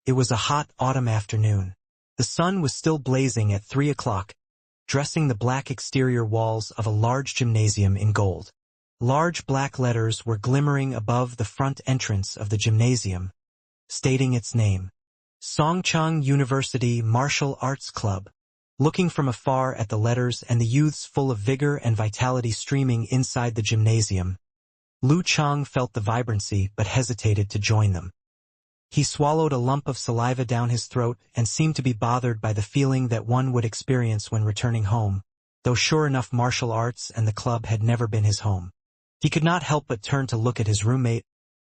It was a hot autumn afternoon. The sun was still blazing at 3 o'clock, dressing the black exterior walls of a large gymnasium in gold. Large black letters were glimmering above the front entrance of the gymnasium, stating its name, Songchang University Martial Arts Club. Looking from afar at the letters and the youths full of vigor and vitality streaming inside the gymnasium, Lu Chang felt the vibrancy but hesitated to join them. He swallowed a lump of saliva down his throat and seemed to be bothered by the feeling that one would experience when returning home, though sure enough martial arts and the club had never been his home. He could not help but turn to look at his roommate,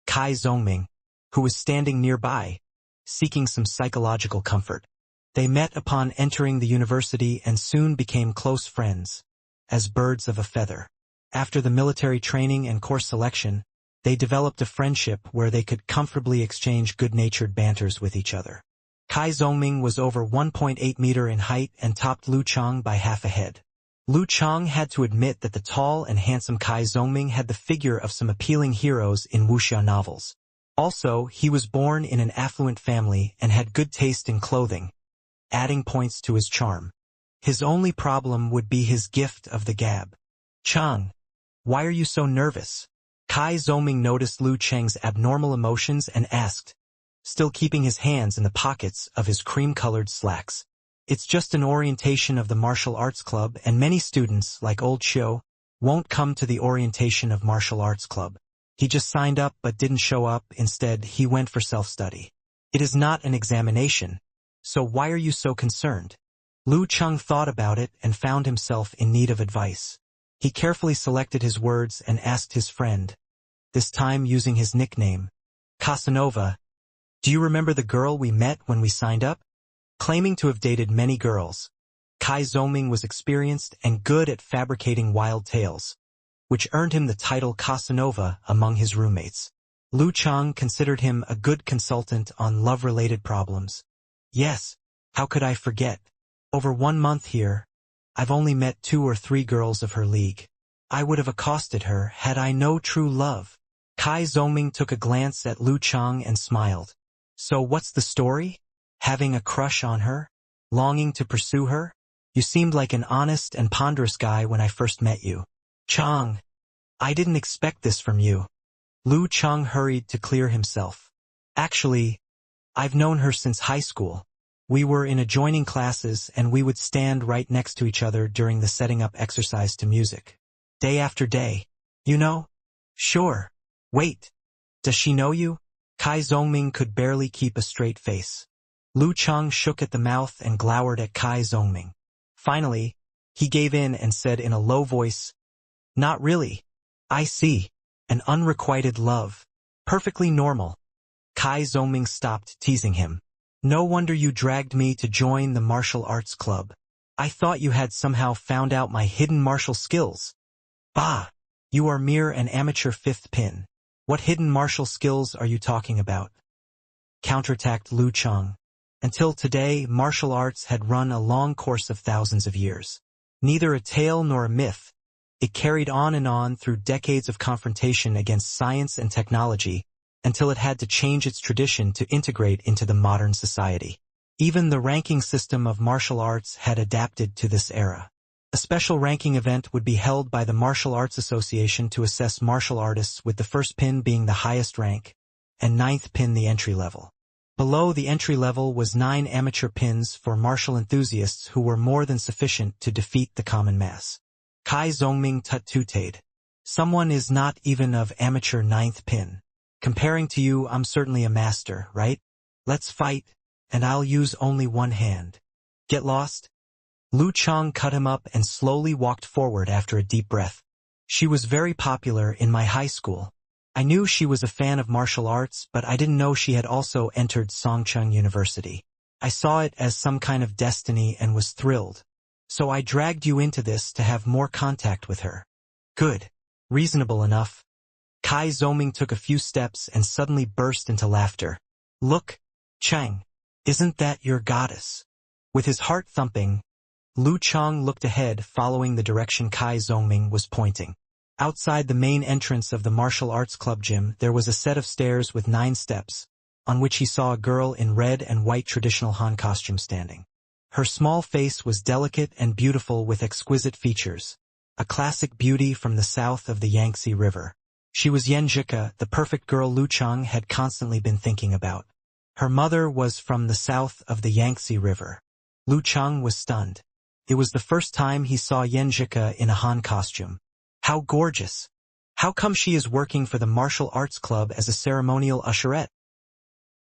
Kai Zongming, who was standing nearby, seeking some psychological comfort. They met upon entering the university and soon became close friends, as birds of a feather. After the military training and course selection, they developed a friendship where they could comfortably exchange good-natured banters with each other. Kai Zongming was over 1.8 meters in height and topped Lu Chang by half a head. Lu Chang had to admit that the tall and handsome Kai Zongming had the figure of some appealing heroes in wuxia novels. Also, he was born in an affluent family and had good taste in clothing, adding points to his charm. His only problem would be his gift of the gab. Chang, why are you so nervous? Kai Zongming noticed Lu Chang's abnormal emotions and asked, still keeping his hands in the pockets of his cream-colored slacks. It's just an orientation of the martial arts club, and many students, like old Xiu, won't come to the orientation of martial arts club. He just signed up but didn't show up. Instead, he went for self-study. It is not an examination, so why are you so concerned? Lu Chang thought about it and found himself in need of advice. He carefully selected his words and asked his friend, this time using his nickname, Casanova, do you remember the girl we met when we signed up? Claiming to have dated many girls, Kai Zongming was experienced and good at fabricating wild tales, which earned him the title Casanova among his roommates. Lu Chang considered him a good consultant on love-related problems. Yes, how could I forget? Over 1 month here, I've only met 2 or 3 girls of her league. I would have accosted her had I no true love. Kai Zongming took a glance at Lu Chang and smiled. So what's the story? Having a crush on her? Longing to pursue her? You seemed like an honest and ponderous guy when I first met you. Chang, I didn't expect this from you. Lu Chang hurried to clear himself. Actually, I've known her since high school. We were in adjoining classes and we would stand right next to each other during the setting up exercise to music. Day after day. You know? Sure. Wait. Does she know you? Kai Zongming could barely keep a straight face. Lu Chang shook at the mouth and glowered at Kai Zongming. Finally, he gave in and said in a low voice, not really. I see. An unrequited love. Perfectly normal. Kai Zongming stopped teasing him. No wonder you dragged me to join the martial arts club. I thought you had somehow found out my hidden martial skills. Bah! You are mere an amateur 5th pin. What hidden martial skills are you talking about? Counterattacked Lu Chang. Until today, martial arts had run a long course of thousands of years. Neither a tale nor a myth. It carried on and on through decades of confrontation against science and technology, until it had to change its tradition to integrate into the modern society. Even the ranking system of martial arts had adapted to this era. A special ranking event would be held by the Martial Arts Association to assess martial artists, with the 1st pin being the highest rank, and 9th pin the entry level. Below the entry level was 9 amateur pins for martial enthusiasts who were more than sufficient to defeat the common mass. Kai Zongming tut-tutted. Someone is not even of amateur 9th pin. Comparing to you, I'm certainly a master, right? Let's fight, and I'll use only one hand. Get lost? Lu Chang cut him up and slowly walked forward after a deep breath. She was very popular in my high school. I knew she was a fan of martial arts, but I didn't know she had also entered Songcheng University. I saw it as some kind of destiny and was thrilled. So I dragged you into this to have more contact with her. Good. Reasonable enough. Kai Zongming took a few steps and suddenly burst into laughter. Look, Chang, isn't that your goddess? With his heart thumping, Lu Chang looked ahead, following the direction Kai Zongming was pointing. Outside the main entrance of the martial arts club gym, there was a set of stairs with 9 steps, on which he saw a girl in red and white traditional Han costume standing. Her small face was delicate and beautiful with exquisite features, a classic beauty from the south of the Yangtze River. She was Yenjika, the perfect girl Lu Chang had constantly been thinking about. Her mother was from the south of the Yangtze River. Lu Chang was stunned. It was the first time he saw Yenjika in a Han costume. How gorgeous! How come she is working for the martial arts club as a ceremonial usherette?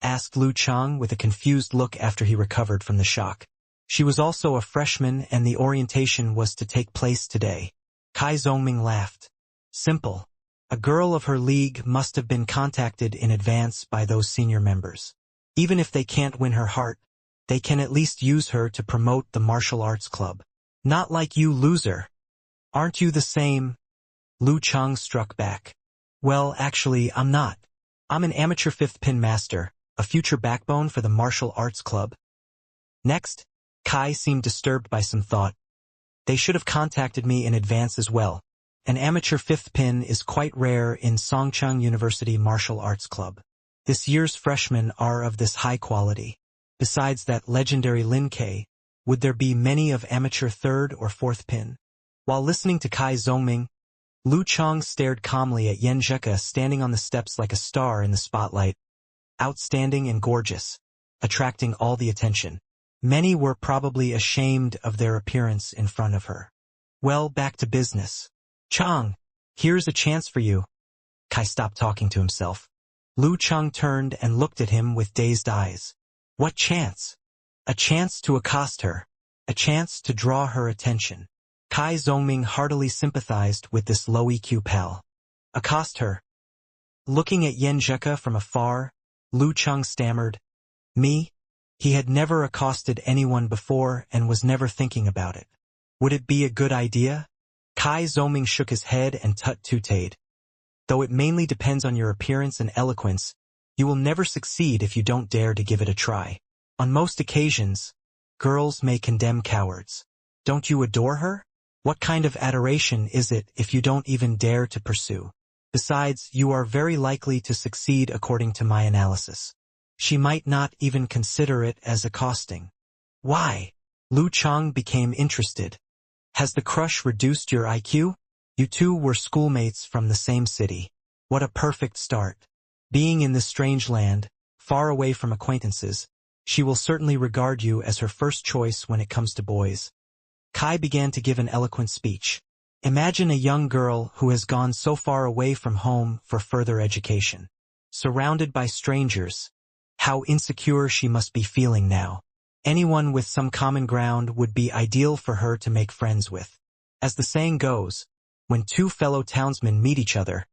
Asked Lu Chang with a confused look after he recovered from the shock. She was also a freshman and the orientation was to take place today. Kai Zongming laughed. Simple. A girl of her league must have been contacted in advance by those senior members. Even if they can't win her heart, they can at least use her to promote the martial arts club. Not like you, loser. Aren't you the same? Lu Chang struck back. Well, actually, I'm not. I'm an amateur fifth pin master, a future backbone for the martial arts club. Next, Kai seemed disturbed by some thought. They should have contacted me in advance as well. An amateur fifth pin is quite rare in Songcheng University Martial Arts Club. This year's freshmen are of this high quality. Besides that legendary Lin Kei, would there be many of amateur third or fourth pin? While listening to Kai Zongming, Lu Chang stared calmly at Yenjika standing on the steps like a star in the spotlight. Outstanding and gorgeous, attracting all the attention. Many were probably ashamed of their appearance in front of her. Well, back to business. Chang, here's a chance for you. Kai stopped talking to himself. Lu Chang turned and looked at him with dazed eyes. What chance? A chance to accost her. A chance to draw her attention. Kai Zongming heartily sympathized with this low EQ pal. Accost her. Looking at Yenjika from afar, Lu Chang stammered. Me? He had never accosted anyone before and was never thinking about it. Would it be a good idea? Kai Zongming shook his head and tut-tutted. Though it mainly depends on your appearance and eloquence, you will never succeed if you don't dare to give it a try. On most occasions, girls may condemn cowards. Don't you adore her? What kind of adoration is it if you don't even dare to pursue? Besides, you are very likely to succeed according to my analysis. She might not even consider it as accosting. Why? Lu Chang became interested. Has the crush reduced your IQ? You two were schoolmates from the same city. What a perfect start. Being in this strange land, far away from acquaintances, she will certainly regard you as her first choice when it comes to boys. Kai began to give an eloquent speech. Imagine a young girl who has gone so far away from home for further education. Surrounded by strangers. How insecure she must be feeling now. Anyone with some common ground would be ideal for her to make friends with. As the saying goes, when two fellow townsmen meet each other,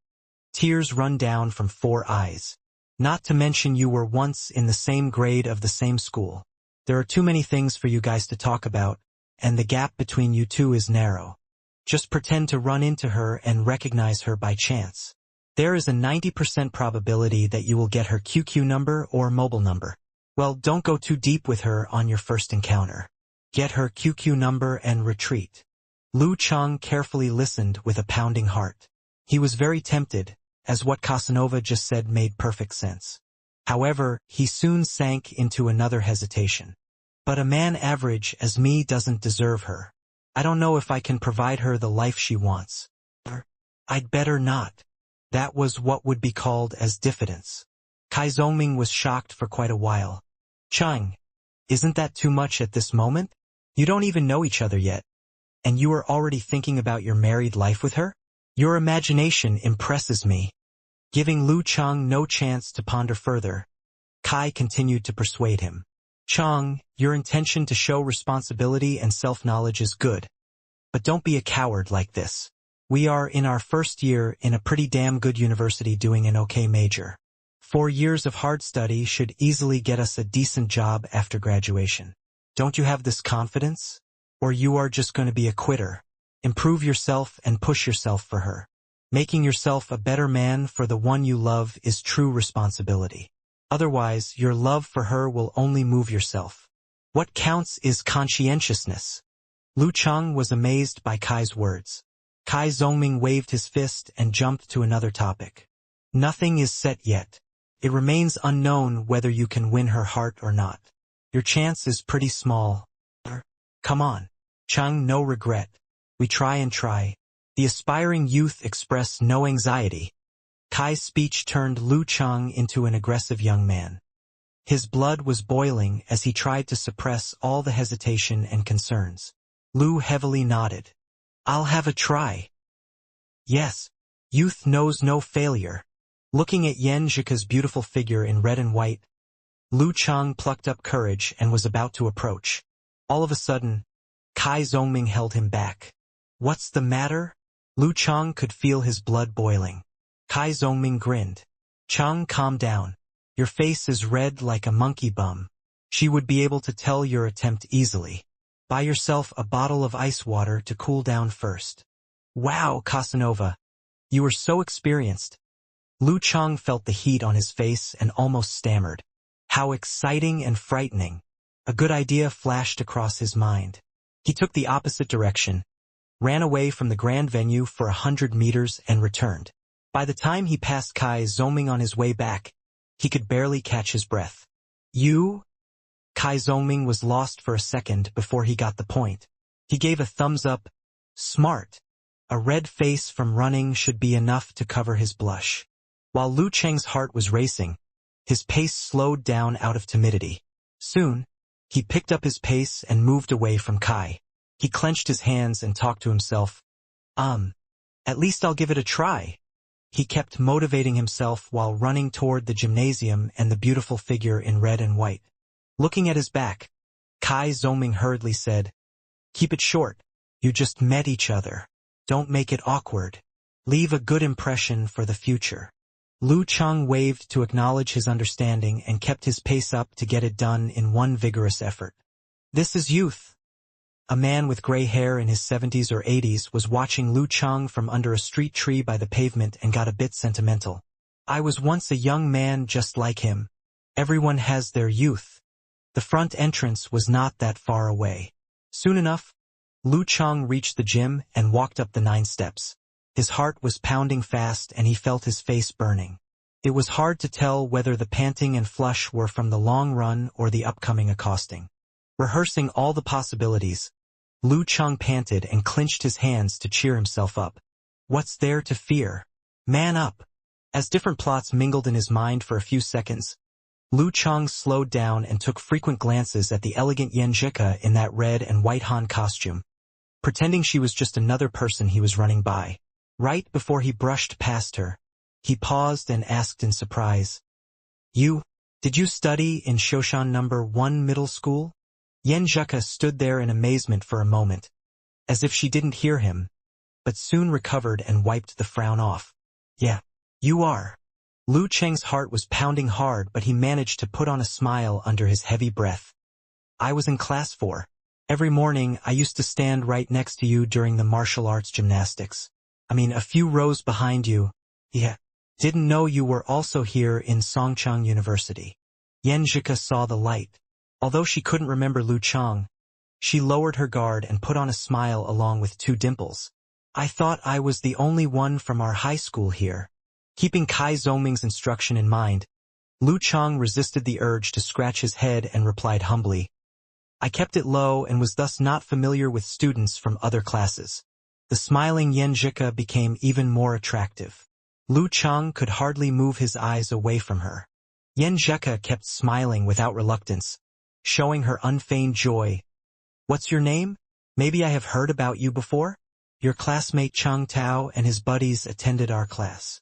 tears run down from four eyes. Not to mention you were once in the same grade of the same school. There are too many things for you guys to talk about, and the gap between you two is narrow. Just pretend to run into her and recognize her by chance. There is a 90% probability that you will get her QQ number or mobile number. Well, don't go too deep with her on your first encounter. Get her QQ number and retreat. Lu Chang carefully listened with a pounding heart. He was very tempted, as what Casanova just said made perfect sense. However, he soon sank into another hesitation. But a man average as me doesn't deserve her. I don't know if I can provide her the life she wants. I'd better not. That was what would be called as diffidence. Kai Zongming was shocked for quite a while. Chang, isn't that too much at this moment? You don't even know each other yet. And you are already thinking about your married life with her? Your imagination impresses me. Giving Lu Chang no chance to ponder further, Kai continued to persuade him. Chang, your intention to show responsibility and self-knowledge is good. But don't be a coward like this. We are in our first year in a pretty damn good university doing an okay major. 4 years of hard study should easily get us a decent job after graduation. Don't you have this confidence? Or you are just going to be a quitter. Improve yourself and push yourself for her. Making yourself a better man for the one you love is true responsibility. Otherwise, your love for her will only move yourself. What counts is conscientiousness. Lu Chang was amazed by Kai's words. Kai Zongming waved his fist and jumped to another topic. Nothing is set yet. It remains unknown whether you can win her heart or not. Your chance is pretty small. Come on. Chang, no regret. We try and try. The aspiring youth expressed no anxiety. Kai's speech turned Lu Chang into an aggressive young man. His blood was boiling as he tried to suppress all the hesitation and concerns. Lu heavily nodded. I'll have a try. Yes. Youth knows no failure. Looking at Yan Zhika's beautiful figure in red and white, Lu Chang plucked up courage and was about to approach. All of a sudden, Kai Zongming held him back. What's the matter? Lu Chang could feel his blood boiling. Kai Zongming grinned. Chang, calm down. Your face is red like a monkey bum. She would be able to tell your attempt easily. Buy yourself a bottle of ice water to cool down first. Wow, Casanova. You are so experienced. Lu Chang felt the heat on his face and almost stammered. How exciting and frightening. A good idea flashed across his mind. He took the opposite direction, ran away from the grand venue for 100 meters and returned. By the time he passed Kai Zongming on his way back, he could barely catch his breath. You? Kai Zongming was lost for a second before he got the point. He gave a thumbs up. Smart. A red face from running should be enough to cover his blush. While Lu Cheng's heart was racing, his pace slowed down out of timidity. Soon, he picked up his pace and moved away from Kai. He clenched his hands and talked to himself. At least I'll give it a try. He kept motivating himself while running toward the gymnasium and the beautiful figure in red and white. Looking at his back, Kai Zongming hurriedly said, Keep it short. You just met each other. Don't make it awkward. Leave a good impression for the future. Lu Chang waved to acknowledge his understanding and kept his pace up to get it done in one vigorous effort. This is youth. A man with gray hair in his 70s or 80s was watching Lu Chang from under a street tree by the pavement and got a bit sentimental. I was once a young man just like him. Everyone has their youth. The front entrance was not that far away. Soon enough, Lu Chang reached the gym and walked up the 9 steps. His heart was pounding fast and he felt his face burning. It was hard to tell whether the panting and flush were from the long run or the upcoming accosting. Rehearsing all the possibilities, Lu Chang panted and clenched his hands to cheer himself up. What's there to fear? Man up! As different plots mingled in his mind for a few seconds, Lu Chang slowed down and took frequent glances at the elegant Yan Zhika in that red and white Han costume, pretending she was just another person he was running by. Right before he brushed past her, he paused and asked in surprise, Did you study in Shoshan number 1 middle school? Yan Zhika stood there in amazement for a moment, as if she didn't hear him, but soon recovered and wiped the frown off. Yeah, you are. Lu Cheng's heart was pounding hard, but he managed to put on a smile under his heavy breath. I was in class 4. Every morning I used to stand right next to you during the martial arts gymnastics. A few rows behind you. Yeah. Didn't know you were also here in Songchang University. Yan Zhika saw the light. Although she couldn't remember Lu Chang, she lowered her guard and put on a smile along with 2 dimples. I thought I was the only one from our high school here. Keeping Kai Zongming's instruction in mind, Lu Chang resisted the urge to scratch his head and replied humbly, I kept it low and was thus not familiar with students from other classes. The smiling Yan Zhika became even more attractive. Lu Chang could hardly move his eyes away from her. Yan Zhika kept smiling without reluctance, showing her unfeigned joy. What's your name? Maybe I have heard about you before? Your classmate Chang Tao and his buddies attended our class.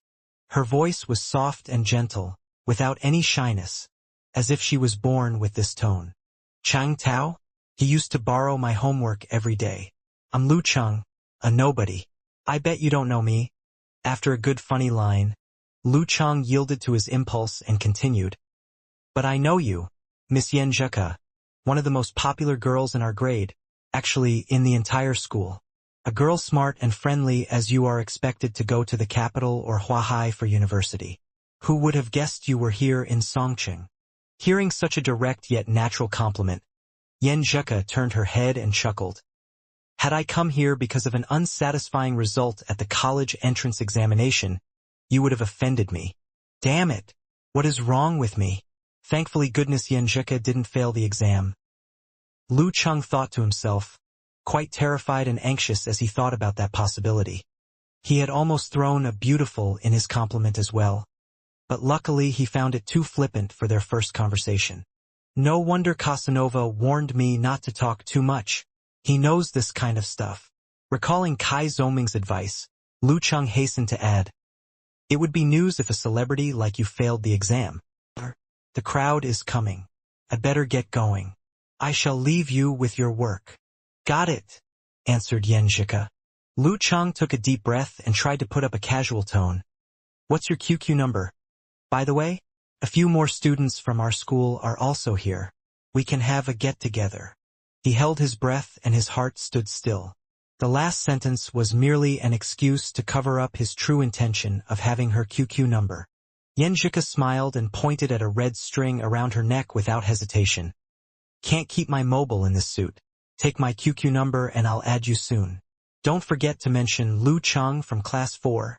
Her voice was soft and gentle, without any shyness, as if she was born with this tone. Chang Tao? He used to borrow my homework every day. I'm Lu Chang, a nobody. I bet you don't know me. After a good funny line, Lu Chang yielded to his impulse and continued. But I know you, Miss Yan Zhika, one of the most popular girls in our grade, actually in the entire school. A girl smart and friendly as you are expected to go to the capital or Huahai for university. Who would have guessed you were here in Songcheng? Hearing such a direct yet natural compliment, Yan Zhika turned her head and chuckled. Had I come here because of an unsatisfying result at the college entrance examination, you would have offended me. Damn it! What is wrong with me? Thankfully goodness Yen Zhika didn't fail the exam. Lu Cheng thought to himself, quite terrified and anxious as he thought about that possibility. He had almost thrown a beautiful in his compliment as well. But luckily he found it too flippant for their first conversation. No wonder Casanova warned me not to talk too much. He knows this kind of stuff. Recalling Kai Zoming's advice, Lu Cheng hastened to add, it would be news if a celebrity like you failed the exam. The crowd is coming. I'd better get going. I shall leave you with your work. Got it, answered Yen Zhika. Lu Cheng took a deep breath and tried to put up a casual tone. What's your QQ number? By the way, a few more students from our school are also here. We can have a get-together. He held his breath and his heart stood still. The last sentence was merely an excuse to cover up his true intention of having her QQ number. Yen Zhika smiled and pointed at a red string around her neck without hesitation. Can't keep my mobile in this suit. Take my QQ number and I'll add you soon. Don't forget to mention Lu Cheng from class 4.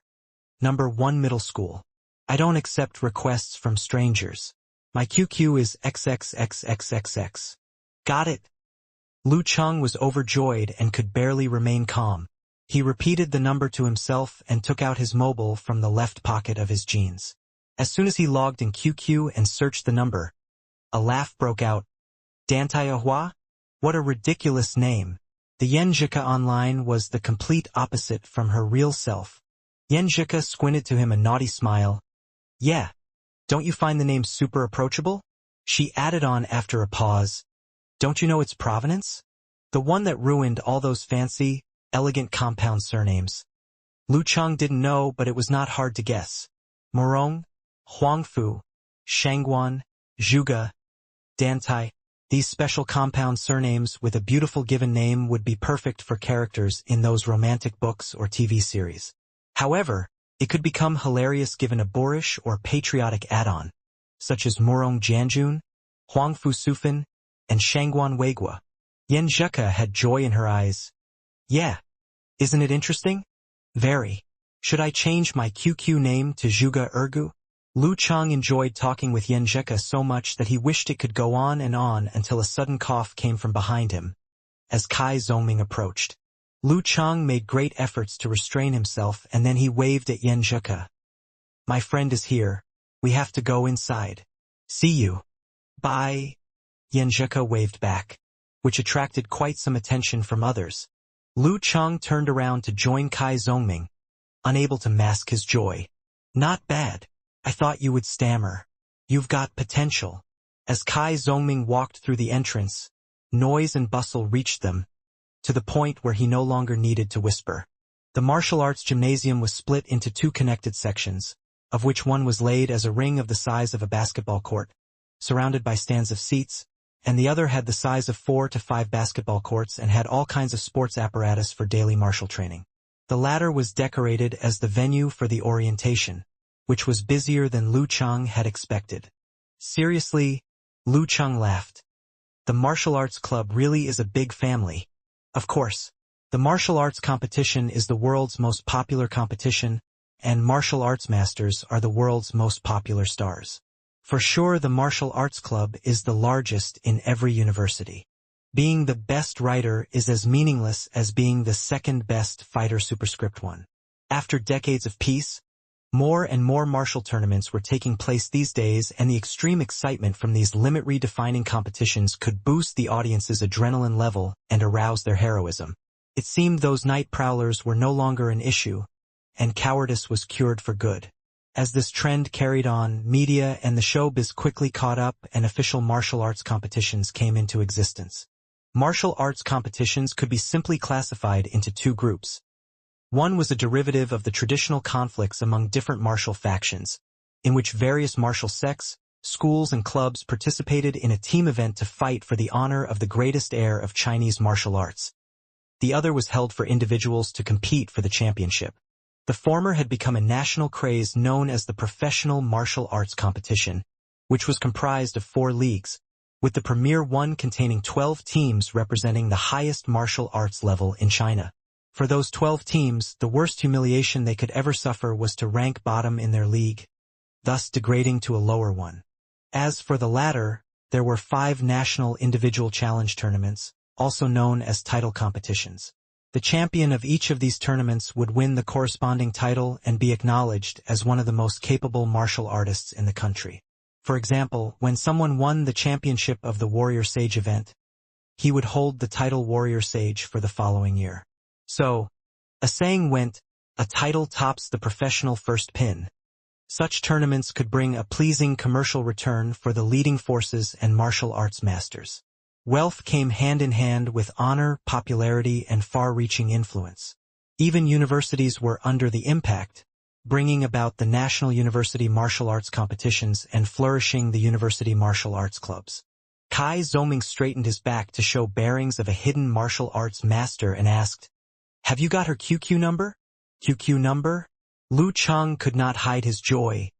Number 1 middle school. I don't accept requests from strangers. My QQ is XXXXXX. Got it? Lu Cheng was overjoyed and could barely remain calm. He repeated the number to himself and took out his mobile from the left pocket of his jeans. As soon as he logged in QQ and searched the number, a laugh broke out. Dantayahua? What a ridiculous name. The Yen Zhika online was the complete opposite from her real self. Yen Zhika squinted to him a naughty smile. Yeah. Don't you find the name super approachable? She added on after a pause. Don't you know its provenance? The one that ruined all those fancy, elegant compound surnames. Lu Cheng didn't know, but it was not hard to guess. Morong, Huangfu, Shangguan, Zhuge, Dantai. These special compound surnames with a beautiful given name would be perfect for characters in those romantic books or TV series. However, it could become hilarious given a boorish or patriotic add-on, such as Morong Jianjun, Huangfu Sufin, and Shangguan Weigua. Yen Zhika had joy in her eyes. Yeah. Isn't it interesting? Very. Should I change my QQ name to Zhuge Ergu? Lu Cheng enjoyed talking with Yen Zhika so much that he wished it could go on until a sudden cough came from behind him. As Kai Zongming approached, Lu Cheng made great efforts to restrain himself and then he waved at Yen Zhika. My friend is here. We have to go inside. See you. Bye. Yen Zhika waved back, which attracted quite some attention from others. Lu Cheng turned around to join Kai Zongming, unable to mask his joy. Not bad. I thought you would stammer. You've got potential. As Kai Zongming walked through the entrance, noise and bustle reached them, to the point where he no longer needed to whisper. The martial arts gymnasium was split into 2 connected sections, of which one was laid as a ring of the size of a basketball court, surrounded by stands of seats, and the other had the size of 4 to 5 basketball courts and had all kinds of sports apparatus for daily martial training. The latter was decorated as the venue for the orientation, which was busier than Lu Cheng had expected. Seriously, Lu Cheng laughed. The martial arts club really is a big family. Of course, the martial arts competition is the world's most popular competition, and martial arts masters are the world's most popular stars. For sure, the martial arts club is the largest in every university. Being the best writer is as meaningless as being the second best fighter superscript 1. After decades of peace, more and more martial tournaments were taking place these days, and the extreme excitement from these limit-redefining competitions could boost the audience's adrenaline level and arouse their heroism. It seemed those night prowlers were no longer an issue, and cowardice was cured for good. As this trend carried on, media and the showbiz quickly caught up and official martial arts competitions came into existence. Martial arts competitions could be simply classified into 2 groups. One was a derivative of the traditional conflicts among different martial factions, in which various martial sects, schools and clubs participated in a team event to fight for the honor of the greatest heir of Chinese martial arts. The other was held for individuals to compete for the championship. The former had become a national craze known as the Professional Martial Arts Competition, which was comprised of 4 leagues, with the premier one containing 12 teams representing the highest martial arts level in China. For those 12 teams, the worst humiliation they could ever suffer was to rank bottom in their league. thus degrading to a lower one. As for the latter, there were 5 national individual challenge tournaments, also known as title competitions. The champion of each of these tournaments would win the corresponding title and be acknowledged as one of the most capable martial artists in the country. For example, when someone won the championship of the Warrior Sage event, he would hold the title Warrior Sage for the following year. So, a saying went, "A title tops the professional first pin." Such tournaments could bring a pleasing commercial return for the leading forces and martial arts masters. Wealth came hand in hand with honor, popularity, and far-reaching influence. Even universities were under the impact, bringing about the National University Martial Arts competitions and flourishing the university martial arts clubs. Kai Zoming straightened his back to show bearings of a hidden martial arts master and asked, "Have you got her QQ number?" "QQ number?" Lu Cheng could not hide his joy.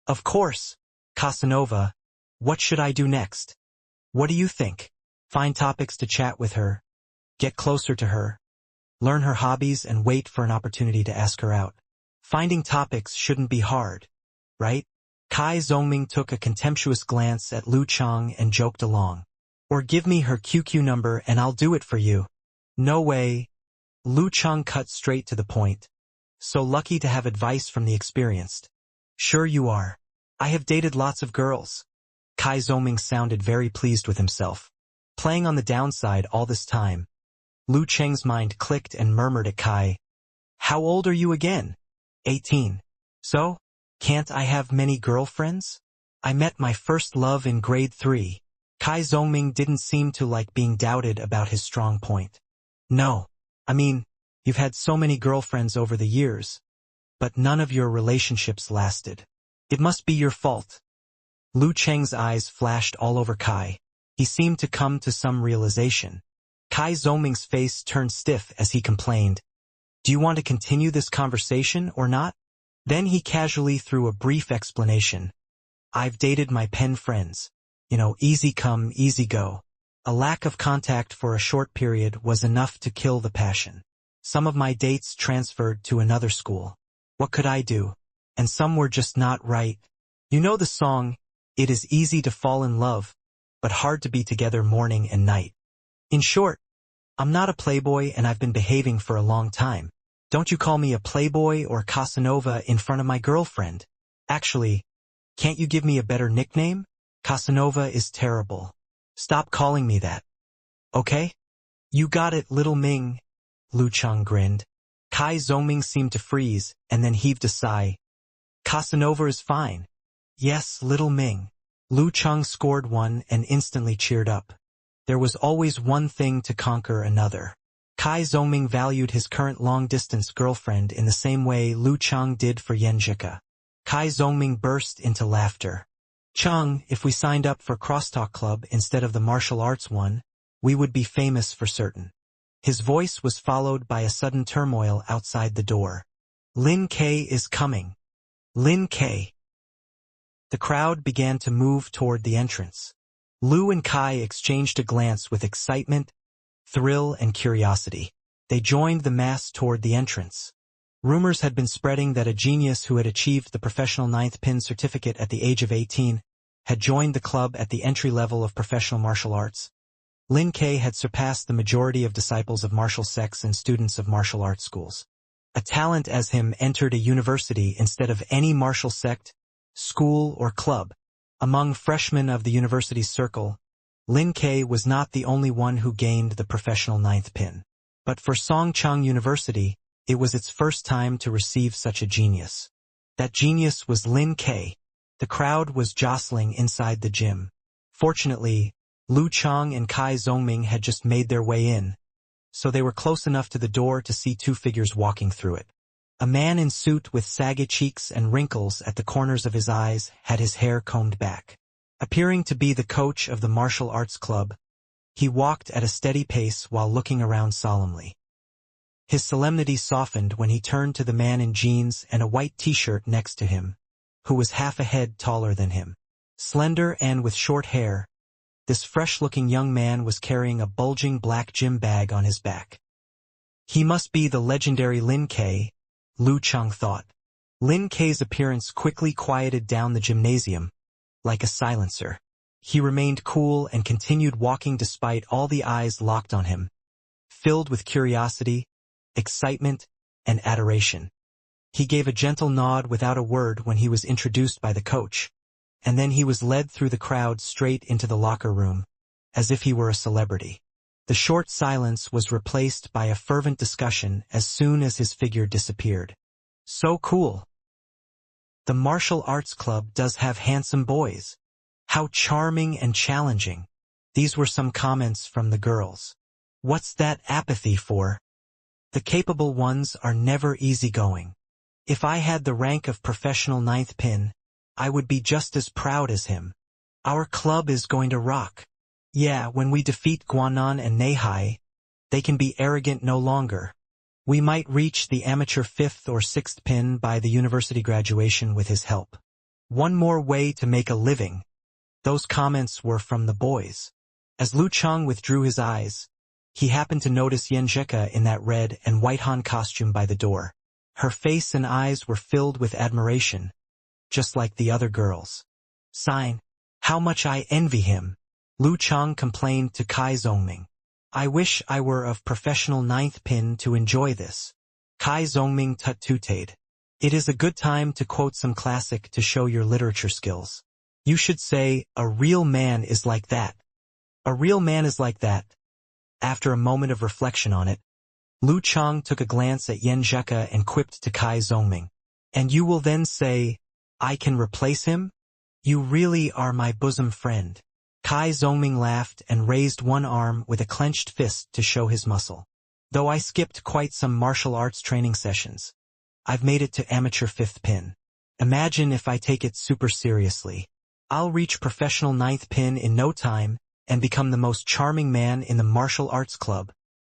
"Of course, Casanova. What should I do next? What do you think? Find topics to chat with her, get closer to her, learn her hobbies and wait for an opportunity to ask her out. Finding topics shouldn't be hard, right?" Kai Zongming took a contemptuous glance at Lu Cheng and joked along. "Or give me her QQ number and I'll do it for you." "No way." Lu Cheng cut straight to the point. "So lucky to have advice from the experienced." "Sure you are. I have dated lots of girls." Kai Zoming sounded very pleased with himself. Playing on the downside all this time, Lu Cheng's mind clicked and murmured at Kai, "How old are you again?" 18. "So, can't I have many girlfriends? I met my first love in grade 3. Kai Zongming didn't seem to like being doubted about his strong point. "No. I mean, you've had so many girlfriends over the years, but none of your relationships lasted. It must be your fault." Lu Cheng's eyes flashed all over Kai. He seemed to come to some realization. Kai Zoming's face turned stiff as he complained, "Do you want to continue this conversation or not?" Then he casually threw a brief explanation. "I've dated my pen friends. Easy come, easy go. A lack of contact for a short period was enough to kill the passion. Some of my dates transferred to another school. What could I do? And some were just not right. You know the song, 'It is easy to fall in love, but hard to be together morning and night.' In short, I'm not a playboy and I've been behaving for a long time. Don't you call me a playboy or Casanova in front of my girlfriend. Actually, can't you give me a better nickname? Casanova is terrible. Stop calling me that. Okay? You got it, little Ming." Lu Cheng grinned. Kai Zongming seemed to freeze and then heaved a sigh. "Casanova is fine." "Yes, little Ming." Lu Cheng scored one and instantly cheered up. There was always one thing to conquer another. Kai Zongming valued his current long-distance girlfriend in the same way Lu Cheng did for Yan Jika. Kai Zongming burst into laughter. "Cheng, if we signed up for Crosstalk Club instead of the martial arts one, we would be famous for certain." His voice was followed by a sudden turmoil outside the door. "Lin K is coming. Lin K." The crowd began to move toward the entrance. Lu and Kai exchanged a glance with excitement, thrill, and curiosity. They joined the mass toward the entrance. Rumors had been spreading that a genius who had achieved the professional 9th pin certificate at the age of 18 had joined the club at the entry level of professional martial arts. Lin K had surpassed the majority of disciples of martial sects and students of martial arts schools. A talent as him entered a university instead of any martial sect, school, or club. Among freshmen of the university's circle, Lin K was not the only one who gained the professional 9th pin. But for Songchang University, it was its first time to receive such a genius. That genius was Lin K. The crowd was jostling inside the gym. Fortunately, Lu Cheng and Kai Zongming had just made their way in, so they were close enough to the door to see 2 figures walking through it. A man in suit with saggy cheeks and wrinkles at the corners of his eyes had his hair combed back. Appearing to be the coach of the martial arts club, he walked at a steady pace while looking around solemnly. His solemnity softened when he turned to the man in jeans and a white t-shirt next to him, who was half a head taller than him. Slender and with short hair, this fresh-looking young man was carrying a bulging black gym bag on his back. He must be the legendary Lin K, Lu Cheng thought. Lin Kei's appearance quickly quieted down the gymnasium, like a silencer. He remained cool and continued walking despite all the eyes locked on him, filled with curiosity, excitement, and adoration. He gave a gentle nod without a word when he was introduced by the coach, and then he was led through the crowd straight into the locker room, as if he were a celebrity. The short silence was replaced by a fervent discussion as soon as his figure disappeared. So cool. The martial arts club does have handsome boys. How charming and challenging. These were some comments from the girls. What's that apathy for? The capable ones are never easygoing. If I had the rank of professional ninth pin, I would be just as proud as him. Our club is going to rock. Yeah, when we defeat Guanan and Neihai, they can be arrogant no longer. We might reach the amateur 5th or 6th pin by the university graduation with his help. One more way to make a living. Those comments were from the boys. As Lu Cheng withdrew his eyes, he happened to notice Yen Zheka in that red and white Han costume by the door. Her face and eyes were filled with admiration, just like the other girls. Sign, how much I envy him. Lu Cheng complained to Kai Zongming. I wish I were of professional ninth pin to enjoy this. Kai Zongming tut-tutade. It is a good time to quote some classic to show your literature skills. You should say, a real man is like that. A real man is like that. After a moment of reflection on it, Lu Cheng took a glance at Yen Zheka and quipped to Kai Zongming. And you will then say, I can replace him? You really are my bosom friend. Kai Zongming laughed and raised one arm with a clenched fist to show his muscle. Though I skipped quite some martial arts training sessions, I've made it to amateur 5th pin. Imagine if I take it super seriously. I'll reach professional 9th pin in no time and become the most charming man in the martial arts club.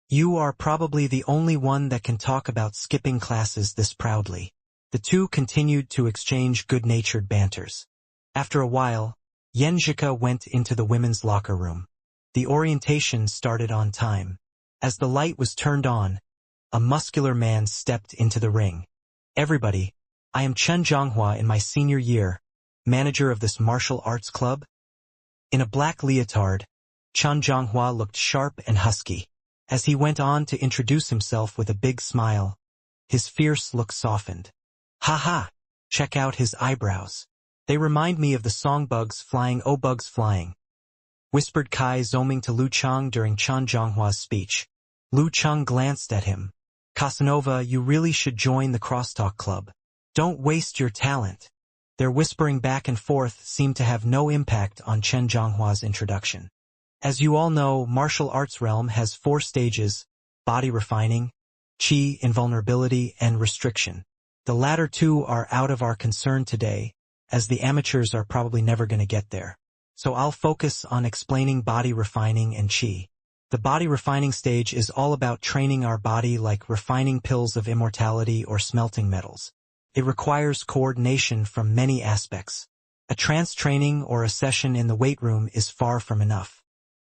You are probably the only one that can talk about skipping classes this proudly. The two continued to exchange good-natured banters. After a while, Yen Zheka went into the women's locker room. The orientation started on time. As the light was turned on, a muscular man stepped into the ring. Everybody, I am Chen Zhonghua in my senior year, manager of this martial arts club. In a black leotard, Chen Zhonghua looked sharp and husky. As he went on to introduce himself with a big smile, his fierce look softened. Ha ha! Check out his eyebrows. They remind me of the song Bugs Flying, Oh Bugs Flying, whispered Kai Zongming to Lu Cheng during Chen Zhonghua's speech. Lu Cheng glanced at him. Casanova, you really should join the crosstalk club. Don't waste your talent. Their whispering back and forth seemed to have no impact on Chen Zhonghua's introduction. As you all know, martial arts realm has 4 stages: body refining, chi, invulnerability, and restriction. The latter 2 are out of our concern today, as the amateurs are probably never going to get there. So I'll focus on explaining body refining and chi. The body refining stage is all about training our body like refining pills of immortality or smelting metals. It requires coordination from many aspects. A trance training or a session in the weight room is far from enough.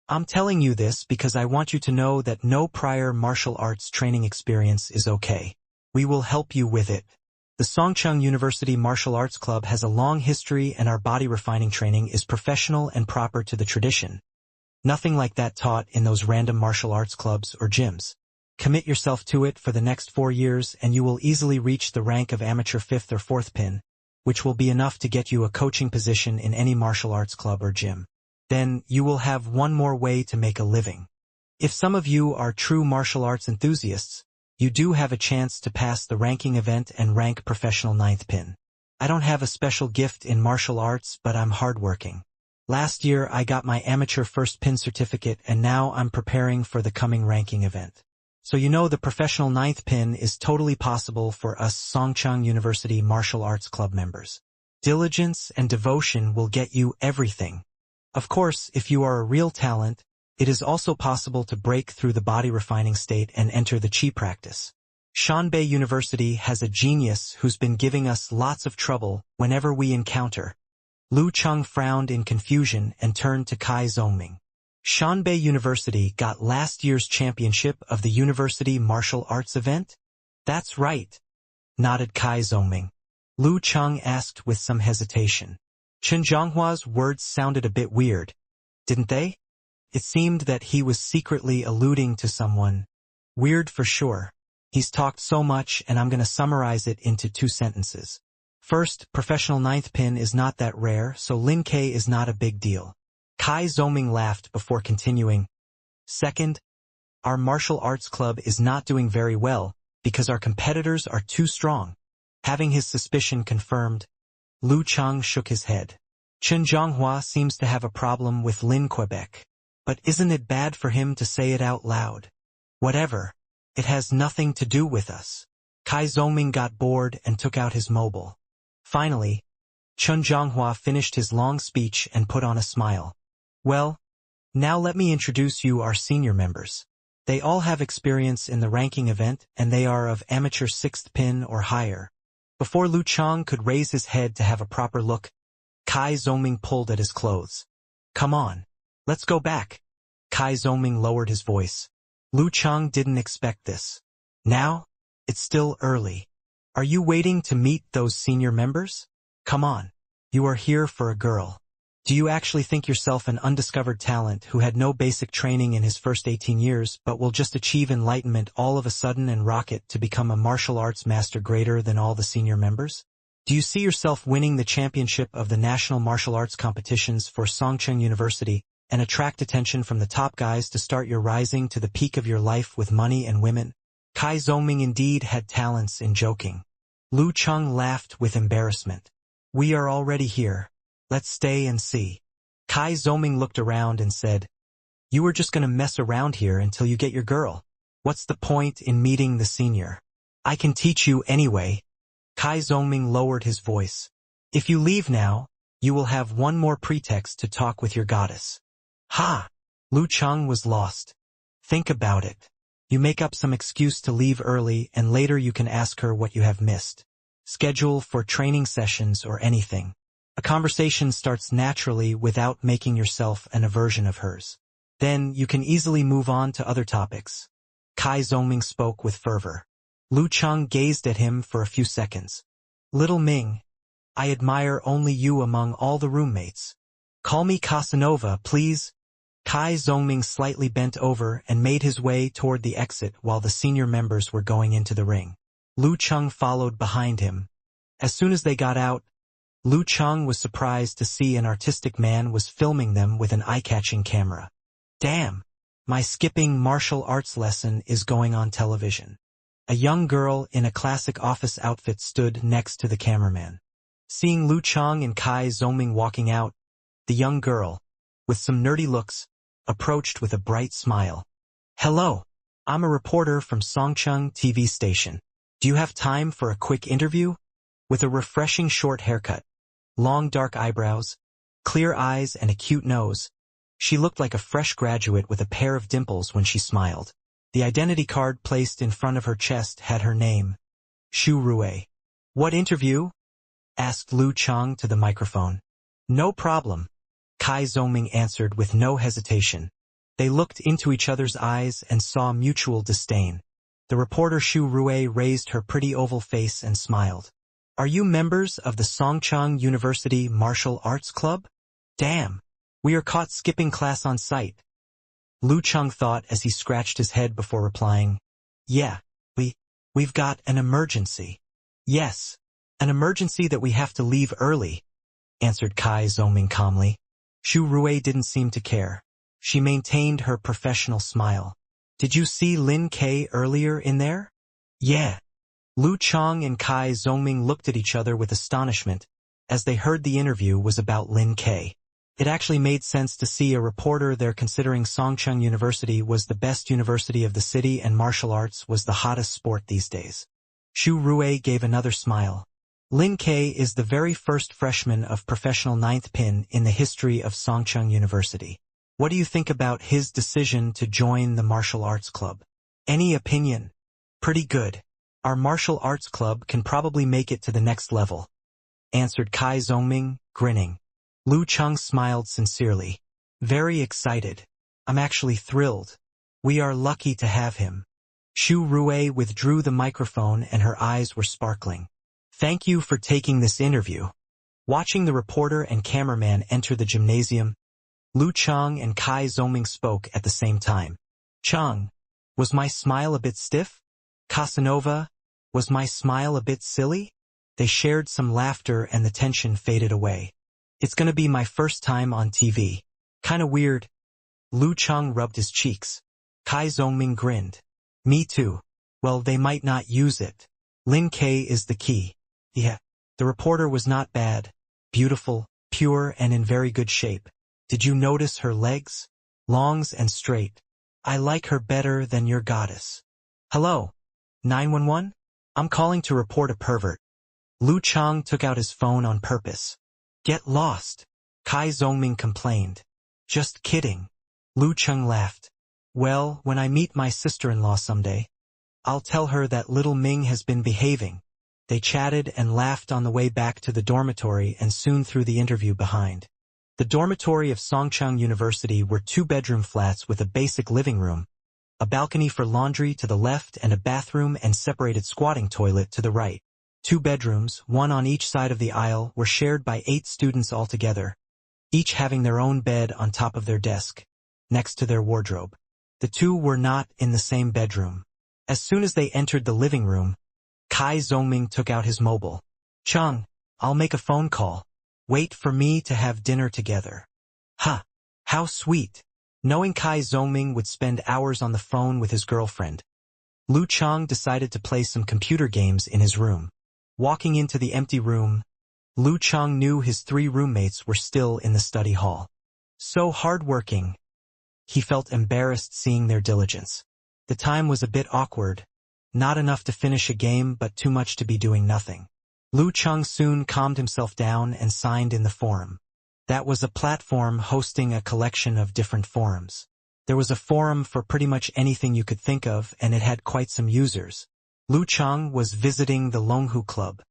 I'm telling you this because I want you to know that no prior martial arts training experience is okay. We will help you with it. The Songcheng University Martial Arts Club has a long history and our body refining training is professional and proper to the tradition. Nothing like that taught in those random martial arts clubs or gyms. Commit yourself to it for the next 4 years and you will easily reach the rank of amateur 5th or 4th pin, which will be enough to get you a coaching position in any martial arts club or gym. Then, you will have one more way to make a living. If some of you are true martial arts enthusiasts, you do have a chance to pass the ranking event and rank professional 9th pin. I don't have a special gift in martial arts, but I'm hardworking. Last year I got my amateur 1st pin certificate and now I'm preparing for the coming ranking event. So you know the professional 9th pin is totally possible for us Songcheng University Martial Arts Club members. Diligence and devotion will get you everything. Of course, if you are a real talent, it is also possible to break through the body refining state and enter the chi practice. Shanbei University has a genius who's been giving us lots of trouble whenever we encounter. Lu Cheng frowned in confusion and turned to Kai Zongming. Shanbei University got last year's championship of the university martial arts event? That's right, nodded Kai Zongming. Lu Cheng asked with some hesitation. Chen Zhonghua's words sounded a bit weird, didn't they? It seemed that he was secretly alluding to someone. Weird for sure. He's talked so much and I'm gonna summarize it into 2 sentences. First, professional ninth pin is not that rare, so Lin K is not a big deal. Kai Zoming laughed before continuing. Second, our martial arts club is not doing very well because our competitors are too strong. Having his suspicion confirmed, Lu Cheng shook his head. Chen Zhonghua seems to have a problem with Lin Quebec. But isn't it bad for him to say it out loud? Whatever. It has nothing to do with us. Kai Zoming got bored and took out his mobile. Finally, Chen Zhonghua finished his long speech and put on a smile. Well, now let me introduce you our senior members. They all have experience in the ranking event and they are of amateur 6th pin or higher. Before Lu Cheng could raise his head to have a proper look, Kai Zoming pulled at his clothes. Come on. Let's go back. Kai Zoming lowered his voice. Lu Cheng didn't expect this. Now? It's still early. Are you waiting to meet those senior members? Come on. You are here for a girl. Do you actually think yourself an undiscovered talent who had no basic training in his first 18 years but will just achieve enlightenment all of a sudden and rocket to become a martial arts master greater than all the senior members? Do you see yourself winning the championship of the national martial arts competitions for Songcheng University and attract attention from the top guys to start your rising to the peak of your life with money and women? Kai Zoming indeed had talents in joking. Lu Cheng laughed with embarrassment. We are already here. Let's stay and see. Kai Zoming looked around and said, You were just gonna mess around here until you get your girl. What's the point in meeting the senior? I can teach you anyway. Kai Zoming lowered his voice. If you leave now, you will have one more pretext to talk with your goddess. Ha! Lu Cheng was lost. Think about it. You make up some excuse to leave early and later you can ask her what you have missed. Schedule for training sessions or anything. A conversation starts naturally without making yourself an aversion of hers. Then you can easily move on to other topics. Kai Zoming spoke with fervor. Lu Cheng gazed at him for a few seconds. Little Ming, I admire only you among all the roommates. Call me Casanova, please. Kai Zoming slightly bent over and made his way toward the exit while the senior members were going into the ring. Lu Cheng followed behind him. As soon as they got out, Lu Cheng was surprised to see an artistic man was filming them with an eye-catching camera. Damn! My skipping martial arts lesson is going on television. A young girl in a classic office outfit stood next to the cameraman. Seeing Lu Cheng and Kai Zoming walking out, the young girl, with some nerdy looks, approached with a bright smile. Hello, I'm a reporter from Songcheng TV station. Do you have time for a quick interview? With a refreshing short haircut, long dark eyebrows, clear eyes and a cute nose, she looked like a fresh graduate with a pair of dimples when she smiled. The identity card placed in front of her chest had her name, Xu Rui. What interview? Asked Lu Cheng to the microphone. No problem. Kai Zoming answered with no hesitation. They looked into each other's eyes and saw mutual disdain. The reporter Xu Rui raised her pretty oval face and smiled. Are you members of the Songcheng University Martial Arts Club? Damn, we are caught skipping class on site. Lu Cheng thought as he scratched his head before replying. Yeah, we've got an emergency. Yes, an emergency that we have to leave early, answered Kai Zoming calmly. Xu Rui didn't seem to care. She maintained her professional smile. Did you see Lin K earlier in there? Yeah. Lu Cheng and Kai Zoming looked at each other with astonishment, as they heard the interview was about Lin K. It actually made sense to see a reporter there considering Songcheng University was the best university of the city and martial arts was the hottest sport these days. Xu Rui gave another smile. Lin K is the very first freshman of professional ninth pin in the history of Songcheng University. What do you think about his decision to join the martial arts club? Any opinion? Pretty good. Our martial arts club can probably make it to the next level, answered Kai Zoming, grinning. Lu Cheng smiled sincerely. Very excited. I'm actually thrilled. We are lucky to have him. Xu Rui withdrew the microphone and her eyes were sparkling. Thank you for taking this interview. Watching the reporter and cameraman enter the gymnasium, Lu Chang and Kai Zhongming spoke at the same time. Chang, was my smile a bit stiff? Casanova, was my smile a bit silly? They shared some laughter and the tension faded away. It's gonna be my first time on TV. Kinda weird. Lu Chang rubbed his cheeks. Kai Zhongming grinned. Me too. Well, they might not use it. Lin K is the key. Yeah. The reporter was not bad. Beautiful, pure, and in very good shape. Did you notice her legs? Longs and straight. I like her better than your goddess. Hello? 911? I'm calling to report a pervert. Lu Chang took out his phone on purpose. Get lost. Kai Zhongming complained. Just kidding. Lu Chang laughed. Well, when I meet my sister-in-law someday, I'll tell her that little Ming has been behaving. They chatted and laughed on the way back to the dormitory and soon threw the interview behind. The dormitory of Songchang University were 2-bedroom flats with a basic living room, a balcony for laundry to the left and a bathroom and separated squatting toilet to the right. 2 bedrooms, one on each side of the aisle, were shared by 8 students altogether, each having their own bed on top of their desk, next to their wardrobe. The two were not in the same bedroom. As soon as they entered the living room, Kai Zhongming took out his mobile. Chang, I'll make a phone call. Wait for me to have dinner together. Ha! How sweet. Knowing Kai Zhongming would spend hours on the phone with his girlfriend, Lu Chang decided to play some computer games in his room. Walking into the empty room, Lu Chang knew his 3 roommates were still in the study hall. So hardworking. He felt embarrassed seeing their diligence. The time was a bit awkward. Not enough to finish a game, but too much to be doing nothing. Lu Chang soon calmed himself down and signed in the forum. That was a platform hosting a collection of different forums. There was a forum for pretty much anything you could think of, and it had quite some users. Lu Chang was visiting the Longhu Club.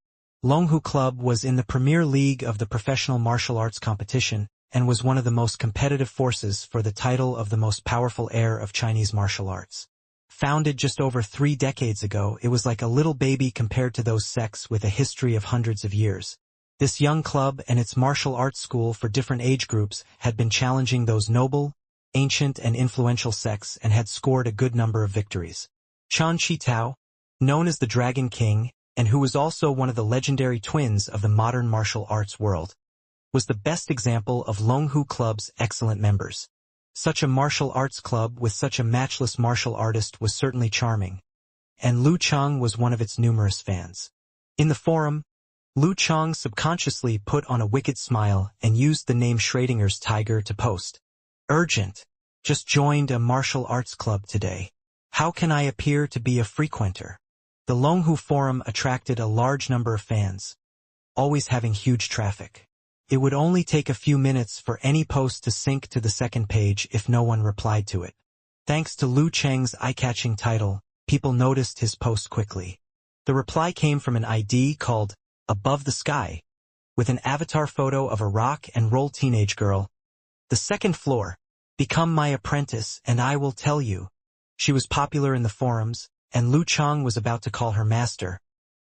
Longhu Club was in the Premier League of the professional martial arts competition and was one of the most competitive forces for the title of the most powerful heir of Chinese martial arts. Founded just over 3 decades ago, it was like a little baby compared to those sects with a history of hundreds of years. This young club and its martial arts school for different age groups had been challenging those noble, ancient and influential sects and had scored a good number of victories. Chan Chi-Tao, known as the Dragon King, and who was also one of the legendary twins of the modern martial arts world, was the best example of Longhu Club's excellent members. Such a martial arts club with such a matchless martial artist was certainly charming, and Lu Chang was one of its numerous fans. In the forum, Lu Chang subconsciously put on a wicked smile and used the name Schrodinger's tiger to post. Urgent. Just joined a martial arts club today. How can I appear to be a frequenter? The Longhu forum attracted a large number of fans, always having huge traffic. It would only take a few minutes for any post to sync to the second page if no one replied to it. Thanks to Lu Chang's eye-catching title, people noticed his post quickly. The reply came from an ID called Above the Sky, with an avatar photo of a rock and roll teenage girl. The second floor. Become my apprentice and I will tell you. She was popular in the forums, and Lu Chang was about to call her master.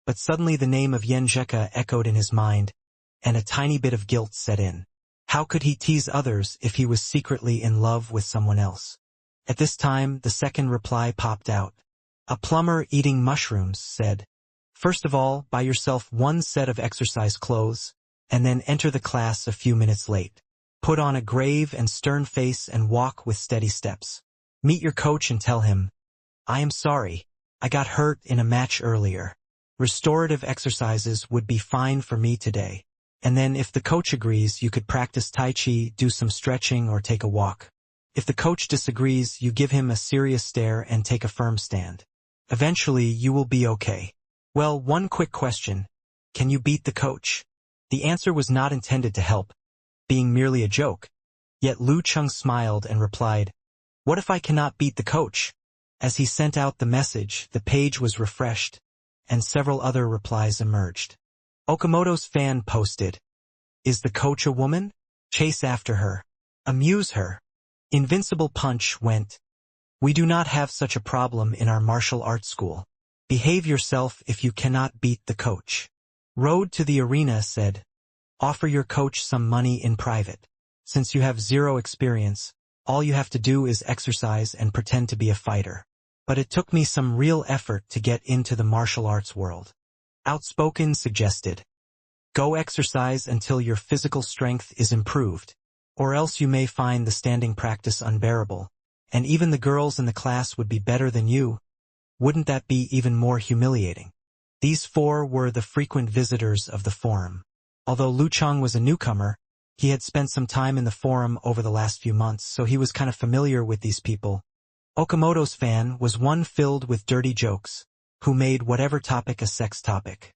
But suddenly the name of Yan Zheka echoed in his mind, and a tiny bit of guilt set in. How could he tease others if he was secretly in love with someone else? At this time, the second reply popped out. A plumber eating mushrooms said, First of all, buy yourself 1 set of exercise clothes, and then enter the class a few minutes late. Put on a grave and stern face and walk with steady steps. Meet your coach and tell him, I am sorry, I got hurt in a match earlier. Restorative exercises would be fine for me today. And then if the coach agrees, you could practice Tai Chi, do some stretching, or take a walk. If the coach disagrees, you give him a serious stare and take a firm stand. Eventually, you will be okay. Well, one quick question. Can you beat the coach? The answer was not intended to help, being merely a joke. Yet Lu Chang smiled and replied, What if I cannot beat the coach? As he sent out the message, the page was refreshed, and several other replies emerged. Okamoto's fan posted, Is the coach a woman? Chase after her. Amuse her. Invincible Punch went, We do not have such a problem in our martial arts school. Behave yourself if you cannot beat the coach. Road to the Arena said, offer your coach some money in private. Since you have zero experience, all you have to do is exercise and pretend to be a fighter. But it took me some real effort to get into the martial arts world. Outspoken suggested, go exercise until your physical strength is improved, or else you may find the standing practice unbearable, and even the girls in the class would be better than you. Wouldn't that be even more humiliating? These four were the frequent visitors of the forum. Although Lu Cheng was a newcomer, he had spent some time in the forum over the last few months, so he was kind of familiar with these people. Okamoto's fan was one filled with dirty jokes, who made whatever topic a sex topic.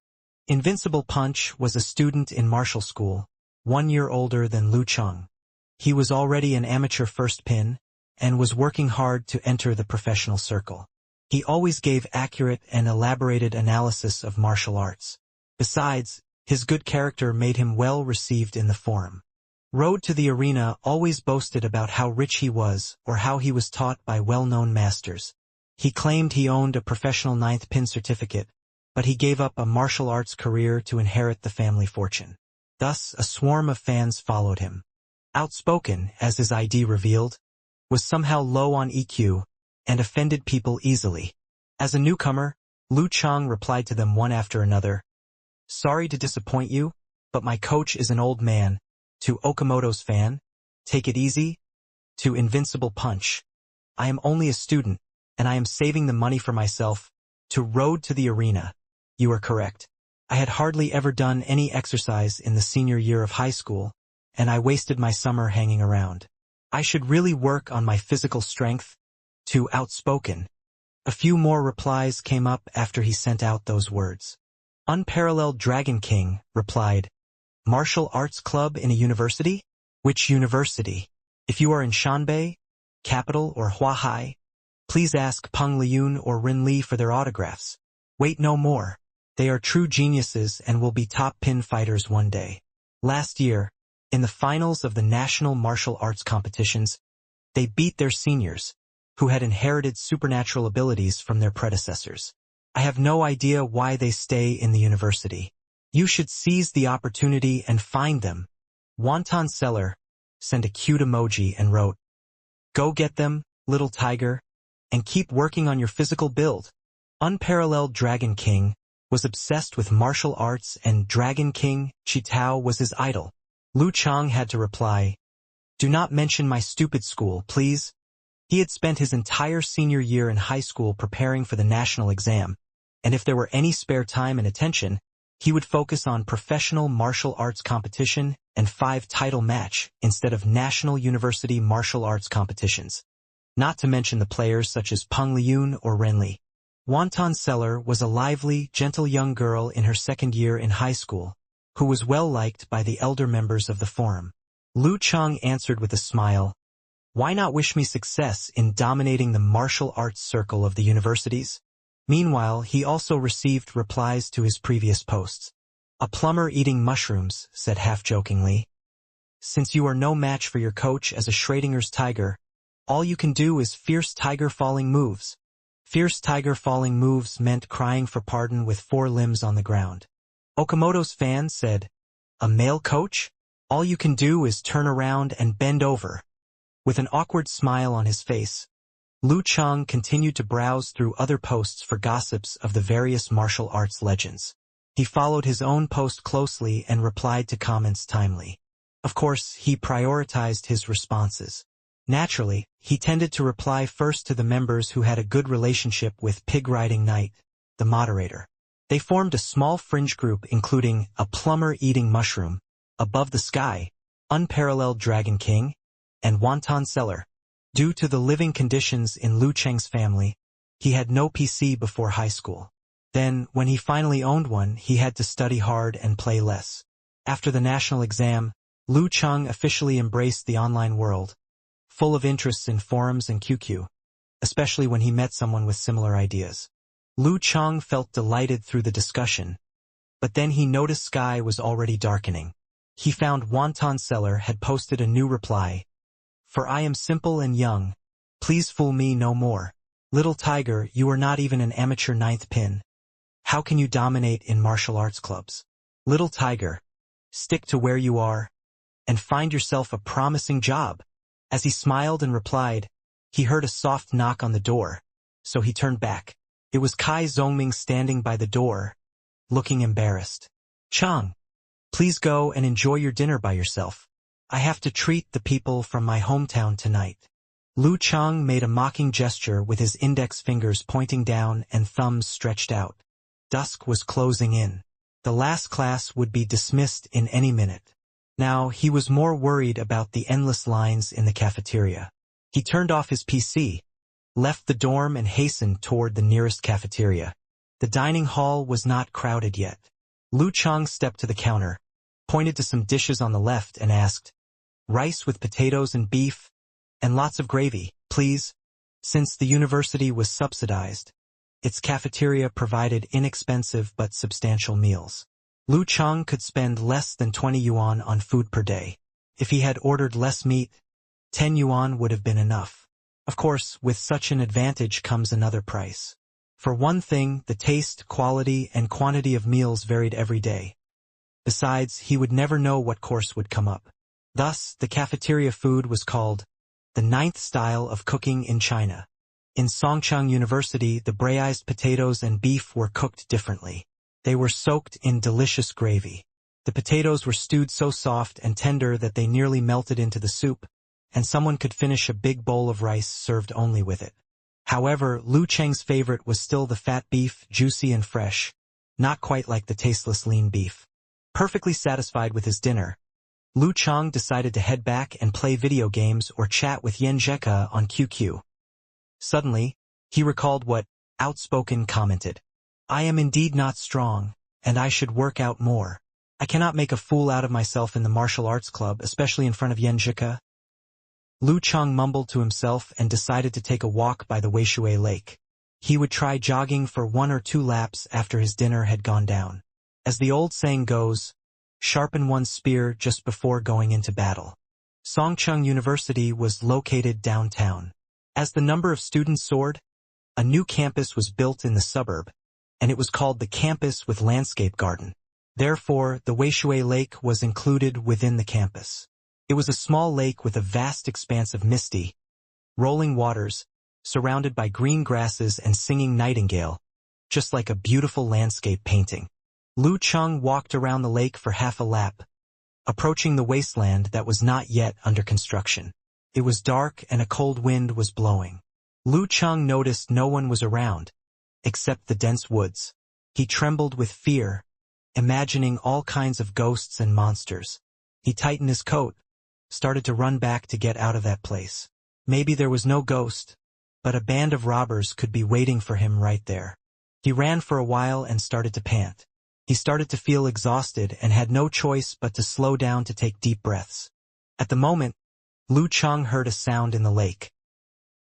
Invincible Punch was a student in martial school, 1 year older than Lu Cheng. He was already an amateur first pin, and was working hard to enter the professional circle. He always gave accurate and elaborated analysis of martial arts. Besides, his good character made him well received in the forum. Road to the Arena always boasted about how rich he was or how he was taught by well-known masters. He claimed he owned a professional 9th pin certificate, but he gave up a martial arts career to inherit the family fortune. Thus, a swarm of fans followed him. Outspoken, as his ID revealed, was somehow low on EQ and offended people easily. As a newcomer, Lu Cheng replied to them one after another, sorry to disappoint you, but my coach is an old man. To Okamoto's fan, take it easy. To Invincible Punch, I am only a student, and I am saving the money for myself. To Road to the Arena, you are correct. I had hardly ever done any exercise in the senior year of high school, and I wasted my summer hanging around. I should really work on my physical strength. To Outspoken, a few more replies came up after he sent out those words. Unparalleled Dragon King replied, Martial Arts Club in a university? Which university? If you are in Shanbei, Capital, or Huahai, please ask Peng Liyun or Rin Li for their autographs. Wait no more. They are true geniuses and will be top pin fighters one day. Last year, in the finals of the national martial arts competitions, they beat their seniors, who had inherited supernatural abilities from their predecessors. I have no idea why they stay in the university. You should seize the opportunity and find them. Wonton Seller sent a cute emoji and wrote, go get them, little tiger, and keep working on your physical build. Unparalleled Dragon King was obsessed with martial arts, and Dragon King Chitao was his idol. Lu Cheng had to reply, do not mention my stupid school, please. He had spent his entire senior year in high school preparing for the national exam, and if there were any spare time and attention, he would focus on professional martial arts competition and 5-title match instead of national university martial arts competitions. Not to mention the players such as Peng Liyun or Ren Li. Wonton Seller was a lively, gentle young girl in her second year in high school, who was well liked by the elder members of the forum. Lu Cheng answered with a smile, why not wish me success in dominating the martial arts circle of the universities? Meanwhile, he also received replies to his previous posts. A plumber eating mushrooms said half-jokingly, since you are no match for your coach as a Schrodinger's tiger, all you can do is fierce tiger falling moves. Fierce tiger falling moves meant crying for pardon with 4 limbs on the ground. Okamoto's fan said, a male coach? All you can do is turn around and bend over. With an awkward smile on his face, Lu Cheng continued to browse through other posts for gossips of the various martial arts legends. He followed his own post closely and replied to comments timely. Of course, he prioritized his responses. Naturally, he tended to reply first to the members who had a good relationship with Pig Riding Knight, the moderator. They formed a small fringe group including a plumber eating mushroom, Above the Sky, Unparalleled Dragon King, and Wonton Seller. Due to the living conditions in Lu Cheng's family, he had no PC before high school. Then, when he finally owned one, he had to study hard and play less. After the national exam, Lu Cheng officially embraced the online world, full of interests in forums and QQ, especially when he met someone with similar ideas. Lu Cheng felt delighted through the discussion, but then he noticed sky was already darkening. He found Wonton Seller had posted a new reply, for I am simple and young, please fool me no more. Little tiger, you are not even an amateur 9th pin. How can you dominate in martial arts clubs? Little tiger, stick to where you are, and find yourself a promising job. As he smiled and replied, he heard a soft knock on the door, so he turned back. It was Kai Zhongming standing by the door, looking embarrassed. Chang, please go and enjoy your dinner by yourself. I have to treat the people from my hometown tonight. Lu Chang made a mocking gesture with his index fingers pointing down and thumbs stretched out. Dusk was closing in. The last class would be dismissed in any minute. Now he was more worried about the endless lines in the cafeteria. He turned off his PC, left the dorm and hastened toward the nearest cafeteria. The dining hall was not crowded yet. Lu Chang stepped to the counter, pointed to some dishes on the left and asked, "Rice with potatoes and beef, and lots of gravy, please." Since the university was subsidized, its cafeteria provided inexpensive but substantial meals. Lu Chang could spend less than 20 yuan on food per day. If he had ordered less meat, 10 yuan would have been enough. Of course, with such an advantage comes another price. For one thing, the taste, quality, and quantity of meals varied every day. Besides, he would never know what course would come up. Thus, the cafeteria food was called the ninth style of cooking in China. In Songchang University, the braised potatoes and beef were cooked differently. They were soaked in delicious gravy. The potatoes were stewed so soft and tender that they nearly melted into the soup, and someone could finish a big bowl of rice served only with it. However, Lu Cheng's favorite was still the fat beef, juicy and fresh, not quite like the tasteless lean beef. Perfectly satisfied with his dinner, Lu Chang decided to head back and play video games or chat with Yan Zheka on QQ. Suddenly, he recalled what Outspoken commented. "I am indeed not strong, and I should work out more. I cannot make a fool out of myself in the martial arts club, especially in front of Yan Zheka." Lu Chang mumbled to himself and decided to take a walk by the Weishui Lake. He would try jogging for 1 or 2 laps after his dinner had gone down. As the old saying goes, sharpen one's spear just before going into battle. Songcheng University was located downtown. As the number of students soared, a new campus was built in the suburb, and it was called the campus with landscape garden. Therefore, the Weishui Lake was included within the campus. It was a small lake with a vast expanse of misty, rolling waters, surrounded by green grasses and singing nightingale, just like a beautiful landscape painting. Lu Cheng walked around the lake for half a lap, approaching the wasteland that was not yet under construction. It was dark and a cold wind was blowing. Lu Cheng noticed no one was around, except the dense woods. He trembled with fear, imagining all kinds of ghosts and monsters. He tightened his coat, started to run back to get out of that place. Maybe there was no ghost, but a band of robbers could be waiting for him right there. He ran for a while and started to pant. He started to feel exhausted and had no choice but to slow down to take deep breaths. At the moment, Lu Cheng heard a sound in the lake.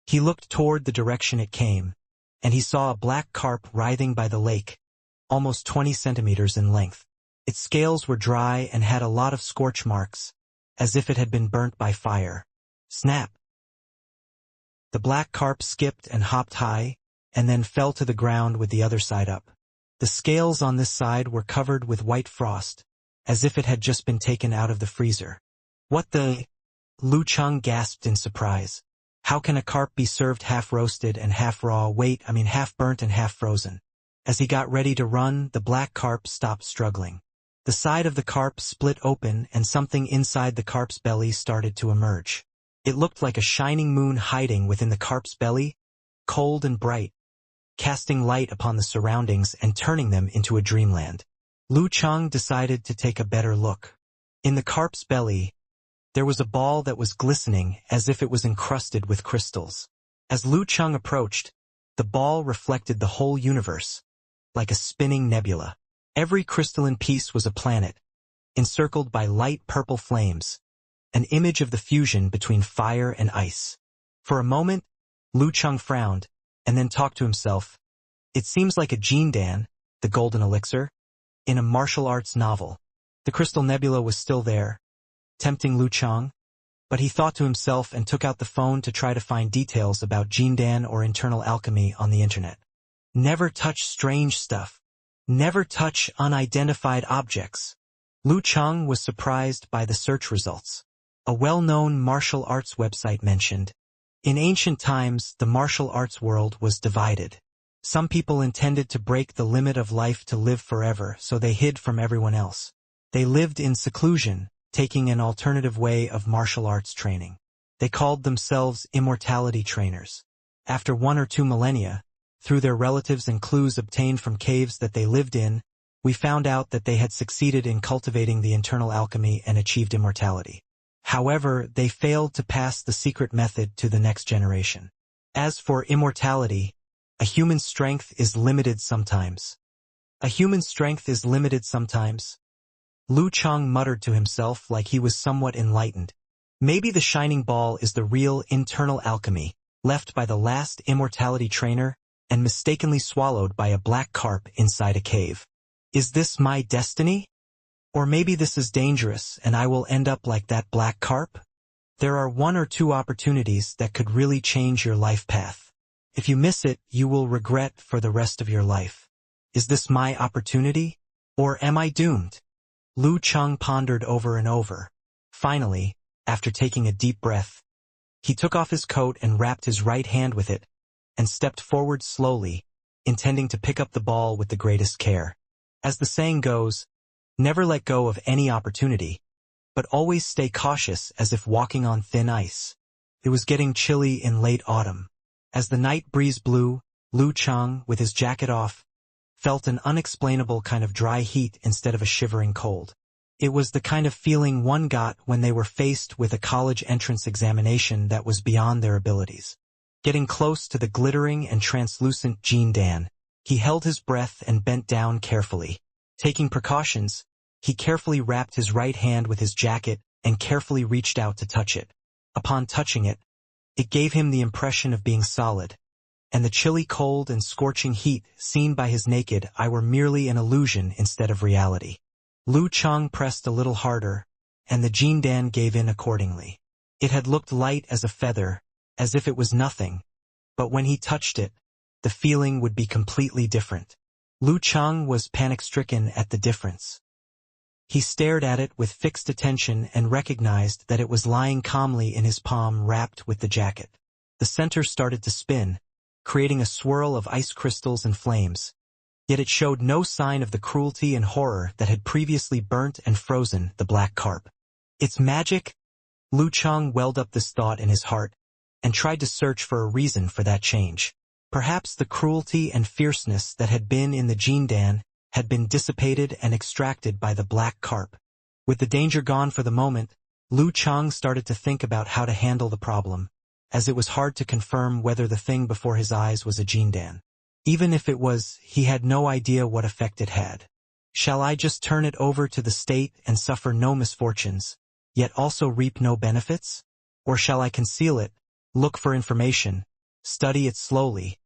He looked toward the direction it came, and he saw a black carp writhing by the lake, almost 20 centimeters in length. Its scales were dry and had a lot of scorch marks, as if it had been burnt by fire. Snap! The black carp skipped and hopped high, and then fell to the ground with the other side up. The scales on this side were covered with white frost, as if it had just been taken out of the freezer. What the? Lu Cheng gasped in surprise. How can a carp be served half roasted and half raw? Half burnt and half frozen. As he got ready to run, the black carp stopped struggling. The side of the carp split open and something inside the carp's belly started to emerge. It looked like a shining moon hiding within the carp's belly, cold and bright, casting light upon the surroundings and turning them into a dreamland. Lu Cheng decided to take a better look. In the carp's belly, there was a ball that was glistening as if it was encrusted with crystals. As Lu Cheng approached, the ball reflected the whole universe, like a spinning nebula. Every crystalline piece was a planet, encircled by light purple flames, an image of the fusion between fire and ice. For a moment, Lu Cheng frowned, and then talked to himself. It seems like a Jindan, the golden elixir, in a martial arts novel. The crystal nebula was still there, tempting Lu Cheng, but he thought to himself and took out the phone to try to find details about Jindan or internal alchemy on the internet. Never touch strange stuff. Never touch unidentified objects. Lu Cheng was surprised by the search results. A well-known martial arts website mentioned, in ancient times, the martial arts world was divided. Some people intended to break the limit of life to live forever, so they hid from everyone else. They lived in seclusion, taking an alternative way of martial arts training. They called themselves immortality trainers. After 1 or 2 millennia, through their relatives and clues obtained from caves that they lived in, we found out that they had succeeded in cultivating the internal alchemy and achieved immortality. However, they failed to pass the secret method to the next generation. As for immortality, a human strength is limited sometimes. A human strength is limited sometimes. Lu Cheng muttered to himself like he was somewhat enlightened. Maybe the shining ball is the real internal alchemy, left by the last immortality trainer and mistakenly swallowed by a black carp inside a cave. Is this my destiny? Or maybe this is dangerous and I will end up like that black carp? There are 1 or 2 opportunities that could really change your life path. If you miss it, you will regret for the rest of your life. Is this my opportunity? Or am I doomed? Lu Cheng pondered over and over. Finally, after taking a deep breath, he took off his coat and wrapped his right hand with it, and stepped forward slowly, intending to pick up the ball with the greatest care. As the saying goes, never let go of any opportunity, but always stay cautious as if walking on thin ice. It was getting chilly in late autumn. As the night breeze blew, Lu Cheng, with his jacket off, felt an unexplainable kind of dry heat instead of a shivering cold. It was the kind of feeling one got when they were faced with a college entrance examination that was beyond their abilities. Getting close to the glittering and translucent Jindan, he held his breath and bent down carefully. Taking precautions, he carefully wrapped his right hand with his jacket and carefully reached out to touch it. Upon touching it, it gave him the impression of being solid, and the chilly cold and scorching heat seen by his naked eye were merely an illusion instead of reality. Lu Cheng pressed a little harder, and the Jindan gave in accordingly. It had looked light as a feather, as if it was nothing, but when he touched it, the feeling would be completely different. Lu Cheng was panic-stricken at the difference. He stared at it with fixed attention and recognized that it was lying calmly in his palm wrapped with the jacket. The center started to spin, creating a swirl of ice crystals and flames. Yet it showed no sign of the cruelty and horror that had previously burnt and frozen the black carp. It's magic? Lu Cheng welled up this thought in his heart and tried to search for a reason for that change. Perhaps the cruelty and fierceness that had been in the Jindan had been dissipated and extracted by the black carp. With the danger gone for the moment, Lu Cheng started to think about how to handle the problem, as it was hard to confirm whether the thing before his eyes was a Jindan. Even if it was, he had no idea what effect it had. Shall I just turn it over to the state and suffer no misfortunes, yet also reap no benefits? Or shall I conceal it, look for information, study it slowly,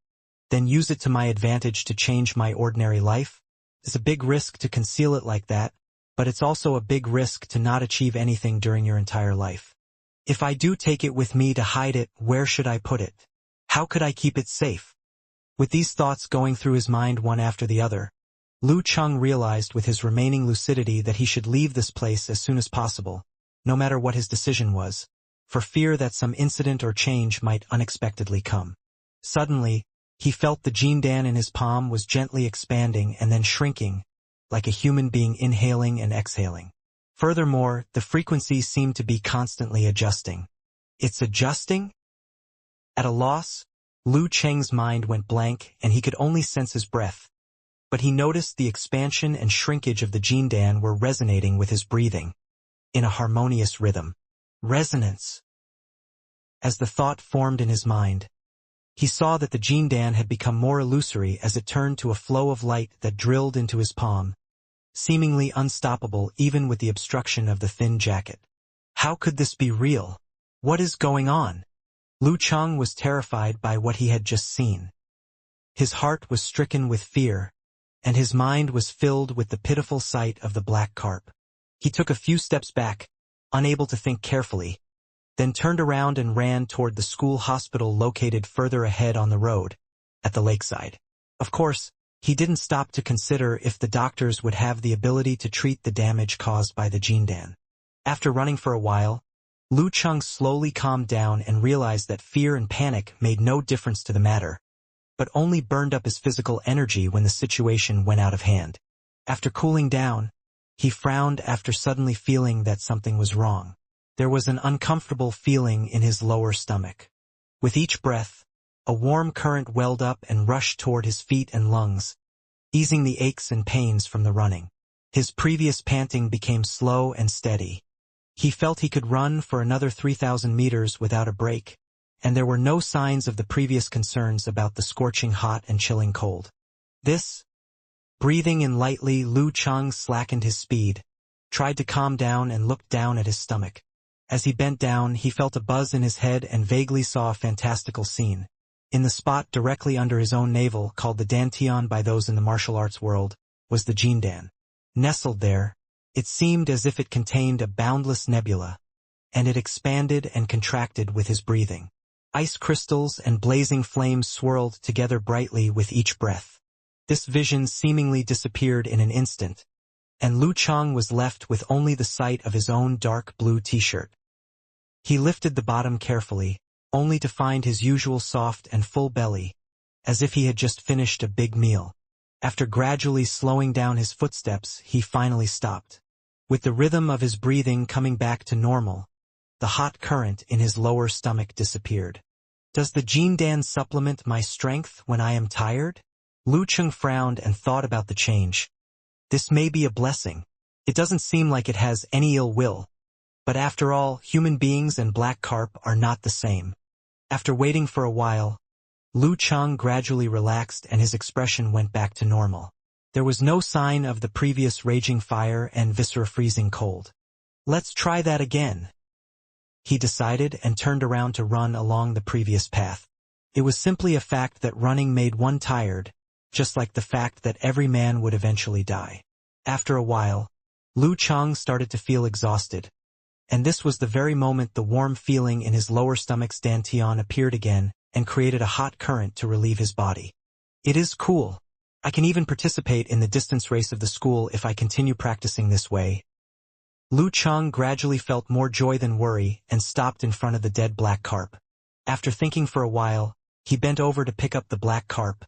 then use it to my advantage to change my ordinary life? It's a big risk to conceal it like that, but it's also a big risk to not achieve anything during your entire life. If I do take it with me to hide it, where should I put it? How could I keep it safe? With these thoughts going through his mind one after the other, Lu Cheng realized with his remaining lucidity that he should leave this place as soon as possible, no matter what his decision was, for fear that some incident or change might unexpectedly come. Suddenly, he felt the Jindan in his palm was gently expanding and then shrinking, like a human being inhaling and exhaling. Furthermore, the frequency seemed to be constantly adjusting. It's adjusting? At a loss, Lu Cheng's mind went blank and he could only sense his breath. But he noticed the expansion and shrinkage of the Jindan were resonating with his breathing, in a harmonious rhythm. Resonance. As the thought formed in his mind, he saw that the Jindan had become more illusory as it turned to a flow of light that drilled into his palm, seemingly unstoppable even with the obstruction of the thin jacket. How could this be real? What is going on? Lu Cheng was terrified by what he had just seen. His heart was stricken with fear, and his mind was filled with the pitiful sight of the black carp. He took a few steps back, unable to think carefully, then turned around and ran toward the school hospital located further ahead on the road, at the lakeside. Of course, He didn't stop to consider if the doctors would have the ability to treat the damage caused by the Jindan. After running for a while, Lu Cheng slowly calmed down and realized that fear and panic made no difference to the matter, but only burned up his physical energy when the situation went out of hand. After cooling down, he frowned after suddenly feeling that something was wrong. There was an uncomfortable feeling in his lower stomach. With each breath, a warm current welled up and rushed toward his feet and lungs, easing the aches and pains from the running. His previous panting became slow and steady. He felt he could run for another 3,000 meters without a break, and there were no signs of the previous concerns about the scorching hot and chilling cold. Breathing in lightly, Lu Cheng slackened his speed, tried to calm down and looked down at his stomach. As he bent down, he felt a buzz in his head and vaguely saw a fantastical scene. In the spot directly under his own navel, called the Dantian by those in the martial arts world, was the Jindan. Nestled there, it seemed as if it contained a boundless nebula, and it expanded and contracted with his breathing. Ice crystals and blazing flames swirled together brightly with each breath. This vision seemingly disappeared in an instant, and Lu Cheng was left with only the sight of his own dark blue t-shirt. He lifted the bottom carefully, only to find his usual soft and full belly, as if he had just finished a big meal. After gradually slowing down his footsteps, he finally stopped. With the rhythm of his breathing coming back to normal, the hot current in his lower stomach disappeared. Does the Jindan supplement my strength when I am tired? Lu Cheng frowned and thought about the change. This may be a blessing. It doesn't seem like it has any ill will. But after all, human beings and black carp are not the same. After waiting for a while, Lu Cheng gradually relaxed and his expression went back to normal. There was no sign of the previous raging fire and viscera-freezing cold. Let's try that again, he decided and turned around to run along the previous path. It was simply a fact that running made one tired, just like the fact that every man would eventually die. After a while, Lu Cheng started to feel exhausted, and this was the very moment the warm feeling in his lower stomach's dantian appeared again and created a hot current to relieve his body. It is cool. I can even participate in the distance race of the school if I continue practicing this way. Lu Cheng gradually felt more joy than worry and stopped in front of the dead black carp. After thinking for a while, he bent over to pick up the black carp,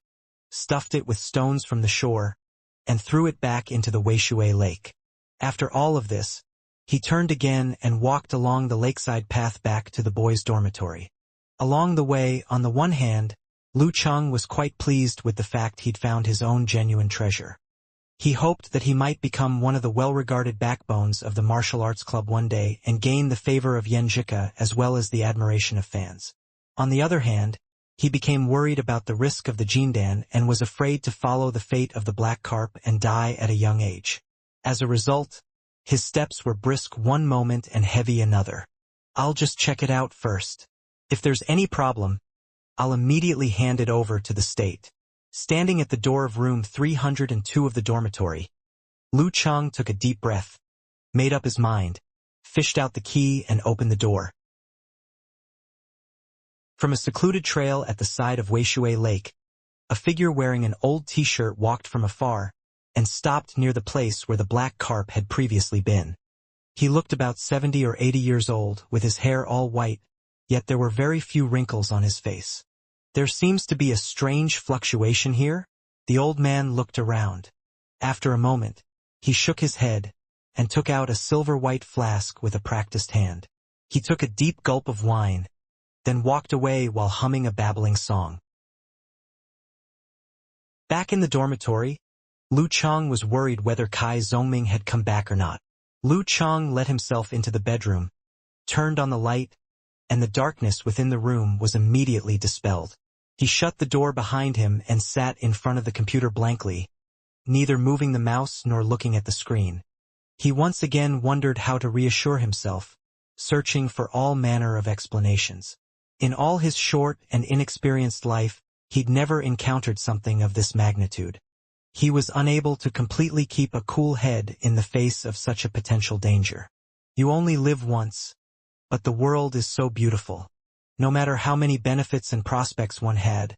stuffed it with stones from the shore, and threw it back into the Weishui Lake. After all of this, he turned again and walked along the lakeside path back to the boys' dormitory. Along the way, on the one hand, Lu Cheng was quite pleased with the fact he'd found his own genuine treasure. He hoped that he might become one of the well-regarded backbones of the martial arts club one day and gain the favor of Yanjika as well as the admiration of fans. On the other hand, he became worried about the risk of the Jindan and was afraid to follow the fate of the black carp and die at a young age. As a result, his steps were brisk one moment and heavy another. I'll just check it out first. If there's any problem, I'll immediately hand it over to the state. Standing at the door of room 302 of the dormitory, Lu Cheng took a deep breath, made up his mind, fished out the key and opened the door. From a secluded trail at the side of Weishui Lake, a figure wearing an old t-shirt walked from afar and stopped near the place where the black carp had previously been. He looked about 70 or 80 years old, with his hair all white, yet there were very few wrinkles on his face. There seems to be a strange fluctuation here. The old man looked around. After a moment, he shook his head and took out a silver-white flask with a practiced hand. He took a deep gulp of wine, then walked away while humming a babbling song. Back in the dormitory, Lu Cheng was worried whether Kai Zhongming had come back or not. Lu Cheng let himself into the bedroom, turned on the light, and the darkness within the room was immediately dispelled. He shut the door behind him and sat in front of the computer blankly, neither moving the mouse nor looking at the screen. He once again wondered how to reassure himself, searching for all manner of explanations. In all his short and inexperienced life, he'd never encountered something of this magnitude. He was unable to completely keep a cool head in the face of such a potential danger. You only live once, but the world is so beautiful. No matter how many benefits and prospects one had,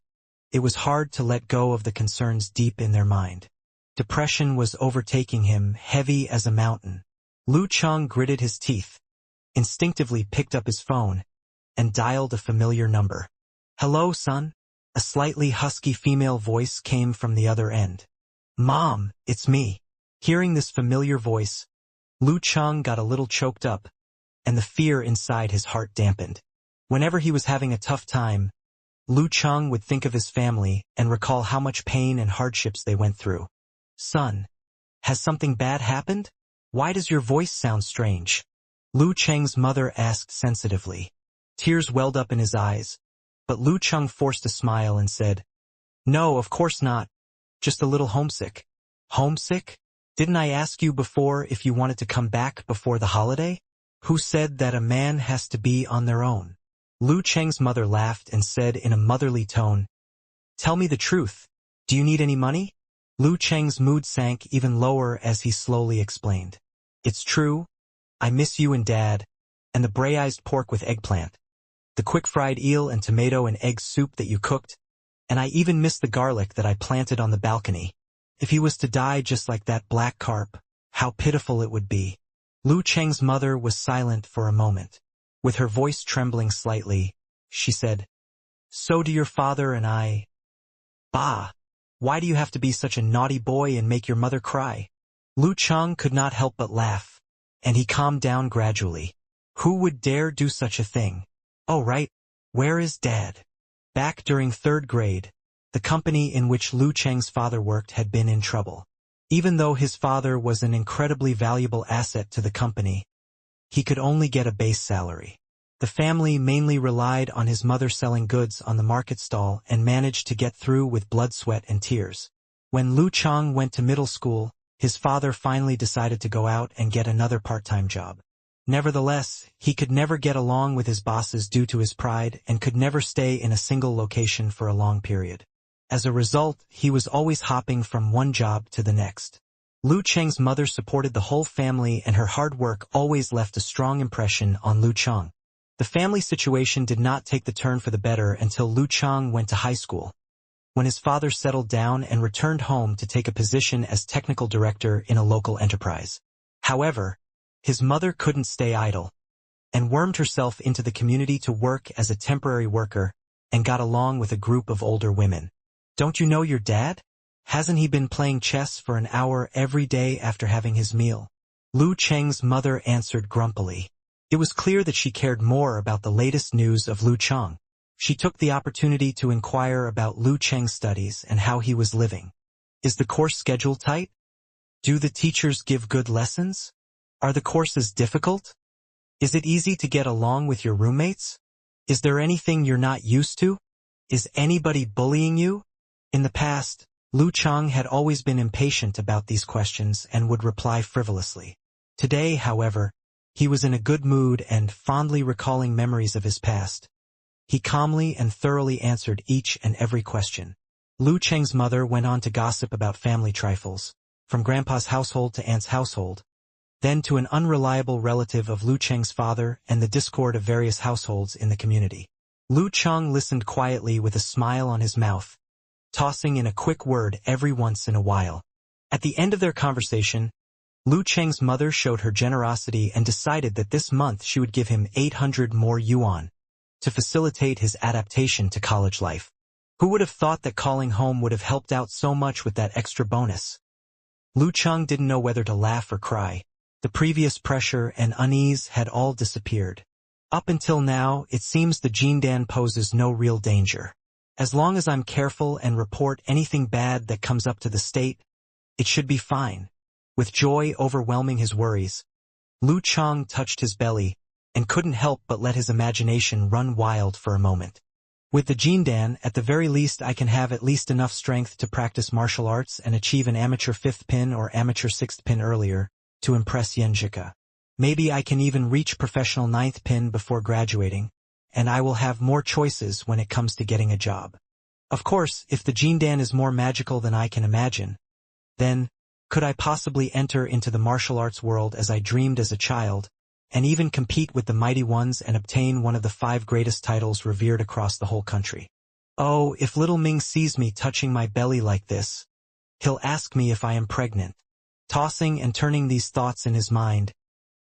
it was hard to let go of the concerns deep in their mind. Depression was overtaking him, heavy as a mountain. Lu Cheng gritted his teeth, instinctively picked up his phone, and dialed a familiar number. "Hello, son?" A slightly husky female voice came from the other end. "Mom, it's me." Hearing this familiar voice, Lu Cheng got a little choked up, and the fear inside his heart dampened. Whenever he was having a tough time, Lu Cheng would think of his family and recall how much pain and hardships they went through. "Son, has something bad happened? Why does your voice sound strange?" Lu Cheng's mother asked sensitively. Tears welled up in his eyes, but Lu Cheng forced a smile and said, "No, of course not. Just a little homesick." "Homesick? Didn't I ask you before if you wanted to come back before the holiday? Who said that a man has to be on their own?" Lu Cheng's mother laughed and said in a motherly tone, "Tell me the truth. Do you need any money?" Lu Cheng's mood sank even lower as he slowly explained. "It's true. I miss you and Dad, and the braised pork with eggplant, the quick-fried eel and tomato and egg soup that you cooked, and I even miss the garlic that I planted on the balcony. If he was to die just like that black carp, how pitiful it would be." Lu Cheng's mother was silent for a moment. With her voice trembling slightly, she said, "So do your father and I." "Bah! Why do you have to be such a naughty boy and make your mother cry?" Lu Cheng could not help but laugh, and he calmed down gradually. Who would dare do such a thing? "Oh right, where is Dad?" Back during 3rd grade, the company in which Lu Cheng's father worked had been in trouble. Even though his father was an incredibly valuable asset to the company, he could only get a base salary. The family mainly relied on his mother selling goods on the market stall and managed to get through with blood, sweat, and tears. When Lu Cheng went to middle school, his father finally decided to go out and get another part-time job. Nevertheless, he could never get along with his bosses due to his pride and could never stay in a single location for a long period. As a result, he was always hopping from one job to the next. Lu Cheng's mother supported the whole family, and her hard work always left a strong impression on Lu Cheng. The family situation did not take the turn for the better until Lu Cheng went to high school, when his father settled down and returned home to take a position as technical director in a local enterprise. However, his mother couldn't stay idle, and wormed herself into the community to work as a temporary worker, and got along with a group of older women. "Don't you know your dad? Hasn't he been playing chess for an hour every day after having his meal?" Lu Cheng's mother answered grumpily. It was clear that she cared more about the latest news of Lu Cheng. She took the opportunity to inquire about Lu Cheng's studies and how he was living. "Is the course schedule tight? Do the teachers give good lessons? Are the courses difficult? Is it easy to get along with your roommates? Is there anything you're not used to? Is anybody bullying you?" In the past, Lu Cheng had always been impatient about these questions and would reply frivolously. Today, however, he was in a good mood and, fondly recalling memories of his past, he calmly and thoroughly answered each and every question. Lu Cheng's mother went on to gossip about family trifles, from Grandpa's household to Aunt's household, then to an unreliable relative of Lu Cheng's father and the discord of various households in the community. Lu Cheng listened quietly with a smile on his mouth, tossing in a quick word every once in a while. At the end of their conversation, Lu Cheng's mother showed her generosity and decided that this month she would give him 800 more yuan to facilitate his adaptation to college life. Who would have thought that calling home would have helped out so much with that extra bonus? Lu Cheng didn't know whether to laugh or cry. The previous pressure and unease had all disappeared. Up until now, it seems the Jindan poses no real danger. As long as I'm careful and report anything bad that comes up to the state, it should be fine. With joy overwhelming his worries, Lu Cheng touched his belly and couldn't help but let his imagination run wild for a moment. With the Jindan, at the very least I can have at least enough strength to practice martial arts and achieve an amateur 5th pin or amateur 6th pin earlier, to impress Yenjika. Maybe I can even reach professional 9th pin before graduating, and I will have more choices when it comes to getting a job. Of course, if the Jindan is more magical than I can imagine, then, could I possibly enter into the martial arts world as I dreamed as a child, and even compete with the mighty ones and obtain one of the 5 greatest titles revered across the whole country? Oh, if little Ming sees me touching my belly like this, he'll ask me if I am pregnant. Tossing and turning these thoughts in his mind,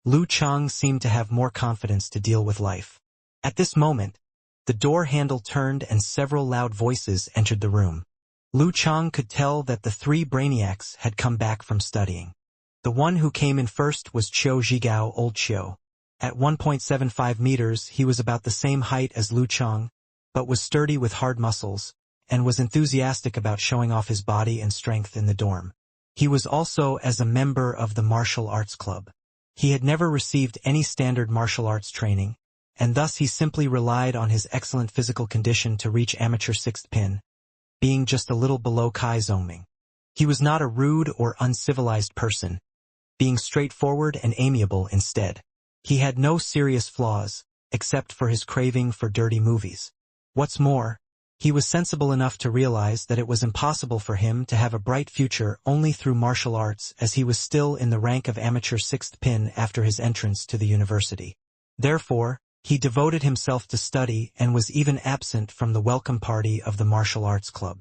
Lu Chang seemed to have more confidence to deal with life. At this moment, the door handle turned and several loud voices entered the room. Lu Chang could tell that the three brainiacs had come back from studying. The one who came in first was Qiu Zhigao, old Qiu. At 1.75 meters, he was about the same height as Lu Chang, but was sturdy with hard muscles, and was enthusiastic about showing off his body and strength in the dorm. He was also as a member of the martial arts club. He had never received any standard martial arts training, and thus he simply relied on his excellent physical condition to reach amateur sixth pin, being just a little below Kai Zongming. He was not a rude or uncivilized person, being straightforward and amiable instead. He had no serious flaws, except for his craving for dirty movies. What's more, he was sensible enough to realize that it was impossible for him to have a bright future only through martial arts, as he was still in the rank of amateur sixth pin after his entrance to the university. Therefore, he devoted himself to study and was even absent from the welcome party of the martial arts club.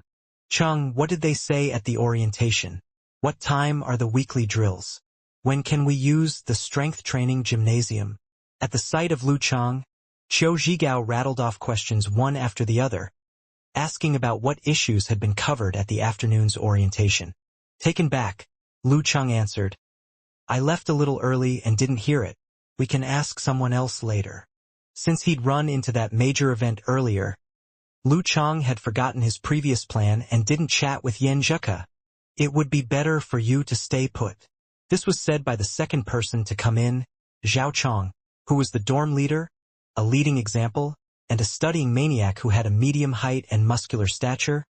Chung, what did they say at the orientation? What time are the weekly drills? When can we use the strength training gymnasium? At the sight of Lu Chang, Qiu Zhigao rattled off questions one after the other, asking about what issues had been covered at the afternoon's orientation. Taken back, Lu Chang answered, I left a little early and didn't hear it. We can ask someone else later. Since he'd run into that major event earlier, Lu Chang had forgotten his previous plan and didn't chat with Yan Zheka. It would be better for you to stay put. This was said by the second person to come in, Zhao Chong, who was the dorm leader, a leading example, and a studying maniac who had a medium height and muscular stature,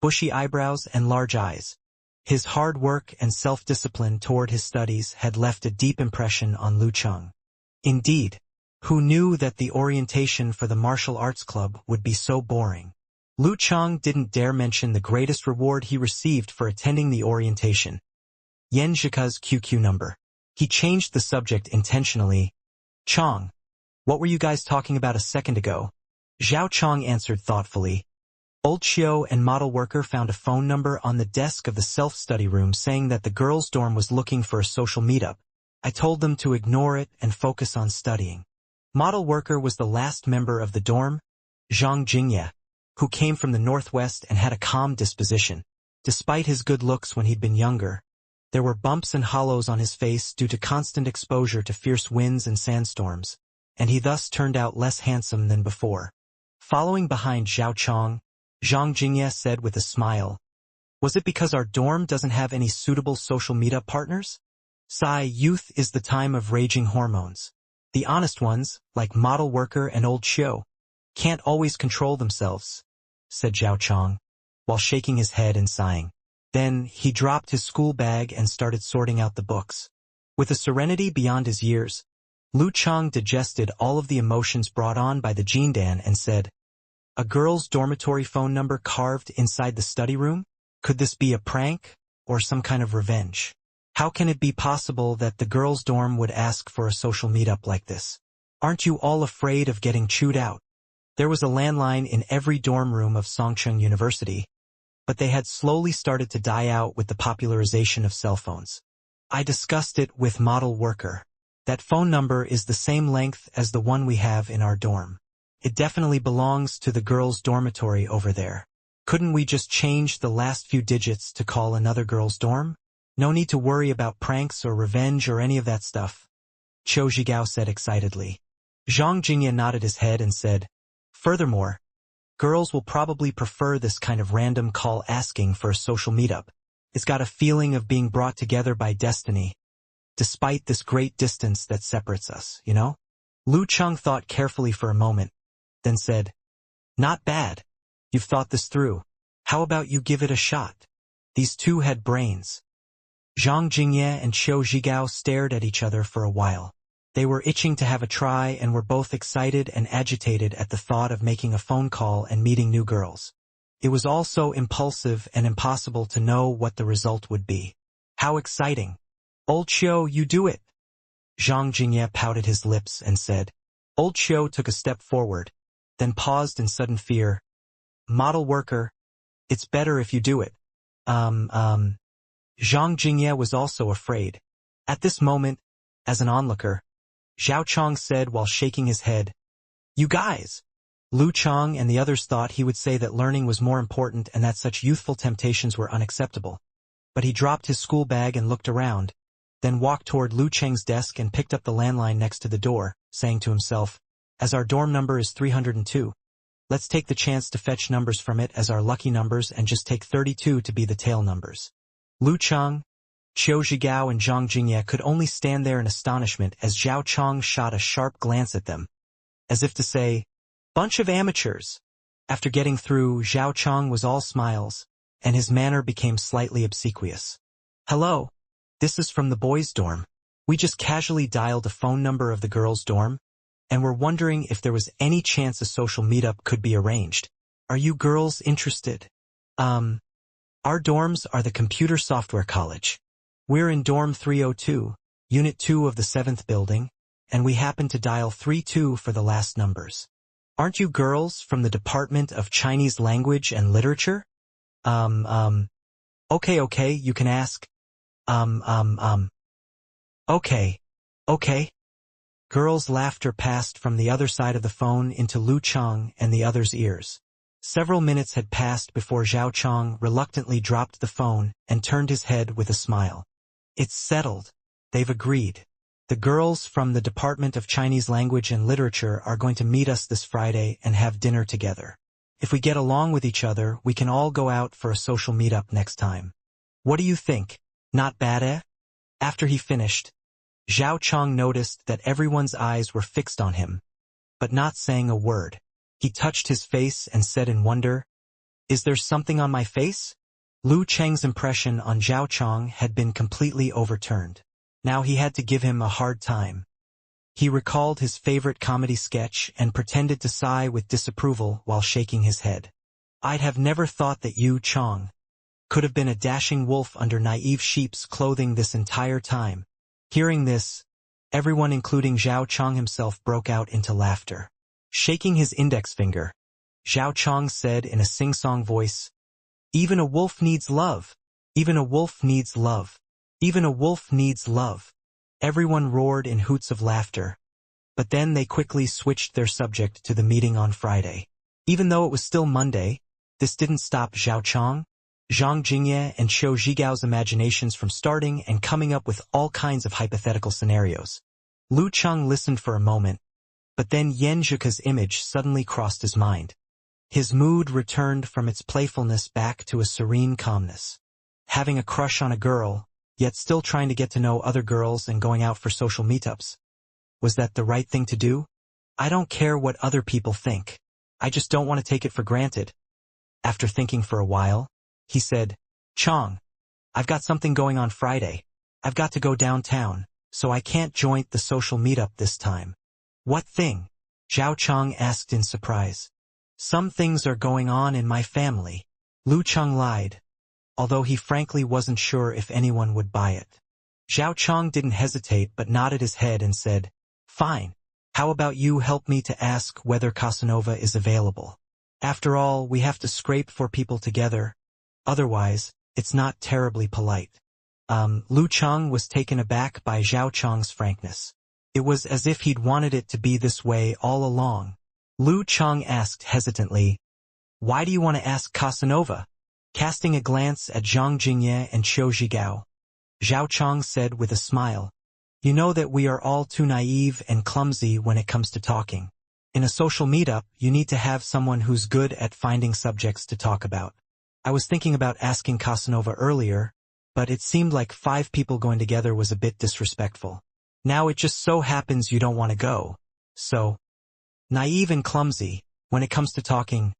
bushy eyebrows and large eyes. His hard work and self-discipline toward his studies had left a deep impression on Lu Chang. Indeed, who knew that the orientation for the martial arts club would be so boring? Lu Chang didn't dare mention the greatest reward he received for attending the orientation, Yan Zheka's QQ number. He changed the subject intentionally. Chang, what were you guys talking about a second ago? Zhao Chang answered thoughtfully. Old Qiu and model worker found a phone number on the desk of the self-study room saying that the girls' dorm was looking for a social meetup. I told them to ignore it and focus on studying. Model worker was the last member of the dorm, Zhang Jingye, who came from the northwest and had a calm disposition. Despite his good looks when he'd been younger, there were bumps and hollows on his face due to constant exposure to fierce winds and sandstorms, and he thus turned out less handsome than before. Following behind Zhao Chong, Zhang Jingye said with a smile, was it because our dorm doesn't have any suitable social meetup partners? Youth is the time of raging hormones. The honest ones, like model worker and old Qiu, can't always control themselves, said Zhao Chong, while shaking his head and sighing. Then he dropped his school bag and started sorting out the books. With a serenity beyond his years, Lu Chang digested all of the emotions brought on by the Jindan and said, a girl's dormitory phone number carved inside the study room? Could this be a prank, or some kind of revenge? How can it be possible that the girls' dorm would ask for a social meetup like this? Aren't you all afraid of getting chewed out? There was a landline in every dorm room of Songcheng University, but they had slowly started to die out with the popularization of cell phones. I discussed it with model worker. That phone number is the same length as the one we have in our dorm. It definitely belongs to the girls' dormitory over there. Couldn't we just change the last few digits to call another girls' dorm? No need to worry about pranks or revenge or any of that stuff, Qiu Zhigao said excitedly. Zhang Jingye nodded his head and said, furthermore, girls will probably prefer this kind of random call asking for a social meetup. It's got a feeling of being brought together by destiny, despite this great distance that separates us, you know? Lu Chang thought carefully for a moment, then said, not bad. You've thought this through. How about you give it a shot? These two had brains. Zhang Jingye and Qiu Zhigao stared at each other for a while. They were itching to have a try and were both excited and agitated at the thought of making a phone call and meeting new girls. It was all so impulsive and impossible to know what the result would be. How exciting! Old Qiu, you do it! Zhang Jingye pouted his lips and said. Old Qiu took a step forward, then paused in sudden fear. Model worker, it's better if you do it. Zhang Jingye was also afraid. At this moment, as an onlooker, Zhao Chong said while shaking his head, "You guys!" Lu Chong and the others thought he would say that learning was more important and that such youthful temptations were unacceptable. But he dropped his school bag and looked around, then walked toward Lu Cheng's desk and picked up the landline next to the door, saying to himself, "As our dorm number is 302, let's take the chance to fetch numbers from it as our lucky numbers and just take 32 to be the tail numbers." Lu Chong, Qiu Zhigao and Zhang Jingye could only stand there in astonishment as Zhao Chong shot a sharp glance at them, as if to say, "Bunch of amateurs." After getting through, Zhao Chong was all smiles, and his manner became slightly obsequious. "Hello, this is from the boys' dorm. We just casually dialed a phone number of the girls' dorm, and we're wondering if there was any chance a social meetup could be arranged. Are you girls interested?" Our dorms are the Computer Software College. We're in dorm 302, Unit 2 of the 7th building, and we happen to dial 32 for the last numbers. Aren't you girls from the Department of Chinese Language and Literature? Okay, you can ask. Okay. Girls' laughter passed from the other side of the phone into Lu Chong and the others' ears. Several minutes had passed before Zhao Chong reluctantly dropped the phone and turned his head with a smile. "It's settled. They've agreed. The girls from the Department of Chinese Language and Literature are going to meet us this Friday and have dinner together. If we get along with each other, we can all go out for a social meetup next time. What do you think? Not bad, eh?" After he finished, Zhao Chong noticed that everyone's eyes were fixed on him, but not saying a word. He touched his face and said in wonder, "Is there something on my face?" Lu Cheng's impression on Zhao Chong had been completely overturned. Now he had to give him a hard time. He recalled his favorite comedy sketch and pretended to sigh with disapproval while shaking his head. "I'd have never thought that you, Chong, could have been a dashing wolf under naive sheep's clothing this entire time." Hearing this, everyone including Zhao Chong himself broke out into laughter. Shaking his index finger, Zhao Chong said in a sing-song voice, "Even a wolf needs love. Even a wolf needs love. Even a wolf needs love." Everyone roared in hoots of laughter, but then they quickly switched their subject to the meeting on Friday. Even though it was still Monday, this didn't stop Zhao Chong, Zhang Jingye and Qiu Zhigao's imaginations from starting and coming up with all kinds of hypothetical scenarios. Lu Chong listened for a moment, but then Yan Zhika's image suddenly crossed his mind. His mood returned from its playfulness back to a serene calmness. Having a crush on a girl, yet still trying to get to know other girls and going out for social meetups. Was that the right thing to do? "I don't care what other people think. I just don't want to take it for granted." After thinking for a while, he said, "Chong, I've got something going on Friday. I've got to go downtown, so I can't join the social meetup this time." "What thing?" Zhao Chong asked in surprise. "Some things are going on in my family." Lu Chong lied, although he frankly wasn't sure if anyone would buy it. Zhao Chong didn't hesitate but nodded his head and said, "Fine. How about you help me to ask whether Casanova is available? After all, we have to scrape for people together. Otherwise, it's not terribly polite." Lu Chong was taken aback by Zhao Chong's frankness. It was as if he'd wanted it to be this way all along. Lu Chong asked hesitantly, "Why do you want to ask Casanova?" Casting a glance at Zhang Jingye and Qiu Zhigao, Zhao Chong said with a smile, "You know that we are all too naive and clumsy when it comes to talking. In a social meetup, you need to have someone who's good at finding subjects to talk about. I was thinking about asking Casanova earlier, but it seemed like 5 people going together was a bit disrespectful. Now it just so happens you don't want to go. So, naive and clumsy, when it comes to talking."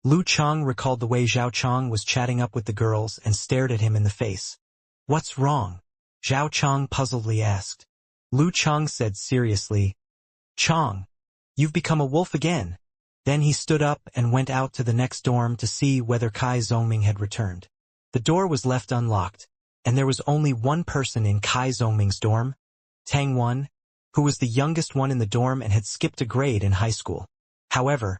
Lu Chong recalled the way Zhao Chong was chatting up with the girls and stared at him in the face. "What's wrong?" Zhao Chong puzzledly asked. Lu Chong said seriously, "Chong, you've become a wolf again." Then he stood up and went out to the next dorm to see whether Kai Zongming had returned. The door was left unlocked, and there was only one person in Kai Zongming's dorm, Tang Wen, who was the youngest one in the dorm and had skipped a grade in high school. However,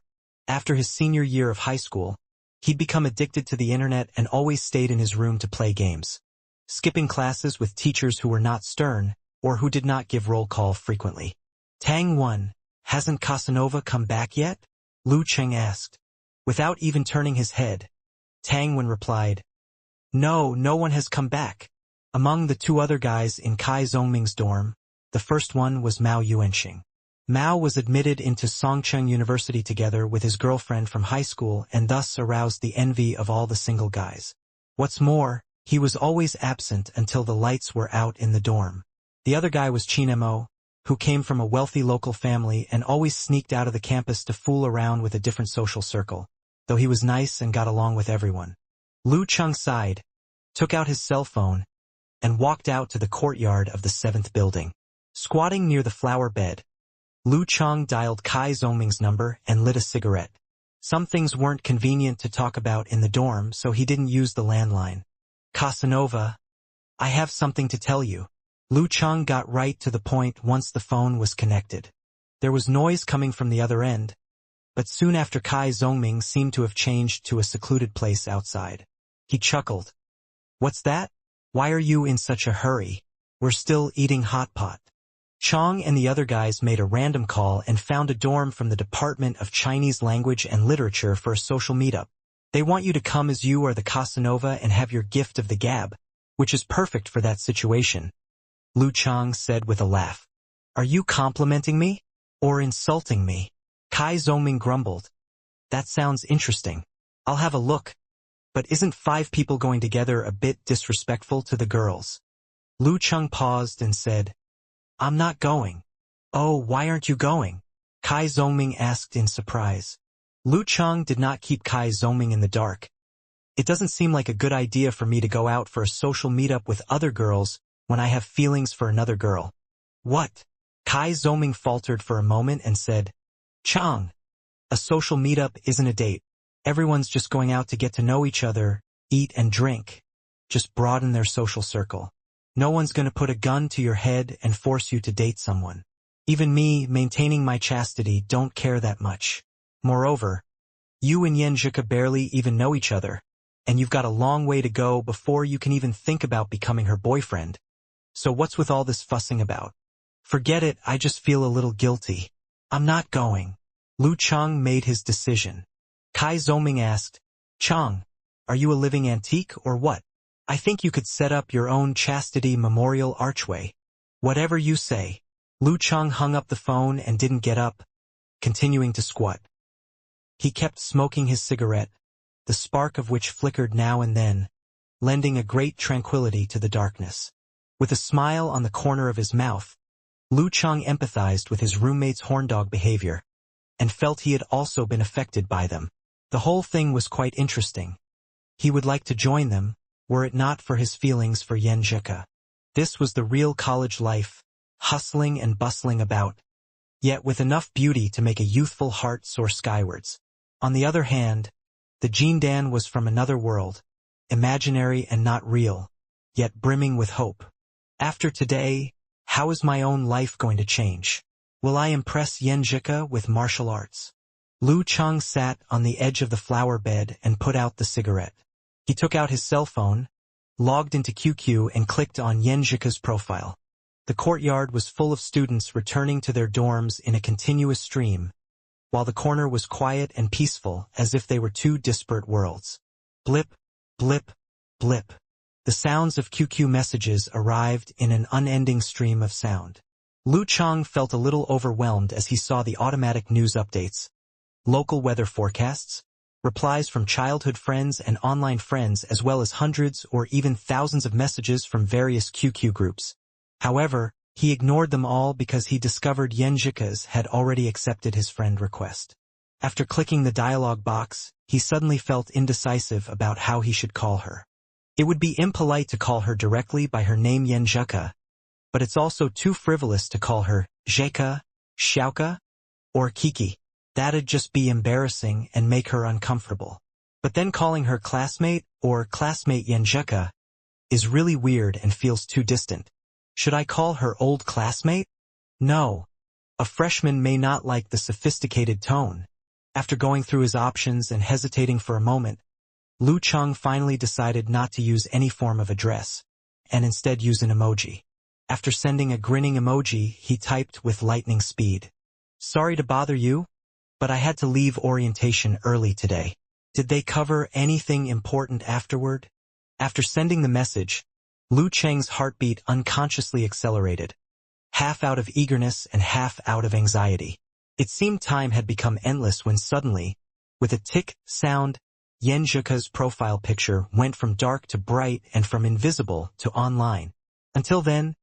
After his senior year of high school, he'd become addicted to the internet and always stayed in his room to play games, skipping classes with teachers who were not stern or who did not give roll call frequently. Tang 1, hasn't Casanova come back yet? Lu Cheng asked. Without even turning his head, Tang 1 replied, No, no one has come back. Among the two other guys in Kai Zhongming's dorm, the first one was Mao Yuanxing. Mao was admitted into Songcheng University together with his girlfriend from high school and thus aroused the envy of all the single guys. What's more, he was always absent until the lights were out in the dorm. The other guy was Qin Mo, who came from a wealthy local family and always sneaked out of the campus to fool around with a different social circle, though he was nice and got along with everyone. Lu Cheng sighed, took out his cell phone, and walked out to the courtyard of the 7th building. Squatting near the flower bed, Lu Cheng dialed Kai Zhongming's number and lit a cigarette. Some things weren't convenient to talk about in the dorm, so he didn't use the landline. Casanova, I have something to tell you. Lu Cheng got right to the point once the phone was connected. There was noise coming from the other end, but soon after Kai Zhongming seemed to have changed to a secluded place outside. He chuckled. What's that? Why are you in such a hurry? We're still eating hot pot. Chong and the other guys made a random call and found a dorm from the Department of Chinese Language and Literature for a social meetup. They want you to come as you are the Casanova and have your gift of the gab, which is perfect for that situation. Lu Cheng said with a laugh. Are you complimenting me? Or insulting me? Kai Zhongming grumbled. That sounds interesting. I'll have a look. But isn't 5 people going together a bit disrespectful to the girls? Lu Cheng paused and said, I'm not going. Oh, why aren't you going? Kai Zhongming asked in surprise. Lu Cheng did not keep Kai Zhongming in the dark. It doesn't seem like a good idea for me to go out for a social meetup with other girls when I have feelings for another girl. What? Kai Zhongming faltered for a moment and said, Cheng, a social meetup isn't a date. Everyone's just going out to get to know each other, eat and drink. Just broaden their social circle. No one's going to put a gun to your head and force you to date someone. Even me, maintaining my chastity, don't care that much. Moreover, you and Yan Zhika barely even know each other, and you've got a long way to go before you can even think about becoming her boyfriend. So what's with all this fussing about? Forget it, I just feel a little guilty. I'm not going. Lu Cheng made his decision. Kai Zhongming asked, Cheng, are you a living antique or what? I think you could set up your own chastity memorial archway. Whatever you say. Lu Cheng hung up the phone and didn't get up, continuing to squat. He kept smoking his cigarette, the spark of which flickered now and then, lending a great tranquility to the darkness. With a smile on the corner of his mouth, Lu Cheng empathized with his roommate's horndog behavior, and felt he had also been affected by them. The whole thing was quite interesting. He would like to join them, were it not for his feelings for Yan Zhika. This was the real college life, hustling and bustling about, yet with enough beauty to make a youthful heart soar skywards. On the other hand, the Jindan was from another world, imaginary and not real, yet brimming with hope. After today, how is my own life going to change? Will I impress Yan Zhika with martial arts? Lu Cheng sat on the edge of the flower bed and put out the cigarette. He took out his cell phone, logged into QQ and clicked on Yan Zhika's profile. The courtyard was full of students returning to their dorms in a continuous stream, while the corner was quiet and peaceful as if they were two disparate worlds. Blip, blip, blip. The sounds of QQ messages arrived in an unending stream of sound. Lu Cheng felt a little overwhelmed as he saw the automatic news updates, local weather forecasts, replies from childhood friends and online friends, as well as hundreds or even thousands of messages from various QQ groups. However, he ignored them all because he discovered Yan Zhika's had already accepted his friend request. After clicking the dialog box, he suddenly felt indecisive about how he should call her. It would be impolite to call her directly by her name Yan Zhika, but it's also too frivolous to call her Zheka, Xiaoka, or Kiki. That'd just be embarrassing and make her uncomfortable. But then calling her classmate or classmate Yan Zhika is really weird and feels too distant. Should I call her old classmate? No. A freshman may not like the sophisticated tone. After going through his options and hesitating for a moment, Lu Cheng finally decided not to use any form of address, and instead use an emoji. After sending a grinning emoji, he typed with lightning speed. "Sorry to bother you, but I had to leave orientation early today. Did they cover anything important afterward?" After sending the message, Lu Cheng's heartbeat unconsciously accelerated, half out of eagerness and half out of anxiety. It seemed time had become endless when suddenly, with a tick sound, Yan Zhika's profile picture went from dark to bright and from invisible to online. Until then,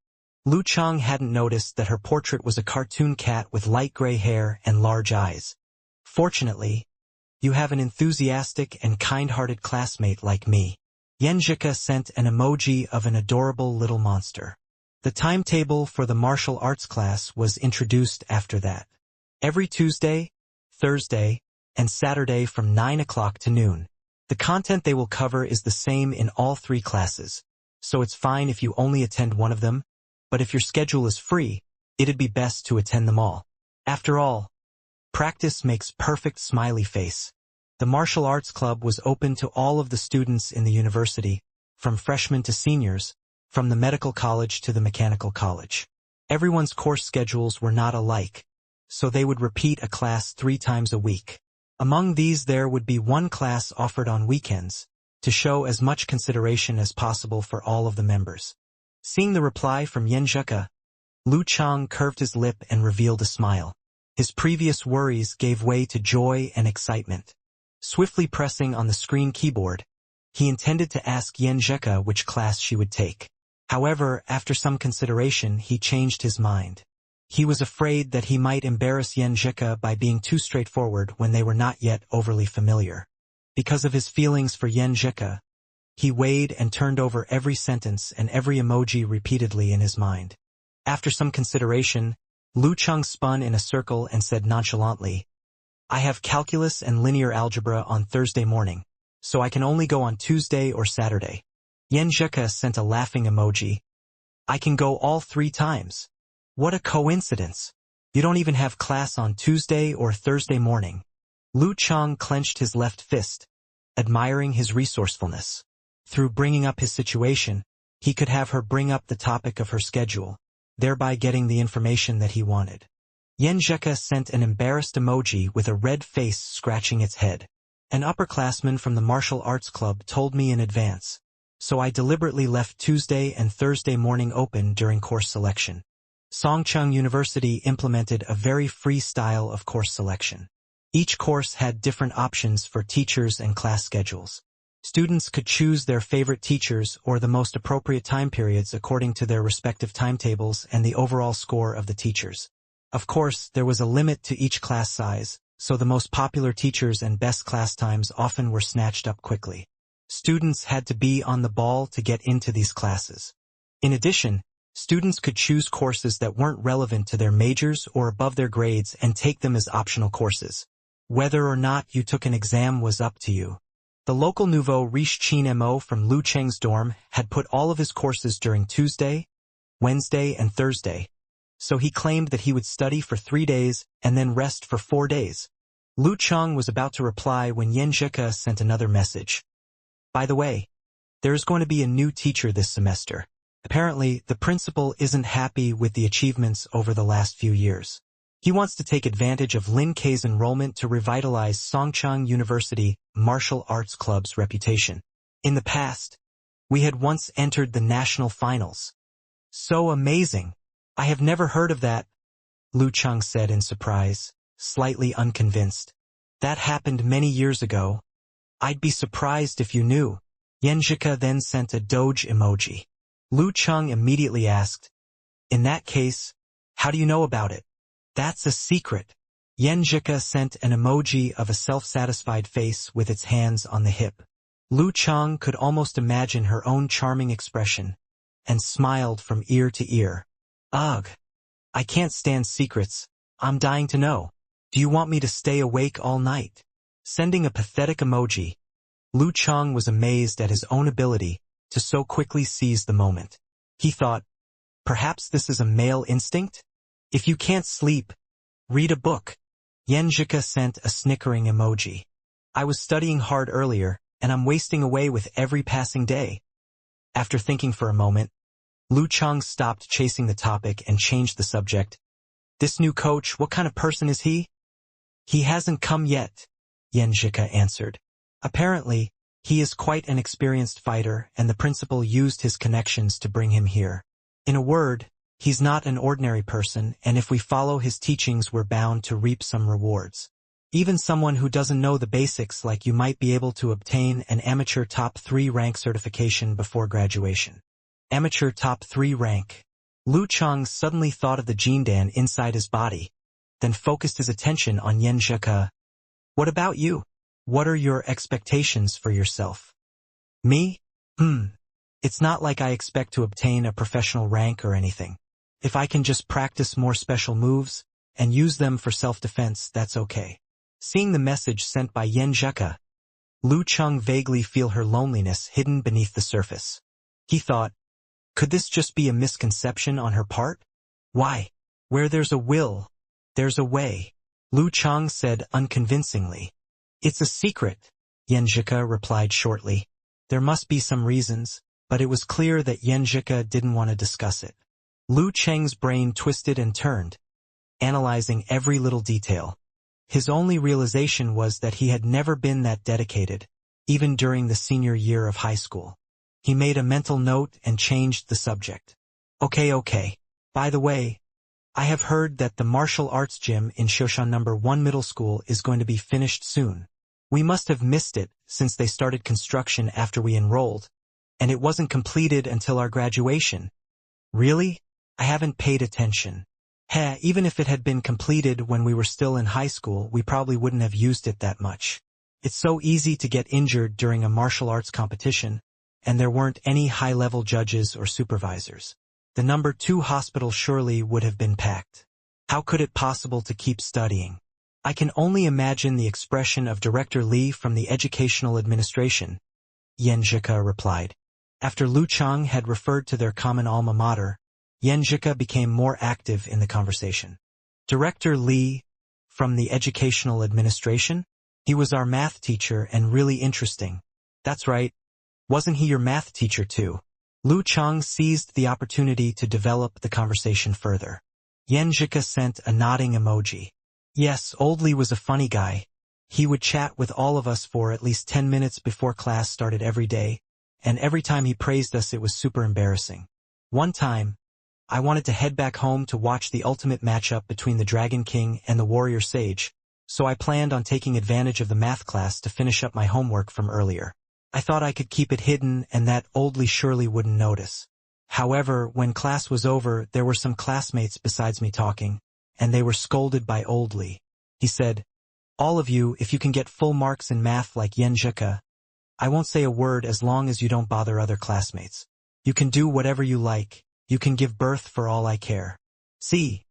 Lu Cheng hadn't noticed that her portrait was a cartoon cat with light gray hair and large eyes. "Fortunately, you have an enthusiastic and kind-hearted classmate like me." Yan Zhika sent an emoji of an adorable little monster. The timetable for the martial arts class was introduced after that. Every Tuesday, Thursday, and Saturday from 9 o'clock to noon. The content they will cover is the same in all three classes, so it's fine if you only attend one of them, but if your schedule is free, it'd be best to attend them all. After all, practice makes perfect smiley face. The martial arts club was open to all of the students in the university, from freshmen to seniors, from the medical college to the mechanical college. Everyone's course schedules were not alike, so they would repeat a class 3 times a week. Among these there would be one class offered on weekends, to show as much consideration as possible for all of the members. Seeing the reply from Yan Zhika, Lu Cheng curved his lip and revealed a smile. His previous worries gave way to joy and excitement. Swiftly pressing on the screen keyboard, he intended to ask Yan Zhika which class she would take. However, after some consideration, he changed his mind. He was afraid that he might embarrass Yan Zhika by being too straightforward when they were not yet overly familiar. Because of his feelings for Yan Zhika, he weighed and turned over every sentence and every emoji repeatedly in his mind. After some consideration, Lu Cheng spun in a circle and said nonchalantly, "I have calculus and linear algebra on Thursday morning, so I can only go on Tuesday or Saturday." Yan Zhika sent a laughing emoji. "I can go all 3 times. What a coincidence. You don't even have class on Tuesday or Thursday morning." Lu Cheng clenched his left fist, admiring his resourcefulness. Through bringing up his situation, he could have her bring up the topic of her schedule, thereby getting the information that he wanted. Yan Zhika sent an embarrassed emoji with a red face scratching its head. "An upperclassman from the martial arts club told me in advance, so I deliberately left Tuesday and Thursday morning open during course selection." Songcheng University implemented a very free style of course selection. Each course had different options for teachers and class schedules. Students could choose their favorite teachers or the most appropriate time periods according to their respective timetables and the overall score of the teachers. Of course, there was a limit to each class size, so the most popular teachers and best class times often were snatched up quickly. Students had to be on the ball to get into these classes. In addition, students could choose courses that weren't relevant to their majors or above their grades and take them as optional courses. Whether or not you took an exam was up to you. The local nouveau riche Chin Mo from Lu Cheng's dorm had put all of his courses during Tuesday, Wednesday, and Thursday, so he claimed that he would study for 3 days and then rest for 4 days. Lu Cheng was about to reply when Yan Zhika sent another message. "By the way, there is going to be a new teacher this semester. Apparently, the principal isn't happy with the achievements over the last few years. He wants to take advantage of Lin Kei's enrollment to revitalize Songcheng University Martial Arts Club's reputation. In the past, we had once entered the national finals. So amazing. I have never heard of that," Lu Cheng said in surprise, slightly unconvinced. "That happened many years ago. I'd be surprised if you knew." Yan Zhika then sent a doge emoji. Lu Cheng immediately asked, "In that case, how do you know about it?" "That's a secret." Yan Zhika sent an emoji of a self-satisfied face with its hands on the hip. Lu Cheng could almost imagine her own charming expression, and smiled from ear to ear. "Ugh. I can't stand secrets. I'm dying to know. Do you want me to stay awake all night?" Sending a pathetic emoji, Lu Cheng was amazed at his own ability to so quickly seize the moment. He thought, perhaps this is a male instinct? If you can't sleep, read a book. Yenjika sent a snickering emoji. I was studying hard earlier, and I'm wasting away with every passing day. After thinking for a moment, Lu Cheng stopped chasing the topic and changed the subject. This new coach, what kind of person is he? He hasn't come yet, Yenjika answered. Apparently, he is quite an experienced fighter, and the principal used his connections to bring him here. In a word, he's not an ordinary person, and if we follow his teachings we're bound to reap some rewards. Even someone who doesn't know the basics like you might be able to obtain an amateur top 3 rank certification before graduation. Amateur top 3 rank. Lu Cheng suddenly thought of the Jindan inside his body, then focused his attention on Yenjika. What about you? What are your expectations for yourself? Me? It's not like I expect to obtain a professional rank or anything. If I can just practice more special moves and use them for self-defense, that's okay. Seeing the message sent by Yenjika, Lu Cheng vaguely feel her loneliness hidden beneath the surface. He thought, could this just be a misconception on her part? Why? Where there's a will, there's a way, Lu Cheng said unconvincingly. It's a secret, Yenjika replied shortly. There must be some reasons, but it was clear that Yenjika didn't want to discuss it. Lu Cheng's brain twisted and turned, analyzing every little detail. His only realization was that he had never been that dedicated, even during the senior year of high school. He made a mental note and changed the subject. Okay. By the way, I have heard that the martial arts gym in Shoshan No. 1 middle school is going to be finished soon. We must have missed it since they started construction after we enrolled, and it wasn't completed until our graduation. Really? I haven't paid attention. Even if it had been completed when we were still in high school, we probably wouldn't have used it that much. It's so easy to get injured during a martial arts competition, and there weren't any high-level judges or supervisors. The No. 2 hospital surely would have been packed. How could it possible to keep studying? I can only imagine the expression of Director Li from the Educational Administration, Yenjika replied. After Lu Cheng had referred to their common alma mater, Yenjika became more active in the conversation. Director Li, from the Educational Administration? He was our math teacher and really interesting. That's right. Wasn't he your math teacher too? Lu Cheng seized the opportunity to develop the conversation further. Yenjika sent a nodding emoji. Yes, Old Li was a funny guy. He would chat with all of us for at least 10 minutes before class started every day, and every time he praised us it was super embarrassing. One time, I wanted to head back home to watch the ultimate matchup between the Dragon King and the Warrior Sage, so I planned on taking advantage of the math class to finish up my homework from earlier. I thought I could keep it hidden and that Old Li surely wouldn't notice. However, when class was over, there were some classmates besides me talking, and they were scolded by Old Li. He said, all of you, if you can get full marks in math like Yenjika, I won't say a word as long as you don't bother other classmates. You can do whatever you like. You can give birth for all I care. See,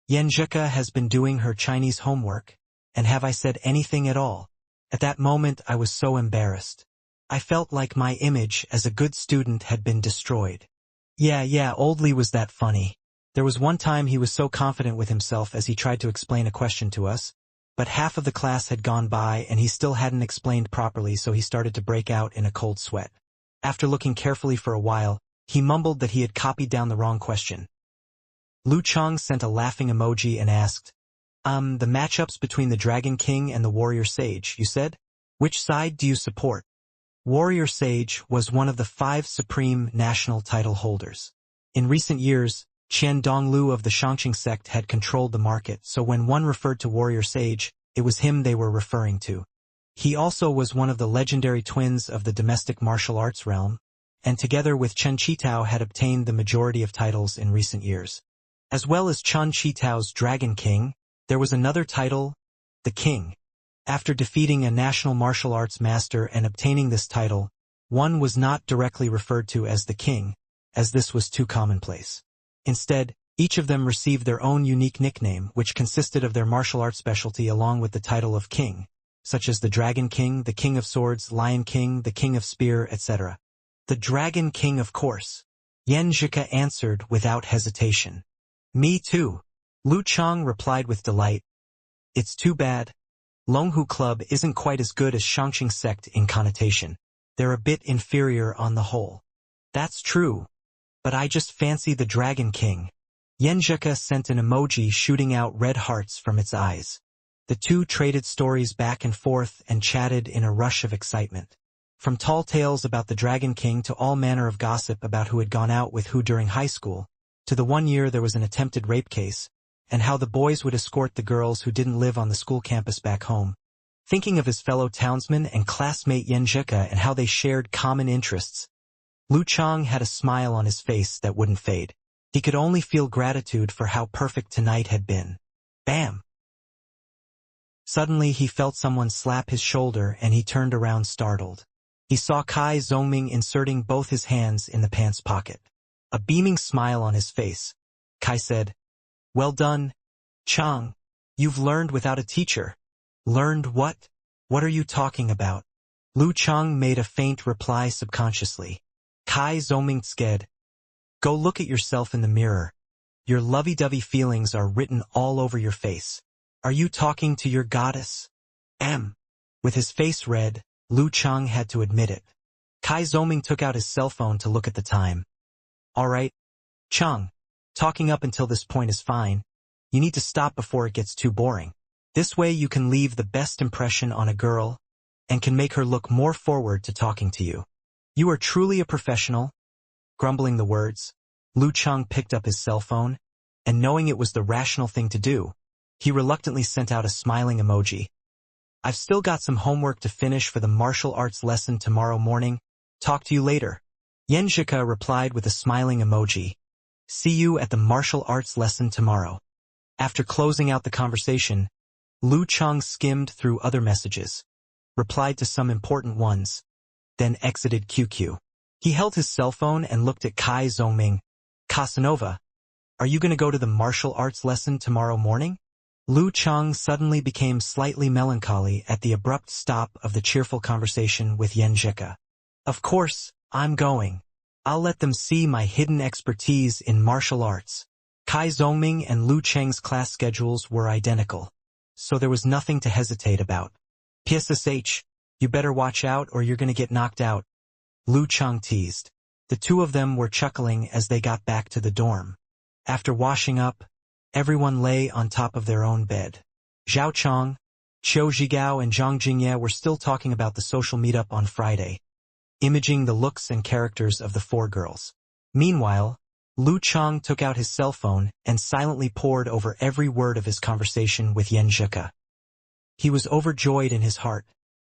Yenjika has been doing her Chinese homework, and have I said anything at all? At that moment I was so embarrassed. I felt like my image as a good student had been destroyed. Yeah, Old Li was that funny. There was one time he was so confident with himself as he tried to explain a question to us, but half of the class had gone by and he still hadn't explained properly, so he started to break out in a cold sweat. After looking carefully for a while, he mumbled that he had copied down the wrong question. Lu Cheng sent a laughing emoji and asked, the matchups between the Dragon King and the Warrior Sage, you said? Which side do you support? Warrior Sage was one of the 5 supreme national title holders. In recent years, Qian Donglu of the Shangqing sect had controlled the market, so when one referred to Warrior Sage, it was him they were referring to. He also was one of the legendary twins of the domestic martial arts realm, and together with Chen Qitao had obtained the majority of titles in recent years. As well as Chen Qitao's Dragon King, there was another title, the King. After defeating a national martial arts master and obtaining this title, one was not directly referred to as the King, as this was too commonplace. Instead, each of them received their own unique nickname, which consisted of their martial arts specialty along with the title of King, such as the Dragon King, the King of Swords, Lion King, the King of Spear, etc. The Dragon King, of course. Yenjika answered without hesitation. Me too. Lu Cheng replied with delight. It's too bad. Longhu Club isn't quite as good as Shangqing sect in connotation. They're a bit inferior on the whole. That's true. But I just fancy the Dragon King. Yenjika sent an emoji shooting out red hearts from its eyes. The two traded stories back and forth and chatted in a rush of excitement. From tall tales about the Dragon King to all manner of gossip about who had gone out with who during high school, to the one year there was an attempted rape case, and how the boys would escort the girls who didn't live on the school campus back home. Thinking of his fellow townsman and classmate Yenjika and how they shared common interests, Lu Chang had a smile on his face that wouldn't fade. He could only feel gratitude for how perfect tonight had been. Bam! Suddenly he felt someone slap his shoulder and he turned around startled. He saw Kai Zongming inserting both his hands in the pants pocket. A beaming smile on his face, Kai said, "Well done, Chang. You've learned without a teacher." "Learned what? What are you talking about?" Lu Chang made a faint reply subconsciously. Kai Zongming sked, "Go look at yourself in the mirror. Your lovey-dovey feelings are written all over your face. Are you talking to your goddess?" With his face red, Lu Chang had to admit it. Kai Zongming took out his cell phone to look at the time. "All right, Chang. Talking up until this point is fine. You need to stop before it gets too boring. This way you can leave the best impression on a girl and can make her look more forward to talking to you. You are truly a professional." Grumbling the words, Lu Chang picked up his cell phone, and knowing it was the rational thing to do, he reluctantly sent out a smiling emoji. "I've still got some homework to finish for the martial arts lesson tomorrow morning. Talk to you later." Yenjika replied with a smiling emoji. "See you at the martial arts lesson tomorrow." After closing out the conversation, Lu Chang skimmed through other messages, replied to some important ones, then exited QQ. He held his cell phone and looked at Kai Zongming. "Casanova, are you going to go to the martial arts lesson tomorrow morning?" Lu Chang suddenly became slightly melancholy at the abrupt stop of the cheerful conversation with Yenjika. "Of course, I'm going. I'll let them see my hidden expertise in martial arts." Kai Zongming and Lu Chang's class schedules were identical, so there was nothing to hesitate about. "PSSH, you better watch out or you're going to get knocked out," Lu Chang teased. The two of them were chuckling as they got back to the dorm. After washing up, everyone lay on top of their own bed. Zhao Chong, Qiu Zhigao and Zhang Jingye were still talking about the social meetup on Friday, imaging the looks and characters of the four girls. Meanwhile, Lu Chang took out his cell phone and silently pored over every word of his conversation with Yenjika. He was overjoyed in his heart,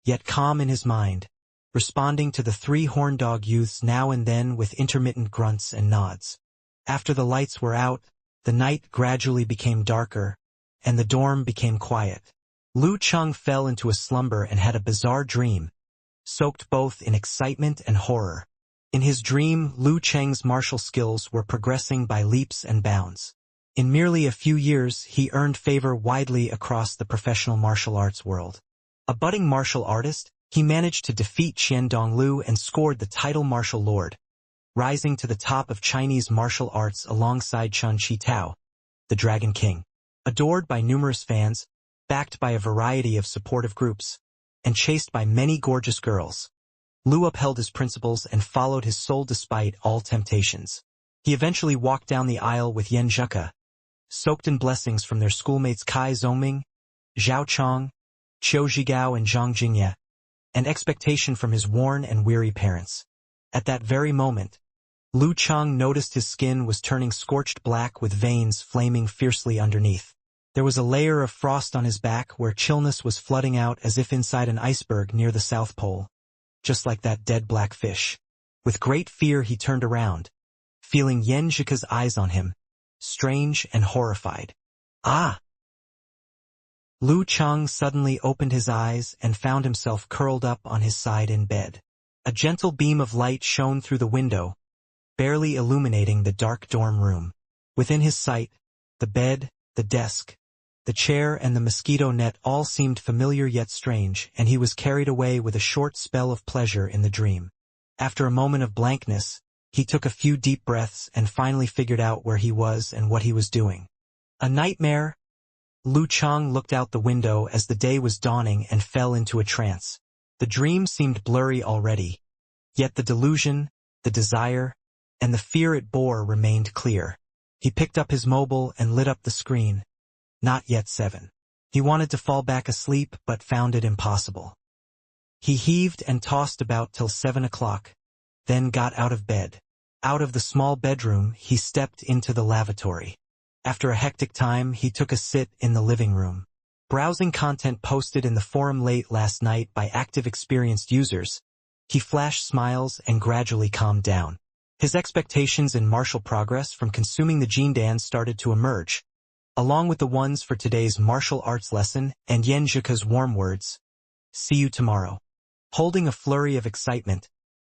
yet calm in his mind, responding to the three horn-dog youths now and then with intermittent grunts and nods. After the lights were out, the night gradually became darker, and the dorm became quiet. Lu Chang fell into a slumber and had a bizarre dream, soaked both in excitement and horror. In his dream, Lu Chang's martial skills were progressing by leaps and bounds. In merely a few years, he earned favor widely across the professional martial arts world. A budding martial artist, he managed to defeat Qian Donglu and scored the title martial lord, rising to the top of Chinese martial arts alongside Chun Chi Tao, the Dragon King. Adored by numerous fans, backed by a variety of supportive groups, and chased by many gorgeous girls, Lu upheld his principles and followed his soul despite all temptations. He eventually walked down the aisle with Yenjika, soaked in blessings from their schoolmates Kai Zongming, Zhao Chong, Qiu Zhigao and Zhang Jingye, and expectation from his worn and weary parents. At that very moment, Lu Chang noticed his skin was turning scorched black with veins flaming fiercely underneath. There was a layer of frost on his back where chillness was flooding out as if inside an iceberg near the South Pole, just like that dead black fish. With great fear he turned around, feeling Yenjika's eyes on him, strange and horrified. "Ah!" Lu Chang suddenly opened his eyes and found himself curled up on his side in bed. A gentle beam of light shone through the window, barely illuminating the dark dorm room. Within his sight, the bed, the desk, the chair and the mosquito net all seemed familiar yet strange, and he was carried away with a short spell of pleasure in the dream. After a moment of blankness, he took a few deep breaths and finally figured out where he was and what he was doing. A nightmare? Lu Chang looked out the window as the day was dawning and fell into a trance. The dream seemed blurry already, yet the delusion, the desire, and the fear it bore remained clear. He picked up his mobile and lit up the screen. Not yet 7. He wanted to fall back asleep but found it impossible. He heaved and tossed about till 7 o'clock, then got out of bed. Out of the small bedroom, he stepped into the lavatory. After a hectic time, he took a sit in the living room. Browsing content posted in the forum late last night by active experienced users, he flashed smiles and gradually calmed down. His expectations in martial progress from consuming the Jindan started to emerge, along with the ones for today's martial arts lesson and Yen Zhika's warm words. See you tomorrow. Holding a flurry of excitement,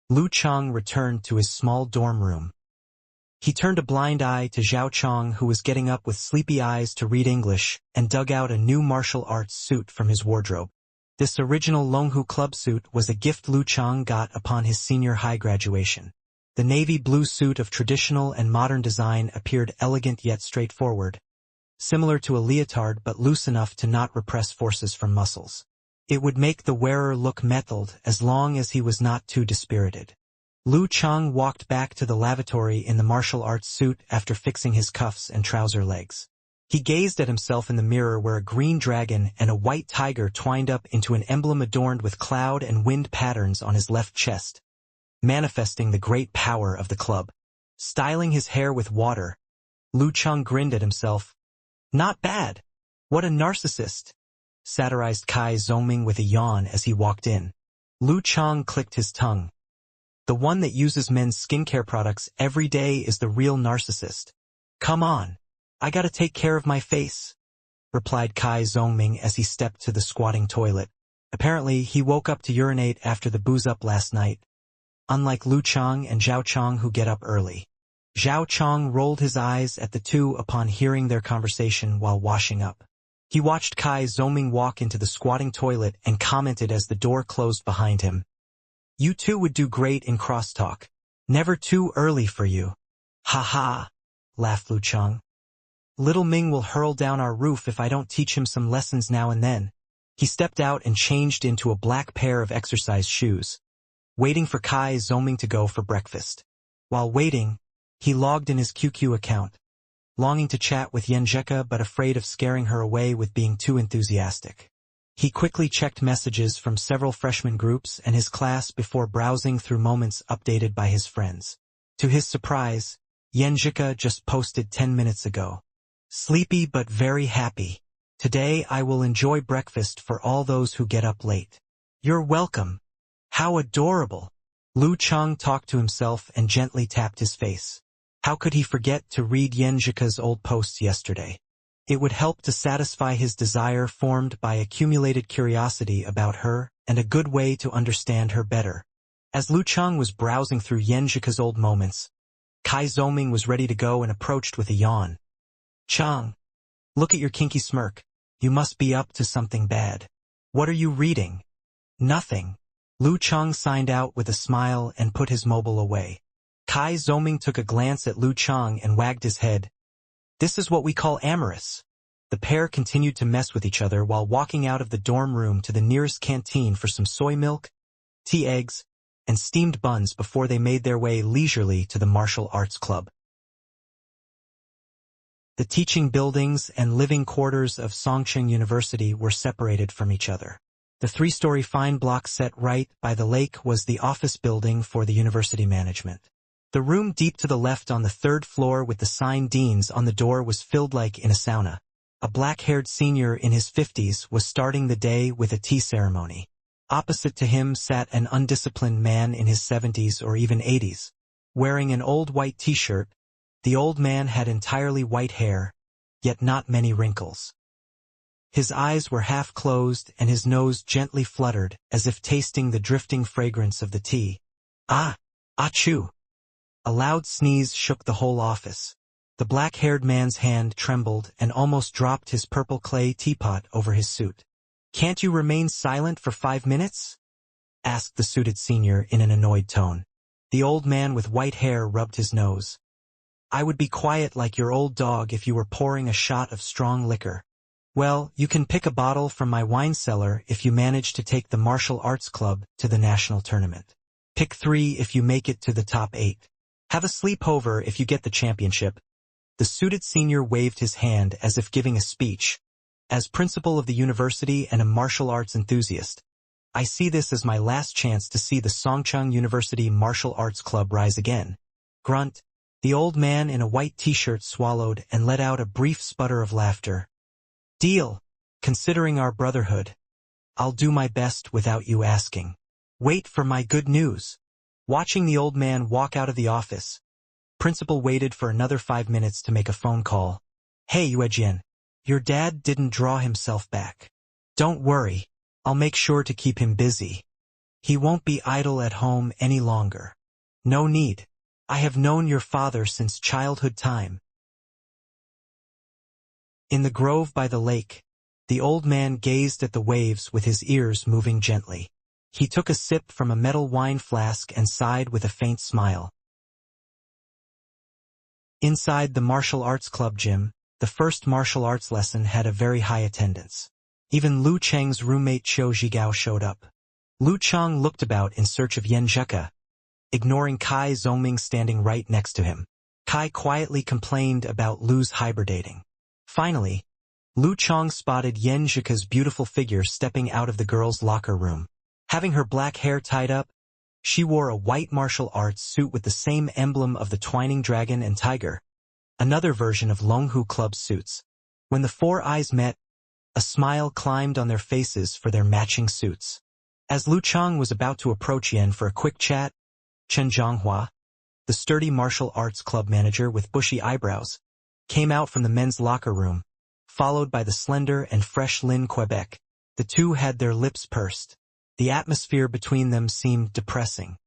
Lu Chang returned to his small dorm room. He turned a blind eye to Zhao Chong, who was getting up with sleepy eyes to read English, and dug out a new martial arts suit from his wardrobe. This original Longhu Club suit was a gift Lu Chang got upon his senior high graduation. The navy blue suit of traditional and modern design appeared elegant yet straightforward, similar to a leotard but loose enough to not repress forces from muscles. It would make the wearer look mettled as long as he was not too dispirited. Lu Chang walked back to the lavatory in the martial arts suit after fixing his cuffs and trouser legs. He gazed at himself in the mirror where a green dragon and a white tiger twined up into an emblem adorned with cloud and wind patterns on his left chest, manifesting the great power of the club. Styling his hair with water, Lu Chang grinned at himself. Not bad. What a narcissist, satirized Kai Zongming with a yawn as he walked in. Lu Chang clicked his tongue. The one that uses men's skincare products every day is the real narcissist. Come on, I gotta take care of my face, replied Kai Zongming as he stepped to the squatting toilet. Apparently, he woke up to urinate after the booze up last night, unlike Lu Chang and Zhao Chong who get up early. Zhao Chong rolled his eyes at the two upon hearing their conversation while washing up. He watched Kai Zongming walk into the squatting toilet and commented as the door closed behind him. You two would do great in crosstalk. Never too early for you. Ha ha, laughed Lu Chang. Little Ming will hurl down our roof if I don't teach him some lessons now and then. He stepped out and changed into a black pair of exercise shoes, waiting for Kai Zongming to go for breakfast. While waiting, he logged in his QQ account, longing to chat with Yen Zhika but afraid of scaring her away with being too enthusiastic. He quickly checked messages from several freshman groups and his class before browsing through moments updated by his friends. To his surprise, Yen Zhika just posted 10 minutes ago. Sleepy but very happy. Today I will enjoy breakfast for all those who get up late. You're welcome. How adorable. Lu Chang talked to himself and gently tapped his face. How could he forget to read Yen Zhika's old posts yesterday? It would help to satisfy his desire formed by accumulated curiosity about her and a good way to understand her better. As Lu Chang was browsing through Yen Zhika's old moments, Kai Zongming was ready to go and approached with a yawn. Chang, look at your kinky smirk. You must be up to something bad. What are you reading? Nothing. Lu Chang signed out with a smile and put his mobile away. Kai Zongming took a glance at Lu Chang and wagged his head. This is what we call amorous. The pair continued to mess with each other while walking out of the dorm room to the nearest canteen for some soy milk, tea eggs, and steamed buns before they made their way leisurely to the martial arts club. The teaching buildings and living quarters of Songcheng University were separated from each other. The three-story fine block set right by the lake was the office building for the university management. The room deep to the left on the third floor with the sign Dean's on the door was filled like in a sauna. A black-haired senior in his 50s was starting the day with a tea ceremony. Opposite to him sat an undisciplined man in his 70s or even 80s. Wearing an old white t-shirt, the old man had entirely white hair, yet not many wrinkles. His eyes were half closed and his nose gently fluttered as if tasting the drifting fragrance of the tea. Ah! Achoo! A loud sneeze shook the whole office. The black-haired man's hand trembled and almost dropped his purple clay teapot over his suit. Can't you remain silent for 5 minutes? Asked the suited senior in an annoyed tone. The old man with white hair rubbed his nose. I would be quiet like your old dog if you were pouring a shot of strong liquor. Well, you can pick a bottle from my wine cellar if you manage to take the martial arts club to the national tournament. Pick 3 if you make it to the top 8. Have a sleepover if you get the championship. The suited senior waved his hand as if giving a speech. As principal of the university and a martial arts enthusiast, I see this as my last chance to see the Songcheng University Martial Arts Club rise again. Grunt. The old man in a white t-shirt swallowed and let out a brief sputter of laughter. Deal. Considering our brotherhood. I'll do my best without you asking. Wait for my good news. Watching the old man walk out of the office, Principal waited for another 5 minutes to make a phone call. Hey Yuejian, your dad didn't draw himself back. Don't worry, I'll make sure to keep him busy. He won't be idle at home any longer. No need. I have known your father since childhood time. In the grove by the lake, the old man gazed at the waves with his ears moving gently. He took a sip from a metal wine flask and sighed with a faint smile. Inside the martial arts club gym, the first martial arts lesson had a very high attendance. Even Lu Cheng's roommate Qiu Zhigao showed up. Lu Cheng looked about in search of Yan Zheke, ignoring Kai Zongming standing right next to him. Kai quietly complained about Lu's hibernating. Finally, Lu Cheng spotted Yan Zheke's beautiful figure stepping out of the girls' locker room. Having her black hair tied up, she wore a white martial arts suit with the same emblem of the twining dragon and tiger, another version of Longhu Club's suits. When the 4 eyes met, a smile climbed on their faces for their matching suits. As Lu Cheng was about to approach Yan for a quick chat, Chen Zhonghua, the sturdy martial arts club manager with bushy eyebrows, came out from the men's locker room, followed by the slender and fresh Lin Quebec. The two had their lips pursed. The atmosphere between them seemed depressing.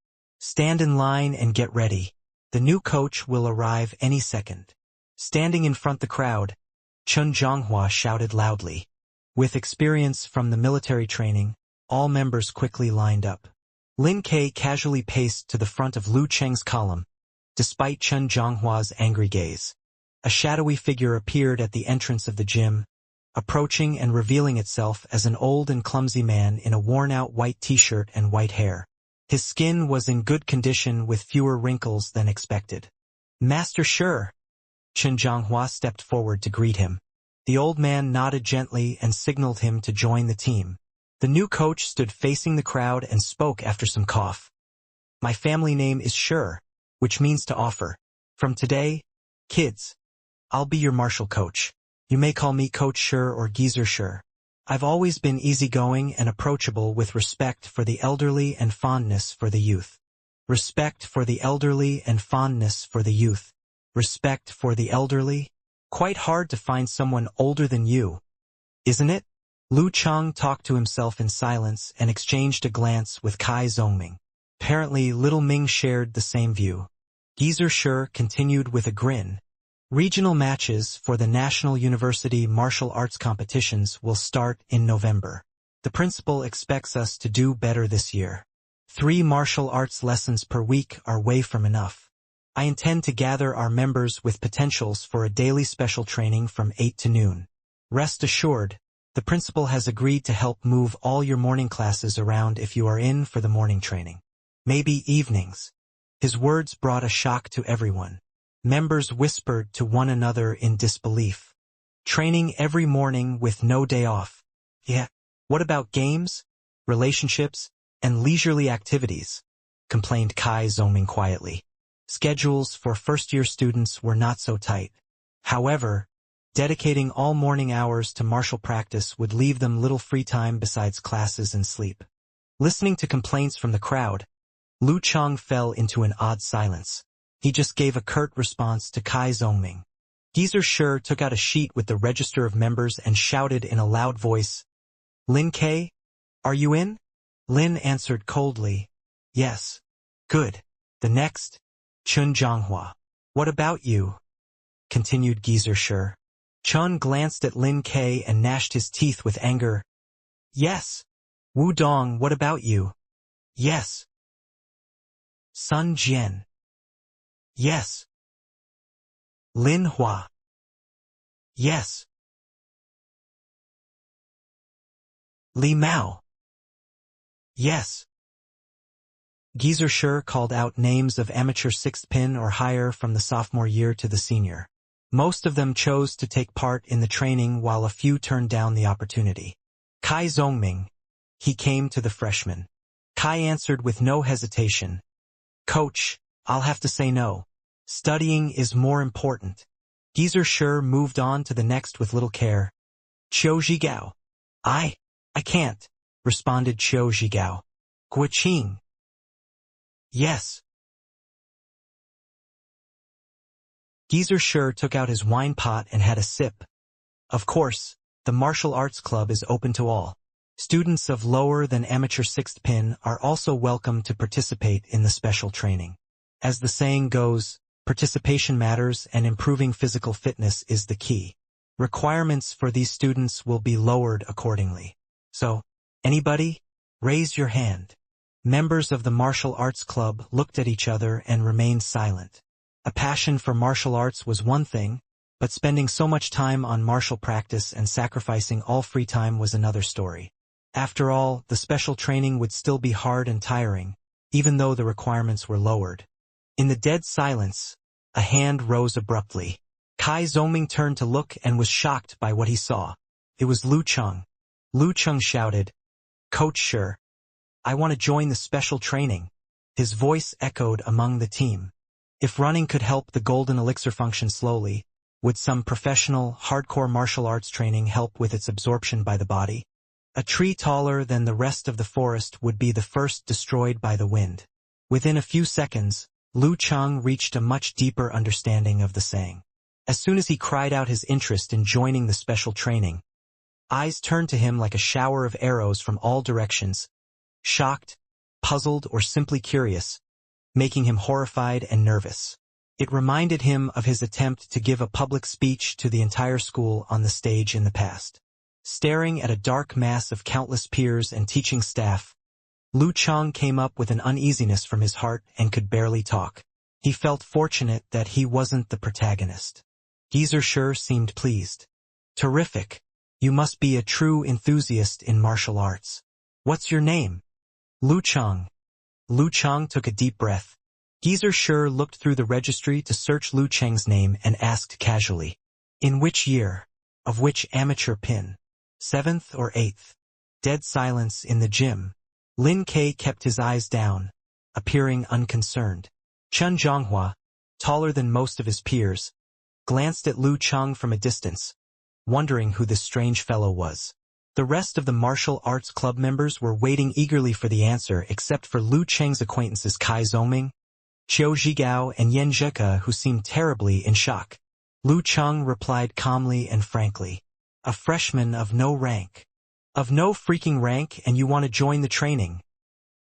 Stand in line and get ready. The new coach will arrive any second. Standing in front the crowd, Chen Zhonghua shouted loudly. With experience from the military training, all members quickly lined up. Lin Ke casually paced to the front of Lu Cheng's column, despite Chen Zhonghua's angry gaze. A shadowy figure appeared at the entrance of the gym, approaching and revealing itself as an old and clumsy man in a worn-out white t-shirt and white hair. His skin was in good condition with fewer wrinkles than expected. Master Shi. Chen Zhonghua stepped forward to greet him. The old man nodded gently and signaled him to join the team. The new coach stood facing the crowd and spoke after some cough. My family name is Shi, which means to offer. From today, kids, I'll be your martial coach. You may call me Coach Shi or Geezer Shi. I've always been easygoing and approachable with respect for the elderly and fondness for the youth. Respect for the elderly and fondness for the youth. Respect for the elderly? Quite hard to find someone older than you, isn't it? Lu Cheng talked to himself in silence and exchanged a glance with Kai Zongming. Apparently, little Ming shared the same view. Geezer Shi continued with a grin. Regional matches for the National University Martial Arts competitions will start in November. The principal expects us to do better this year. 3 martial arts lessons per week are way from enough. I intend to gather our members with potentials for a daily special training from 8 to noon. Rest assured, the principal has agreed to help move all your morning classes around if you are in for the morning training. Maybe evenings. His words brought a shock to everyone. Members whispered to one another in disbelief. Training every morning with no day off. Yeah. What about games, relationships, and leisurely activities? Complained Kai Zongming quietly. Schedules for first-year students were not so tight. However, dedicating all morning hours to martial practice would leave them little free time besides classes and sleep. Listening to complaints from the crowd, Lu Cheng fell into an odd silence. He just gave a curt response to Kai Zongming. Geezer Shi took out a sheet with the register of members and shouted in a loud voice, Lin Ke, are you in? Lin answered coldly, yes. Good. The next, Chen Zhonghua. What about you? Continued Geezer Shi. Chen glanced at Lin Ke and gnashed his teeth with anger. Yes. Wu Dong, what about you? Yes. Sun Jian. Yes. Lin Hua. Yes. Li Mao. Yes. Geezer called out names of amateur sixth pin or higher from the sophomore year to the senior. Most of them chose to take part in the training while a few turned down the opportunity. Kai Zongming. He came to the freshman. Kai answered with no hesitation. Coach, I'll have to say no. Studying is more important. Geezer moved on to the next with little care. Qiu Zhigao. I can't, responded Qiu Zhigao. Guiqing. Yes. Geezer took out his wine pot and had a sip. Of course, the martial arts club is open to all. Students of lower than amateur sixth pin are also welcome to participate in the special training. As the saying goes, participation matters and improving physical fitness is the key. Requirements for these students will be lowered accordingly. So, anybody? Raise your hand. Members of the martial arts club looked at each other and remained silent. A passion for martial arts was one thing, but spending so much time on martial practice and sacrificing all free time was another story. After all, the special training would still be hard and tiring, even though the requirements were lowered. In the dead silence, a hand rose abruptly. Kai Zongming turned to look and was shocked by what he saw. It was Lu Cheng. Lu Cheng shouted, Coach I want to join the special training. His voice echoed among the team. If running could help the golden elixir function slowly, would some professional, hardcore martial arts training help with its absorption by the body? A tree taller than the rest of the forest would be the first destroyed by the wind. Within a few seconds, Lu Cheng reached a much deeper understanding of the saying. As soon as he cried out his interest in joining the special training, eyes turned to him like a shower of arrows from all directions, shocked, puzzled, or simply curious, making him horrified and nervous. It reminded him of his attempt to give a public speech to the entire school on the stage in the past. Staring at a dark mass of countless peers and teaching staff, Lu Cheng came up with an uneasiness from his heart and could barely talk. He felt fortunate that he wasn't the protagonist. Geezer seemed pleased. Terrific. You must be a true enthusiast in martial arts. What's your name? Lu Cheng. Lu Cheng took a deep breath. Geezer looked through the registry to search Lu Cheng's name and asked casually, In which year? Of which amateur pin? 7th or 8th? Dead silence in the gym. Lin Kei kept his eyes down, appearing unconcerned. Chen Zhonghua, taller than most of his peers, glanced at Lu Cheng from a distance, wondering who this strange fellow was. The rest of the martial arts club members were waiting eagerly for the answer except for Lu Cheng's acquaintances Kai Zongming, Qiu Zhigao, and Yan Zheke, who seemed terribly in shock. Lu Cheng replied calmly and frankly, A freshman of no rank. Of no freaking rank, and you want to join the training?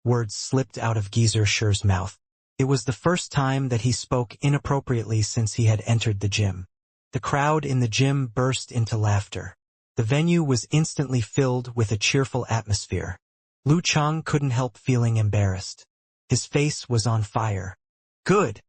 Words slipped out of Geezer's mouth. It was the first time that he spoke inappropriately since he had entered the gym. The crowd in the gym burst into laughter. The venue was instantly filled with a cheerful atmosphere. Lu Cheng couldn't help feeling embarrassed. His face was on fire. Good.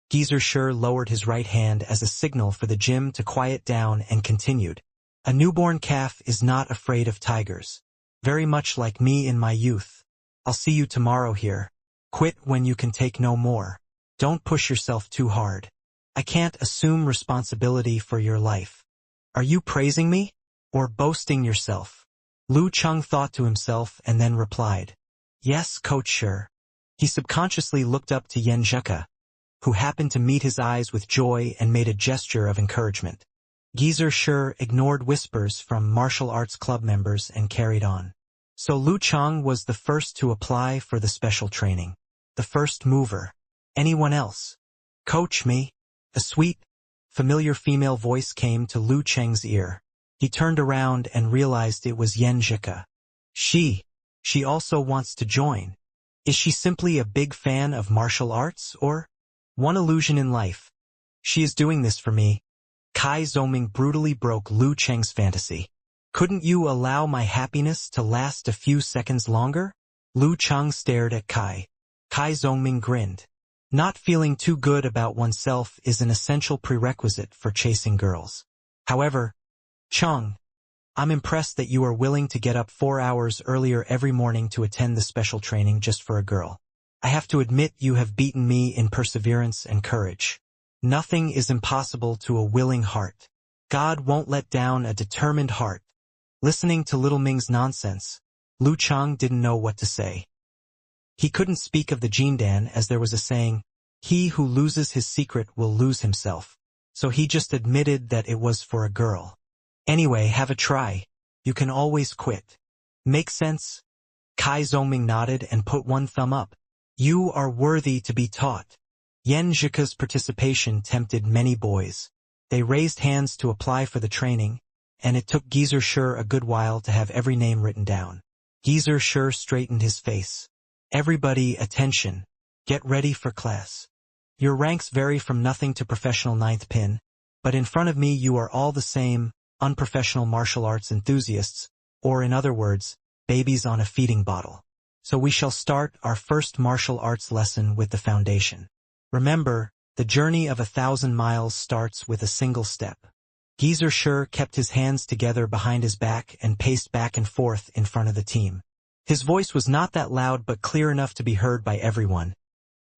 Geezer lowered his right hand as a signal for the gym to quiet down and continued. A newborn calf is not afraid of tigers. Very much like me in my youth. I'll see you tomorrow here. Quit when you can take no more. Don't push yourself too hard. I can't assume responsibility for your life. Are you praising me? Or boasting yourself? Lu Cheng thought to himself and then replied, Yes, Coach He subconsciously looked up to Yan Zheke, who happened to meet his eyes with joy and made a gesture of encouragement. Geezer ignored whispers from martial arts club members and carried on. So Lu Cheng was the first to apply for the special training. The first mover. Anyone else? Coach me. A sweet, familiar female voice came to Lu Cheng's ear. He turned around and realized it was Yan Zheke. She also wants to join. Is she simply a big fan of martial arts, or? One illusion in life. She is doing this for me. Kai Zongming brutally broke Lu Cheng's fantasy. Couldn't you allow my happiness to last a few seconds longer? Lu Cheng stared at Kai. Kai Zongming grinned. Not feeling too good about oneself is an essential prerequisite for chasing girls. However, Cheng, I'm impressed that you are willing to get up 4 hours earlier every morning to attend the special training just for a girl. I have to admit you have beaten me in perseverance and courage. Nothing is impossible to a willing heart. God won't let down a determined heart. Listening to Little Ming's nonsense, Lu Chang didn't know what to say. He couldn't speak of the Jindan as there was a saying, he who loses his secret will lose himself. So he just admitted that it was for a girl. Anyway, have a try. You can always quit. Make sense? Kai Zongming nodded and put one thumb up. You are worthy to be taught. Yen Zhika's participation tempted many boys. They raised hands to apply for the training, and it took Geezer Shur a good while to have every name written down. Geezer Shur straightened his face. Everybody, attention. Get ready for class. Your ranks vary from nothing to professional ninth pin, but in front of me you are all the same, unprofessional martial arts enthusiasts, or in other words, babies on a feeding bottle. So we shall start our first martial arts lesson with the foundation. Remember, the journey of 1,000 miles starts with a single step. Geezer Shur kept his hands together behind his back and paced back and forth in front of the team. His voice was not that loud but clear enough to be heard by everyone.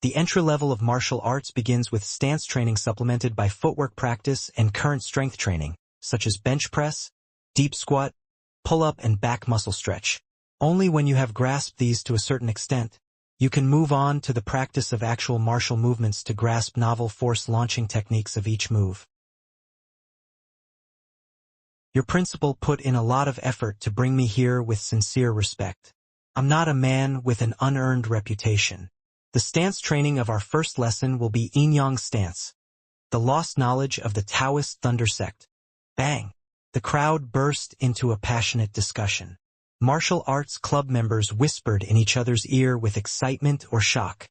The entry level of martial arts begins with stance training supplemented by footwork practice and current strength training, such as bench press, deep squat, pull-up and back muscle stretch. Only when you have grasped these to a certain extent, you can move on to the practice of actual martial movements to grasp novel force launching techniques of each move. Your principal put in a lot of effort to bring me here with sincere respect. I'm not a man with an unearned reputation. The stance training of our first lesson will be Yin Yang stance, the lost knowledge of the Taoist Thunder sect. Bang! The crowd burst into a passionate discussion. Martial arts club members whispered in each other's ear with excitement or shock.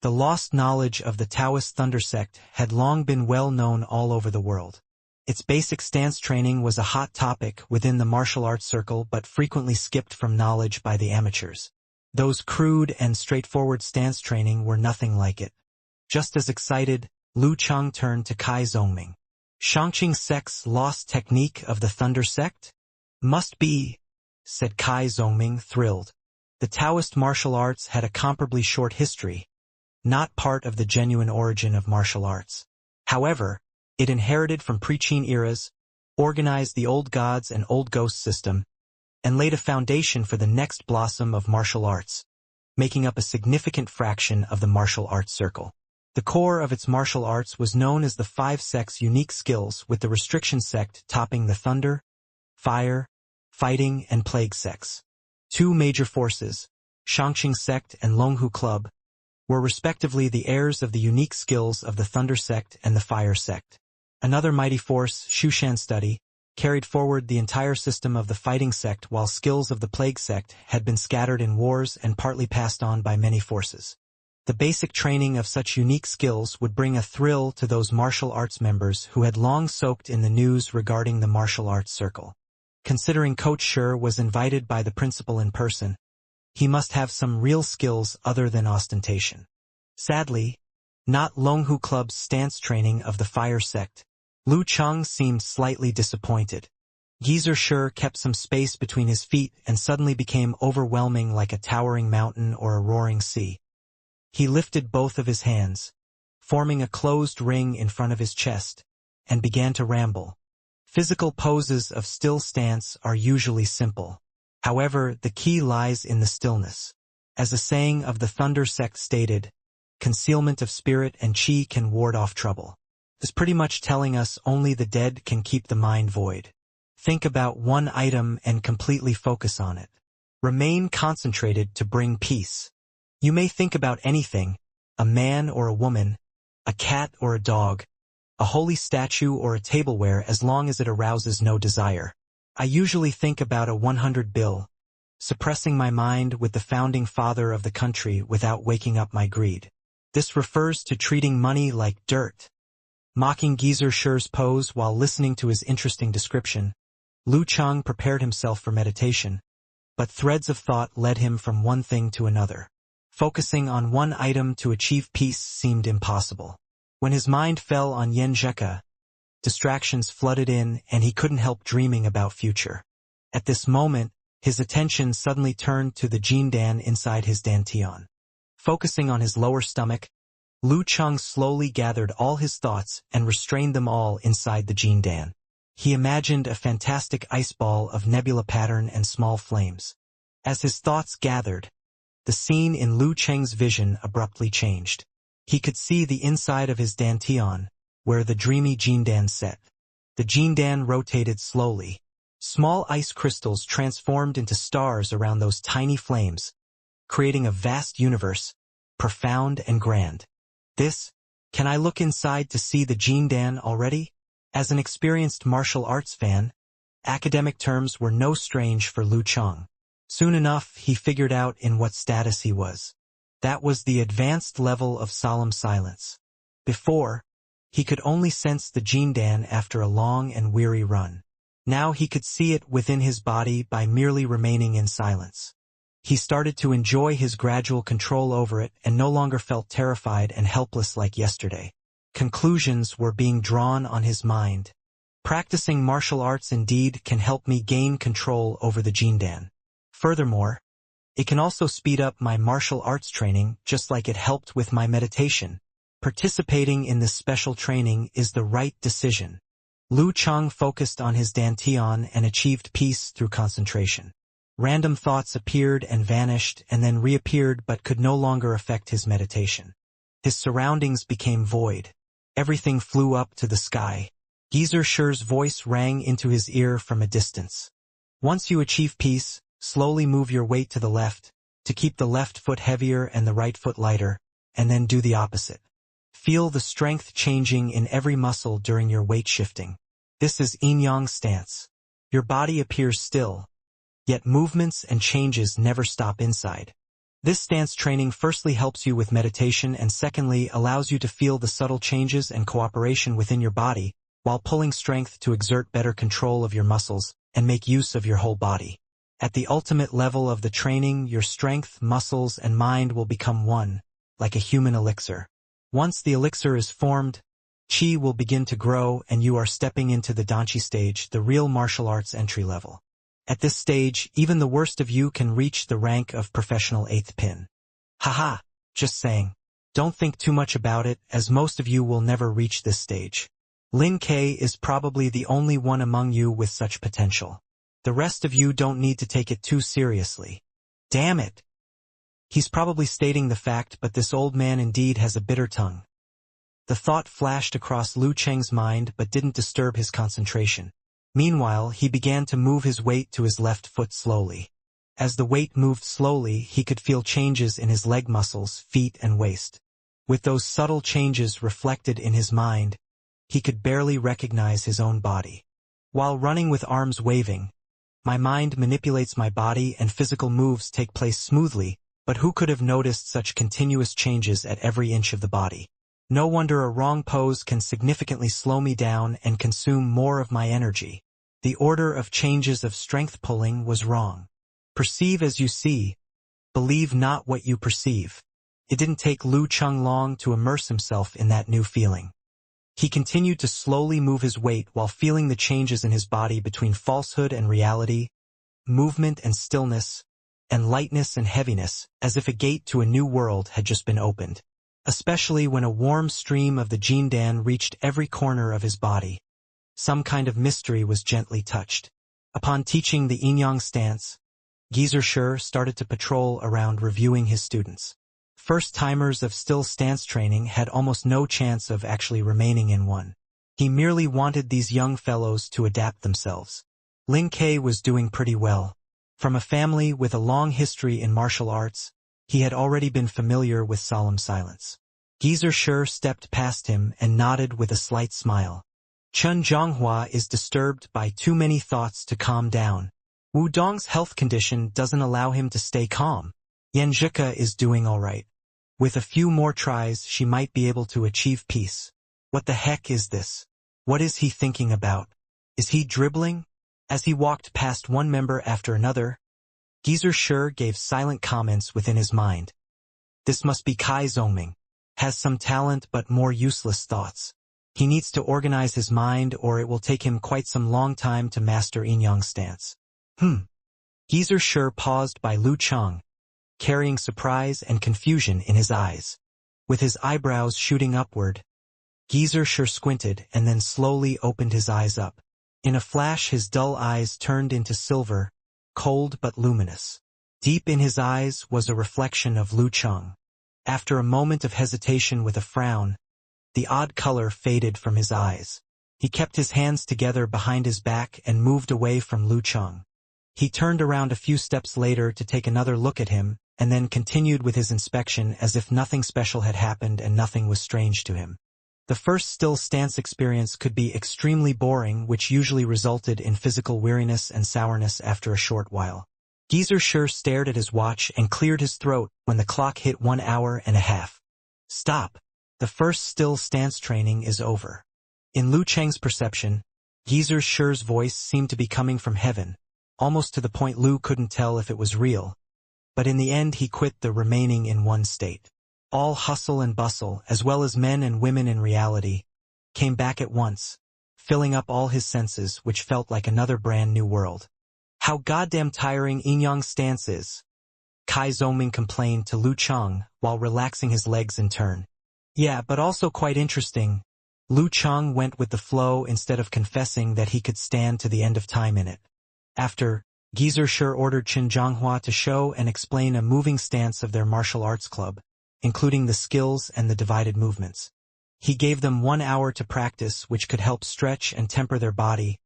The lost knowledge of the Taoist Thunder sect had long been well known all over the world. Its basic stance training was a hot topic within the martial arts circle but frequently skipped from knowledge by the amateurs. Those crude and straightforward stance training were nothing like it. Just as excited, Lu Chang turned to Kai Zongming. Shangqing sect's lost technique of the Thunder sect? Must be, said Kai Zongming, thrilled. The Taoist martial arts had a comparably short history, not part of the genuine origin of martial arts. However, it inherited from pre-Qin eras, organized the old gods and old ghost system, and laid a foundation for the next blossom of martial arts, making up a significant fraction of the martial arts circle. The core of its martial arts was known as the 5 sects' unique skills, with the restriction sect topping the thunder, fire, fighting, and plague sects. 2 major forces, Shangqing sect and Longhu club, were respectively the heirs of the unique skills of the thunder sect and the fire sect. Another mighty force, Shushan study, carried forward the entire system of the fighting sect, while skills of the plague sect had been scattered in wars and partly passed on by many forces. The basic training of such unique skills would bring a thrill to those martial arts members who had long soaked in the news regarding the martial arts circle. Considering Coach Shur was invited by the principal in person, he must have some real skills other than ostentation. Sadly, not Longhu Club's stance training of the fire sect. Lu Chang seemed slightly disappointed. Geezer Shur kept some space between his feet and suddenly became overwhelming like a towering mountain or a roaring sea. He lifted both of his hands, forming a closed ring in front of his chest, and began to ramble. Physical poses of still stance are usually simple. However, the key lies in the stillness. As a saying of the Thunder sect stated, concealment of spirit and chi can ward off trouble. This pretty much telling us only the dead can keep the mind void. Think about one item and completely focus on it. Remain concentrated to bring peace. You may think about anything, a man or a woman, a cat or a dog, a holy statue or a tableware, as long as it arouses no desire. I usually think about a 100 bill, suppressing my mind with the founding father of the country without waking up my greed. This refers to treating money like dirt. Mocking Geezer Shur's pose while listening to his interesting description, Lu Chang prepared himself for meditation, but threads of thought led him from one thing to another. Focusing on one item to achieve peace seemed impossible. When his mind fell on Yen Zheka, distractions flooded in and he couldn't help dreaming about future. At this moment, his attention suddenly turned to the Jindan inside his dantian. Focusing on his lower stomach, Lu Cheng slowly gathered all his thoughts and restrained them all inside the Jindan. He imagined a fantastic ice ball of nebula pattern and small flames. As his thoughts gathered, the scene in Lu Cheng's vision abruptly changed. He could see the inside of his dantian, where the dreamy Jindan sat. The Jindan rotated slowly. Small ice crystals transformed into stars around those tiny flames, creating a vast universe, profound and grand. Can I look inside to see the Jindan already? As an experienced martial arts fan, academic terms were no strange for Lu Cheng. Soon enough, he figured out in what status he was. That was the advanced level of solemn silence. Before, he could only sense the Jindan after a long and weary run. Now he could see it within his body by merely remaining in silence. He started to enjoy his gradual control over it and no longer felt terrified and helpless like yesterday. Conclusions were being drawn on his mind. Practicing martial arts indeed can help me gain control over the Jindan. Furthermore, it can also speed up my martial arts training just like it helped with my meditation. Participating in this special training is the right decision. Lu Cheng focused on his dantian and achieved peace through concentration. Random thoughts appeared and vanished and then reappeared but could no longer affect his meditation. His surroundings became void. Everything flew up to the sky. Geezer Shur's voice rang into his ear from a distance. Once you achieve peace, slowly move your weight to the left, to keep the left foot heavier and the right foot lighter, and then do the opposite. Feel the strength changing in every muscle during your weight shifting. This is yin-yang stance. Your body appears still, yet movements and changes never stop inside. This stance training firstly helps you with meditation and secondly allows you to feel the subtle changes and cooperation within your body, while pulling strength to exert better control of your muscles and make use of your whole body. At the ultimate level of the training, your strength, muscles, and mind will become one, like a human elixir. Once the elixir is formed, Qi will begin to grow and you are stepping into the Danqi stage, the real martial arts entry level. At this stage, even the worst of you can reach the rank of professional 8th pin. Haha, just saying. Don't think too much about it, as most of you will never reach this stage. Lin K is probably the only one among you with such potential. The rest of you don't need to take it too seriously. Damn it! He's probably stating the fact, but this old man indeed has a bitter tongue. The thought flashed across Lu Cheng's mind but didn't disturb his concentration. Meanwhile, he began to move his weight to his left foot slowly. As the weight moved slowly, he could feel changes in his leg muscles, feet, and waist. With those subtle changes reflected in his mind, he could barely recognize his own body. While running with arms waving, my mind manipulates my body and physical moves take place smoothly, but who could have noticed such continuous changes at every inch of the body? No wonder a wrong pose can significantly slow me down and consume more of my energy. The order of changes of strength pulling was wrong. Perceive as you see, believe not what you perceive. It didn't take Lu Cheng long to immerse himself in that new feeling. He continued to slowly move his weight while feeling the changes in his body between falsehood and reality, movement and stillness, and lightness and heaviness, as if a gate to a new world had just been opened. Especially when a warm stream of the Jindan reached every corner of his body. Some kind of mystery was gently touched. Upon teaching the yin-yang stance, Geezer Shur started to patrol around reviewing his students. First-timers of still stance training had almost no chance of actually remaining in one. He merely wanted these young fellows to adapt themselves. Lin K was doing pretty well. From a family with a long history in martial arts, he had already been familiar with solemn silence. Geezer Shur stepped past him and nodded with a slight smile. Chen Zhonghua is disturbed by too many thoughts to calm down. Wu Dong's health condition doesn't allow him to stay calm. Yan Zhika is doing all right. With a few more tries, she might be able to achieve peace. What the heck is this? What is he thinking about? Is he dribbling? As he walked past one member after another, Geezer Shur gave silent comments within his mind. This must be Kai Zongming. Has some talent but more useless thoughts. He needs to organize his mind or it will take him quite some long time to master yin-yang stance. Geezer Shi paused by Lu Cheng, carrying surprise and confusion in his eyes. With his eyebrows shooting upward, Geezer Shi squinted and then slowly opened his eyes up. In a flash his dull eyes turned into silver, cold but luminous. Deep in his eyes was a reflection of Lu Cheng. After a moment of hesitation with a frown, the odd color faded from his eyes. He kept his hands together behind his back and moved away from Lu Cheng. He turned around a few steps later to take another look at him, and then continued with his inspection as if nothing special had happened and nothing was strange to him. The first still stance experience could be extremely boring, which usually resulted in physical weariness and sourness after a short while. Geezer Shi stared at his watch and cleared his throat when the clock hit 1 hour and a half. Stop. The first still stance training is over. In Lu Cheng's perception, Geezer Shi's voice seemed to be coming from heaven, almost to the point Lu couldn't tell if it was real. But in the end he quit the remaining in one state. All hustle and bustle, as well as men and women in reality, came back at once, filling up all his senses, which felt like another brand new world. How goddamn tiring Inyang stance is, Kai Zongming complained to Lu Cheng while relaxing his legs in turn. Yeah, but also quite interesting. Lu Cheng went with the flow instead of confessing that he could stand to the end of time in it. After, Geezer Shi ordered Qin Zhonghua to show and explain a moving stance of their martial arts club, including the skills and the divided movements. He gave them 1 hour to practice, which could help stretch and temper their body,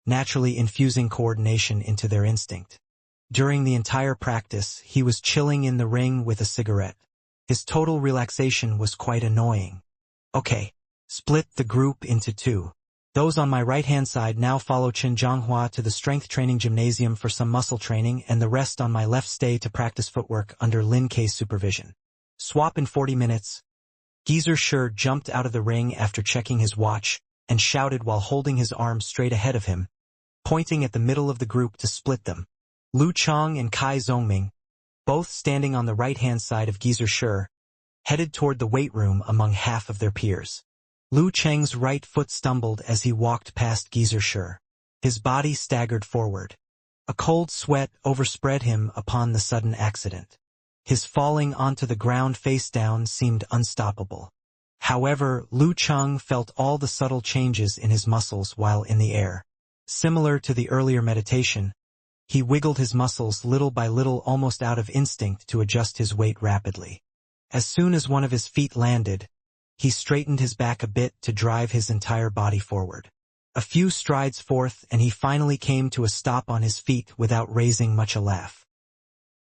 naturally infusing coordination into their instinct. During the entire practice, he was chilling in the ring with a cigarette. His total relaxation was quite annoying. Okay, split the group into 2. Those on my right-hand side now follow Qin Zhonghua to the strength training gymnasium for some muscle training, and the rest on my left stay to practice footwork under Lin Kei's supervision. Swap in 40 minutes. Geezer Shi jumped out of the ring after checking his watch and shouted while holding his arms straight ahead of him, pointing at the middle of the group to split them. Lu Cheng and Kai Zongming, both standing on the right-hand side of Geezer Shi, headed toward the weight room among half of their peers. Lu Cheng's right foot stumbled as he walked past Geezer Shi. His body staggered forward. A cold sweat overspread him upon the sudden accident. His falling onto the ground face down seemed unstoppable. However, Lu Cheng felt all the subtle changes in his muscles while in the air. Similar to the earlier meditation, he wiggled his muscles little by little, almost out of instinct, to adjust his weight rapidly. As soon as one of his feet landed, he straightened his back a bit to drive his entire body forward. A few strides forth and he finally came to a stop on his feet without raising much a laugh.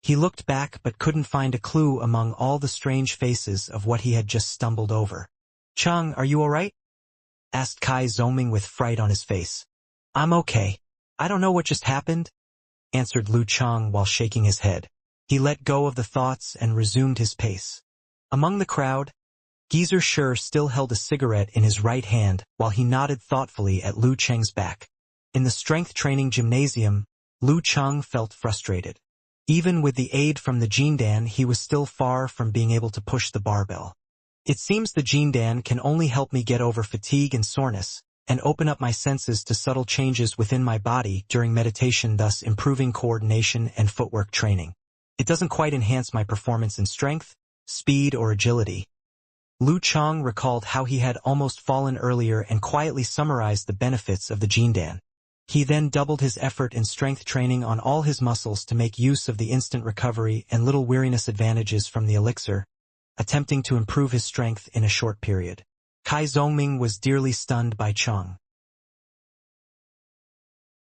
He looked back but couldn't find a clue among all the strange faces of what he had just stumbled over. "Cheng, are you alright?" asked Kai Zongming with fright on his face. "I'm okay. I don't know what just happened," answered Lu Cheng while shaking his head. He let go of the thoughts and resumed his pace. Among the crowd, Geezer Shi still held a cigarette in his right hand while he nodded thoughtfully at Lu Cheng's back. In the strength training gymnasium, Lu Cheng felt frustrated. Even with the aid from the Jindan, he was still far from being able to push the barbell. "It seems the Jindan can only help me get over fatigue and soreness, and open up my senses to subtle changes within my body during meditation, thus improving coordination and footwork training. It doesn't quite enhance my performance in strength, speed, or agility." Lu Cheng recalled how he had almost fallen earlier and quietly summarized the benefits of the Jindan. He then doubled his effort in strength training on all his muscles to make use of the instant recovery and little weariness advantages from the elixir, attempting to improve his strength in a short period. Kai Zongming was dearly stunned by Cheng.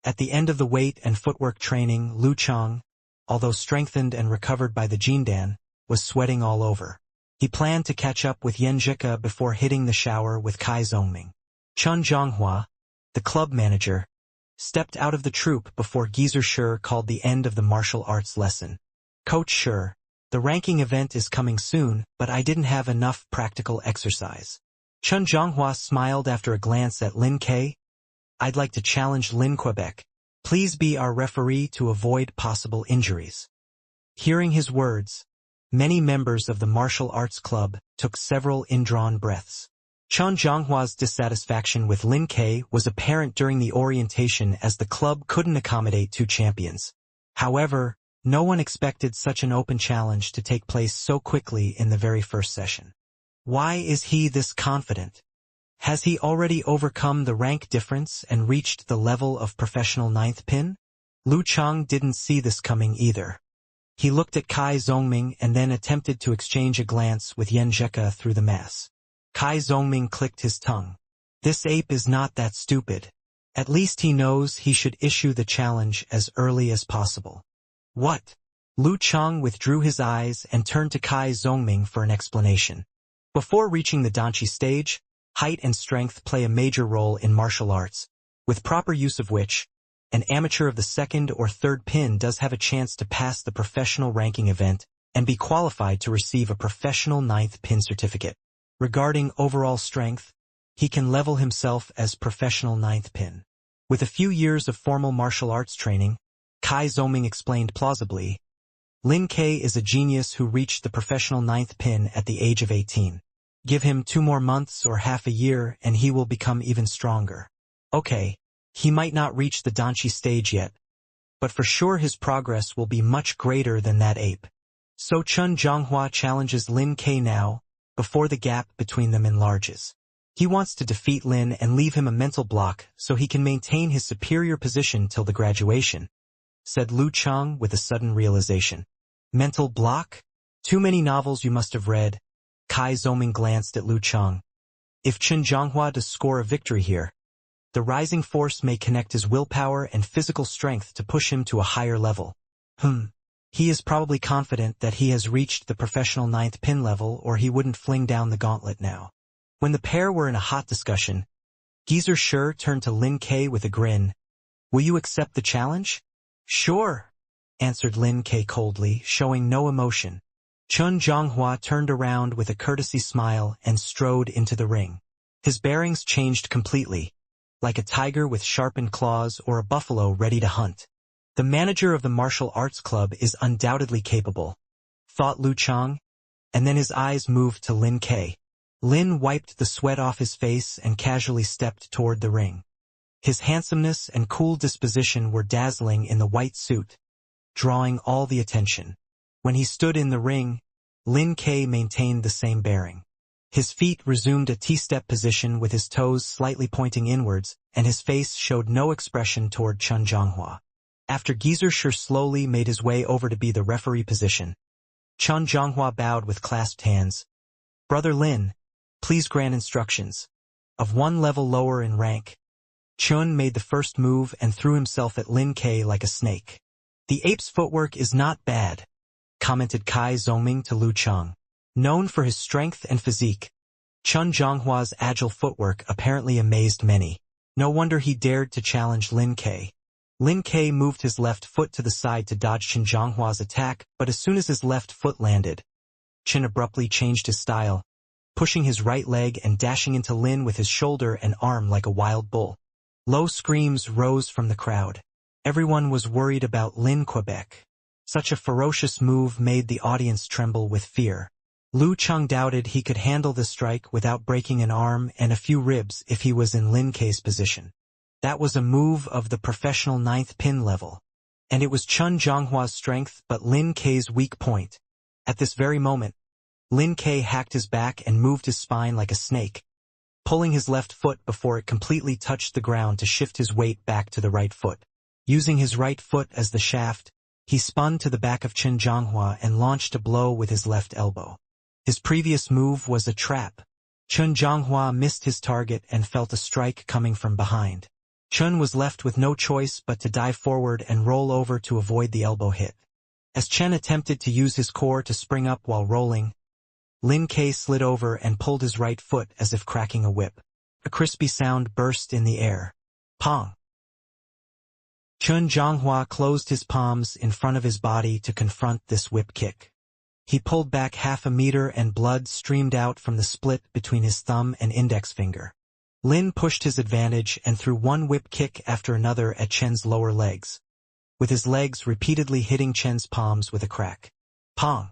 At the end of the weight and footwork training, Lu Cheng, although strengthened and recovered by the Jindan, was sweating all over. He planned to catch up with Yan Zhika before hitting the shower with Kai Zongming. Qin Zhonghua, the club manager, stepped out of the troupe before Geezer Shi called the end of the martial arts lesson. "Coach Shi, the ranking event is coming soon, but I didn't have enough practical exercise." Qin Zhonghua smiled after a glance at Lin Kei. "I'd like to challenge Lin Quebec. Please be our referee to avoid possible injuries." Hearing his words, many members of the martial arts club took several indrawn breaths. Chen Zhonghua's dissatisfaction with Lin Ke was apparent during the orientation as the club couldn't accommodate two champions. However, no one expected such an open challenge to take place so quickly in the very first session. Why is he this confident? Has he already overcome the rank difference and reached the level of professional ninth pin? Lu Chang didn't see this coming either. He looked at Kai Zhongming and then attempted to exchange a glance with Yan Zheka through the mass. Kai Zhongming clicked his tongue. This ape is not that stupid. At least he knows he should issue the challenge as early as possible. What? Lu Chang withdrew his eyes and turned to Kai Zhongming for an explanation. Before reaching the Danchi stage, height and strength play a major role in martial arts, with proper use of which, an amateur of the second or third pin does have a chance to pass the professional ranking event and be qualified to receive a professional ninth pin certificate. Regarding overall strength, he can level himself as professional ninth pin. With a few years of formal martial arts training, Kai Zhongming explained plausibly, Lin Ke is a genius who reached the professional ninth pin at the age of 18. Give him 2 more months or half a year and he will become even stronger. Okay, he might not reach the Danchi stage yet, but for sure his progress will be much greater than that ape. So Chen Zhonghua challenges Lin Ke now, before the gap between them enlarges. He wants to defeat Lin and leave him a mental block so he can maintain his superior position till the graduation, said Lu Chang with a sudden realization. Mental block? Too many novels you must have read. Kai Zhongming glanced at Lu Chang. If Chen Zhonghua does score a victory here, the rising force may connect his willpower and physical strength to push him to a higher level. He is probably confident that he has reached the professional ninth pin level or he wouldn't fling down the gauntlet now. When the pair were in a hot discussion, Geezer Shi turned to Lin Ke with a grin. Will you accept the challenge? Sure, answered Lin Ke coldly, showing no emotion. Chen Zhonghua turned around with a courtesy smile and strode into the ring. His bearings changed completely, like a tiger with sharpened claws or a buffalo ready to hunt. The manager of the martial arts club is undoubtedly capable, thought Lu Chang, and then his eyes moved to Lin Ke. Lin wiped the sweat off his face and casually stepped toward the ring. His handsomeness and cool disposition were dazzling in the white suit, drawing all the attention. When he stood in the ring, Lin Ke maintained the same bearing. His feet resumed a T-step position with his toes slightly pointing inwards, and his face showed no expression toward Chen Zhonghua. After Geezer Shi slowly made his way over to be the referee position, Chen Zhonghua bowed with clasped hands. Brother Lin, please grant instructions. Of 1 level lower in rank, Chun made the first move and threw himself at Lin Ke like a snake. The ape's footwork is not bad, commented Kai Zhongming to Lu Chang. Known for his strength and physique, Chen Zhonghua's agile footwork apparently amazed many. No wonder he dared to challenge Lin Ke. Lin Ke moved his left foot to the side to dodge Chen Zhonghua's attack, but as soon as his left foot landed, Chen abruptly changed his style, pushing his right leg and dashing into Lin with his shoulder and arm like a wild bull. Low screams rose from the crowd. Everyone was worried about Lin Quebec. Such a ferocious move made the audience tremble with fear. Lu Chang doubted he could handle the strike without breaking an arm and a few ribs if he was in Lin Ke's position. That was a move of the professional ninth pin level. And it was Chen Zhonghua's strength but Lin Ke's weak point. At this very moment, Lin Ke hacked his back and moved his spine like a snake, pulling his left foot before it completely touched the ground to shift his weight back to the right foot. Using his right foot as the shaft, he spun to the back of Chen Zhonghua and launched a blow with his left elbow. His previous move was a trap. Chen Zhonghua missed his target and felt a strike coming from behind. Chen was left with no choice but to dive forward and roll over to avoid the elbow hit. As Chen attempted to use his core to spring up while rolling, Lin Ke slid over and pulled his right foot as if cracking a whip. A crispy sound burst in the air. Pong! Chen Zhonghua closed his palms in front of his body to confront this whip kick. He pulled back half a meter and blood streamed out from the split between his thumb and index finger. Lin pushed his advantage and threw one whip kick after another at Chen's lower legs, with his legs repeatedly hitting Chen's palms with a crack. Pong!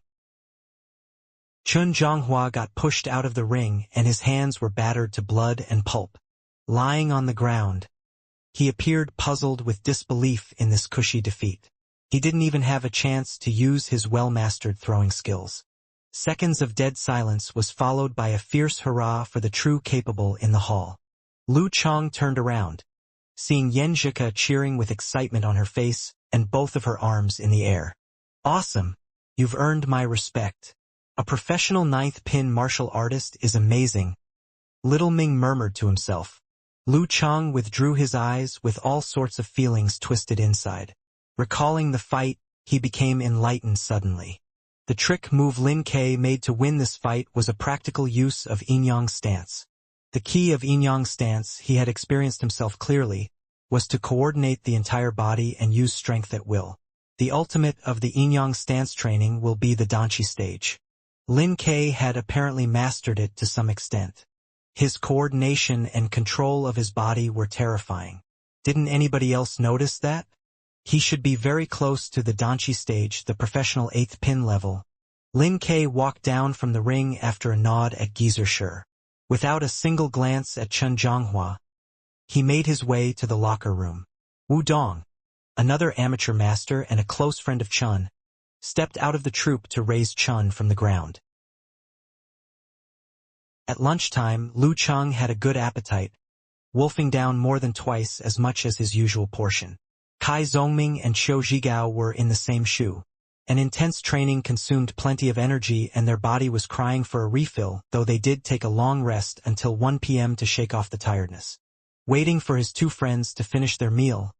Chun Zhonghua got pushed out of the ring and his hands were battered to blood and pulp. Lying on the ground, he appeared puzzled with disbelief in this cushy defeat. He didn't even have a chance to use his well-mastered throwing skills. Seconds of dead silence was followed by a fierce hurrah for the true capable in the hall. Lu Chang turned around, seeing Yan Zhika cheering with excitement on her face and both of her arms in the air. Awesome! You've earned my respect. A professional ninth pin martial artist is amazing. Little Ming murmured to himself. Lu Chang withdrew his eyes with all sorts of feelings twisted inside. Recalling the fight, he became enlightened suddenly. The trick move Lin Ke made to win this fight was a practical use of Yin-Yang stance. The key of Yin-Yang stance, he had experienced himself clearly, was to coordinate the entire body and use strength at will. The ultimate of the Yin-Yang stance training will be the Danchi stage. Lin Ke had apparently mastered it to some extent. His coordination and control of his body were terrifying. Didn't anybody else notice that? He should be very close to the Danchi stage, the professional 8th pin level. Lin Ke walked down from the ring after a nod at Gizershur. Without a single glance at Chun Zhonghua, he made his way to the locker room. Wu Dong, another amateur master and a close friend of Chun, stepped out of the troupe to raise Chun from the ground. At lunchtime, Lu Chang had a good appetite, wolfing down more than twice as much as his usual portion. Kai Zongming and Qiu Zhigao were in the same shoe. An intense training consumed plenty of energy and their body was crying for a refill, though they did take a long rest until 1 p.m. to shake off the tiredness. Waiting for his two friends to finish their meal,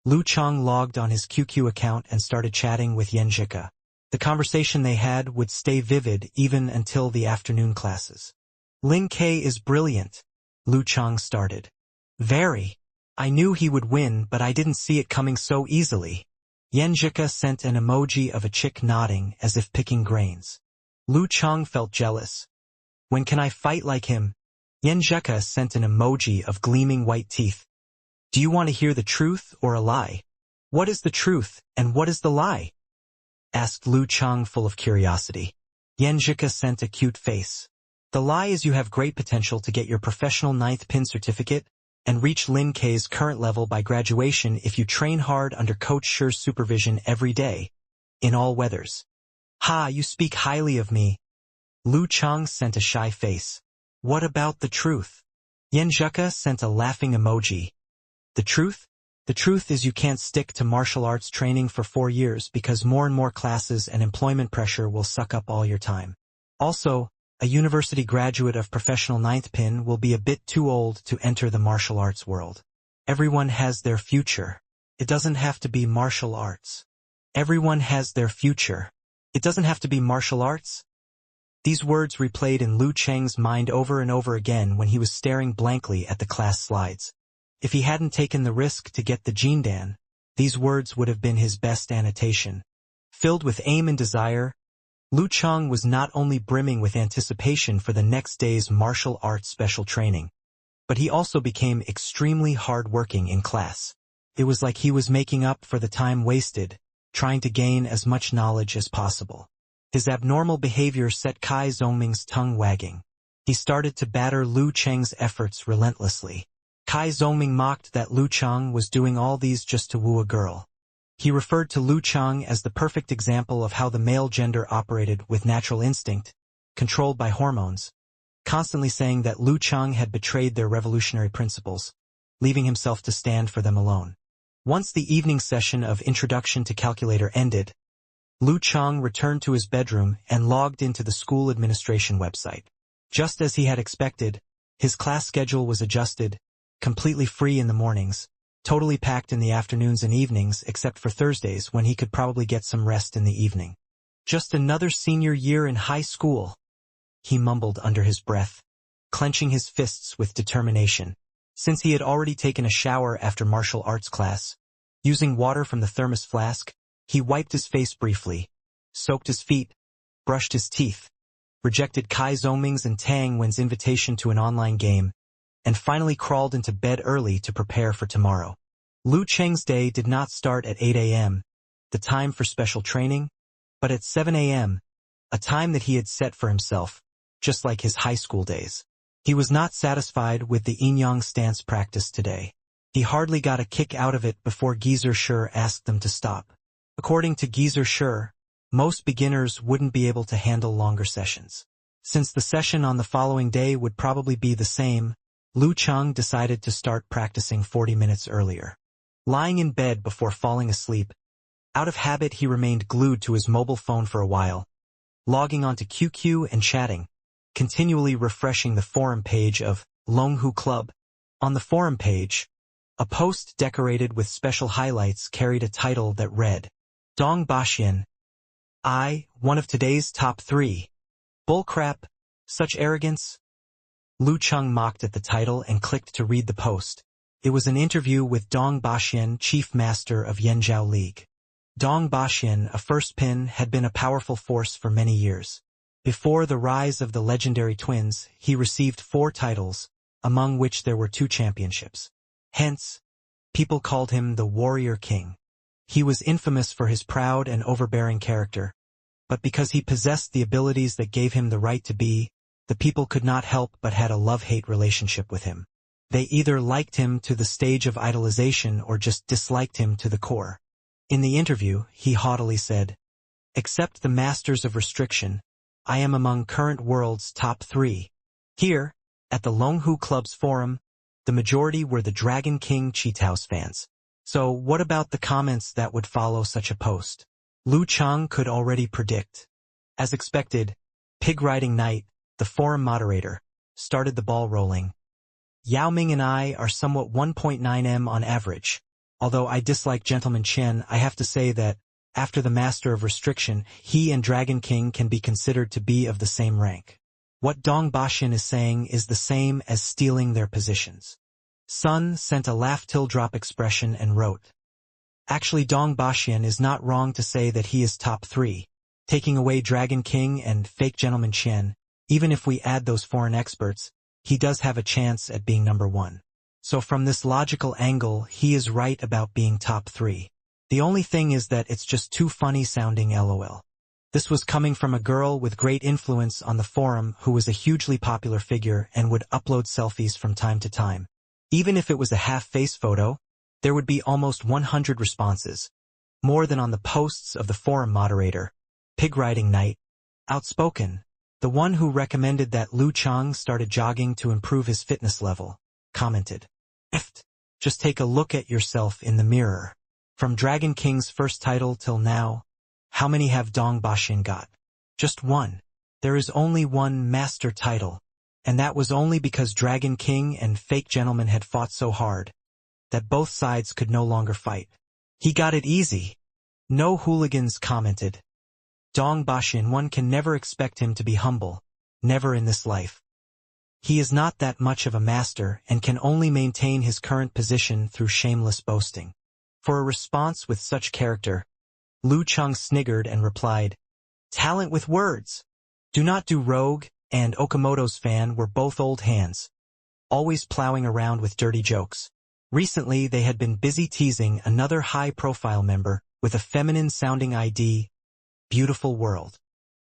Lu Chang logged on his QQ account and started chatting with Yan Zhika. The conversation they had would stay vivid even until the afternoon classes. Lin Ke is brilliant, Lu Chang started. Very. I knew he would win, but I didn't see it coming so easily. Yan Zhika sent an emoji of a chick nodding as if picking grains. Lu Chang felt jealous. When can I fight like him? Yan Zhika sent an emoji of gleaming white teeth. Do you want to hear the truth or a lie? What is the truth and what is the lie? Asked Lu Chang full of curiosity. Yan Zhika sent a cute face. The lie is you have great potential to get your professional 9th pin certificate and reach Lin Ke's current level by graduation if you train hard under Coach Shur's supervision every day, in all weathers. Ha, you speak highly of me. Lu Chang sent a shy face. What about the truth? Yan Zhika sent a laughing emoji. The truth? The truth is you can't stick to martial arts training for 4 years because more and more classes and employment pressure will suck up all your time. Also, a university graduate of professional 9th pin will be a bit too old to enter the martial arts world. Everyone has their future. It doesn't have to be martial arts. Everyone has their future. It doesn't have to be martial arts. These words replayed in Lu Chang's mind over and over again when he was staring blankly at the class slides. If he hadn't taken the risk to get the Jindan, these words would have been his best annotation. Filled with aim and desire, Lu Chang was not only brimming with anticipation for the next day's martial arts special training, but he also became extremely hard-working in class. It was like he was making up for the time wasted, trying to gain as much knowledge as possible. His abnormal behavior set Kai Zongming's tongue wagging. He started to batter Lu Chang's efforts relentlessly. Kai Zongming mocked that Lu Chang was doing all these just to woo a girl. He referred to Lu Chang as the perfect example of how the male gender operated with natural instinct, controlled by hormones, constantly saying that Lu Chang had betrayed their revolutionary principles, leaving himself to stand for them alone. Once the evening session of Introduction to Calculator ended, Lu Chang returned to his bedroom and logged into the school administration website. Just as he had expected, his class schedule was adjusted, completely free in the mornings, totally packed in the afternoons and evenings except for Thursdays when he could probably get some rest in the evening. Just another senior year in high school, he mumbled under his breath, clenching his fists with determination. Since he had already taken a shower after martial arts class, using water from the thermos flask, he wiped his face briefly, soaked his feet, brushed his teeth, rejected Kai Zongming's and Tang Wen's invitation to an online game, and finally crawled into bed early to prepare for tomorrow. Lu Chang's day did not start at 8 a.m., the time for special training, but at 7 a.m., a time that he had set for himself, just like his high school days. He was not satisfied with the yin-yang stance practice today. He hardly got a kick out of it before Geezer Sure asked them to stop. According to Geezer Sure, most beginners wouldn't be able to handle longer sessions. Since the session on the following day would probably be the same, Lu Cheng decided to start practicing 40 minutes earlier. Lying in bed before falling asleep, out of habit he remained glued to his mobile phone for a while, logging onto QQ and chatting, continually refreshing the forum page of Longhu Club. On the forum page, a post decorated with special highlights carried a title that read, Dong Baxian, one of today's top 3. Bullcrap, such arrogance. Lu Cheng mocked at the title and clicked to read the post. It was an interview with Dong Baxian, chief master of Yanzhou League. Dong Baxian, a first pin, had been a powerful force for many years. Before the rise of the legendary twins, he received 4 titles, among which there were 2 championships. Hence, people called him the Warrior King. He was infamous for his proud and overbearing character, but because he possessed the abilities that gave him the right to be, the people could not help but had a love-hate relationship with him. They either liked him to the stage of idolization or just disliked him to the core. In the interview, he haughtily said, "Except the masters of restriction, I am among current world's top 3. Here, at the Longhu Club's forum, the majority were the Dragon King Cheetah's fans. So what about the comments that would follow such a post?" Lu Cheng could already predict. As expected, Pig Riding Knight, the forum moderator, started the ball rolling. Yao Ming and I are somewhat 1.9m on average. Although I dislike Gentleman Chen, I have to say that, after the Master of Restriction, he and Dragon King can be considered to be of the same rank. What Dong Baxian is saying is the same as stealing their positions. Sun sent a laugh-till-drop expression and wrote, "Actually, Dong Baxian is not wrong to say that he is top 3, taking away Dragon King and fake Gentleman Chen. Even if we add those foreign experts, he does have a chance at being number 1. So from this logical angle, he is right about being top 3. The only thing is that it's just too funny sounding LOL." This was coming from a girl with great influence on the forum who was a hugely popular figure and would upload selfies from time to time. Even if it was a half-face photo, there would be almost 100 responses, more than on the posts of the forum moderator, Pig Riding Knight. Outspoken, the one who recommended that Lu Cheng started jogging to improve his fitness level, commented, "Just take a look at yourself in the mirror. From Dragon King's first title till now, how many have Dong Baxian got? Just 1. There is only 1 master title, and that was only because Dragon King and Fake Gentleman had fought so hard that both sides could no longer fight. He got it easy." No hooligans commented. Dong Baxian, one can never expect him to be humble, never in this life. He is not that much of a master and can only maintain his current position through shameless boasting. For a response with such character, Lu Cheng sniggered and replied, "Talent with words. Do not do rogue," and Okamoto's fan were both old hands, always plowing around with dirty jokes. Recently they had been busy teasing another high-profile member with a feminine-sounding ID, Beautiful World.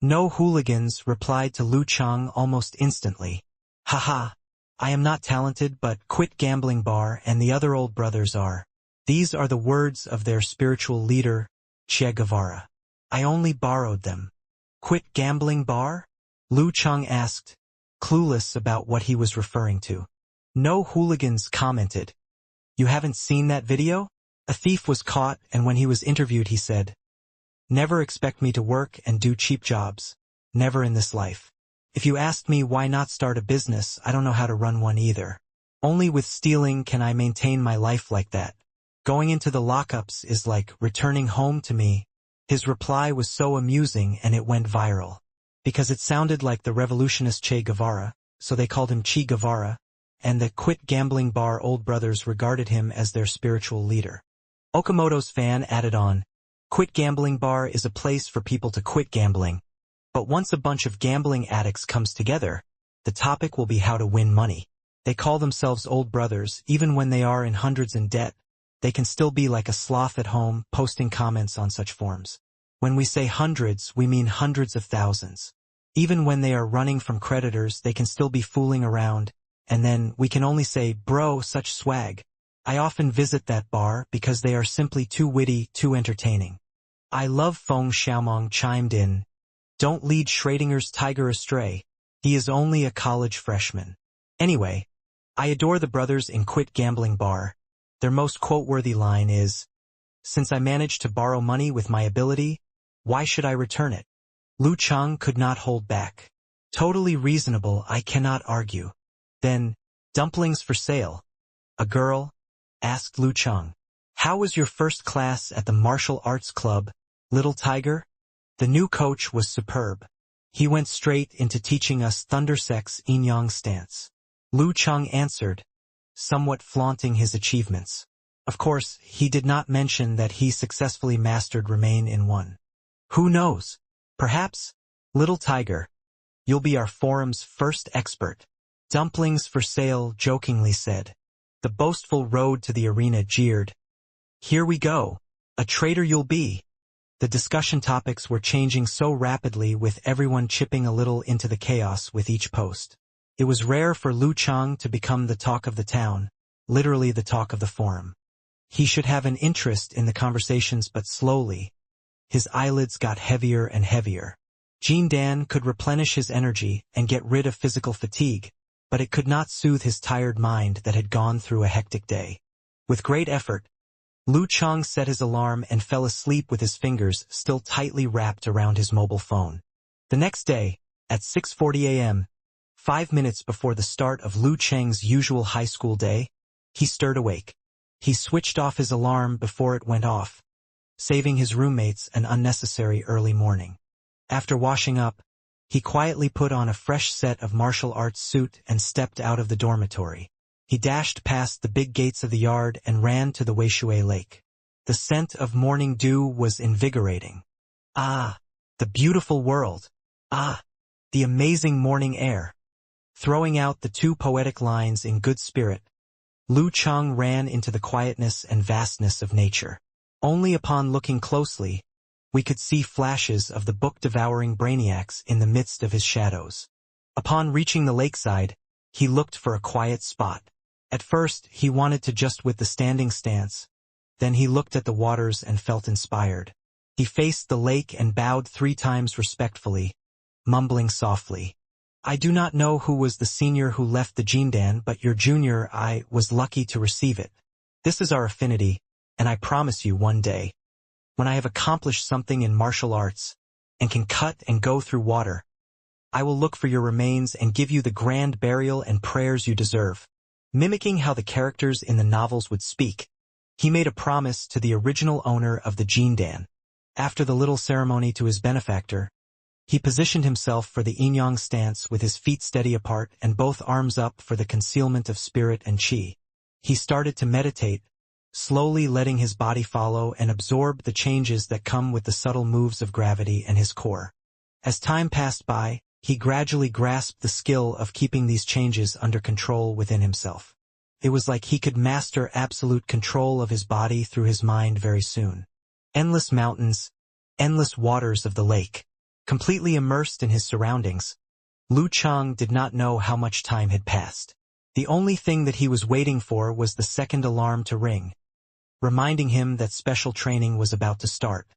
No hooligans replied to Lu Cheng almost instantly. "Haha, I am not talented, but Quit Gambling Bar and the other old brothers are. These are the words of their spiritual leader, Che Guevara. I only borrowed them." "Quit Gambling Bar?" Lu Cheng asked, clueless about what he was referring to. No hooligans commented. "You haven't seen that video?" A thief was caught, and when he was interviewed he said, "Never expect me to work and do cheap jobs. Never in this life. If you asked me why not start a business, I don't know how to run one either. Only with stealing can I maintain my life like that. Going into the lockups is like returning home to me." His reply was so amusing and it went viral. Because it sounded like the revolutionist Che Guevara, so they called him Che Guevara, and the Quit Gambling Bar old brothers regarded him as their spiritual leader. Okamoto's fan added on, "Quit Gambling Bar is a place for people to quit gambling. But once a bunch of gambling addicts comes together, the topic will be how to win money. They call themselves old brothers, even when they are in hundreds in debt. They can still be like a sloth at home, posting comments on such forums. When we say hundreds, we mean hundreds of thousands. Even when they are running from creditors, they can still be fooling around, and then we can only say, bro, such swag. I often visit that bar because they are simply too witty, too entertaining. I love Feng Xiaomong chimed in. Don't lead Schrodinger's tiger astray. He is only a college freshman. Anyway, I adore the brothers in Quit Gambling Bar. Their most quote-worthy line is, "Since I managed to borrow money with my ability, why should I return it?" Lu Chang could not hold back. Totally reasonable, I cannot argue. Then, dumplings for sale. A girl? Asked Lu Chang. How was your first class at the martial arts club, little tiger? The new coach was superb. He went straight into teaching us Thundersex yin-yang stance. Lu Chang answered, somewhat flaunting his achievements. Of course, he did not mention that he successfully mastered Remain in One. Who knows? Perhaps, little tiger, you'll be our forum's first expert. Dumplings for sale jokingly said. The boastful road to the arena jeered. Here we go. A traitor you'll be. The discussion topics were changing so rapidly, with everyone chipping a little into the chaos with each post. It was rare for Lu Chang to become the talk of the town, literally the talk of the forum. He should have an interest in the conversations, but slowly, his eyelids got heavier and heavier. Jean Dan could replenish his energy and get rid of physical fatigue, but it could not soothe his tired mind that had gone through a hectic day. With great effort, Lu Chang set his alarm and fell asleep with his fingers still tightly wrapped around his mobile phone. The next day, at 6:40 a.m., 5 minutes before the start of Lu Chang's usual high school day, he stirred awake. He switched off his alarm before it went off, saving his roommates an unnecessary early morning. After washing up, he quietly put on a fresh set of martial arts suit and stepped out of the dormitory. He dashed past the big gates of the yard and ran to the Weishui Lake. The scent of morning dew was invigorating. Ah, the beautiful world. Ah, the amazing morning air. Throwing out the two poetic lines in good spirit, Lu Chang ran into the quietness and vastness of nature. Only upon looking closely, we could see flashes of the book-devouring brainiacs in the midst of his shadows. Upon reaching the lakeside, he looked for a quiet spot. At first, he wanted to just with the standing stance. Then he looked at the waters and felt inspired. He faced the lake and bowed 3 times respectfully, mumbling softly. I do not know who was the senior who left the Jindan, but your junior, I was lucky to receive it. This is our affinity, and I promise you one day, when I have accomplished something in martial arts, and can cut and go through water, I will look for your remains and give you the grand burial and prayers you deserve. Mimicking how the characters in the novels would speak, he made a promise to the original owner of the Jindan. After the little ceremony to his benefactor, he positioned himself for the yin-yang stance with his feet steady apart and both arms up for the concealment of spirit and qi. He started to meditate, slowly letting his body follow and absorb the changes that come with the subtle moves of gravity and his core. As time passed by, he gradually grasped the skill of keeping these changes under control within himself. It was like he could master absolute control of his body through his mind very soon. Endless mountains, endless waters of the lake. Completely immersed in his surroundings, Lu Chang did not know how much time had passed. The only thing that he was waiting for was the second alarm to ring, reminding him that special training was about to start.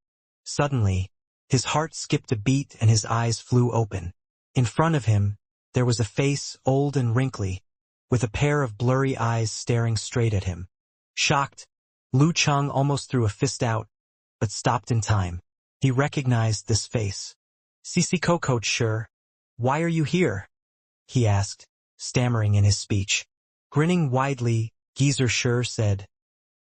Suddenly, his heart skipped a beat and his eyes flew open. In front of him, there was a face old and wrinkly, with a pair of blurry eyes staring straight at him. Shocked, Lu Chang almost threw a fist out, but stopped in time. He recognized this face. "Cici Coach, sure. Why are you here?" he asked, stammering in his speech. Grinning widely, Geezer Sure said,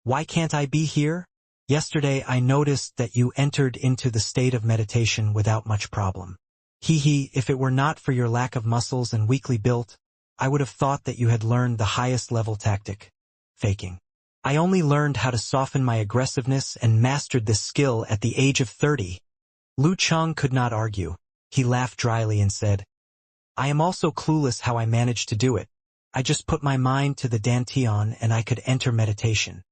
"Why can't I be here? Yesterday I noticed that you entered into the state of meditation without much problem. If it were not for your lack of muscles and weakly built, I would have thought that you had learned the highest level tactic, faking. I only learned how to soften my aggressiveness and mastered this skill at the age of 30. Lu Chang could not argue. He laughed dryly and said, I am also clueless how I managed to do it. I just put my mind to the dantian and I could enter meditation.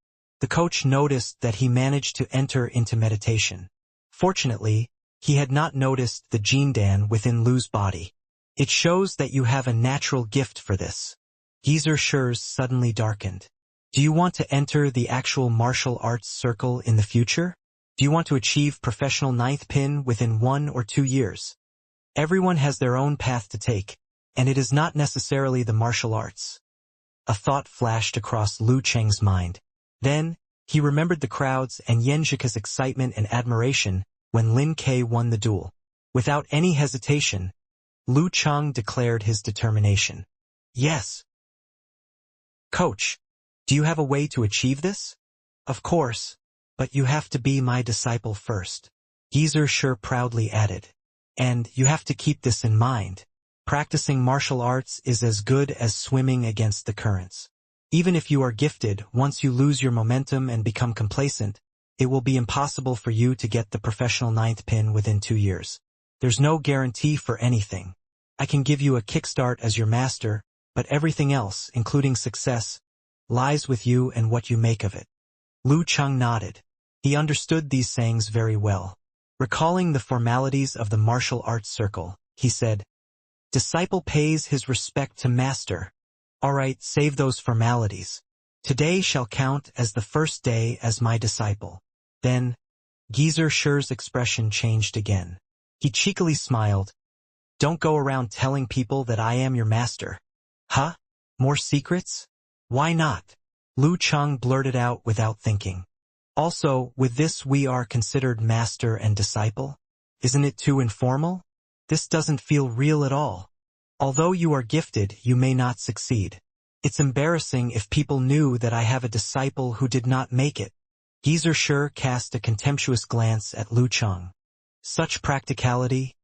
The coach noticed that he managed to enter into meditation. Fortunately, he had not noticed the Jindan within Lu's body. It shows that you have a natural gift for this. Geezer Shur's suddenly darkened. Do you want to enter the actual martial arts circle in the future? Do you want to achieve professional ninth pin within 1 or 2 years? Everyone has their own path to take, and it is not necessarily the martial arts. A thought flashed across Lu Cheng's mind. Then, he remembered the crowds and Yanzhika's excitement and admiration when Lin Ke won the duel. Without any hesitation, Lu Cheng declared his determination. Yes. Coach, do you have a way to achieve this? Of course, but you have to be my disciple first. Geezer Shur proudly added. And you have to keep this in mind. Practicing martial arts is as good as swimming against the currents. Even if you are gifted, once you lose your momentum and become complacent, it will be impossible for you to get the professional ninth pin within 2 years. There's no guarantee for anything. I can give you a kickstart as your master, but everything else, including success, lies with you and what you make of it. Lu Cheng nodded. He understood these sayings very well. Recalling the formalities of the martial arts circle, he said, "Disciple pays his respect to master. All right, save those formalities. Today shall count as the first day as my disciple." Then, Geezer Shur's expression changed again. He cheekily smiled. "Don't go around telling people that I am your master." Huh? More secrets? Why not? Lu Cheng blurted out without thinking. Also, with this we are considered master and disciple? Isn't it too informal? This doesn't feel real at all. Although you are gifted, you may not succeed. It's embarrassing if people knew that I have a disciple who did not make it. Geezer Shur cast a contemptuous glance at Lu Cheng. Such practicality?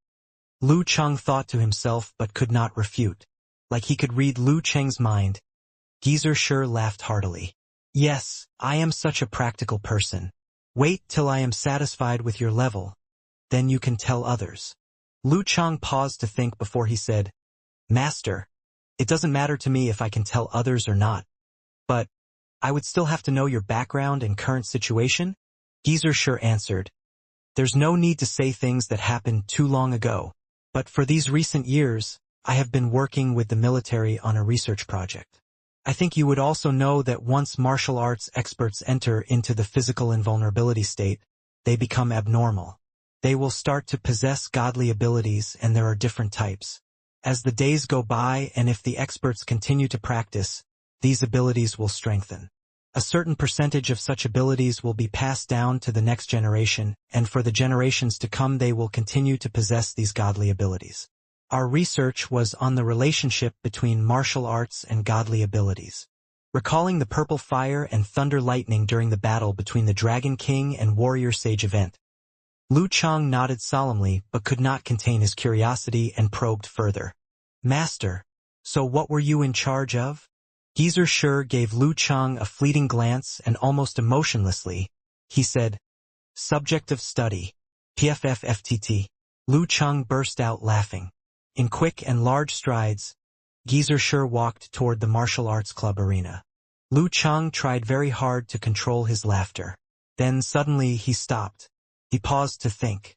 Lu Cheng thought to himself but could not refute. Like he could read Lu Cheng's mind. Geezer Shur laughed heartily. Yes, I am such a practical person. Wait till I am satisfied with your level. Then you can tell others. Lu Cheng paused to think before he said, Master, it doesn't matter to me if I can tell others or not. But, I would still have to know your background and current situation? Geezer Shur answered, There's no need to say things that happened too long ago. But for these recent years, I have been working with the military on a research project. I think you would also know that once martial arts experts enter into the physical invulnerability state, they become abnormal. They will start to possess godly abilities, and there are different types. As the days go by and if the experts continue to practice, these abilities will strengthen. A certain percentage of such abilities will be passed down to the next generation, and for the generations to come they will continue to possess these godly abilities. Our research was on the relationship between martial arts and godly abilities. Recalling the purple fire and thunder lightning during the battle between the Dragon King and Warrior Sage event, Lu Cheng nodded solemnly but could not contain his curiosity and probed further. Master, so what were you in charge of? Geezer Shur gave Lu Cheng a fleeting glance and almost emotionlessly, he said, Subject of study, PFFFTT. Lu Cheng burst out laughing. In quick and large strides, Geezer Shur walked toward the martial arts club arena. Lu Cheng tried very hard to control his laughter. Then suddenly he stopped. He paused to think.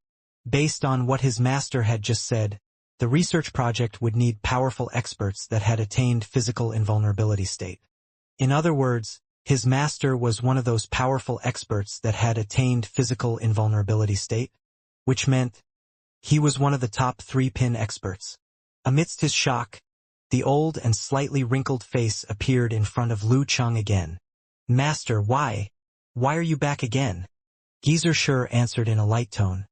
Based on what his master had just said, the research project would need powerful experts that had attained physical invulnerability state. In other words, his master was one of those powerful experts that had attained physical invulnerability state, which meant he was one of the top 3-pin experts. Amidst his shock, the old and slightly wrinkled face appeared in front of Lu Cheng again. Master, why? Why are you back again? Geezer Shur answered in a light tone.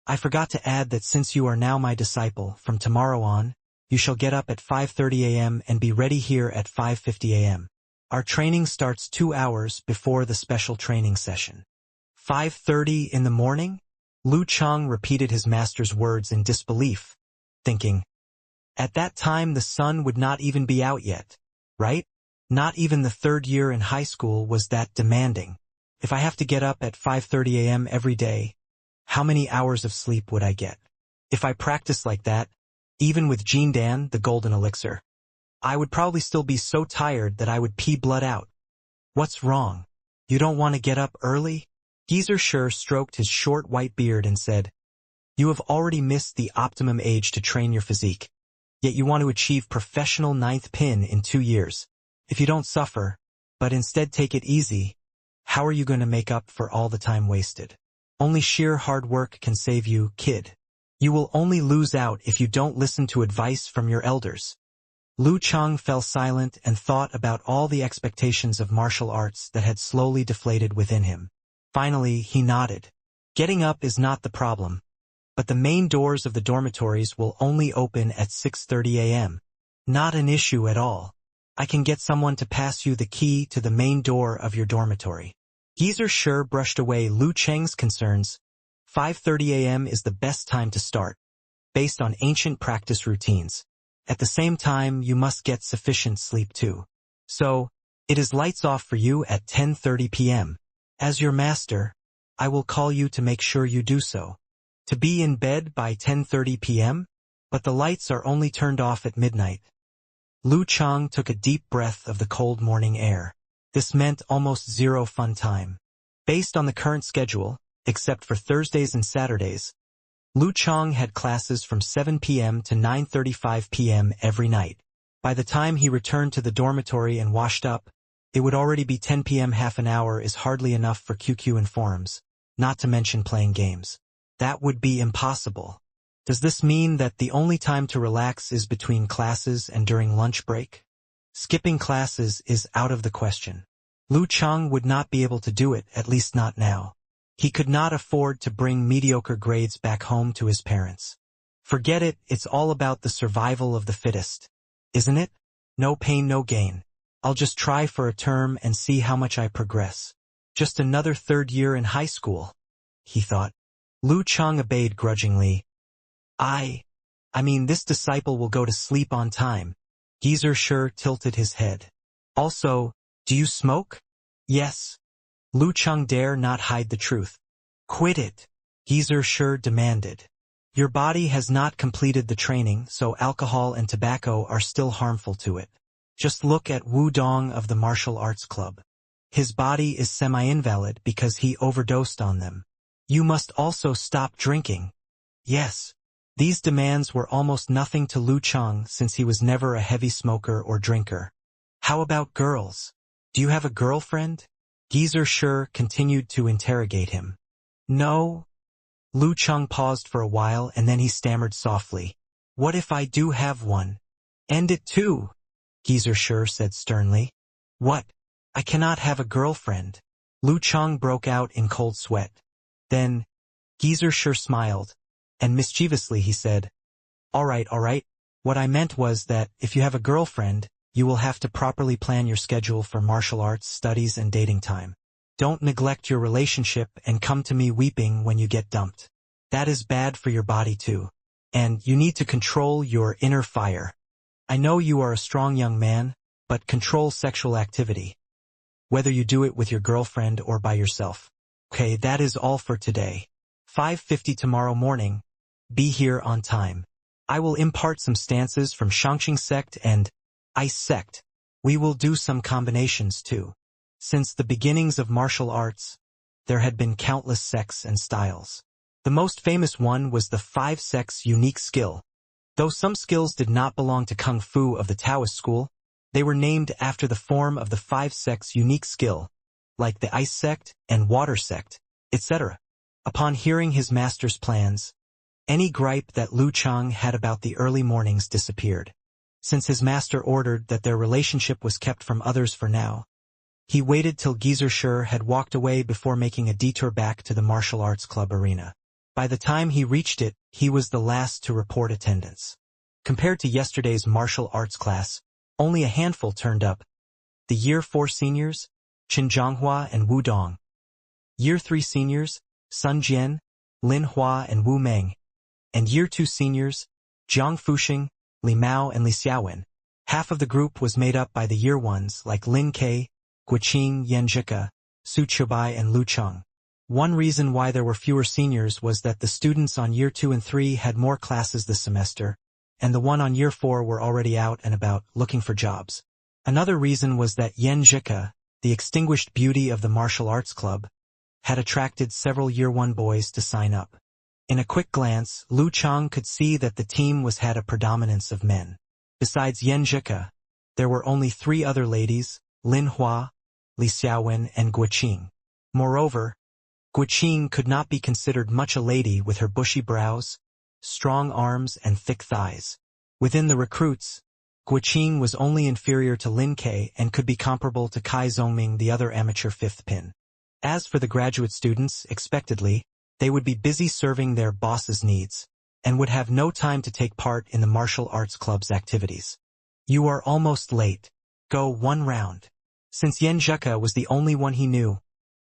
I forgot to add that since you are now my disciple, from tomorrow on, you shall get up at 5:30 a.m. and be ready here at 5:50 a.m. Our training starts 2 hours before the special training session. 5:30 in the morning? Lu Cheng repeated his master's words in disbelief, thinking, at that time the sun would not even be out yet, right? Not even the 3rd year in high school was that demanding. If I have to get up at 5:30 a.m. every day, how many hours of sleep would I get? If I practiced like that, even with Jindan, the golden elixir, I would probably still be so tired that I would pee blood out. What's wrong? You don't want to get up early? Geezer Sure stroked his short white beard and said, "You have already missed the optimum age to train your physique, yet you want to achieve professional ninth pin in 2 years. If you don't suffer, but instead take it easy, how are you going to make up for all the time wasted? Only sheer hard work can save you, kid. You will only lose out if you don't listen to advice from your elders." Lu Chang fell silent and thought about all the expectations of martial arts that had slowly deflated within him. Finally, he nodded. "Getting up is not the problem, but the main doors of the dormitories will only open at 6:30 a.m. Not an issue at all. I can get someone to pass you the key to the main door of your dormitory." Geezer Sure brushed away Lu Cheng's concerns. 5:30 a.m. is the best time to start, based on ancient practice routines. At the same time, you must get sufficient sleep too. So, it is lights off for you at 10:30 p.m. As your master, I will call you to make sure you do so. To be in bed by 10:30 p.m., but the lights are only turned off at midnight. Lu Chang took a deep breath of the cold morning air. This meant almost zero fun time. Based on the current schedule, except for Thursdays and Saturdays, Lu Chang had classes from 7 p.m. to 9:35 p.m. every night. By the time he returned to the dormitory and washed up, it would already be 10 p.m. Half an hour is hardly enough for QQ and forums, not to mention playing games. That would be impossible. Does this mean that the only time to relax is between classes and during lunch break? Skipping classes is out of the question. Lu Chang would not be able to do it, at least not now. He could not afford to bring mediocre grades back home to his parents. Forget it, it's all about the survival of the fittest. Isn't it? No pain, no gain. I'll just try for a term and see how much I progress. Just another 3rd year in high school, he thought. Lu Chang obeyed grudgingly. I mean this disciple will go to sleep on time. Geezer Sure tilted his head. Also, do you smoke? Yes. Lu Chang dare not hide the truth. Quit it, Geezer Sure demanded. Your body has not completed the training, so alcohol and tobacco are still harmful to it. Just look at Wu Dong of the Martial Arts Club. His body is semi-invalid because he overdosed on them. You must also stop drinking. Yes. These demands were almost nothing to Lu Chang since he was never a heavy smoker or drinker. How about girls? Do you have a girlfriend? Geezer Sure continued to interrogate him. No. Lu Chang paused for a while and then he stammered softly. What if I do have one? End it too, Geezer Sure said sternly. What? I cannot have a girlfriend. Lu Chang broke out in cold sweat. Then, Geezer Sure smiled, and mischievously he said, all right, what I meant was that if you have a girlfriend, you will have to properly plan your schedule for martial arts studies and dating time. Don't neglect your relationship and come to me weeping when you get dumped. That is bad for your body too. And you need to control your inner fire. I know you are a strong young man, but control sexual activity. Whether you do it with your girlfriend or by yourself. Okay, that is all for today. 5:50 tomorrow morning. Be here on time. I will impart some stances from Shangqing sect and Ice sect. We will do some combinations too. Since the beginnings of martial arts, there had been countless sects and styles. The most famous one was the 5 sects unique skill. Though some skills did not belong to Kung Fu of the Taoist school, they were named after the form of the 5 sects unique skill, like the Ice sect and Water sect, etc. Upon hearing his master's plans, any gripe that Lu Chang had about the early mornings disappeared. Since his master ordered that their relationship was kept from others for now, he waited till Geezer Sure had walked away before making a detour back to the martial arts club arena. By the time he reached it, he was the last to report attendance. Compared to yesterday's martial arts class, only a handful turned up. The Year 4 seniors, Qin Zhonghua and Wu Dong. Year 3 seniors, Sun Jian, Lin Hua and Wu Meng. And Year 2 seniors, Jiang Fuxing, Li Mao and Li Xiaowen. Half of the group was made up by the Year 1s like Lin Ke, Guiqing, Yan Zhika, Su Chubai and Lu Cheng. One reason why there were fewer seniors was that the students on Year 2 and 3 had more classes this semester, and the one on Year 4 were already out and about looking for jobs. Another reason was that Yan Zhika, the extinguished beauty of the martial arts club, had attracted several Year 1 boys to sign up. In a quick glance, Lu Chang could see that the team had a predominance of men. Besides Yan Zhika, there were only 3 other ladies, Lin Hua, Li Xiaowen, and Guoqing. Moreover, Guoqing could not be considered much a lady with her bushy brows, strong arms, and thick thighs. Within the recruits, Guoqing was only inferior to Lin Ke and could be comparable to Kai Zhongming, the other amateur 5th pin. As for the graduate students, expectedly, they would be busy serving their boss's needs, and would have no time to take part in the martial arts club's activities. You are almost late. Go 1 round. Since Yan Zhika was the only one he knew,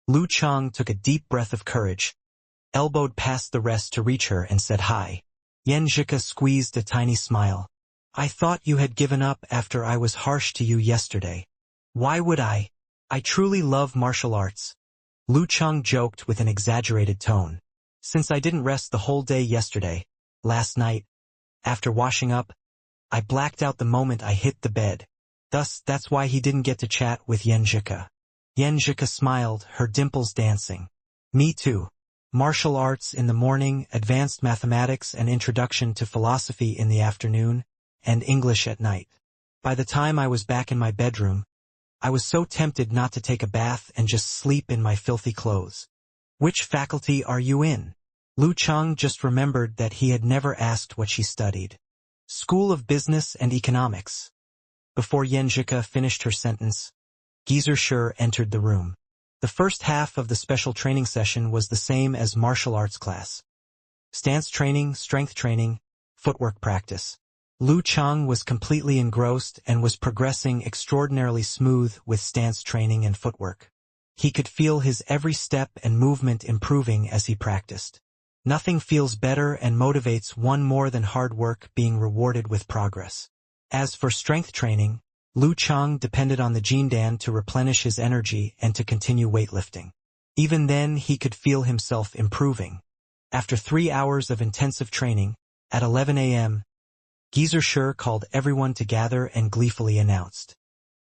Lu Chang took a deep breath of courage, elbowed past the rest to reach her and said hi. Yan Zhika squeezed a tiny smile. I thought you had given up after I was harsh to you yesterday. Why would I? I truly love martial arts. Lu Chang joked with an exaggerated tone. Since I didn't rest the whole day yesterday, last night, after washing up, I blacked out the moment I hit the bed. Thus, that's why he didn't get to chat with Yan Zhika. Yan Zhika smiled, her dimples dancing. Me too. Martial arts in the morning, advanced mathematics and introduction to philosophy in the afternoon, and English at night. By the time I was back in my bedroom, I was so tempted not to take a bath and just sleep in my filthy clothes. Which faculty are you in? Lu Chang just remembered that he had never asked what she studied. School of Business and Economics. Before Yan Zhika finished her sentence, Geezer Shur entered the room. The first half of the special training session was the same as martial arts class. Stance training, strength training, footwork practice. Lu Chang was completely engrossed and was progressing extraordinarily smooth with stance training and footwork. He could feel his every step and movement improving as he practiced. Nothing feels better and motivates one more than hard work being rewarded with progress. As for strength training, Lu Chang depended on the Jindan to replenish his energy and to continue weightlifting. Even then, he could feel himself improving. After 3 hours of intensive training, at 11 a.m., Geezer Shur called everyone to gather and gleefully announced,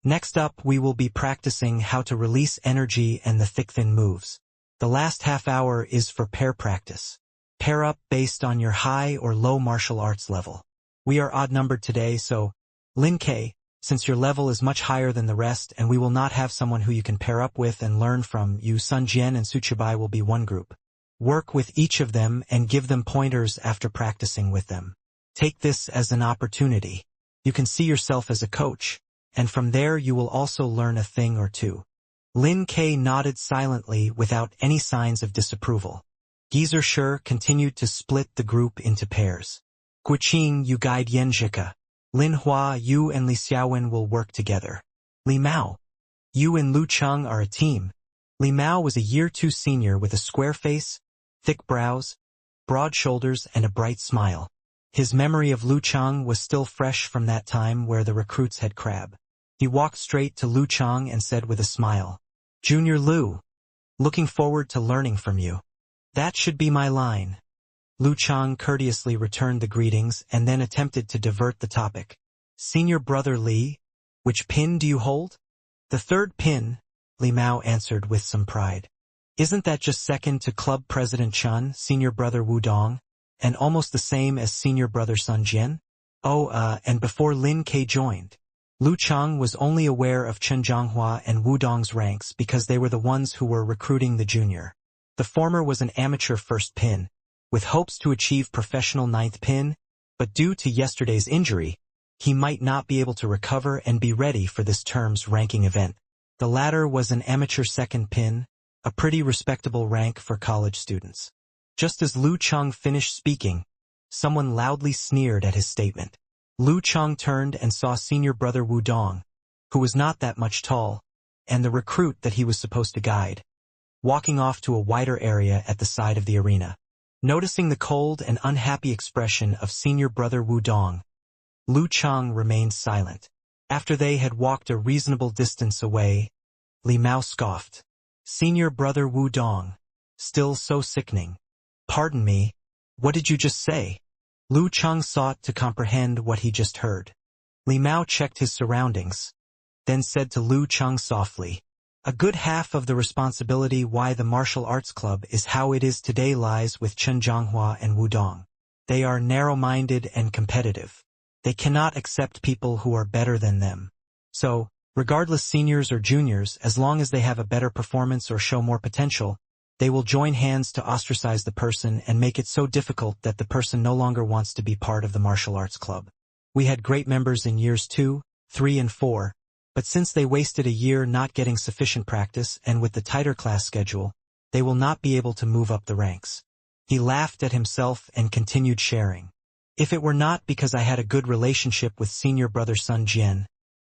"Next up, we will be practicing how to release energy and the thick-thin moves. The last half hour is for pair practice. Pair up based on your high or low martial arts level. We are odd-numbered today, so, Lin Ke, since your level is much higher than the rest and we will not have someone who you can pair up with and learn from, you Sun Jian and Su Chibai will be one group. Work with each of them and give them pointers after practicing with them. Take this as an opportunity. You can see yourself as a coach, and from there you will also learn a thing or two." Lin Ke nodded silently without any signs of disapproval. Geezer Shur continued to split the group into pairs. Guoqing, you guide Yan Zhika. Lin Hua, you and Li Xiaowen will work together. Li Mao, you and Lu Chang are a team. Li Mao was a Year 2 senior with a square face, thick brows, broad shoulders, and a bright smile. His memory of Lu Chang was still fresh from that time where the recruits had crab. He walked straight to Lu Chang and said with a smile, "Junior Lu, looking forward to learning from you." "That should be my line." Lu Chang courteously returned the greetings and then attempted to divert the topic. "Senior brother Li, which pin do you hold?" "The 3rd pin," Li Mao answered with some pride. "Isn't that just second to Club President Chun, senior brother Wu Dong, and almost the same as senior brother Sun Jian?" "Oh, and before Lin Ke joined." Lu Chang was only aware of Chen Zhonghua and Wu Dong's ranks because they were the ones who were recruiting the junior. The former was an amateur 1st pin, with hopes to achieve professional 9th pin, but due to yesterday's injury, he might not be able to recover and be ready for this term's ranking event. The latter was an amateur 2nd pin, a pretty respectable rank for college students. Just as Lu Chang finished speaking, someone loudly sneered at his statement. Lu Chang turned and saw senior brother Wu Dong, who was not that much tall, and the recruit that he was supposed to guide, walking off to a wider area at the side of the arena. Noticing the cold and unhappy expression of senior brother Wu Dong, Lu Chang remained silent. After they had walked a reasonable distance away, Li Mao scoffed. "Senior brother Wu Dong, still so sickening. Pardon me, what did you just say?" Lu Chang sought to comprehend what he just heard. Li Mao checked his surroundings, then said to Lu Chang softly, A good half of the responsibility why the martial arts club is how it is today lies with Chen Zhonghua and Wudong. They are narrow-minded and competitive. They cannot accept people who are better than them. So, regardless seniors or juniors, as long as they have a better performance or show more potential, they will join hands to ostracize the person and make it so difficult that the person no longer wants to be part of the martial arts club. We had great members in years 2, 3 and 4, but since they wasted a year not getting sufficient practice and with the tighter class schedule, they will not be able to move up the ranks. He laughed at himself and continued sharing. If it were not because I had a good relationship with senior brother Sun Jian,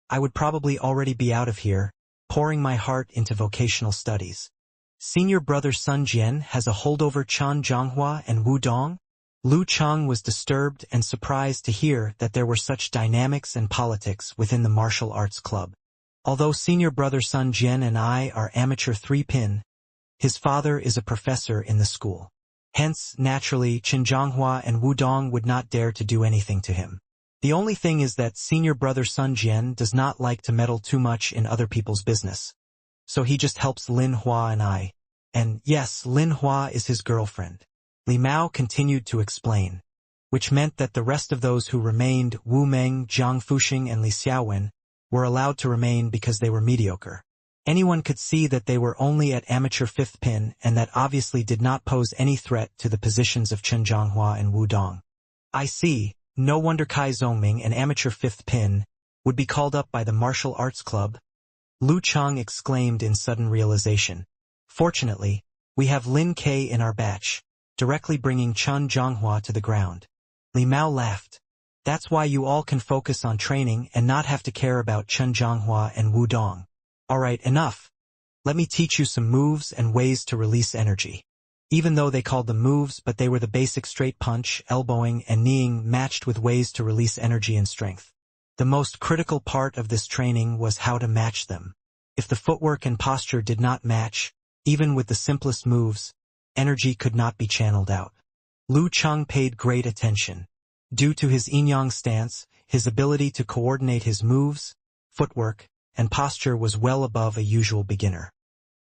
I would probably already be out of here, pouring my heart into vocational studies. Senior brother Sun Jian has a holdover Chen Zhonghua and Wudong? Lu Cheng was disturbed and surprised to hear that there were such dynamics and politics within the martial arts club. Although senior brother Sun Jian and I are amateur 3-pin, his father is a professor in the school. Hence, naturally, Chen Zhonghua and Wudong would not dare to do anything to him. The only thing is that senior brother Sun Jian does not like to meddle too much in other people's business. So he just helps Lin Hua and I. And yes, Lin Hua is his girlfriend. Li Mao continued to explain, which meant that the rest of those who remained, Wu Meng, Jiang Fuxing and Li Xiaowen, were allowed to remain because they were mediocre. Anyone could see that they were only at amateur 5th pin and that obviously did not pose any threat to the positions of Chen Zhonghua and Wudong. I see, no wonder Kai Zhongming, an amateur 5th pin, would be called up by the martial arts club. Lu Cheng exclaimed in sudden realization. Fortunately, we have Lin Ke in our batch, directly bringing Chen Zhonghua to the ground. Li Mao laughed. That's why you all can focus on training and not have to care about Chen Zhonghua and Wudong. Alright, enough. Let me teach you some moves and ways to release energy. Even though they called them moves, but they were the basic straight punch, elbowing, and kneeing matched with ways to release energy and strength. The most critical part of this training was how to match them. If the footwork and posture did not match, even with the simplest moves, energy could not be channeled out. Lu Cheng paid great attention. Due to his yin-yang stance, his ability to coordinate his moves, footwork, and posture was well above a usual beginner.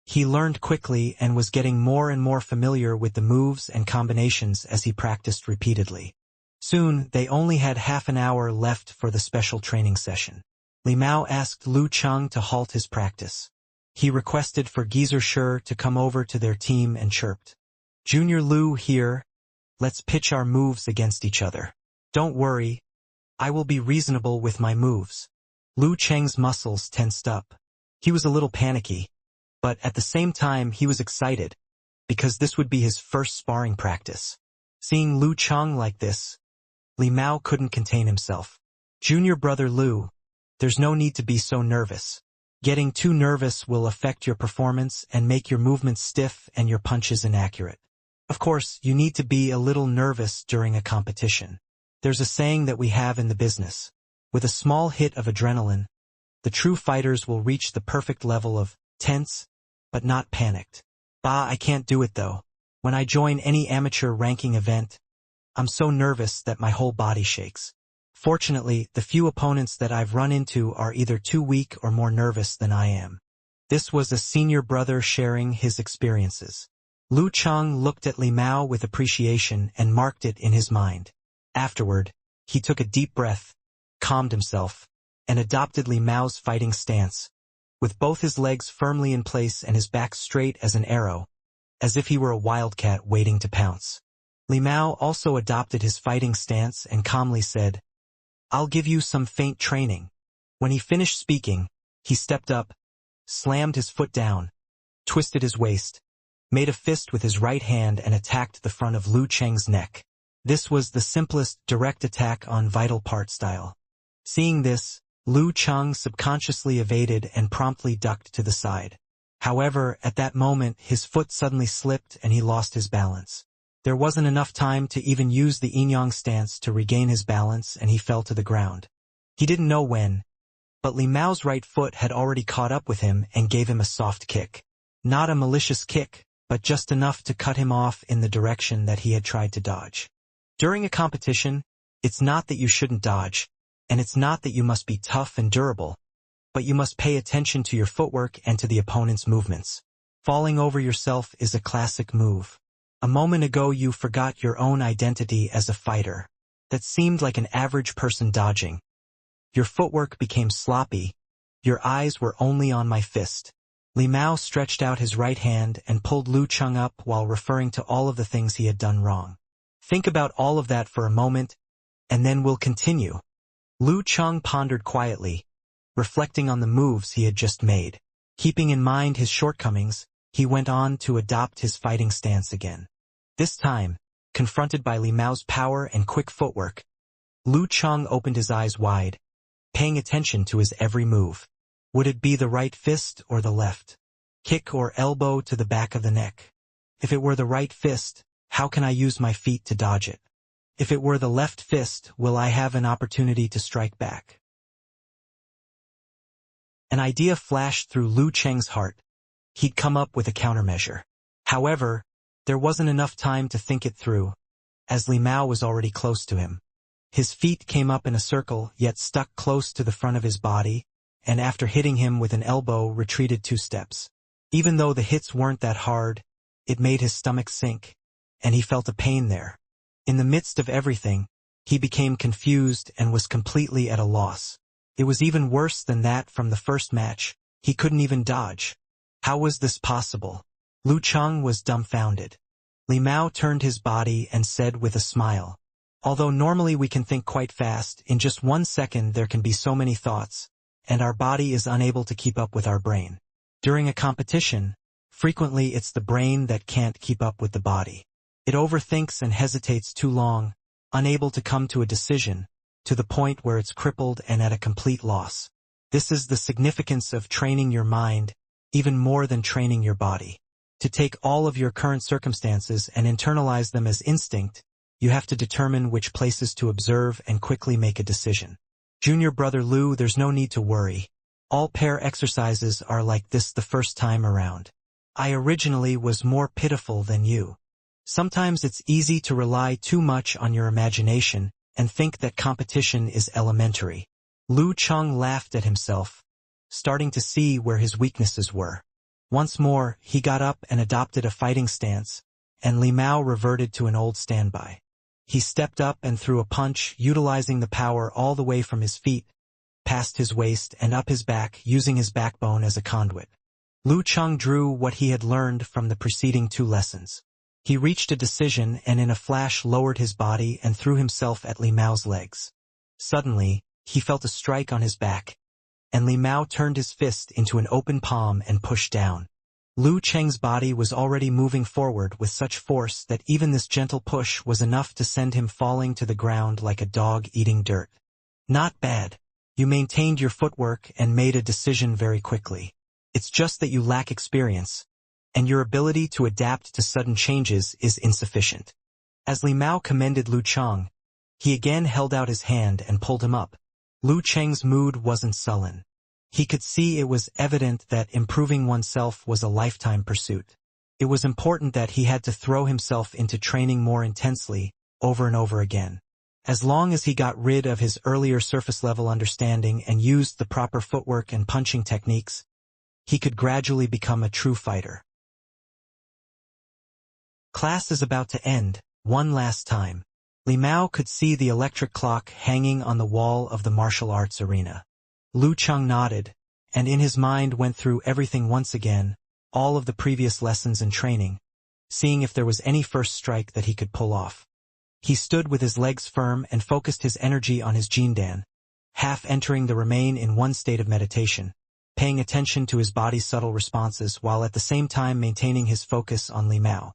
He learned quickly and was getting more and more familiar with the moves and combinations as he practiced repeatedly. Soon, they only had half an hour left for the special training session. Li Mao asked Lu Cheng to halt his practice. He requested for Geezer Shi to come over to their team and chirped. Junior Lu here, let's pitch our moves against each other. Don't worry, I will be reasonable with my moves. Lu Cheng's muscles tensed up. He was a little panicky, but at the same time he was excited, because this would be his first sparring practice. Seeing Lu Cheng like this, Li Mao couldn't contain himself. Junior brother Lu, there's no need to be so nervous. Getting too nervous will affect your performance and make your movements stiff and your punches inaccurate. Of course, you need to be a little nervous during a competition. There's a saying that we have in the business. With a small hit of adrenaline, the true fighters will reach the perfect level of tense, but not panicked. Bah, I can't do it though. When I join any amateur ranking event, I'm so nervous that my whole body shakes. Fortunately, the few opponents that I've run into are either too weak or more nervous than I am. This was a senior brother sharing his experiences. Lu Cheng looked at Li Mao with appreciation and marked it in his mind. Afterward, he took a deep breath, calmed himself, and adopted Li Mao's fighting stance, with both his legs firmly in place and his back straight as an arrow, as if he were a wildcat waiting to pounce. Li Mao also adopted his fighting stance and calmly said, I'll give you some feint training. When he finished speaking, he stepped up, slammed his foot down, twisted his waist, made a fist with his right hand and attacked the front of Lu Cheng's neck. This was the simplest direct attack on vital part style. Seeing this, Lu Cheng subconsciously evaded and promptly ducked to the side. However, at that moment his foot suddenly slipped and he lost his balance. There wasn't enough time to even use the yin-yang stance to regain his balance and he fell to the ground. He didn't know when, but Li Mao's right foot had already caught up with him and gave him a soft kick. Not a malicious kick, but just enough to cut him off in the direction that he had tried to dodge. During a competition, it's not that you shouldn't dodge, and it's not that you must be tough and durable, but you must pay attention to your footwork and to the opponent's movements. Falling over yourself is a classic move. A moment ago you forgot your own identity as a fighter. That seemed like an average person dodging. Your footwork became sloppy. Your eyes were only on my fist. Li Mao stretched out his right hand and pulled Lu Cheng up while referring to all of the things he had done wrong. Think about all of that for a moment, and then we'll continue. Lu Cheng pondered quietly, reflecting on the moves he had just made. Keeping in mind his shortcomings, he went on to adopt his fighting stance again. This time, confronted by Li Mao's power and quick footwork, Lu Cheng opened his eyes wide, paying attention to his every move. Would it be the right fist or the left? Kick or elbow to the back of the neck? If it were the right fist, how can I use my feet to dodge it? If it were the left fist, will I have an opportunity to strike back? An idea flashed through Lu Cheng's heart. He'd come up with a countermeasure. However, there wasn't enough time to think it through, as Li Mao was already close to him. His feet came up in a circle, yet stuck close to the front of his body, and after hitting him with an elbow retreated 2 steps. Even though the hits weren't that hard, it made his stomach sink, and he felt a pain there. In the midst of everything, he became confused and was completely at a loss. It was even worse than that from the first match. He couldn't even dodge. How was this possible? Lu Cheng was dumbfounded. Li Mao turned his body and said with a smile, "Although normally we can think quite fast, in just 1 second there can be so many thoughts, and our body is unable to keep up with our brain. During a competition, frequently it's the brain that can't keep up with the body. It overthinks and hesitates too long, unable to come to a decision, to the point where it's crippled and at a complete loss. This is the significance of training your mind, even more than training your body. To take all of your current circumstances and internalize them as instinct, you have to determine which places to observe and quickly make a decision. Junior brother Lu, there's no need to worry. All pair exercises are like this the first time around. I originally was more pitiful than you. Sometimes it's easy to rely too much on your imagination and think that competition is elementary." Lu Cheng laughed at himself, starting to see where his weaknesses were. Once more, he got up and adopted a fighting stance, and Li Mao reverted to an old standby. He stepped up and threw a punch, utilizing the power all the way from his feet, past his waist and up his back, using his backbone as a conduit. Lu Cheng drew what he had learned from the preceding 2 lessons. He reached a decision and in a flash lowered his body and threw himself at Li Mao's legs. Suddenly, he felt a strike on his back, and Li Mao turned his fist into an open palm and pushed down. Lu Cheng's body was already moving forward with such force that even this gentle push was enough to send him falling to the ground like a dog eating dirt. Not bad. You maintained your footwork and made a decision very quickly. It's just that you lack experience, and your ability to adapt to sudden changes is insufficient. As Li Mao commended Lu Cheng, he again held out his hand and pulled him up. Lu Cheng's mood wasn't sullen. He could see it was evident that improving oneself was a lifetime pursuit. It was important that he had to throw himself into training more intensely, over and over again. As long as he got rid of his earlier surface-level understanding and used the proper footwork and punching techniques, he could gradually become a true fighter. Class is about to end, one last time. Li Mao could see the electric clock hanging on the wall of the martial arts arena. Lu Cheng nodded, and in his mind went through everything once again, all of the previous lessons and training, seeing if there was any first strike that he could pull off. He stood with his legs firm and focused his energy on his Jindan, half entering the remain in one state of meditation, paying attention to his body's subtle responses while at the same time maintaining his focus on Li Mao.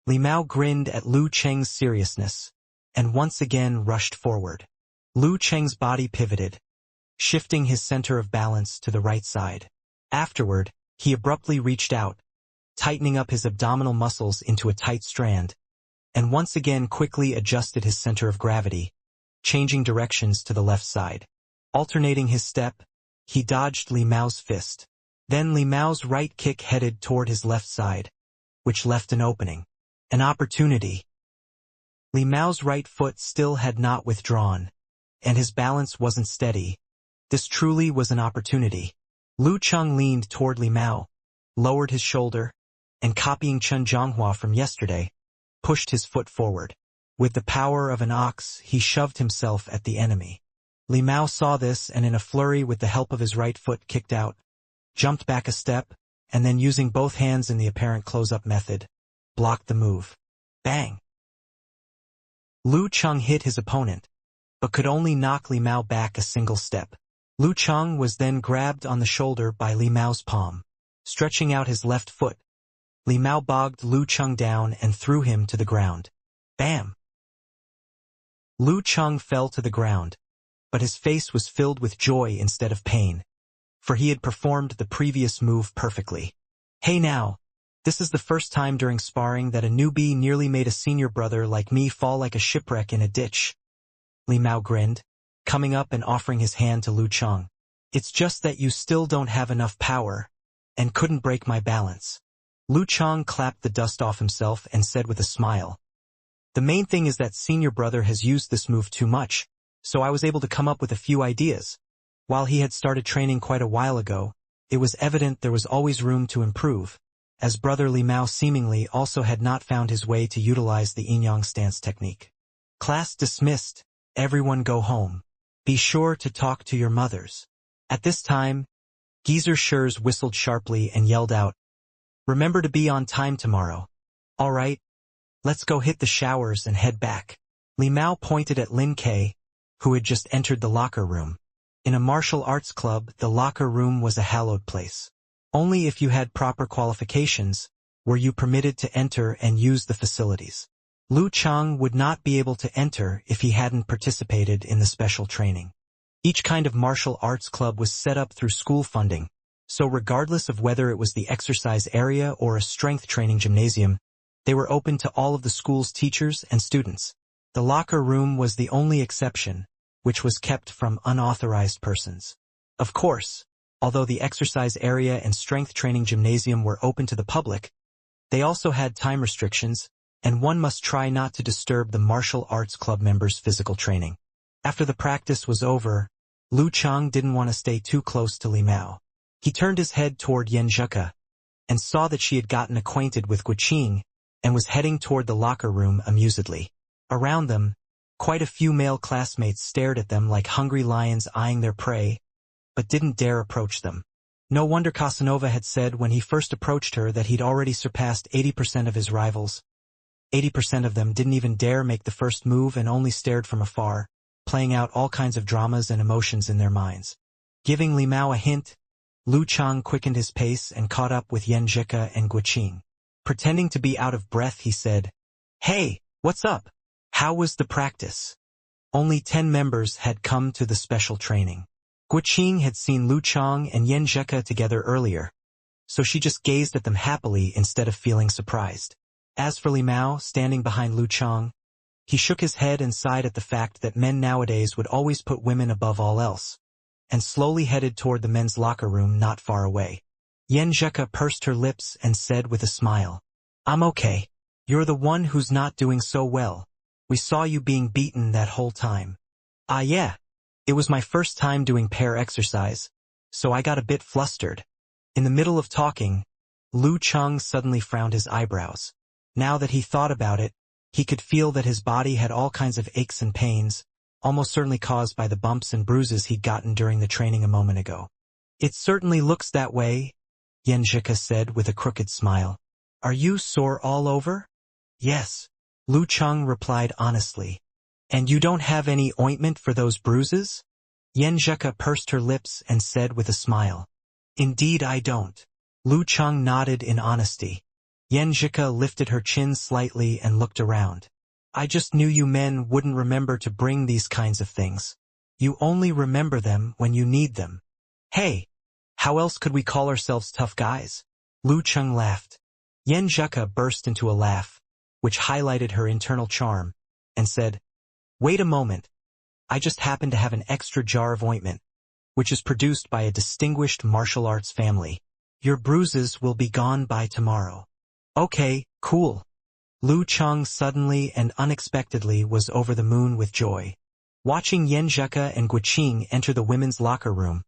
Li Mao grinned at Lu Cheng's seriousness, and once again rushed forward. Lu Cheng's body pivoted, shifting his center of balance to the right side. Afterward, he abruptly reached out, tightening up his abdominal muscles into a tight strand, and once again quickly adjusted his center of gravity, changing directions to the left side. Alternating his step, he dodged Li Mao's fist. Then Li Mao's right kick headed toward his left side, which left an opening. An opportunity. Li Mao's right foot still had not withdrawn, and his balance wasn't steady. This truly was an opportunity. Lu Cheng leaned toward Li Mao, lowered his shoulder, and copying Chen Zhonghua from yesterday, pushed his foot forward. With the power of an ox, he shoved himself at the enemy. Li Mao saw this and in a flurry with the help of his right foot kicked out, jumped back a step, and then using both hands in the apparent close-up method, blocked the move. Bang! Lu Cheng hit his opponent, but could only knock Li Mao back a single step. Lu Cheng was then grabbed on the shoulder by Li Mao's palm. Stretching out his left foot, Li Mao bogged Lu Cheng down and threw him to the ground. Bam! Lu Cheng fell to the ground, but his face was filled with joy instead of pain, for he had performed the previous move perfectly. Hey now, this is the first time during sparring that a newbie nearly made a senior brother like me fall like a shipwreck in a ditch. Li Mao grinned, coming up and offering his hand to Lu Cheng. It's just that you still don't have enough power, and couldn't break my balance. Lu Cheng clapped the dust off himself and said with a smile, the main thing is that senior brother has used this move too much, so I was able to come up with a few ideas. While he had started training quite a while ago, it was evident there was always room to improve, as brother Li Mao seemingly also had not found his way to utilize the yin-yang stance technique. Class dismissed, everyone go home. Be sure to talk to your mothers. At this time, Geezer Schurz whistled sharply and yelled out, remember to be on time tomorrow. All right, let's go hit the showers and head back. Li Mao pointed at Lin Kei, who had just entered the locker room. In a martial arts club, the locker room was a hallowed place. Only if you had proper qualifications were you permitted to enter and use the facilities. Lu Cheng would not be able to enter if he hadn't participated in the special training. Each kind of martial arts club was set up through school funding, so regardless of whether it was the exercise area or a strength training gymnasium, they were open to all of the school's teachers and students. The locker room was the only exception, which was kept from unauthorized persons. Of course, although the exercise area and strength training gymnasium were open to the public, they also had time restrictions, and one must try not to disturb the martial arts club members' physical training. After the practice was over, Lu Cheng didn't want to stay too close to Li Mao. He turned his head toward Yan Zheke, and saw that she had gotten acquainted with Guqing, and was heading toward the locker room amusedly. Around them, quite a few male classmates stared at them like hungry lions eyeing their prey, but didn't dare approach them. No wonder Casanova had said when he first approached her that he'd already surpassed 80% of his rivals. 80% of them didn't even dare make the first move and only stared from afar, playing out all kinds of dramas and emotions in their minds. Giving Li Mao a hint, Lu Cheng quickened his pace and caught up with Yan Zheke and Guqing. Pretending to be out of breath, he said, "Hey, what's up? How was the practice?" Only 10 members had come to the special training. Guqing had seen Lu Cheng and Yan Zheke together earlier, so she just gazed at them happily instead of feeling surprised. As for Li Mao, standing behind Lu Cheng, he shook his head and sighed at the fact that men nowadays would always put women above all else, and slowly headed toward the men's locker room not far away. Yan Zheke pursed her lips and said with a smile, "I'm okay. You're the one who's not doing so well. We saw you being beaten that whole time." "Ah yeah. It was my first time doing pair exercise, so I got a bit flustered." In the middle of talking, Lu Cheng suddenly frowned his eyebrows. Now that he thought about it, he could feel that his body had all kinds of aches and pains, almost certainly caused by the bumps and bruises he'd gotten during the training a moment ago. "It certainly looks that way," Yan Zheke said with a crooked smile. "Are you sore all over?" "Yes," Lu Cheng replied honestly. "And you don't have any ointment for those bruises?" Yan Zheke pursed her lips and said with a smile, "Indeed I don't." Lu Cheng nodded in honesty. Yan Zheke lifted her chin slightly and looked around. "I just knew you men wouldn't remember to bring these kinds of things. You only remember them when you need them. Hey, how else could we call ourselves tough guys?" Lu Cheng laughed. Yan Zheke burst into a laugh, which highlighted her internal charm, and said, "Wait a moment. I just happen to have an extra jar of ointment, which is produced by a distinguished martial arts family. Your bruises will be gone by tomorrow." "Okay, cool." Lu Cheng suddenly and unexpectedly was over the moon with joy. Watching Yan Zheke and Guqing enter the women's locker room,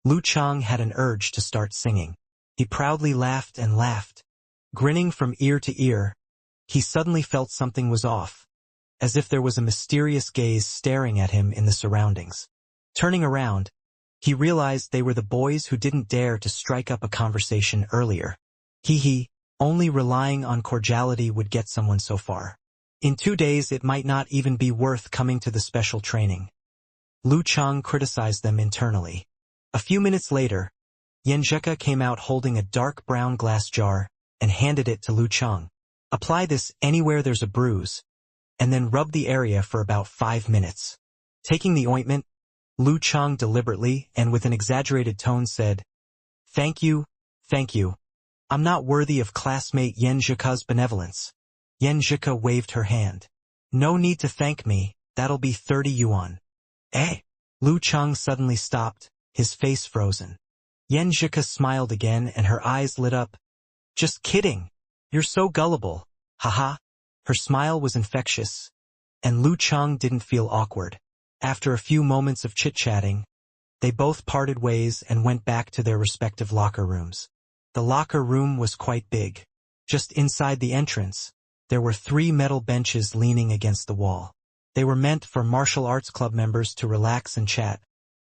Lu Chang had an urge to start singing. He proudly laughed and laughed. Grinning from ear to ear, he suddenly felt something was off, as if there was a mysterious gaze staring at him in the surroundings. Turning around, he realized they were the boys who didn't dare to strike up a conversation earlier. Only relying on cordiality would get someone so far. In 2 days it might not even be worth coming to the special training. Lu Chang criticized them internally. A few minutes later, Yenjika came out holding a dark brown glass jar and handed it to Lu Chang. Apply this anywhere there's a bruise, and then rub the area for about 5 minutes. Taking the ointment, Lu Chang deliberately and with an exaggerated tone said, "Thank you, thank you. I'm not worthy of classmate Yenjika's benevolence." Yenjika waved her hand. "No need to thank me, that'll be 30 yuan. Eh?" Lu Chang suddenly stopped, his face frozen. Yenjika smiled again and her eyes lit up. "Just kidding. You're so gullible. Haha." Her smile was infectious, and Lu Chang didn't feel awkward. After a few moments of chit-chatting, they both parted ways and went back to their respective locker rooms. The locker room was quite big. Just inside the entrance, there were 3 metal benches leaning against the wall. They were meant for martial arts club members to relax and chat,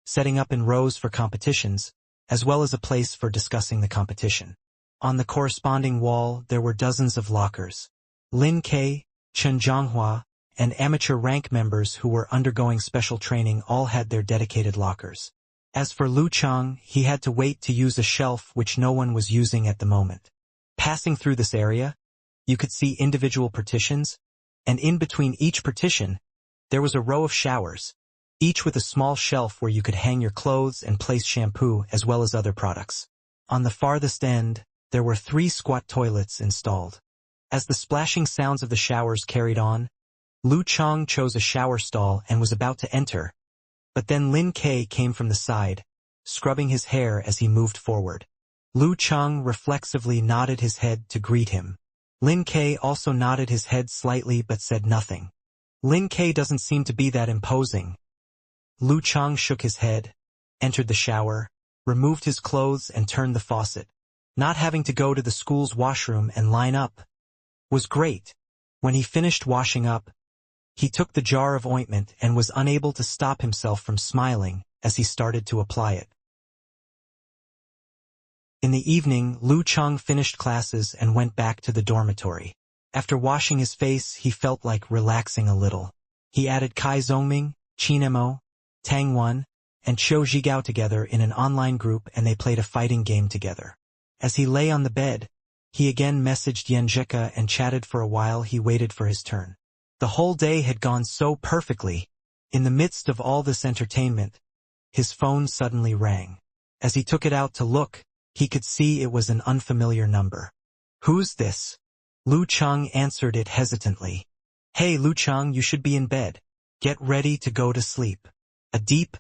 setting up in rows for competitions, as well as a place for discussing the competition. On the corresponding wall, there were dozens of lockers. Lin Kei, Chen Zhanghua, and amateur rank members who were undergoing special training all had their dedicated lockers. As for Lu Chang, he had to wait to use a shelf which no one was using at the moment. Passing through this area, you could see individual partitions, and in between each partition, there was a row of showers, each with a small shelf where you could hang your clothes and place shampoo as well as other products. On the farthest end, there were 3 squat toilets installed. As the splashing sounds of the showers carried on, Lu Chang chose a shower stall and was about to enter, but then Lin Kei came from the side, scrubbing his hair as he moved forward. Lu Chang reflexively nodded his head to greet him. Lin Kei also nodded his head slightly but said nothing. Lin Kei doesn't seem to be that imposing. Lu Chang shook his head, entered the shower, removed his clothes and turned the faucet. Not having to go to the school's washroom and line up was great. When he finished washing up, he took the jar of ointment and was unable to stop himself from smiling as he started to apply it. In the evening, Lu Chang finished classes and went back to the dormitory. After washing his face, he felt like relaxing a little. He added Kai Zongming, Qin Mo, Tang Wan, and Qiu Zhigao together in an online group and they played a fighting game together. As he lay on the bed, he again messaged Yenjika and chatted for a while. He waited for his turn. The whole day had gone so perfectly. In the midst of all this entertainment, his phone suddenly rang. As he took it out to look, he could see it was an unfamiliar number. "Who's this?" Lu Chang answered it hesitantly. "Hey Lu Chang, you should be in bed. Get ready to go to sleep." A deep,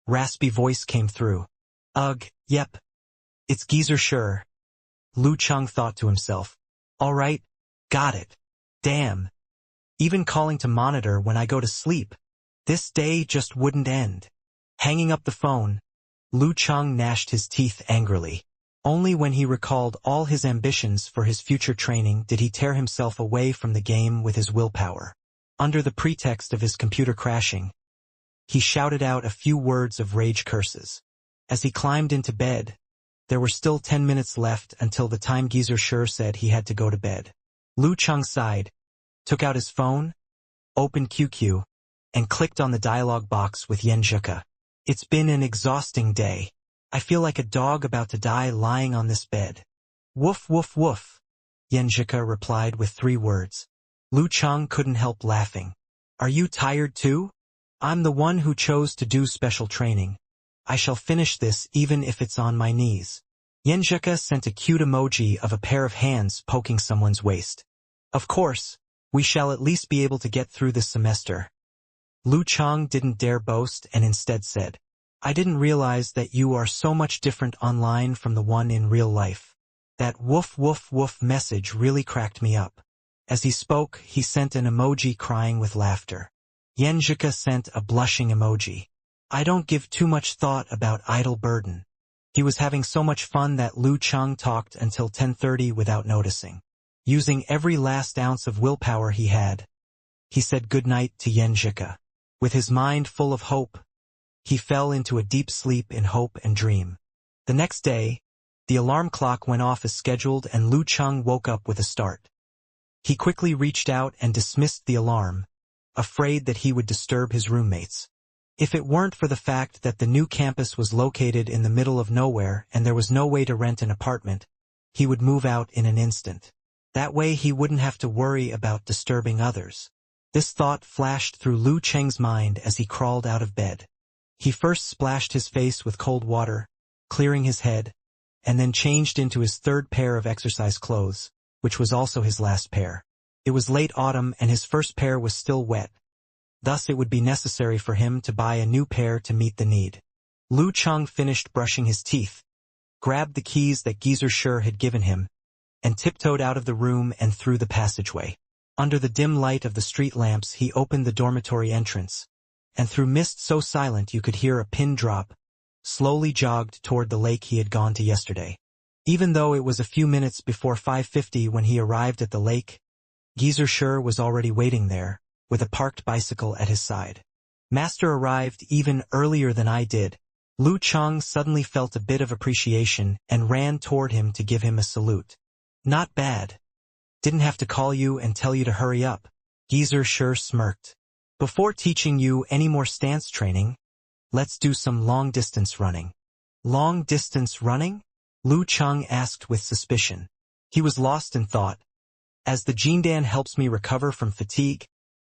raspy voice came through. "Ugh, yep. It's Geezer sure." Lu Chang thought to himself. "All right, got it. Damn. Even calling to monitor when I go to sleep. This day just wouldn't end." Hanging up the phone, Lu Chang gnashed his teeth angrily. Only when he recalled all his ambitions for his future training did he tear himself away from the game with his willpower. Under the pretext of his computer crashing, he shouted out a few words of rage curses. As he climbed into bed, there were still 10 minutes left until the time Geezer sure said he had to go to bed. Lu Chang sighed, took out his phone, opened QQ, and clicked on the dialog box with Yenjika. "It's been an exhausting day. I feel like a dog about to die lying on this bed." "Woof woof woof," Yenjika replied with 3 words. Lu Chang couldn't help laughing. "Are you tired too? I'm the one who chose to do special training. I shall finish this even if it's on my knees." Yenjika sent a cute emoji of a pair of hands poking someone's waist. "Of course, we shall at least be able to get through this semester." Lu Chang didn't dare boast and instead said, "I didn't realize that you are so much different online from the one in real life." That woof woof woof message really cracked me up. As he spoke, he sent an emoji crying with laughter. Yenjika sent a blushing emoji. "I don't give too much thought about idle burden." He was having so much fun that Lu Cheng talked until 10:30 without noticing. Using every last ounce of willpower he had, he said goodnight to Yen Zhika. With his mind full of hope, he fell into a deep sleep in hope and dream. The next day, the alarm clock went off as scheduled and Lu Cheng woke up with a start. He quickly reached out and dismissed the alarm, afraid that he would disturb his roommates. If it weren't for the fact that the new campus was located in the middle of nowhere and there was no way to rent an apartment, he would move out in an instant. That way he wouldn't have to worry about disturbing others. This thought flashed through Lu Cheng's mind as he crawled out of bed. He first splashed his face with cold water, clearing his head, and then changed into his third pair of exercise clothes, which was also his last pair. It was late autumn and his first pair was still wet. Thus it would be necessary for him to buy a new pair to meet the need. Lu Cheng finished brushing his teeth, grabbed the keys that Geezer Sher had given him, and tiptoed out of the room and through the passageway. Under the dim light of the street lamps he opened the dormitory entrance, and through mist so silent you could hear a pin drop, slowly jogged toward the lake he had gone to yesterday. Even though it was a few minutes before 5:50 when he arrived at the lake, Geezer Sher was already waiting there, with a parked bicycle at his side. Master arrived even earlier than I did. Lu Cheng suddenly felt a bit of appreciation and ran toward him to give him a salute. Not bad. Didn't have to call you and tell you to hurry up. Geezer Sher smirked. Before teaching you any more stance training, let's do some long-distance running. Long-distance running? Lu Cheng asked with suspicion. He was lost in thought. As the Jindan helps me recover from fatigue,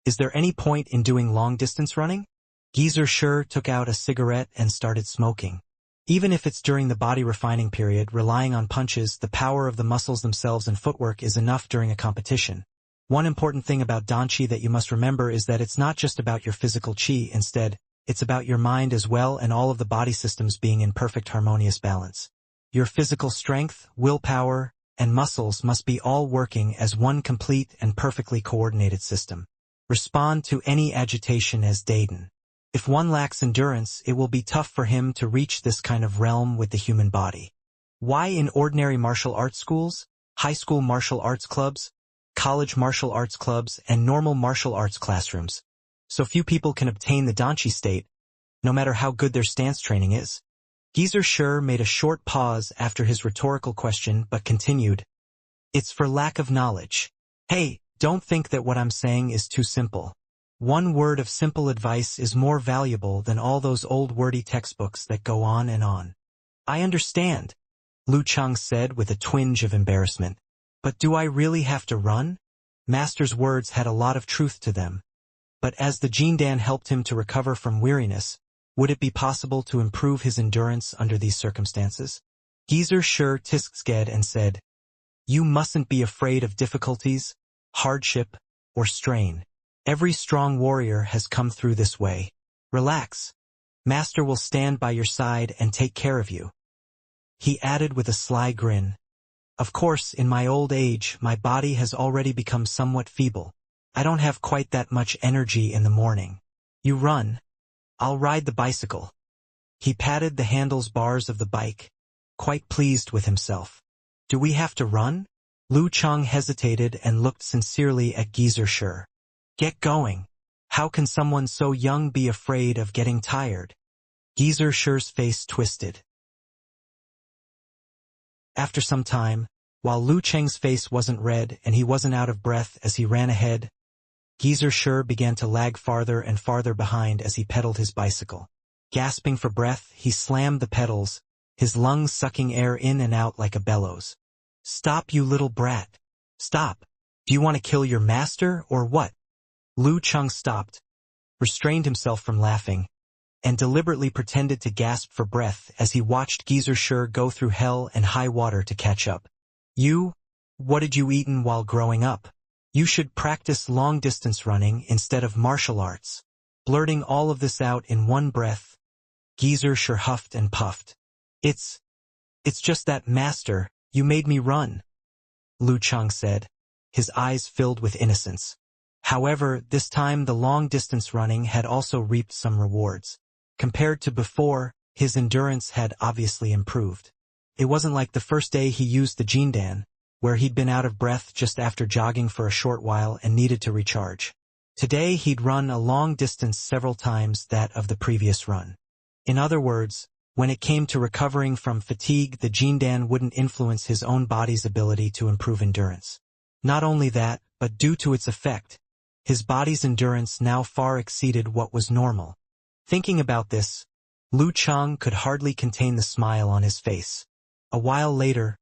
is there any point in doing long-distance running? Geezer Sher took out a cigarette and started smoking. Even if it's during the body refining period, relying on punches, the power of the muscles themselves and footwork is enough during a competition. One important thing about Danchi that you must remember is that it's not just about your physical chi, instead, it's about your mind as well and all of the body systems being in perfect harmonious balance. Your physical strength, willpower, and muscles must be all working as one complete and perfectly coordinated system. Respond to any agitation as Dayton. If one lacks endurance, it will be tough for him to reach this kind of realm with the human body. Why in ordinary martial arts schools, high school martial arts clubs, college martial arts clubs, and normal martial arts classrooms? So few people can obtain the Danchi state, no matter how good their stance training is. Geezer Sher made a short pause after his rhetorical question but continued. It's for lack of knowledge. Hey, don't think that what I'm saying is too simple. One word of simple advice is more valuable than all those old wordy textbooks that go on and on. I understand, Lu Cheng said with a twinge of embarrassment. But do I really have to run? Master's words had a lot of truth to them. But as the Jindan helped him to recover from weariness, would it be possible to improve his endurance under these circumstances? Geezer Sher tisked and said, You mustn't be afraid of difficulties, hardship, or strain. Every strong warrior has come through this way. Relax. Master will stand by your side and take care of you. He added with a sly grin. Of course, in my old age, my body has already become somewhat feeble. I don't have quite that much energy in the morning. You run. I'll ride the bicycle. He patted the handles bars of the bike, quite pleased with himself. Do we have to run? Lu Cheng hesitated and looked sincerely at Geezer Sher. Get going. How can someone so young be afraid of getting tired? Geezer Sher's face twisted. After some time, while Lu Cheng's face wasn't red and he wasn't out of breath as he ran ahead, Geezer Sher began to lag farther and farther behind as he pedaled his bicycle. Gasping for breath, he slammed the pedals, his lungs sucking air in and out like a bellows. Stop, you little brat. Stop. Do you want to kill your master, or what? Lu Cheng stopped, restrained himself from laughing, and deliberately pretended to gasp for breath as he watched Geezer Sher go through hell and high water to catch up. What did you eat while growing up? You should practice long-distance running instead of martial arts. Blurting all of this out in one breath, Geezer Sher huffed and puffed. It's just that, master, you made me run, Lu Cheng said, his eyes filled with innocence. However, this time the long-distance running had also reaped some rewards. Compared to before, his endurance had obviously improved. It wasn't like the first day he used the Jindan, where he'd been out of breath just after jogging for a short while and needed to recharge. Today he'd run a long distance several times that of the previous run. In other words, when it came to recovering from fatigue, the Jindan wouldn't influence his own body's ability to improve endurance. Not only that, but due to its effect, his body's endurance now far exceeded what was normal. Thinking about this, Lu Chang could hardly contain the smile on his face. A while later,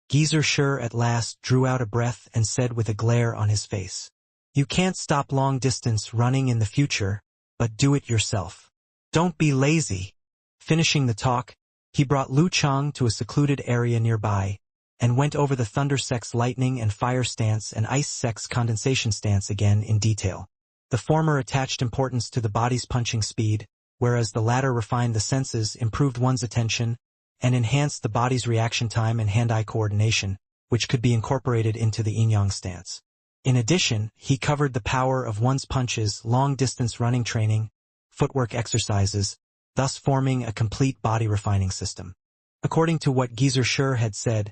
Geezer Shur at last drew out a breath and said with a glare on his face, "You can't stop long-distance running in the future, but do it yourself. Don't be lazy." Finishing the talk, he brought Lu Chang to a secluded area nearby, and went over the Thunder Sex Lightning and Fire stance and Ice Sex Condensation stance again in detail. The former attached importance to the body's punching speed, whereas the latter refined the senses, improved one's attention, and enhanced the body's reaction time and hand-eye coordination, which could be incorporated into the yin-yang stance. In addition, he covered the power of one's punches, long-distance running training, footwork exercises, thus forming a complete body refining system. According to what Geezer Shur had said,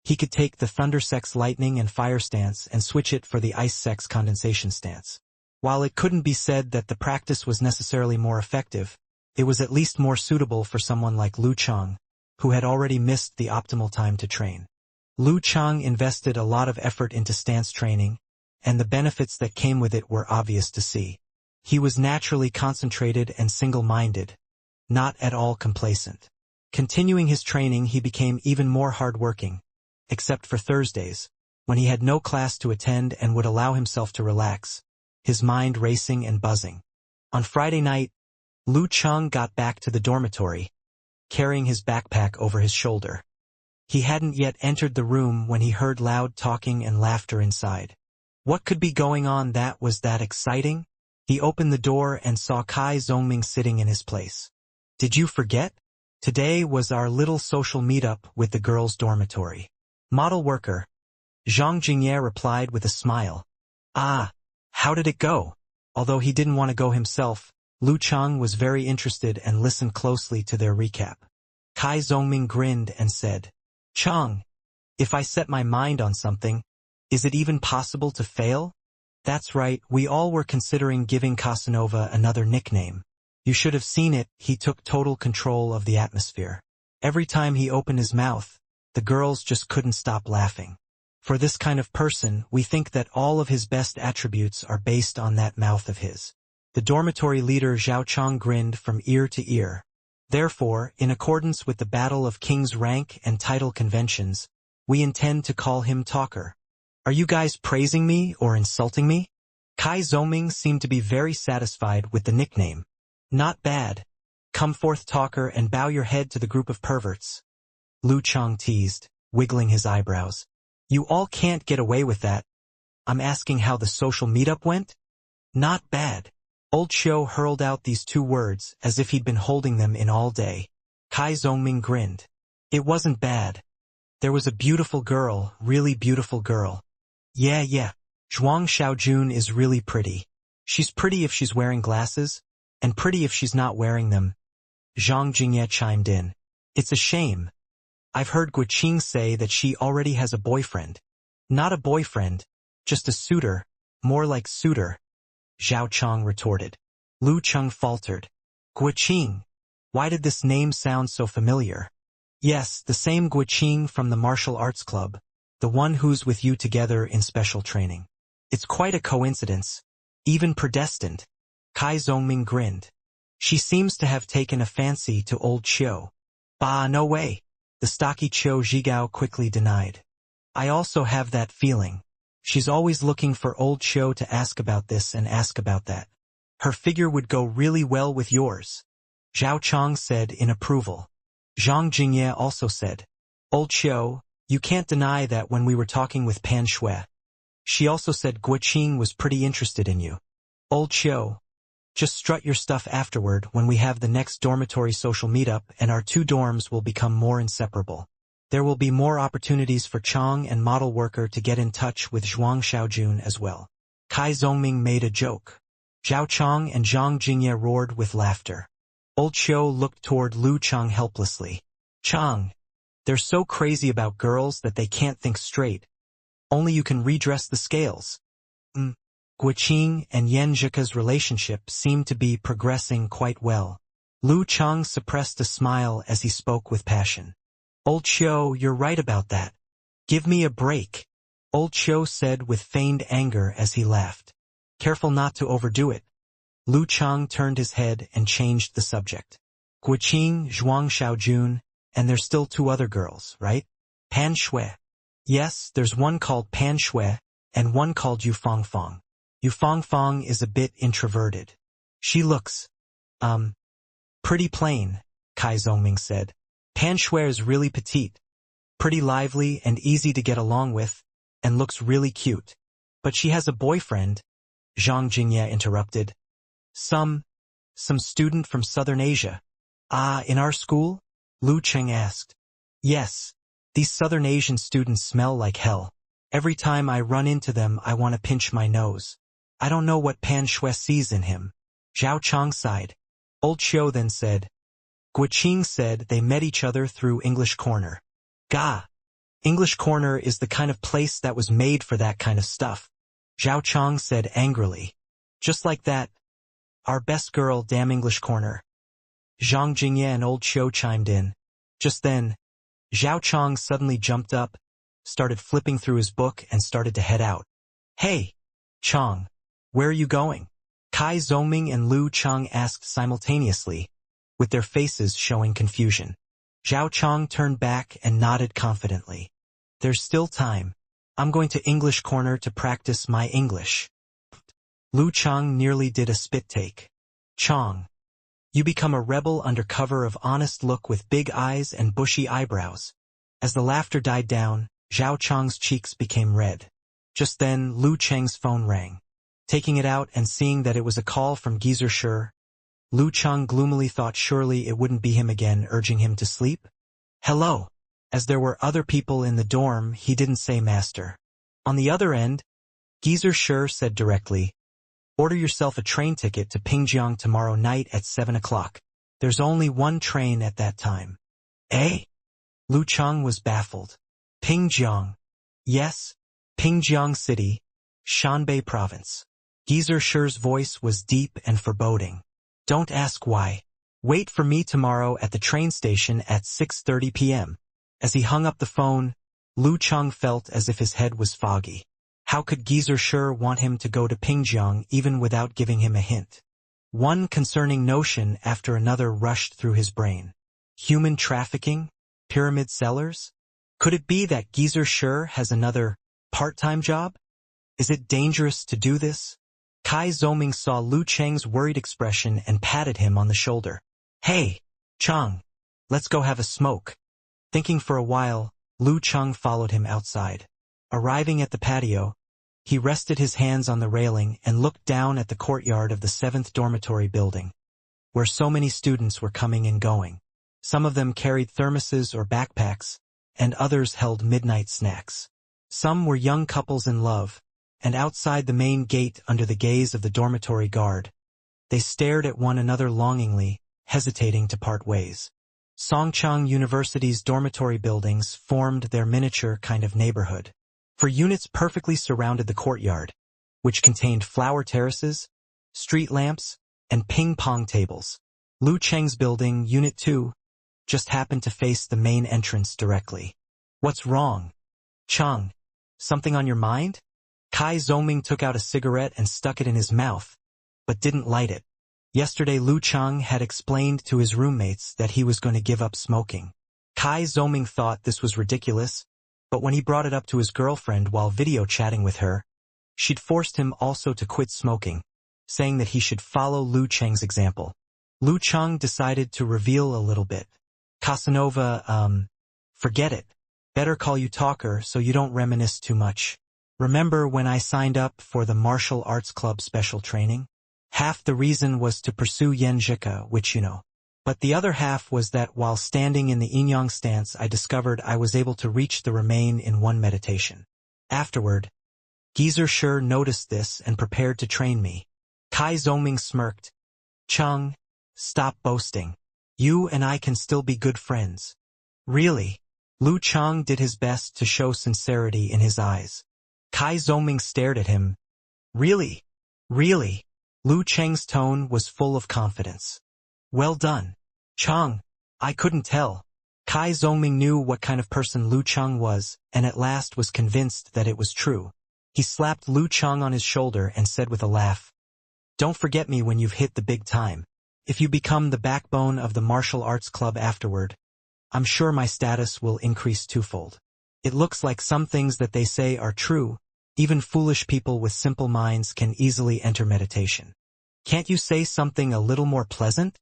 he could take the Thunder Sex Lightning and Fire stance and switch it for the Ice Sex Condensation stance. While it couldn't be said that the practice was necessarily more effective, it was at least more suitable for someone like Lu Chang, who had already missed the optimal time to train. Lu Chang invested a lot of effort into stance training, and the benefits that came with it were obvious to see. He was naturally concentrated and single-minded, not at all complacent. Continuing his training, he became even more hard-working, except for Thursdays, when he had no class to attend and would allow himself to relax, his mind racing and buzzing. On Friday night, Lu Chang got back to the dormitory, carrying his backpack over his shoulder. He hadn't yet entered the room when he heard loud talking and laughter inside. What could be going on that was that exciting? He opened the door and saw Kai Zhongming sitting in his place. "Did you forget? Today was our little social meetup with the girls' dormitory." "Model worker," Zhang Jingye replied with a smile. "Ah, how did it go?" Although he didn't want to go himself, Lu Chang was very interested and listened closely to their recap. Kai Zhongming grinned and said, "Chang, if I set my mind on something, is it even possible to fail?" "That's right, we all were considering giving Casanova another nickname. You should have seen it, he took total control of the atmosphere. Every time he opened his mouth, the girls just couldn't stop laughing. For this kind of person, we think that all of his best attributes are based on that mouth of his." The dormitory leader Zhao Chang grinned from ear to ear. "Therefore, in accordance with the Battle of King's rank and title conventions, we intend to call him Talker." "Are you guys praising me or insulting me?" Kai Zhongming seemed to be very satisfied with the nickname. "Not bad. Come forth, Talker, and bow your head to the group of perverts," Lu Chang teased, wiggling his eyebrows. "You all can't get away with that. I'm asking how the social meetup went?" "Not bad." Old Xiu hurled out these two words as if he'd been holding them in all day. Kai Zhongming grinned. "It wasn't bad. There was a beautiful girl, really beautiful girl." Yeah. Zhuang Xiaojun is really pretty. She's pretty if she's wearing glasses, and pretty if she's not wearing them," Zhang Jingye chimed in. "It's a shame. I've heard Guqing say that she already has a boyfriend." "Not a boyfriend, just a suitor, more like suitor," Zhao Chang retorted. Lu Chang faltered. "Guqing? Why did this name sound so familiar?" "Yes, the same Guqing from the martial arts club, the one who's with you together in special training. It's quite a coincidence, even predestined." Kai Zhongming grinned. "She seems to have taken a fancy to old Qiu." "Bah, no way," the stocky Qiu Zhigao quickly denied. "I also have that feeling. She's always looking for old Qiu to ask about this and ask about that. Her figure would go really well with yours," Zhao Chang said in approval. Zhang Jingye also said, "Old Qiu, you can't deny that when we were talking with Pan Shui. She also said Guqing was pretty interested in you. Old Qiu, just strut your stuff afterward when we have the next dormitory social meetup and our two dorms will become more inseparable. There will be more opportunities for Chang and model worker to get in touch with Zhuang Xiaojun as well." Kai Zhongming made a joke. Zhao Chang and Zhang Jingye roared with laughter. Old Qiu looked toward Lu Chang helplessly. Chang, they're so crazy about girls that they can't think straight. Only you can redress the scales. Guiqing and Yan Zhika's relationship seemed to be progressing quite well. Lu Chang suppressed a smile as he spoke with passion. Old Qiu, you're right about that. Give me a break. Old Qiu said with feigned anger as he laughed. Careful not to overdo it. Lu Chang turned his head and changed the subject. Guiqing, Zhuang Xiaojun, and there's still 2 other girls, right? Pan Shui. Yes, there's one called Pan Shui, and one called Yu Fangfang. Yu Fangfang is a bit introverted. She looks, pretty plain, Kai Zongming said. Pan Shui is really petite, pretty lively and easy to get along with, and looks really cute. But she has a boyfriend, Zhang Jingye interrupted. Some student from Southern Asia. Ah, in our school? Lu Cheng asked. Yes, these Southern Asian students smell like hell. Every time I run into them I want to pinch my nose. I don't know what Pan Shui sees in him. Zhao Chang sighed. Old Qiu then said. Guiqing said they met each other through English Corner. Gah! English Corner is the kind of place that was made for that kind of stuff. Zhao Chang said angrily. Just like that. Our best girl, damn English Corner. Zhang Jingye and Old Qiu chimed in. Just then, Zhao Chang suddenly jumped up, started flipping through his book and started to head out. Hey, Chang, where are you going? Kai Zongming and Lu Chang asked simultaneously, with their faces showing confusion. Zhao Chang turned back and nodded confidently. There's still time. I'm going to English Corner to practice my English. Lu Chang nearly did a spit take. Chang, you become a rebel under cover of honest look with big eyes and bushy eyebrows. As the laughter died down, Zhao Chang's cheeks became red. Just then, Lu Cheng's phone rang. Taking it out and seeing that it was a call from Geezer Shi, Lu Chang gloomily thought surely it wouldn't be him again urging him to sleep. Hello. As there were other people in the dorm, he didn't say master. On the other end, Geezer Shi said directly, order yourself a train ticket to Pingjiang tomorrow night at 7 o'clock. There's only one train at that time. Eh? Lu Chang was baffled. Pingjiang. Yes, Pingjiang City, Shanbei Province. Geezer Shi's voice was deep and foreboding. Don't ask why. Wait for me tomorrow at the train station at 6:30 p.m. As he hung up the phone, Lu Chang felt as if his head was foggy. How could Geezer Shi want him to go to Pingjiang even without giving him a hint? One concerning notion after another rushed through his brain. Human trafficking? Pyramid sellers? Could it be that Geezer Shi has another part-time job? Is it dangerous to do this? Kai Zoming saw Lu Cheng's worried expression and patted him on the shoulder. Hey, Chang, let's go have a smoke. Thinking for a while, Lu Chang followed him outside. Arriving at the patio, he rested his hands on the railing and looked down at the courtyard of the 7th dormitory building, where so many students were coming and going. Some of them carried thermoses or backpacks, and others held midnight snacks. Some were young couples in love, and outside the main gate under the gaze of the dormitory guard, they stared at one another longingly, hesitating to part ways. Songchang University's dormitory buildings formed their miniature kind of neighborhood. For units perfectly surrounded the courtyard, which contained flower terraces, street lamps, and ping-pong tables. Lu Cheng's building, Unit 2, just happened to face the main entrance directly. What's wrong? Chang, something on your mind? Kai Zoming took out a cigarette and stuck it in his mouth, but didn't light it. Yesterday Lu Chang had explained to his roommates that he was going to give up smoking. Kai Zoming thought this was ridiculous, but when he brought it up to his girlfriend while video chatting with her, she'd forced him also to quit smoking, saying that he should follow Lu Cheng's example. Lu Chang decided to reveal a little bit. Casanova, forget it. Better call you Talker so you don't reminisce too much. Remember when I signed up for the martial arts club special training? Half the reason was to pursue Yanjika, which you know. But the other half was that while standing in the yin-yang stance I discovered I was able to reach the remain in one meditation. Afterward, Geezer Shi noticed this and prepared to train me. Kai Zongming smirked. Chang, Stop boasting. You and I can still be good friends. Really? Lu Chang did his best to show sincerity in his eyes. Kai Zhongming stared at him. Really? Really? Lu Chang's tone was full of confidence. Well done. Chang, I couldn't tell. Kai Zhongming knew what kind of person Lu Chang was, and at last was convinced that it was true. He slapped Lu Chang on his shoulder and said with a laugh, Don't forget me when you've hit the big time. If you become the backbone of the martial arts club afterward, I'm sure my status will increase twofold. It looks like some things that they say are true. Even foolish people with simple minds can easily enter meditation. Can't you say something a little more pleasant?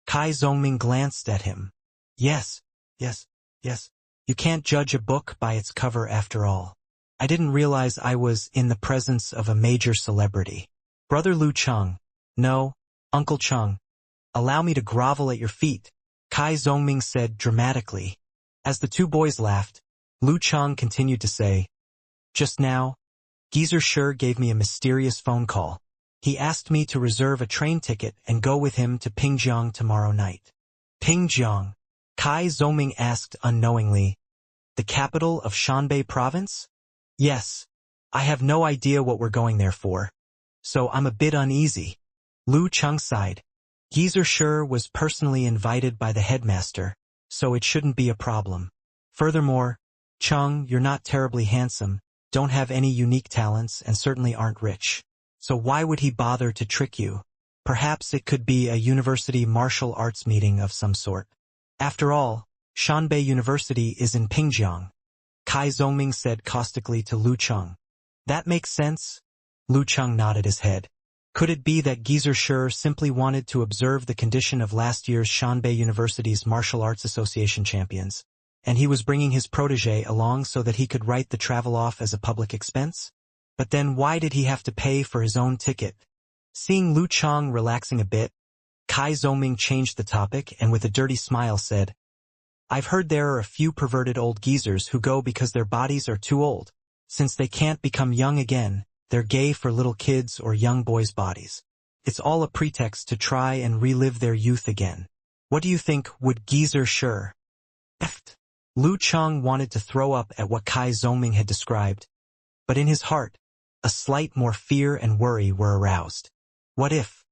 Kai Zhongming glanced at him. Yes. You can't judge a book by its cover after all. I didn't realize I was in the presence of a major celebrity. Brother Lu Chang. No, Uncle Chang. Allow me to grovel at your feet, Kai Zhongming said dramatically. As the two boys laughed, Lu Chang continued to say, Just now, Geezer Sure gave me a mysterious phone call. He asked me to reserve a train ticket and go with him to Pingjiang tomorrow night. Pingjiang? Kai Zhongming asked unknowingly. The capital of Shanbei province? Yes. I have no idea what we're going there for. So I'm a bit uneasy. Lu Chang sighed. Geezer Sure was personally invited by the headmaster, so it shouldn't be a problem. Furthermore, Chang, you're not terribly handsome, don't have any unique talents, and certainly aren't rich. So why would he bother to trick you? Perhaps it could be a university martial arts meeting of some sort. After all, Shanbei University is in Pingjiang. Kai Zhongming said caustically to Lu Chang. That makes sense? Lu Chang nodded his head. Could it be that Geezer Sure simply wanted to observe the condition of last year's Shanbei University's Martial Arts Association champions, and he was bringing his protege along so that he could write the travel off as a public expense? But then why did he have to pay for his own ticket? Seeing Lu Chang relaxing a bit, Kai Zhongming changed the topic and with a dirty smile said, I've heard there are a few perverted old geezers who go because their bodies are too old. Since they can't become young again, they're gay for little kids or young boys' bodies. It's all a pretext to try and relive their youth again. What do you think, would Geezer Sure? Lu Chang wanted to throw up at what Kai Zhongming had described, but in his heart, a slight more fear and worry were aroused. What if?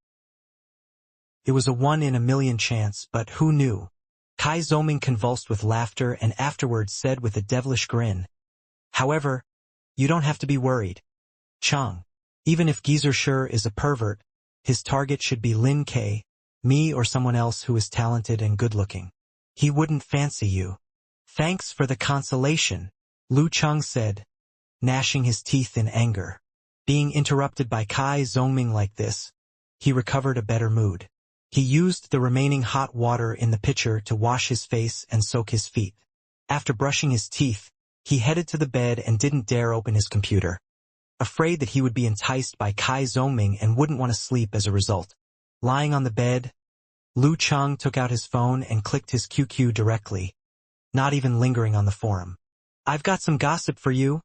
It was a 1 in a million chance, but who knew? Kai Zhongming convulsed with laughter and afterwards said with a devilish grin, However, you don't have to be worried. Chang, even if Geezer Sure is a pervert, his target should be Lin K, me or someone else who is talented and good-looking. He wouldn't fancy you. Thanks for the consolation, Lu Chang said, gnashing his teeth in anger. Being interrupted by Kai Zhongming like this, he recovered a better mood. He used the remaining hot water in the pitcher to wash his face and soak his feet. After brushing his teeth, he headed to the bed and didn't dare open his computer, afraid that he would be enticed by Kai Zhongming and wouldn't want to sleep as a result. Lying on the bed, Lu Chang took out his phone and clicked his QQ directly, not even lingering on the forum. I've got some gossip for you.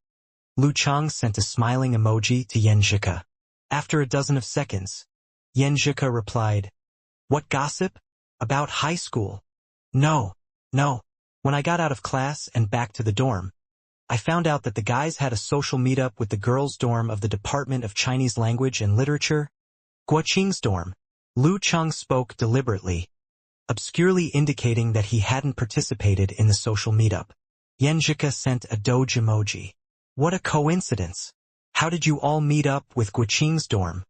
Lu Chang sent a smiling emoji to Yan Zhika. After a dozen of seconds, Yan Zhika replied, What gossip? About high school? No. When I got out of class and back to the dorm, I found out that the guys had a social meetup with the girls' dorm of the Department of Chinese Language and Literature, Guoqing's dorm. Lu Chang spoke deliberately, obscurely indicating that he hadn't participated in the social meetup. Yan Zhika sent a doge emoji. What a coincidence. How did you all meet up with Guoqing's dorm?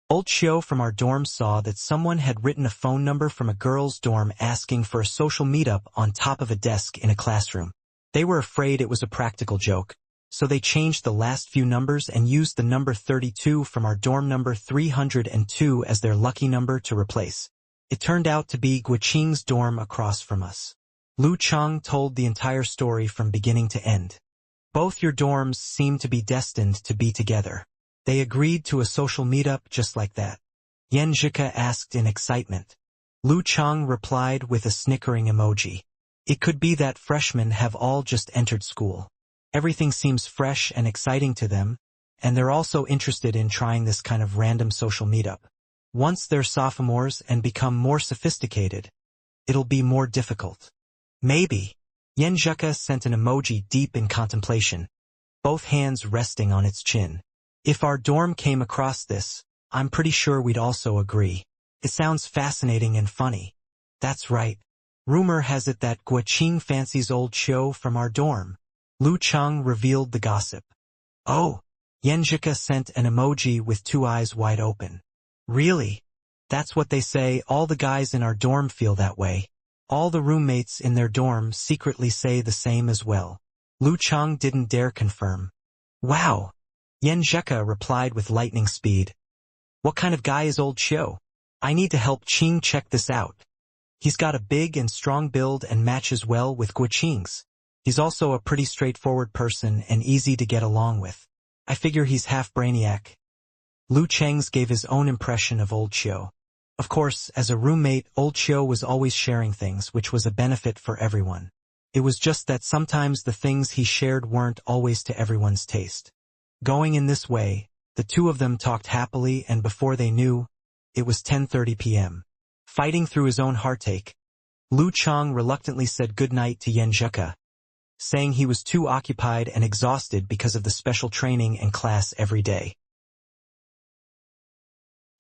Old Xiao from our dorm saw that someone had written a phone number from a girls' dorm asking for a social meetup on top of a desk in a classroom. They were afraid it was a practical joke, so they changed the last few numbers and used the number 32 from our dorm number 302 as their lucky number to replace. It turned out to be Guoqing's dorm across from us. Lu Chang told the entire story from beginning to end. Both your dorms seem to be destined to be together. They agreed to a social meetup just like that. Yan Zhika asked in excitement. Lu Chang replied with a snickering emoji. It could be that freshmen have all just entered school. Everything seems fresh and exciting to them, and they're also interested in trying this kind of random social meetup. Once they're sophomores and become more sophisticated, it'll be more difficult. Maybe. Yenjuka sent an emoji deep in contemplation, both hands resting on its chin. If our dorm came across this, I'm pretty sure we'd also agree. It sounds fascinating and funny. That's right. Rumor has it that Guoqing fancies old Qiu from our dorm. Lu Cheng revealed the gossip. Oh, Yenjuka sent an emoji with two eyes wide open. Really? That's what they say. All the guys in our dorm feel that way. All the roommates in their dorm secretly say the same as well. Lu Cheng didn't dare confirm. Wow. Yenjuka replied with lightning speed. What kind of guy is old Qiu? I need to help Qing check this out. He's got a big and strong build and matches well with Guoqing's. He's also a pretty straightforward person and easy to get along with. I figure he's half brainiac. Lu Cheng's gave his own impression of old Qiu. Of course, as a roommate, old Qiu was always sharing things, which was a benefit for everyone. It was just that sometimes the things he shared weren't always to everyone's taste. Going in this way, the two of them talked happily, and before they knew, it was 10:30 p.m. Fighting through his own heartache, Lu Cheng reluctantly said goodnight to Yenjuka, saying he was too occupied and exhausted because of the special training and class every day.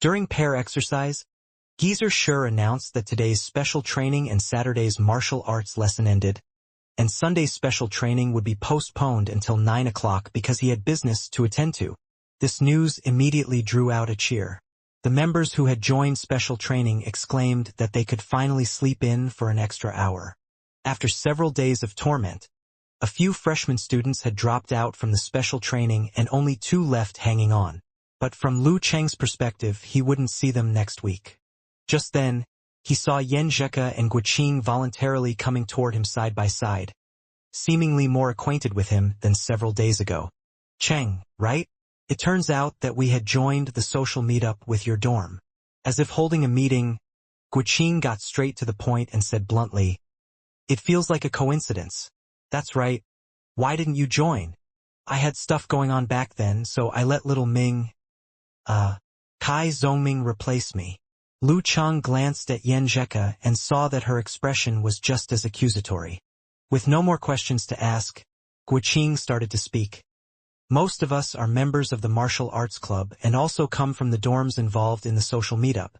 During pair exercise, Geezer Sure announced that today's special training and Saturday's martial arts lesson ended, and Sunday's special training would be postponed until 9 o'clock because he had business to attend to. This news immediately drew out a cheer. The members who had joined special training exclaimed that they could finally sleep in for an extra hour. After several days of torment, a few freshman students had dropped out from the special training and only 2 left hanging on. But from Lu Cheng's perspective, he wouldn't see them next week. Just then, he saw Yenjuka and Guoqing voluntarily coming toward him side by side, seemingly more acquainted with him than several days ago. Cheng, right? It turns out that we had joined the social meetup with your dorm. As if holding a meeting, Guoqing got straight to the point and said bluntly, "It feels like a coincidence." That's right. Why didn't you join? I had stuff going on back then, so I let little Ming, Kai Zhongming replace me. Lu Cheng glanced at Yenjuka and saw that her expression was just as accusatory. With no more questions to ask, Guoqing started to speak. Most of us are members of the martial arts club and also come from the dorms involved in the social meetup.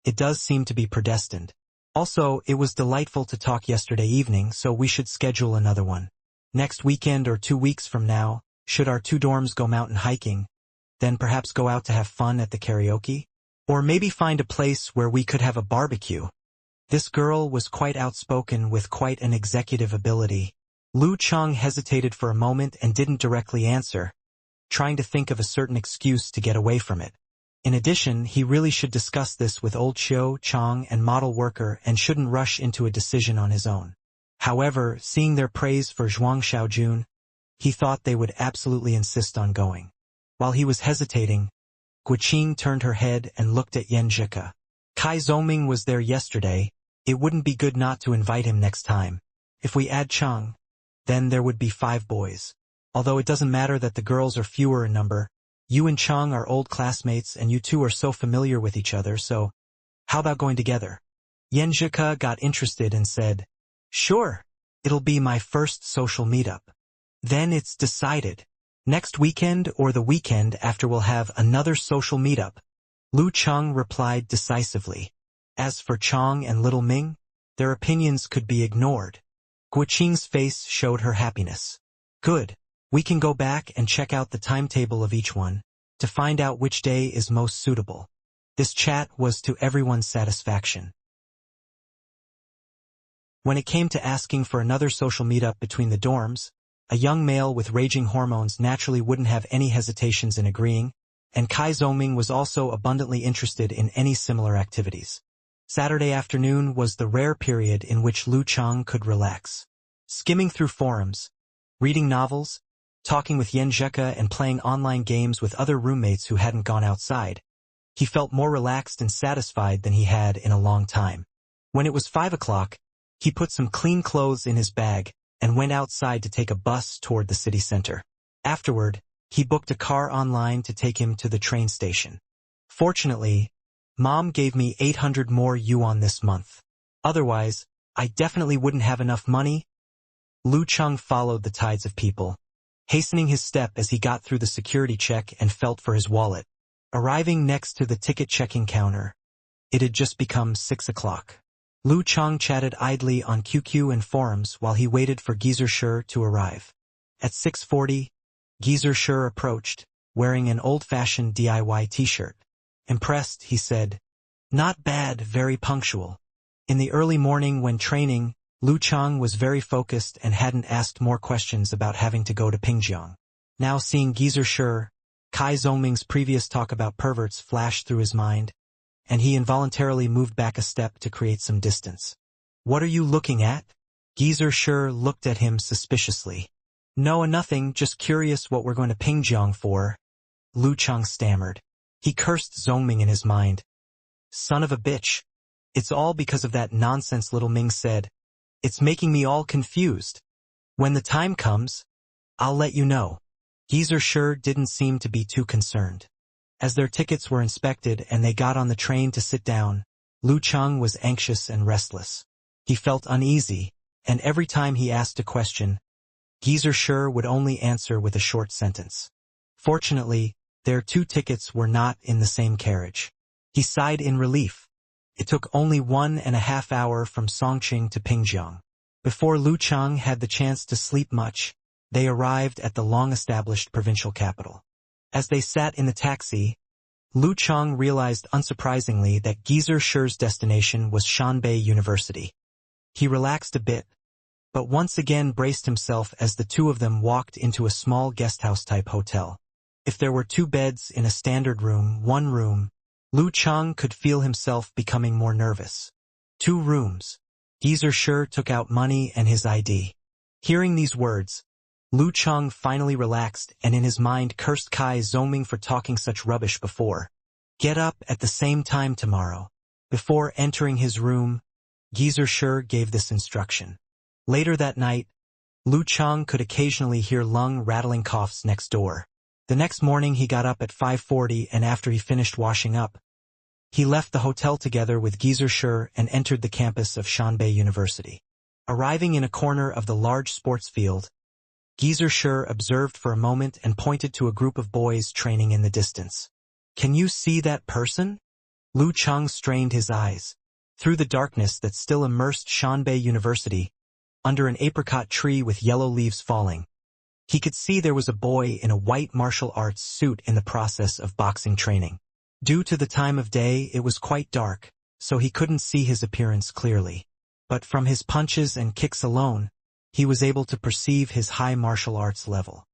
It does seem to be predestined. Also, it was delightful to talk yesterday evening, so we should schedule another one. Next weekend or 2 weeks from now, should our 2 dorms go mountain hiking, then perhaps go out to have fun at the karaoke? Or maybe find a place where we could have a barbecue. This girl was quite outspoken with quite an executive ability. Lu Cheng hesitated for a moment and didn't directly answer, trying to think of a certain excuse to get away from it. In addition, he really should discuss this with old Qiu, Chang, and model worker and shouldn't rush into a decision on his own. However, seeing their praise for Zhuang Xiaojun, he thought they would absolutely insist on going. While he was hesitating, Guoqing turned her head and looked at Yenjuka. Kai Zhongming was there yesterday. It wouldn't be good not to invite him next time. If we add Chang, then there would be 5 boys. Although it doesn't matter that the girls are fewer in number, you and Chang are old classmates and you two are so familiar with each other, so how about going together? Yenjuka got interested and said, "Sure, it'll be my first social meetup." Then it's decided. Next weekend or the weekend after we'll have another social meetup, Lu Cheng replied decisively. As for Chang and little Ming, their opinions could be ignored. Guoqing's face showed her happiness. Good. We can go back and check out the timetable of each one to find out which day is most suitable. This chat was to everyone's satisfaction. When it came to asking for another social meetup between the dorms, a young male with raging hormones naturally wouldn't have any hesitations in agreeing, and Kai Zhongming was also abundantly interested in any similar activities. Saturday afternoon was the rare period in which Lu Cheng could relax. Skimming through forums, reading novels, talking with Yenjuka and playing online games with other roommates who hadn't gone outside, he felt more relaxed and satisfied than he had in a long time. When it was 5 o'clock, he put some clean clothes in his bag and went outside to take a bus toward the city center. Afterward, he booked a car online to take him to the train station. Fortunately, Mom gave me 800 more yuan this month. Otherwise, I definitely wouldn't have enough money. Lu Cheng followed the tides of people, hastening his step as he got through the security check and felt for his wallet. Arriving next to the ticket checking counter, it had just become 6 o'clock. Lu Cheng chatted idly on QQ and forums while he waited for Geezer Shi to arrive. At 6:40, Geezer Shi approached, wearing an old-fashioned DIY t-shirt. Impressed, he said, "Not bad, very punctual." In the early morning when training, Lu Cheng was very focused and hadn't asked more questions about having to go to Pingjiang. Now seeing Geezer Shi, Kai Zongming's previous talk about perverts flashed through his mind, and he involuntarily moved back a step to create some distance. "What are you looking at?" Geezer Shi looked at him suspiciously. "No, nothing, just curious what we're going to Pingjiang for," Lu Cheng stammered. He cursed Zongming in his mind. "Son of a bitch. It's all because of that nonsense," little Ming said. "It's making me all confused. When the time comes, I'll let you know." Geezer Shi didn't seem to be too concerned. As their tickets were inspected and they got on the train to sit down, Lu Cheng was anxious and restless. He felt uneasy, and every time he asked a question, Geezer Shi would only answer with a short sentence. Fortunately, their 2 tickets were not in the same carriage. He sighed in relief. It took only 1.5 hours from Songqing to Pingjiang. Before Lu Cheng had the chance to sleep much, they arrived at the long-established provincial capital. As they sat in the taxi, Lu Cheng realized unsurprisingly that Geezer Shi's destination was Shanbei University. He relaxed a bit, but once again braced himself as the 2 of them walked into a small guesthouse-type hotel. If there were 2 beds in a standard room, 1 room, Lu Cheng could feel himself becoming more nervous. 2 rooms. Geezer Shi took out money and his ID. Hearing these words, Lu Cheng finally relaxed and in his mind cursed Kai Zongming for talking such rubbish before. "Get up at the same time tomorrow." Before entering his room, Geezer Shi gave this instruction. Later that night, Lu Cheng could occasionally hear lung-rattling coughs next door. The next morning he got up at 5:40 and after he finished washing up, he left the hotel together with Geezer Shi and entered the campus of Shanbei University. Arriving in a corner of the large sports field, Geezer Shi observed for a moment and pointed to a group of boys training in the distance. "Can you see that person?" Lu Cheng strained his eyes. Through the darkness that still immersed Shanbei University, under an apricot tree with yellow leaves falling, he could see there was a boy in a white martial arts suit in the process of boxing training. Due to the time of day, it was quite dark, so he couldn't see his appearance clearly. But from his punches and kicks alone, he was able to perceive his high martial arts level.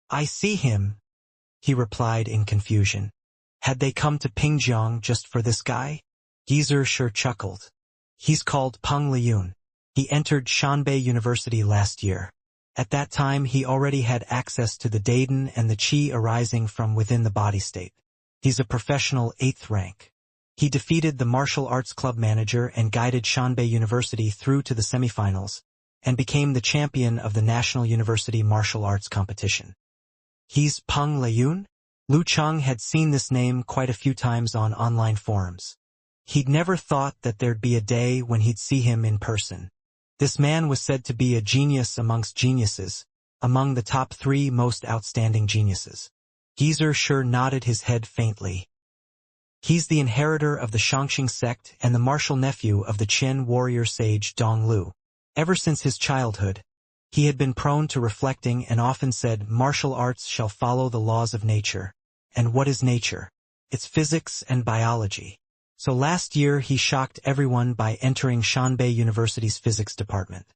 "I see him," he replied in confusion. Had they come to Pingjiang just for this guy? Geezer Shi chuckled. "He's called Peng Liyun. He entered Shanbei University last year. At that time he already had access to the Daiden and the Qi arising from within the body state. He's a professional 8th rank. He defeated the martial arts club manager and guided Shanbei University through to the semifinals, and became the champion of the National University Martial Arts Competition." "He's Peng Liyun?" Lu Cheng had seen this name quite a few times on online forums. He'd never thought that there'd be a day when he'd see him in person. This man was said to be a genius amongst geniuses, among the top 3 most outstanding geniuses. Geezer Shi nodded his head faintly. "He's the inheritor of the Shangxing sect and the martial nephew of the Qian warrior sage Dong Lu. Ever since his childhood, he had been prone to reflecting and often said, 'Martial arts shall follow the laws of nature.' And what is nature? It's physics and biology. So last year he shocked everyone by entering Shanbei University's physics department.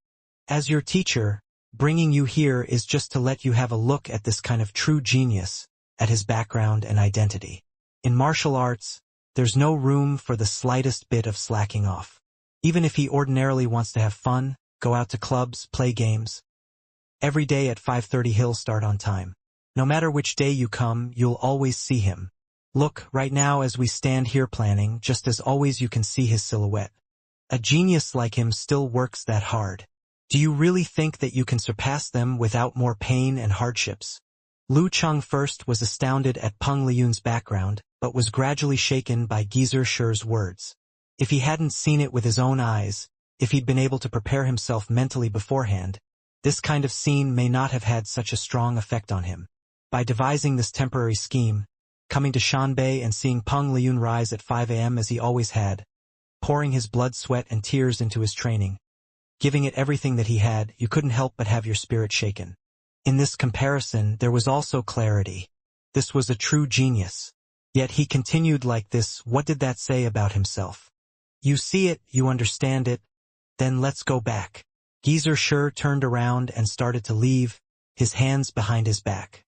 As your teacher, bringing you here is just to let you have a look at this kind of true genius, at his background and identity. In martial arts, there's no room for the slightest bit of slacking off. Even if he ordinarily wants to have fun, go out to clubs, play games. Every day at 5:30 he'll start on time. No matter which day you come, you'll always see him. Look, right now as we stand here planning, just as always you can see his silhouette. A genius like him still works that hard. Do you really think that you can surpass them without more pain and hardships?" Lu Cheng first was astounded at Peng Liyun's background, but was gradually shaken by Geezer Sher's words. If he hadn't seen it with his own eyes, if he'd been able to prepare himself mentally beforehand, this kind of scene may not have had such a strong effect on him. By devising this temporary scheme, coming to Shanbei and seeing Peng Liyun rise at 5 a.m. as he always had, pouring his blood, sweat, and tears into his training, giving it everything that he had, you couldn't help but have your spirit shaken. In this comparison, there was also clarity. This was a true genius. Yet he continued like this. What did that say about himself? You see it, you understand it, then let's go back. Geezer Sher turned around and started to leave, his hands behind his back.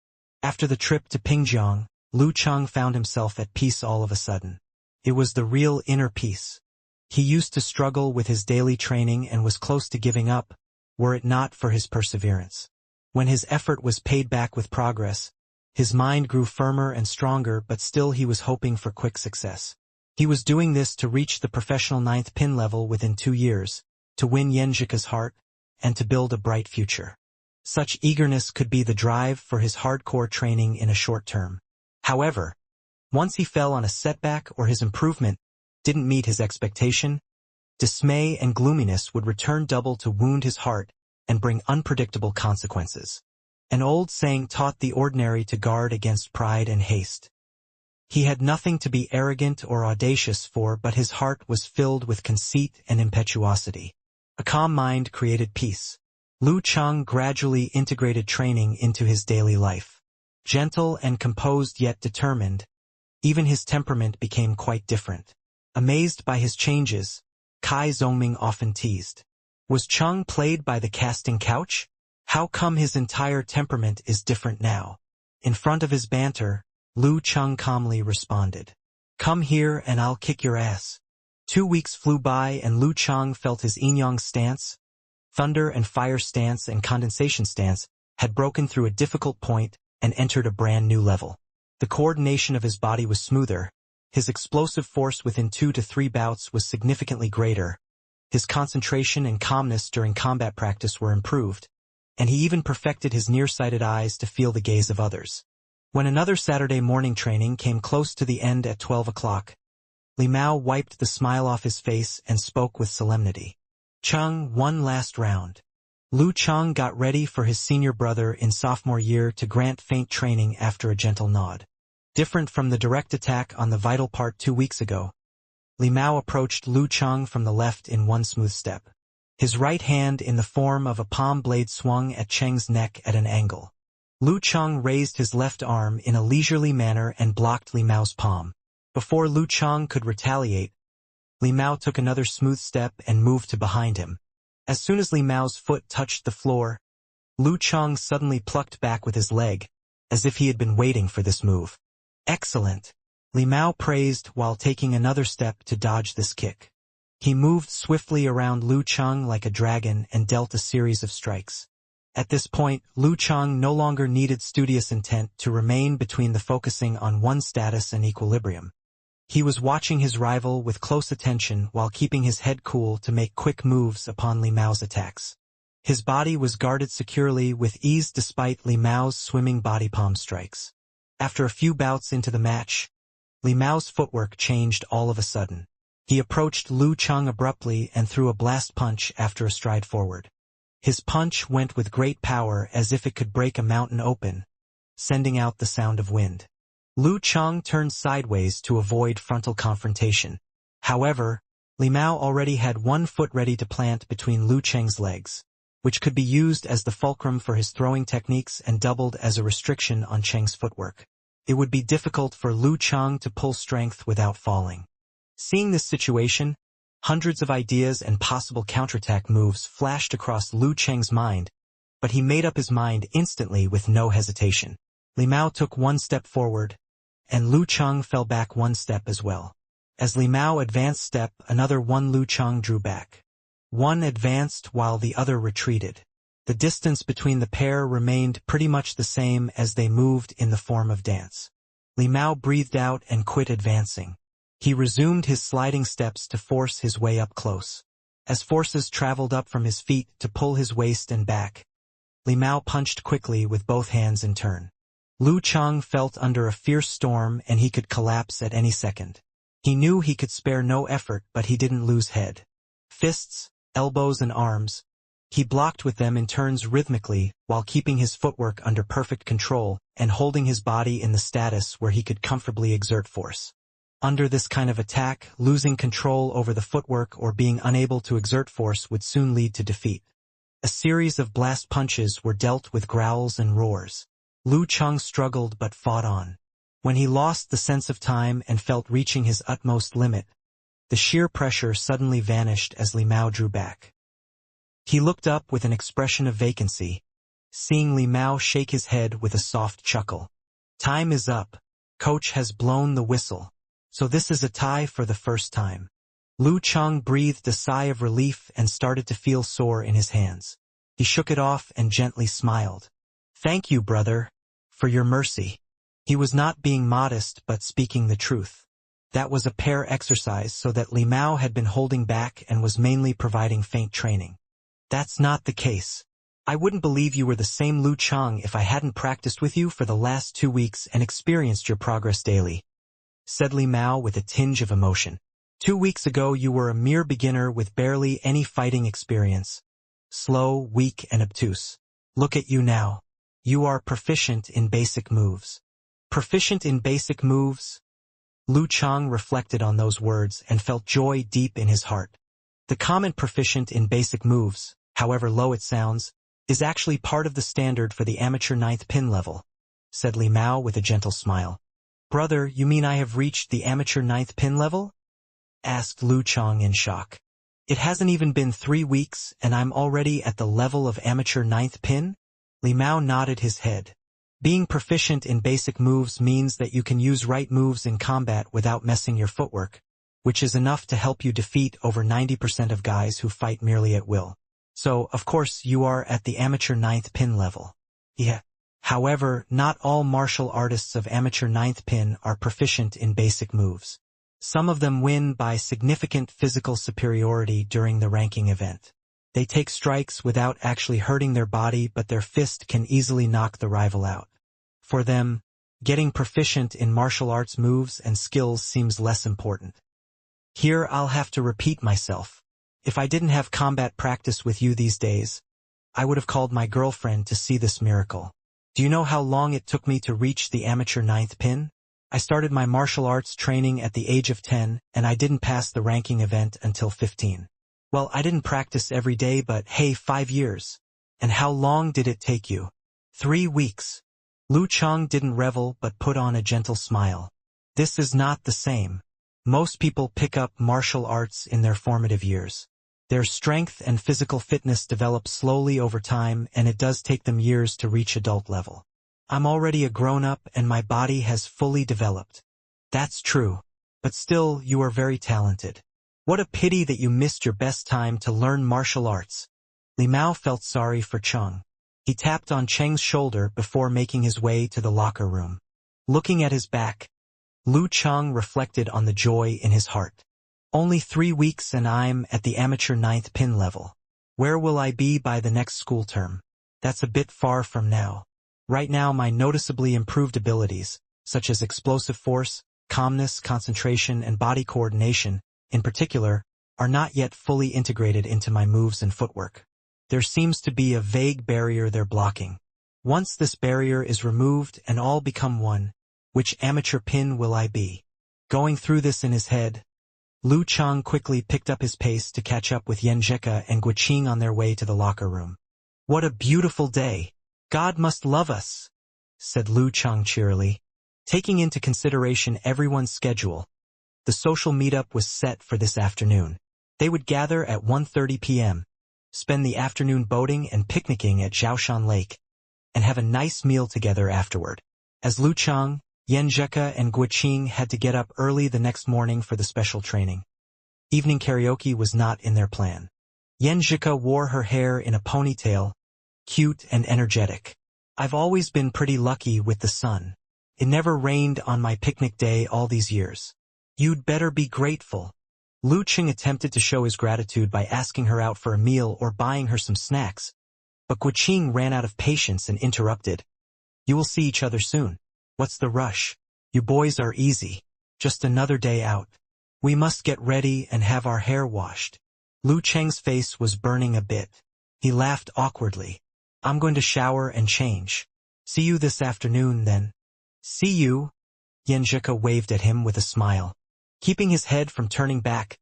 After the trip to Pingjiang, Lu Cheng found himself at peace all of a sudden. It was the real inner peace. He used to struggle with his daily training and was close to giving up, were it not for his perseverance. When his effort was paid back with progress, his mind grew firmer and stronger, but still he was hoping for quick success. He was doing this to reach the professional 9th pin level within 2 years, to win Yenjika's heart, and to build a bright future. Such eagerness could be the drive for his hardcore training in a short term. However, once he fell on a setback or his improvement didn't meet his expectation, dismay and gloominess would return double to wound his heart and bring unpredictable consequences. An old saying taught the ordinary to guard against pride and haste. He had nothing to be arrogant or audacious for, but his heart was filled with conceit and impetuosity. A calm mind created peace. Lu Cheng gradually integrated training into his daily life. Gentle and composed yet determined, even his temperament became quite different. Amazed by his changes, Kai Zongming often teased. Was Cheng played by the casting couch? How come his entire temperament is different now? In front of his banter, Lu Cheng calmly responded. Come here and I'll kick your ass. 2 weeks flew by and Lu Cheng felt his yin-yang stance, thunder and fire stance and condensation stance, had broken through a difficult point and entered a brand new level. The coordination of his body was smoother, his explosive force within 2 to 3 bouts was significantly greater, his concentration and calmness during combat practice were improved, and he even perfected his nearsighted eyes to feel the gaze of others. When another Saturday morning training came close to the end at 12 o'clock, Li Mao wiped the smile off his face and spoke with solemnity. Cheng, one last round. Lu Cheng got ready for his senior brother in sophomore year to grant feint training after a gentle nod. Different from the direct attack on the vital part 2 weeks ago, Li Mao approached Lu Cheng from the left in one smooth step. His right hand in the form of a palm blade swung at Cheng's neck at an angle. Lu Cheng raised his left arm in a leisurely manner and blocked Li Mao's palm. Before Lu Cheng could retaliate, Li Mao took another smooth step and moved to behind him. As soon as Li Mao's foot touched the floor, Lu Cheng suddenly plucked back with his leg, as if he had been waiting for this move. Excellent, Li Mao praised while taking another step to dodge this kick. He moved swiftly around Lu Cheng like a dragon and dealt a series of strikes. At this point, Lu Cheng no longer needed studious intent to remain between the focusing on one status and equilibrium. He was watching his rival with close attention while keeping his head cool to make quick moves upon Li Mao's attacks. His body was guarded securely with ease despite Li Mao's swimming body palm strikes. After a few bouts into the match, Li Mao's footwork changed all of a sudden. He approached Lu Cheng abruptly and threw a blast punch after a stride forward. His punch went with great power as if it could break a mountain open, sending out the sound of wind. Lu Cheng turned sideways to avoid frontal confrontation. However, Li Mao already had one foot ready to plant between Lu Cheng's legs, which could be used as the fulcrum for his throwing techniques and doubled as a restriction on Cheng's footwork. It would be difficult for Lu Cheng to pull strength without falling. Seeing this situation, hundreds of ideas and possible counterattack moves flashed across Lu Cheng's mind, but he made up his mind instantly with no hesitation. Li Mao took one step forward, and Lu Cheng fell back one step as well. As Li Mao advanced step, another one Lu Cheng drew back. One advanced while the other retreated. The distance between the pair remained pretty much the same as they moved in the form of dance. Li Mao breathed out and quit advancing. He resumed his sliding steps to force his way up close. As forces traveled up from his feet to pull his waist and back, Li Mao punched quickly with both hands in turn. Lu Chang felt under a fierce storm and he could collapse at any second. He knew he could spare no effort, but he didn't lose head. Fists, elbows and arms. He blocked with them in turns rhythmically while keeping his footwork under perfect control and holding his body in the status where he could comfortably exert force. Under this kind of attack, losing control over the footwork or being unable to exert force would soon lead to defeat. A series of blast punches were dealt with growls and roars. Lu Chang struggled but fought on. When he lost the sense of time and felt reaching his utmost limit, the sheer pressure suddenly vanished as Li Mao drew back. He looked up with an expression of vacancy, seeing Li Mao shake his head with a soft chuckle. Time is up. Coach has blown the whistle. So this is a tie for the first time. Lu Chang breathed a sigh of relief and started to feel sore in his hands. He shook it off and gently smiled. Thank you, brother, for your mercy. He was not being modest but speaking the truth. That was a pair exercise so that Li Mao had been holding back and was mainly providing feint training. That's not the case. I wouldn't believe you were the same Lu Chang if I hadn't practiced with you for the last 2 weeks and experienced your progress daily, said Li Mao with a tinge of emotion. 2 weeks ago you were a mere beginner with barely any fighting experience. Slow, weak and obtuse. Look at you now. You are proficient in basic moves. Proficient in basic moves? Lu Chang reflected on those words and felt joy deep in his heart. The comment proficient in basic moves, however low it sounds, is actually part of the standard for the amateur 9th pin level, said Li Mao with a gentle smile. Brother, you mean I have reached the amateur 9th pin level? Asked Lu Chang in shock. It hasn't even been 3 weeks and I'm already at the level of amateur 9th pin? Li Mao nodded his head. Being proficient in basic moves means that you can use right moves in combat without messing your footwork, which is enough to help you defeat over 90% of guys who fight merely at will. So, of course, you are at the amateur 9th pin level. Yeah. However, not all martial artists of amateur 9th pin are proficient in basic moves. Some of them win by significant physical superiority during the ranking event. They take strikes without actually hurting their body, but their fist can easily knock the rival out. For them, getting proficient in martial arts moves and skills seems less important. Here I'll have to repeat myself. If I didn't have combat practice with you these days, I would have called my girlfriend to see this miracle. Do you know how long it took me to reach the amateur 9th pin? I started my martial arts training at the age of 10, and I didn't pass the ranking event until 15. Well, I didn't practice every day, but hey, 5 years. And how long did it take you? 3 weeks. Lu Chang didn't revel but put on a gentle smile. This is not the same. Most people pick up martial arts in their formative years. Their strength and physical fitness develop slowly over time, and it does take them years to reach adult level. I'm already a grown-up and my body has fully developed. That's true. But still, you are very talented. What a pity that you missed your best time to learn martial arts. Li Mao felt sorry for Cheng. He tapped on Cheng's shoulder before making his way to the locker room. Looking at his back, Lu Cheng reflected on the joy in his heart. Only 3 weeks and I'm at the amateur 9th pin level. Where will I be by the next school term? That's a bit far from now. Right now my noticeably improved abilities, such as explosive force, calmness, concentration, and body coordination, in particular, are not yet fully integrated into my moves and footwork. There seems to be a vague barrier they're blocking. Once this barrier is removed and all become one, which amateur pin will I be? Going through this in his head, Lu Chang quickly picked up his pace to catch up with Yan Zheka and Guiqing on their way to the locker room. What a beautiful day! God must love us, said Lu Chang cheerily. Taking into consideration everyone's schedule, the social meetup was set for this afternoon. They would gather at 1:30 p.m., spend the afternoon boating and picnicking at Zhaoshan Lake, and have a nice meal together afterward. As Lu Chang, Yan Zheka, and Guiqing had to get up early the next morning for the special training. Evening karaoke was not in their plan. Yan Zheka wore her hair in a ponytail, cute and energetic. I've always been pretty lucky with the sun. It never rained on my picnic day all these years. You'd better be grateful. Lu Qing attempted to show his gratitude by asking her out for a meal or buying her some snacks, but Guiqing ran out of patience and interrupted. You will see each other soon. What's the rush? You boys are easy. Just another day out. We must get ready and have our hair washed. Lu Cheng's face was burning a bit. He laughed awkwardly. I'm going to shower and change. See you this afternoon, then. See you. Yanjika waved at him with a smile. Keeping his head from turning back,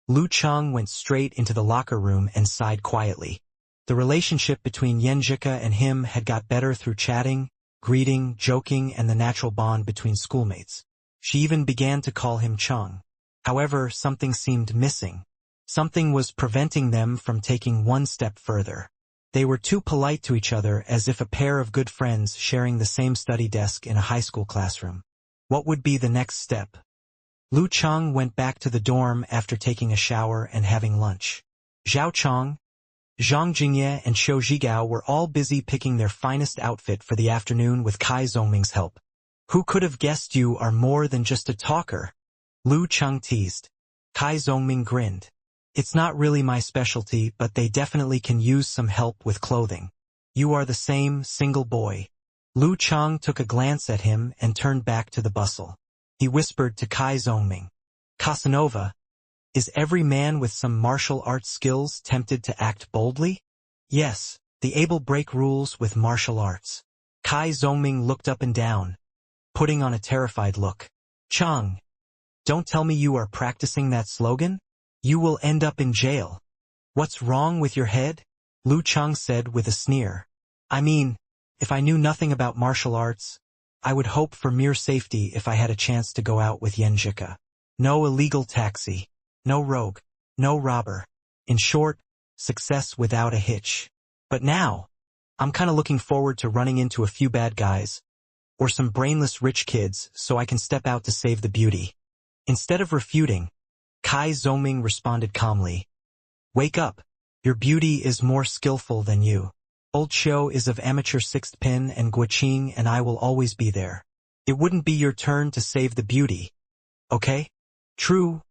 Lu Cheng went straight into the locker room and sighed quietly. The relationship between Yanjika and him had got better through chatting, greeting, joking, and the natural bond between schoolmates. She even began to call him Cheng. However, something seemed missing. Something was preventing them from taking one step further. They were too polite to each other, as if a pair of good friends sharing the same study desk in a high school classroom. What would be the next step? Lu Cheng went back to the dorm after taking a shower and having lunch. Zhao Cheng, Zhang Jingye, and Xiu Zhigao were all busy picking their finest outfit for the afternoon with Kai Zongming's help. Who could have guessed you are more than just a talker? Lu Cheng teased. Kai Zongming grinned. It's not really my specialty, but they definitely can use some help with clothing. You are the same, single boy. Lu Cheng took a glance at him and turned back to the bustle. He whispered to Kai Zongming. Casanova, is every man with some martial arts skills tempted to act boldly? Yes, the able break rules with martial arts. Kai Zongming looked up and down, putting on a terrified look. Cheng, don't tell me you are practicing that slogan? You will end up in jail. What's wrong with your head? Lu Cheng said with a sneer. I mean, if I knew nothing about martial arts, I would hope for mere safety if I had a chance to go out with Yanjika. No illegal taxi, no rogue, no robber. In short, success without a hitch. But now, I'm kinda looking forward to running into a few bad guys, or some brainless rich kids, so I can step out to save the beauty. Instead of refuting, Kai Zongming responded calmly. Wake up. Your beauty is more skillful than you. Old Xiu is of amateur sixth pin and Guoqing and I will always be there. It wouldn't be your turn to save the beauty. Okay? True.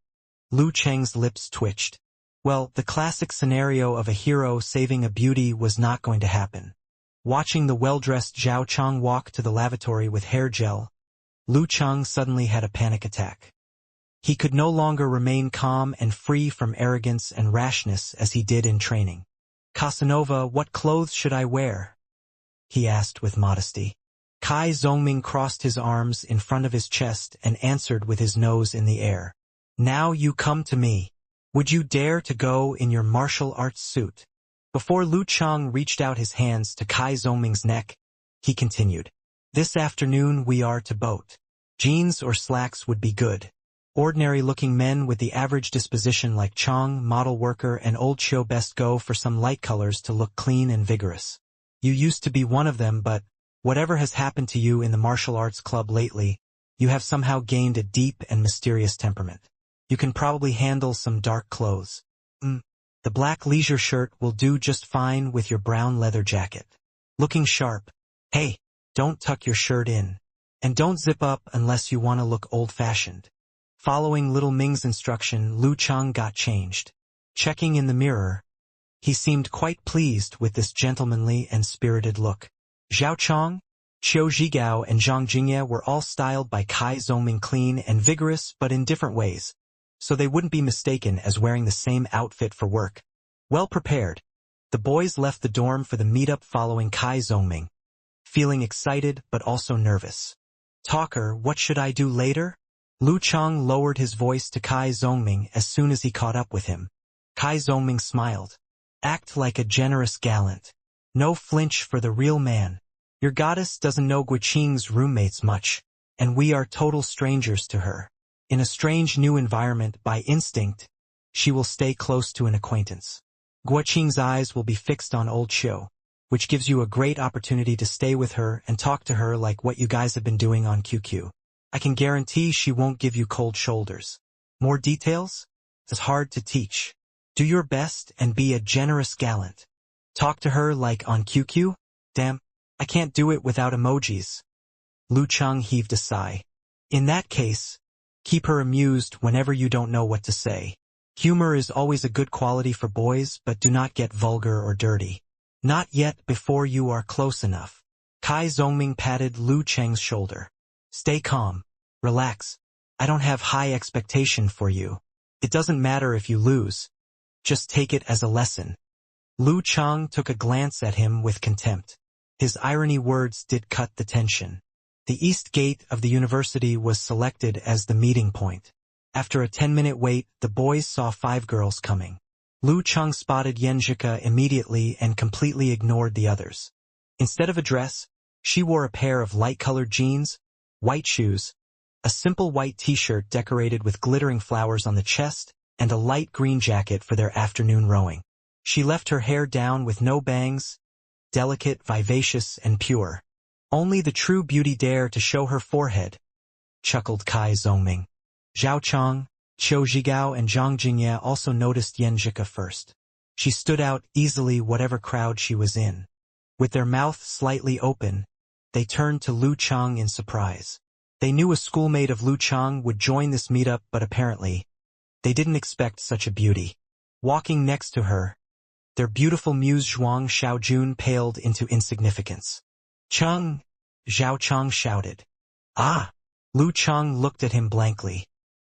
Lu Cheng's lips twitched. Well, the classic scenario of a hero saving a beauty was not going to happen. Watching the well-dressed Zhao Cheng walk to the lavatory with hair gel, Lu Cheng suddenly had a panic attack. He could no longer remain calm and free from arrogance and rashness as he did in training. Casanova, what clothes should I wear? He asked with modesty. Kai Zongming crossed his arms in front of his chest and answered with his nose in the air. Now you come to me. Would you dare to go in your martial arts suit? Before Lu Cheng reached out his hands to Kai Zongming's neck, he continued. This afternoon we are to boat. Jeans or slacks would be good. Ordinary-looking men with the average disposition like Chong, model worker, and Old Xiu best go for some light colors to look clean and vigorous. You used to be one of them, but whatever has happened to you in the martial arts club lately, you have somehow gained a deep and mysterious temperament. You can probably handle some dark clothes. The black leisure shirt will do just fine with your brown leather jacket. Looking sharp. Hey, don't tuck your shirt in. And don't zip up unless you want to look old-fashioned. Following little Ming's instruction, Lu Cheng got changed. Checking in the mirror, he seemed quite pleased with this gentlemanly and spirited look. Zhao Cheng, Xiu Zhigao, and Zhang Jingye were all styled by Kai Zongming clean and vigorous but in different ways, so they wouldn't be mistaken as wearing the same outfit for work. Well prepared, the boys left the dorm for the meetup following Kai Zongming, feeling excited but also nervous. Talker, what should I do later? Lu Cheng lowered his voice to Kai Zongming as soon as he caught up with him. Kai Zongming smiled. Act like a generous gallant. No flinch for the real man. Your goddess doesn't know Guoqing's roommates much, and we are total strangers to her. In a strange new environment, by instinct, she will stay close to an acquaintance. Guoqing's eyes will be fixed on Old Xiu, which gives you a great opportunity to stay with her and talk to her like what you guys have been doing on QQ. I can guarantee she won't give you cold shoulders. More details? It's hard to teach. Do your best and be a generous gallant. Talk to her like on QQ? Damn, I can't do it without emojis. Lu Cheng heaved a sigh. In that case, keep her amused whenever you don't know what to say. Humor is always a good quality for boys, but do not get vulgar or dirty. Not yet before you are close enough. Kai Zongming patted Lu Cheng's shoulder. Stay calm. Relax. I don't have high expectation for you. It doesn't matter if you lose. Just take it as a lesson. Lu Cheng took a glance at him with contempt. His irony words did cut the tension. The east gate of the university was selected as the meeting point. After a 10-minute wait, the boys saw 5 girls coming. Lu Cheng spotted Yenjika immediately and completely ignored the others. Instead of a dress, she wore a pair of light-colored jeans, white shoes, a simple white t-shirt decorated with glittering flowers on the chest, and a light green jacket for their afternoon rowing. She left her hair down with no bangs, delicate, vivacious, and pure. Only the true beauty dare to show her forehead, chuckled Kai Zongming. Zhao Chong, Qiu Zhigao, and Zhang Jingye also noticed Yenjika first. She stood out easily whatever crowd she was in. With their mouths slightly open, they turned to Lu Cheng in surprise. They knew a schoolmate of Lu Cheng would join this meetup, but apparently, they didn't expect such a beauty. Walking next to her, their beautiful muse Zhuang Xiaojun paled into insignificance. Cheng, Zhao Chong shouted. Ah! Lu Cheng looked at him blankly.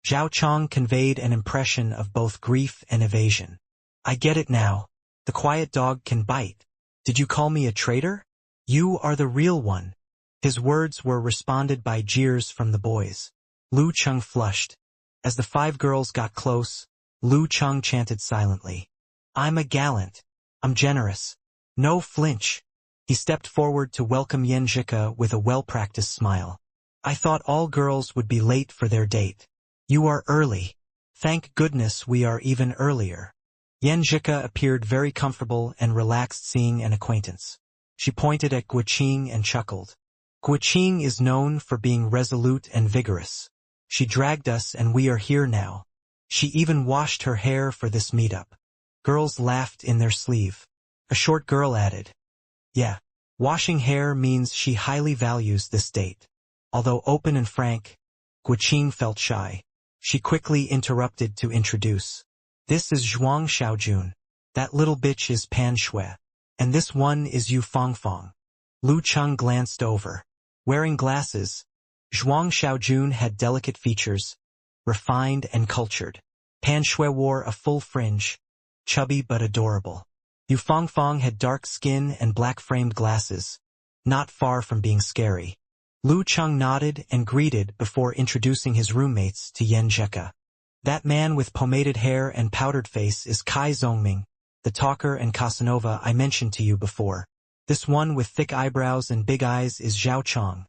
Zhao Chong conveyed an impression of both grief and evasion. I get it now. The quiet dog can bite. Did you call me a traitor? You are the real one. His words were responded by jeers from the boys. Lu Cheng flushed. As the 5 girls got close, Lu Cheng chanted silently. I'm a gallant. I'm generous. No flinch. He stepped forward to welcome Yenjika with a well-practiced smile. I thought all girls would be late for their date. You are early. Thank goodness we are even earlier. Yenjika appeared very comfortable and relaxed seeing an acquaintance. She pointed at Guiqing and chuckled. Guiqing is known for being resolute and vigorous. She dragged us and we are here now. She even washed her hair for this meetup. Girls laughed in their sleeve. A short girl added. Yeah, washing hair means she highly values this date. Although open and frank, Guiqing felt shy. She quickly interrupted to introduce. This is Zhuang Xiaojun. That little bitch is Pan Shui. And this one is Yu Fangfang. Lu Cheng glanced over. Wearing glasses, Zhuang Xiaojun had delicate features, refined and cultured. Pan Shui wore a full fringe, chubby but adorable. Yu Fangfang had dark skin and black-framed glasses, not far from being scary. Lu Cheng nodded and greeted before introducing his roommates to Yenjika. That man with pomaded hair and powdered face is Kai Zongming, the talker and Casanova I mentioned to you before. This one with thick eyebrows and big eyes is Zhao Chong,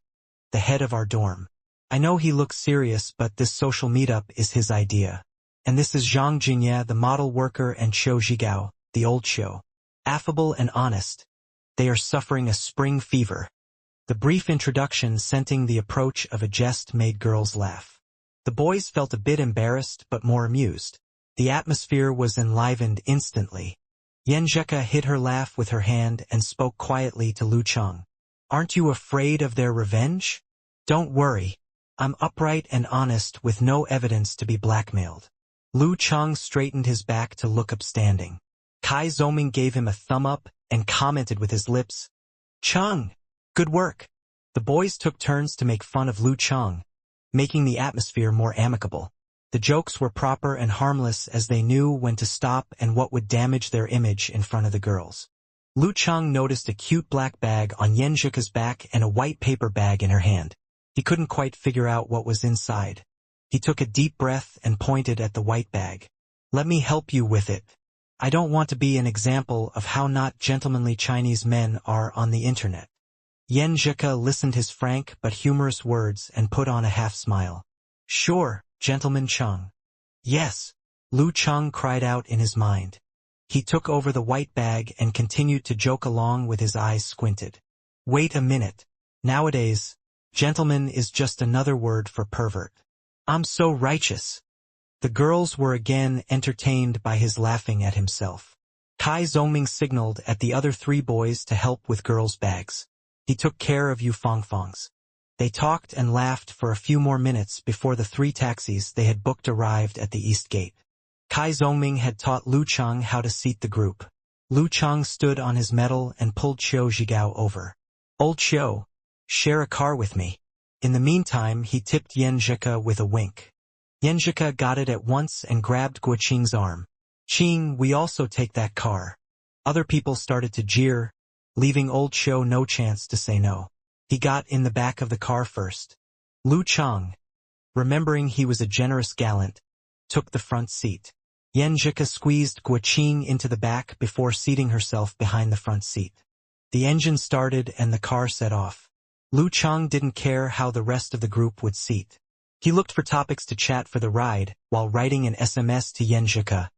the head of our dorm. I know he looks serious, but this social meetup is his idea. And this is Zhang Jingye, the model worker, and Qiu Zhigao, the old Qiu. Affable and honest. They are suffering a spring fever. The brief introduction scenting the approach of a jest made girls laugh. The boys felt a bit embarrassed but more amused. The atmosphere was enlivened instantly. Yenjika hid her laugh with her hand and spoke quietly to Lu Cheng. Aren't you afraid of their revenge? Don't worry. I'm upright and honest with no evidence to be blackmailed. Lu Cheng straightened his back to look upstanding. Kai Zongming gave him a thumb up and commented with his lips. Cheng! Good work. The boys took turns to make fun of Lu Cheng, making the atmosphere more amicable. The jokes were proper and harmless as they knew when to stop and what would damage their image in front of the girls. Lu Cheng noticed a cute black bag on Yenjika's back and a white paper bag in her hand. He couldn't quite figure out what was inside. He took a deep breath and pointed at the white bag. Let me help you with it. I don't want to be an example of how not gentlemanly Chinese men are on the internet. Yenjika listened his frank but humorous words and put on a half-smile. Sure, Gentleman Cheng. Yes, Lu Cheng cried out in his mind. He took over the white bag and continued to joke along with his eyes squinted. Wait a minute. Nowadays, gentleman is just another word for pervert. I'm so righteous. The girls were again entertained by his laughing at himself. Kai Zongming signaled at the other 3 boys to help with girls' bags. He took care of Yu Fangfang's. They talked and laughed for a few more minutes before the 3 taxis they had booked arrived at the east gate. Kai Zongming had taught Lu Cheng how to seat the group. Lu Cheng stood on his mettle and pulled Qiu Zhigao over. Old Xiao, share a car with me. In the meantime, he tipped Yan Zhika with a wink. Yan Zhika got it at once and grabbed Guoqing's arm. Qing, we also take that car. Other people started to jeer, leaving Old Xiao no chance to say no. He got in the back of the car first. Lu Chang, remembering he was a generous gallant, took the front seat. Yan Zhika squeezed Guoqing into the back before seating herself behind the front seat. The engine started and the car set off. Lu Chang didn't care how the rest of the group would seat. He looked for topics to chat for the ride, while writing an SMS to Yan Zhika.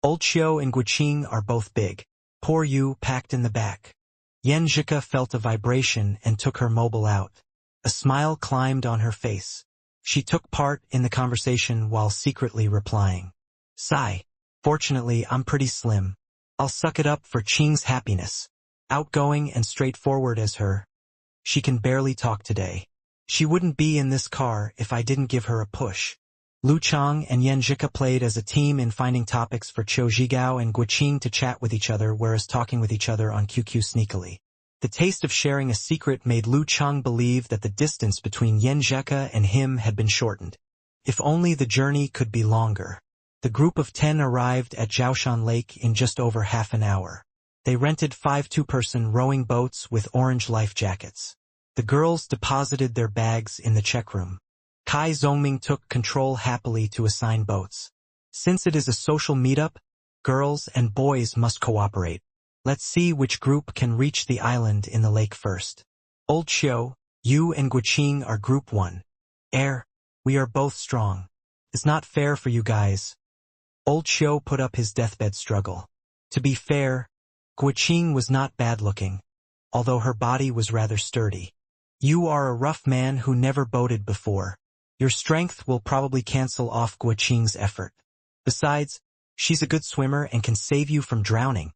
Old Xiao and Guoqing are both big. Poor you, packed in the back. Yan Zhika felt a vibration and took her mobile out. A smile climbed on her face. She took part in the conversation while secretly replying. Sigh. Fortunately, I'm pretty slim. I'll suck it up for Qing's happiness. Outgoing and straightforward as her. She can barely talk today. She wouldn't be in this car if I didn't give her a push. Lu Chang and Yan Zhika played as a team in finding topics for Qiu Zhigao and Guoqing to chat with each other, whereas talking with each other on QQ sneakily. The taste of sharing a secret made Lu Chang believe that the distance between Yan Zhika and him had been shortened. If only the journey could be longer. The group of 10 arrived at Zhaoshan Lake in just over half an hour. They rented 5 two-person rowing boats with orange life jackets. The girls deposited their bags in the check room. Kai Zongming took control happily to assign boats. Since it is a social meetup, girls and boys must cooperate. Let's see which group can reach the island in the lake first. Old Xiao, you and Guoqing are group 1. We are both strong. It's not fair for you guys. Old Xiao put up his deathbed struggle. To be fair, Guoqing was not bad-looking, although her body was rather sturdy. You are a rough man who never boated before. Your strength will probably cancel off Guoqing's effort. Besides, she's a good swimmer and can save you from drowning.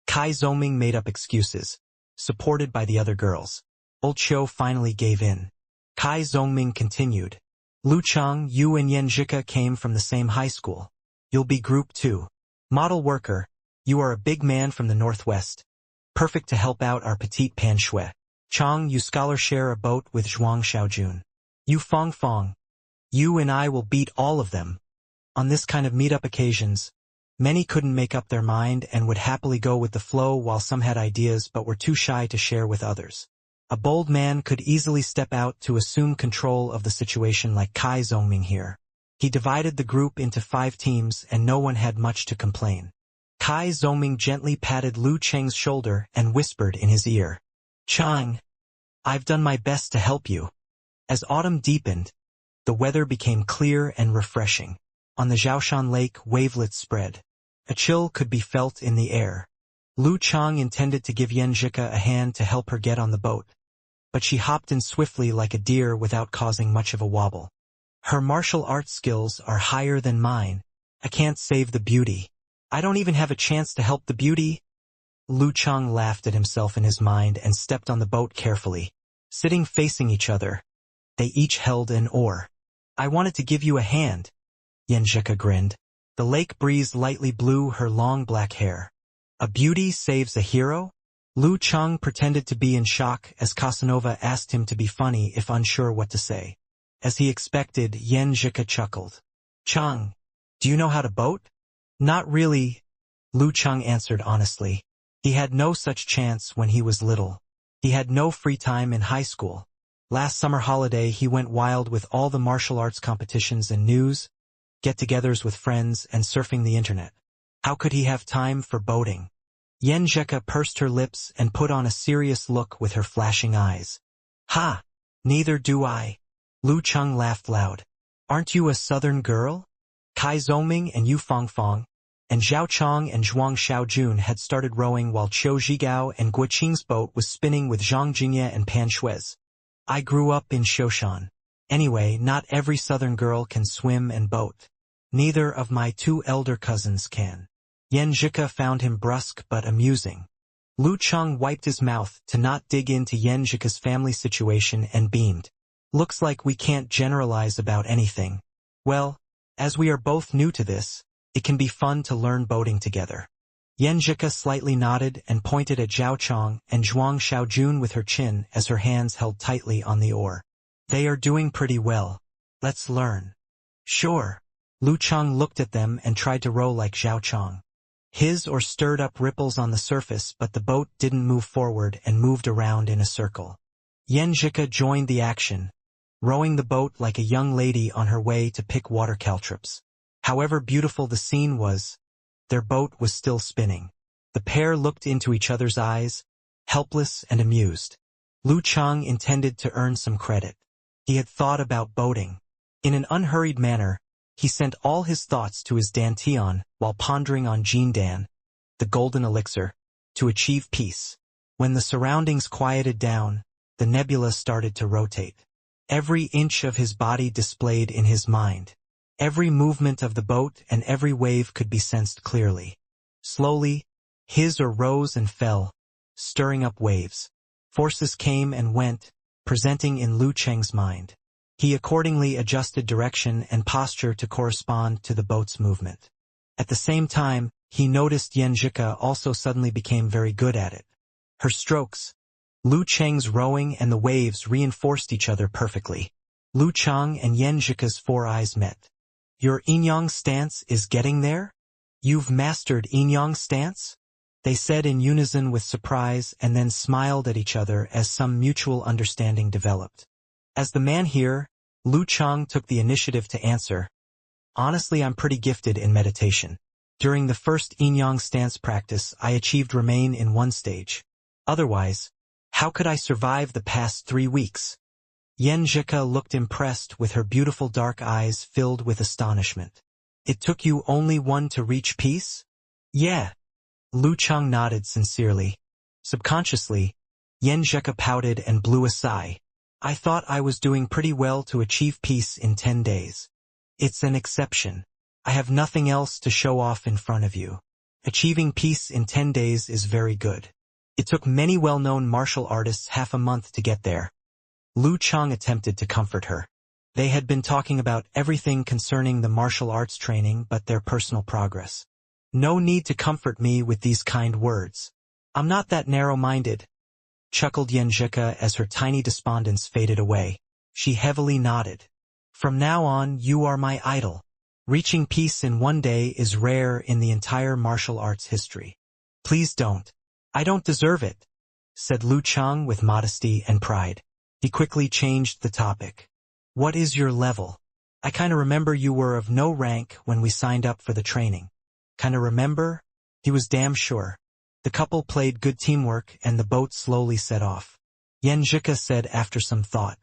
Kai Zongming made up excuses, supported by the other girls. Old Xiao finally gave in. Kai Zongming continued. Lu Chang, you and Yan Zhika came from the same high school. You'll be group 2. Model worker, you are a big man from the northwest. Perfect to help out our petite pan shui. Chang, you scholar share a boat with Zhuang Xiaojun. You Fong Fong. You and I will beat all of them. On this kind of meet-up occasions, many couldn't make up their mind and would happily go with the flow, while some had ideas but were too shy to share with others. A bold man could easily step out to assume control of the situation, like Kai Zongming here. He divided the group into 5 teams and no one had much to complain. Kai Zongming gently patted Lu Cheng's shoulder and whispered in his ear. Chang, I've done my best to help you. As autumn deepened, the weather became clear and refreshing. On the Zhaoshan Lake, wavelets spread. A chill could be felt in the air. Lu Chang intended to give Yan Zhika a hand to help her get on the boat, but she hopped in swiftly like a deer without causing much of a wobble. Her martial arts skills are higher than mine. I can't save the beauty. I don't even have a chance to help the beauty. Lu Chang laughed at himself in his mind and stepped on the boat carefully. Sitting facing each other, they each held an oar. I wanted to give you a hand. Yan Zhika grinned. The lake breeze lightly blew her long black hair. A beauty saves a hero? Lu Chang pretended to be in shock as Casanova asked him to be funny if unsure what to say. As he expected, Yan Zhika chuckled. Chang, do you know how to boat? Not really, Lu Chang answered honestly. He had no such chance when he was little. He had no free time in high school. Last summer holiday he went wild with all the martial arts competitions and news, get-togethers with friends, and surfing the internet. How could he have time for boating? Yan Zhika pursed her lips and put on a serious look with her flashing eyes. Ha! Neither do I. Lu Chang laughed loud. Aren't you a southern girl? Kai Zongming and Yu Fongfong, and Zhao Chong and Zhuang Xiaojun had started rowing while Qiu Zhigao and Guoqing's boat was spinning with Zhang Jingye and Pan Shui's. I grew up in Shoshan. Anyway, not every southern girl can swim and boat. Neither of my 2 elder cousins can. Yan Zhika found him brusque but amusing. Lu Chang wiped his mouth to not dig into Yan Zhika's family situation and beamed. Looks like we can't generalize about anything. Well, as we are both new to this, it can be fun to learn boating together. Yanjika slightly nodded and pointed at Zhao Chong and Zhuang Xiaojun with her chin as her hands held tightly on the oar. They are doing pretty well. Let's learn. Sure. Lu Chang looked at them and tried to row like Zhao Chong. His oar stirred up ripples on the surface, but the boat didn't move forward and moved around in a circle. Yanjika joined the action, rowing the boat like a young lady on her way to pick water caltrops. However beautiful the scene was, their boat was still spinning. The pair looked into each other's eyes, helpless and amused. Lu Chang intended to earn some credit. He had thought about boating. In an unhurried manner, he sent all his thoughts to his dantian while pondering on Jin Dan, the golden elixir, to achieve peace. When the surroundings quieted down, the nebula started to rotate. Every inch of his body displayed in his mind. Every movement of the boat and every wave could be sensed clearly. Slowly, his oar rose and fell, stirring up waves. Forces came and went, presenting in Lu Cheng's mind. He accordingly adjusted direction and posture to correspond to the boat's movement. At the same time, he noticed Yanjika also suddenly became very good at it. Her strokes, Lu Cheng's rowing and the waves reinforced each other perfectly. Lu Chang and Yanjika's four eyes met. Your yin-yang stance is getting there? You've mastered yin-yang stance? They said in unison with surprise and then smiled at each other as some mutual understanding developed. As the man here, Lu Chang took the initiative to answer. Honestly, I'm pretty gifted in meditation. During the first yin-yang stance practice, I achieved remain in one stage. Otherwise, how could I survive the past 3 weeks? Yanjika looked impressed with her beautiful dark eyes filled with astonishment. It took you only one to reach peace? Yeah. Lu Chang nodded sincerely. Subconsciously, Yanjika pouted and blew a sigh. I thought I was doing pretty well to achieve peace in 10 days. It's an exception. I have nothing else to show off in front of you. Achieving peace in 10 days is very good. It took many well-known martial artists half a month to get there. Lu Chang attempted to comfort her. They had been talking about everything concerning the martial arts training but their personal progress. No need to comfort me with these kind words. I'm not that narrow-minded, chuckled Yanjika as her tiny despondence faded away. She heavily nodded. From now on, you are my idol. Reaching peace in 1 day is rare in the entire martial arts history. Please don't. I don't deserve it, said Lu Chang with modesty and pride. He quickly changed the topic. What is your level? I kinda remember you were of no rank when we signed up for the training. Kinda remember? He was damn sure. The couple played good teamwork and the boat slowly set off. Yanjika said after some thought.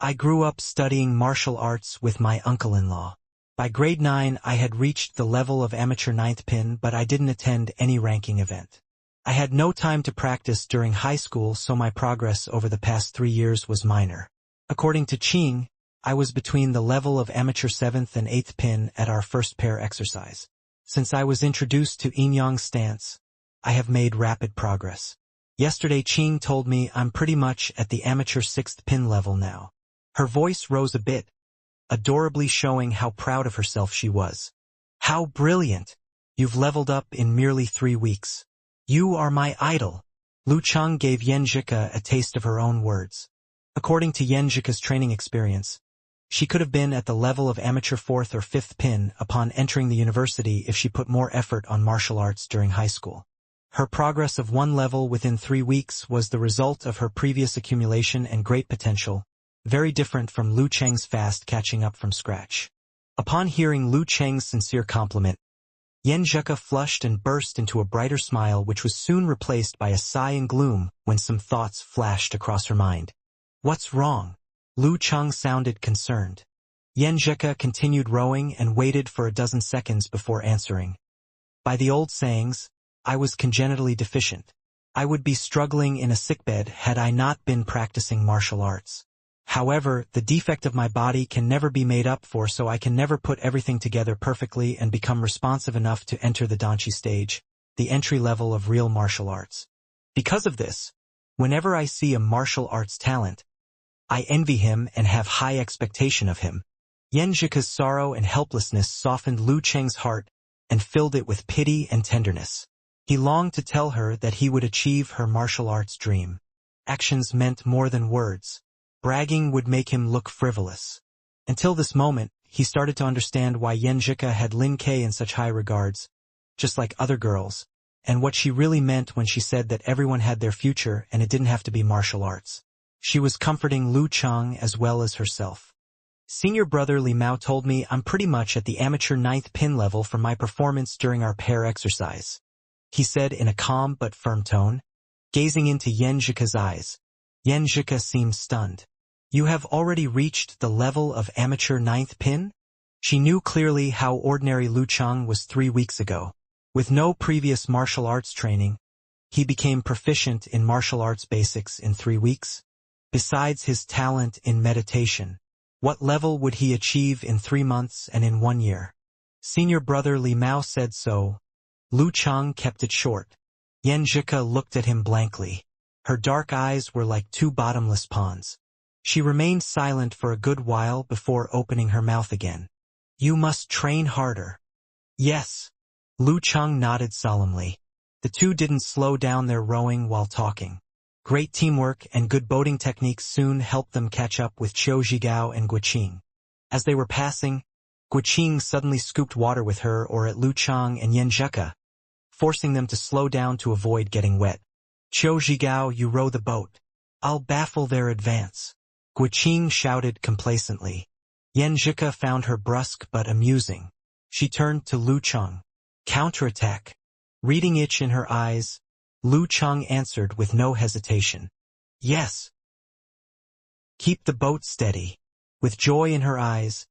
I grew up studying martial arts with my uncle-in-law. By grade 9 I had reached the level of amateur 9th pin, but I didn't attend any ranking event. I had no time to practice during high school, so my progress over the past 3 years was minor. According to Qing, I was between the level of amateur 7th and 8th pin at our first pair exercise. Since I was introduced to yin-yang stance, I have made rapid progress. Yesterday Qing told me I'm pretty much at the amateur 6th pin level now. Her voice rose a bit, adorably showing how proud of herself she was. How brilliant! You've leveled up in merely 3 weeks. You are my idol. Lu Chang gave Yanjika a taste of her own words. According to Yanjika's training experience, she could have been at the level of amateur 4th or 5th pin upon entering the university if she put more effort on martial arts during high school. Her progress of 1 level within 3 weeks was the result of her previous accumulation and great potential, very different from Lu Cheng's fast catching up from scratch. Upon hearing Lu Cheng's sincere compliment, Yanjika flushed and burst into a brighter smile, which was soon replaced by a sigh and gloom when some thoughts flashed across her mind. What's wrong? Lu Chang sounded concerned. Yanjika continued rowing and waited for a dozen seconds before answering. By the old sayings, I was congenitally deficient. I would be struggling in a sickbed had I not been practicing martial arts. However, the defect of my body can never be made up for, so I can never put everything together perfectly and become responsive enough to enter the danchi stage, the entry level of real martial arts. Because of this, whenever I see a martial arts talent, I envy him and have high expectation of him. Yanjika's sorrow and helplessness softened Lu Cheng's heart and filled it with pity and tenderness. He longed to tell her that he would achieve her martial arts dream. Actions meant more than words. Bragging would make him look frivolous. Until this moment, he started to understand why Yenjika had Lin Kei in such high regards, just like other girls, and what she really meant when she said that everyone had their future and it didn't have to be martial arts. She was comforting Lu Chang as well as herself. Senior brother Li Mao told me I'm pretty much at the amateur 9th pin level for my performance during our pair exercise, he said in a calm but firm tone, gazing into Yenjika's eyes. Yenjika seemed stunned. You have already reached the level of amateur 9th pin? She knew clearly how ordinary Lu Chang was 3 weeks ago. With no previous martial arts training, he became proficient in martial arts basics in 3 weeks. Besides his talent in meditation, what level would he achieve in 3 months and in 1 year? Senior brother Li Mao said so. Lu Chang kept it short. Yenjika looked at him blankly. Her dark eyes were like 2 bottomless ponds. She remained silent for a good while before opening her mouth again. You must train harder. Yes. Lu Chang nodded solemnly. The two didn't slow down their rowing while talking. Great teamwork and good boating techniques soon helped them catch up with Qiu Zhigao and Guqing. As they were passing, Guqing suddenly scooped water with her or at Lu Chang and Yenjika, forcing them to slow down to avoid getting wet. Qiu Zhigao, you row the boat. I'll baffle their advance. Guqing shouted complacently. Yenjika found her brusque but amusing. She turned to Lu Chang. Counterattack. Reading itch in her eyes, Lu Chang answered with no hesitation. Yes. Keep the boat steady. With joy in her eyes,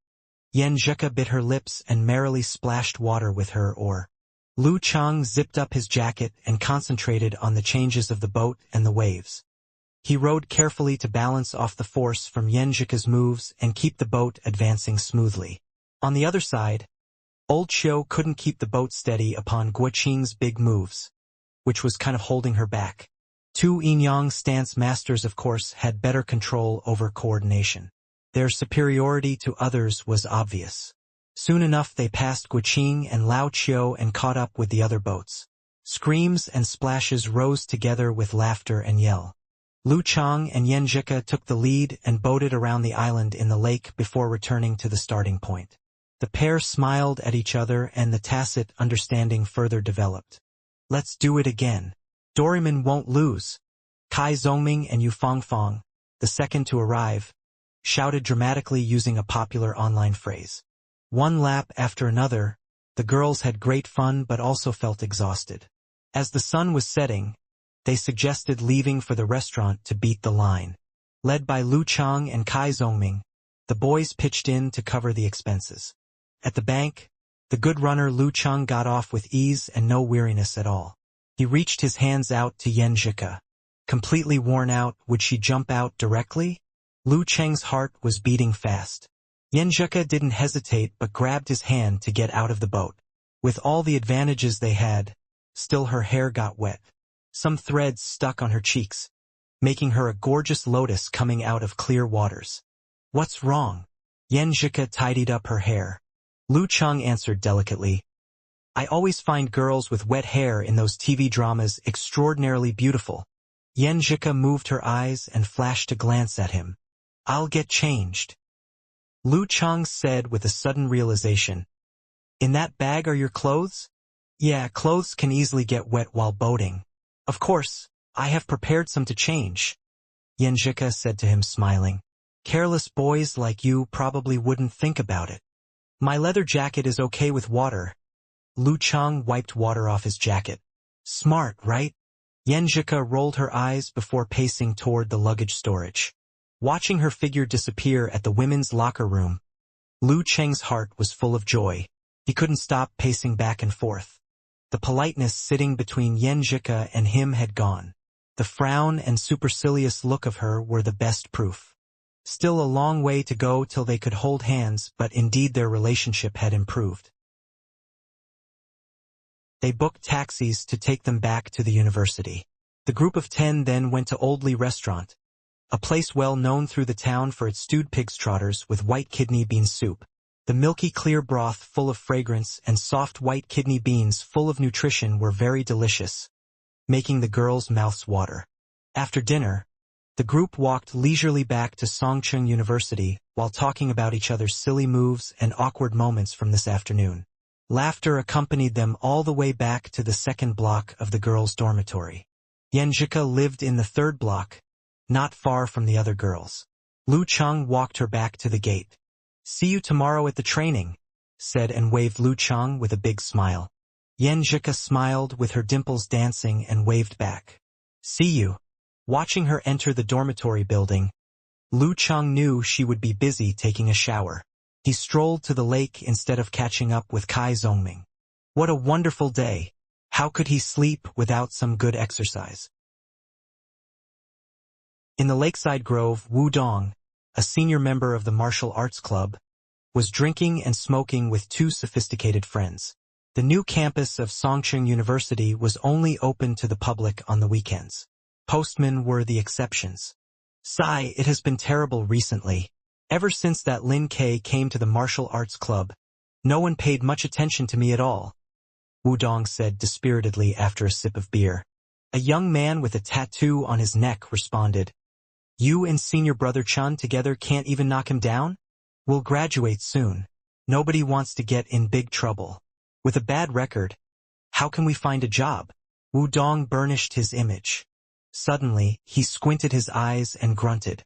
Yenjika bit her lips and merrily splashed water with her oar. Lu Chang zipped up his jacket and concentrated on the changes of the boat and the waves. He rowed carefully to balance off the force from Yenjika's moves and keep the boat advancing smoothly. On the other side, Old Qiu couldn't keep the boat steady upon Guqing's big moves, which was kind of holding her back. 2 yin-yang stance masters, of course, had better control over coordination. Their superiority to others was obvious. Soon enough they passed Guqing and Lao Qiu and caught up with the other boats. Screams and splashes rose together with laughter and yell. Lu Chang and Yenjika took the lead and boated around the island in the lake before returning to the starting point. The pair smiled at each other and the tacit understanding further developed. Let's do it again. Doraemon won't lose. Kai Zongming and Yu Fangfang, the second to arrive, shouted dramatically using a popular online phrase. One lap after another, the girls had great fun but also felt exhausted. As the sun was setting, they suggested leaving for the restaurant to beat the line. Led by Lu Chang and Kai Zongming, the boys pitched in to cover the expenses. At the bank, the good runner Lu Chang got off with ease and no weariness at all. He reached his hands out to Yenjika. Completely worn out, would she jump out directly? Lu Chang's heart was beating fast. Yenjika didn't hesitate but grabbed his hand to get out of the boat. With all the advantages they had, still her hair got wet. Some threads stuck on her cheeks, making her a gorgeous lotus coming out of clear waters. What's wrong? Yenjika tidied up her hair. Lu Chang answered delicately. I always find girls with wet hair in those TV dramas extraordinarily beautiful. Yenjika moved her eyes and flashed a glance at him. I'll get changed. Lu Chang said with a sudden realization. In that bag are your clothes? Yeah, clothes can easily get wet while boating. Of course, I have prepared some to change. Yenjika said to him smiling. Careless boys like you probably wouldn't think about it. My leather jacket is okay with water. Lu Chang wiped water off his jacket. Smart, right? Yenjika rolled her eyes before pacing toward the luggage storage. Watching her figure disappear at the women's locker room, Lu Chang's heart was full of joy. He couldn't stop pacing back and forth. The politeness sitting between Yenjika and him had gone. The frown and supercilious look of her were the best proof. Still a long way to go till they could hold hands, but indeed their relationship had improved. They booked taxis to take them back to the university. The group of 10 then went to Oldley Restaurant, a place well known through the town for its stewed pig's trotters with white kidney bean soup. The milky clear broth full of fragrance and soft white kidney beans full of nutrition were very delicious, making the girls' mouths water. After dinner, the group walked leisurely back to Songcheng University while talking about each other's silly moves and awkward moments from this afternoon. Laughter accompanied them all the way back to the second block of the girls' dormitory. Yanjika lived in the third block, not far from the other girls. Lu Cheng walked her back to the gate. "See you tomorrow at the training," said and waved Lu Cheng with a big smile. Yanjika smiled with her dimples dancing and waved back. "See you." Watching her enter the dormitory building, Lu Cheng knew she would be busy taking a shower. He strolled to the lake instead of catching up with Kai Zongming. What a wonderful day! How could he sleep without some good exercise? In the lakeside grove, Wu Dong, a senior member of the martial arts club, was drinking and smoking with two sophisticated friends. The new campus of Songcheng University was only open to the public on the weekends. Postmen were the exceptions. "Sai, it has been terrible recently. Ever since that Lin Kei came to the martial arts club, no one paid much attention to me at all," Wu Dong said dispiritedly after a sip of beer. A young man with a tattoo on his neck responded, "You and senior brother Chun together can't even knock him down? We'll graduate soon. Nobody wants to get in big trouble. With a bad record, how can we find a job?" Wu Dong burnished his image. Suddenly, he squinted his eyes and grunted.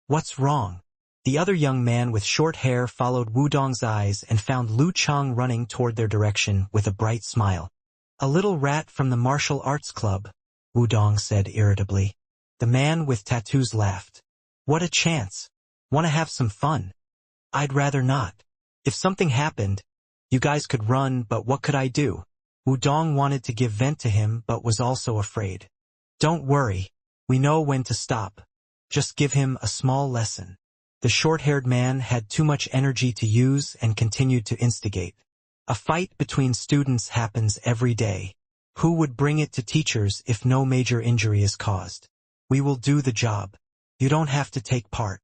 "What's wrong?" The other young man with short hair followed Wu Dong's eyes and found Lu Cheng running toward their direction with a bright smile. "A little rat from the martial arts club," Wu Dong said irritably. The man with tattoos laughed. "What a chance. Want to have some fun?" "I'd rather not. If something happened, you guys could run, but what could I do?" Wu Dong wanted to give vent to him but was also afraid. "Don't worry. We know when to stop. Just give him a small lesson." The short-haired man had too much energy to use and continued to instigate. "A fight between students happens every day. Who would bring it to teachers if no major injury is caused? We will do the job. You don't have to take part."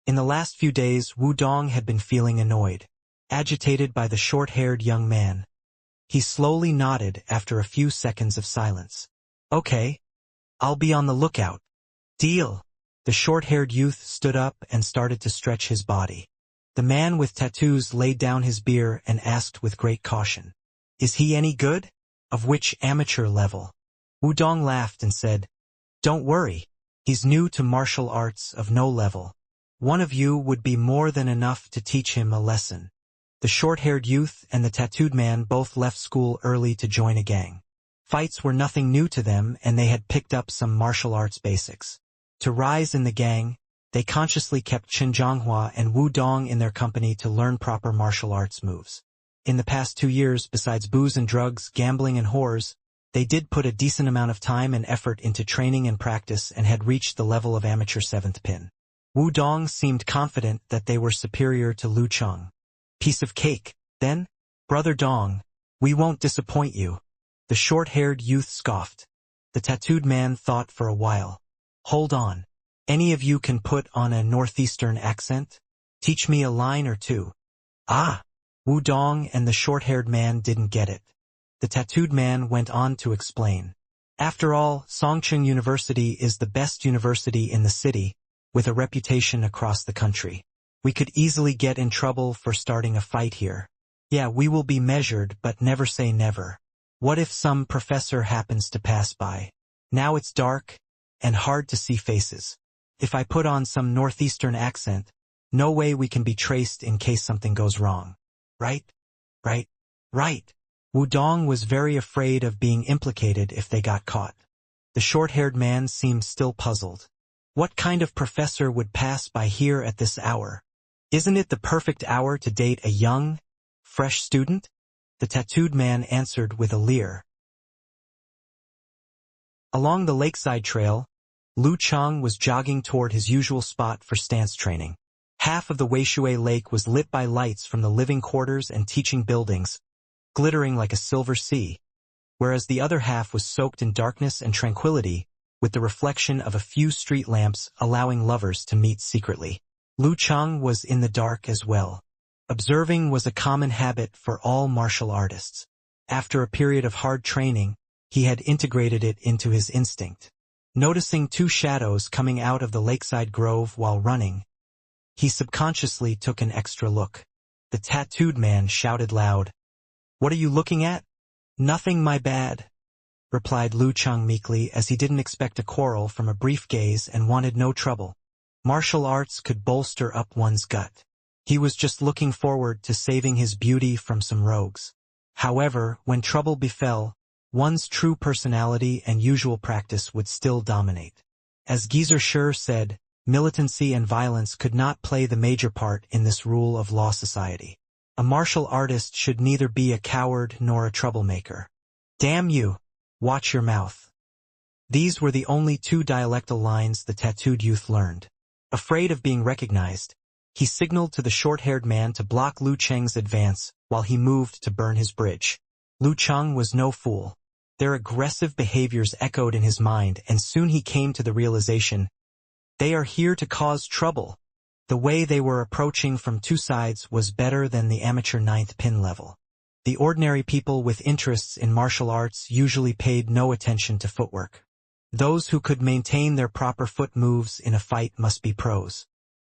In the last few days, Wu Dong had been feeling annoyed, agitated by the short-haired young man. He slowly nodded after a few seconds of silence. "Okay. I'll be on the lookout." "Deal." The short-haired youth stood up and started to stretch his body. The man with tattoos laid down his beer and asked with great caution, "Is he any good? Of which amateur level?" Wu Dong laughed and said, "Don't worry. He's new to martial arts of no level. One of you would be more than enough to teach him a lesson." The short-haired youth and the tattooed man both left school early to join a gang. Fights were nothing new to them and they had picked up some martial arts basics. To rise in the gang, they consciously kept Chen Zhonghua and Wu Dong in their company to learn proper martial arts moves. In the past 2 years, besides booze and drugs, gambling and whores, they did put a decent amount of time and effort into training and practice and had reached the level of amateur 7th pin. Wu Dong seemed confident that they were superior to Lu Cheng. "Piece of cake, then? Brother Dong, we won't disappoint you." The short-haired youth scoffed. The tattooed man thought for a while. "Hold on. Any of you can put on a northeastern accent? Teach me a line or two." "Ah!" Wu Dong and the short-haired man didn't get it. The tattooed man went on to explain. "After all, Songcheng University is the best university in the city, with a reputation across the country. We could easily get in trouble for starting a fight here. Yeah, we will be measured, but never say never. What if some professor happens to pass by? Now it's dark and hard to see faces. If I put on some northeastern accent, no way we can be traced in case something goes wrong. Right? Right? Right." Wu Dong was very afraid of being implicated if they got caught. The short-haired man seemed still puzzled. What kind of professor would pass by here at this hour? Isn't it the perfect hour to date a young, fresh student? The tattooed man answered with a leer. Along the lakeside trail, Lu Cheng was jogging toward his usual spot for stance training. Half of the Weishui Lake was lit by lights from the living quarters and teaching buildings, glittering like a silver sea, whereas the other half was soaked in darkness and tranquility, with the reflection of a few street lamps allowing lovers to meet secretly. Lu Cheng was in the dark as well. Observing was a common habit for all martial artists. After a period of hard training, he had integrated it into his instinct. Noticing two shadows coming out of the lakeside grove while running, he subconsciously took an extra look. The tattooed man shouted loud, "What are you looking at?" "Nothing, my bad," replied Lu Cheng meekly, as he didn't expect a quarrel from a brief gaze and wanted no trouble. Martial arts could bolster up one's gut. He was just looking forward to saving his beauty from some rogues. However, when trouble befell, one's true personality and usual practice would still dominate. As Geezer Schur said, militancy and violence could not play the major part in this rule of law society. A martial artist should neither be a coward nor a troublemaker. "Damn you! Watch your mouth." These were the only two dialectal lines the tattooed youth learned. Afraid of being recognized, he signaled to the short-haired man to block Lu Cheng's advance while he moved to burn his bridge. Lu Cheng was no fool. Their aggressive behaviors echoed in his mind, and soon he came to the realization, they are here to cause trouble. The way they were approaching from two sides was better than the amateur ninth pin level. The ordinary people with interests in martial arts usually paid no attention to footwork. Those who could maintain their proper foot moves in a fight must be pros.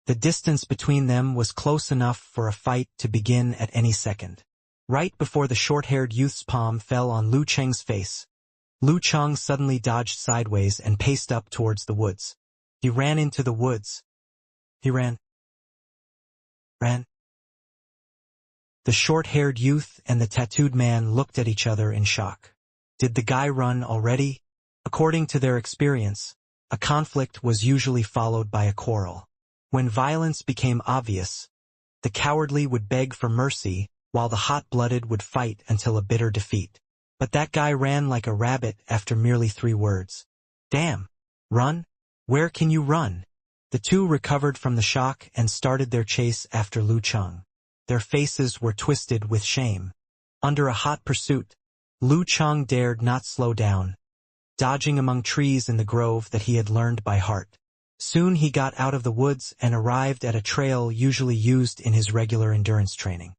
The distance between them was close enough for a fight to begin at any second. Right before the short-haired youth's palm fell on Lu Cheng's face, Lu Cheng suddenly dodged sideways and paced up towards the woods. He ran into the woods. He ran. The short-haired youth and the tattooed man looked at each other in shock. Did the guy run already? According to their experience, a conflict was usually followed by a quarrel. When violence became obvious, the cowardly would beg for mercy, while the hot-blooded would fight until a bitter defeat. But that guy ran like a rabbit after merely 3 words. "Damn! Run? Where can you run?" The two recovered from the shock and started their chase after Lu Cheng. Their faces were twisted with shame. Under a hot pursuit, Lu Cheng dared not slow down, dodging among trees in the grove that he had learned by heart. Soon he got out of the woods and arrived at a trail usually used in his regular endurance training.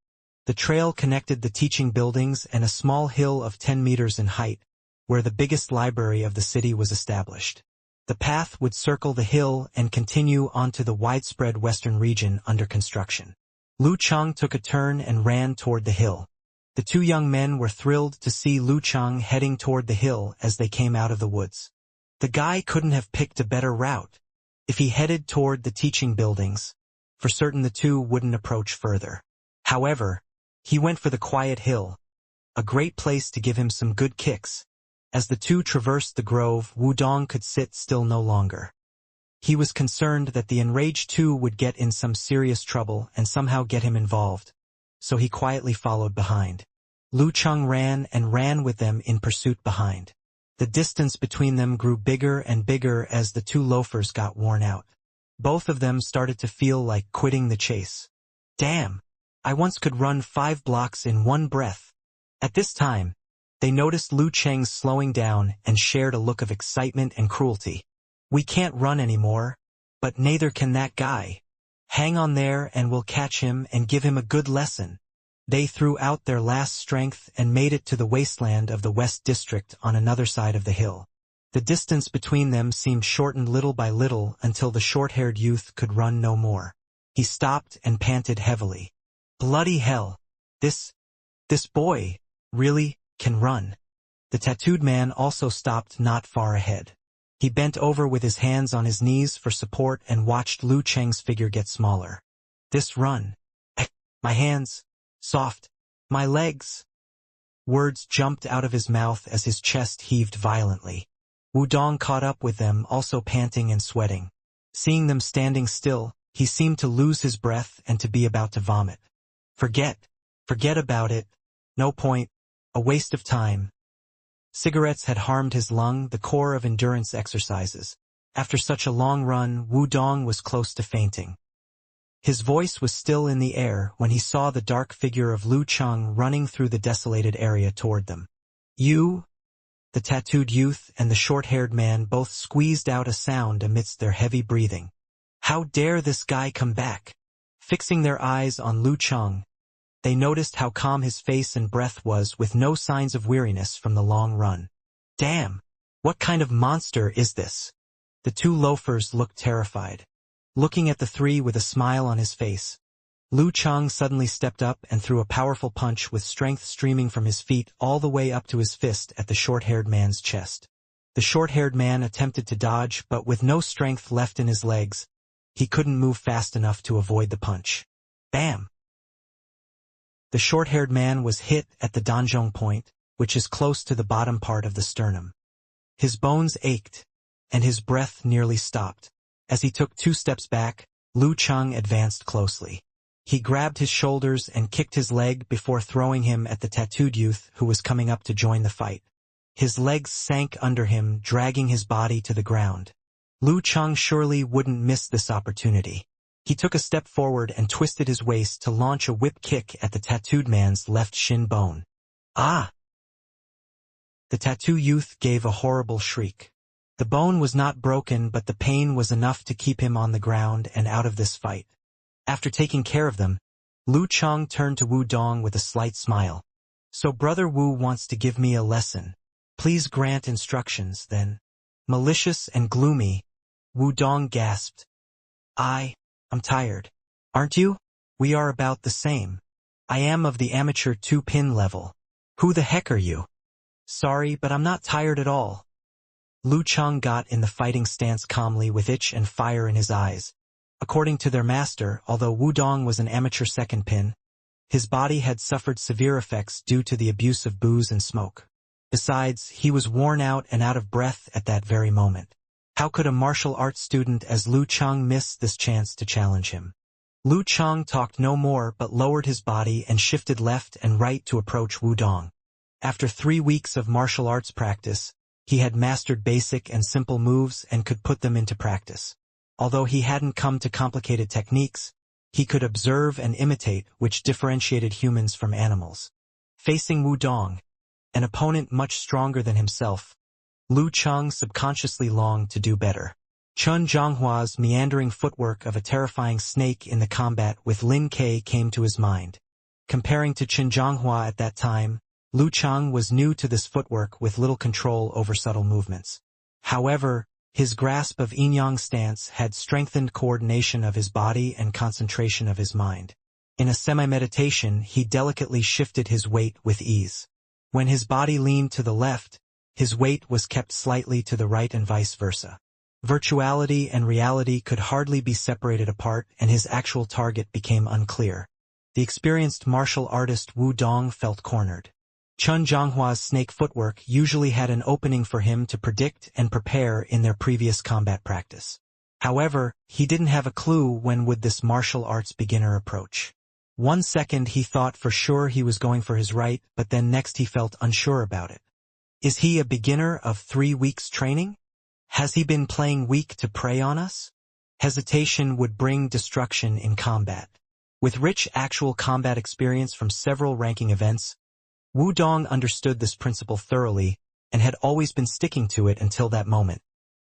The trail connected the teaching buildings and a small hill of 10 meters in height, where the biggest library of the city was established. The path would circle the hill and continue onto the widespread western region under construction. Lu Cheng took a turn and ran toward the hill. The two young men were thrilled to see Lu Cheng heading toward the hill as they came out of the woods. The guy couldn't have picked a better route. If he headed toward the teaching buildings, for certain the two wouldn't approach further. However, he went for the quiet hill, a great place to give him some good kicks. As the two traversed the grove, Wudong could sit still no longer. He was concerned that the enraged two would get in some serious trouble and somehow get him involved, so he quietly followed behind. Lu Cheng ran and ran with them in pursuit behind. The distance between them grew bigger and bigger as the two loafers got worn out. Both of them started to feel like quitting the chase. "Damn! I once could run 5 blocks in one breath." At this time, they noticed Lu Cheng slowing down and shared a look of excitement and cruelty. "We can't run anymore, but neither can that guy. Hang on there and we'll catch him and give him a good lesson." They threw out their last strength and made it to the wasteland of the West District on another side of the hill. The distance between them seemed shortened little by little until the short-haired youth could run no more. He stopped and panted heavily. "Bloody hell! This boy, really, can run." The tattooed man also stopped not far ahead. He bent over with his hands on his knees for support and watched Lu Cheng's figure get smaller. "This run. My hands. Soft. My legs." Words jumped out of his mouth as his chest heaved violently. Wudong caught up with them, also panting and sweating. Seeing them standing still, he seemed to lose his breath and to be about to vomit. Forget about it. No point. A waste of time. Cigarettes had harmed his lung, the core of endurance exercises. After such a long run, Wudong was close to fainting. His voice was still in the air when he saw the dark figure of Lu Cheng running through the desolated area toward them. "You?" The tattooed youth and the short-haired man both squeezed out a sound amidst their heavy breathing. "How dare this guy come back? Fixing their eyes on Lu Cheng, they noticed how calm his face and breath was with no signs of weariness from the long run. Damn! What kind of monster is this? The two loafers looked terrified. Looking at the three with a smile on his face, Lu Cheng suddenly stepped up and threw a powerful punch with strength streaming from his feet all the way up to his fist at the short-haired man's chest. The short-haired man attempted to dodge, but with no strength left in his legs, he couldn't move fast enough to avoid the punch. Bam! The short-haired man was hit at the danzhong point, which is close to the bottom part of the sternum. His bones ached, and his breath nearly stopped. As he took 2 steps back, Lu Cheng advanced closely. He grabbed his shoulders and kicked his leg before throwing him at the tattooed youth who was coming up to join the fight. His legs sank under him, dragging his body to the ground. Lu Cheng surely wouldn't miss this opportunity. He took a step forward and twisted his waist to launch a whip kick at the tattooed man's left shin bone. Ah! The tattoo youth gave a horrible shriek. The bone was not broken, but the pain was enough to keep him on the ground and out of this fight. After taking care of them, Lu Cheng turned to Wu Dong with a slight smile. So Brother Wu wants to give me a lesson. Please grant instructions, then. Malicious and gloomy, Wu Dong gasped. I'm tired. Aren't you? We are about the same. I am of the amateur 2-pin level. Who the heck are you? Sorry, but I'm not tired at all. Lu Cheng got in the fighting stance calmly with itch and fire in his eyes. According to their master, although Wu Dong was an amateur 2nd pin, his body had suffered severe effects due to the abuse of booze and smoke. Besides, he was worn out and out of breath at that very moment. How could a martial arts student as Lu Cheng miss this chance to challenge him? Lu Cheng talked no more but lowered his body and shifted left and right to approach Wu Dong. After 3 weeks of martial arts practice, he had mastered basic and simple moves and could put them into practice. Although he hadn't come to complicated techniques, he could observe and imitate, which differentiated humans from animals. Facing Wu Dong, an opponent much stronger than himself, Lu Cheng subconsciously longed to do better. Chun Zhonghua's meandering footwork of a terrifying snake in the combat with Lin Ke came to his mind. Comparing to Chen Zhonghua at that time, Lu Cheng was new to this footwork with little control over subtle movements. However, his grasp of yin-yang stance had strengthened coordination of his body and concentration of his mind. In a semi-meditation, he delicately shifted his weight with ease. When his body leaned to the left, his weight was kept slightly to the right and vice versa. Virtuality and reality could hardly be separated apart, and his actual target became unclear. The experienced martial artist Wu Dong felt cornered. Chun Zhonghua's snake footwork usually had an opening for him to predict and prepare in their previous combat practice. However, he didn't have a clue when would this martial arts beginner approach. 1 second he thought for sure he was going for his right, but then next he felt unsure about it. Is he a beginner of 3 weeks training? Has he been playing weak to prey on us? Hesitation would bring destruction in combat. With rich actual combat experience from several ranking events, Wu Dong understood this principle thoroughly and had always been sticking to it until that moment,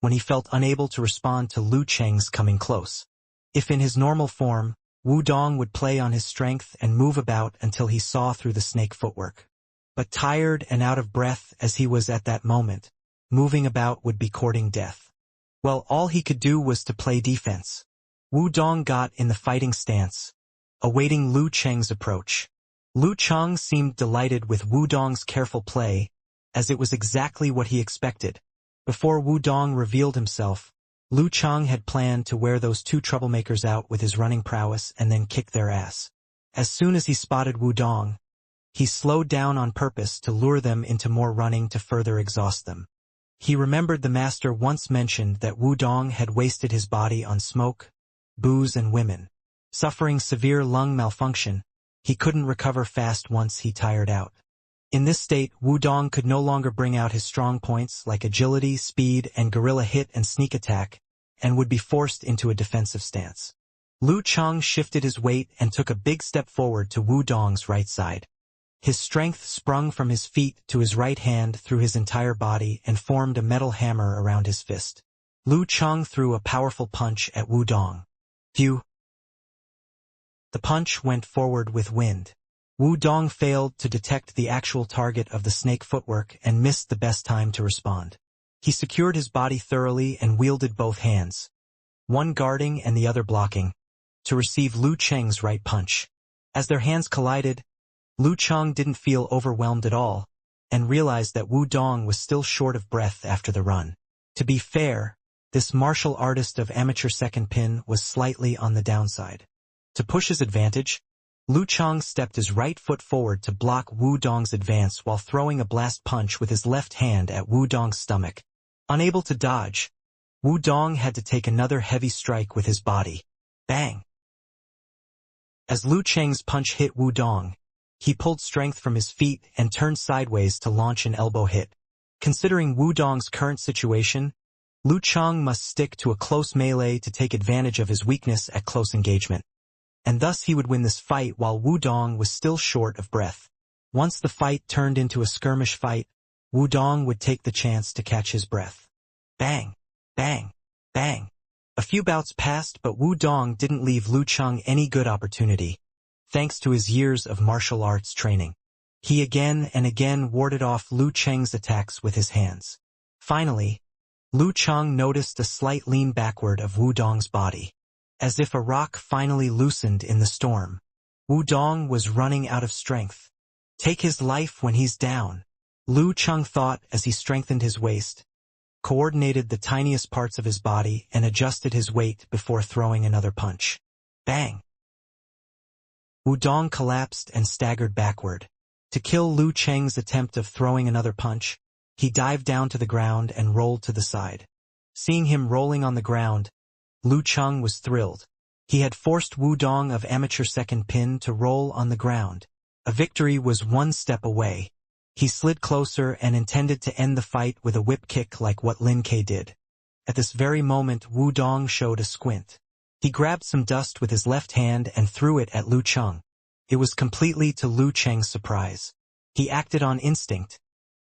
when he felt unable to respond to Lu Cheng's coming close. If in his normal form, Wu Dong would play on his strength and move about until he saw through the snake footwork. But tired and out of breath as he was at that moment, moving about would be courting death. Well, all he could do was to play defense. Wu Dong got in the fighting stance, awaiting Lu Cheng's approach. Lu Cheng seemed delighted with Wu Dong's careful play, as it was exactly what he expected. Before Wu Dong revealed himself, Lu Cheng had planned to wear those 2 troublemakers out with his running prowess and then kick their ass. As soon as he spotted Wu Dong, he slowed down on purpose to lure them into more running to further exhaust them. He remembered the master once mentioned that Wu Dong had wasted his body on smoke, booze and women. Suffering severe lung malfunction, he couldn't recover fast once he tired out. In this state, Wu Dong could no longer bring out his strong points like agility, speed, and guerrilla hit and sneak attack, and would be forced into a defensive stance. Lu Cheng shifted his weight and took a big step forward to Wu Dong's right side. His strength sprung from his feet to his right hand through his entire body and formed a metal hammer around his fist. Lu Cheng threw a powerful punch at Wu Dong. Phew! The punch went forward with wind. Wu Dong failed to detect the actual target of the snake footwork and missed the best time to respond. He secured his body thoroughly and wielded both hands, one guarding and the other blocking, to receive Lu Cheng's right punch. As their hands collided, Lu Cheng didn't feel overwhelmed at all, and realized that Wu Dong was still short of breath after the run. To be fair, this martial artist of amateur second pin was slightly on the downside. To push his advantage, Lu Cheng stepped his right foot forward to block Wu Dong's advance while throwing a blast punch with his left hand at Wu Dong's stomach. Unable to dodge, Wu Dong had to take another heavy strike with his body. Bang! As Lu Cheng's punch hit Wu Dong, he pulled strength from his feet and turned sideways to launch an elbow hit. Considering Wu Dong's current situation, Lu Cheng must stick to a close melee to take advantage of his weakness at close engagement. And thus he would win this fight while Wu Dong was still short of breath. Once the fight turned into a skirmish fight, Wu Dong would take the chance to catch his breath. Bang! Bang! Bang! A few bouts passed, but Wu Dong didn't leave Lu Cheng any good opportunity. Thanks to his years of martial arts training, he again and again warded off Lu Cheng's attacks with his hands. Finally, Lu Cheng noticed a slight lean backward of Wu Dong's body. As if a rock finally loosened in the storm, Wu Dong was running out of strength. Take his life when he's down, Lu Cheng thought as he strengthened his waist, coordinated the tiniest parts of his body and adjusted his weight before throwing another punch. Bang! Wu Dong collapsed and staggered backward. To kill Lu Cheng's attempt of throwing another punch, he dived down to the ground and rolled to the side. Seeing him rolling on the ground, Lu Cheng was thrilled. He had forced Wu Dong of amateur second pin to roll on the ground. A victory was one step away. He slid closer and intended to end the fight with a whip kick like what Lin Ke did. At this very moment, Wu Dong showed a squint. He grabbed some dust with his left hand and threw it at Lu Cheng. It was completely to Lu Cheng's surprise. He acted on instinct,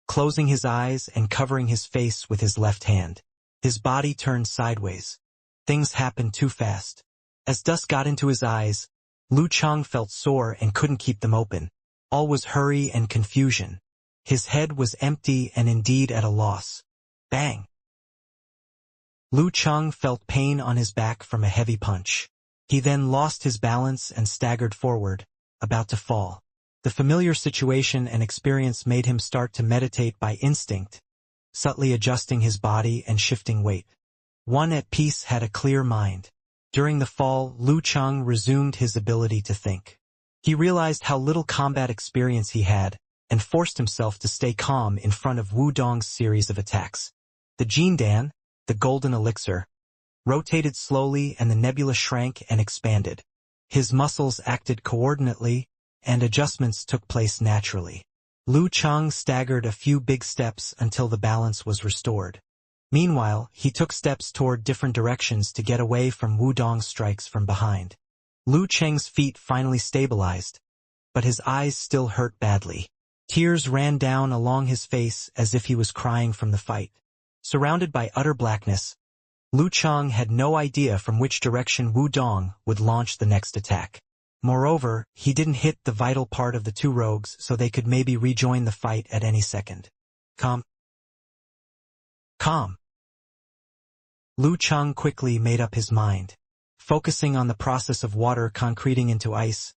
closing his eyes and covering his face with his left hand. His body turned sideways. Things happened too fast. As dust got into his eyes, Lu Cheng felt sore and couldn't keep them open. All was hurry and confusion. His head was empty and indeed at a loss. Bang! Lu Cheng felt pain on his back from a heavy punch. He then lost his balance and staggered forward, about to fall. The familiar situation and experience made him start to meditate by instinct, subtly adjusting his body and shifting weight. One at peace had a clear mind. During the fall, Lu Cheng resumed his ability to think. He realized how little combat experience he had, and forced himself to stay calm in front of Wu Dong's series of attacks. The Jindan, the golden elixir, rotated slowly and the nebula shrank and expanded. His muscles acted coordinately, and adjustments took place naturally. Lu Cheng staggered a few big steps until the balance was restored. Meanwhile, he took steps toward different directions to get away from Wu Dong's strikes from behind. Lu Cheng's feet finally stabilized, but his eyes still hurt badly. Tears ran down along his face as if he was crying from the fight. Surrounded by utter blackness, Lu Cheng had no idea from which direction Wu Dong would launch the next attack. Moreover, he didn't hit the vital part of the two rogues, so they could maybe rejoin the fight at any second. Calm. Lu Cheng quickly made up his mind. Focusing on the process of water concreting into ice,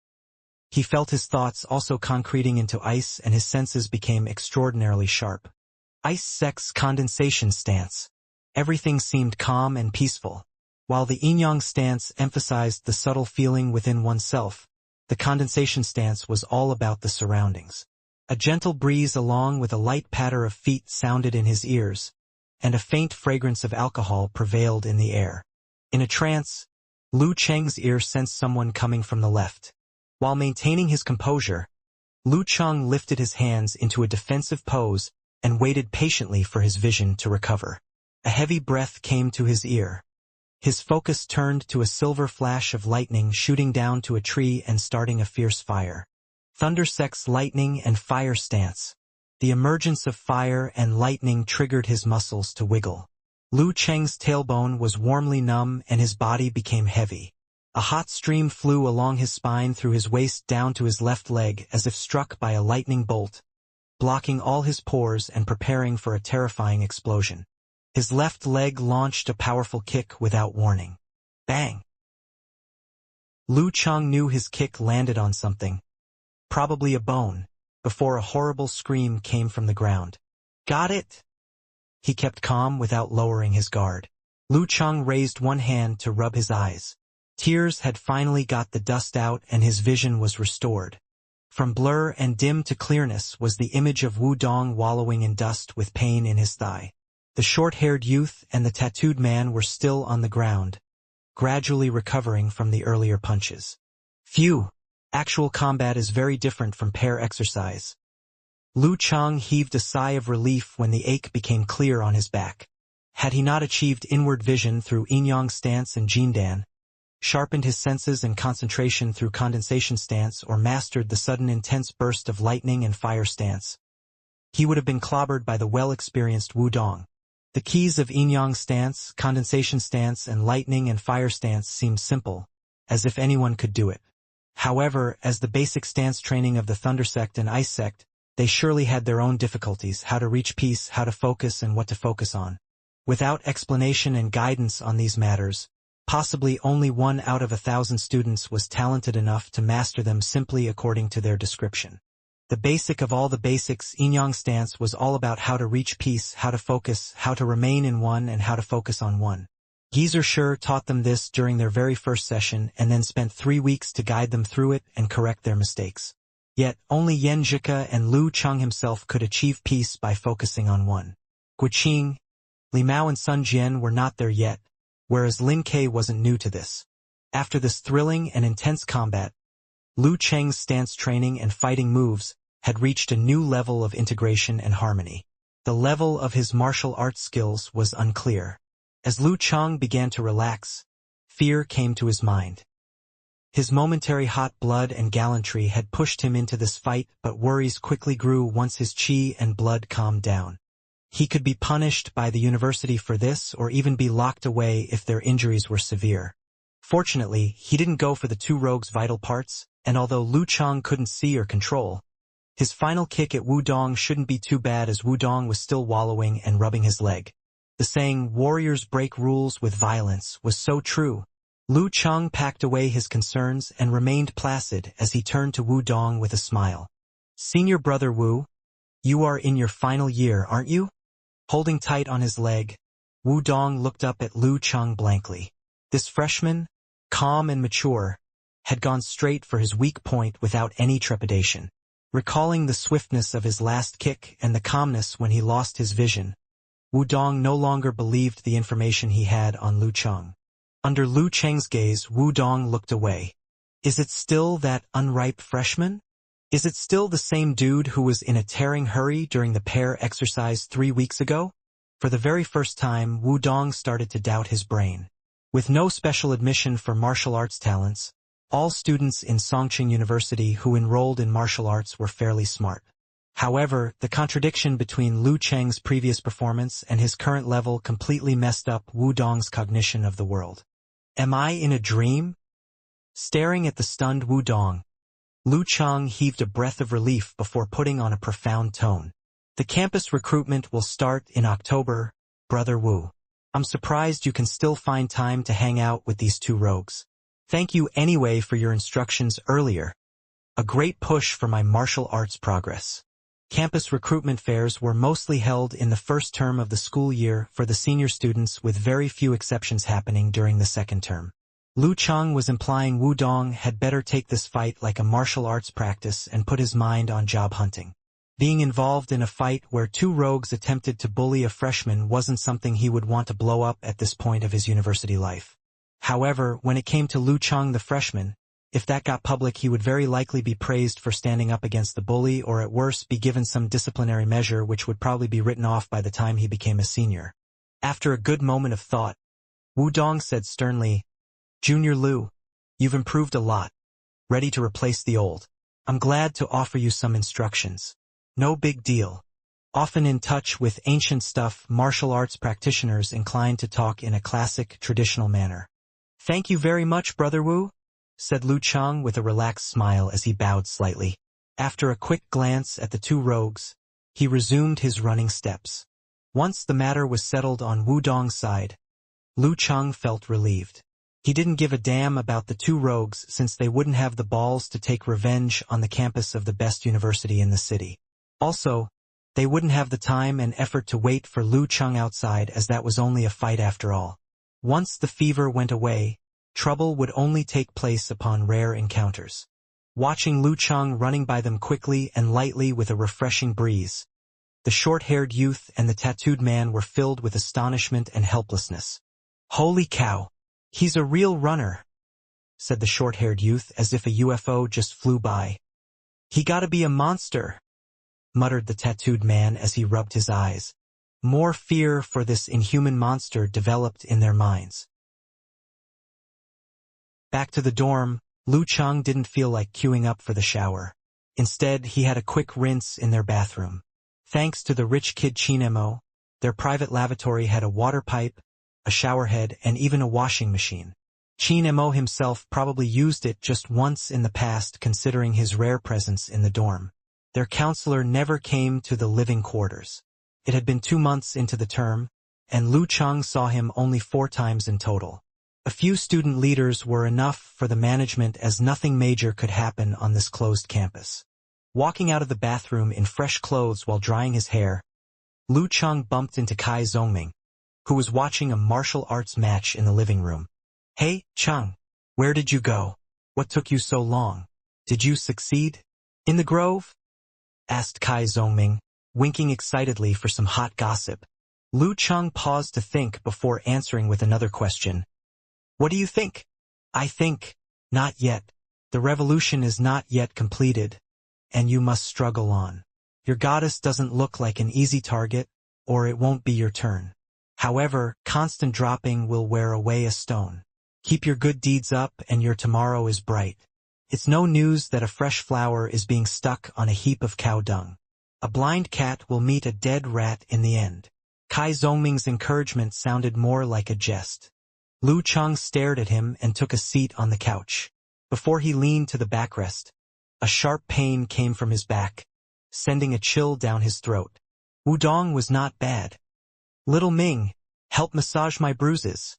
he felt his thoughts also concreting into ice and his senses became extraordinarily sharp. Ice sex condensation stance. Everything seemed calm and peaceful. While the yin-yang stance emphasized the subtle feeling within oneself, the condensation stance was all about the surroundings. A gentle breeze along with a light patter of feet sounded in his ears, and a faint fragrance of alcohol prevailed in the air. In a trance, Lu Cheng's ear sensed someone coming from the left. While maintaining his composure, Lu Cheng lifted his hands into a defensive pose and waited patiently for his vision to recover. A heavy breath came to his ear. His focus turned to a silver flash of lightning shooting down to a tree and starting a fierce fire. Thunder sex lightning and fire stance. The emergence of fire and lightning triggered his muscles to wiggle. Lu Cheng's tailbone was warmly numb and his body became heavy. A hot stream flew along his spine through his waist down to his left leg as if struck by a lightning bolt, blocking all his pores and preparing for a terrifying explosion. His left leg launched a powerful kick without warning. Bang! Lu Cheng knew his kick landed on something, probably a bone, before a horrible scream came from the ground. Got it? He kept calm without lowering his guard. Lu Cheng raised one hand to rub his eyes. Tears had finally got the dust out and his vision was restored. From blur and dim to clearness was the image of Wu Dong wallowing in dust with pain in his thigh. The short-haired youth and the tattooed man were still on the ground, gradually recovering from the earlier punches. Phew! Actual combat is very different from pair exercise. Lu Cheng heaved a sigh of relief when the ache became clear on his back. Had he not achieved inward vision through yin-yang stance and jindan, sharpened his senses and concentration through condensation stance, or mastered the sudden intense burst of lightning and fire stance, he would have been clobbered by the well-experienced Wu Dong. The keys of yin-yang stance, condensation stance, and lightning and fire stance seemed simple, as if anyone could do it. However, as the basic stance training of the Thunder Sect and Ice Sect, they surely had their own difficulties: how to reach peace, how to focus, and what to focus on. Without explanation and guidance on these matters, possibly only 1 out of 1,000 students was talented enough to master them simply according to their description. The basic of all the basics, yin-yang stance, was all about how to reach peace, how to focus, how to remain in one, and how to focus on one. Geezer Sure taught them this during their very first session and then spent 3 weeks to guide them through it and correct their mistakes. Yet, only Yan Zhika and Lu Cheng himself could achieve peace by focusing on one. Guiqing, Li Mao and Sun Jian were not there yet, whereas Lin Ke wasn't new to this. After this thrilling and intense combat, Lu Cheng's stance training and fighting moves had reached a new level of integration and harmony. The level of his martial arts skills was unclear. As Lu Cheng began to relax, fear came to his mind. His momentary hot blood and gallantry had pushed him into this fight, but worries quickly grew once his qi and blood calmed down. He could be punished by the university for this, or even be locked away if their injuries were severe. Fortunately, he didn't go for the 2 rogues' vital parts, and although Lu Cheng couldn't see or control, his final kick at Wu Dong shouldn't be too bad, as Wu Dong was still wallowing and rubbing his leg. The saying, "warriors break rules with violence," was so true. Lu Cheng packed away his concerns and remained placid as he turned to Wu Dong with a smile. "Senior brother Wu, you are in your final year, aren't you?" Holding tight on his leg, Wu Dong looked up at Lu Cheng blankly. This freshman, calm and mature, had gone straight for his weak point without any trepidation. Recalling the swiftness of his last kick and the calmness when he lost his vision, Wu Dong no longer believed the information he had on Lu Cheng. Under Lu Cheng's gaze, Wu Dong looked away. Is it still that unripe freshman? Is it still the same dude who was in a tearing hurry during the pair exercise 3 weeks ago? For the very first time, Wu Dong started to doubt his brain. With no special admission for martial arts talents, all students in Songqing University who enrolled in martial arts were fairly smart. However, the contradiction between Lu Cheng's previous performance and his current level completely messed up Wu Dong's cognition of the world. Am I in a dream? Staring at the stunned Wu Dong, Lu Cheng heaved a breath of relief before putting on a profound tone. The campus recruitment will start in October, Brother Wu. I'm surprised you can still find time to hang out with these 2 rogues. Thank you anyway for your instructions earlier. A great push for my martial arts progress. Campus recruitment fairs were mostly held in the first term of the school year for the senior students, with very few exceptions happening during the second term. Lu Cheng was implying Wu Dong had better take this fight like a martial arts practice and put his mind on job hunting. Being involved in a fight where 2 rogues attempted to bully a freshman wasn't something he would want to blow up at this point of his university life. However, when it came to Lu Cheng the freshman, if that got public, he would very likely be praised for standing up against the bully, or at worst be given some disciplinary measure which would probably be written off by the time he became a senior. After a good moment of thought, Wu Dong said sternly, "Junior Lu, you've improved a lot. Ready to replace the old. I'm glad to offer you some instructions. No big deal." Often in touch with ancient stuff, martial arts practitioners inclined to talk in a classic, traditional manner. Thank you very much, Brother Wu, said Lu Chang with a relaxed smile as he bowed slightly. After a quick glance at the two rogues, he resumed his running steps. Once the matter was settled on Wu Dong's side, Lu Chang felt relieved. He didn't give a damn about the two rogues since they wouldn't have the balls to take revenge on the campus of the best university in the city. Also, they wouldn't have the time and effort to wait for Lu Chang outside, as that was only a fight after all. Once the fever went away, trouble would only take place upon rare encounters. Watching Lu Chang running by them quickly and lightly with a refreshing breeze, the short-haired youth and the tattooed man were filled with astonishment and helplessness. "Holy cow! He's a real runner," said the short-haired youth as if a UFO just flew by. "He gotta be a monster," muttered the tattooed man as he rubbed his eyes. More fear for this inhuman monster developed in their minds. Back to the dorm, Lu Chang didn't feel like queuing up for the shower. Instead, he had a quick rinse in their bathroom. Thanks to the rich kid Chinemo, their private lavatory had a water pipe, a shower head, and even a washing machine. Chinemo himself probably used it just once in the past, considering his rare presence in the dorm. Their counselor never came to the living quarters. It had been 2 months into the term, and Lu Chang saw him only 4 times in total. A few student leaders were enough for the management, as nothing major could happen on this closed campus. Walking out of the bathroom in fresh clothes while drying his hair, Lu Chang bumped into Kai Zongming, who was watching a martial arts match in the living room. "Hey, Chang, where did you go? What took you so long? Did you succeed? In the grove?" asked Kai Zongming, winking excitedly for some hot gossip. Lu Chang paused to think before answering with another question. "What do you think?" "I think, not yet. The revolution is not yet completed, and you must struggle on. Your goddess doesn't look like an easy target, or it won't be your turn. However, constant dropping will wear away a stone. Keep your good deeds up and your tomorrow is bright. It's no news that a fresh flower is being stuck on a heap of cow dung. A blind cat will meet a dead rat in the end." Kai Zongming's encouragement sounded more like a jest. Lu Chang stared at him and took a seat on the couch. Before he leaned to the backrest, a sharp pain came from his back, sending a chill down his throat. Wudong was not bad. "Little Ming, help massage my bruises,"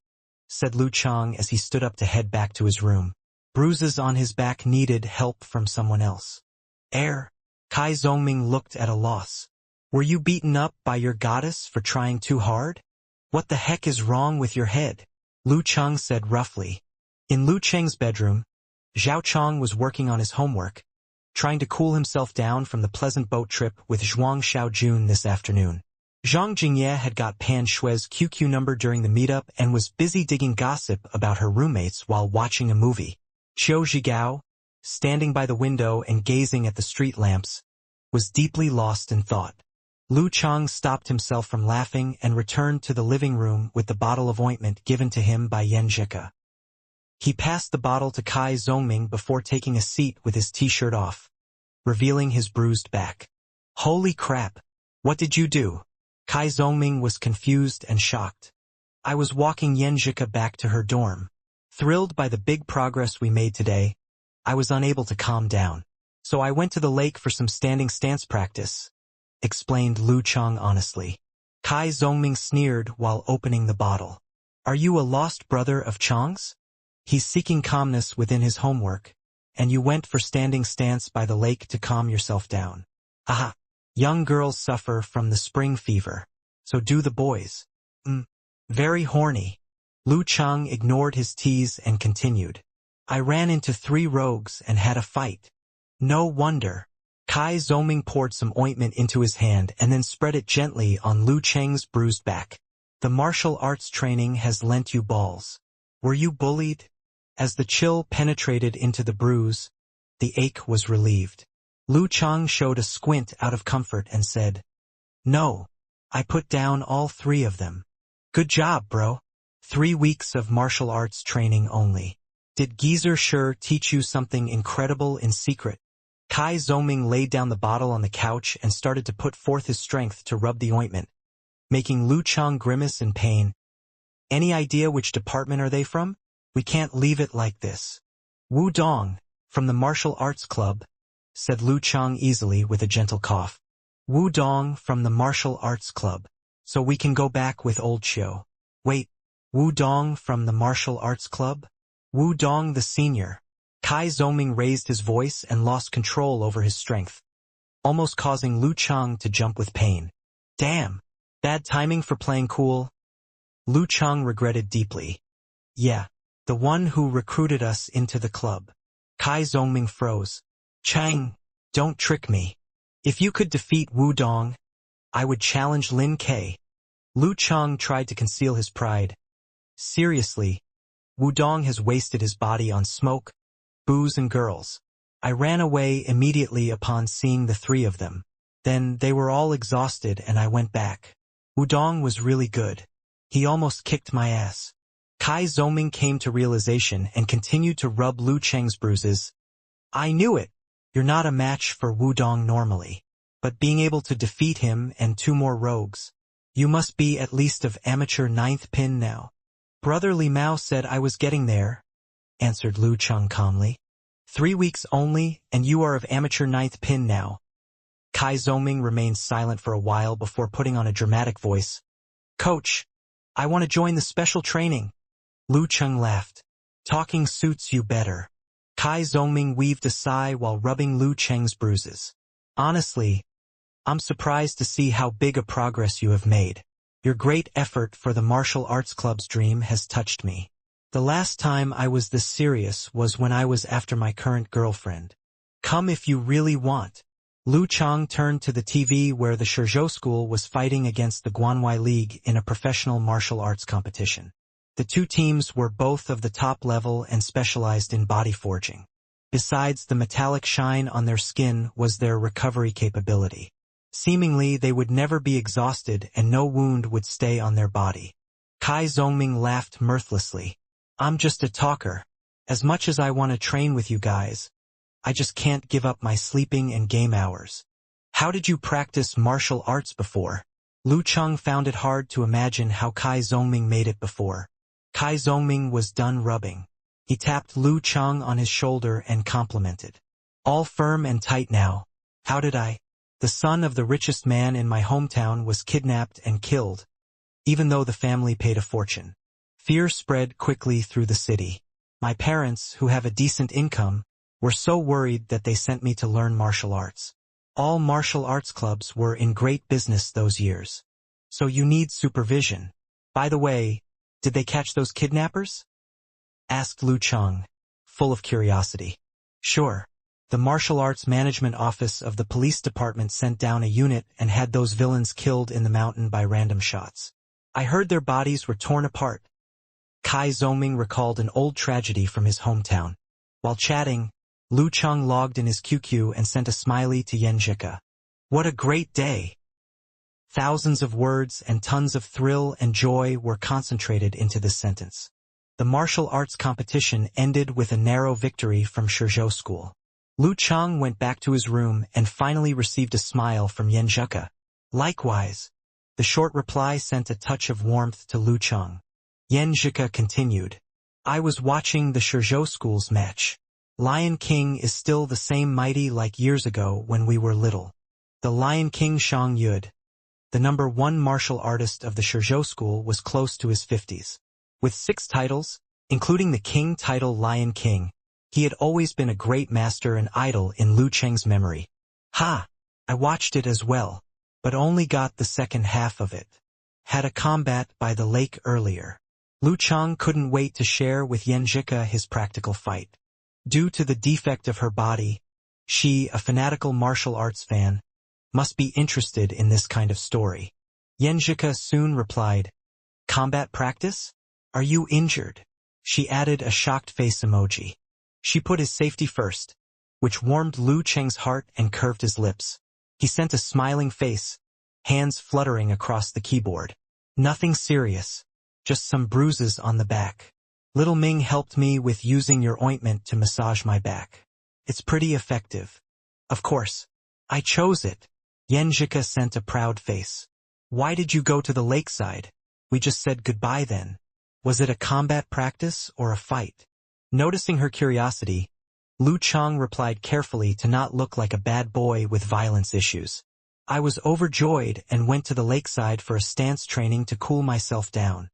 said Lu Chang as he stood up to head back to his room. Bruises on his back needed help from someone else. Kai Zongming looked at a loss. "Were you beaten up by your goddess for trying too hard? What the heck is wrong with your head?" Lu Chang said roughly. In Lu Cheng's bedroom, Zhao Chang was working on his homework, trying to cool himself down from the pleasant boat trip with Zhuang Xiaojun this afternoon. Zhang Jingye had got Pan Shui's QQ number during the meetup and was busy digging gossip about her roommates while watching a movie. Qiu Zhigao, standing by the window and gazing at the street lamps, was deeply lost in thought. Lu Chang stopped himself from laughing and returned to the living room with the bottle of ointment given to him by Yan Zhika. He passed the bottle to Kai Zongming before taking a seat with his t-shirt off, revealing his bruised back. "Holy crap! What did you do?" Kai Zongming was confused and shocked. "I was walking Yan Zhika back to her dorm. Thrilled by the big progress we made today, I was unable to calm down. So I went to the lake for some standing stance practice," explained Lu Chang honestly. Kai Zongming sneered while opening the bottle. "Are you a lost brother of Chang's? He's seeking calmness within his homework, and you went for standing stance by the lake to calm yourself down. Aha! Young girls suffer from the spring fever. So do the boys. Very horny." Lu Chang ignored his tease and continued. "I ran into 3 rogues and had a fight." "No wonder." Kai Zongming poured some ointment into his hand and then spread it gently on Lu Cheng's bruised back. "The martial arts training has lent you balls. Were you bullied?" As the chill penetrated into the bruise, the ache was relieved. Lu Chang showed a squint out of comfort and said, "No, I put down all 3 of them." "Good job, bro. 3 weeks of martial arts training only. Did Geezer sure teach you something incredible in secret?" Kai Zongming laid down the bottle on the couch and started to put forth his strength to rub the ointment, making Lu Chang grimace in pain. "Any idea which department are they from?" We can't leave it like this. Wu Dong, from the martial arts club, said Lu Chang easily with a gentle cough. Wu Dong from the martial arts club. So we can go back with old Xiu. Wait, Wu Dong from the martial arts club? Wu Dong the senior. Kai Zhoming raised his voice and lost control over his strength, almost causing Lu Chang to jump with pain. Damn. Bad timing for playing cool. Lu Chang regretted deeply. Yeah, the one who recruited us into the club. Kai Zhongming froze. Chang, don't trick me. If you could defeat Wu Dong, I would challenge Lin Ke. Lu Chang tried to conceal his pride. Seriously, Wu Dong has wasted his body on smoke, booze and girls. I ran away immediately upon seeing the three of them. Then they were all exhausted and I went back. Wu Dong was really good. He almost kicked my ass. Kai Zhoming came to realization and continued to rub Lu Cheng's bruises. I knew it. You're not a match for Wu Dong normally. But being able to defeat him and two more rogues, you must be at least of amateur ninth pin now. Brother Li Mao said I was getting there, answered Lu Cheng calmly. 3 weeks only, and you are of amateur ninth pin now. Kai Zhoming remained silent for a while before putting on a dramatic voice. Coach, I want to join the special training. Lu Cheng laughed. Talking suits you better. Kai Zhoming weaved a sigh while rubbing Lu Cheng's bruises. Honestly, I'm surprised to see how big a progress you have made. Your great effort for the martial arts club's dream has touched me. The last time I was this serious was when I was after my current girlfriend. Come if you really want. Lu Chang turned to the TV where the Shizhou school was fighting against the Guanwei League in a professional martial arts competition. The two teams were both of the top level and specialized in body forging. Besides the metallic shine on their skin was their recovery capability. Seemingly they would never be exhausted and no wound would stay on their body. Kai Zhongming laughed mirthlessly. I'm just a talker. As much as I want to train with you guys, I just can't give up my sleeping and game hours. How did you practice martial arts before? Lu Cheng found it hard to imagine how Kai Zhongming made it before. Kai Zhongming was done rubbing. He tapped Lu Cheng on his shoulder and complimented. All firm and tight now. How did I? The son of the richest man in my hometown was kidnapped and killed, even though the family paid a fortune. Fear spread quickly through the city. My parents, who have a decent income, were so worried that they sent me to learn martial arts. All martial arts clubs were in great business those years. So you need supervision. By the way, did they catch those kidnappers? Asked Lu Cheng, full of curiosity. Sure. The Martial Arts Management Office of the police department sent down a unit and had those villains killed in the mountain by random shots. I heard their bodies were torn apart. Kai Zhoming recalled an old tragedy from his hometown. While chatting, Lu Cheng logged in his QQ and sent a smiley to Yen Zhika. What a great day! Thousands of words and tons of thrill and joy were concentrated into this sentence. The martial arts competition ended with a narrow victory from Shizhou School. Lu Cheng went back to his room and finally received a smile from Yen Zhika. Likewise, the short reply sent a touch of warmth to Lu Cheng. Yen Zhika continued. I was watching the Shizhou School's match. Lion King is still the same mighty like years ago when we were little. The Lion King Shang Yud, the #1 martial artist of the Shizhou School, was close to his 50s. With 6 titles, including the King title Lion King, he had always been a great master and idol in Lu Cheng's memory. Ha! I watched it as well, but only got the second half of it. Had a combat by the lake earlier. Lu Cheng couldn't wait to share with Yen Zhika his practical fight. Due to the defect of her body, she, a fanatical martial arts fan, must be interested in this kind of story. Yen Zhika soon replied, Combat practice? Are you injured? She added a shocked face emoji. She put his safety first, which warmed Lu Cheng's heart and curved his lips. He sent a smiling face, hands fluttering across the keyboard. Nothing serious, just some bruises on the back. Little Ming helped me with using your ointment to massage my back. It's pretty effective. Of course, I chose it. Yen Zhika sent a proud face. Why did you go to the lakeside? We just said goodbye then. Was it a combat practice or a fight? Noticing her curiosity, Lu Chang replied carefully to not look like a bad boy with violence issues. I was overjoyed and went to the lakeside for a stance training to cool myself down.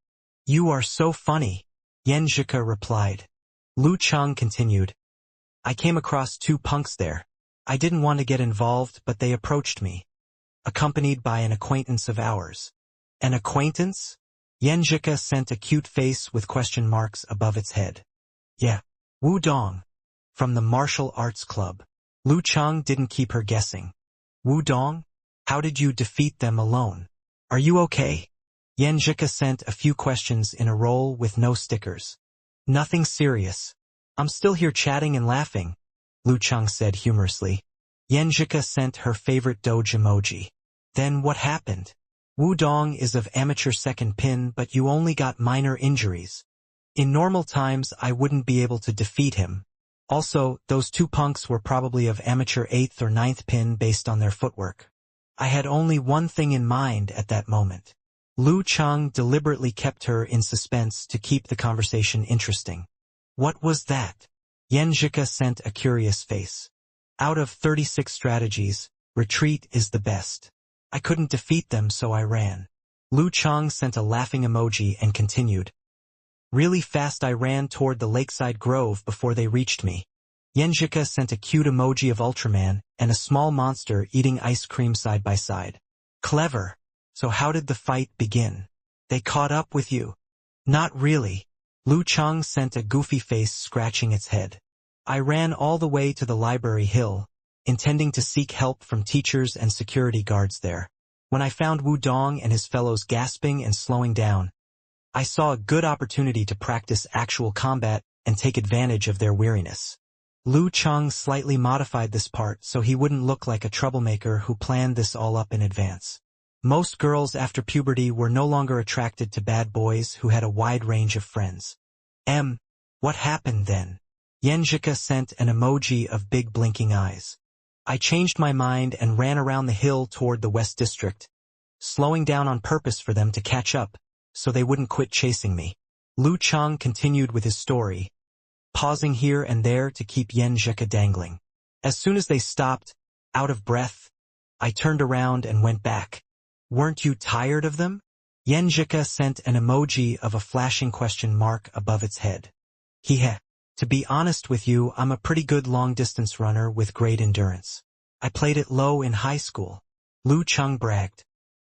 You are so funny, Yan Zhika replied. Lu Chang continued. I came across two punks there. I didn't want to get involved, but they approached me, accompanied by an acquaintance of ours. An acquaintance? Yan Zhika sent a cute face with question marks above its head. Yeah, Wu Dong. From the martial arts club. Lu Chang didn't keep her guessing. Wu Dong? How did you defeat them alone? Are you okay? Yan Zhika sent a few questions in a roll with no stickers. Nothing serious. I'm still here chatting and laughing, Lu Chang said humorously. Yan Zhika sent her favorite Doge emoji. Then what happened? Wu Dong is of amateur second pin, but you only got minor injuries. In normal times I wouldn't be able to defeat him. Also, those two punks were probably of amateur 8th or 9th pin based on their footwork. I had only one thing in mind at that moment. Lu Chang deliberately kept her in suspense to keep the conversation interesting. What was that? Yan Zhika sent a curious face. Out of 36 strategies, retreat is the best. I couldn't defeat them, so I ran. Lu Chang sent a laughing emoji and continued. Really fast I ran toward the lakeside grove before they reached me. Yan Zhika sent a cute emoji of Ultraman and a small monster eating ice cream side by side. Clever. So how did the fight begin? They caught up with you? Not really. Lu Chang sent a goofy face scratching its head. I ran all the way to the library hill, intending to seek help from teachers and security guards there. When I found Wu Dong and his fellows gasping and slowing down, I saw a good opportunity to practice actual combat and take advantage of their weariness. Lu Chang slightly modified this part so he wouldn't look like a troublemaker who planned this all up in advance. Most girls after puberty were no longer attracted to bad boys who had a wide range of friends. What happened then? Yan Zhika sent an emoji of big blinking eyes. I changed my mind and ran around the hill toward the West District, slowing down on purpose for them to catch up, so they wouldn't quit chasing me. Lu Chang continued with his story, pausing here and there to keep Yan Zhika dangling. As soon as they stopped, out of breath, I turned around and went back. Weren't you tired of them? Yan Zhika sent an emoji of a flashing question mark above its head. Heh. To be honest with you, I'm a pretty good long-distance runner with great endurance. I played it low in high school. Lu Chang bragged.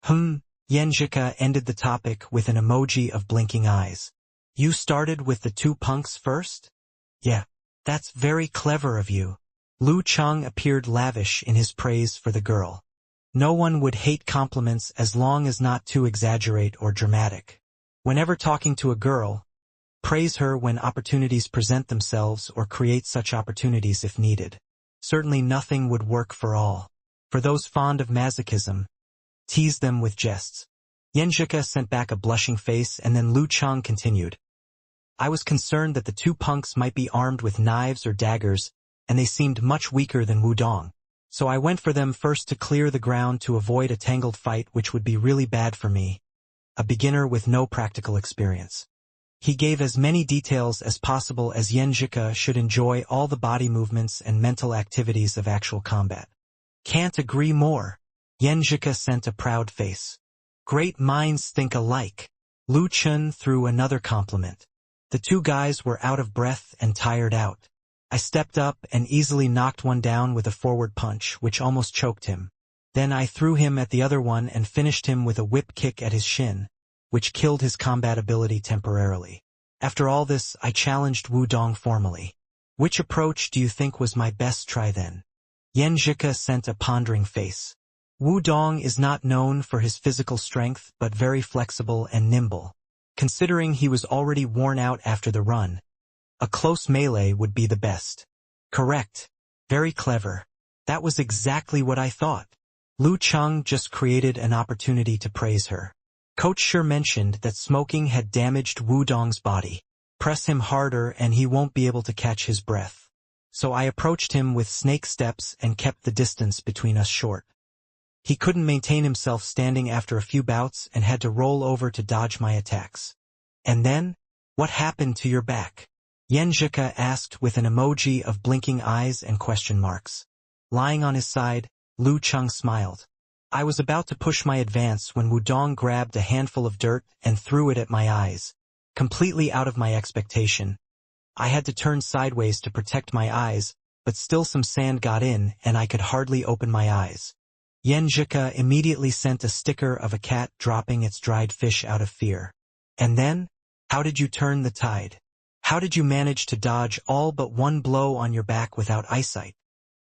Yan Zhika ended the topic with an emoji of blinking eyes. You started with the two punks first? Yeah. That's very clever of you. Lu Chang appeared lavish in his praise for the girl. No one would hate compliments as long as not too exaggerate or dramatic. Whenever talking to a girl, praise her when opportunities present themselves or create such opportunities if needed. Certainly nothing would work for all. For those fond of masochism, tease them with jests. Yan Zhika sent back a blushing face and then Lu Chang continued. I was concerned that the two punks might be armed with knives or daggers, and they seemed much weaker than Wu Dong. So I went for them first to clear the ground to avoid a tangled fight which would be really bad for me, a beginner with no practical experience. He gave as many details as possible as Yan Zhika should enjoy all the body movements and mental activities of actual combat. Can't agree more. Yan Zhika sent a proud face. Great minds think alike. Lu Chun threw another compliment. The two guys were out of breath and tired out. I stepped up and easily knocked one down with a forward punch, which almost choked him. Then I threw him at the other one and finished him with a whip kick at his shin, which killed his combat ability temporarily. After all this, I challenged Wu Dong formally. Which approach do you think was my best try then? Yan Zhika sent a pondering face. Wu Dong is not known for his physical strength, but very flexible and nimble. Considering he was already worn out after the run, a close melee would be the best. Correct. Very clever. That was exactly what I thought. Lu Chang just created an opportunity to praise her. Coach sure mentioned that smoking had damaged Wu Dong's body. Press him harder and he won't be able to catch his breath. So I approached him with snake steps and kept the distance between us short. He couldn't maintain himself standing after a few bouts and had to roll over to dodge my attacks. And then, What happened to your back? Yenjika asked with an emoji of blinking eyes and question marks. Lying on his side, Lu Cheng smiled. I was about to push my advance when Wudong grabbed a handful of dirt and threw it at my eyes, completely out of my expectation. I had to turn sideways to protect my eyes, but still some sand got in and I could hardly open my eyes. Yenjika immediately sent a sticker of a cat dropping its dried fish out of fear. And then? How did you turn the tide? How did you manage to dodge all but one blow on your back without eyesight?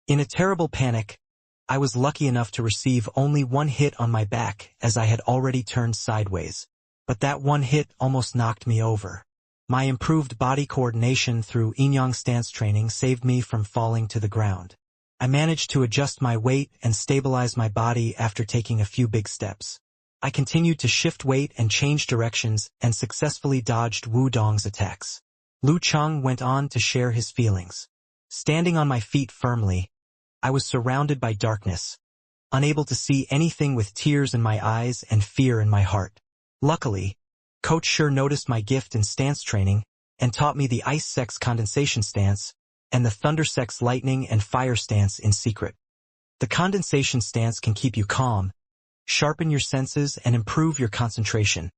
In a terrible panic, I was lucky enough to receive only one hit on my back as I had already turned sideways. But that one hit almost knocked me over. My improved body coordination through Inyang stance training saved me from falling to the ground. I managed to adjust my weight and stabilize my body after taking a few big steps. I continued to shift weight and change directions and successfully dodged Wudong's attacks. Lu Cheng went on to share his feelings. Standing on my feet firmly, I was surrounded by darkness, unable to see anything with tears in my eyes and fear in my heart. Luckily, Coach Sure noticed my gift in stance training and taught me the Ice Sex Condensation stance and the Thunder Sex Lightning and Fire stance in secret. The condensation stance can keep you calm, sharpen your senses and improve your concentration,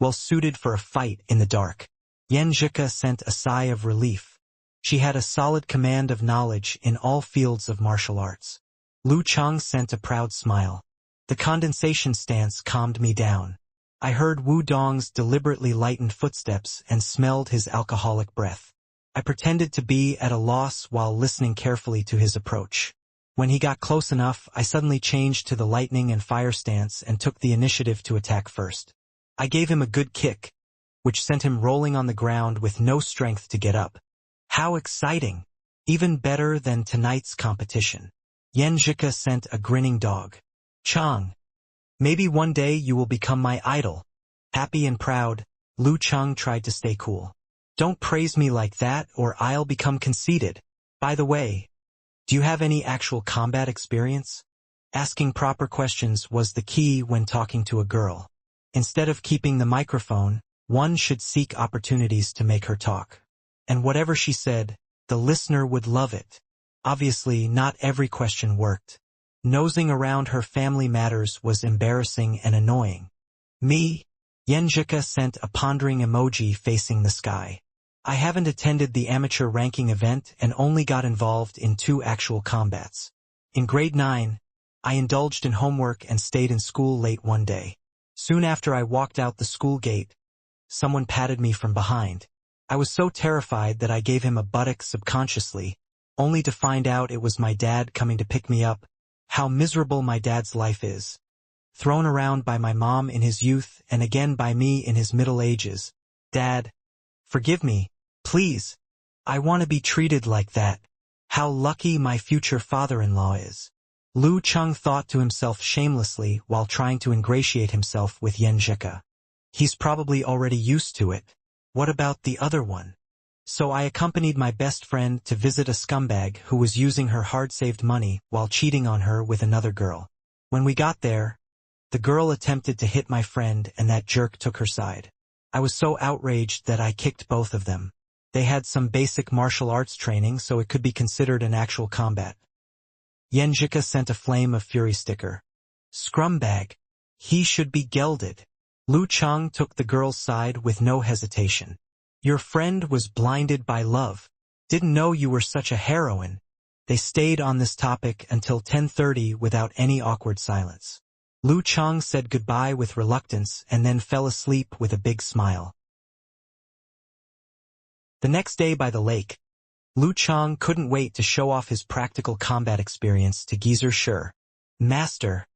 well suited for a fight in the dark. Yenjika sent a sigh of relief. She had a solid command of knowledge in all fields of martial arts. Lu Cheng sent a proud smile. The condensation stance calmed me down. I heard Wudong's deliberately lightened footsteps and smelled his alcoholic breath. I pretended to be at a loss while listening carefully to his approach. When he got close enough, I suddenly changed to the lightning and fire stance and took the initiative to attack first. I gave him a good kick, which sent him rolling on the ground with no strength to get up. How exciting! Even better than tonight's competition. Yenjika sent a grinning dog. Chang. Maybe one day you will become my idol. Happy and proud, Lu Cheng tried to stay cool. Don't praise me like that or I'll become conceited. By the way, do you have any actual combat experience? Asking proper questions was the key when talking to a girl. Instead of keeping the microphone, one should seek opportunities to make her talk. And whatever she said, the listener would love it. Obviously, not every question worked. Nosing around her family matters was embarrassing and annoying. Me? Yenjika sent a pondering emoji facing the sky. I haven't attended the amateur ranking event and only got involved in 2 actual combats. In grade 9, I indulged in homework and stayed in school late one day. Soon after I walked out the school gate, someone patted me from behind. I was so terrified that I gave him a buttock subconsciously, only to find out it was my dad coming to pick me up. How miserable my dad's life is. Thrown around by my mom in his youth and again by me in his middle ages. Dad, forgive me, please. I want to be treated like that. How lucky my future father-in-law is. Lu Cheng thought to himself shamelessly while trying to ingratiate himself with Yenjika. He's probably already used to it. What about the other one? So I accompanied my best friend to visit a scumbag who was using her hard-saved money while cheating on her with another girl. When we got there, the girl attempted to hit my friend and that jerk took her side. I was so outraged that I kicked both of them. They had some basic martial arts training, so it could be considered an actual combat. Yenjika sent a flame of fury sticker. Scrumbag. He should be gelded. Lu Cheng took the girl's side with no hesitation. Your friend was blinded by love. Didn't know you were such a heroine. They stayed on this topic until 10:30 without any awkward silence. Lu Cheng said goodbye with reluctance and then fell asleep with a big smile. The next day by the lake, Lu Cheng couldn't wait to show off his practical combat experience to Geezer Sure. Master,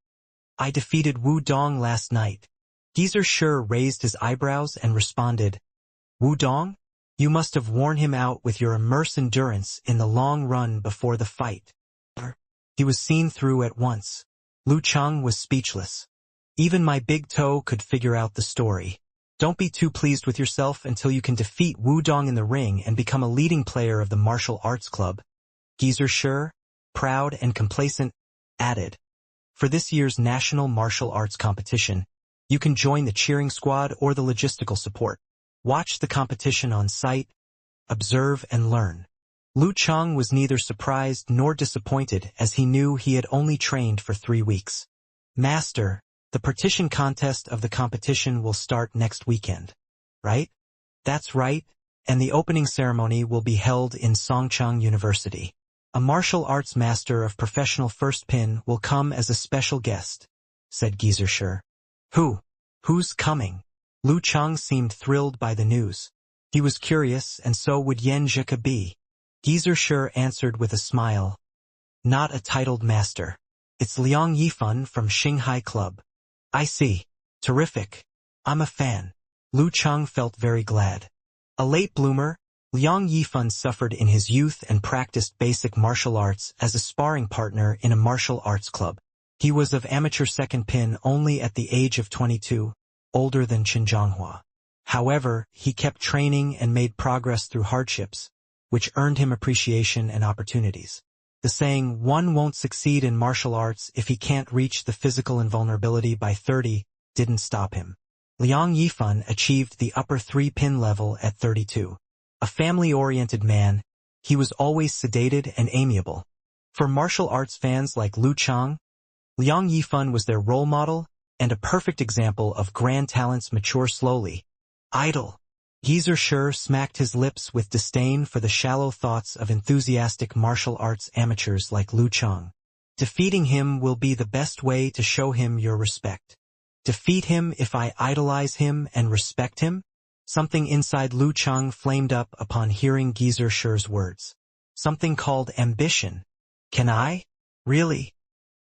I defeated Wudong last night. Geezer Sure raised his eyebrows and responded, Wudong? You must have worn him out with your immense endurance in the long run before the fight. He was seen through at once. Lu Cheng was speechless. Even my big toe could figure out the story. Don't be too pleased with yourself until you can defeat Wudong in the ring and become a leading player of the martial arts club. Geezer Sure, proud and complacent, added. For this year's National Martial Arts Competition, you can join the cheering squad or the logistical support. Watch the competition on site, observe and learn. Lu Cheng was neither surprised nor disappointed as he knew he had only trained for 3 weeks. Master, the partition contest of the competition will start next weekend. Right? That's right, and the opening ceremony will be held in Songcheng University. A martial arts master of professional first pin will come as a special guest, said Geyser. Who's coming? Lu Cheng seemed thrilled by the news. He was curious, and so would Yen Zhika be. Geyser answered with a smile. Not a titled master. It's Liang Yifan from Shanghai Club. I see. Terrific. I'm a fan. Lu Cheng felt very glad. A late bloomer, Liang Yifan suffered in his youth and practiced basic martial arts as a sparring partner in a martial arts club. He was of amateur second pin only at the age of 22, older than Qin Zhonghua. However, he kept training and made progress through hardships, which earned him appreciation and opportunities. The saying, one won't succeed in martial arts if he can't reach the physical invulnerability by 30, didn't stop him. Liang Yifan achieved the upper 3-pin level at 32. A family-oriented man, he was always sedated and amiable. For martial arts fans like Lu Cheng, Liang Yifan was their role model and a perfect example of grand talents mature slowly. Idle. Geyser smacked his lips with disdain for the shallow thoughts of enthusiastic martial arts amateurs like Lu Cheng. Defeating him will be the best way to show him your respect. Defeat him if I idolize him and respect him? Something inside Lu Cheng flamed up upon hearing Geyser's words. Something called ambition. Can I? Really?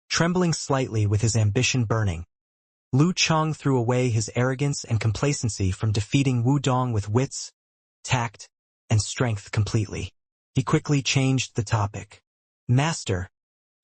Trembling slightly with his ambition burning, Lu Cheng threw away his arrogance and complacency from defeating Wu Dong with wits, tact, and strength completely. He quickly changed the topic. Master,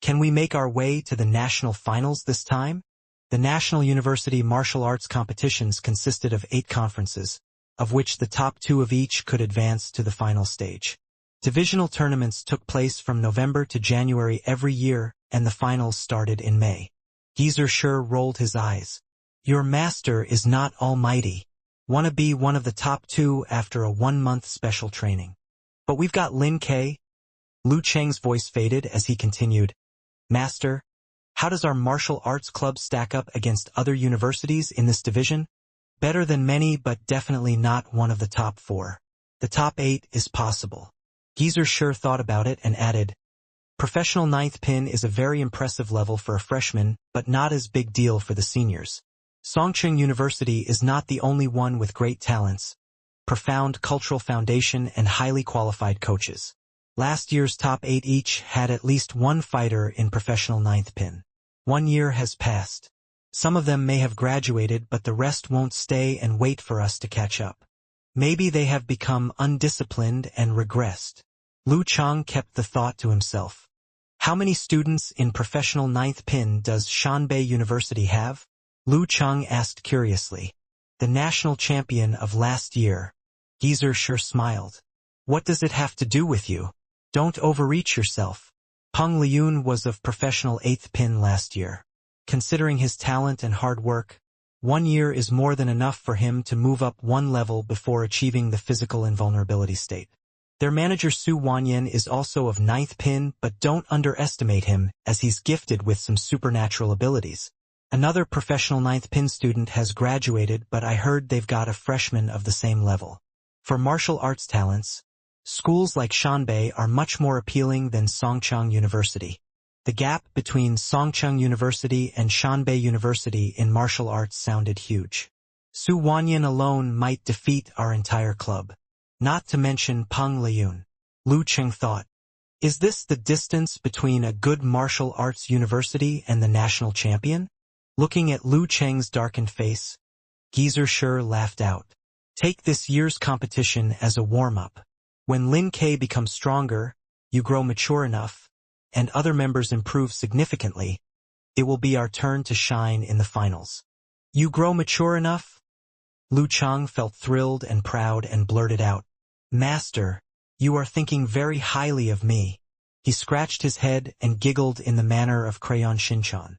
can we make our way to the national finals this time? The National University Martial Arts competitions consisted of 8 conferences, of which the top 2 of each could advance to the final stage. Divisional tournaments took place from November to January every year, and the finals started in May. Geyser rolled his eyes. Your master is not almighty. Wanna be one of the top 2 after a 1-month special training. But we've got Lin K. Lu Cheng's voice faded as he continued. Master, how does our martial arts club stack up against other universities in this division? Better than many, but definitely not one of the top 4. The top 8 is possible. Geyser thought about it and added, Professional 9th pin is a very impressive level for a freshman, but not as big deal for the seniors. Songcheng University is not the only one with great talents, profound cultural foundation, and highly qualified coaches. Last year's top 8 each had at least one fighter in professional 9th pin. 1 year has passed. Some of them may have graduated, but the rest won't stay and wait for us to catch up. Maybe they have become undisciplined and regressed. Lu Cheng kept the thought to himself. How many students in professional 9th pin does Shanbei University have? Lu Cheng asked curiously. The national champion of last year. Geyser smiled. What does it have to do with you? Don't overreach yourself. Peng Liyun was of professional 8th pin last year. Considering his talent and hard work, 1 year is more than enough for him to move up 1 level before achieving the physical invulnerability state. Their manager Su Wanyan is also of 9th pin, but don't underestimate him, as he's gifted with some supernatural abilities. Another professional 9th pin student has graduated, but I heard they've got a freshman of the same level. For martial arts talents, schools like Shanbei are much more appealing than Songcheng University. The gap between Songcheng University and Shanbei University in martial arts sounded huge. Su Wanyan alone might defeat our entire club. Not to mention Peng Liyun. Lu Cheng thought. Is this the distance between a good martial arts university and the national champion? Looking at Lu Cheng's darkened face, Geyser laughed out. Take this year's competition as a warm-up. When Lin K becomes stronger, you grow mature enough, and other members improve significantly, it will be our turn to shine in the finals. You grow mature enough? Lu Cheng felt thrilled and proud and blurted out. Master, you are thinking very highly of me. He scratched his head and giggled in the manner of Crayon Shinchan.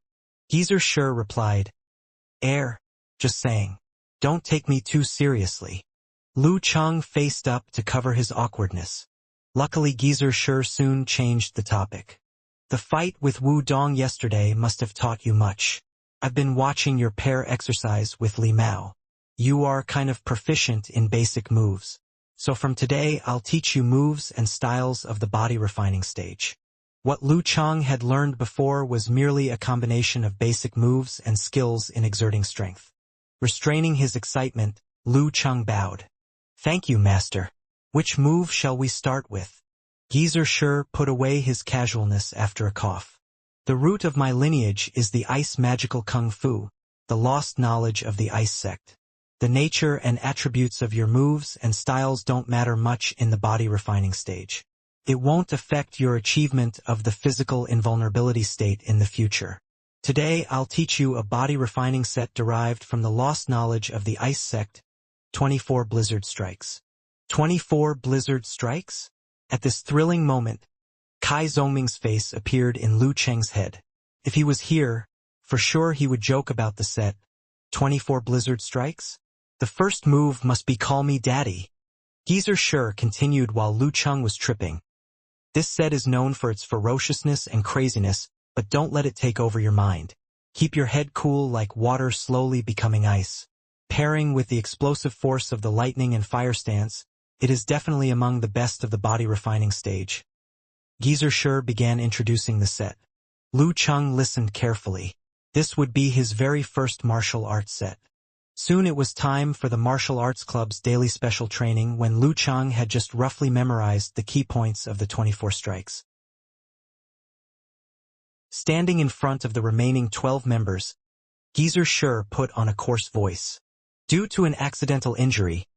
Geyser replied, just saying. Don't take me too seriously. Lu Cheng faced up to cover his awkwardness. Luckily Geezer Shi soon changed the topic. The fight with Wu Dong yesterday must have taught you much. I've been watching your pair exercise with Li Mao. You are kind of proficient in basic moves. So from today I'll teach you moves and styles of the body refining stage. What Lu Cheng had learned before was merely a combination of basic moves and skills in exerting strength. Restraining his excitement, Lu Cheng bowed. Thank you, master. Which move shall we start with? Geezer Shi put away his casualness after a cough. The root of my lineage is the ice magical kung fu, the lost knowledge of the ice sect. The nature and attributes of your moves and styles don't matter much in the body refining stage. It won't affect your achievement of the physical invulnerability state in the future. Today I'll teach you a body refining set derived from the lost knowledge of the ice sect, 24 blizzard strikes. 24 blizzard strikes? At this thrilling moment, Kai Zongming's face appeared in Lu Cheng's head. If he was here, for sure he would joke about the set. 24 blizzard strikes? The first move must be Call Me Daddy. Geezer Shi continued while Lu Cheng was tripping. This set is known for its ferociousness and craziness, but don't let it take over your mind. Keep your head cool like water slowly becoming ice. Pairing with the explosive force of the lightning and fire stance, it is definitely among the best of the body refining stage. Geezer Shi began introducing the set. Lu Cheng listened carefully. This would be his very first martial arts set. Soon it was time for the martial arts club's daily special training when Lu Cheng had just roughly memorized the key points of the 24 strikes. Standing in front of the remaining 12 members, Geezer Shi put on a coarse voice. Due to an accidental injury,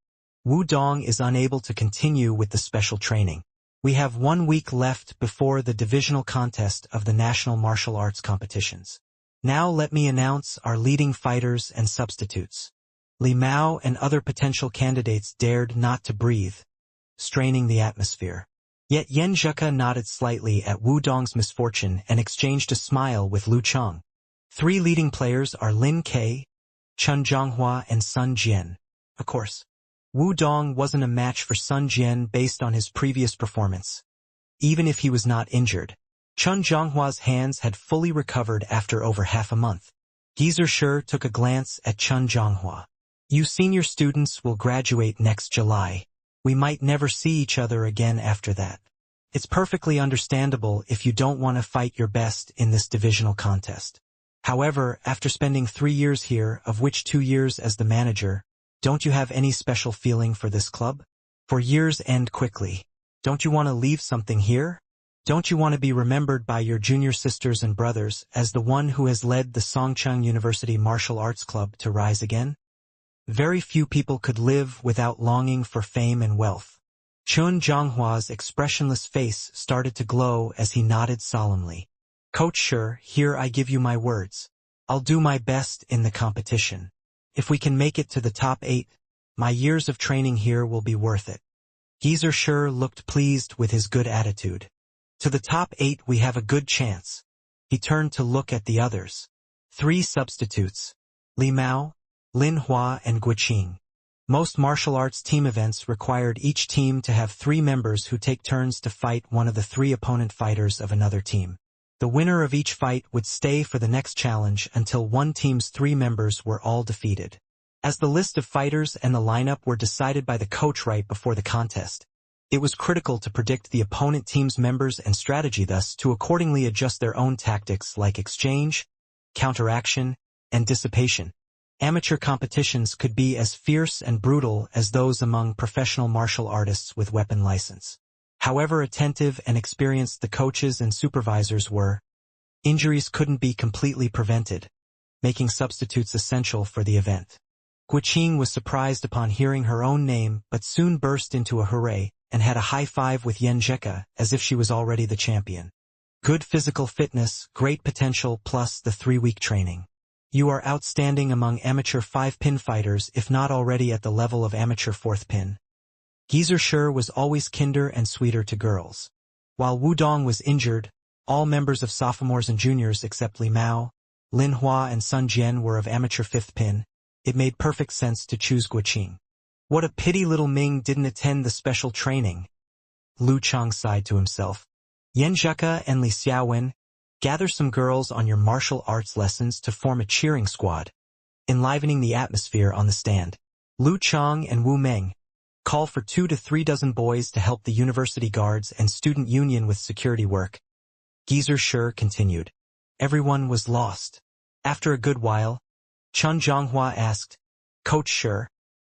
Wu Dong is unable to continue with the special training. We have 1 week left before the divisional contest of the national martial arts competitions. Now let me announce our leading fighters and substitutes. Li Mao and other potential candidates dared not to breathe, straining the atmosphere. Yet Yan Zheke nodded slightly at Wu Dong's misfortune and exchanged a smile with Lu Cheng. 3 leading players are Lin Ke, Chen Zhonghua and Sun Jian. Of course, Wu Dong wasn't a match for Sun Jian based on his previous performance. Even if he was not injured, Chen Zhonghua's hands had fully recovered after over half a month. Geezer Shi took a glance at Chen Zhonghua. You senior students will graduate next July. We might never see each other again after that. It's perfectly understandable if you don't want to fight your best in this divisional contest. However, after spending 3 years here, of which 2 years as the manager, don't you have any special feeling for this club? For years end quickly. Don't you want to leave something here? Don't you want to be remembered by your junior sisters and brothers as the one who has led the Songcheng University Martial Arts Club to rise again? Very few people could live without longing for fame and wealth. Chen Zhonghua's expressionless face started to glow as he nodded solemnly. Coach Shi, here I give you my words. I'll do my best in the competition. If we can make it to the top 8, my years of training here will be worth it. Geezer Shi looked pleased with his good attitude. To the top 8 we have a good chance. He turned to look at the others. 3 substitutes. Li Mao, Lin Hua and Guiqing. Most martial arts team events required each team to have 3 members who take turns to fight one of the 3 opponent fighters of another team. The winner of each fight would stay for the next challenge until one team's 3 members were all defeated. As the list of fighters and the lineup were decided by the coach right before the contest, it was critical to predict the opponent team's members and strategy, thus to accordingly adjust their own tactics like exchange, counteraction, and dissipation. Amateur competitions could be as fierce and brutal as those among professional martial artists with weapon license. However attentive and experienced the coaches and supervisors were, injuries couldn't be completely prevented, making substitutes essential for the event. Guiqing was surprised upon hearing her own name but soon burst into a hooray and had a high five with Yan Zheke as if she was already the champion. Good physical fitness, great potential plus the 3-week training. You are outstanding among amateur 5-pin fighters if not already at the level of amateur 4th pin. Geezer Shi was always kinder and sweeter to girls. While Wu Dong was injured, all members of sophomores and juniors except Li Mao, Lin Hua and Sun Jian were of amateur 5th pin. It made perfect sense to choose Guiqing. What a pity little Ming didn't attend the special training. Lu Chang sighed to himself. Yan Zheka and Li Xiaowen, gather some girls on your martial arts lessons to form a cheering squad, enlivening the atmosphere on the stand. Lu Chang and Wu Meng, call for 2 to 3 dozen boys to help the university guards and student union with security work. Geezer Shi continued. Everyone was lost. After a good while, Chun Zhonghua asked, Coach Shi,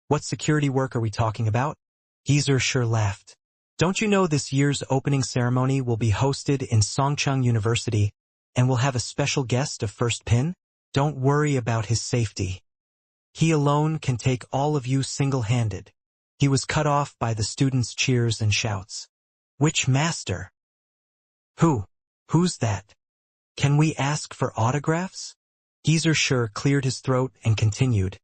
what security work are we talking about? Geezer Shi laughed. Don't you know this year's opening ceremony will be hosted in Songcheng University and will have a special guest of first pin? Don't worry about his safety. He alone can take all of you single-handed. He was cut off by the students' cheers and shouts. Which master? Who's that? Can we ask for autographs? Geezer Shi cleared his throat and continued.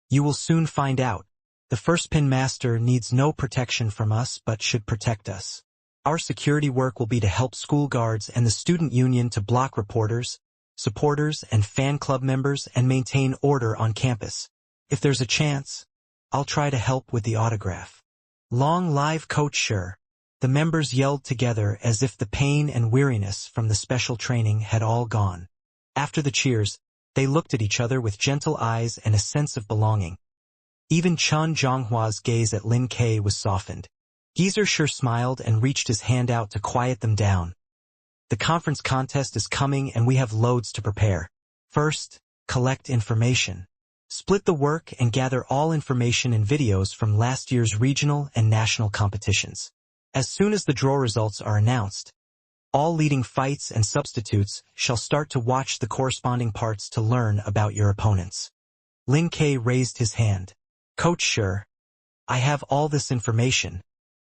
You will soon find out. The first pin master needs no protection from us but should protect us. Our security work will be to help school guards and the student union to block reporters, supporters, and fan club members and maintain order on campus. If there's a chance, I'll try to help with the autograph. Long live Coach Shi. The members yelled together as if the pain and weariness from the special training had all gone. After the cheers, they looked at each other with gentle eyes and a sense of belonging. Even Chun Zhonghua's gaze at Lin Ke was softened. Geezer Shi smiled and reached his hand out to quiet them down. The conference contest is coming and we have loads to prepare. First, collect information. Split the work and gather all information and videos from last year's regional and national competitions. As soon as the draw results are announced, all leading fights and substitutes shall start to watch the corresponding parts to learn about your opponents. Lin Ke raised his hand. Coach Shi, I have all this information.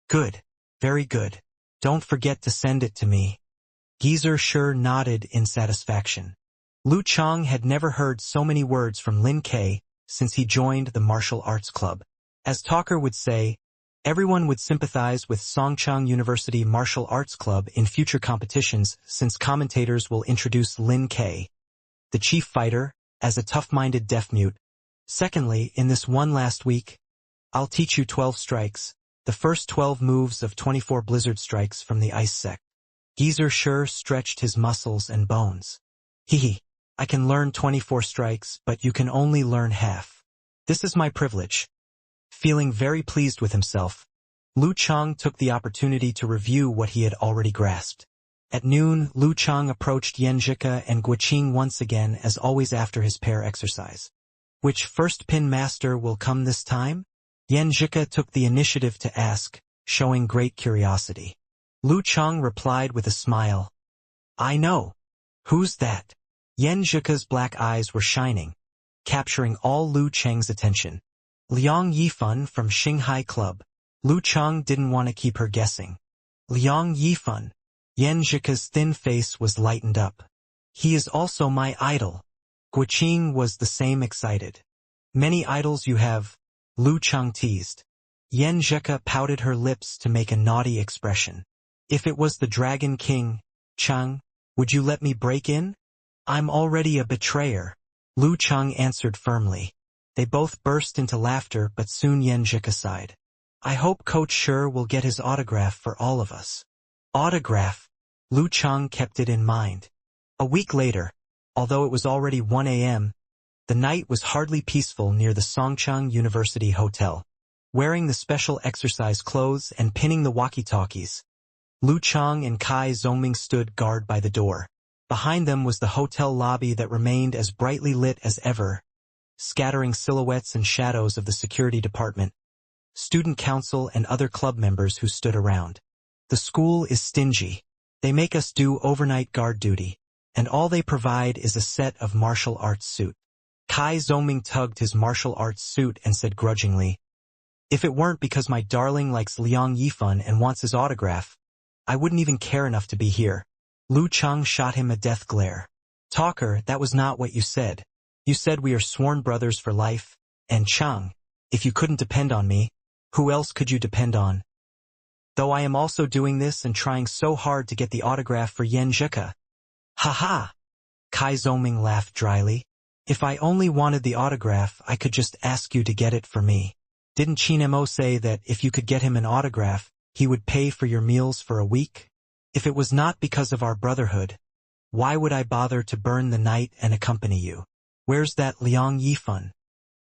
Good. Very good. Don't forget to send it to me. Geezer Shi nodded in satisfaction. Lu Chang had never heard so many words from Lin Ke since he joined the martial arts club. As Talker would say, everyone would sympathize with Songcheng University Martial Arts Club in future competitions since commentators will introduce Lin Ke, the chief fighter, as a tough-minded deaf-mute. Secondly, in this one last week, I'll teach you 12 strikes, the first 12 moves of 24 blizzard strikes from the ice sect. Geezer Shi stretched his muscles and bones. Hee, I can learn 24 strikes, but you can only learn half. This is my privilege. Feeling very pleased with himself, Lu Chang took the opportunity to review what he had already grasped. At noon, Lu Chang approached Yan Zheka and Guoqing once again as always after his pair exercise. Which first pin master will come this time? Yan Zheka took the initiative to ask, showing great curiosity. Lu Chang replied with a smile. I know. Who's that? Yan Zheka's black eyes were shining, capturing all Lu Chang's attention. Liang Yifan from Xinghai Club. Lu Chang didn't want to keep her guessing. Liang Yifan. Yan Zheka's thin face was lightened up. He is also my idol. Guoqing was the same excited. Many idols you have, Lu Chang teased. Yan Zheka pouted her lips to make a naughty expression. If it was the Dragon King, Chang, would you let me break in? I'm already a betrayer. Lu Chang answered firmly. They both burst into laughter, but soon Yan Zheka sighed. I hope Coach Shi will get his autograph for all of us. Autograph? Lu Chang kept it in mind. A week later, although it was already 1 a.m., the night was hardly peaceful near the Songcheng University Hotel. Wearing the special exercise clothes and pinning the walkie-talkies, Lu Chang and Kai Zongming stood guard by the door. Behind them was the hotel lobby that remained as brightly lit as ever, scattering silhouettes and shadows of the security department, student council and other club members who stood around. The school is stingy. They make us do overnight guard duty, and all they provide is a set of martial arts suit. Kai Zongming tugged his martial arts suit and said grudgingly, if it weren't because my darling likes Liang Yifan and wants his autograph, I wouldn't even care enough to be here. Lu Chang shot him a death glare. Talker, that was not what you said. You said we are sworn brothers for life, and Chang, if you couldn't depend on me, who else could you depend on? Though I am also doing this and trying so hard to get the autograph for Yan Zheka. Ha ha! Kai Zongming laughed dryly. If I only wanted the autograph, I could just ask you to get it for me. Didn't Chinemo say that if you could get him an autograph, he would pay for your meals for a week? If it was not because of our brotherhood, why would I bother to burn the night and accompany you? Where's that Liang Yifan?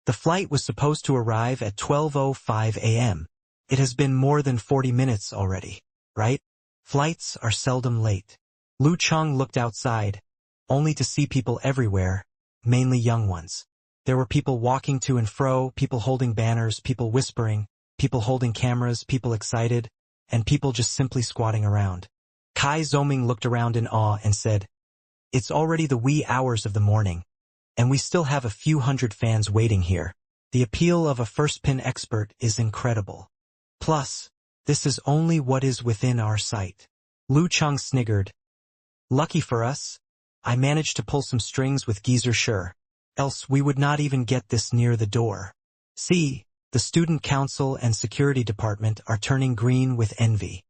The flight was supposed to arrive at 12:05 a.m. It has been more than 40 minutes already, right? Flights are seldom late. Lu Cheng looked outside, only to see people everywhere, mainly young ones. There were people walking to and fro, people holding banners, people whispering, people holding cameras, people excited, and people just simply squatting around. Kai Zoming looked around in awe and said, "It's already the wee hours of the morning, and we still have a few hundred fans waiting here. The appeal of a first-pin expert is incredible. Plus, this is only what is within our sight." Lu Cheng sniggered. "Lucky for us, I managed to pull some strings with Geezer Sure. Else we would not even get this near the door. See, the student council and security department are turning green with envy.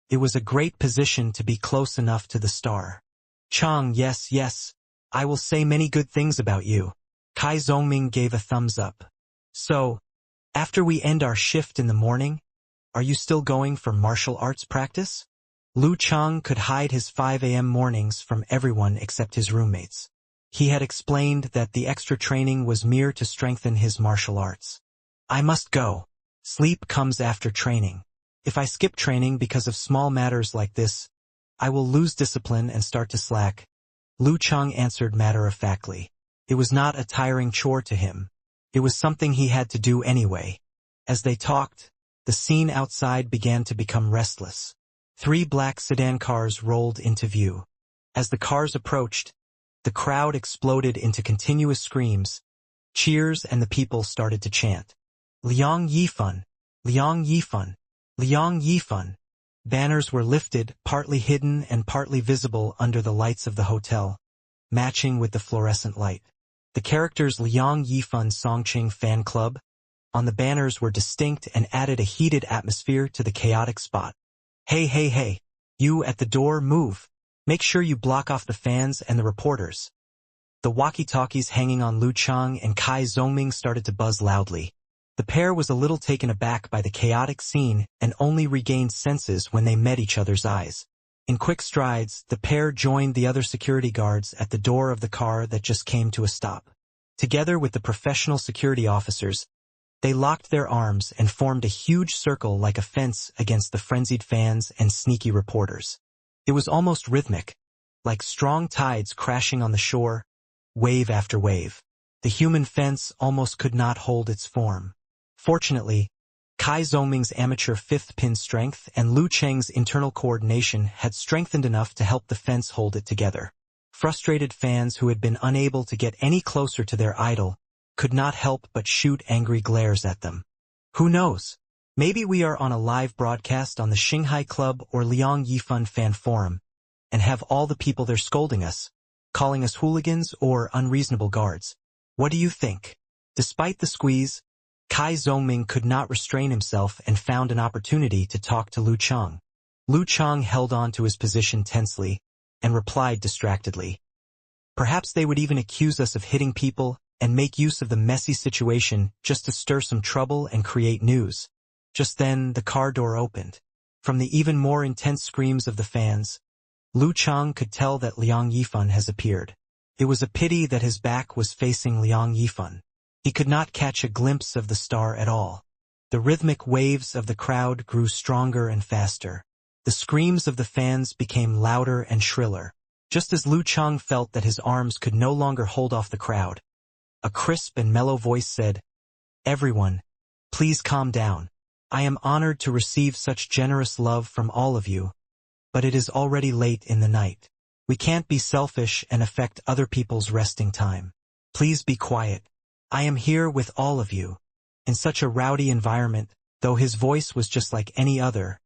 It was a great position to be close enough to the star." "Chang, yes, I will say many good things about you." Kai Zongming gave a thumbs up. "So, after we end our shift in the morning, are you still going for martial arts practice?" Lu Cheng could hide his 5 a.m. mornings from everyone except his roommates. He had explained that the extra training was mere to strengthen his martial arts. "I must go. Sleep comes after training. If I skip training because of small matters like this, I will lose discipline and start to slack." Lu Cheng answered matter-of-factly. It was not a tiring chore to him. It was something he had to do anyway. As they talked, the scene outside began to become restless. 3 black sedan cars rolled into view. As the cars approached, the crowd exploded into continuous screams, cheers, and the people started to chant, "Liang Yifan! Liang Yifan! Liang Yifan!" Banners were lifted, partly hidden and partly visible under the lights of the hotel, matching with the fluorescent light. The characters Liang Yifan Songqing Fan Club on the banners were distinct and added a heated atmosphere to the chaotic spot. Hey, you at the door, move. Make sure you block off the fans and the reporters." The walkie-talkies hanging on Lu Cheng and Kai Zongming started to buzz loudly. The pair was a little taken aback by the chaotic scene and only regained senses when they met each other's eyes. In quick strides, the pair joined the other security guards at the door of the car that just came to a stop. Together with the professional security officers, they locked their arms and formed a huge circle like a fence against the frenzied fans and sneaky reporters. It was almost rhythmic, like strong tides crashing on the shore, wave after wave. The human fence almost could not hold its form. Fortunately, Kai Zongming's amateur fifth pin strength and Lu Cheng's internal coordination had strengthened enough to help the fence hold it together. Frustrated fans who had been unable to get any closer to their idol could not help but shoot angry glares at them. Who knows? Maybe we are on a live broadcast on the Xinghai Club or Liang Yifan fan forum, and have all the people there scolding us, calling us hooligans or unreasonable guards. What do you think? Despite the squeeze, Kai Zongming could not restrain himself and found an opportunity to talk to Lu Cheng. Lu Cheng held on to his position tensely and replied distractedly. "Perhaps they would even accuse us of hitting people and make use of the messy situation just to stir some trouble and create news." Just then, the car door opened. From the even more intense screams of the fans, Lu Cheng could tell that Liang Yifan has appeared. It was a pity that his back was facing Liang Yifan. He could not catch a glimpse of the star at all. The rhythmic waves of the crowd grew stronger and faster. The screams of the fans became louder and shriller. Just as Lu Cheng felt that his arms could no longer hold off the crowd, a crisp and mellow voice said, "Everyone, please calm down. I am honored to receive such generous love from all of you, but it is already late in the night. We can't be selfish and affect other people's resting time. Please be quiet. I am here with all of you." In such a rowdy environment, though his voice was just like any other,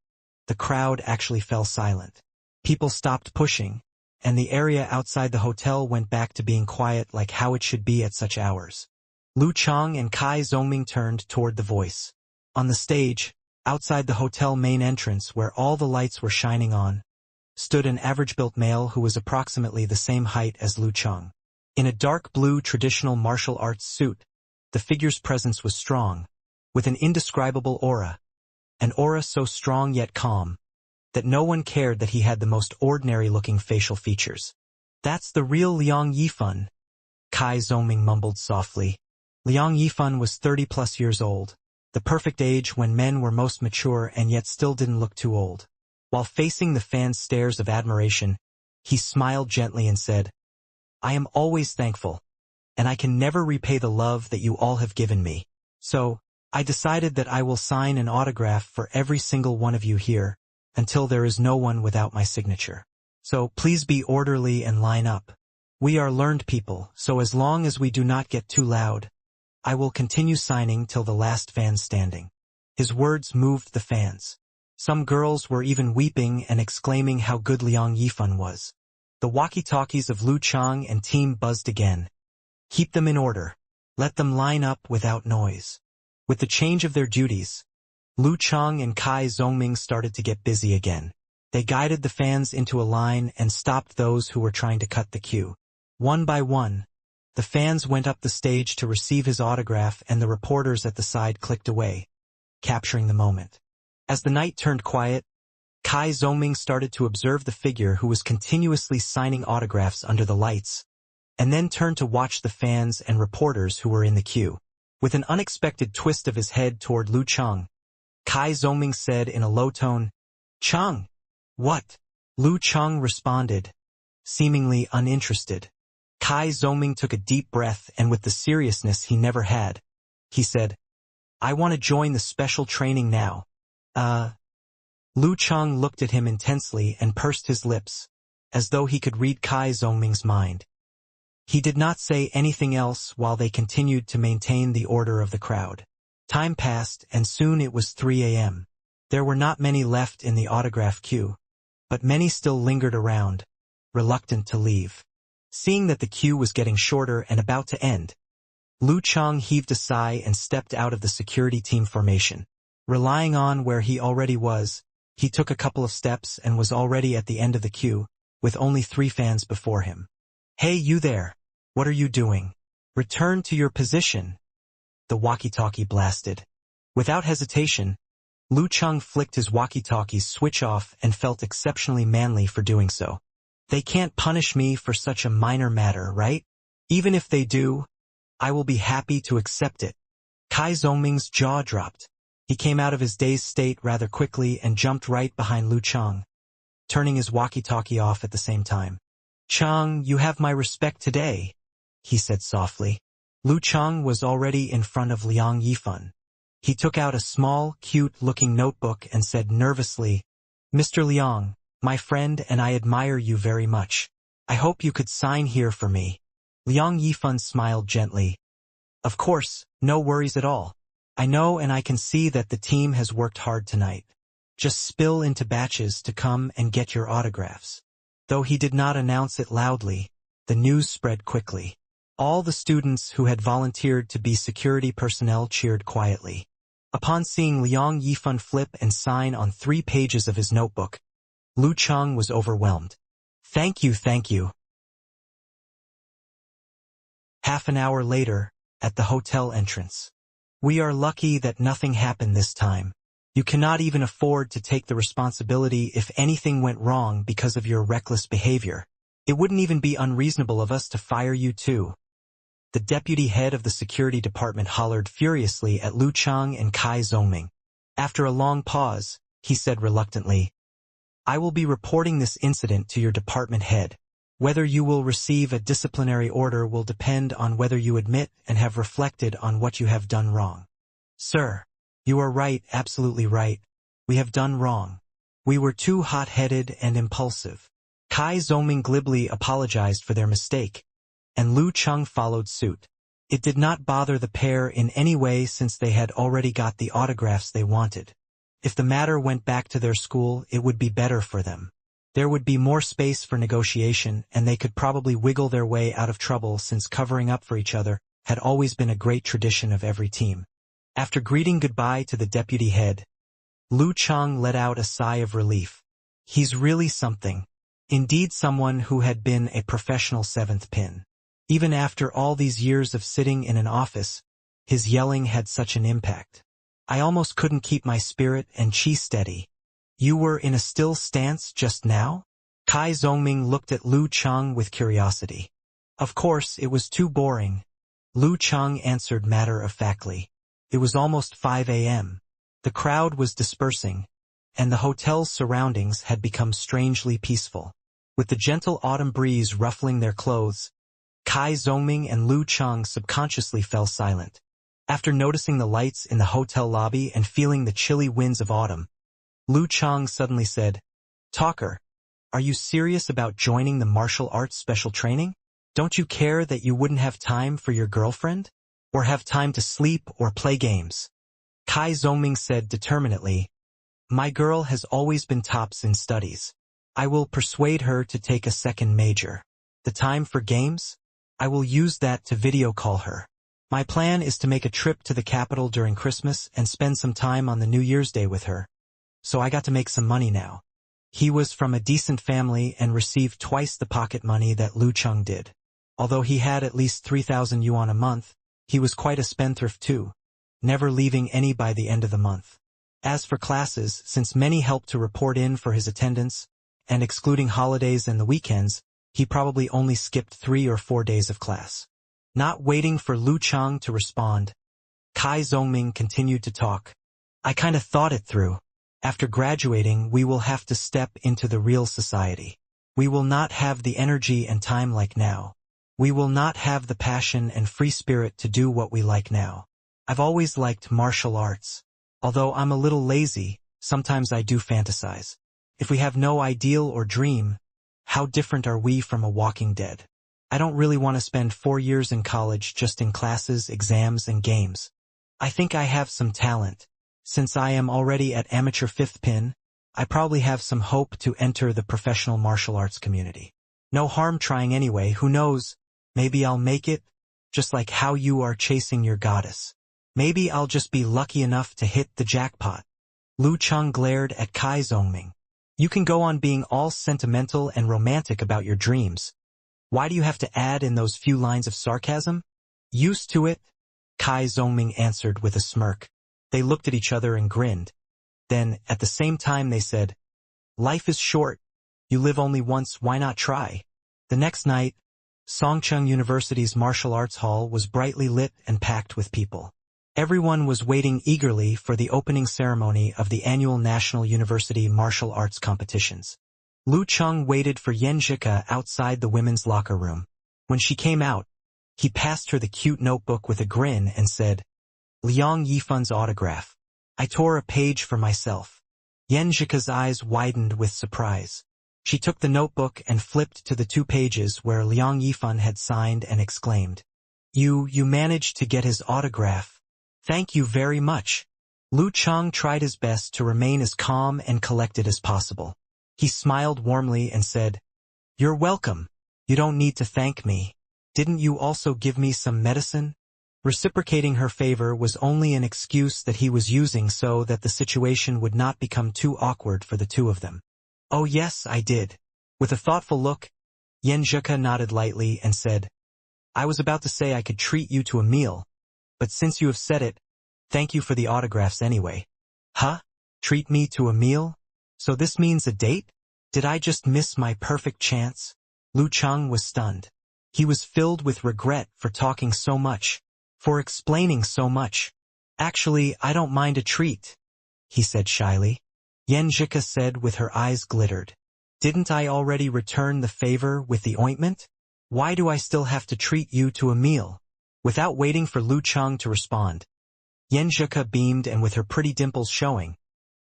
the crowd actually fell silent. People stopped pushing, and the area outside the hotel went back to being quiet like how it should be at such hours. Lu Cheng and Kai Zongming turned toward the voice. On the stage, outside the hotel main entrance where all the lights were shining on, stood an average-built male who was approximately the same height as Lu Cheng. In a dark blue traditional martial arts suit, the figure's presence was strong, with an indescribable aura, an aura so strong yet calm, that no one cared that he had the most ordinary-looking facial features. "That's the real Liang Yifan," Kai Zongming mumbled softly. Liang Yifan was 30-plus years old, the perfect age when men were most mature and yet still didn't look too old. While facing the fans' stares of admiration, he smiled gently and said, "I am always thankful, and I can never repay the love that you all have given me. So, I decided that I will sign an autograph for every single one of you here, until there is no one without my signature. So please be orderly and line up. We are learned people, so as long as we do not get too loud, I will continue signing till the last fan standing." His words moved the fans. Some girls were even weeping and exclaiming how good Liang Yifan was. The walkie-talkies of Lu Chang and team buzzed again. "Keep them in order. Let them line up without noise." With the change of their duties, Lu Chang and Kai Zongming started to get busy again. They guided the fans into a line and stopped those who were trying to cut the queue. One by one, the fans went up the stage to receive his autograph, and the reporters at the side clicked away, capturing the moment. As the night turned quiet, Kai Zongming started to observe the figure who was continuously signing autographs under the lights, and then turned to watch the fans and reporters who were in the queue. With an unexpected twist of his head toward Lu Chang, Kai Zongming said in a low tone, "Chang, what?" Lu Chang responded, seemingly uninterested. Kai Zongming took a deep breath, and with the seriousness he never had, he said, "I want to join the special training now." Lu Chang looked at him intensely and pursed his lips, as though he could read Kai Zongming's mind. He did not say anything else while they continued to maintain the order of the crowd. Time passed, and soon it was 3 a.m. There were not many left in the autograph queue, but many still lingered around, reluctant to leave. Seeing that the queue was getting shorter and about to end, Lu Chang heaved a sigh and stepped out of the security team formation. Relying on where he already was, he took a couple of steps and was already at the end of the queue, with only 3 fans before him. "Hey, you there! What are you doing? Return to your position!" the walkie-talkie blasted. Without hesitation, Lu Chang flicked his walkie-talkie's switch off and felt exceptionally manly for doing so. "They can't punish me for such a minor matter, right? Even if they do, I will be happy to accept it." Kai Zongming's jaw dropped. He came out of his dazed state rather quickly and jumped right behind Lu Chang, turning his walkie-talkie off at the same time. "Chang, you have my respect today," he said softly. Lu Chang was already in front of Liang Yifan. He took out a small, cute-looking notebook and said nervously, "Mr. Liang, my friend, and I admire you very much. I hope you could sign here for me." Liang Yifan smiled gently. "Of course, no worries at all. I know and I can see that the team has worked hard tonight. Just spill into batches to come and get your autographs." Though he did not announce it loudly, the news spread quickly. All the students who had volunteered to be security personnel cheered quietly. Upon seeing Liang Yifan flip and sign on 3 pages of his notebook, Lu Chang was overwhelmed. Thank you. Half an hour later, at the hotel entrance. "We are lucky that nothing happened this time. You cannot even afford to take the responsibility if anything went wrong because of your reckless behavior. It wouldn't even be unreasonable of us to fire you too." The deputy head of the security department hollered furiously at Lu Chang and Kai Zongming. After a long pause, he said reluctantly, "I will be reporting this incident to your department head. Whether you will receive a disciplinary order will depend on whether you admit and have reflected on what you have done wrong." "Sir, you are right, absolutely right. We have done wrong. We were too hot-headed and impulsive." Kai Zongming glibly apologized for their mistake, and Lu Chang followed suit. It did not bother the pair in any way since they had already got the autographs they wanted. If the matter went back to their school, it would be better for them. There would be more space for negotiation, and they could probably wiggle their way out of trouble since covering up for each other had always been a great tradition of every team. After greeting goodbye to the deputy head, Lu Chang let out a sigh of relief. He's really something. Indeed, someone who had been a professional 7th pin. Even after all these years of sitting in an office, his yelling had such an impact. I almost couldn't keep my spirit and chi steady. You were in a still stance just now? Kai Zongming looked at Lu Cheng with curiosity. Of course, it was too boring. Lu Cheng answered matter-of-factly. It was almost 5 a.m. The crowd was dispersing, and the hotel's surroundings had become strangely peaceful. With the gentle autumn breeze ruffling their clothes, Kai Zongming and Lu Cheng subconsciously fell silent. After noticing the lights in the hotel lobby and feeling the chilly winds of autumn, Lu Cheng suddenly said, "Talker, are you serious about joining the martial arts special training? Don't you care that you wouldn't have time for your girlfriend? Or have time to sleep or play games?" Kai Zongming said determinedly, "My girl has always been tops in studies. I will persuade her to take a second major. The time for games? I will use that to video call her. My plan is to make a trip to the capital during Christmas and spend some time on the New Year's Day with her. So I got to make some money now." He was from a decent family and received twice the pocket money that Lu Cheng did. Although he had at least 3,000 yuan a month, he was quite a spendthrift too, never leaving any by the end of the month. As for classes, since many helped to report in for his attendance, and excluding holidays and the weekends, he probably only skipped 3 or 4 days of class. Not waiting for Lu Cheng to respond, Kai Zongming continued to talk. "I kinda thought it through. After graduating, we will have to step into the real society. We will not have the energy and time like now. We will not have the passion and free spirit to do what we like now. I've always liked martial arts. Although I'm a little lazy, sometimes I do fantasize. If we have no ideal or dream, how different are we from a walking dead? I don't really want to spend 4 years in college just in classes, exams, and games. I think I have some talent. Since I am already at amateur 5th pin, I probably have some hope to enter the professional martial arts community. No harm trying anyway, who knows? Maybe I'll make it, just like how you are chasing your goddess. Maybe I'll just be lucky enough to hit the jackpot." Lu Cheng glared at Kai Zongming. "You can go on being all sentimental and romantic about your dreams. Why do you have to add in those few lines of sarcasm?" "Used to it," Kai Zongming answered with a smirk. They looked at each other and grinned. Then, at the same time they said, "Life is short. You live only once, why not try?" The next night, Songcheng University's martial arts hall was brightly lit and packed with people. Everyone was waiting eagerly for the opening ceremony of the annual National University Martial Arts Competitions. Lu Cheng waited for Yan Zhika outside the women's locker room. When she came out, he passed her the cute notebook with a grin and said, "Liang Yifun's autograph. I tore a page for myself." Yan Zhika's eyes widened with surprise. She took the notebook and flipped to the 2 pages where Liang Yifun had signed and exclaimed, You managed to get his autograph. Thank you very much." Lu Cheng tried his best to remain as calm and collected as possible. He smiled warmly and said, "You're welcome. You don't need to thank me. Didn't you also give me some medicine?" Reciprocating her favor was only an excuse that he was using so that the situation would not become too awkward for the two of them. "Oh yes, I did." With a thoughtful look, Yan Zhika nodded lightly and said, "I was about to say I could treat you to a meal, but since you have said it, thank you for the autographs anyway." "Huh? Treat me to a meal? So this means a date? Did I just miss my perfect chance?" Lu Cheng was stunned. He was filled with regret for talking so much, for explaining so much. "Actually, I don't mind a treat," he said shyly. Yan Zhika said with her eyes glittered. "Didn't I already return the favor with the ointment? Why do I still have to treat you to a meal?" Without waiting for Lu Cheng to respond, Yan Zhika beamed, and with her pretty dimples showing,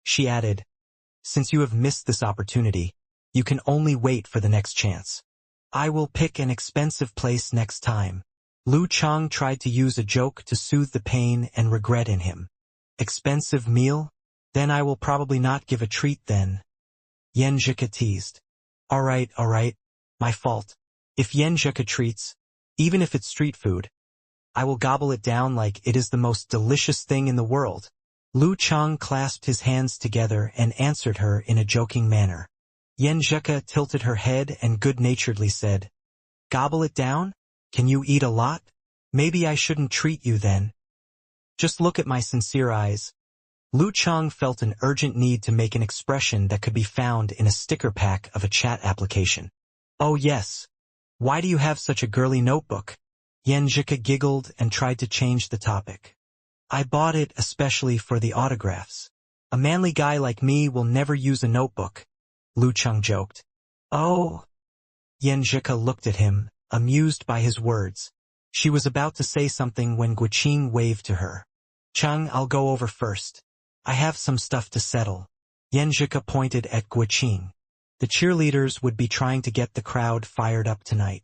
she added, "Since you have missed this opportunity, you can only wait for the next chance. I will pick an expensive place next time." Lu Cheng tried to use a joke to soothe the pain and regret in him. "Expensive meal? Then I will probably not give a treat then." Yan Zhika teased. All right, my fault. If Yan Zhika treats, even if it's street food, I will gobble it down like it is the most delicious thing in the world." Lu Cheng clasped his hands together and answered her in a joking manner. Yan Zhika tilted her head and good-naturedly said, "Gobble it down? Can you eat a lot? Maybe I shouldn't treat you then. Just look at my sincere eyes. Lu Chang felt an urgent need to make an expression that could be found in a sticker pack of a chat application. Oh yes. Why do you have such a girly notebook? Yan Zhika giggled and tried to change the topic. I bought it especially for the autographs. A manly guy like me will never use a notebook, Lu Chang joked. Oh. Yan Zhika looked at him, amused by his words. She was about to say something when Guiqing waved to her. Chang, I'll go over first. I have some stuff to settle. Yan Zhika pointed at Guiqing. The cheerleaders would be trying to get the crowd fired up tonight.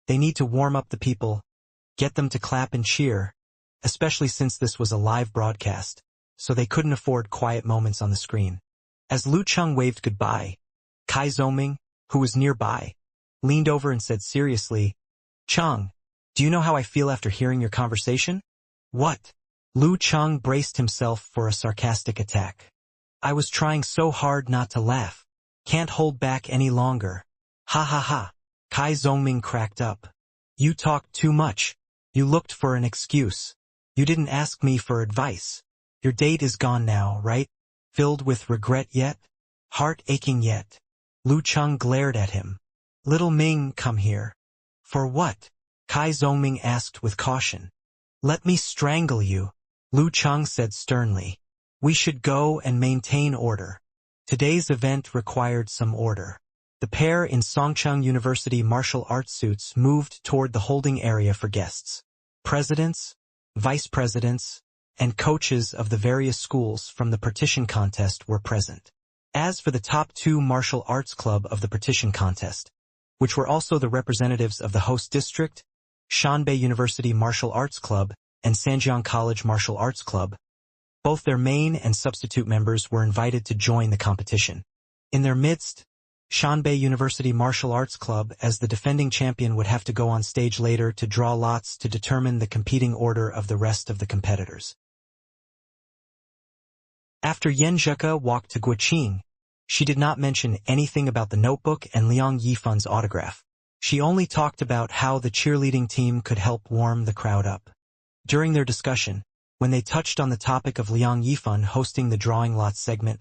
They need to warm up the people, get them to clap and cheer, especially since this was a live broadcast, so they couldn't afford quiet moments on the screen. As Lu Chang waved goodbye, Kai Zoming, who was nearby, leaned over and said seriously, Chang, do you know how I feel after hearing your conversation? What? Lu Chang braced himself for a sarcastic attack. I was trying so hard not to laugh. Can't hold back any longer. Ha ha ha. Kai Zongming cracked up. You talked too much. You looked for an excuse. You didn't ask me for advice. Your date is gone now, right? Filled with regret yet? Heart aching yet? Lu Chang glared at him. Little Ming, come here. For what? Kai Zongming asked with caution. Let me strangle you, Lu Chang said sternly. We should go and maintain order. Today's event required some order. The pair in Songchang University martial arts suits moved toward the holding area for guests. Presidents, vice presidents, and coaches of the various schools from the partition contest were present. As for the top two martial arts club of the partition contest, which were also the representatives of the host district, Shanbei University Martial Arts Club and Sanjiang College Martial Arts Club, both their main and substitute members were invited to join the competition. In their midst, Shanbei University Martial Arts Club, as the defending champion, would have to go on stage later to draw lots to determine the competing order of the rest of the competitors. After Yan Zheka walked to Guiqing, she did not mention anything about the notebook and Liang Yifan's autograph. She only talked about how the cheerleading team could help warm the crowd up. During their discussion, when they touched on the topic of Liang Yifan hosting the drawing lots segment,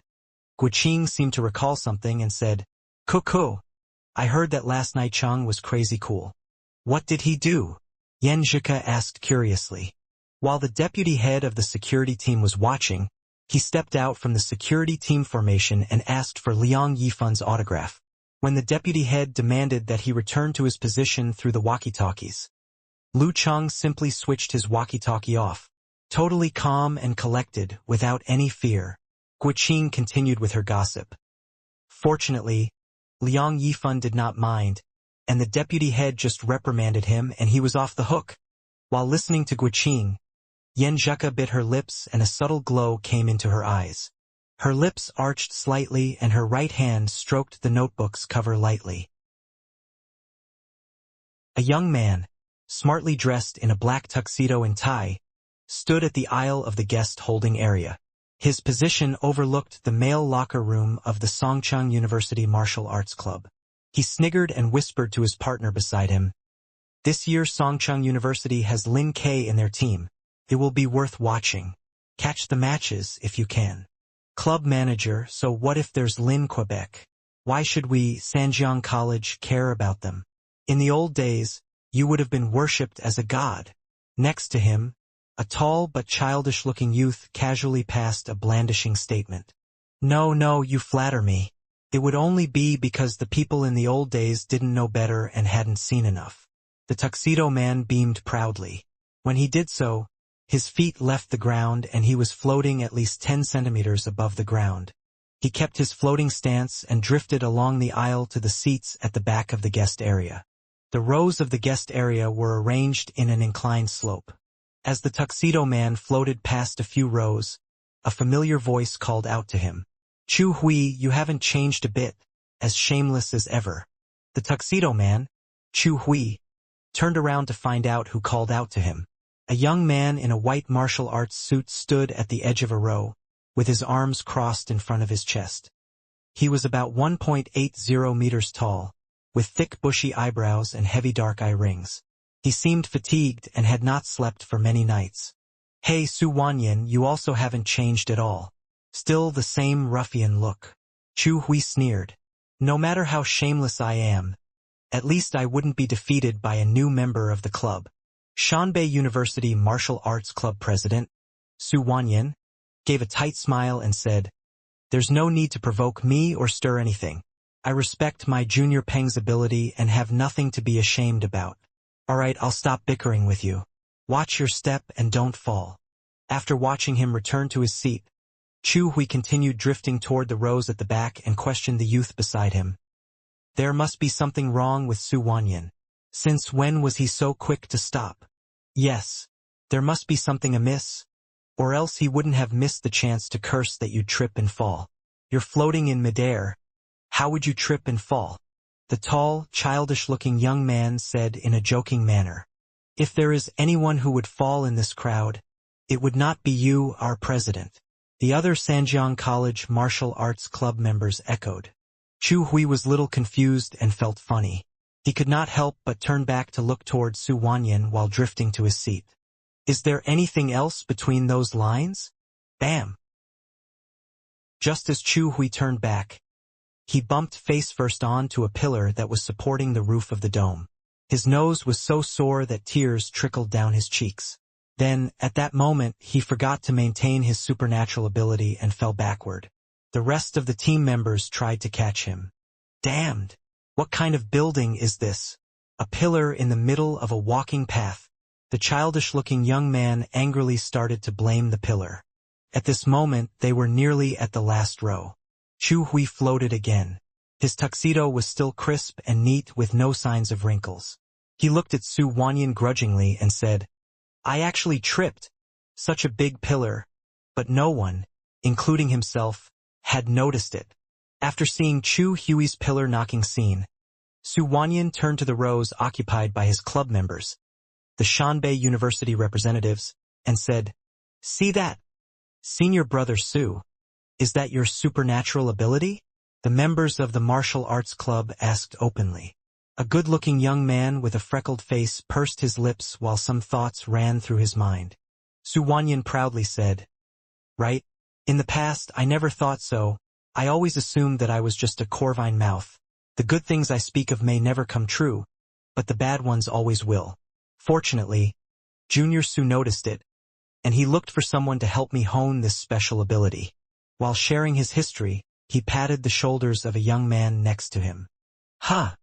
Guiqing seemed to recall something and said, Cuckoo, I heard that last night Chang was crazy cool. What did he do? Yan Zhika asked curiously. While the deputy head of the security team was watching, he stepped out from the security team formation and asked for Liang Yifan's autograph. When the deputy head demanded that he return to his position through the walkie-talkies, Lu Chang simply switched his walkie-talkie off. Totally calm and collected, without any fear, Guiqing continued with her gossip. Fortunately, Liang Yifan did not mind, and the deputy head just reprimanded him and he was off the hook. While listening to Guiqing, Yan Zheka bit her lips and a subtle glow came into her eyes. Her lips arched slightly and her right hand stroked the notebook's cover lightly. A young man, smartly dressed in a black tuxedo and tie, stood at the aisle of the guest holding area. His position overlooked the male locker room of the Songchang University Martial Arts Club. He sniggered and whispered to his partner beside him. This year Songchang University has Lin K in their team. It will be worth watching. Catch the matches if you can. Club manager, so what if there's Lin Quebec? Why should we, Sanjiang College, care about them? In the old days, you would have been worshipped as a god. Next to him, a tall but childish-looking youth casually passed a blandishing statement. No, you flatter me. It would only be because the people in the old days didn't know better and hadn't seen enough. The tuxedo man beamed proudly. When he did so, his feet left the ground and he was floating at least 10 centimeters above the ground. He kept his floating stance and drifted along the aisle to the seats at the back of the guest area. The rows of the guest area were arranged in an inclined slope. As the tuxedo man floated past a few rows, a familiar voice called out to him. Chu Hui, you haven't changed a bit, as shameless as ever. The tuxedo man, Chu Hui, turned around to find out who called out to him. A young man in a white martial arts suit stood at the edge of a row, with his arms crossed in front of his chest. He was about 1.80 meters tall, with thick bushy eyebrows and heavy dark eye rings. He seemed fatigued and had not slept for many nights. Hey Su Wanyan, you also haven't changed at all. Still the same ruffian look. Chu Hui sneered. No matter how shameless I am, at least I wouldn't be defeated by a new member of the club. Shanbei University Martial Arts Club President, Su Wanyan, gave a tight smile and said, "There's no need to provoke me or stir anything. I respect my junior Peng's ability and have nothing to be ashamed about. Alright, I'll stop bickering with you. Watch your step and don't fall." After watching him return to his seat, Chu Hui continued drifting toward the rows at the back and questioned the youth beside him. There must be something wrong with Su Wanyan. Since when was he so quick to stop? Yes, there must be something amiss, or else he wouldn't have missed the chance to curse that you'd trip and fall. You're floating in midair. How would you trip and fall? The tall, childish-looking young man said in a joking manner. If there is anyone who would fall in this crowd, it would not be you, our president. The other Sanjiang College Martial Arts Club members echoed. Chu Hui was little confused and felt funny. He could not help but turn back to look toward Su Wanyan while drifting to his seat. Is there anything else between those lines? Bam! Just as Chu Hui turned back, he bumped face first onto a pillar that was supporting the roof of the dome. His nose was so sore that tears trickled down his cheeks. Then, at that moment, he forgot to maintain his supernatural ability and fell backward. The rest of the team members tried to catch him. Damned! What kind of building is this? A pillar in the middle of a walking path. The childish-looking young man angrily started to blame the pillar. At this moment, they were nearly at the last row. Chu Hui floated again. His tuxedo was still crisp and neat with no signs of wrinkles. He looked at Su Wanyan grudgingly and said, "I actually tripped. Such a big pillar." But no one, including himself, had noticed it. After seeing Chu Hui's pillar-knocking scene, Su Wanyan turned to the rows occupied by his club members, the Shanbei University representatives, and said, "See that? Senior brother Su, is that your supernatural ability?" The members of the martial arts club asked openly. A good-looking young man with a freckled face pursed his lips while some thoughts ran through his mind. Su Wanyan proudly said, "Right? In the past, I never thought so. I always assumed that I was just a corvine mouth. The good things I speak of may never come true, but the bad ones always will." Fortunately, Junior Su noticed it, and he looked for someone to help me hone this special ability. While sharing his history, he patted the shoulders of a young man next to him. "Ha!"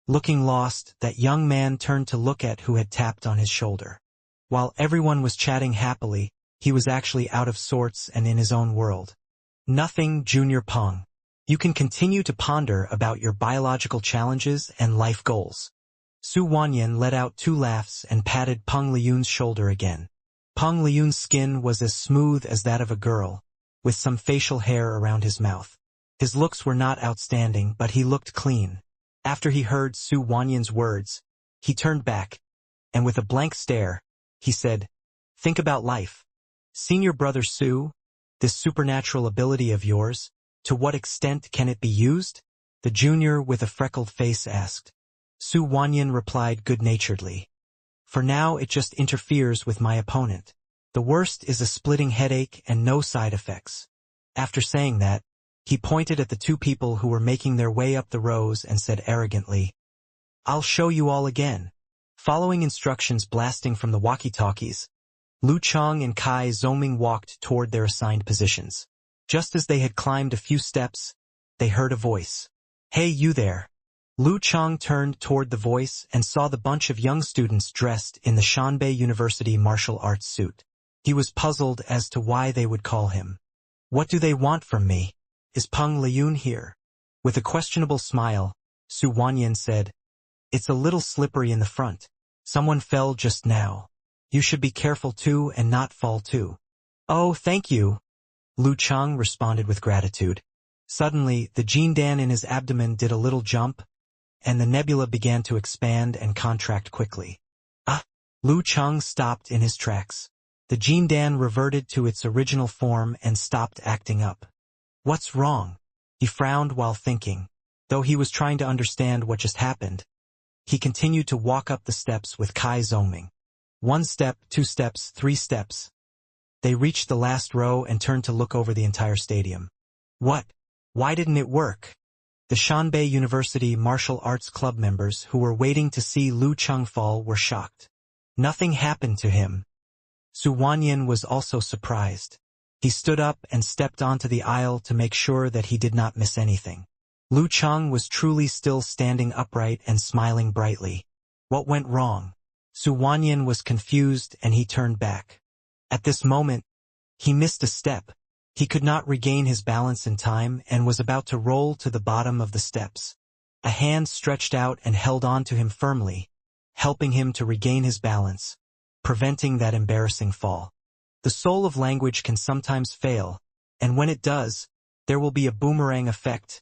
Looking lost, that young man turned to look at who had tapped on his shoulder. While everyone was chatting happily, he was actually out of sorts and in his own world. "Nothing, Junior Peng. You can continue to ponder about your biological challenges and life goals." Su Wanyan let out 2 laughs and patted Peng Liyun's shoulder again. Peng Liyun's skin was as smooth as that of a girl, with some facial hair around his mouth. His looks were not outstanding, but he looked clean. After he heard Su Wanyan's words, he turned back, and with a blank stare, he said, "Think about life. Senior brother Su, this supernatural ability of yours, to what extent can it be used?" The junior with a freckled face asked. Su Wanyan replied good-naturedly, "For now it just interferes with my opponent. The worst is a splitting headache and no side effects." After saying that, he pointed at the 2 people who were making their way up the rows and said arrogantly, "I'll show you all again." Following instructions blasting from the walkie-talkies, Lu Chang and Kai Zoming walked toward their assigned positions. Just as they had climbed a few steps, they heard a voice. "Hey, you there." Lu Chang turned toward the voice and saw the bunch of young students dressed in the Shanbei University martial arts suit. He was puzzled as to why they would call him. "What do they want from me? Is Peng Liyun here?" With a questionable smile, Su Wanyan said, "It's a little slippery in the front. Someone fell just now. You should be careful too and not fall too." "Oh, thank you," Lu Chang responded with gratitude. Suddenly, the jindan in his abdomen did a little jump, and the nebula began to expand and contract quickly. "Ah!" Lu Chang stopped in his tracks. The jindan reverted to its original form and stopped acting up. "What's wrong?" He frowned while thinking. Though he was trying to understand what just happened, he continued to walk up the steps with Kai Zoming. 1 step, 2 steps, 3 steps. They reached the last row and turned to look over the entire stadium. What? Why didn't it work? The Shanbei University Martial Arts Club members who were waiting to see Lu Cheng fall were shocked. Nothing happened to him. Su Wanyan was also surprised. He stood up and stepped onto the aisle to make sure that he did not miss anything. Lu Cheng was truly still standing upright and smiling brightly. What went wrong? Su Wanyan was confused and he turned back. At this moment, he missed a step. He could not regain his balance in time and was about to roll to the bottom of the steps. A hand stretched out and held on to him firmly, helping him to regain his balance, preventing that embarrassing fall. The soul of language can sometimes fail, and when it does, there will be a boomerang effect,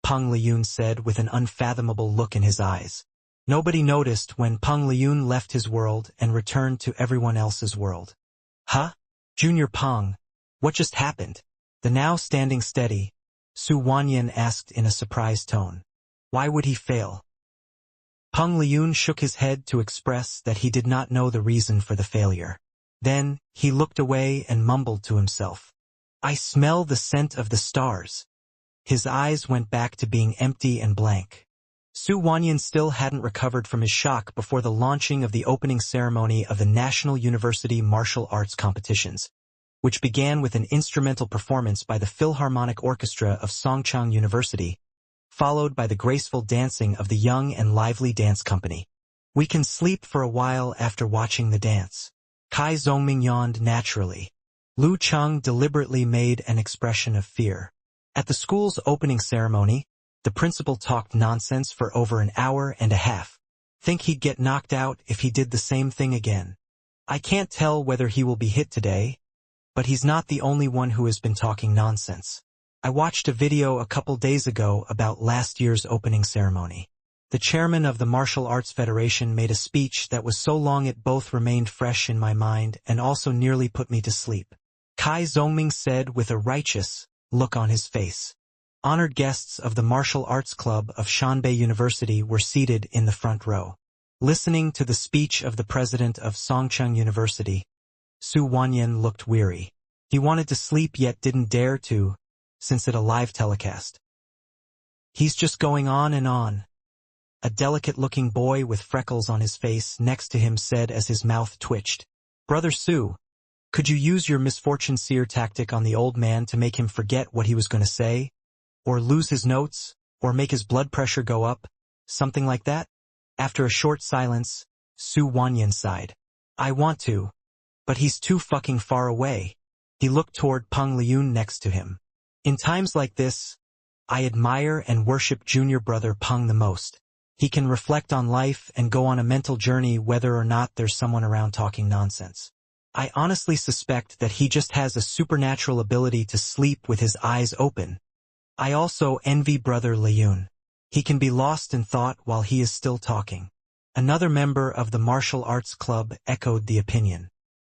Peng Liyun said with an unfathomable look in his eyes. Nobody noticed when Peng Liyun left his world and returned to everyone else's world. Huh? Junior Peng, what just happened? The now standing steady, Su Wanyan asked in a surprised tone. Why would he fail? Peng Liyun shook his head to express that he did not know the reason for the failure. Then, he looked away and mumbled to himself. I smell the scent of the stars. His eyes went back to being empty and blank. Su Wanyan still hadn't recovered from his shock before the launching of the opening ceremony of the National University Martial Arts Competitions, which began with an instrumental performance by the Philharmonic Orchestra of Songchang University, followed by the graceful dancing of the Young and Lively Dance Company. We can sleep for a while after watching the dance. Kai Zongming yawned naturally. Lu Cheng deliberately made an expression of fear. At the school's opening ceremony, the principal talked nonsense for over an hour and a half. Think he'd get knocked out if he did the same thing again. I can't tell whether he will be hit today, but he's not the only one who has been talking nonsense. I watched a video a couple days ago about last year's opening ceremony. The chairman of the Martial Arts Federation made a speech that was so long it both remained fresh in my mind and also nearly put me to sleep. Kai Zongming said with a righteous look on his face. Honored guests of the Martial Arts Club of Shanbei University were seated in the front row. Listening to the speech of the president of Songcheng University, Su Wanyan looked weary. He wanted to sleep yet didn't dare to, since it a live telecast. He's just going on and on. A delicate-looking boy with freckles on his face next to him said as his mouth twitched. Brother Su, could you use your misfortune seer tactic on the old man to make him forget what he was going to say? Or lose his notes? Or make his blood pressure go up? Something like that? After a short silence, Su Wanyan sighed. I want to, but he's too fucking far away. He looked toward Peng Liyun next to him. In times like this, I admire and worship junior brother Peng the most. He can reflect on life and go on a mental journey whether or not there's someone around talking nonsense. I honestly suspect that he just has a supernatural ability to sleep with his eyes open. I also envy brother Liyun. He can be lost in thought while he is still talking. Another member of the martial arts club echoed the opinion.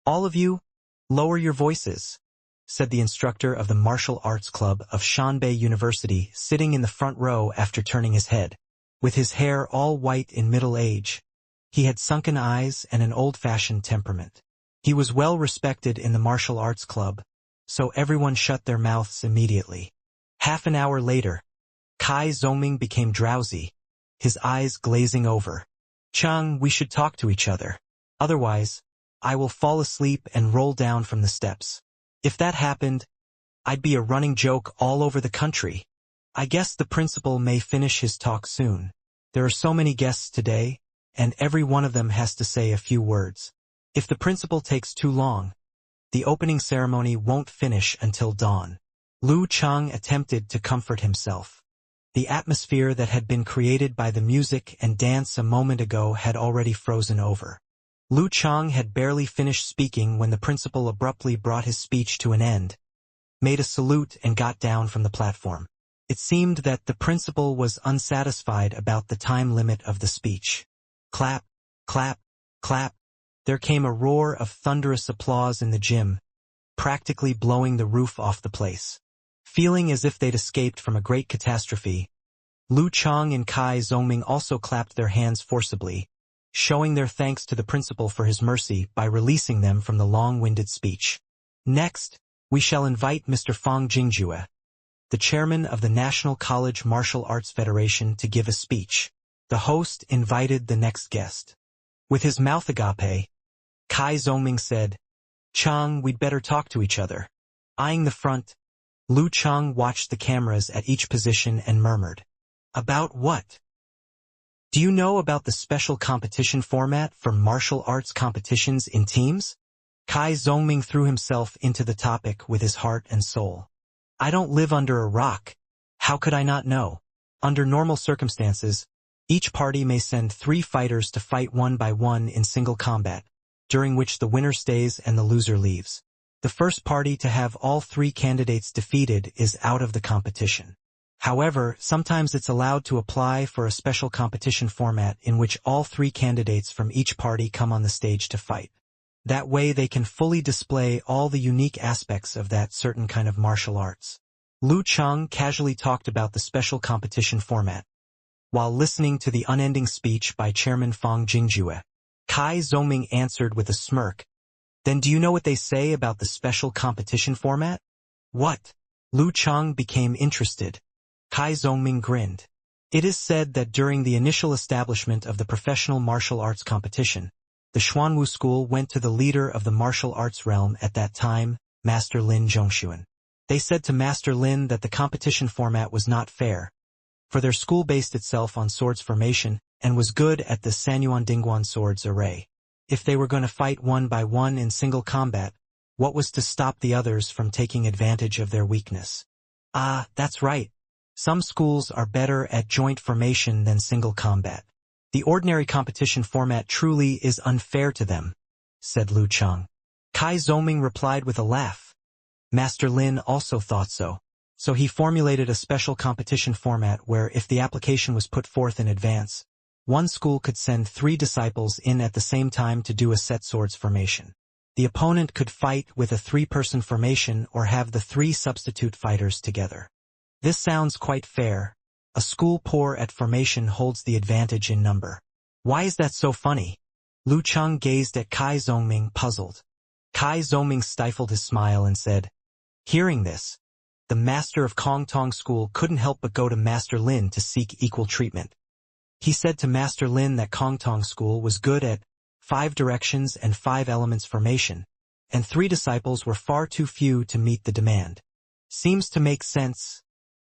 All of you, lower your voices, said the instructor of the martial arts club of Shanbei University sitting in the front row after turning his head. With his hair all white in middle age, he had sunken eyes and an old-fashioned temperament. He was well respected in the martial arts club, so everyone shut their mouths immediately. Half an hour later, Kai Zongming became drowsy, his eyes glazing over. Cheng, we should talk to each other. Otherwise, I will fall asleep and roll down from the steps. If that happened, I'd be a running joke all over the country. I guess the principal may finish his talk soon. There are so many guests today, and every one of them has to say a few words. If the principal takes too long, the opening ceremony won't finish until dawn. Lu Cheng attempted to comfort himself. The atmosphere that had been created by the music and dance a moment ago had already frozen over. Lu Cheng had barely finished speaking when the principal abruptly brought his speech to an end, made a salute and got down from the platform. It seemed that the principal was unsatisfied about the time limit of the speech. Clap, clap, clap. There came a roar of thunderous applause in the gym, practically blowing the roof off the place. Feeling as if they'd escaped from a great catastrophe, Lu Cheng and Kai Zongming also clapped their hands forcibly, showing their thanks to the principal for his mercy by releasing them from the long-winded speech. Next, we shall invite Mr. Fang Jingjue, the chairman of the National College Martial Arts Federation, to give a speech. The host invited the next guest. With his mouth agape, Kai Zongming said, "Chang, we'd better talk to each other." Eyeing the front, Lu Chang watched the cameras at each position and murmured, "About what? Do you know about the special competition format for martial arts competitions in teams?" Kai Zongming threw himself into the topic with his heart and soul. "I don't live under a rock. How could I not know? Under normal circumstances, each party may send 3 fighters to fight one by one in single combat, during which the winner stays and the loser leaves. The first party to have all 3 candidates defeated is out of the competition. However, sometimes it's allowed to apply for a special competition format in which all 3 candidates from each party come on the stage to fight. That way they can fully display all the unique aspects of that certain kind of martial arts." Lu Chang casually talked about the special competition format, while listening to the unending speech by Chairman Fang Jingjue. Kai Zongming answered with a smirk, "Then do you know what they say about the special competition format?" "What?" Lu Chang became interested. Kai Zongming grinned. "It is said that during the initial establishment of the professional martial arts competition, the Xuanwu school went to the leader of the martial arts realm at that time, Master Lin Zhongshuan. They said to Master Lin that the competition format was not fair, for their school based itself on swords formation and was good at the Sanyuan Dingguan swords array. If they were going to fight one by one in single combat, what was to stop the others from taking advantage of their weakness?" "Ah, that's right. Some schools are better at joint formation than single combat. The ordinary competition format truly is unfair to them," said Lu Chang. Kai Zongming replied with a laugh. Master Lin also thought so. So he formulated a special competition format where if the application was put forth in advance, one school could send 3 disciples in at the same time to do a set swords formation. The opponent could fight with a 3-person formation or have the 3 substitute fighters together. This sounds quite fair. A school poor at formation holds the advantage in number. Why is that so funny? Lu Chang gazed at Kai Zongming, puzzled. Kai Zongming stifled his smile and said, "Hearing this, the master of Kong Tong School couldn't help but go to Master Lin to seek equal treatment. He said to Master Lin that Kong Tong School was good at 5 directions and 5 elements formation, and 3 disciples were far too few to meet the demand. Seems to make sense,"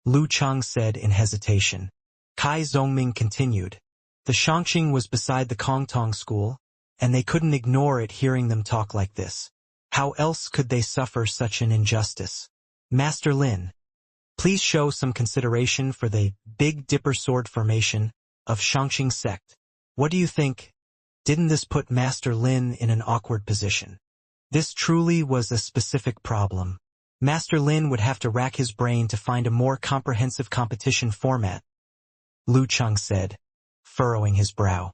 Lu Chang said in hesitation. Kai Zongming continued. "The Shangqing was beside the Kong Tong School, and they couldn't ignore it hearing them talk like this. How else could they suffer such an injustice? Master Lin, please show some consideration for the Big Dipper sword formation of Shangqing sect. What do you think? Didn't this put Master Lin in an awkward position?" This truly was a specific problem. Master Lin would have to rack his brain to find a more comprehensive competition format, Lu Chang said, furrowing his brow.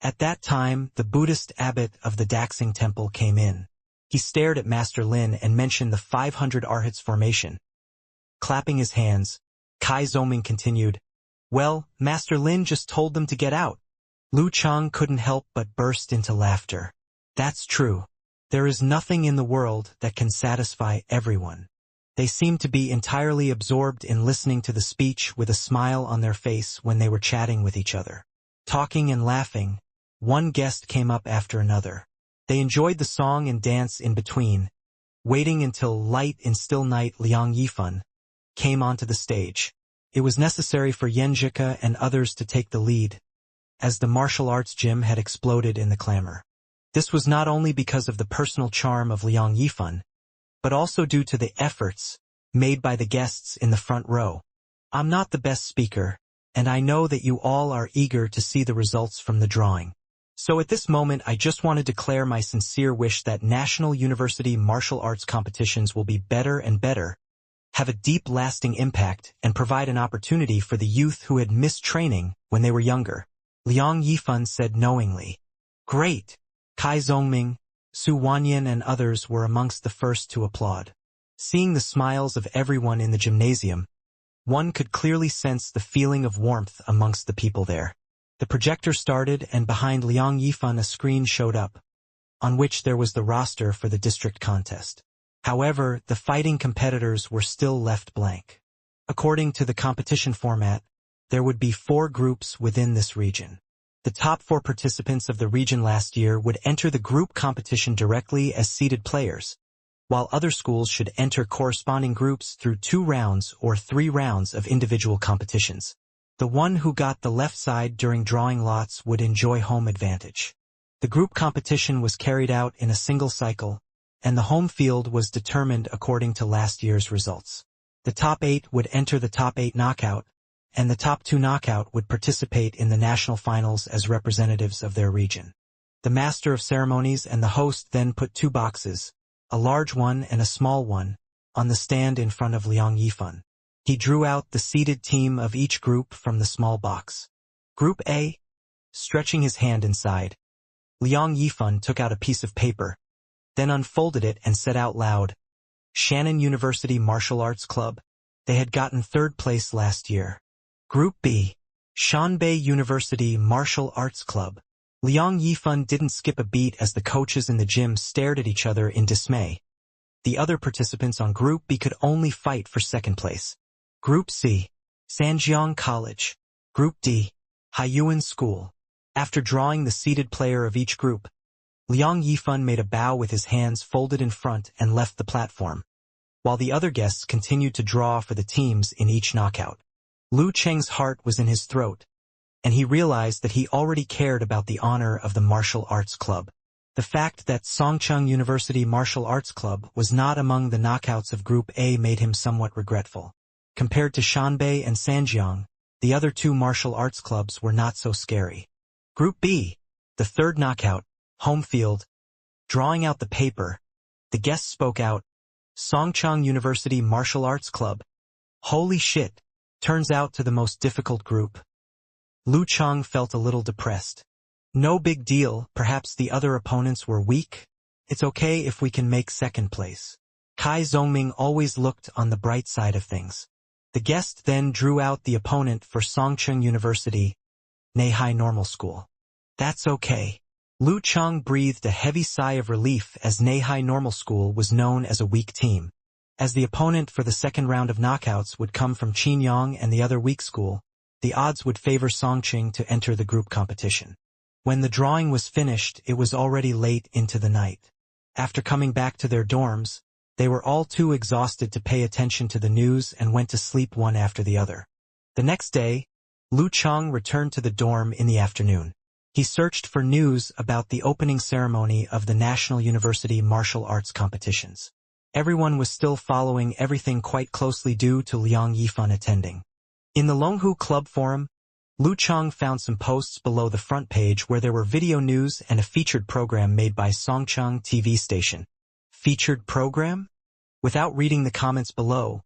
At that time, the Buddhist abbot of the Daxing Temple came in. He stared at Master Lin and mentioned the 500 Arhats formation. Clapping his hands, Kai Zongming continued, "Well, Master Lin just told them to get out." Lu Chang couldn't help but burst into laughter. "That's true. There is nothing in the world that can satisfy everyone." They seemed to be entirely absorbed in listening to the speech with a smile on their face when they were chatting with each other. Talking and laughing, one guest came up after another. They enjoyed the song and dance in between, waiting until Light in Still Night Liang Yifan came onto the stage. It was necessary for Yanjika and others to take the lead, as the martial arts gym had exploded in the clamor. This was not only because of the personal charm of Liang Yifan, but also due to the efforts made by the guests in the front row. I'm not the best speaker, and I know that you all are eager to see the results from the drawing. So at this moment I just want to declare my sincere wish that national university martial arts competitions will be better and better, have a deep lasting impact, and provide an opportunity for the youth who had missed training when they were younger. Liang Yifan said knowingly. Great! Kai Zongming, Su Wanyan and others were amongst the first to applaud. Seeing the smiles of everyone in the gymnasium, one could clearly sense the feeling of warmth amongst the people there. The projector started and behind Liang Yifan a screen showed up, on which there was the roster for the district contest. However, the fighting competitors were still left blank. According to the competition format, there would be 4 groups within this region. The top 4 participants of the region last year would enter the group competition directly as seeded players, while other schools should enter corresponding groups through 2 rounds or 3 rounds of individual competitions. The one who got the left side during drawing lots would enjoy home advantage. The group competition was carried out in a single cycle, and the home field was determined according to last year's results. The top 8 would enter the top 8 knockout, and the top 2 knockout would participate in the national finals as representatives of their region. The master of ceremonies and the host then put 2 boxes, a large one and a small one, on the stand in front of Liang Yifan. He drew out the seeded team of each group from the small box. Group A. Stretching his hand inside, Liang Yifan took out a piece of paper, then unfolded it and said out loud, Shannon University Martial Arts Club. They had gotten 3rd place last year. Group B. Shanbei University Martial Arts Club. Liang Yifan didn't skip a beat as the coaches in the gym stared at each other in dismay. The other participants on Group B could only fight for 2nd place. Group C. Sanjiang College. Group D. Haiyuan School. After drawing the seeded player of each group, Liang Yifan made a bow with his hands folded in front and left the platform, while the other guests continued to draw for the teams in each knockout. Lu Cheng's heart was in his throat, and he realized that he already cared about the honor of the martial arts club. The fact that Songcheng University Martial Arts Club was not among the knockouts of Group A made him somewhat regretful. Compared to Shanbei and Sanjiang, the other 2 martial arts clubs were not so scary. Group B, the 3rd knockout, home field. Drawing out the paper, the guest spoke out, Songcheng University Martial Arts Club. Holy shit, turns out to the most difficult group. Lu Cheng felt a little depressed. No big deal, perhaps the other opponents were weak. It's okay if we can make 2nd place. Kai Zongming always looked on the bright side of things. The guest then drew out the opponent for Songcheng University, Neihai Normal School. That's okay. Lu Cheng breathed a heavy sigh of relief as Neihai Normal School was known as a weak team. As the opponent for the 2nd round of knockouts would come from Qinyang and the other weak school, the odds would favor Songcheng to enter the group competition. When the drawing was finished, it was already late into the night. After coming back to their dorms, they were all too exhausted to pay attention to the news and went to sleep one after the other. The next day, Lu Cheng returned to the dorm in the afternoon. He searched for news about the opening ceremony of the National University Martial Arts competitions. Everyone was still following everything quite closely due to Liang Yifan attending. In the Longhu Club forum, Lu Cheng found some posts below the front page where there were video news and a featured program made by Songcheng TV station. Featured program? Without reading the comments below,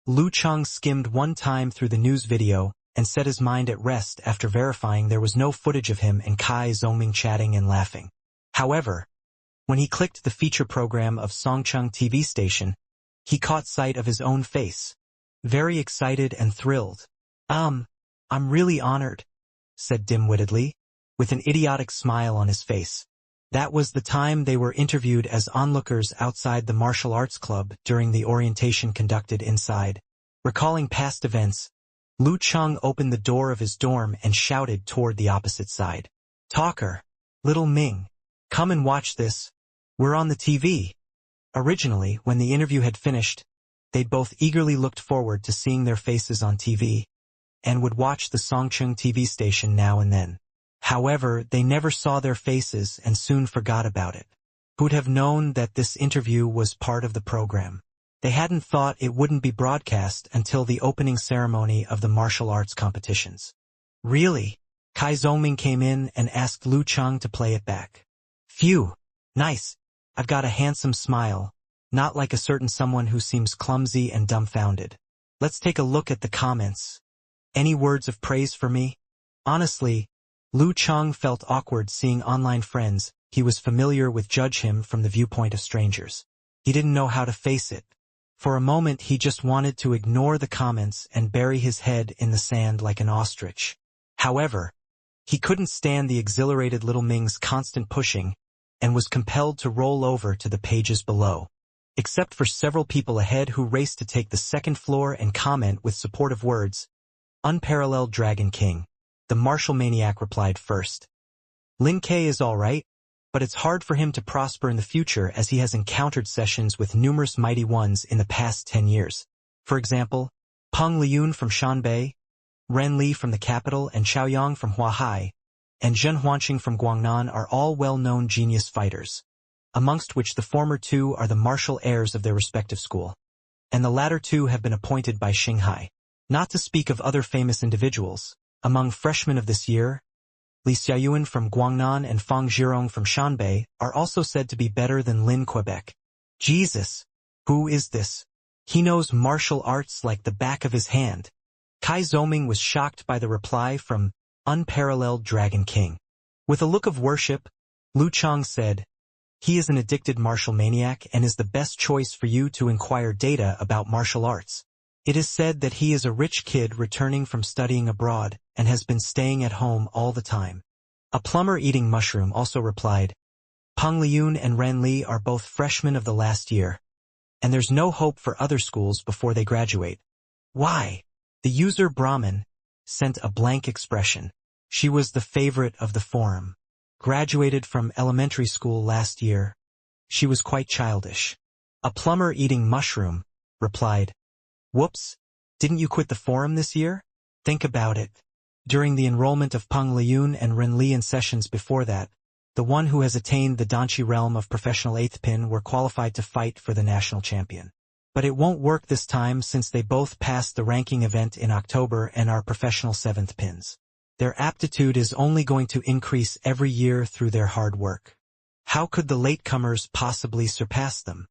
Lu Cheng skimmed one time through the news video and set his mind at rest after verifying there was no footage of him and Kai Zongming chatting and laughing. However, when he clicked the feature program of Songcheng TV station, he caught sight of his own face. Very excited and thrilled. I'm really honored, said dim-wittedly, with an idiotic smile on his face. That was the time they were interviewed as onlookers outside the martial arts club during the orientation conducted inside. Recalling past events, Lu Cheng opened the door of his dorm and shouted toward the opposite side. Talker, little Ming, come and watch this. We're on the TV. Originally, when the interview had finished, they'd both eagerly looked forward to seeing their faces on TV, and would watch the Songcheng TV station now and then. However, they never saw their faces and soon forgot about it. Who'd have known that this interview was part of the program? They hadn't thought it wouldn't be broadcast until the opening ceremony of the martial arts competitions. Really? Kai Zongming came in and asked Lu Cheng to play it back. Phew, nice. I've got a handsome smile, not like a certain someone who seems clumsy and dumbfounded. Let's take a look at the comments. Any words of praise for me? Honestly, Lu Cheng felt awkward seeing online friends he was familiar with judge him from the viewpoint of strangers. He didn't know how to face it. For a moment he just wanted to ignore the comments and bury his head in the sand like an ostrich. However, he couldn't stand the exhilarated little Ming's constant pushing and was compelled to roll over to the pages below. except for several people ahead who raced to take the second floor and comment with supportive words. Unparalleled Dragon King. The martial maniac replied first. Lin K is all right, but it's hard for him to prosper in the future as he has encountered sessions with numerous mighty ones in the past 10 years. For example, Peng Liyun from Shanbei, Ren Li from the capital and Xiaoyang from Huahai, and Zhen Huanqing from Guangnan are all well-known genius fighters, amongst which the former two are the martial heirs of their respective school, and the latter two have been appointed by Xinghai. Not to speak of other famous individuals, among freshmen of this year, Li Xiaoyuan from Guangnan and Fang Zhirong from Shanbei are also said to be better than Lin Quebec. Jesus! Who is this? He knows martial arts like the back of his hand. Kai Zoming was shocked by the reply from Unparalleled Dragon King. With a look of worship, Lu Chang said, "He is an addicted martial maniac and is the best choice for you to inquire data about martial arts. It is said that he is a rich kid returning from studying abroad and has been staying at home all the time." A plumber eating mushroom also replied, "Peng Liyun and Ren Li are both freshmen of the last year, and there's no hope for other schools before they graduate." Why? The user Brahmin sent a blank expression. She was the favorite of the forum. Graduated from elementary school last year. She was quite childish. A plumber eating mushroom replied, "Whoops, didn't you quit the forum this year? Think about it. During the enrollment of Peng Liyun and Ren Li in sessions before that, the one who has attained the Danchi realm of professional 8th pin were qualified to fight for the national champion. But it won't work this time since they both passed the ranking event in October and are professional 7th pins. Their aptitude is only going to increase every year through their hard work. How could the latecomers possibly surpass them?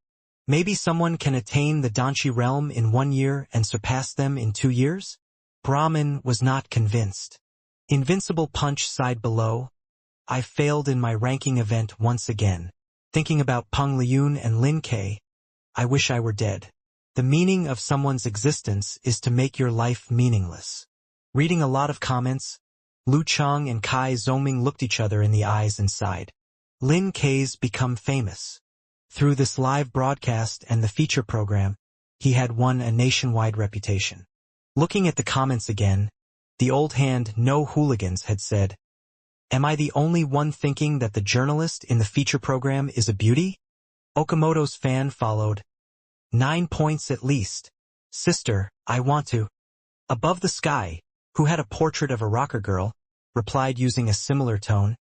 Maybe someone can attain the Danchi realm in 1 year and surpass them in 2 years? Brahmin was not convinced. Invincible Punch sighed below. I failed in my ranking event once again. Thinking about Peng Liyun and Lin K, I wish I were dead. The meaning of someone's existence is to make your life meaningless. Reading a lot of comments, Lu Chang and Kai Zoming looked each other in the eyes and sighed. Lin K's become famous. Through this live broadcast and the feature program, he had won a nationwide reputation. Looking at the comments again, the old hand No Hooligans had said, "Am I the only one thinking that the journalist in the feature program is a beauty?" Okamoto's fan followed. 9 points at least. Sister, I want to. Above the Sky, who had a portrait of a rocker girl, replied using a similar tone.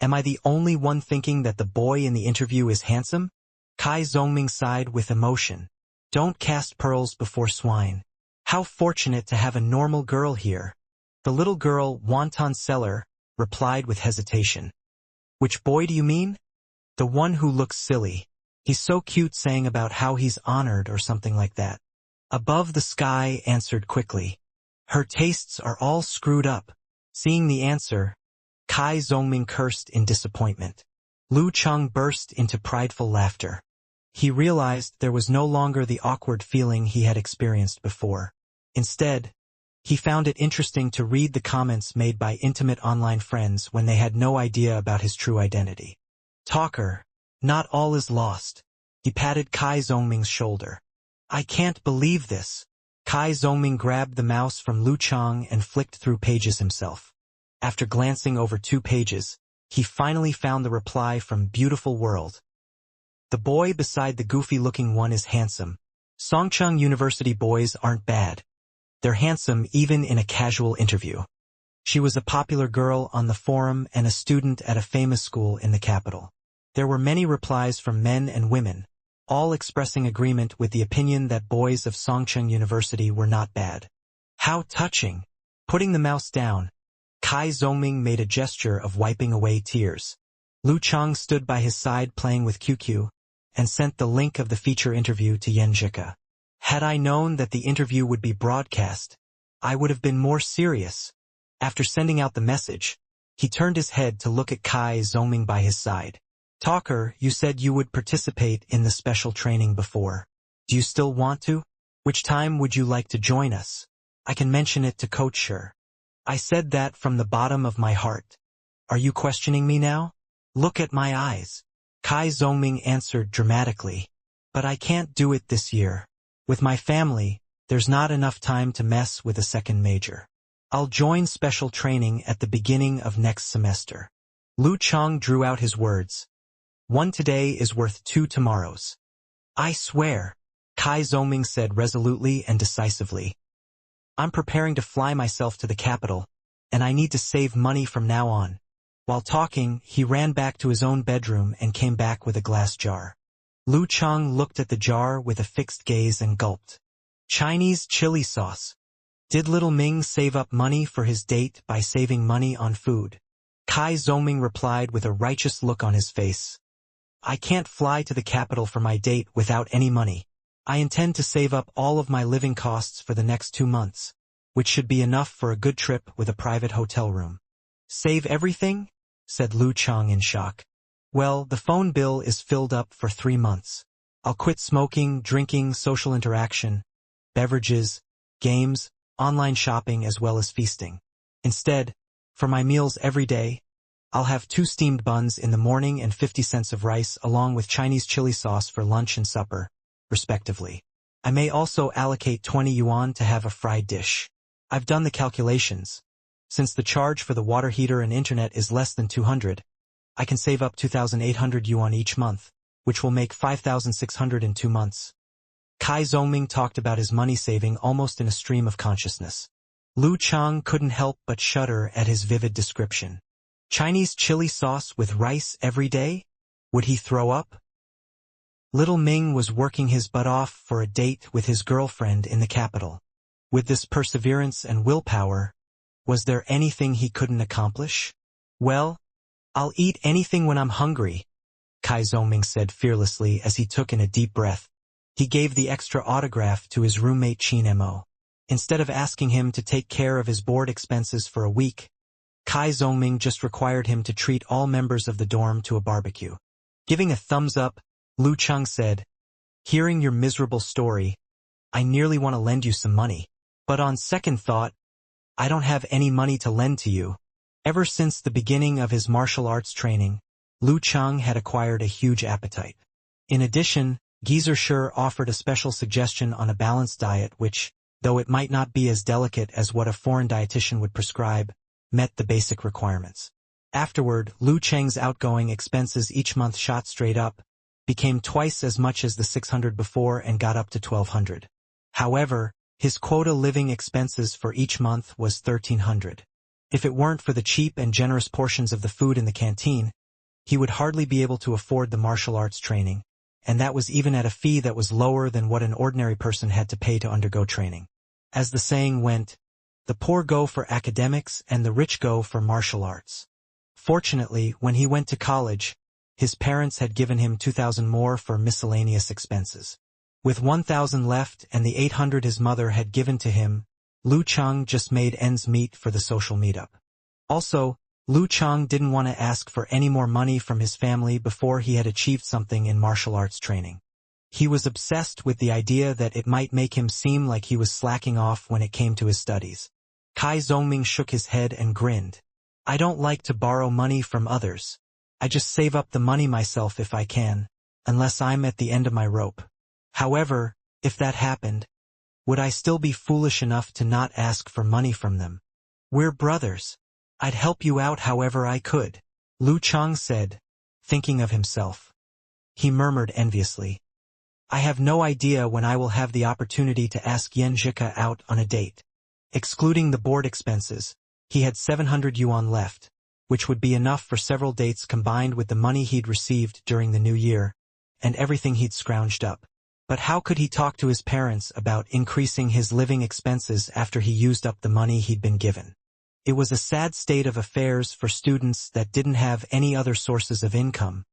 Am I the only one thinking that the boy in the interview is handsome? Kai Zongming sighed with emotion. Don't cast pearls before swine. How fortunate to have a normal girl here. The little girl, Wonton Seller, replied with hesitation. Which boy do you mean? The one who looks silly. He's so cute saying about how he's honored or something like that. Above the Sky answered quickly. Her tastes are all screwed up. Seeing the answer, Kai Zongming cursed in disappointment. Lu Chang burst into prideful laughter. He realized there was no longer the awkward feeling he had experienced before. Instead, he found it interesting to read the comments made by intimate online friends when they had no idea about his true identity. Talker, not all is lost. He patted Kai Zongming's shoulder. I can't believe this. Kai Zongming grabbed the mouse from Lu Chang and flicked through pages himself. After glancing over 2 pages, he finally found the reply from Beautiful World. The boy beside the goofy-looking one is handsome. Songcheng University boys aren't bad. They're handsome even in a casual interview. She was a popular girl on the forum and a student at a famous school in the capital. There were many replies from men and women, all expressing agreement with the opinion that boys of Songcheng University were not bad. How touching! Putting the mouse down, Kai Zongming made a gesture of wiping away tears. Lu Chang stood by his side playing with QQ, and sent the link of the feature interview to Yenjika. Had I known that the interview would be broadcast, I would have been more serious. After sending out the message, he turned his head to look at Kai Zongming by his side. Talker, you said you would participate in the special training before. Do you still want to? Which time would you like to join us? I can mention it to Coach Sher. I said that from the bottom of my heart. Are you questioning me now? Look at my eyes. Kai Zongming answered dramatically. But I can't do it this year. With my family, there's not enough time to mess with a second major. I'll join special training at the beginning of next semester. Lu Chang drew out his words. One today is worth 2 tomorrows. I swear, Kai Zhongming said resolutely and decisively. I'm preparing to fly myself to the capital, and I need to save money from now on. While talking, he ran back to his own bedroom and came back with a glass jar. Lu Chang looked at the jar with a fixed gaze and gulped. Chinese chili sauce. Did little Ming save up money for his date by saving money on food? Kai Zhongming replied with a righteous look on his face. I can't fly to the capital for my date without any money. I intend to save up all of my living costs for the next 2 months, which should be enough for a good trip with a private hotel room. Save everything? Said Lu Chang in shock. Well, the phone bill is filled up for 3 months. I'll quit smoking, drinking, social interaction, beverages, games, online shopping as well as feasting. Instead, for my meals every day, I'll have 2 steamed buns in the morning and 50 cents of rice along with Chinese chili sauce for lunch and supper, respectively. I may also allocate 20 yuan to have a fried dish. I've done the calculations. Since the charge for the water heater and internet is less than 200, I can save up 2,800 yuan each month, which will make 5,600 in 2 months. Kai Zhongming talked about his money saving almost in a stream of consciousness. Lu Chang couldn't help but shudder at his vivid description. Chinese chili sauce with rice every day? Would he throw up? Little Ming was working his butt off for a date with his girlfriend in the capital. With this perseverance and willpower, was there anything he couldn't accomplish? Well, I'll eat anything when I'm hungry, Kai Zhongming said fearlessly as he took in a deep breath. He gave the extra autograph to his roommate Qin Mo. Instead of asking him to take care of his board expenses for a week, Kai Zhongming just required him to treat all members of the dorm to a barbecue. Giving a thumbs up, Lu Chang said, hearing your miserable story, I nearly want to lend you some money. But on second thought, I don't have any money to lend to you. Ever since the beginning of his martial arts training, Lu Chang had acquired a huge appetite. In addition, Geezer Sher offered a special suggestion on a balanced diet which, though it might not be as delicate as what a foreign dietitian would prescribe, met the basic requirements. Afterward, Lu Chang's outgoing expenses each month shot straight up, became twice as much as the 600 before and got up to 1,200. However, his quota living expenses for each month was 1,300. If it weren't for the cheap and generous portions of the food in the canteen, he would hardly be able to afford the martial arts training, and that was even at a fee that was lower than what an ordinary person had to pay to undergo training. As the saying went, the poor go for academics and the rich go for martial arts. Fortunately, when he went to college, his parents had given him 2,000 more for miscellaneous expenses. With 1,000 left and the 800 his mother had given to him, Lu Chang just made ends meet for the social meetup. Also, Lu Chang didn't want to ask for any more money from his family before he had achieved something in martial arts training. He was obsessed with the idea that it might make him seem like he was slacking off when it came to his studies. Kai Zhongming shook his head and grinned. I don't like to borrow money from others. I just save up the money myself if I can, unless I'm at the end of my rope. However, if that happened, would I still be foolish enough to not ask for money from them? We're brothers. I'd help you out however I could, Lu Chang said, thinking of himself. He murmured enviously. I have no idea when I will have the opportunity to ask Yan Zhika out on a date. Excluding the board expenses, he had 700 yuan left, which would be enough for several dates combined with the money he'd received during the new year, and everything he'd scrounged up. But how could he talk to his parents about increasing his living expenses after he used up the money he'd been given? It was a sad state of affairs for students that didn't have any other sources of income,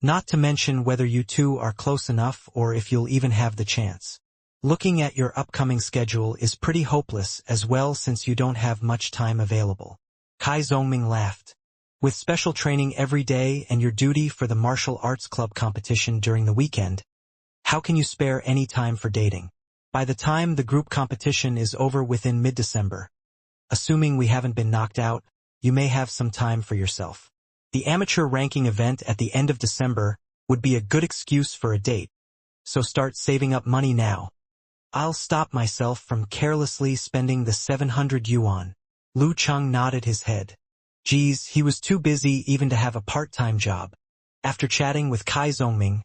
not to mention whether you two are close enough or if you'll even have the chance. Looking at your upcoming schedule is pretty hopeless as well since you don't have much time available. Kai Zhongming laughed. With special training every day and your duty for the martial arts club competition during the weekend, how can you spare any time for dating? By the time the group competition is over within mid-December, assuming we haven't been knocked out, you may have some time for yourself. The amateur ranking event at the end of December would be a good excuse for a date, so start saving up money now. I'll stop myself from carelessly spending the 700 yuan. Lu Cheng nodded his head. Geez, he was too busy even to have a part-time job. After chatting with Kai Zhongming,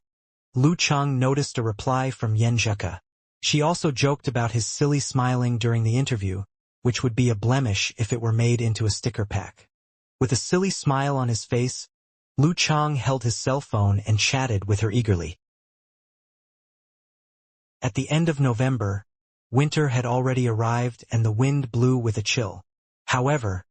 Lu Cheng noticed a reply from Yan Zheka. She also joked about his silly smiling during the interview, which would be a blemish if it were made into a sticker pack. With a silly smile on his face, Lu Cheng held his cell phone and chatted with her eagerly. At the end of November, winter had already arrived and the wind blew with a chill. However,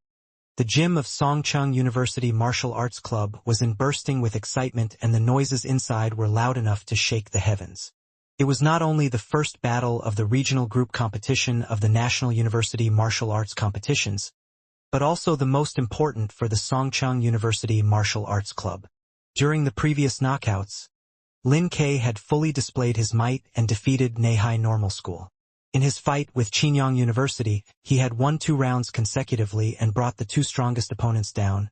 the gym of Songcheng University Martial Arts Club was bursting with excitement and the noises inside were loud enough to shake the heavens. It was not only the first battle of the regional group competition of the National University Martial Arts Competitions, but also the most important for the Songcheng University Martial Arts Club. During the previous knockouts, Lin Ke had fully displayed his might and defeated Neihai Normal School. In his fight with Chinyang University, he had won 2 rounds consecutively and brought the 2 strongest opponents down,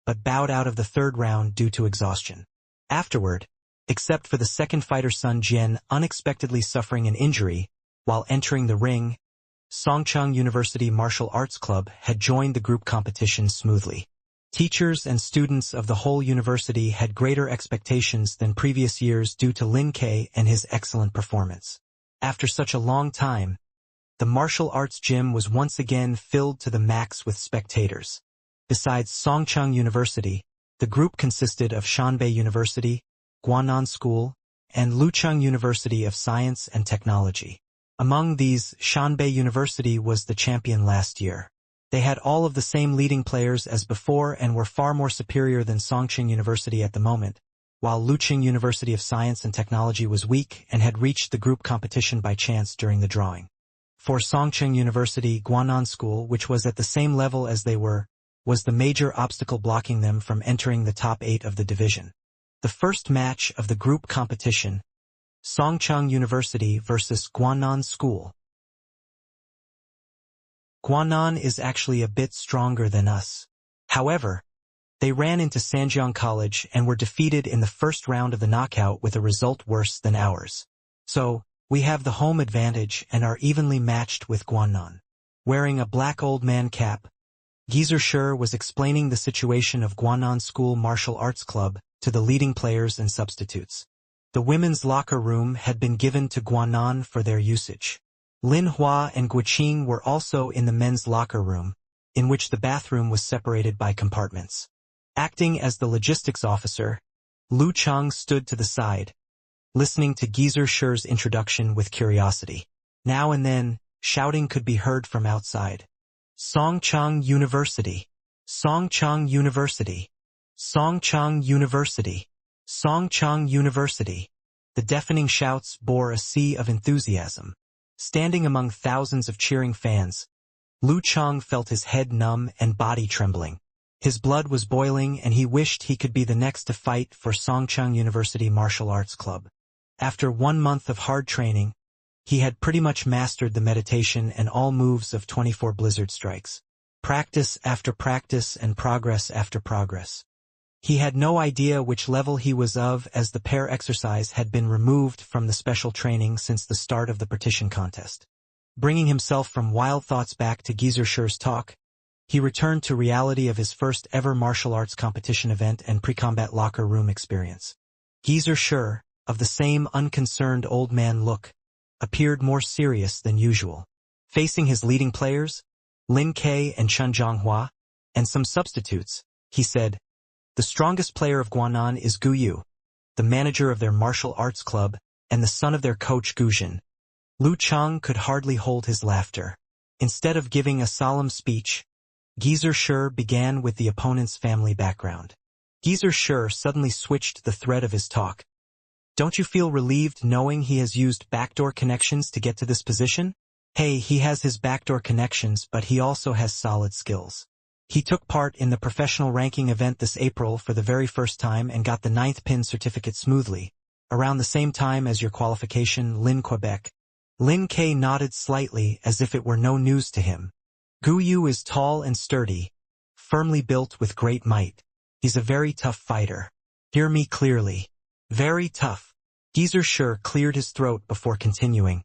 but bowed out of the 3rd round due to exhaustion. Afterward, except for the second fighter Sun Jian unexpectedly suffering an injury while entering the ring, Songcheng University Martial Arts Club had joined the group competition smoothly. Teachers and students of the whole university had greater expectations than previous years due to Lin Ke and his excellent performance. After such a long time, the martial arts gym was once again filled to the max with spectators. Besides Songcheng University, the group consisted of Shanbei University, Guanan School, and Lucheng University of Science and Technology. Among these, Shanbei University was the champion last year. They had all of the same leading players as before and were far more superior than Songcheng University at the moment, while Lucheng University of Science and Technology was weak and had reached the group competition by chance during the drawing. For Songcheng University, Guanan School, which was at the same level as they were, was the major obstacle blocking them from entering the top 8 of the division. The first match of the group competition, Songcheng University versus Guanan School. Guanan is actually a bit stronger than us. However, they ran into Sanjiang College and were defeated in the first round of the knockout with a result worse than ours. So, we have the home advantage and are evenly matched with Guanan. Wearing a black old man cap, Geezer Shi was explaining the situation of Guanan School Martial Arts Club to the leading players and substitutes. The women's locker room had been given to Guanan for their usage. Lin Hua and Guiqing were also in the men's locker room, in which the bathroom was separated by compartments. Acting as the logistics officer, Lu Cheng stood to the side, listening to Geezer Shi's introduction with curiosity. Now and then, shouting could be heard from outside. Songcheng University! Songcheng University! Songcheng University! Songcheng University! The deafening shouts bore a sea of enthusiasm. Standing among thousands of cheering fans, Lu Cheng felt his head numb and body trembling. His blood was boiling and he wished he could be the next to fight for Songcheng University Martial Arts Club. After 1 month of hard training, he had pretty much mastered the meditation and all moves of 24 blizzard strikes. Practice after practice and progress after progress. He had no idea which level he was of as the pair exercise had been removed from the special training since the start of the partition contest. Bringing himself from wild thoughts back to Geezer Shi's talk, he returned to reality of his first ever martial arts competition event and pre-combat locker room experience. Geezer Shi, of the same unconcerned old man look, appeared more serious than usual. Facing his leading players, Lin Ke and Chen Zhonghua, and some substitutes, he said, "The strongest player of Guanan is Gu Yu, the manager of their martial arts club, and the son of their coach Gu Jin." Lu Cheng could hardly hold his laughter. Instead of giving a solemn speech, Geezer Shi began with the opponent's family background. Geezer Shi suddenly switched the thread of his talk. "Don't you feel relieved knowing he has used backdoor connections to get to this position? Hey, he has his backdoor connections, but he also has solid skills. He took part in the professional ranking event this April for the very first time and got the 9th pin certificate smoothly, around the same time as your qualification, Lin Quebec." Lin Ke nodded slightly as if it were no news to him. "Gu Yu is tall and sturdy, firmly built with great might. He's a very tough fighter. Hear me clearly. Very tough. Geezer Sure cleared his throat before continuing.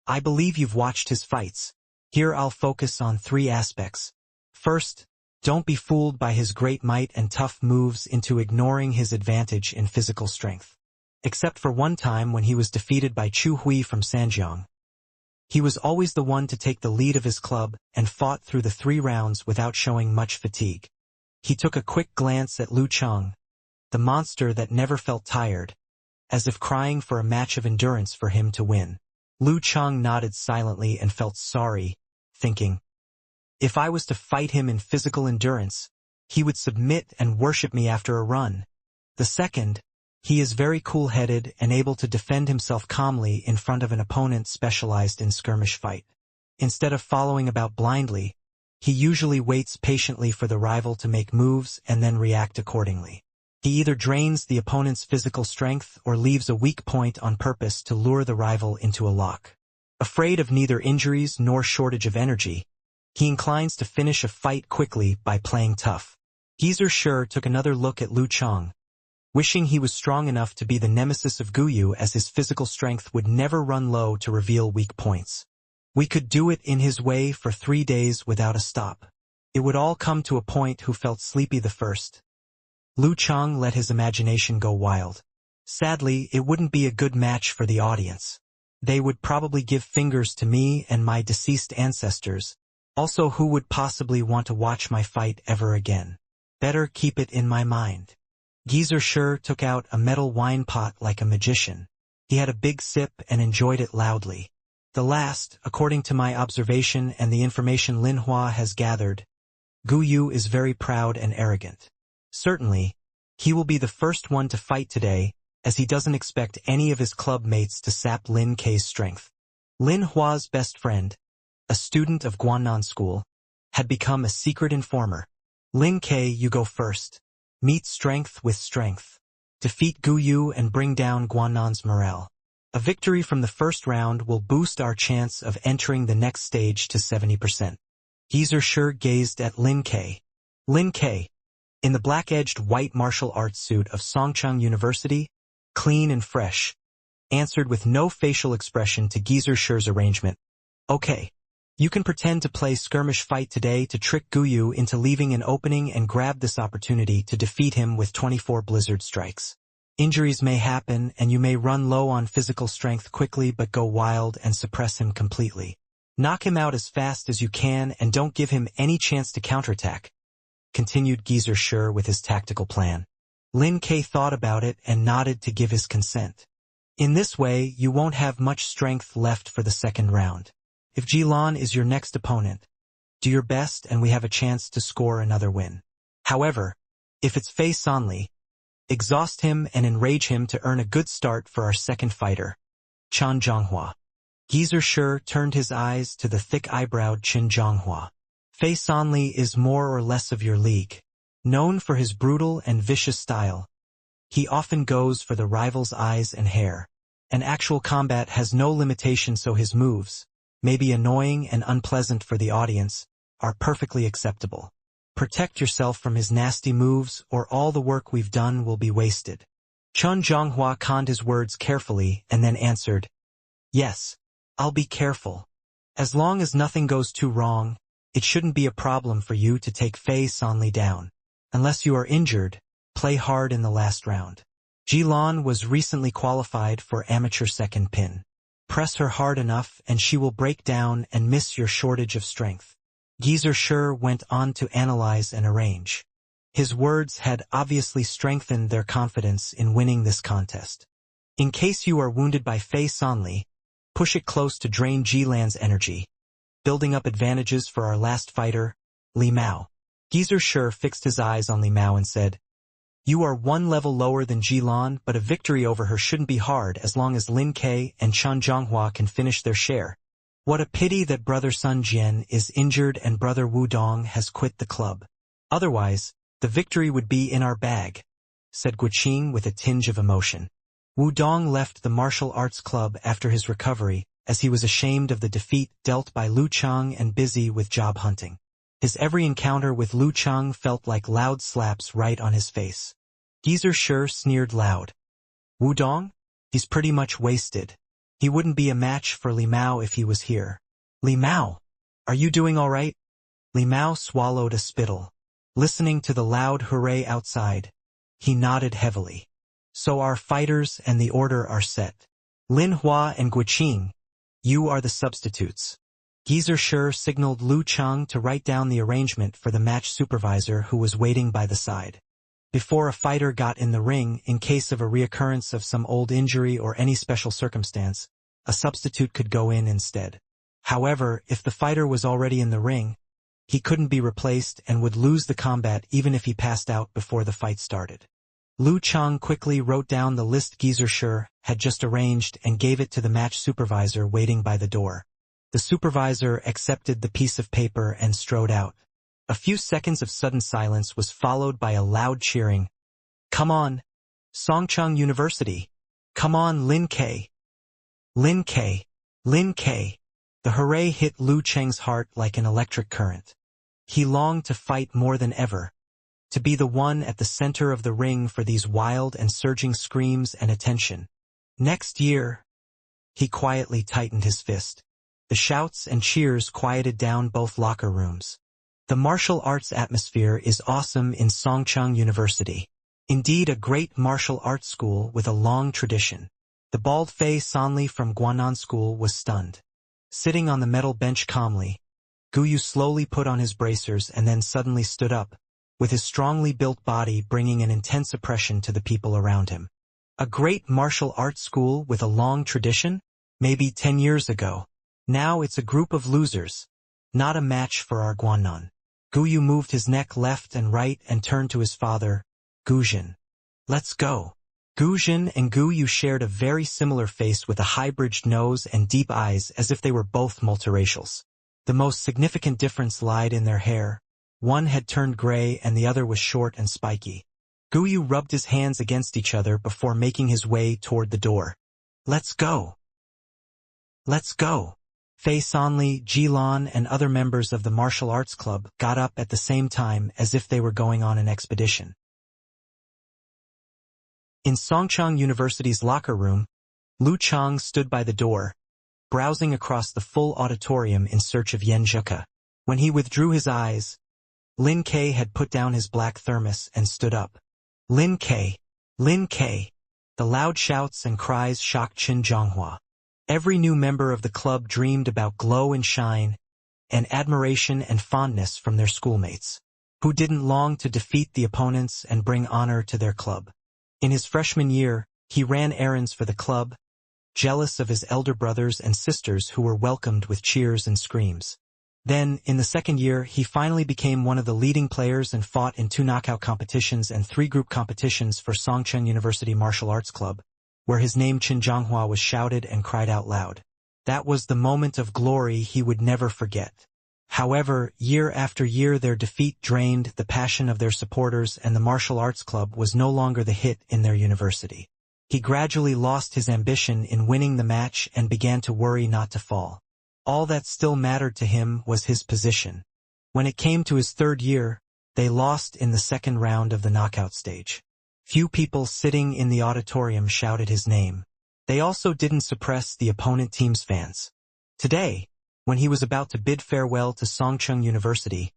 I believe you've watched his fights. Here I'll focus on 3 aspects. First, don't be fooled by his great might and tough moves into ignoring his advantage in physical strength. Except for one time when he was defeated by Chu Hui from Sanjiang. He was always the one to take the lead of his club and fought through the 3 rounds without showing much fatigue. He took a quick glance at Lu Cheng, the monster that never felt tired, as if crying for a match of endurance for him to win. Lu Cheng nodded silently and felt sorry, thinking, if I was to fight him in physical endurance, he would submit and worship me after a run. The second, he is very cool-headed and able to defend himself calmly in front of an opponent specialized in skirmish fight. Instead of following about blindly, he usually waits patiently for the rival to make moves and then react accordingly. He either drains the opponent's physical strength or leaves a weak point on purpose to lure the rival into a lock. Afraid of neither injuries nor shortage of energy, he inclines to finish a fight quickly by playing tough. Geezer Sure took another look at Lu Cheng, wishing he was strong enough to be the nemesis of Guyu, as his physical strength would never run low to reveal weak points. We could do it in his way for 3 days without a stop. It would all come to a point who felt sleepy the first. Lu Cheng let his imagination go wild. Sadly, it wouldn't be a good match for the audience. They would probably give fingers to me and my deceased ancestors. Also, who would possibly want to watch my fight ever again? Better keep it in my mind. Geezer Sure took out a metal wine pot like a magician. He had a big sip and enjoyed it loudly. The last, according to my observation and the information Lin Hua has gathered, Guyu is very proud and arrogant. Certainly, he will be the first one to fight today, as he doesn't expect any of his club mates to sap Lin Kei's strength. Lin Hua's best friend, a student of Guannan School, had become a secret informer. Lin Kei, you go first. Meet strength with strength. Defeat Guyu and bring down Guannan's morale. A victory from the first round will boost our chance of entering the next stage to 70%. Geezer Sure gazed at Lin Kei. Lin Kei, in the black-edged white martial arts suit of Songcheng University, clean and fresh, answered with no facial expression to Geezer Sure's arrangement. Okay. You can pretend to play skirmish fight today to trick Guyu into leaving an opening and grab this opportunity to defeat him with 24 blizzard strikes. Injuries may happen and you may run low on physical strength quickly, but go wild and suppress him completely. Knock him out as fast as you can and don't give him any chance to counterattack, continued Geezer Sure with his tactical plan. Lin Kei thought about it and nodded to give his consent. In this way, you won't have much strength left for the second round. If Jilan is your next opponent, do your best and we have a chance to score another win. However, if it's Fei Sanli, exhaust him and enrage him to earn a good start for our second fighter, Chen Zhonghua. Geezer Sure turned his eyes to the thick-eyebrowed Chen Zhonghua. Fei Sanli is more or less of your league. Known for his brutal and vicious style, he often goes for the rival's eyes and hair. An actual combat has no limitation, so his moves, maybe annoying and unpleasant for the audience, are perfectly acceptable. Protect yourself from his nasty moves or all the work we've done will be wasted. Chen Zhonghua conned his words carefully and then answered, Yes, I'll be careful. As long as nothing goes too wrong, it shouldn't be a problem for you to take Fei Sanli down. Unless you are injured, play hard in the last round. Jilan was recently qualified for amateur second pin. Press her hard enough and she will break down and miss your shortage of strength. Geezer Sure went on to analyze and arrange. His words had obviously strengthened their confidence in winning this contest. In case you are wounded by Fei Sanli, push it close to drain Jilan's energy, building up advantages for our last fighter, Li Mao. Geezer Sure fixed his eyes on Li Mao and said, You are 1 level lower than Jilan, but a victory over her shouldn't be hard as long as Lin Kei and Chen Zhonghua can finish their share. What a pity that brother Sun Jian is injured and brother Wu Dong has quit the club. Otherwise, the victory would be in our bag, said Guqing with a tinge of emotion. Wu Dong left the martial arts club after his recovery, as he was ashamed of the defeat dealt by Lu Cheng and busy with job hunting. His every encounter with Lu Cheng felt like loud slaps right on his face. Geezer Sure sneered loud. Wu Dong? He's pretty much wasted. He wouldn't be a match for Li Mao if he was here. Li Mao, are you doing all right? Li Mao swallowed a spittle. Listening to the loud hooray outside, he nodded heavily. So our fighters and the order are set. Lin Hua and Guiqing, you are the substitutes. Geyser signaled Lu Cheng to write down the arrangement for the match supervisor who was waiting by the side. Before a fighter got in the ring, in case of a reoccurrence of some old injury or any special circumstance, a substitute could go in instead. However, if the fighter was already in the ring, he couldn't be replaced and would lose the combat even if he passed out before the fight started. Lu Cheng quickly wrote down the list Geyser had just arranged and gave it to the match supervisor waiting by the door. The supervisor accepted the piece of paper and strode out. A few seconds of sudden silence was followed by a loud cheering. Come on, Songcheng University! Come on, Lin K! Lin K! Lin K! The hooray hit Lu Cheng's heart like an electric current. He longed to fight more than ever, to be the one at the center of the ring for these wild and surging screams and attention. Next year, he quietly tightened his fist. The shouts and cheers quieted down both locker rooms. The martial arts atmosphere is awesome in Songcheng University. Indeed, a great martial arts school with a long tradition. The bald Fei Sanli from Guanan School was stunned. Sitting on the metal bench calmly, Guyu slowly put on his bracers and then suddenly stood up, with his strongly built body bringing an intense oppression to the people around him. A great martial arts school with a long tradition? Maybe 10 years ago. Now it's a group of losers. Not a match for our Guanan. Guyu moved his neck left and right and turned to his father, Gujin. Let's go. Gujin and Guyu shared a very similar face with a high-bridged nose and deep eyes as if they were both multiracials. The most significant difference lied in their hair. One had turned gray and the other was short and spiky. Guyu rubbed his hands against each other before making his way toward the door. Let's go. Let's go. Fei Sanli, Jilan, and other members of the martial arts club got up at the same time as if they were going on an expedition. In Songcheng University's locker room, Lu Cheng stood by the door, browsing across the full auditorium in search of Yan Zheke. When he withdrew his eyes, Lin K had put down his black thermos and stood up. Lin K! Lin K! The loud shouts and cries shocked Qin Zhonghua. Every new member of the club dreamed about glow and shine, and admiration and fondness from their schoolmates, who didn't long to defeat the opponents and bring honor to their club. In his freshman year, he ran errands for the club, jealous of his elder brothers and sisters who were welcomed with cheers and screams. Then, in the second year, he finally became one of the leading players and fought in 2 knockout competitions and 3 group competitions for Songcheng University Martial Arts Club, where his name Qin Zhonghua was shouted and cried out loud. That was the moment of glory he would never forget. However, year after year their defeat drained the passion of their supporters and the martial arts club was no longer the hit in their university. He gradually lost his ambition in winning the match and began to worry not to fall. All that still mattered to him was his position. When it came to his third year, they lost in the second round of the knockout stage. Few people sitting in the auditorium shouted his name. They also didn't suppress the opponent team's fans. Today, when he was about to bid farewell to Songcheng University,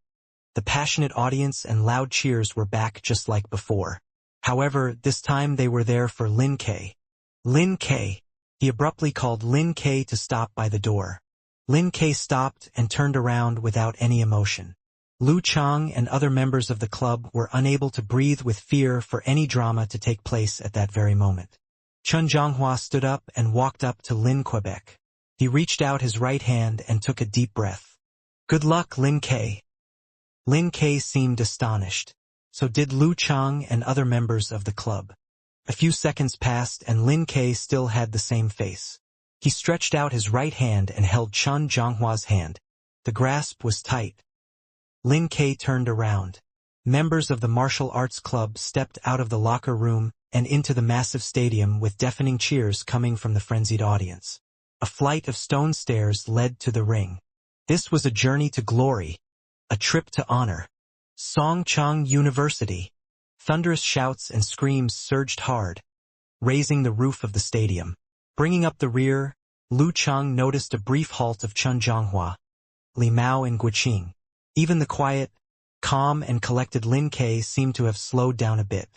the passionate audience and loud cheers were back just like before. However, this time they were there for Lin K. Lin K. He abruptly called Lin K to stop by the door. Lin K stopped and turned around without any emotion. Lu Cheng and other members of the club were unable to breathe with fear for any drama to take place at that very moment. Qin Zhonghua stood up and walked up to Lin Quebec. He reached out his right hand and took a deep breath. Good luck, Lin K. Lin K seemed astonished. So did Lu Cheng and other members of the club. A few seconds passed and Lin K still had the same face. He stretched out his right hand and held Qin Zhonghua's hand. The grasp was tight. Lin K turned around. Members of the martial arts club stepped out of the locker room and into the massive stadium with deafening cheers coming from the frenzied audience. A flight of stone stairs led to the ring. This was a journey to glory, a trip to honor. Songcheng University. Thunderous shouts and screams surged hard. raising the roof of the stadium. Bringing up the rear, Lu Cheng noticed a brief halt of Chun Zhonghua, Li Mao and Guiqing. Even the quiet, calm and collected Lin Ke seemed to have slowed down a bit.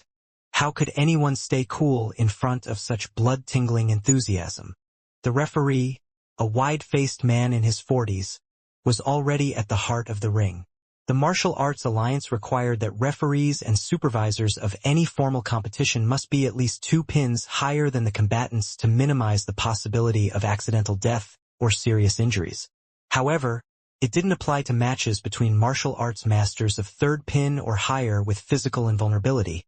How could anyone stay cool in front of such blood-tingling enthusiasm? The referee, a wide-faced man in his 40s, was already at the heart of the ring. The Martial Arts Alliance required that referees and supervisors of any formal competition must be at least 2 pins higher than the combatants to minimize the possibility of accidental death or serious injuries. However, it didn't apply to matches between martial arts masters of 3rd pin or higher with physical invulnerability,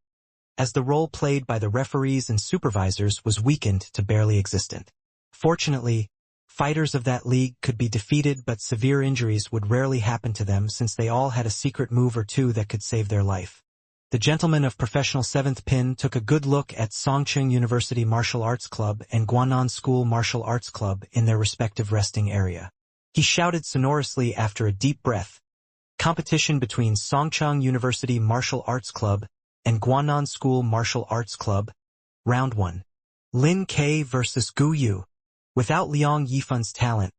as the role played by the referees and supervisors was weakened to barely existent. Fortunately, fighters of that league could be defeated, but severe injuries would rarely happen to them since they all had a secret move or two that could save their life. The gentleman of professional 7th pin took a good look at Songcheng University Martial Arts Club and Guanan School Martial Arts Club in their respective resting area. He shouted sonorously after a deep breath, "Competition between Songcheng University Martial Arts Club and Guanan School Martial Arts Club, Round 1. Lin Ke versus Gu Yu." Without Liang Yifun's talent,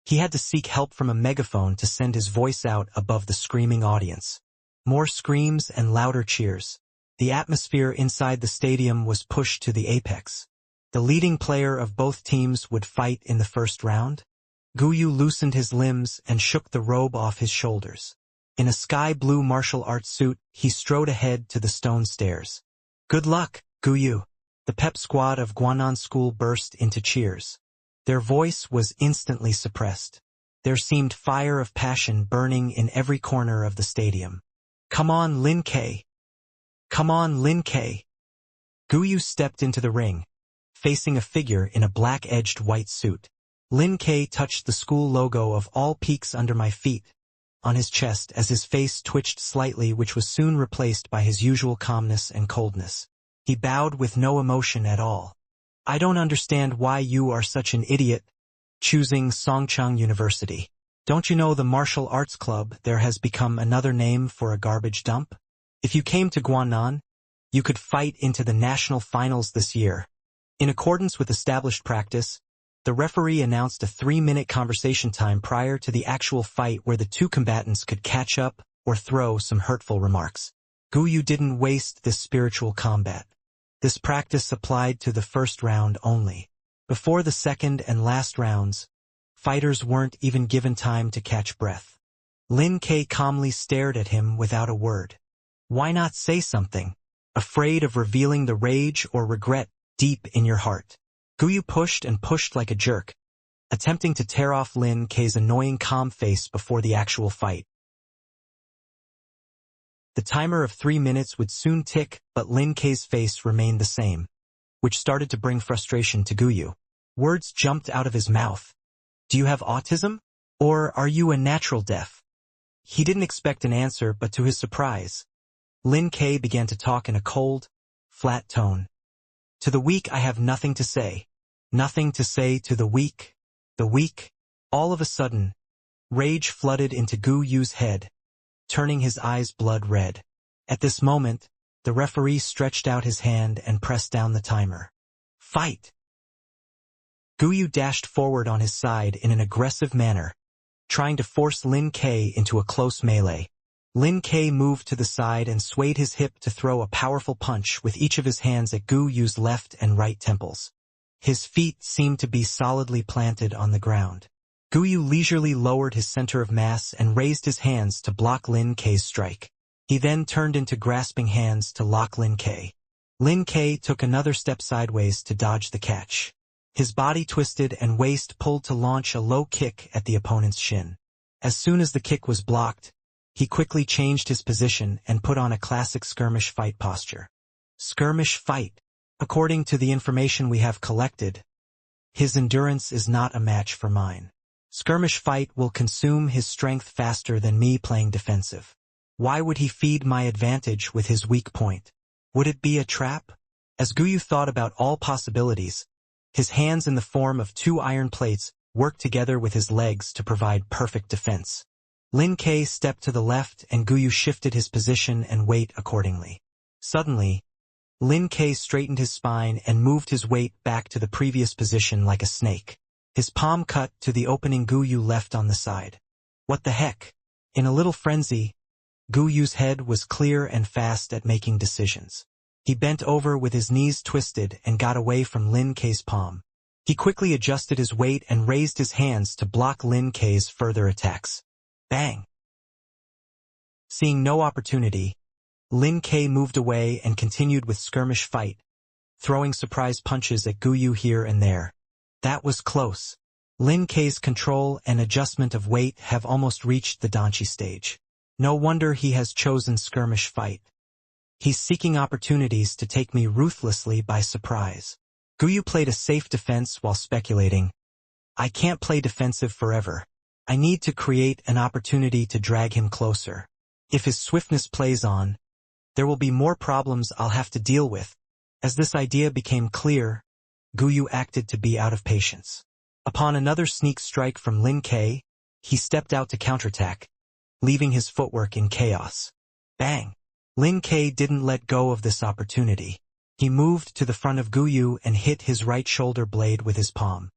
he had to seek help from a megaphone to send his voice out above the screaming audience. More screams and louder cheers. The atmosphere inside the stadium was pushed to the apex. The leading player of both teams would fight in the first round. Gu Yu loosened his limbs and shook the robe off his shoulders. In a sky-blue martial arts suit, he strode ahead to the stone stairs. "Good luck, Gu Yu." The pep squad of Guanan School burst into cheers. Their voice was instantly suppressed. There seemed fire of passion burning in every corner of the stadium. "Come on, Lin Ke! Come on, Lin Ke!" Gu Yu stepped into the ring, facing a figure in a black-edged white suit. Lin Ke touched the school logo of "All Peaks Under My Feet" on his chest as his face twitched slightly, which was soon replaced by his usual calmness and coldness. He bowed with no emotion at all. "I don't understand why you are such an idiot, choosing Songcheng University. Don't you know the martial arts club there has become another name for a garbage dump? If you came to Guanan, you could fight into the national finals this year." In accordance with established practice, the referee announced a 3-minute conversation time prior to the actual fight where the 2 combatants could catch up or throw some hurtful remarks. Gu Yu didn't waste this spiritual combat. This practice applied to the first round only. Before the second and last rounds, fighters weren't even given time to catch breath. Lin Ke calmly stared at him without a word. Why not say something? Afraid of revealing the rage or regret deep in your heart? Gu Yu pushed and pushed like a jerk, attempting to tear off Lin Ke's annoying calm face before the actual fight. The timer of 3 minutes would soon tick, but Lin Ke's face remained the same, which started to bring frustration to Gu Yu. Words jumped out of his mouth. "Do you have autism? Or are you a natural deaf?" He didn't expect an answer, but to his surprise, Lin Ke began to talk in a cold, flat tone. "To the weak I have nothing to say. Nothing to say to the weak. The weak." All of a sudden, rage flooded into Gu Yu's head, turning his eyes blood red. At this moment, the referee stretched out his hand and pressed down the timer. "Fight!" Gu Yu dashed forward on his side in an aggressive manner, trying to force Lin Ke into a close melee. Lin Ke moved to the side and swayed his hip to throw a powerful punch with each of his hands at Gu Yu's left and right temples. His feet seemed to be solidly planted on the ground. Gu Yu leisurely lowered his center of mass and raised his hands to block Lin Ke's strike. He then turned into grasping hands to lock Lin Ke. Lin Ke took another step sideways to dodge the catch. His body twisted and waist pulled to launch a low kick at the opponent's shin. As soon as the kick was blocked, he quickly changed his position and put on a classic skirmish fight posture. Skirmish fight. According to the information we have collected, his endurance is not a match for mine. Skirmish fight will consume his strength faster than me playing defensive. Why would he feed my advantage with his weak point? Would it be a trap? As Gu Yu thought about all possibilities, his hands in the form of 2 iron plates worked together with his legs to provide perfect defense. Lin Ke stepped to the left and Gu Yu shifted his position and weight accordingly. Suddenly, Lin K straightened his spine and moved his weight back to the previous position like a snake. His palm cut to the opening Gu Yu left on the side. What the heck? In a little frenzy, Gu Yu's head was clear and fast at making decisions. He bent over with his knees twisted and got away from Lin K's palm. He quickly adjusted his weight and raised his hands to block Lin K's further attacks. Bang! Seeing no opportunity, Lin K moved away and continued with skirmish fight, throwing surprise punches at Gu Yu here and there. That was close. Lin K's control and adjustment of weight have almost reached the Danchi stage. No wonder he has chosen skirmish fight. He's seeking opportunities to take me ruthlessly by surprise. Gu Yu played a safe defense while speculating. I can't play defensive forever. I need to create an opportunity to drag him closer. If his swiftness plays on, there will be more problems I'll have to deal with. As this idea became clear, Gu Yu acted to be out of patience. Upon another sneak strike from Lin K, he stepped out to counterattack, leaving his footwork in chaos. Bang! Lin K didn't let go of this opportunity. He moved to the front of Gu Yu and hit his right shoulder blade with his palm.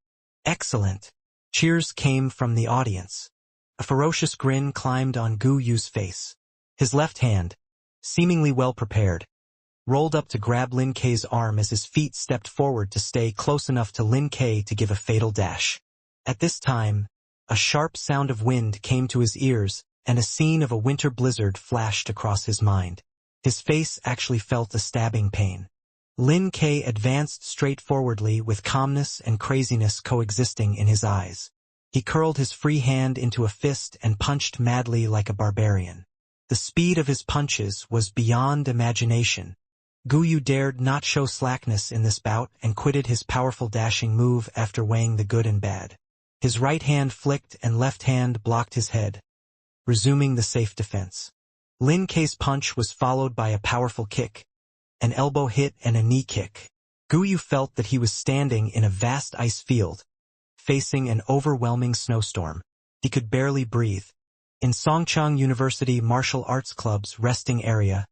Excellent! Cheers came from the audience. A ferocious grin climbed on Gu Yu's face. His left hand, seemingly well prepared, rolled up to grab Lin K's arm as his feet stepped forward to stay close enough to Lin K to give a fatal dash. At this time, a sharp sound of wind came to his ears, and a scene of a winter blizzard flashed across his mind. His face actually felt a stabbing pain. Lin K advanced straightforwardly with calmness and craziness coexisting in his eyes. He curled his free hand into a fist and punched madly like a barbarian. The speed of his punches was beyond imagination. Gu Yu dared not show slackness in this bout and quitted his powerful dashing move after weighing the good and bad. His right hand flicked and left hand blocked his head, resuming the safe defense. Lin K's punch was followed by a powerful kick, an elbow hit and a knee kick. Gu Yu felt that he was standing in a vast ice field, facing an overwhelming snowstorm. He could barely breathe. In Songchang University Martial Arts Club's resting area,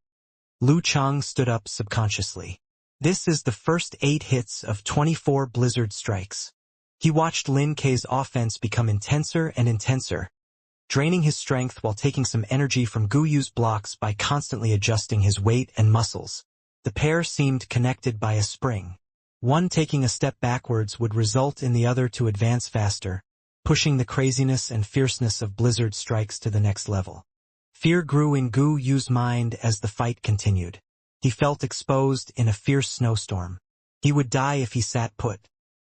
Lu Chang stood up subconsciously. This is the first 8 hits of 24 blizzard strikes. He watched Lin K's offense become intenser and intenser, draining his strength while taking some energy from Gu Yu's blocks by constantly adjusting his weight and muscles. The pair seemed connected by a spring. One taking a step backwards would result in the other to advance faster, pushing the craziness and fierceness of blizzard strikes to the next level. Fear grew in Gu Yu's mind as the fight continued. He felt exposed in a fierce snowstorm. He would die if he sat put,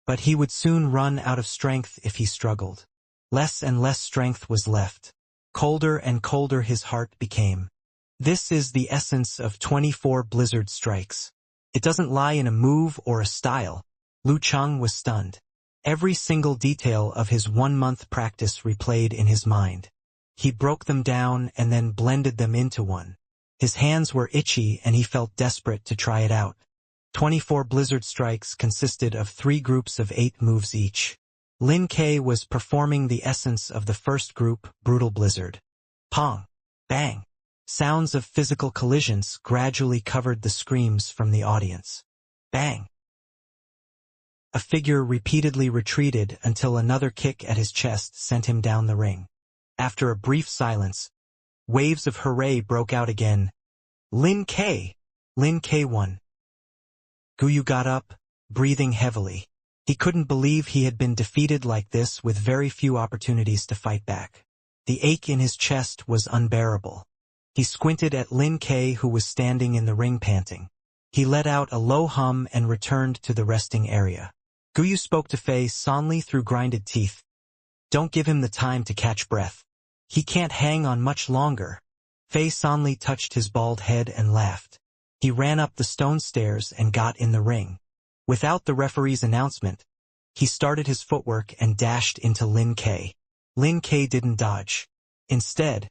but he would soon run out of strength if he struggled. Less and less strength was left. Colder and colder his heart became. This is the essence of 24 blizzard strikes. It doesn't lie in a move or a style. Lu Chang was stunned. Every single detail of his 1-month practice replayed in his mind. He broke them down and then blended them into one. His hands were itchy and he felt desperate to try it out. 24 blizzard strikes consisted of 3 groups of 8 moves each. Lin K was performing the essence of the first group, Brutal Blizzard. Pong! Bang! Sounds of physical collisions gradually covered the screams from the audience. Bang! A figure repeatedly retreated until another kick at his chest sent him down the ring. After a brief silence, waves of hooray broke out again. Lin K! Lin K won. Gu Yu got up, breathing heavily. He couldn't believe he had been defeated like this with very few opportunities to fight back. The ache in his chest was unbearable. He squinted at Lin K, who was standing in the ring panting. He let out a low hum and returned to the resting area. Gu Yu spoke to Fei Sanli through grinded teeth. Don't give him the time to catch breath. He can't hang on much longer. Fei Sanli touched his bald head and laughed. He ran up the stone stairs and got in the ring. Without the referee's announcement, he started his footwork and dashed into Lin K. Lin K didn't dodge. Instead,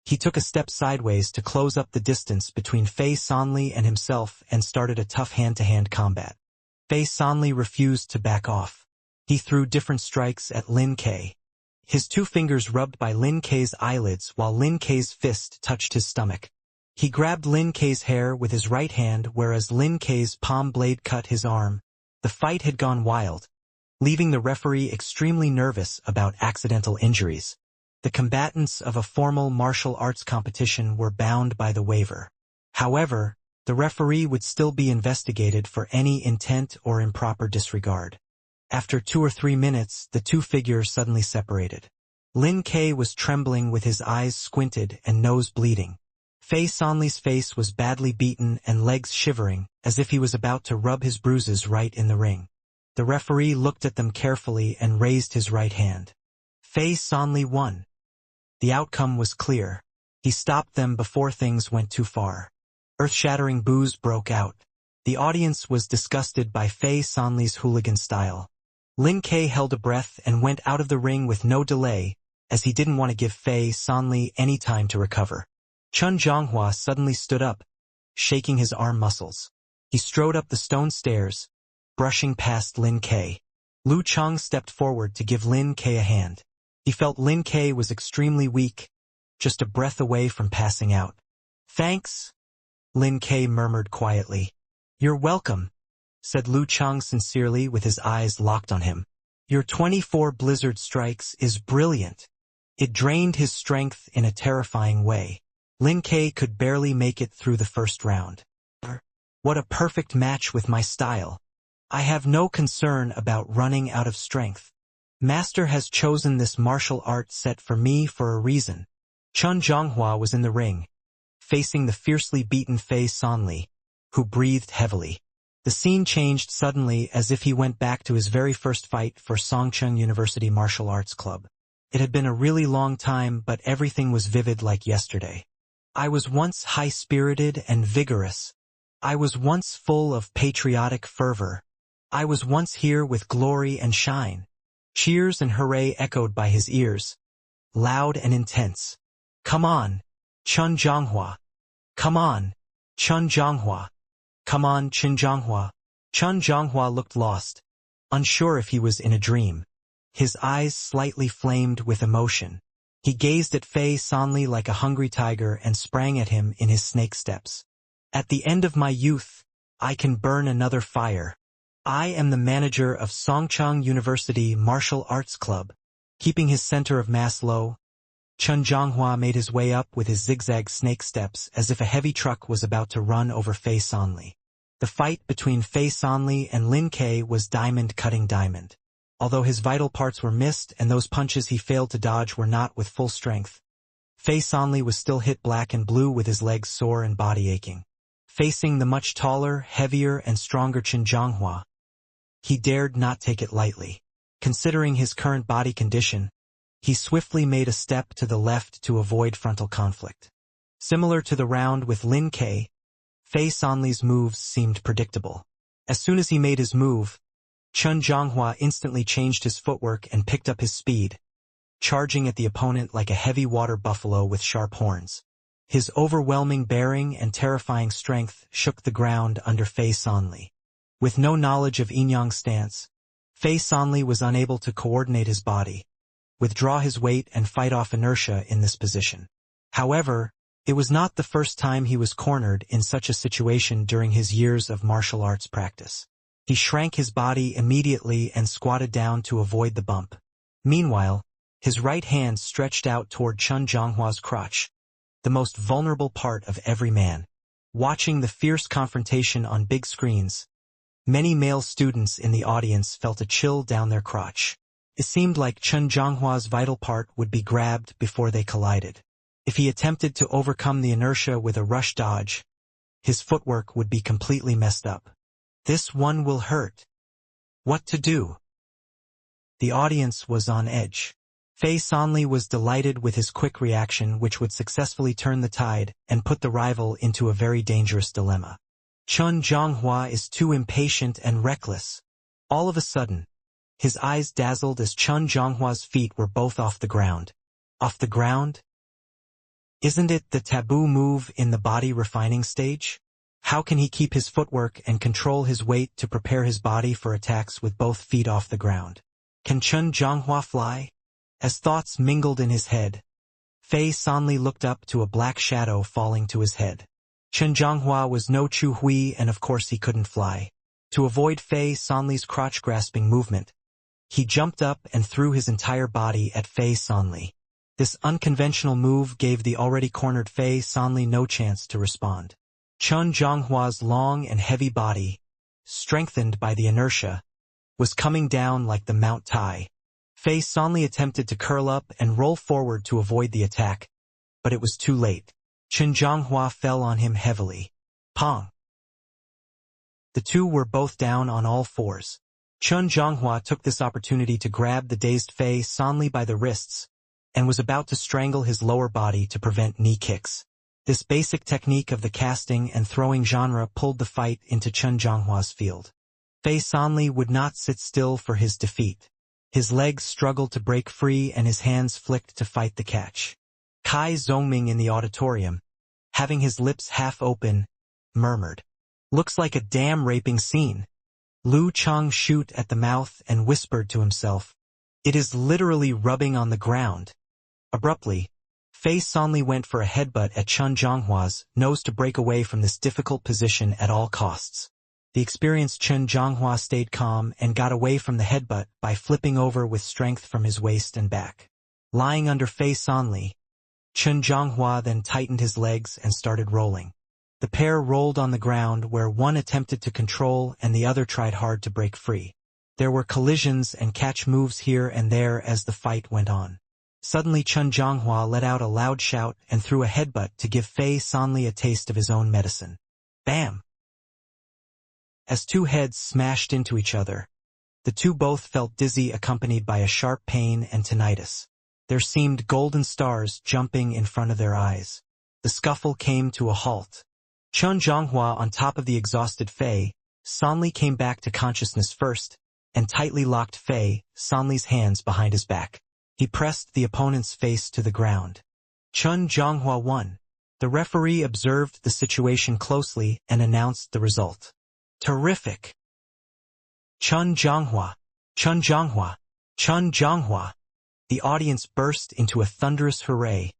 he took a step sideways to close up the distance between Fei Sanli and himself and started a tough hand-to-hand combat. Fei Sanli refused to back off. He threw different strikes at Lin K. His 2 fingers rubbed by Lin K's eyelids while Lin K's fist touched his stomach. He grabbed Lin Kei's hair with his right hand whereas Lin Kei's palm blade cut his arm. The fight had gone wild, leaving the referee extremely nervous about accidental injuries. The combatants of a formal martial arts competition were bound by the waiver. However, the referee would still be investigated for any intent or improper disregard. After 2 or 3 minutes, the two figures suddenly separated. Lin Kei was trembling with his eyes squinted and nose bleeding. Fei Sanli's face was badly beaten and legs shivering, as if he was about to rub his bruises right in the ring. The referee looked at them carefully and raised his right hand. Fei Sanli won. The outcome was clear. He stopped them before things went too far. Earth-shattering boos broke out. The audience was disgusted by Fei Sanli's hooligan style. Lin Kei held a breath and went out of the ring with no delay, as he didn't want to give Fei Sanli any time to recover. Chun Zhonghua suddenly stood up, shaking his arm muscles. He strode up the stone stairs, brushing past Lin Kei. Lu Chang stepped forward to give Lin Kei a hand. He felt Lin Kei was extremely weak, just a breath away from passing out. "Thanks," Lin Kei murmured quietly. "You're welcome," said Lu Chang sincerely with his eyes locked on him. "Your 24 blizzard strikes is brilliant." It drained his strength in a terrifying way. Lin Kei could barely make it through the first round. "What a perfect match with my style. I have no concern about running out of strength. Master has chosen this martial art set for me for a reason." Chun Zhonghua was in the ring, facing the fiercely beaten Fei Sanli, who breathed heavily. The scene changed suddenly as if he went back to his very first fight for Songcheng University Martial Arts Club. It had been a really long time, but everything was vivid like yesterday. "I was once high-spirited and vigorous. I was once full of patriotic fervor. I was once here with glory and shine." Cheers and hooray echoed by his ears, loud and intense. "Come on, Chun Zhonghua. Come on, Chun Zhonghua. Come on, Chun Zhonghua." Chun Zhonghua looked lost, unsure if he was in a dream. His eyes slightly flamed with emotion. He gazed at Fei Sanli like a hungry tiger and sprang at him in his snake steps. "At the end of my youth, I can burn another fire. I am the manager of Songcheng University Martial Arts Club." Keeping his center of mass low, Chun Zhonghua made his way up with his zigzag snake steps as if a heavy truck was about to run over Fei Sanli. The fight between Fei Sanli and Lin Kei was diamond cutting diamond. Although his vital parts were missed and those punches he failed to dodge were not with full strength, Fei Sanli was still hit black and blue with his legs sore and body aching. Facing the much taller, heavier, and stronger Chun Zhonghua, he dared not take it lightly. Considering his current body condition, he swiftly made a step to the left to avoid frontal conflict. Similar to the round with Lin Kei, Fei Sanli's moves seemed predictable. As soon as he made his move, Chun Zhonghua instantly changed his footwork and picked up his speed, charging at the opponent like a heavy water buffalo with sharp horns. His overwhelming bearing and terrifying strength shook the ground under Fei Sanli. With no knowledge of yin-yang stance, Fei Sanli was unable to coordinate his body, withdraw his weight and fight off inertia in this position. However, it was not the first time he was cornered in such a situation during his years of martial arts practice. He shrank his body immediately and squatted down to avoid the bump. Meanwhile, his right hand stretched out toward Chun Zhonghua's crotch, the most vulnerable part of every man. Watching the fierce confrontation on big screens, many male students in the audience felt a chill down their crotch. It seemed like Chun Zhonghua's vital part would be grabbed before they collided. If he attempted to overcome the inertia with a rush dodge, his footwork would be completely messed up. "This one will hurt. What to do?" The audience was on edge. Fei Sanli was delighted with his quick reaction, which would successfully turn the tide and put the rival into a very dangerous dilemma. Chun Zhonghua is too impatient and reckless. All of a sudden, his eyes dazzled as Chun Zhonghua's feet were both off the ground. Off the ground? Isn't it the taboo move in the body refining stage? How can he keep his footwork and control his weight to prepare his body for attacks with both feet off the ground? Can Chun Zhonghua fly? As thoughts mingled in his head, Fei Sanli looked up to a black shadow falling to his head. Chen Zhonghua was no Chu Hui, and of course he couldn't fly. To avoid Fei Sanli's crotch-grasping movement, he jumped up and threw his entire body at Fei Sanli. This unconventional move gave the already cornered Fei Sanli no chance to respond. Chen Zhonghua's long and heavy body, strengthened by the inertia, was coming down like the Mount Tai. Fei Sanli attempted to curl up and roll forward to avoid the attack, but it was too late. Chen Zhonghua fell on him heavily. Pong! The two were both down on all fours. Chen Zhonghua took this opportunity to grab the dazed Fei Sanli by the wrists, and was about to strangle his lower body to prevent knee kicks. This basic technique of the casting and throwing genre pulled the fight into Chen Zhonghua's field. Fei Sanli would not sit still for his defeat. His legs struggled to break free and his hands flicked to fight the catch. Kai Zhongming in the auditorium, having his lips half open, murmured, "Looks like a damn raping scene." Lu Chang shoot at the mouth and whispered to himself, "It is literally rubbing on the ground." Abruptly, Fei Sanli went for a headbutt at Chen Zhonghua's nose to break away from this difficult position at all costs. The experienced Chen Zhonghua stayed calm and got away from the headbutt by flipping over with strength from his waist and back. Lying under Fei Sanli, Chen Zhonghua then tightened his legs and started rolling. The pair rolled on the ground where one attempted to control and the other tried hard to break free. There were collisions and catch moves here and there as the fight went on. Suddenly Chen Zhonghua let out a loud shout and threw a headbutt to give Fei Sanli a taste of his own medicine. Bam! As two heads smashed into each other, the two both felt dizzy, accompanied by a sharp pain and tinnitus. There seemed golden stars jumping in front of their eyes. The scuffle came to a halt. Chen Zhonghua on top of the exhausted Fei Sanli came back to consciousness first and tightly locked Fei Sanli's hands behind his back. He pressed the opponent's face to the ground. Chen Zhonghua won. The referee observed the situation closely and announced the result. Terrific! Chen Zhonghua! Chen Zhonghua! Chen Zhonghua! The audience burst into a thunderous hooray,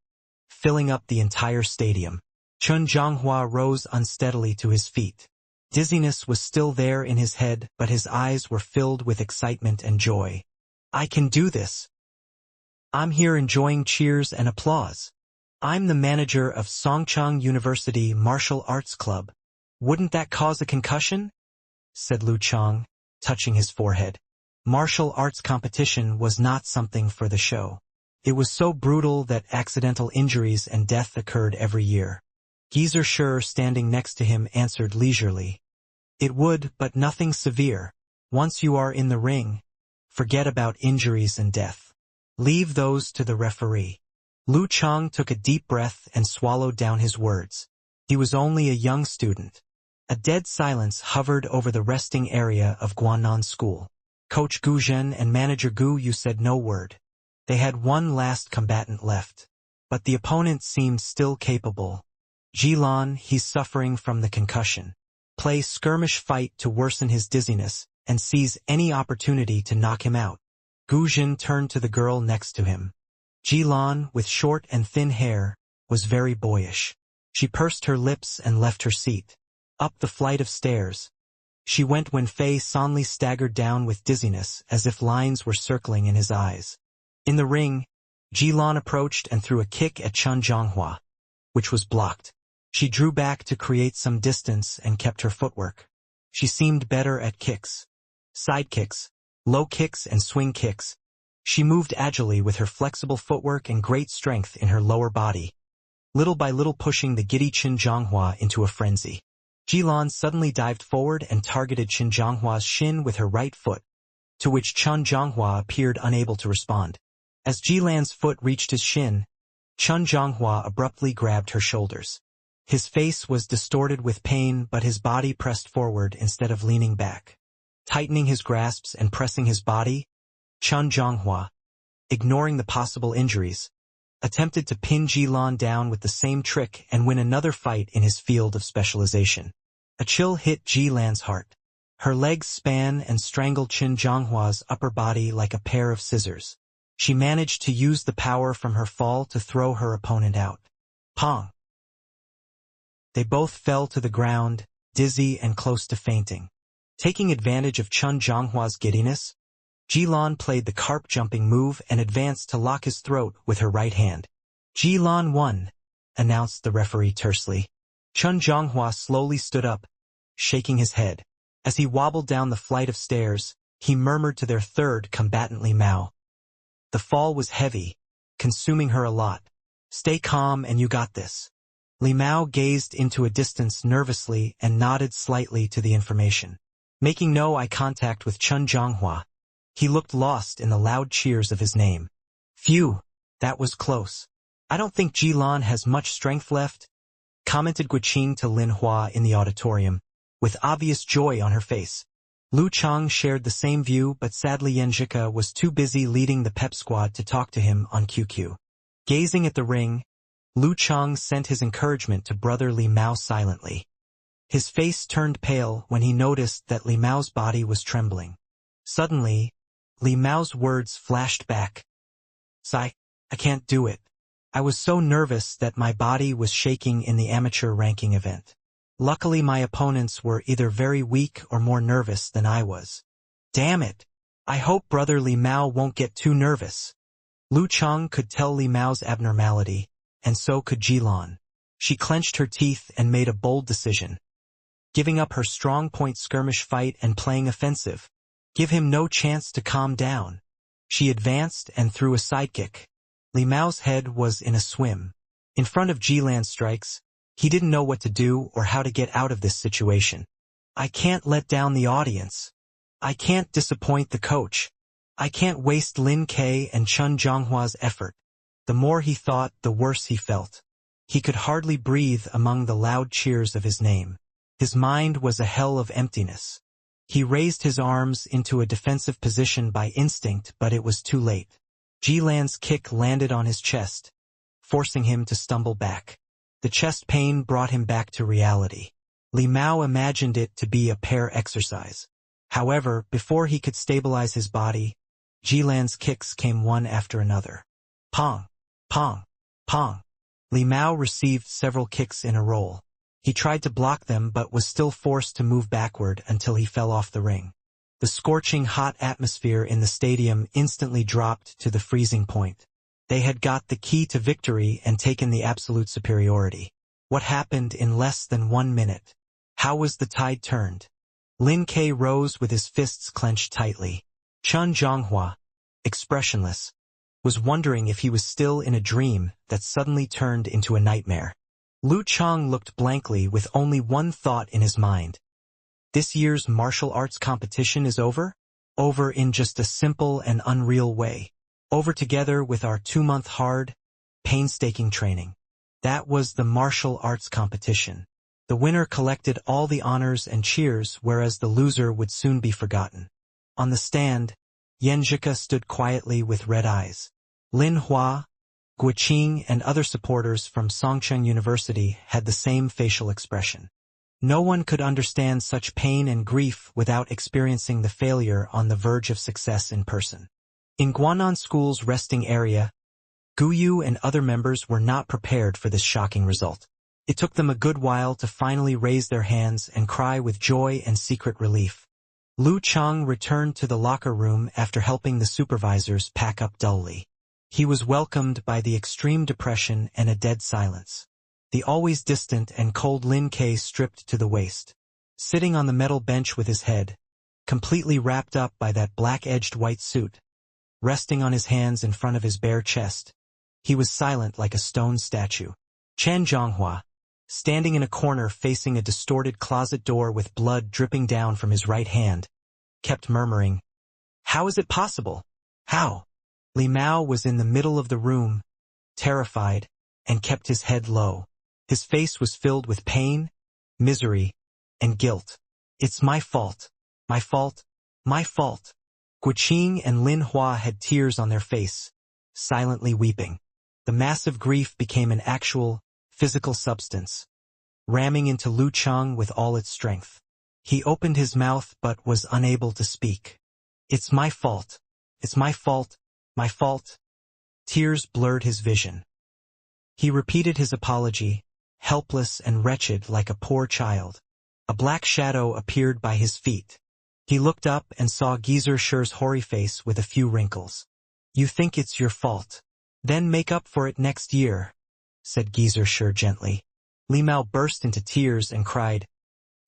filling up the entire stadium. Chen Zhonghua rose unsteadily to his feet. Dizziness was still there in his head, but his eyes were filled with excitement and joy. I can do this! I'm here enjoying cheers and applause. I'm the manager of Songcheng University Martial Arts Club. Wouldn't that cause a concussion? Said Lu Chang, touching his forehead. Martial arts competition was not something for the show. It was so brutal that accidental injuries and death occurred every year. Geezer Sher, standing next to him, answered leisurely. It would, but nothing severe. Once you are in the ring, forget about injuries and death. Leave those to the referee. Lu Chang took a deep breath and swallowed down his words. He was only a young student. A dead silence hovered over the resting area of Guanan School. Coach Gu Zhen and manager Gu Yu said no word. They had one last combatant left. But the opponent seemed still capable. Jilan, he's suffering from the concussion. Play skirmish fight to worsen his dizziness, and seize any opportunity to knock him out. Gu Zhen turned to the girl next to him. Jilan, with short and thin hair, was very boyish. She pursed her lips and left her seat. Up the flight of stairs she went when Fei Sanli staggered down with dizziness as if lines were circling in his eyes. In the ring, Jilan approached and threw a kick at Chen Zhonghua, which was blocked. She drew back to create some distance and kept her footwork. She seemed better at kicks. Side kicks, low kicks and swing kicks. She moved agilely with her flexible footwork and great strength in her lower body, little by little pushing the giddy Chen Zhonghua into a frenzy. Jilan suddenly dived forward and targeted Chen Zhonghua's shin with her right foot, to which Chen Zhonghua appeared unable to respond. As Jilan's foot reached his shin, Chen Zhonghua abruptly grabbed her shoulders. His face was distorted with pain, but his body pressed forward instead of leaning back. Tightening his grasps and pressing his body, Chen Zhonghua, ignoring the possible injuries, attempted to pin Jilan down with the same trick and win another fight in his field of specialization. A chill hit Jilan's heart. Her legs span and strangled Chen Zhonghua's upper body like a pair of scissors. She managed to use the power from her fall to throw her opponent out. Pong! They both fell to the ground, dizzy and close to fainting. Taking advantage of Chun Zhonghua's giddiness, Jilan played the carp-jumping move and advanced to lock his throat with her right hand. Jilan won, announced the referee tersely. Chun Zhonghua slowly stood up, shaking his head. As he wobbled down the flight of stairs, he murmured to their third combatant Li Mao. The fall was heavy, consuming her a lot. Stay calm and you got this. Li Mao gazed into a distance nervously and nodded slightly to the information. Making no eye contact with Chun Zhonghua, he looked lost in the loud cheers of his name. Phew, that was close. I don't think Jilan has much strength left, commented Guqing to Lin Hua in the auditorium, with obvious joy on her face. Lu Chang shared the same view, but sadly Yanjika was too busy leading the pep squad to talk to him on QQ. Gazing at the ring, Lu Chang sent his encouragement to brother Li Mao silently. His face turned pale when he noticed that Li Mao's body was trembling. Suddenly, Li Mao's words flashed back. I can't do it. I was so nervous that my body was shaking in the amateur ranking event. Luckily my opponents were either very weak or more nervous than I was. Damn it! I hope brother Li Mao won't get too nervous. Lu Chang could tell Li Mao's abnormality, and so could Jilan. She clenched her teeth and made a bold decision. Giving up her strong point skirmish fight and playing offensive. Give him no chance to calm down. She advanced and threw a sidekick. Li Mao's head was in a swim. In front of Jilan's strikes, he didn't know what to do or how to get out of this situation. I can't let down the audience. I can't disappoint the coach. I can't waste Lin Ke and Chun Zhonghua's effort. The more he thought, the worse he felt. He could hardly breathe among the loud cheers of his name. His mind was a hell of emptiness. He raised his arms into a defensive position by instinct, but it was too late. Jilan's kick landed on his chest, forcing him to stumble back. The chest pain brought him back to reality. Li Mao imagined it to be a pair exercise. However, before he could stabilize his body, Jilan's kicks came one after another. Pong! Pong! Pong! Li Mao received several kicks in a row. He tried to block them but was still forced to move backward until he fell off the ring. The scorching hot atmosphere in the stadium instantly dropped to the freezing point. They had got the key to victory and taken the absolute superiority. What happened in less than 1 minute? How was the tide turned? Lin Ke rose with his fists clenched tightly. Chun Zhonghua, expressionless, was wondering if he was still in a dream that suddenly turned into a nightmare. Lu Chang looked blankly with only one thought in his mind. This year's martial arts competition is over? Over in just a simple and unreal way. Over together with our 2-month hard, painstaking training. That was the martial arts competition. The winner collected all the honors and cheers, whereas the loser would soon be forgotten. On the stand, Yanjika stood quietly with red eyes. Lin Hua, Guqing and other supporters from Songcheng University had the same facial expression. No one could understand such pain and grief without experiencing the failure on the verge of success in person. In Guanan School's resting area, Guyu and other members were not prepared for this shocking result. It took them a good while to finally raise their hands and cry with joy and secret relief. Lu Chang returned to the locker room after helping the supervisors pack up dully. He was welcomed by the extreme depression and a dead silence. The always distant and cold Lin Ke stripped to the waist, sitting on the metal bench with his head, completely wrapped up by that black-edged white suit, resting on his hands in front of his bare chest. He was silent like a stone statue. Chen Zhonghua, standing in a corner facing a distorted closet door with blood dripping down from his right hand, kept murmuring, "How is it possible? How?" Li Mao was in the middle of the room, terrified, and kept his head low. His face was filled with pain, misery, and guilt. "It's my fault. My fault. My fault." Guqing and Lin Hua had tears on their face, silently weeping. The massive grief became an actual, physical substance, ramming into Lu Chang with all its strength. He opened his mouth but was unable to speak. "It's my fault. It's my fault. My fault. Tears blurred his vision. He repeated his apology, helpless and wretched like a poor child. A black shadow appeared by his feet. He looked up and saw Geezer Sher's hoary face with a few wrinkles. You think it's your fault. Then make up for it next year, said Geezer Sher gently. Li Mao burst into tears and cried,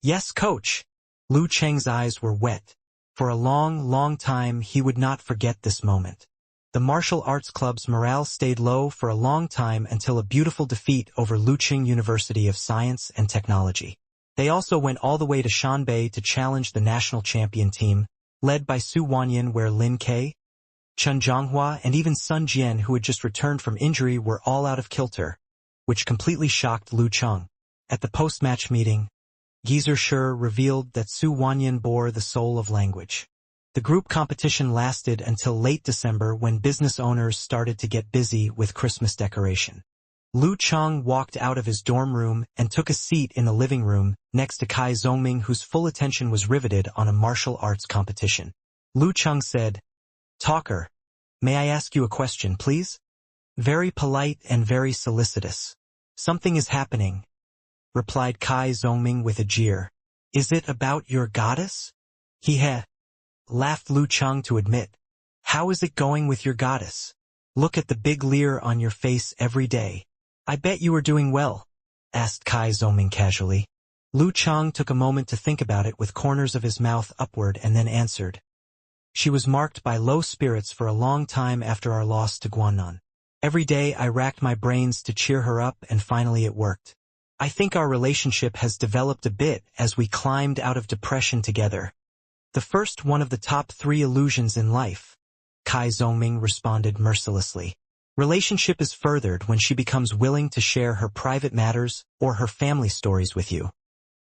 Yes, coach. Lu Cheng's eyes were wet. For a long, long time he would not forget this moment. The martial arts club's morale stayed low for a long time until a beautiful defeat over Luqing University of Science and Technology. They also went all the way to Shanbei to challenge the national champion team, led by Su Wanyan, where Lin Ke, Chen Zhonghua, and even Sun Jian, who had just returned from injury, were all out of kilter, which completely shocked Lu Cheng. At the post-match meeting, Geezer Sher revealed that Su Wanyan bore the soul of language. The group competition lasted until late December, when business owners started to get busy with Christmas decoration. Lu Cheng walked out of his dorm room and took a seat in the living room next to Kai Zongming, whose full attention was riveted on a martial arts competition. Lu Cheng said, Talker, may I ask you a question, please? Very polite and very solicitous. Something is happening, replied Kai Zongming with a jeer. Is it about your goddess? Laughed Lu Cheng to admit. How is it going with your goddess? Look at the big leer on your face every day. I bet you are doing well, asked Kai Zongming casually. Lu Cheng took a moment to think about it with corners of his mouth upward and then answered. She was marked by low spirits for a long time after our loss to Guangnan. Every day I racked my brains to cheer her up, and finally it worked. I think our relationship has developed a bit as we climbed out of depression together. The first one of the top 3 illusions in life, Kai Zongming responded mercilessly. Relationship is furthered when she becomes willing to share her private matters or her family stories with you.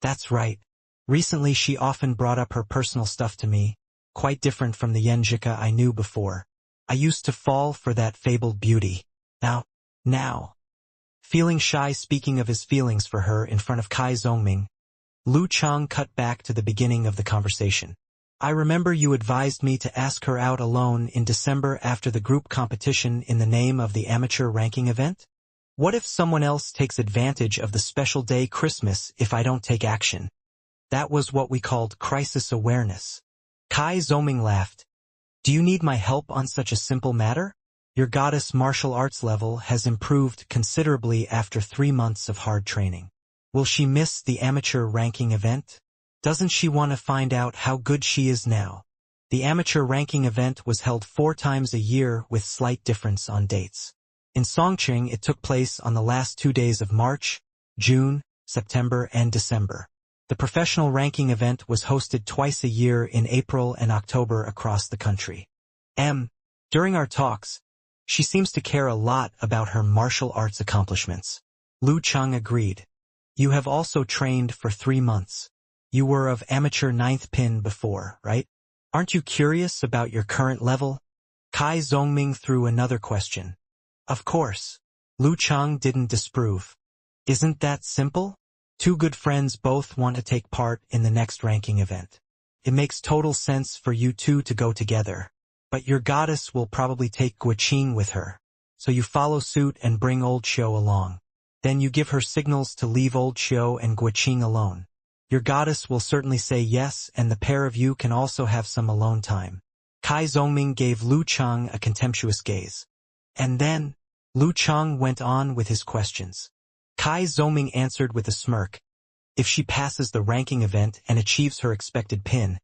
That's right. Recently she often brought up her personal stuff to me, quite different from the Yenjika I knew before. I used to fall for that fabled beauty. Now. Feeling shy speaking of his feelings for her in front of Kai Zongming, Lu Cheng cut back to the beginning of the conversation. I remember you advised me to ask her out alone in December after the group competition in the name of the amateur ranking event? What if someone else takes advantage of the special day Christmas if I don't take action? That was what we called crisis awareness. Kai Zongming laughed. Do you need my help on such a simple matter? Your goddess martial arts level has improved considerably after 3 months of hard training. Will she miss the amateur ranking event? Doesn't she want to find out how good she is now? The amateur ranking event was held 4 times a year with slight difference on dates. In Songqing it took place on the last 2 days of March, June, September, and December. The professional ranking event was hosted twice a year in April and October across the country. During our talks, she seems to care a lot about her martial arts accomplishments. Lu Cheng agreed. You have also trained for 3 months. You were of amateur 9th pin before, right? Aren't you curious about your current level? Kai Zongming threw another question. Of course. Lu Cheng didn't disprove. Isn't that simple? 2 good friends both want to take part in the next ranking event. It makes total sense for you 2 to go together. But your goddess will probably take Guoqing with her. So you follow suit and bring Old Xiu along. Then you give her signals to leave Old Xiu and Guoqing alone. Your goddess will certainly say yes, and the pair of you can also have some alone time. Kai Zongming gave Lu Cheng a contemptuous gaze. And then, Lu Cheng went on with his questions. Kai Zongming answered with a smirk. If she passes the ranking event and achieves her expected pin,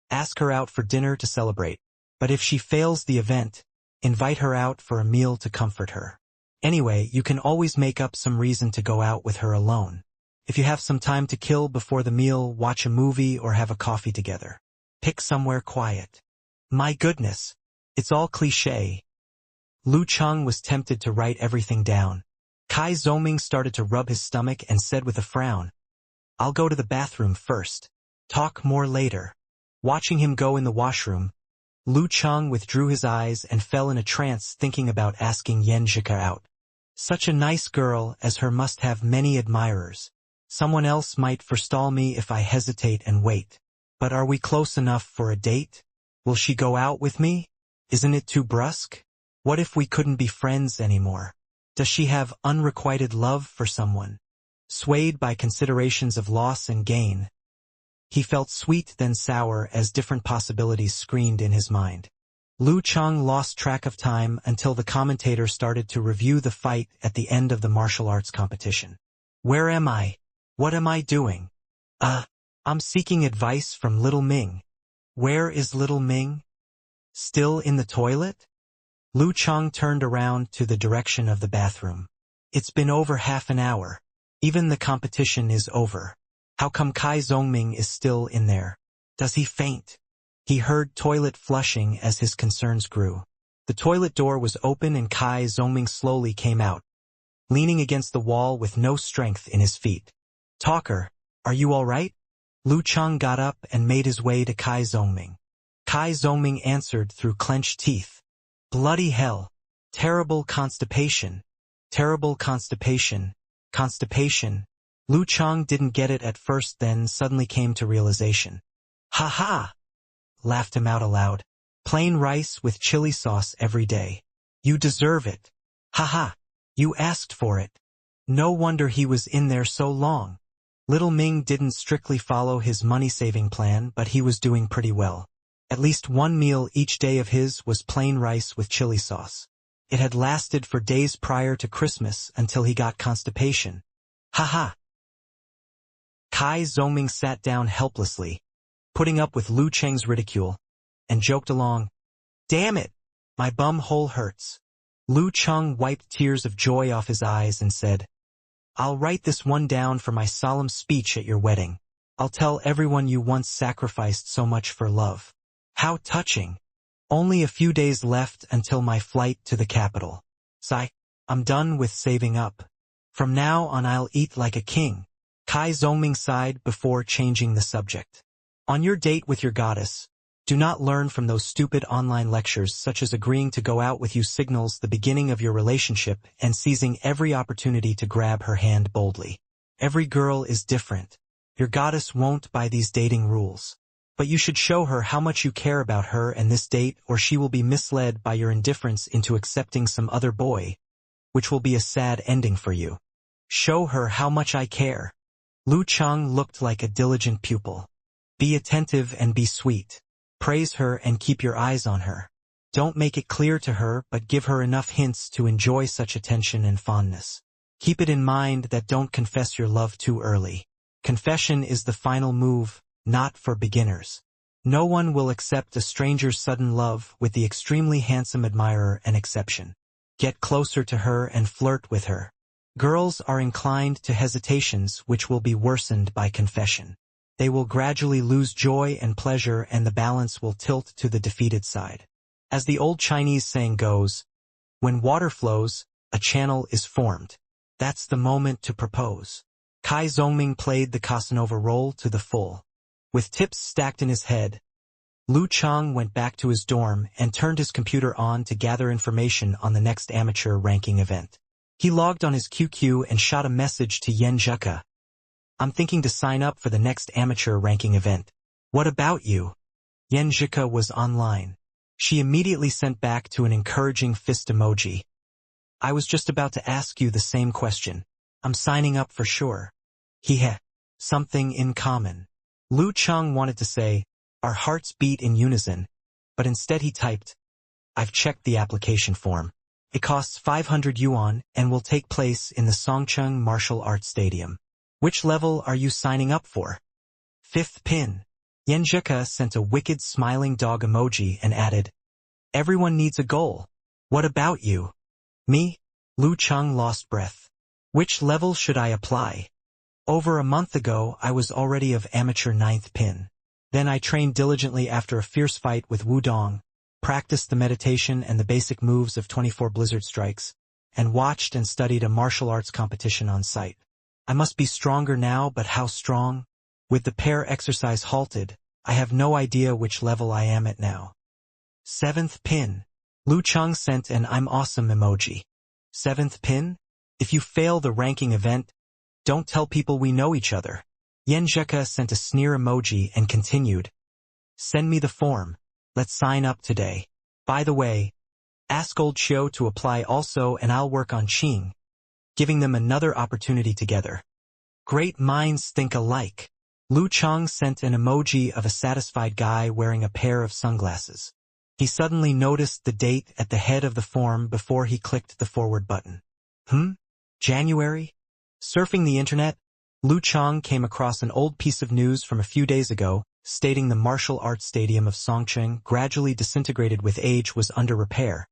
ask her out for dinner to celebrate. But if she fails the event, invite her out for a meal to comfort her. Anyway, you can always make up some reason to go out with her alone. If you have some time to kill before the meal, watch a movie or have a coffee together. Pick somewhere quiet. My goodness, it's all cliché. Lu Cheng was tempted to write everything down. Kai Zongming started to rub his stomach and said with a frown, I'll go to the bathroom first. Talk more later. Watching him go in the washroom, Lu Cheng withdrew his eyes and fell in a trance thinking about asking Yenjika out. Such a nice girl as her must have many admirers. Someone else might forestall me if I hesitate and wait. But are we close enough for a date? Will she go out with me? Isn't it too brusque? What if we couldn't be friends anymore? Does she have unrequited love for someone? Swayed by considerations of loss and gain, he felt sweet then sour as different possibilities screened in his mind. Lu Cheng lost track of time until the commentator started to review the fight at the end of the martial arts competition. Where am I? What am I doing? I'm seeking advice from Little Ming. Where is Little Ming? Still in the toilet? Lu Cheng turned around to the direction of the bathroom. It's been over half an hour. Even the competition is over. How come Kai Zongming is still in there? Does he faint? He heard toilet flushing as his concerns grew. The toilet door was open and Kai Zongming slowly came out, leaning against the wall with no strength in his feet. Talker, are you all right? Lu Cheng got up and made his way to Kai Zongming. Kai Zongming answered through clenched teeth. Bloody hell. Terrible constipation. Terrible constipation. Constipation. Lu Cheng didn't get it at first, then suddenly came to realization. Ha ha! Laughed him out aloud. Plain rice with chili sauce every day. You deserve it. Ha ha! You asked for it. No wonder he was in there so long. Little Ming didn't strictly follow his money-saving plan, but he was doing pretty well. At least one meal each day of his was plain rice with chili sauce. It had lasted for days prior to Christmas until he got constipation. Ha ha! Kai Zongming sat down helplessly, putting up with Lu Cheng's ridicule, and joked along. Damn it! My bum hole hurts. Lu Cheng wiped tears of joy off his eyes and said, I'll write this one down for my solemn speech at your wedding. I'll tell everyone you once sacrificed so much for love. How touching. Only a few days left until my flight to the capital. I'm done with saving up. From now on I'll eat like a king. Kai Zongming sighed before changing the subject. On your date with your goddess, do not learn from those stupid online lectures such as agreeing to go out with you signals the beginning of your relationship and seizing every opportunity to grab her hand boldly. Every girl is different. Your goddess won't buy these dating rules. But you should show her how much you care about her and this date, or she will be misled by your indifference into accepting some other boy, which will be a sad ending for you. Show her how much I care. Lu Cheng looked like a diligent pupil. Be attentive and be sweet. Praise her and keep your eyes on her. Don't make it clear to her, but give her enough hints to enjoy such attention and fondness. Keep it in mind that don't confess your love too early. Confession is the final move, not for beginners. No one will accept a stranger's sudden love, with the extremely handsome admirer an exception. Get closer to her and flirt with her. Girls are inclined to hesitations which will be worsened by confession. They will gradually lose joy and pleasure, and the balance will tilt to the defeated side. As the old Chinese saying goes, when water flows, a channel is formed. That's the moment to propose. Kai Zongming played the Casanova role to the full. With tips stacked in his head, Lu Cheng went back to his dorm and turned his computer on to gather information on the next amateur ranking event. He logged on his QQ and shot a message to Yen Zheka. I'm thinking to sign up for the next amateur ranking event. What about you? Yen Zheka was online. She immediately sent back to an encouraging fist emoji. I was just about to ask you the same question. I'm signing up for sure. Heh. Something in common. Lu Cheng wanted to say, our hearts beat in unison, but instead he typed, I've checked the application form. It costs 500 yuan and will take place in the Songcheng Martial Arts Stadium. Which level are you signing up for? 5th pin. Yen Zheka sent a wicked smiling dog emoji and added, everyone needs a goal. What about you? Me? Lu Cheng lost breath. Which level should I apply? Over a month ago, I was already of amateur 9th pin. Then I trained diligently after a fierce fight with Wudong, practiced the meditation and the basic moves of 24 blizzard strikes, and watched and studied a martial arts competition on site. I must be stronger now, but how strong? With the pair exercise halted, I have no idea which level I am at now. 7th pin. Lu Cheng sent an I'm awesome emoji. 7th pin? If you fail the ranking event, don't tell people we know each other. Yen Zheka sent a sneer emoji and continued. Send me the form. Let's sign up today. By the way, Ask old Xiao to apply also and I'll work on Qing, giving them another opportunity together. Great minds think alike. Lu Chang sent an emoji of a satisfied guy wearing a pair of sunglasses. He suddenly noticed the date at the head of the form before he clicked the forward button. January? Surfing the internet, Lu Chang came across an old piece of news from a few days ago, stating the martial arts stadium of Songcheng, gradually disintegrated with age, was under repair,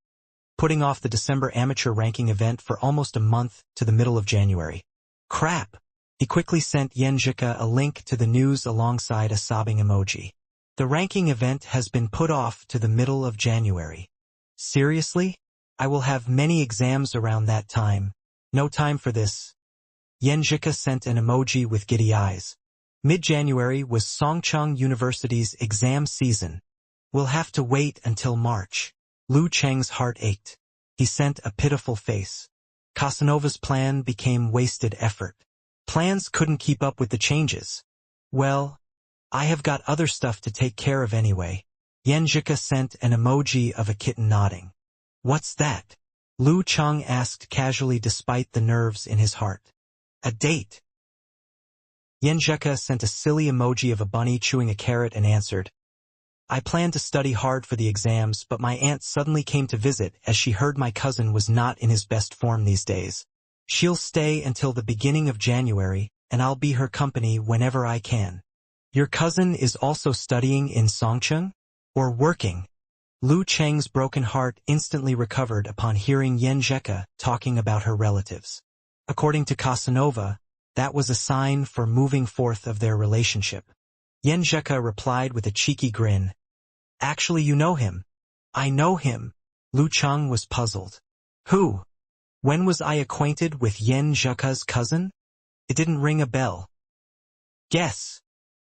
putting off the December amateur ranking event for almost a month to the middle of January. Crap! He quickly sent Yan Zhika a link to the news alongside a sobbing emoji. The ranking event has been put off to the middle of January. Seriously? I will have many exams around that time. No time for this. Yan Zhika sent an emoji with giddy eyes. Mid-January was Songcheng University's exam season. We'll have to wait until March. Lu Cheng's heart ached. He sent a pitiful face. Casanova's plan became wasted effort. Plans couldn't keep up with the changes. Well, I have got other stuff to take care of anyway. Yan Zhika sent an emoji of a kitten nodding. What's that? Lu Chang asked casually despite the nerves in his heart. A date. Yan Zhika sent a silly emoji of a bunny chewing a carrot and answered, I planned to study hard for the exams, but my aunt suddenly came to visit as she heard my cousin was not in his best form these days. She'll stay until the beginning of January, and I'll be her company whenever I can. Your cousin is also studying in Songcheng? Or working? Lu Cheng's broken heart instantly recovered upon hearing Yan Zhika talking about her relatives. According to Casanova, that was a sign for moving forth of their relationship. Yan Zhika replied with a cheeky grin. Actually, you know him. I know him. Lu Chang was puzzled. Who? When was I acquainted with Yan Zhika's cousin? It didn't ring a bell. Guess.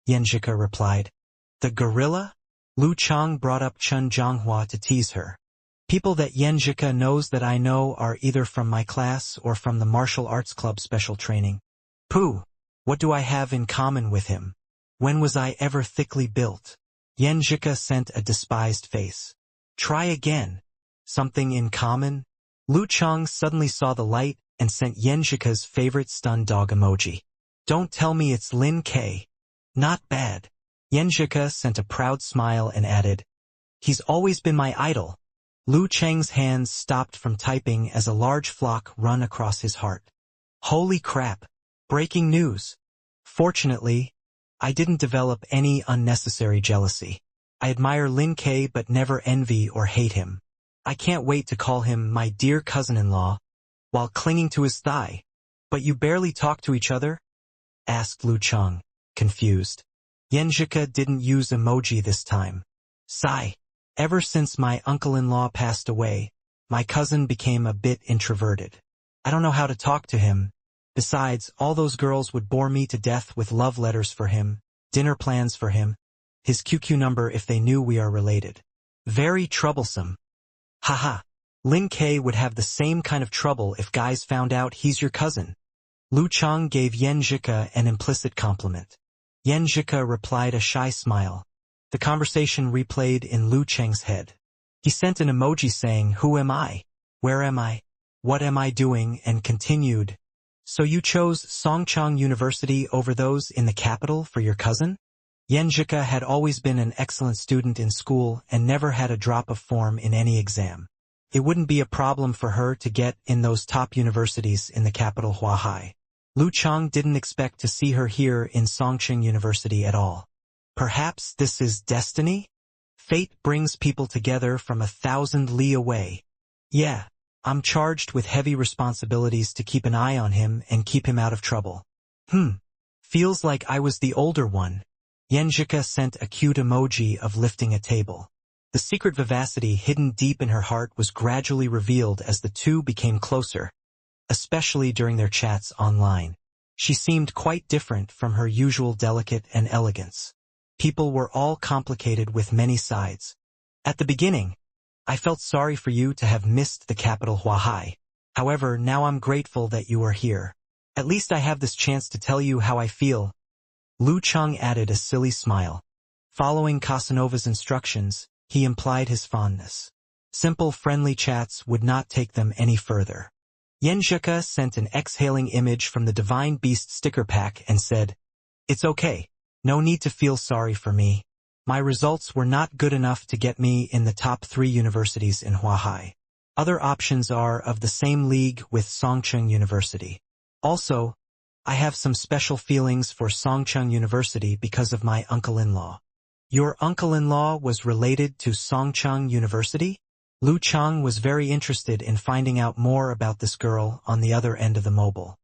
Yan Zhika replied. The gorilla? Lu Chang brought up Chen Zhonghua to tease her. People that Yan Zhika knows that I know are either from my class or from the martial arts club special training. Pooh! What do I have in common with him? When was I ever thickly built? Yan Zhika sent a despised face. Try again. Something in common? Lu Chang suddenly saw the light and sent Yan Zhika's favorite stun dog emoji. Don't tell me it's Lin K. Not bad. Yan Zhika sent a proud smile and added, He's always been my idol. Lu Cheng's hands stopped from typing as a large flock run across his heart. Holy crap! Breaking news. Fortunately, I didn't develop any unnecessary jealousy. I admire Lin K but never envy or hate him. I can't wait to call him my dear cousin-in-law, while clinging to his thigh. But you barely talk to each other? Asked Lu Chang, confused. Yan Zhika didn't use emoji this time. Sigh. Ever since my uncle-in-law passed away, my cousin became a bit introverted. I don't know how to talk to him. Besides, all those girls would bore me to death with love letters for him, dinner plans for him, his QQ number if they knew we are related. Very troublesome. Haha. Lin K would have the same kind of trouble if guys found out he's your cousin. Lu Chang gave Yan Zhika an implicit compliment. Yan Zhika replied a shy smile. The conversation replayed in Lu Cheng's head. He sent an emoji saying, Who am I? Where am I? What am I doing? And continued, So you chose Songcheng University over those in the capital for your cousin? Yan Zhika had always been an excellent student in school and never had a drop of form in any exam. It wouldn't be a problem for her to get in those top universities in the capital Huahai. Lu Chang didn't expect to see her here in Songcheng University at all. Perhaps this is destiny? Fate brings people together from 1,000 li away. Yeah, I'm charged with heavy responsibilities to keep an eye on him and keep him out of trouble. Feels like I was the older one. Yan Zhika sent a cute emoji of lifting a table. The secret vivacity hidden deep in her heart was gradually revealed as the two became closer, especially during their chats online. She seemed quite different from her usual delicate and elegance. People were all complicated with many sides. At the beginning, I felt sorry for you to have missed the capital Huahai. However, now I'm grateful that you are here. At least I have this chance to tell you how I feel. Lu Chang added a silly smile. Following Casanova's instructions, he implied his fondness. Simple, friendly chats would not take them any further. Yenjika sent an exhaling image from the Divine Beast sticker pack and said, "It's okay. No need to feel sorry for me. My results were not good enough to get me in the top 3 universities in Huahai. Other options are of the same league with Songcheng University. Also, I have some special feelings for Songcheng University because of my uncle-in-law." Your uncle-in-law was related to Songcheng University? Lu Chang was very interested in finding out more about this girl on the other end of the mobile.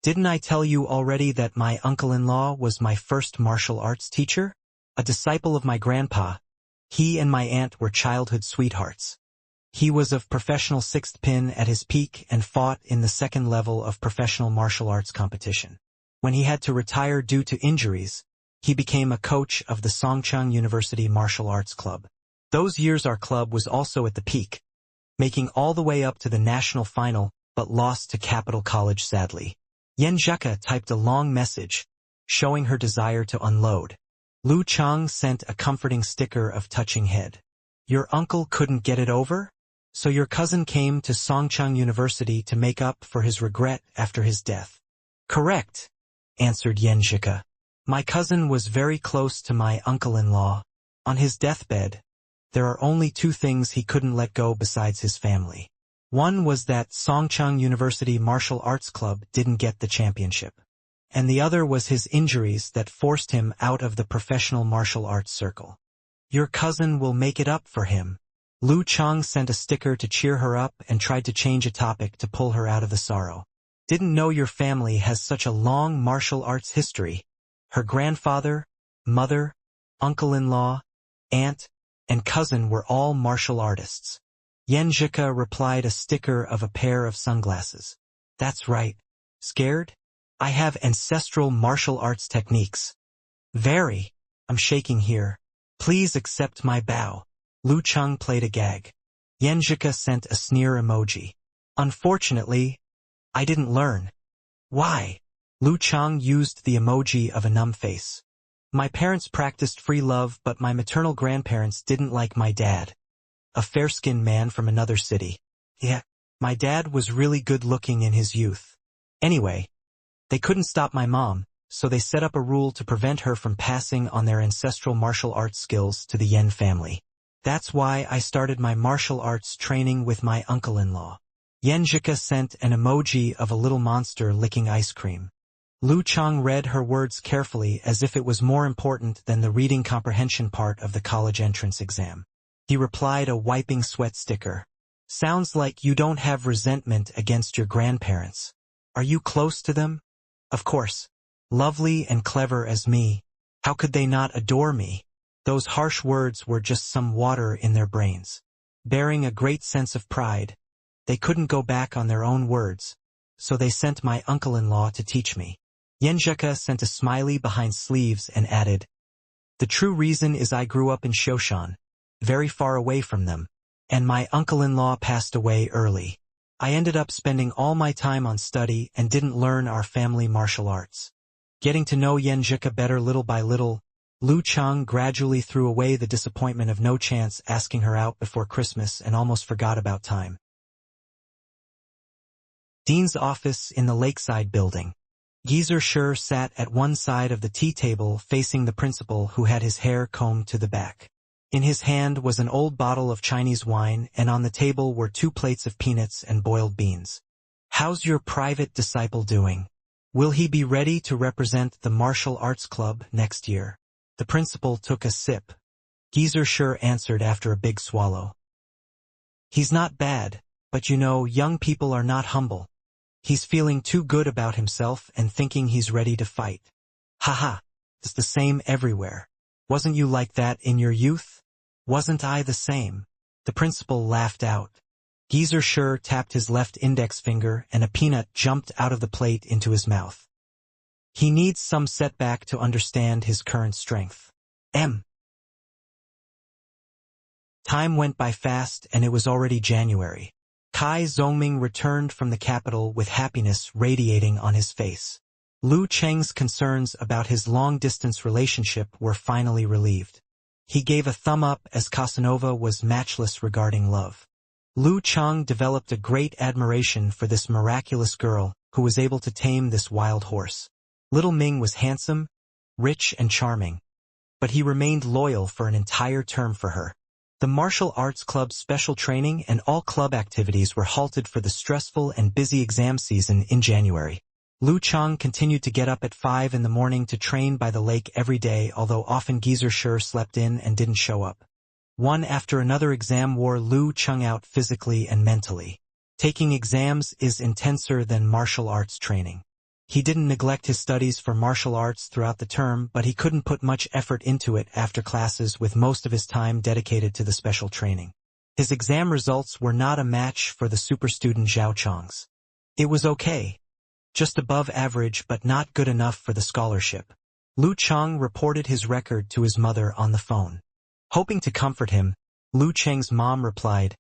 Didn't I tell you already that my uncle-in-law was my first martial arts teacher? A disciple of my grandpa. He and my aunt were childhood sweethearts. He was of professional sixth pin at his peak and fought in the second level of professional martial arts competition. When he had to retire due to injuries, he became a coach of the Songcheng University Martial Arts Club. Those years our club was also at the peak, making all the way up to the national final, but lost to Capital College sadly. Yenjika typed a long message, showing her desire to unload. Lu Chang sent a comforting sticker of touching head. Your uncle couldn't get it over? So your cousin came to Songcheng University to make up for his regret after his death. Correct, answered Yenjika. My cousin was very close to my uncle-in-law. On his deathbed, there are only 2 things he couldn't let go besides his family. One was that Songcheng University Martial Arts Club didn't get the championship. And the other was his injuries that forced him out of the professional martial arts circle. Your cousin will make it up for him. Lu Chang sent a sticker to cheer her up and tried to change a topic to pull her out of the sorrow. Didn't know your family has such a long martial arts history. Her grandfather, mother, uncle-in-law, aunt, and cousin were all martial artists. Yenjika replied a sticker of a pair of sunglasses. That's right. Scared? I have ancestral martial arts techniques. Very. I'm shaking here. Please accept my bow. Lu Chang played a gag. Yenjika sent a sneer emoji. Unfortunately, I didn't learn. Why? Lu Chang used the emoji of a numb face. My parents practiced free love, but my maternal grandparents didn't like my dad. A fair-skinned man from another city. Yeah, my dad was really good-looking in his youth. Anyway, they couldn't stop my mom, so they set up a rule to prevent her from passing on their ancestral martial arts skills to the Yen family. That's why I started my martial arts training with my uncle-in-law. Yenjika sent an emoji of a little monster licking ice cream. Lu Chang read her words carefully as if it was more important than the reading comprehension part of the college entrance exam. He replied a wiping sweat sticker. Sounds like you don't have resentment against your grandparents. Are you close to them? Of course. Lovely and clever as me. How could they not adore me? Those harsh words were just some water in their brains. Bearing a great sense of pride, they couldn't go back on their own words, so they sent my uncle-in-law to teach me. Yenjika sent a smiley behind sleeves and added, the true reason is I grew up in Shoshan, very far away from them, and my uncle-in-law passed away early. I ended up spending all my time on study and didn't learn our family martial arts. Getting to know Yenjika better little by little, Lu Chang gradually threw away the disappointment of no chance asking her out before Christmas and almost forgot about time. Dean's office in the Lakeside building. Geezer Sher sat at one side of the tea table facing the principal who had his hair combed to the back. In his hand was an old bottle of Chinese wine and on the table were 2 plates of peanuts and boiled beans. How's your private disciple doing? Will he be ready to represent the martial arts club next year? The principal took a sip. Geezer Sher answered after a big swallow. He's not bad, but you know, young people are not humble. He's feeling too good about himself and thinking he's ready to fight. Haha, it's the same everywhere. Wasn't you like that in your youth? Wasn't I the same? The principal laughed out. Geezer Sher tapped his left index finger and a peanut jumped out of the plate into his mouth. He needs some setback to understand his current strength. Time went by fast and it was already January. Kai Zongming returned from the capital with happiness radiating on his face. Lu Cheng's concerns about his long-distance relationship were finally relieved. He gave a thumb up as Casanova was matchless regarding love. Lu Chang developed a great admiration for this miraculous girl who was able to tame this wild horse. Little Ming was handsome, rich and charming, but he remained loyal for an entire term for her. The martial arts club's special training and all club activities were halted for the stressful and busy exam season in January. Lu Chang continued to get up at 5 in the morning to train by the lake every day, although often Geezer sure slept in and didn't show up. One after another exam wore Lu Chang out physically and mentally. Taking exams is intenser than martial arts training. He didn't neglect his studies for martial arts throughout the term, but he couldn't put much effort into it after classes, with most of his time dedicated to the special training. His exam results were not a match for the super student Zhao Chang's. It was okay. Just above average but not good enough for the scholarship. Lu Chang reported his record to his mother on the phone. Hoping to comfort him, Lu Chang's mom replied,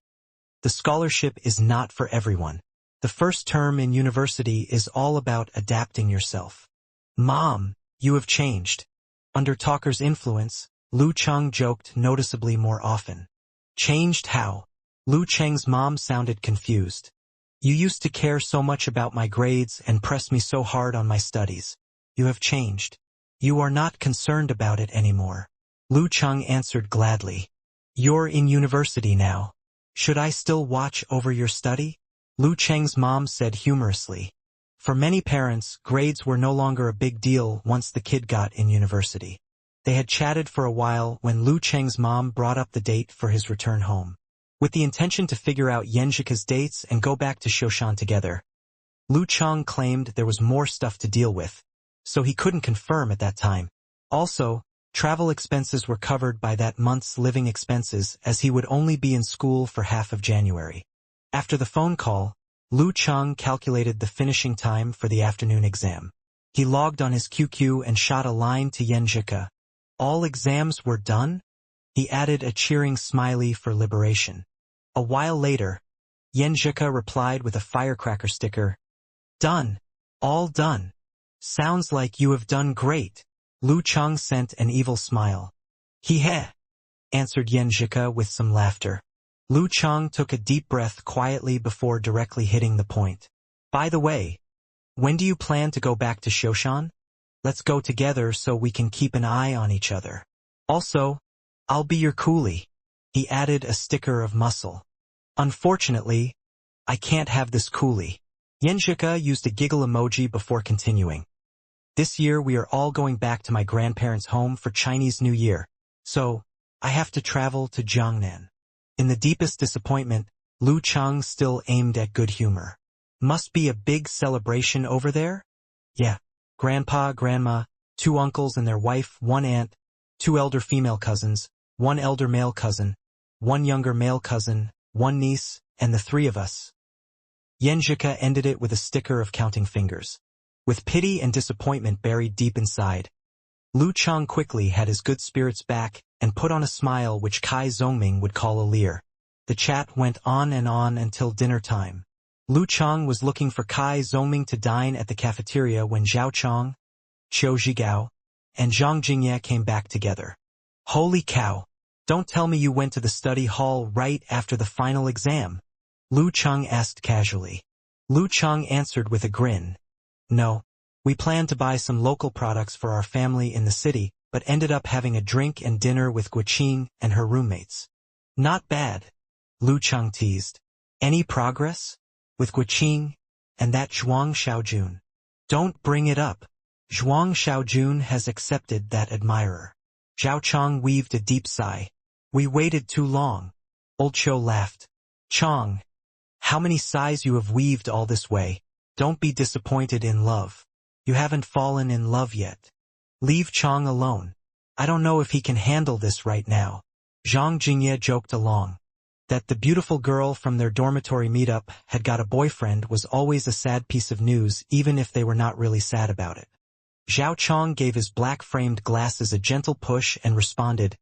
"The scholarship is not for everyone. The first term in university is all about adapting yourself." "Mom, you have changed." Under Talker's influence, Lu Chang joked noticeably more often. "Changed how?" Lu Chang's mom sounded confused. "You used to care so much about my grades and press me so hard on my studies. You have changed. You are not concerned about it anymore." Lu Chang answered gladly. "You're in university now. Should I still watch over your study?" Lu Chang's mom said humorously. For many parents, grades were no longer a big deal once the kid got in university. They had chatted for a while when Lu Chang's mom brought up the date for his return home. With the intention to figure out Yenjika's dates and go back to Shoshan together, Lu Chang claimed there was more stuff to deal with, so he couldn't confirm at that time. Also, travel expenses were covered by that month's living expenses, as he would only be in school for half of January. After the phone call, Lu Chang calculated the finishing time for the afternoon exam. He logged on his QQ and shot a line to Yenjika. "All exams were done?" He added a cheering smiley for liberation. A while later, Yenjika replied with a firecracker sticker. "Done. All done. Sounds like you have done great." Lu Chang sent an evil smile. "He-he," answered Yenjika with some laughter. Lu Chang took a deep breath quietly before directly hitting the point. "By the way, when do you plan to go back to Shoshan? Let's go together so we can keep an eye on each other. Also, I'll be your coolie." He added a sticker of muscle. "Unfortunately, I can't have this coolie." Yenjika used a giggle emoji before continuing. "This year we are all going back to my grandparents' home for Chinese New Year, so I have to travel to Jiangnan." In the deepest disappointment, Lu Chang still aimed at good humor. "Must be a big celebration over there?" "Yeah. Grandpa, grandma, 2 uncles and their wife, 1 aunt, 2 elder female cousins, 1 elder male cousin, 1 younger male cousin, 1 niece, and the 3 of us." Yenjika ended it with a sticker of counting fingers. With pity and disappointment buried deep inside, Lu Chang quickly had his good spirits back and put on a smile which Kai Zongming would call a leer. The chat went on and on until dinner time. Lu Chang was looking for Kai Zongming to dine at the cafeteria when Zhao Chang, Qiu Zhigao, and Zhang Jingye came back together. "Holy cow! Don't tell me you went to the study hall right after the final exam?" Lu Chang asked casually. Lu Chang answered with a grin. "No. We planned to buy some local products for our family in the city, but ended up having a drink and dinner with Guqing and her roommates." "Not bad," Lu Chang teased. "Any progress? With Guqing and that Zhuang Xiaojun?" "Don't bring it up. Zhuang Xiaojun has accepted that admirer." Zhao Chang weaved a deep sigh. "We waited too long." Old Cho laughed. "Chang, how many sighs you have weaved all this way. Don't be disappointed in love. You haven't fallen in love yet. Leave Chang alone. I don't know if he can handle this right now." Zhang Jingye joked along. That the beautiful girl from their dormitory meetup had got a boyfriend was always a sad piece of news, even if they were not really sad about it. Zhao Chang gave his black-framed glasses a gentle push and responded,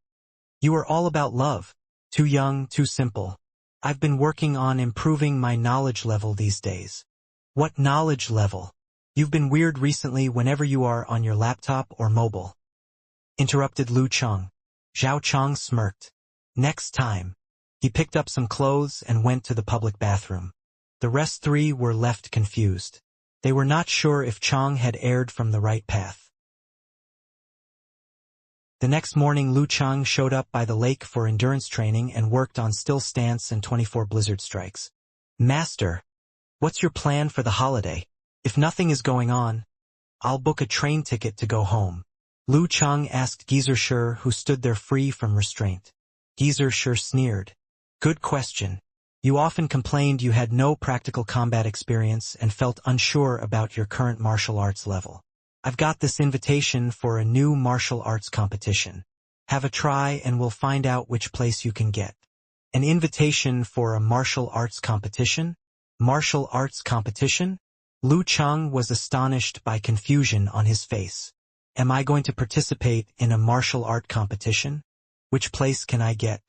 "You are all about love. Too young, too simple. I've been working on improving my knowledge level these days." "What knowledge level? You've been weird recently whenever you are on your laptop or mobile," interrupted Lu Chang. Zhao Chang smirked. "Next time." He picked up some clothes and went to the public bathroom. The rest three were left confused. They were not sure if Chang had erred from the right path. The next morning, Lu Chang showed up by the lake for endurance training and worked on still stance and 24 blizzard strikes. "Master, what's your plan for the holiday? If nothing is going on, I'll book a train ticket to go home." Lu Chang asked Geezer Shur, who stood there free from restraint. Geezer Shur sneered. "Good question. You often complained you had no practical combat experience and felt unsure about your current martial arts level. I've got this invitation for a new martial arts competition. Have a try and we'll find out which place you can get." An invitation for a martial arts competition? Martial arts competition? Lu Chang was astonished by confusion on his face. "Am I going to participate in a martial art competition? Which place can I get?"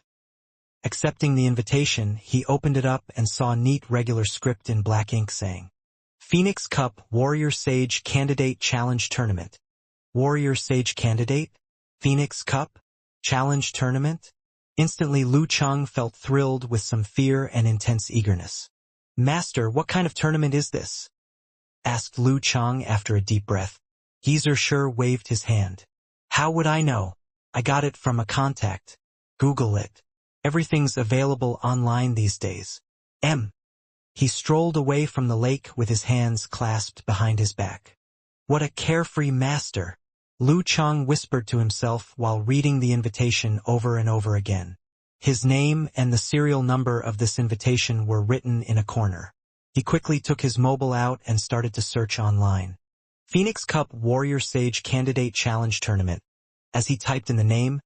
Accepting the invitation, he opened it up and saw neat regular script in black ink saying, "Phoenix Cup Warrior Sage Candidate Challenge Tournament." Warrior Sage Candidate? Phoenix Cup? Challenge Tournament? Instantly Lu Chang felt thrilled with some fear and intense eagerness. "Master, what kind of tournament is this?" asked Lu Chang after a deep breath. Geezer Shur waved his hand. "How would I know? I got it from a contact. Google it. Everything's available online these days." He strolled away from the lake with his hands clasped behind his back. "What a carefree master," Lu Chang whispered to himself while reading the invitation over and over again. His name and the serial number of this invitation were written in a corner. He quickly took his mobile out and started to search online. Phoenix Cup Warrior Sage Candidate Challenge Tournament. As he typed in the name,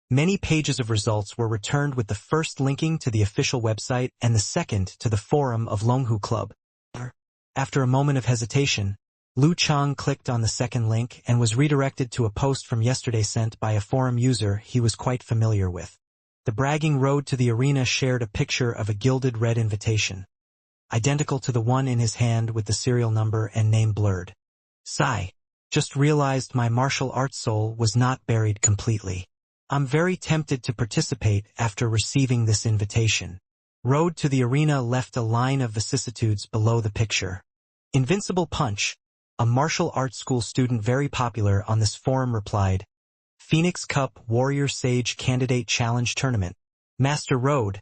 many pages of results were returned, with the first linking to the official website and the second to the forum of Longhu Club. After a moment of hesitation, Lu Chang clicked on the second link and was redirected to a post from yesterday sent by a forum user he was quite familiar with. The bragging road to the arena shared a picture of a gilded red invitation, identical to the one in his hand with the serial number and name blurred. "Sigh. Just realized my martial arts soul was not buried completely. I'm very tempted to participate after receiving this invitation." Road to the arena left a line of vicissitudes below the picture. Invincible Punch, a martial arts school student very popular on this forum, replied, "Phoenix Cup Warrior Sage Candidate Challenge Tournament. Master Road,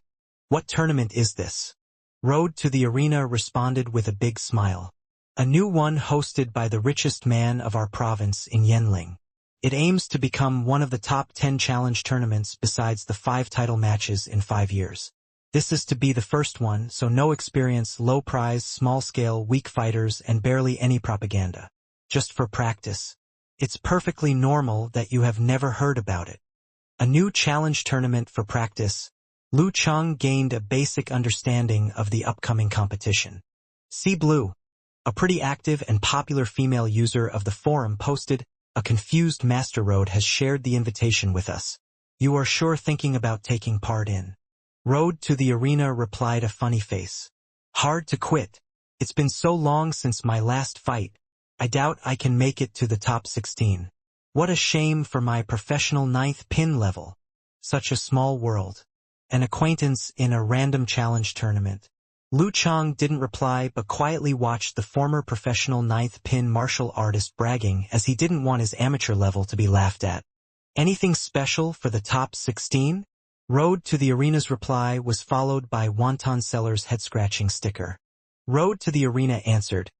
what tournament is this?" Road to the arena responded with a big smile. "A new one hosted by the richest man of our province in Yenling. It aims to become one of the top 10 challenge tournaments besides the 5 title matches in 5 years. This is to be the first one, so no experience, low prize, small scale, weak fighters, and barely any propaganda. Just for practice. It's perfectly normal that you have never heard about it." A new challenge tournament for practice. Lu Chang gained a basic understanding of the upcoming competition. See Blue, a pretty active and popular female user of the forum, posted, "A confused Master Road has shared the invitation with us. You are sure thinking about taking part in?" Road to the arena replied, a funny face. "Hard to quit. It's been so long since my last fight. I doubt I can make it to the top 16. What a shame for my professional 9th pin level. Such a small world. An acquaintance in a random challenge tournament." Lu Chang didn't reply but quietly watched the former professional 9th pin martial artist bragging, as he didn't want his amateur level to be laughed at. "Anything special for the top 16? Road to the arena's reply was followed by Wonton Seller's head-scratching sticker. Road to the arena answered,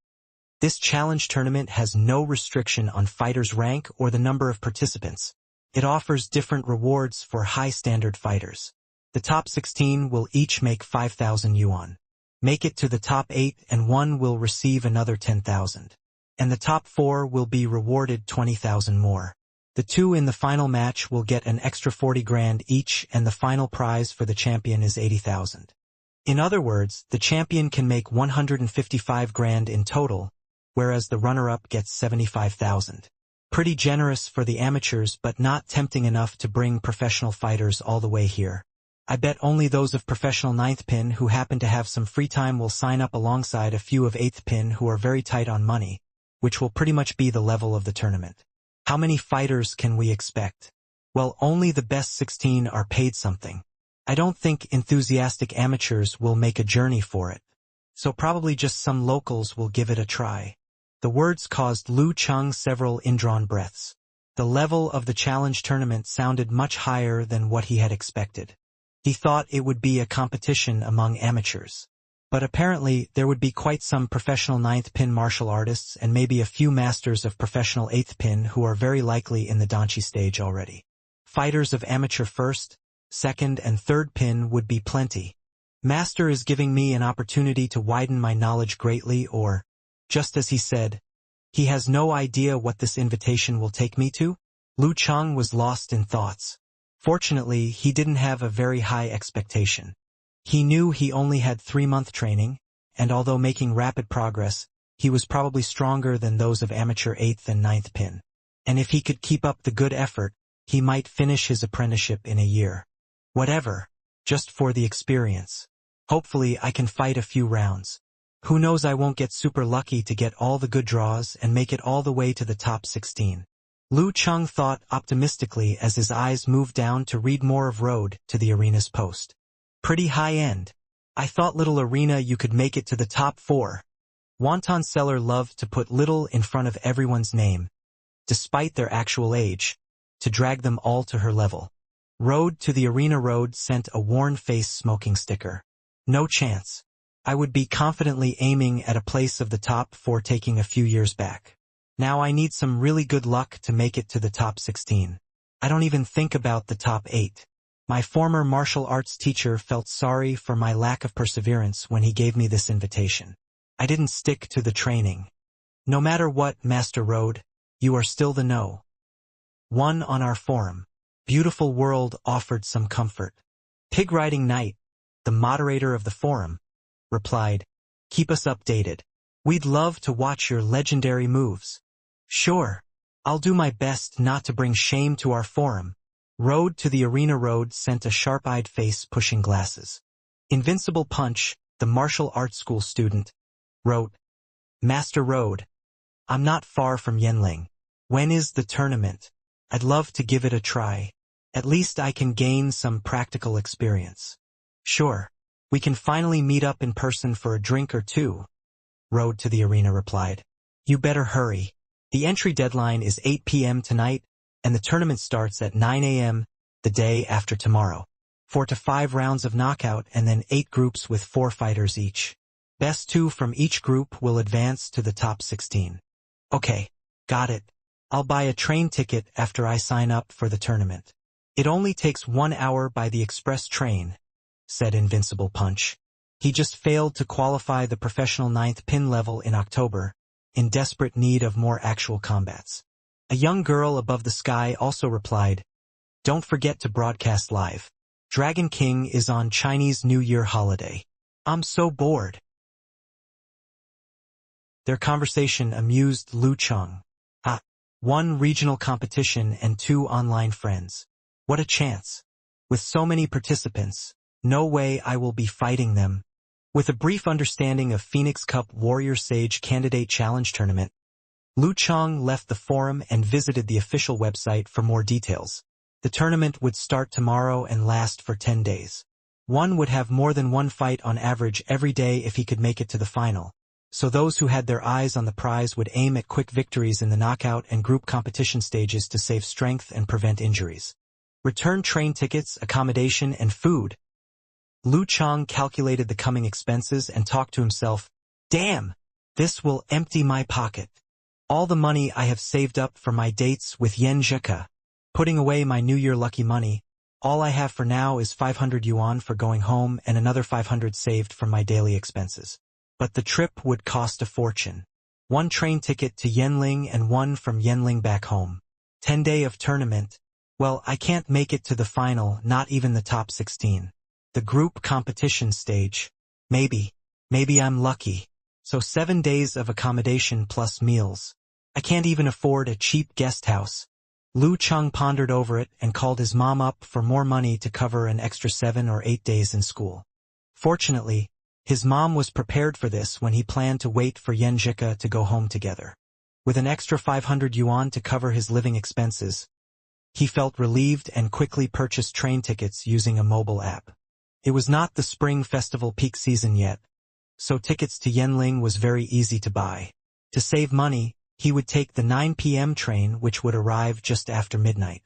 "This challenge tournament has no restriction on fighters' rank or the number of participants. It offers different rewards for high-standard fighters. The top 16 will each make 5,000 yuan. Make it to the top 8 and one will receive another 10,000. And the top 4 will be rewarded 20,000 more. The 2 in the final match will get an extra 40 grand each, and the final prize for the champion is 80,000. In other words, the champion can make 155 grand in total, whereas the runner-up gets 75,000. Pretty generous for the amateurs, but not tempting enough to bring professional fighters all the way here. I bet only those of professional 9th pin who happen to have some free time will sign up alongside a few of 8th pin who are very tight on money, which will pretty much be the level of the tournament. How many fighters can we expect? Well, only the best 16 are paid something. I don't think enthusiastic amateurs will make a journey for it. So probably just some locals will give it a try. The words caused Lu Cheng several indrawn breaths. The level of the challenge tournament sounded much higher than what he had expected. He thought it would be a competition among amateurs. But apparently there would be quite some professional 9th pin martial artists and maybe a few masters of professional 8th pin who are very likely in the danchi stage already. Fighters of amateur 1st, 2nd, and 3rd pin would be plenty. Master is giving me an opportunity to widen my knowledge greatly, or, just as he said, he has no idea what this invitation will take me to? Lu Cheng was lost in thoughts. Fortunately, he didn't have a very high expectation. He knew he only had 3-month training, and although making rapid progress, he was probably stronger than those of amateur 8th and 9th pin. And if he could keep up the good effort, he might finish his apprenticeship in a year. Whatever, just for the experience. Hopefully I can fight a few rounds. Who knows, I won't get super lucky to get all the good draws and make it all the way to the top 16. Lu Cheng thought optimistically as his eyes moved down to read more of Road to the Arena's post. Pretty high end. I thought little arena you could make it to the top 4. Wonton Seller loved to put little in front of everyone's name, despite their actual age, to drag them all to her level. Road to the Arena Road sent a worn face smoking sticker. No chance. I would be confidently aiming at a place of the top 4 taking a few years back. Now I need some really good luck to make it to the top 16. I don't even think about the top 8. My former martial arts teacher felt sorry for my lack of perseverance when he gave me this invitation. I didn't stick to the training. No matter what, Master Road, you are still the no. One on our forum. Beautiful World offered some comfort. Pig Riding Knight, the moderator of the forum, replied, keep us updated. We'd love to watch your legendary moves. Sure. I'll do my best not to bring shame to our forum. Road to the Arena Road sent a sharp-eyed face pushing glasses. Invincible Punch, the martial arts school student, wrote, Master Road, I'm not far from Yenling. When is the tournament? I'd love to give it a try. At least I can gain some practical experience. Sure. We can finally meet up in person for a drink or two. Road to the Arena replied. You better hurry. The entry deadline is 8 p.m. tonight, and the tournament starts at 9 a.m. the day after tomorrow. 4 to 5 rounds of knockout and then 8 groups with 4 fighters each. Best 2 from each group will advance to the top 16. Okay, got it. I'll buy a train ticket after I sign up for the tournament. It only takes 1 hour by the express train, said Invincible Punch. He just failed to qualify the professional 9th pin level in October, in desperate need of more actual combats. A young girl above the sky also replied, Don't forget to broadcast live. Dragon King is on Chinese New Year holiday. I'm so bored. Their conversation amused Lu Cheng. 1 regional competition and 2 online friends. What a chance. With so many participants, no way I will be fighting them. With a brief understanding of Phoenix Cup Warrior Sage Candidate Challenge Tournament, Lu Cheng left the forum and visited the official website for more details. The tournament would start tomorrow and last for 10 days. One would have more than 1 fight on average every day if he could make it to the final. So those who had their eyes on the prize would aim at quick victories in the knockout and group competition stages to save strength and prevent injuries. Return train tickets, accommodation, and food. Lu Cheng calculated the coming expenses and talked to himself, Damn, this will empty my pocket. All the money I have saved up for my dates with Yen Zhika. Putting away my New Year lucky money, all I have for now is 500 yuan for going home and another 500 saved from my daily expenses. But the trip would cost a fortune. 1 train ticket to Yenling and 1 from Yenling back home. 10-day of tournament. Well, I can't make it to the final, not even the top 16. The group competition stage. Maybe I'm lucky. So 7 days of accommodation plus meals. I can't even afford a cheap guest house. Lu Cheng pondered over it and called his mom up for more money to cover an extra 7 or 8 days in school. Fortunately, his mom was prepared for this when he planned to wait for Yen Zhika to go home together. With an extra 500 yuan to cover his living expenses, He felt relieved and quickly purchased train tickets using a mobile app. It was not the spring festival peak season yet, so tickets to Yanling was very easy to buy. To save money, he would take the 9 p.m. train, which would arrive just after midnight.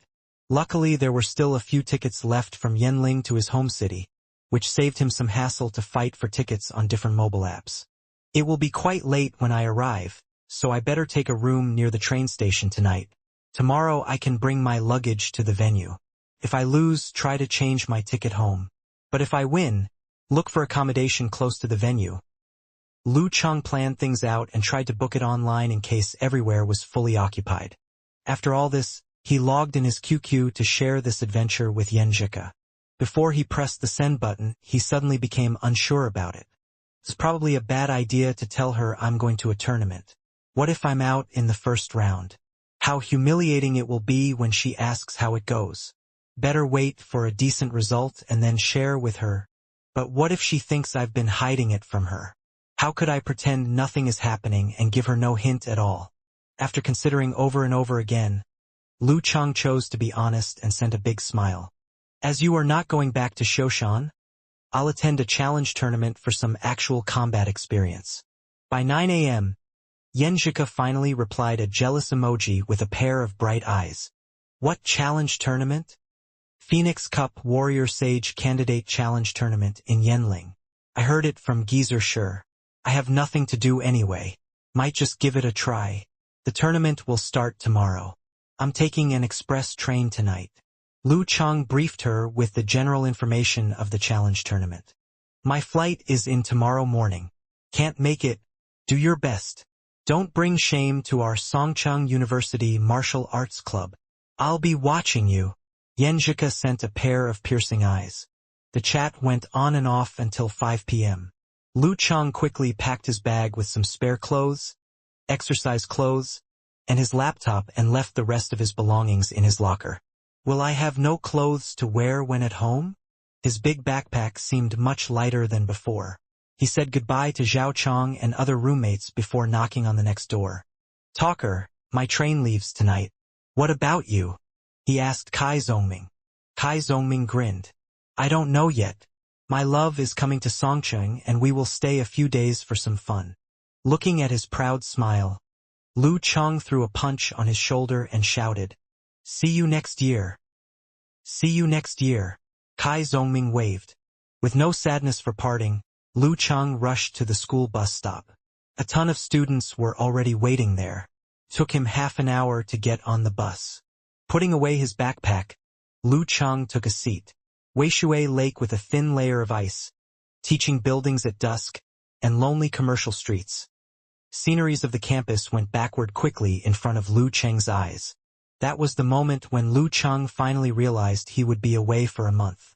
Luckily, there were still a few tickets left from Yanling to his home city, which saved him some hassle to fight for tickets on different mobile apps. It will be quite late when I arrive, so I better take a room near the train station tonight. Tomorrow I can bring my luggage to the venue. If I lose, try to change my ticket home. But if I win, look for accommodation close to the venue. Lu Cheng planned things out and tried to book it online in case everywhere was fully occupied. After all this, he logged in his QQ to share this adventure with Yenjika. Before he pressed the send button, he suddenly became unsure about it. It's probably a bad idea to tell her I'm going to a tournament. What if I'm out in the first round? How humiliating it will be when she asks how it goes. Better wait for a decent result and then share with her. But what if she thinks I've been hiding it from her? How could I pretend nothing is happening and give her no hint at all? After considering over and over again, Lu Cheng chose to be honest and sent a big smile. As you are not going back to Shoshan, I'll attend a challenge tournament for some actual combat experience. By 9 a.m., Yenjika finally replied a jealous emoji with a pair of bright eyes. What challenge tournament? Phoenix Cup Warrior Sage Candidate Challenge Tournament in Yanling. I heard it from Geezer Sure. I have nothing to do anyway. Might just give it a try. The tournament will start tomorrow. I'm taking an express train tonight. Lu Cheng briefed her with the general information of the challenge tournament. My flight is in tomorrow morning. Can't make it. Do your best. Don't bring shame to our Songcheng University Martial Arts Club. I'll be watching you. Yenjika sent a pair of piercing eyes. The chat went on and off until 5 p.m. Lu Cheng quickly packed his bag with some spare clothes, exercise clothes, and his laptop and left the rest of his belongings in his locker. Will I have no clothes to wear when at home? His big backpack seemed much lighter than before. He said goodbye to Zhao Chong and other roommates before knocking on the next door. Talker, my train leaves tonight. What about you? He asked Kai Zongming. Kai Zongming grinned. I don't know yet. My love is coming to Songcheng and we will stay a few days for some fun. Looking at his proud smile, Lu Cheng threw a punch on his shoulder and shouted, See you next year. See you next year. Kai Zongming waved. With no sadness for parting, Lu Cheng rushed to the school bus stop. A ton of students were already waiting there. Took him half an hour to get on the bus. Putting away his backpack, Lu Cheng took a seat. Weishui Lake with a thin layer of ice, teaching buildings at dusk, and lonely commercial streets. Sceneries of the campus went backward quickly in front of Lu Cheng's eyes. That was the moment when Lu Cheng finally realized he would be away for a month.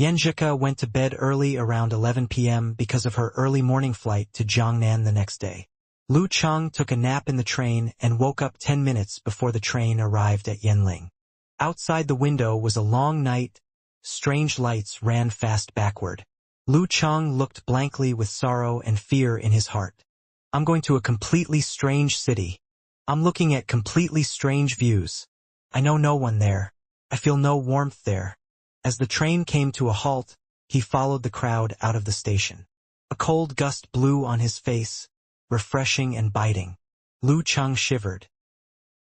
Yenjika went to bed early around 11 p.m. because of her early morning flight to Jiangnan the next day. Lu Cheng took a nap in the train and woke up 10 minutes before the train arrived at Yanling. Outside the window was a long night. Strange lights ran fast backward. Lu Cheng looked blankly with sorrow and fear in his heart. I'm going to a completely strange city. I'm looking at completely strange views. I know no one there. I feel no warmth there. As the train came to a halt, he followed the crowd out of the station. A cold gust blew on his face, refreshing and biting. Lu Cheng shivered.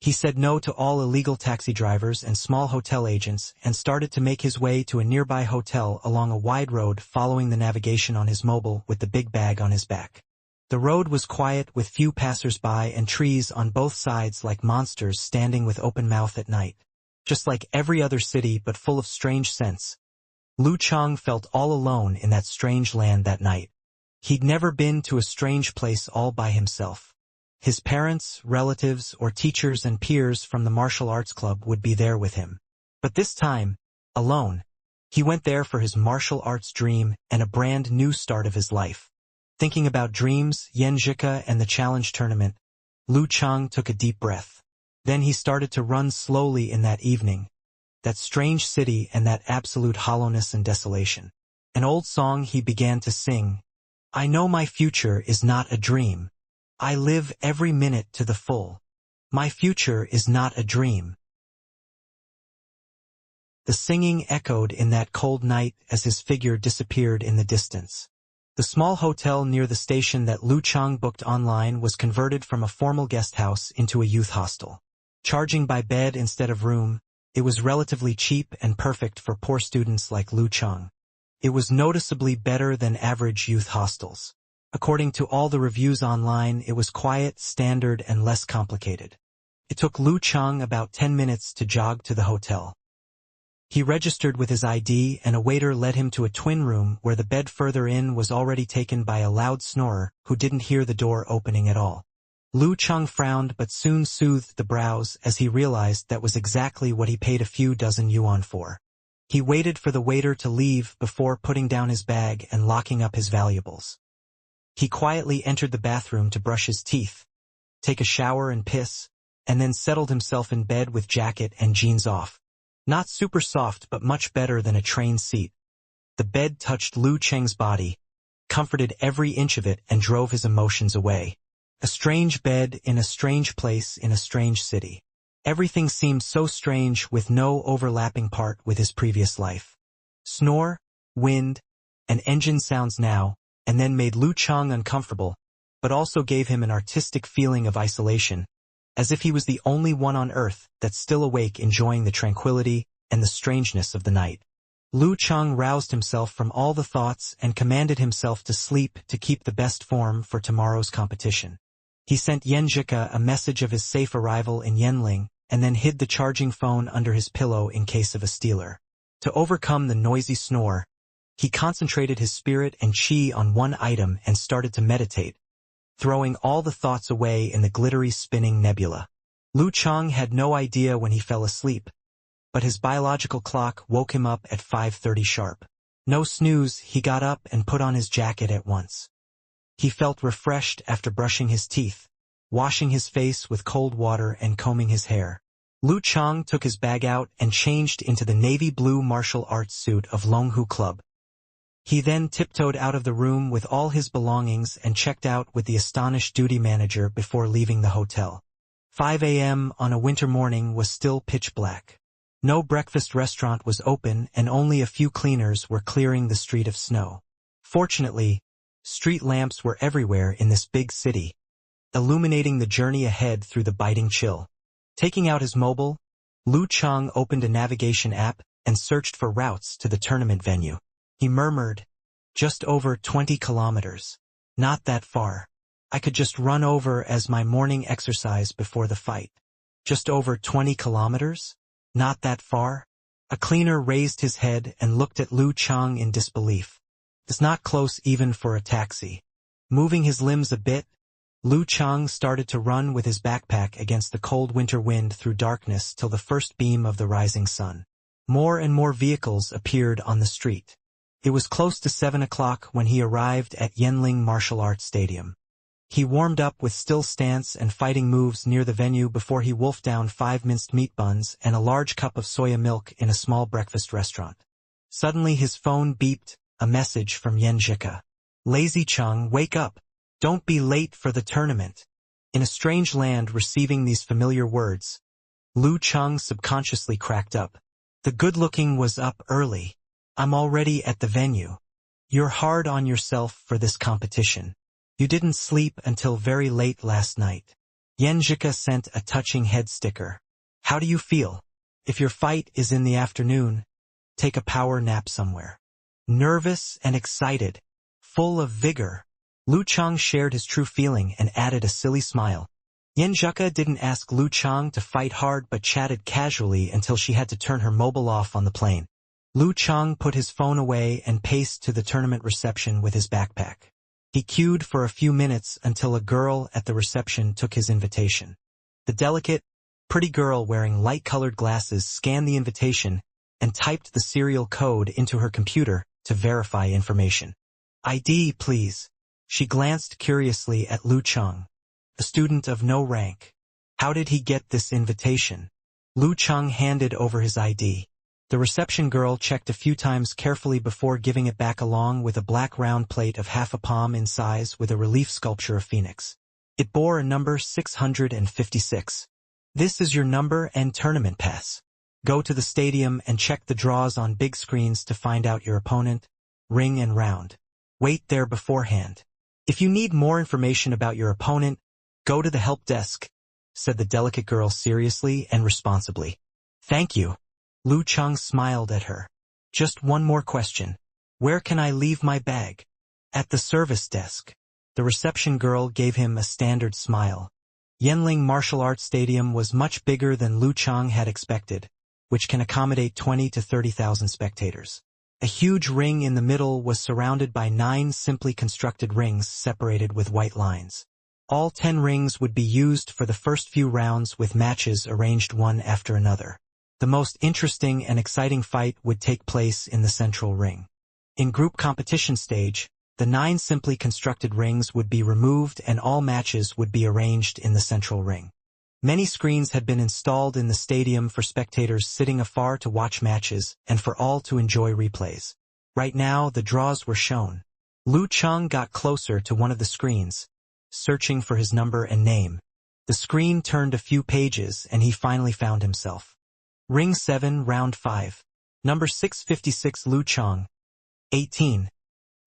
He said no to all illegal taxi drivers and small hotel agents and started to make his way to a nearby hotel along a wide road, following the navigation on his mobile with the big bag on his back. The road was quiet with few passers-by and trees on both sides like monsters standing with open mouth at night. Just like every other city but full of strange scents. Lu Cheng felt all alone in that strange land that night. He'd never been to a strange place all by himself. His parents, relatives, or teachers and peers from the martial arts club would be there with him. But this time, alone, he went there for his martial arts dream and a brand new start of his life. Thinking about dreams, Yenjika, and the challenge tournament, Lu Cheng took a deep breath. Then he started to run slowly in that evening, that strange city and that absolute hollowness and desolation. An old song he began to sing. I know my future is not a dream. I live every minute to the full. My future is not a dream. The singing echoed in that cold night as his figure disappeared in the distance. The small hotel near the station that Lu Chang booked online was converted from a formal guest house into a youth hostel. Charging by bed instead of room, it was relatively cheap and perfect for poor students like Lu Chang. It was noticeably better than average youth hostels. According to all the reviews online, it was quiet, standard, and less complicated. It took Lu Chang about 10 minutes to jog to the hotel. He registered with his ID and a waiter led him to a twin room where the bed further in was already taken by a loud snorer who didn't hear the door opening at all. Lu Chang frowned but soon soothed the brows as he realized that was exactly what he paid a few dozen yuan for. He waited for the waiter to leave before putting down his bag and locking up his valuables. He quietly entered the bathroom to brush his teeth, take a shower and piss, and then settled himself in bed with jacket and jeans off. Not super soft but much better than a train seat. The bed touched Lu Chang's body, comforted every inch of it and drove his emotions away. A strange bed in a strange place in a strange city. Everything seemed so strange with no overlapping part with his previous life. Snore, wind, and engine sounds now, and then made Lu Chang uncomfortable, but also gave him an artistic feeling of isolation, as if he was the only one on earth that's still awake enjoying the tranquility and the strangeness of the night. Lu Chang roused himself from all the thoughts and commanded himself to sleep to keep the best form for tomorrow's competition. He sent Yanjika a message of his safe arrival in Yanling, and then hid the charging phone under his pillow in case of a stealer. To overcome the noisy snore, he concentrated his spirit and chi on one item and started to meditate, throwing all the thoughts away in the glittery spinning nebula. Lu Chang had no idea when he fell asleep, but his biological clock woke him up at 5:30 sharp. No snooze, he got up and put on his jacket at once. He felt refreshed after brushing his teeth, washing his face with cold water and combing his hair. Lu Chang took his bag out and changed into the navy blue martial arts suit of Longhu Club. He then tiptoed out of the room with all his belongings and checked out with the astonished duty manager before leaving the hotel. 5 a.m. on a winter morning was still pitch black. No breakfast restaurant was open and only a few cleaners were clearing the street of snow. Fortunately, street lamps were everywhere in this big city, illuminating the journey ahead through the biting chill. Taking out his mobile, Lu Chang opened a navigation app and searched for routes to the tournament venue. He murmured, "Just over 20 kilometers. Not that far. I could just run over as my morning exercise before the fight." Just over 20 kilometers? Not that far? A cleaner raised his head and looked at Lu Chang in disbelief. It's not close even for a taxi. Moving his limbs a bit, Lu Chang started to run with his backpack against the cold winter wind through darkness till the first beam of the rising sun. More and more vehicles appeared on the street. It was close to 7 o'clock when he arrived at Yanling Martial Arts Stadium. He warmed up with still stance and fighting moves near the venue before he wolfed down 5 minced meat buns and a large cup of soya milk in a small breakfast restaurant. Suddenly his phone beeped, a message from Yanjika. "Lazy Chung, wake up. Don't be late for the tournament." In a strange land receiving these familiar words, Lu Chang subconsciously cracked up. The good-looking was up early. "I'm already at the venue. You're hard on yourself for this competition. You didn't sleep until very late last night." Yanjika sent a touching head sticker. "How do you feel? If your fight is in the afternoon, take a power nap somewhere." Nervous and excited, full of vigor, Lu Chang shared his true feeling and added a silly smile. Yanjika didn't ask Lu Chang to fight hard but chatted casually until she had to turn her mobile off on the plane. Lu Chang put his phone away and paced to the tournament reception with his backpack. He queued for a few minutes until a girl at the reception took his invitation. The delicate, pretty girl wearing light-colored glasses scanned the invitation and typed the serial code into her computer to verify information. "ID, please." She glanced curiously at Lu Chang. "A student of no rank. How did he get this invitation?" Lu Chang handed over his ID. The reception girl checked a few times carefully before giving it back along with a black round plate of half a palm in size with a relief sculpture of Phoenix. It bore a number 656. This is your number and tournament pass. Go to the stadium and check the draws on big screens to find out your opponent, ring and round. Wait there beforehand. If you need more information about your opponent, go to the help desk, said the delicate girl seriously and responsibly. Thank you. Lu Cheng smiled at her. Just one more question. Where can I leave my bag? At the service desk. The reception girl gave him a standard smile. Yanling Martial Arts Stadium was much bigger than Lu Cheng had expected, which can accommodate 20 to 30,000 spectators. A huge ring in the middle was surrounded by 9 simply constructed rings separated with white lines. All 10 rings would be used for the first few rounds with matches arranged one after another. The most interesting and exciting fight would take place in the central ring. In group competition stage, the 9 simply constructed rings would be removed and all matches would be arranged in the central ring. Many screens had been installed in the stadium for spectators sitting afar to watch matches and for all to enjoy replays. Right now, the draws were shown. Lu Cheng got closer to one of the screens, searching for his number and name. The screen turned a few pages and he finally found himself. Ring 7, Round 5. Number 656 Lu Cheng. 18.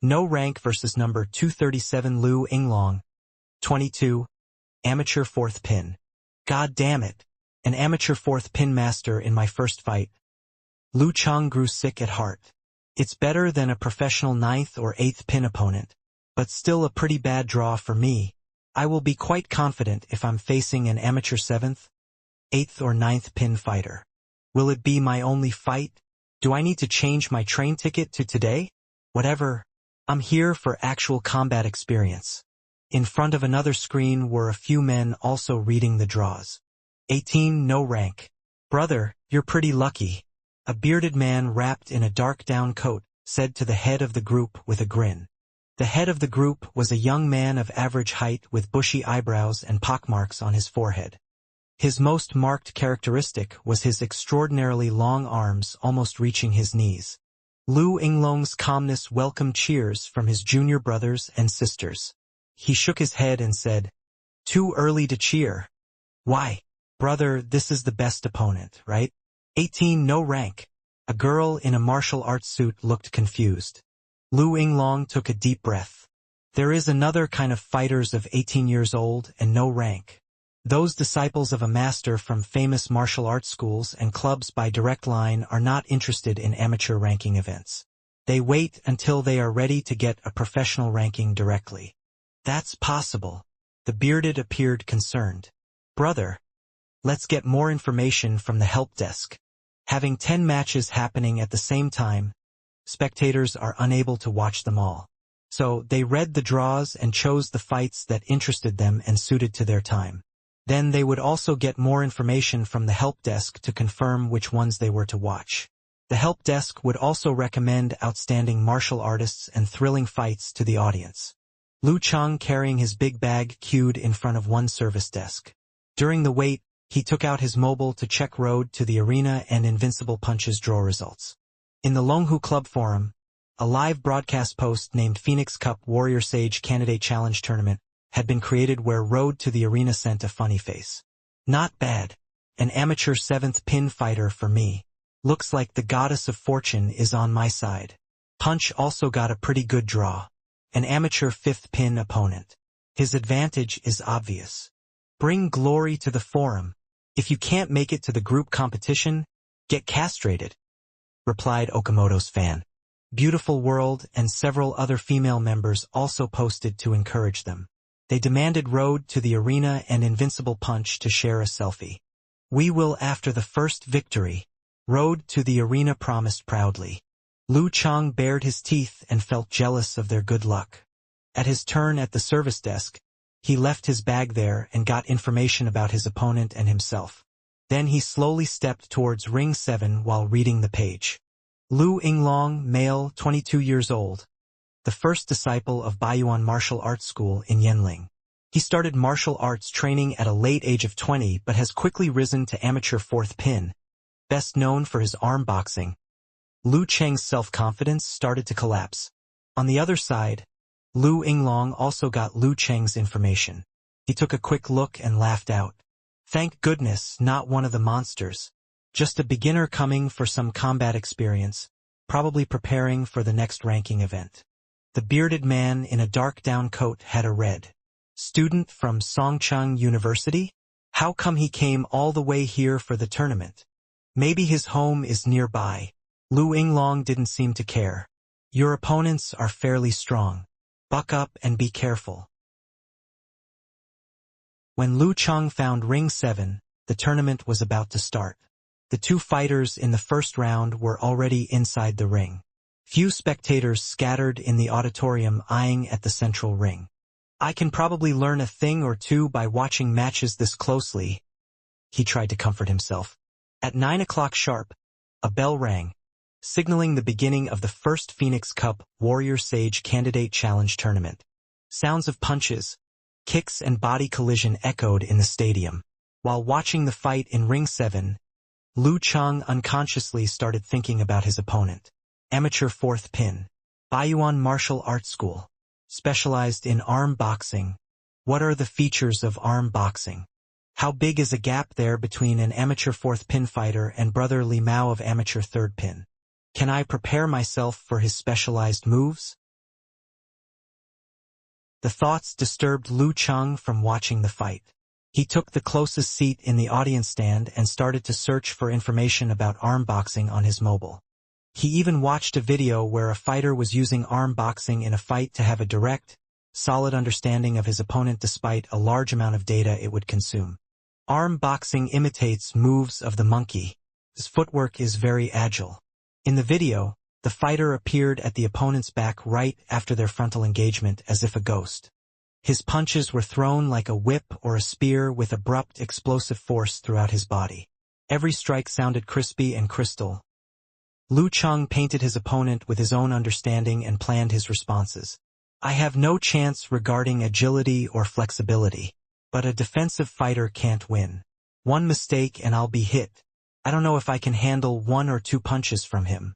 No rank versus number 237 Lu Yinglong. 22. Amateur 4th pin. God damn it. An amateur 4th pin master in my first fight. Lu Cheng grew sick at heart. It's better than a professional 9th or 8th pin opponent, but still a pretty bad draw for me. I will be quite confident if I'm facing an amateur 7th, 8th or 9th pin fighter. Will it be my only fight? Do I need to change my train ticket to today? Whatever. I'm here for actual combat experience. In front of another screen were a few men also reading the draws. 18. No rank. Brother, you're pretty lucky. A bearded man wrapped in a dark down coat said to the head of the group with a grin. The head of the group was a young man of average height with bushy eyebrows and pockmarks on his forehead. His most marked characteristic was his extraordinarily long arms almost reaching his knees. Lu Yinglong's calmness welcomed cheers from his junior brothers and sisters. He shook his head and said, "Too early to cheer." "Why? Brother, this is the best opponent, right?" 18. No rank. A girl in a martial arts suit looked confused. Lu Yinglong took a deep breath. There is another kind of fighters of 18 years old and no rank. Those disciples of a master from famous martial arts schools and clubs by direct line are not interested in amateur ranking events. They wait until they are ready to get a professional ranking directly. That's possible. The bearded appeared concerned. Brother, let's get more information from the help desk. Having 10 matches happening at the same time, spectators are unable to watch them all. So they read the draws and chose the fights that interested them and suited to their time. Then they would also get more information from the help desk to confirm which ones they were to watch. The help desk would also recommend outstanding martial artists and thrilling fights to the audience. Lu Cheng, carrying his big bag, queued in front of one service desk. During the wait, he took out his mobile to check road to the arena and Invincible Punch's draw results. In the Longhu Club forum, a live broadcast post named Phoenix Cup Warrior Sage Candidate Challenge Tournament had been created where Road to the Arena sent a funny face. Not bad. An amateur 7th pin fighter for me. Looks like the goddess of fortune is on my side. Punch also got a pretty good draw. An amateur 5th pin opponent. His advantage is obvious. Bring glory to the forum. If you can't make it to the group competition, get castrated, replied Okamoto's fan. Beautiful World and several other female members also posted to encourage them. They demanded Road to the Arena and Invincible Punch to share a selfie. We will after the first victory, Road to the Arena promised proudly. Lu Cheng bared his teeth and felt jealous of their good luck. At his turn at the service desk, he left his bag there and got information about his opponent and himself. Then he slowly stepped towards Ring 7 while reading the page. Lu Yinglong, male, 22 years old. The first disciple of Baiyuan Martial Arts School in Yanling. He started martial arts training at a late age of 20 but has quickly risen to amateur 4th pin. Best known for his arm boxing, Lu Cheng's self-confidence started to collapse. On the other side, Lu Yinglong also got Lu Cheng's information. He took a quick look and laughed out. Thank goodness, not one of the monsters. Just a beginner coming for some combat experience, probably preparing for the next ranking event. The bearded man in a dark down coat had a read. Student from Songcheng University? How come he came all the way here for the tournament? Maybe his home is nearby. Lu Yinglong didn't seem to care. Your opponents are fairly strong. Buck up and be careful. When Lu Cheng found Ring 7, the tournament was about to start. The two fighters in the first round were already inside the ring. Few spectators scattered in the auditorium eyeing at the central ring. I can probably learn a thing or two by watching matches this closely, he tried to comfort himself. At 9 o'clock sharp, a bell rang, signaling the beginning of the first Phoenix Cup Warrior Sage Candidate Challenge Tournament. Sounds of punches, kicks and body collision echoed in the stadium. While watching the fight in Ring 7, Lu Cheng unconsciously started thinking about his opponent. Amateur 4th pin. Baiyuan Martial Arts School. Specialized in arm boxing. What are the features of arm boxing? How big is a gap there between an amateur 4th pin fighter and brother Li Mao of amateur 3rd pin? Can I prepare myself for his specialized moves? The thoughts disturbed Lu Cheng from watching the fight. He took the closest seat in the audience stand and started to search for information about arm boxing on his mobile. He even watched a video where a fighter was using arm boxing in a fight to have a direct, solid understanding of his opponent despite a large amount of data it would consume. Arm boxing imitates moves of the monkey. His footwork is very agile. In the video, the fighter appeared at the opponent's back right after their frontal engagement as if a ghost. His punches were thrown like a whip or a spear with abrupt, explosive force throughout his body. Every strike sounded crispy and crystal. Lu Cheng painted his opponent with his own understanding and planned his responses. I have no chance regarding agility or flexibility, but a defensive fighter can't win. One mistake and I'll be hit. I don't know if I can handle 1 or 2 punches from him.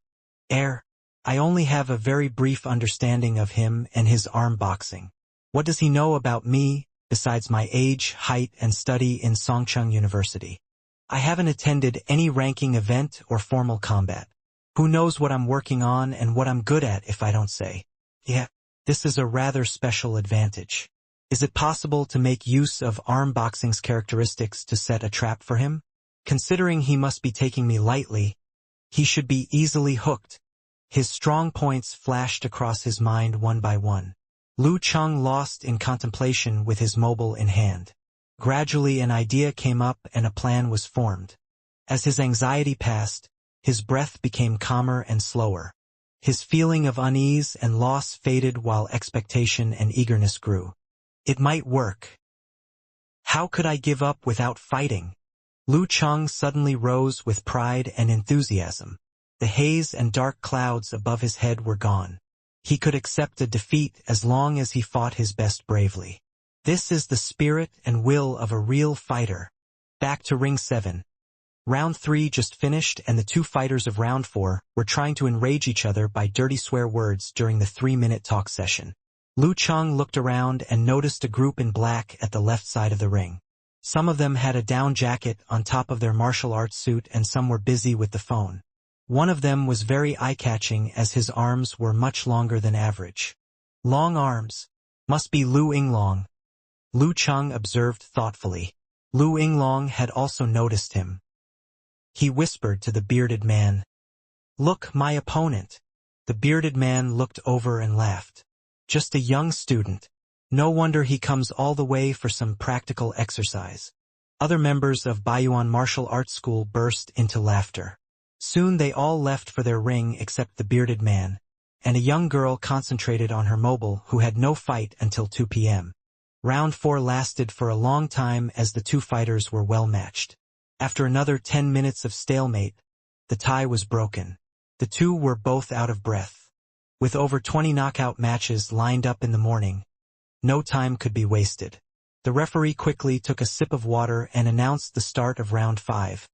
I only have a very brief understanding of him and his arm boxing. What does he know about me, besides my age, height, and study in Songcheng University? I haven't attended any ranking event or formal combat. Who knows what I'm working on and what I'm good at if I don't say? Yeah, this is a rather special advantage. Is it possible to make use of arm boxing's characteristics to set a trap for him? Considering he must be taking me lightly, he should be easily hooked. His strong points flashed across his mind one by one. Lu Cheng lost in contemplation with his mobile in hand. Gradually an idea came up and a plan was formed. As his anxiety passed, his breath became calmer and slower. His feeling of unease and loss faded while expectation and eagerness grew. It might work. How could I give up without fighting? Lu Cheng suddenly rose with pride and enthusiasm. The haze and dark clouds above his head were gone. He could accept a defeat as long as he fought his best bravely. This is the spirit and will of a real fighter. Back to Ring 7. Round 3 just finished and the two fighters of Round 4 were trying to enrage each other by dirty swear words during the 3-minute talk session. Lu Cheng looked around and noticed a group in black at the left side of the ring. Some of them had a down jacket on top of their martial arts suit and some were busy with the phone. One of them was very eye-catching as his arms were much longer than average. Long arms. Must be Lu Yinglong. Lu Cheng observed thoughtfully. Lu Yinglong had also noticed him. He whispered to the bearded man, "Look, my opponent." The bearded man looked over and laughed. Just a young student. No wonder he comes all the way for some practical exercise. Other members of Baiyuan Martial Arts School burst into laughter. Soon they all left for their ring except the bearded man, and a young girl concentrated on her mobile who had no fight until 2 p.m. Round 4 lasted for a long time as the two fighters were well matched. After another 10 minutes of stalemate, the tie was broken. The two were both out of breath. With over 20 knockout matches lined up in the morning, no time could be wasted. The referee quickly took a sip of water and announced the start of Round 5.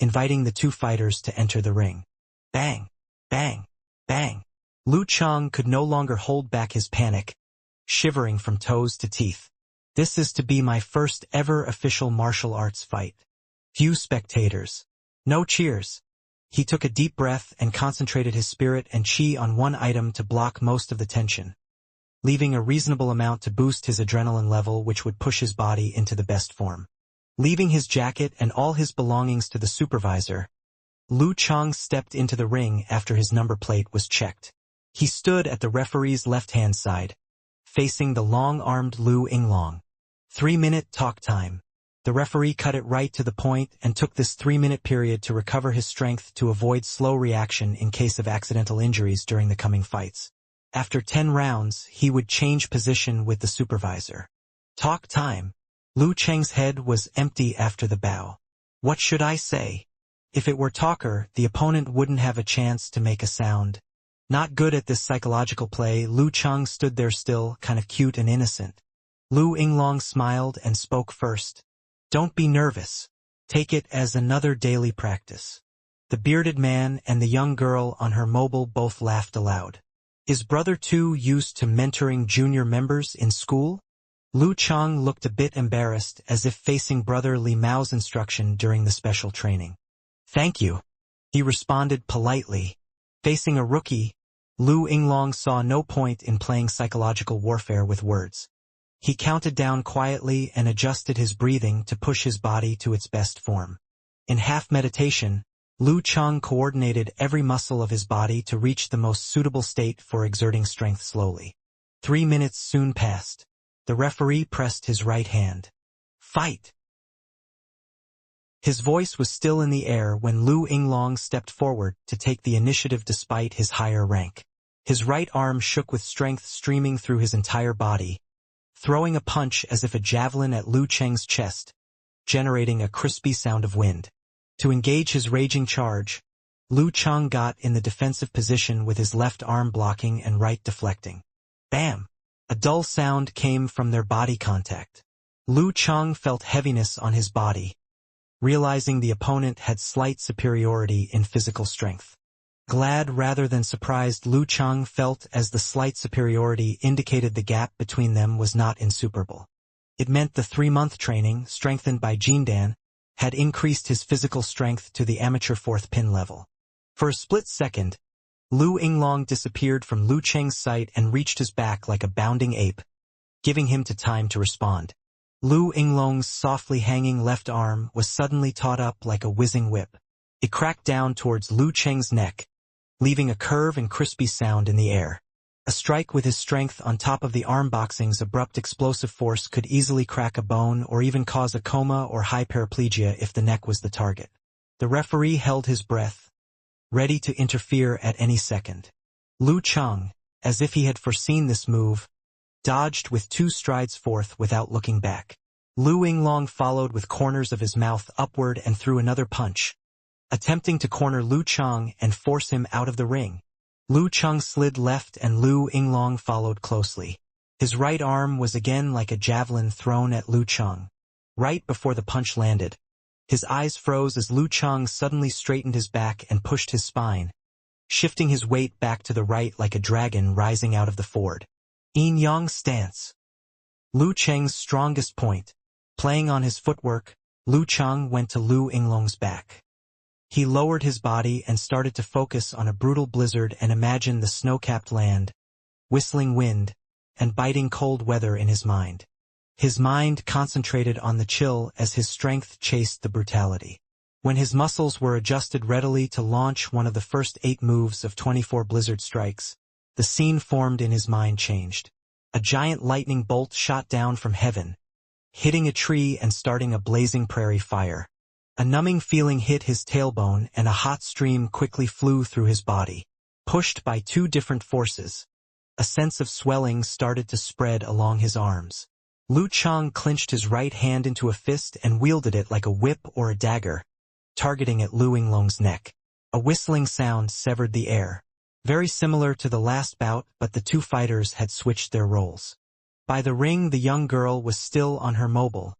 Inviting the two fighters to enter the ring. Bang! Bang! Bang! Lu Cheng could no longer hold back his panic, shivering from toes to teeth. This is to be my first ever official martial arts fight. Few spectators. No cheers. He took a deep breath and concentrated his spirit and chi on one item to block most of the tension, leaving a reasonable amount to boost his adrenaline level, which would push his body into the best form. Leaving his jacket and all his belongings to the supervisor, Lu Chang stepped into the ring after his number plate was checked. He stood at the referee's left-hand side, facing the long-armed Lu Yinglong. 3-minute talk time. The referee cut it right to the point and took this 3-minute period to recover his strength to avoid slow reaction in case of accidental injuries during the coming fights. After 10 rounds, he would change position with the supervisor. Talk time. Lu Cheng's head was empty after the bow. What should I say? If it were talker, the opponent wouldn't have a chance to make a sound. Not good at this psychological play, Lu Cheng stood there still, kind of cute and innocent. Lu Yinglong smiled and spoke first. Don't be nervous. Take it as another daily practice. The bearded man and the young girl on her mobile both laughed aloud. Is brother too used to mentoring junior members in school? Lu Cheng looked a bit embarrassed, as if facing brother Li Mao's instruction during the special training. Thank you. He responded politely. Facing a rookie, Lu Yinglong saw no point in playing psychological warfare with words. He counted down quietly and adjusted his breathing to push his body to its best form. In half meditation, Lu Cheng coordinated every muscle of his body to reach the most suitable state for exerting strength slowly. 3 minutes soon passed. The referee pressed his right hand. Fight! His voice was still in the air when Lu Yinglong stepped forward to take the initiative despite his higher rank. His right arm shook with strength streaming through his entire body, throwing a punch as if a javelin at Lu Cheng's chest, generating a crispy sound of wind. To engage his raging charge, Lu Cheng got in the defensive position with his left arm blocking and right deflecting. Bam! A dull sound came from their body contact. Lu Cheng felt heaviness on his body, realizing the opponent had slight superiority in physical strength. Glad rather than surprised, Lu Cheng felt as the slight superiority indicated the gap between them was not insuperable. It meant the 3-month training, strengthened by Jindan, had increased his physical strength to the amateur 4th pin level. For a split second, Lu Yinglong disappeared from Lu Cheng's sight and reached his back like a bounding ape, giving him time to respond. Lu Yinglong's softly hanging left arm was suddenly taut up like a whizzing whip. It cracked down towards Lu Cheng's neck, leaving a curve and crispy sound in the air. A strike with his strength on top of the arm boxing's abrupt explosive force could easily crack a bone or even cause a coma or high paraplegia if the neck was the target. The referee held his breath, ready to interfere at any second. Lu Cheng, as if he had foreseen this move, dodged with 2 strides forth without looking back. Lu Yinglong followed with corners of his mouth upward and threw another punch, attempting to corner Lu Cheng and force him out of the ring. Lu Cheng slid left and Lu Yinglong followed closely. His right arm was again like a javelin thrown at Lu Cheng. Right before the punch landed, his eyes froze as Lu Cheng suddenly straightened his back and pushed his spine, shifting his weight back to the right like a dragon rising out of the ford. Yin Yang stance. Lu Cheng's strongest point. Playing on his footwork, Lu Cheng went to Lu Yinglong's back. He lowered his body and started to focus on a brutal blizzard and imagine the snow-capped land, whistling wind, and biting cold weather in his mind. His mind concentrated on the chill as his strength chased the brutality. When his muscles were adjusted readily to launch one of the first 8 moves of 24 blizzard strikes, the scene formed in his mind changed. A giant lightning bolt shot down from heaven, hitting a tree and starting a blazing prairie fire. A numbing feeling hit his tailbone and a hot stream quickly flew through his body. Pushed by 2 different forces, a sense of swelling started to spread along his arms. Lu Cheng clenched his right hand into a fist and wielded it like a whip or a dagger, targeting at Lu Yinglong's neck. A whistling sound severed the air. Very similar to the last bout, but the 2 fighters had switched their roles. By the ring, the young girl was still on her mobile,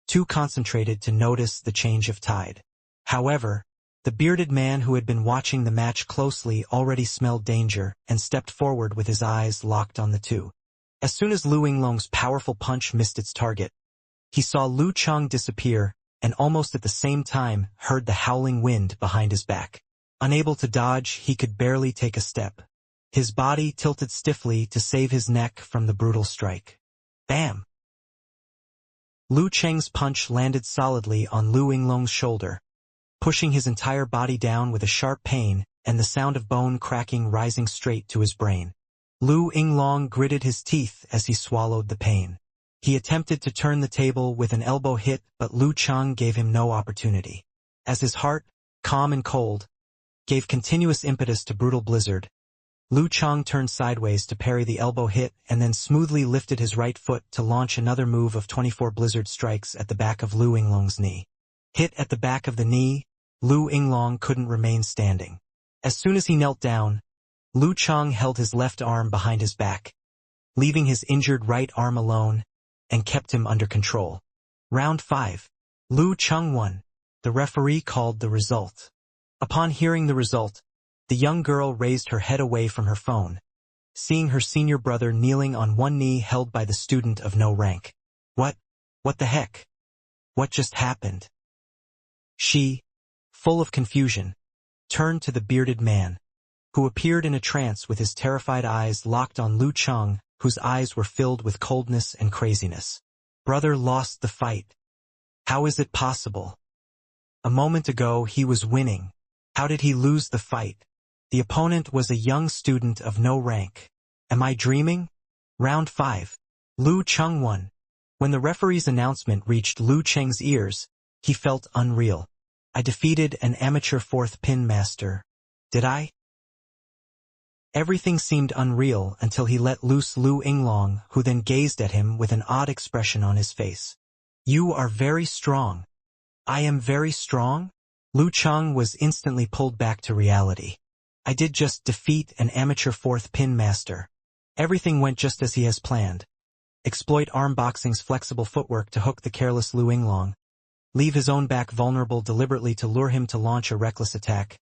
too concentrated to notice the change of tide. However, the bearded man who had been watching the match closely already smelled danger and stepped forward with his eyes locked on the 2. As soon as Lu Yinglong's powerful punch missed its target, he saw Lu Cheng disappear and almost at the same time heard the howling wind behind his back. Unable to dodge, he could barely take a step. His body tilted stiffly to save his neck from the brutal strike. Bam! Lu Cheng's punch landed solidly on Lu Yinglong's shoulder, pushing his entire body down with a sharp pain and the sound of bone cracking rising straight to his brain. Lu Yinglong gritted his teeth as he swallowed the pain. He attempted to turn the table with an elbow hit, but Lu Cheng gave him no opportunity. As his heart, calm and cold, gave continuous impetus to brutal blizzard, Lu Cheng turned sideways to parry the elbow hit and then smoothly lifted his right foot to launch another move of 24 blizzard strikes at the back of Lu Yinglong's knee. Hit at the back of the knee, Lu Yinglong couldn't remain standing. As soon as he knelt down, Lu Cheng held his left arm behind his back, leaving his injured right arm alone, and kept him under control. Round 5. Lu Cheng won. The referee called the result. Upon hearing the result, the young girl raised her head away from her phone, seeing her senior brother kneeling on one knee held by the student of no rank. What the heck? What just happened? She, full of confusion, turned to the bearded man, who appeared in a trance with his terrified eyes locked on Lu Cheng, whose eyes were filled with coldness and craziness. Brother lost the fight. How is it possible? A moment ago he was winning. How did he lose the fight? The opponent was a young student of no rank. Am I dreaming? Round 5. Lu Cheng won. When the referee's announcement reached Lu Cheng's ears, he felt unreal. I defeated an amateur fourth pin master. Did I? Everything seemed unreal until he let loose Lu Yinglong, who then gazed at him with an odd expression on his face. You are very strong. I am very strong? Lu Cheng was instantly pulled back to reality. I did just defeat an amateur fourth pin master. Everything went just as he has planned. Exploit arm boxing's flexible footwork to hook the careless Lu Yinglong. Leave his own back vulnerable deliberately to lure him to launch a reckless attack.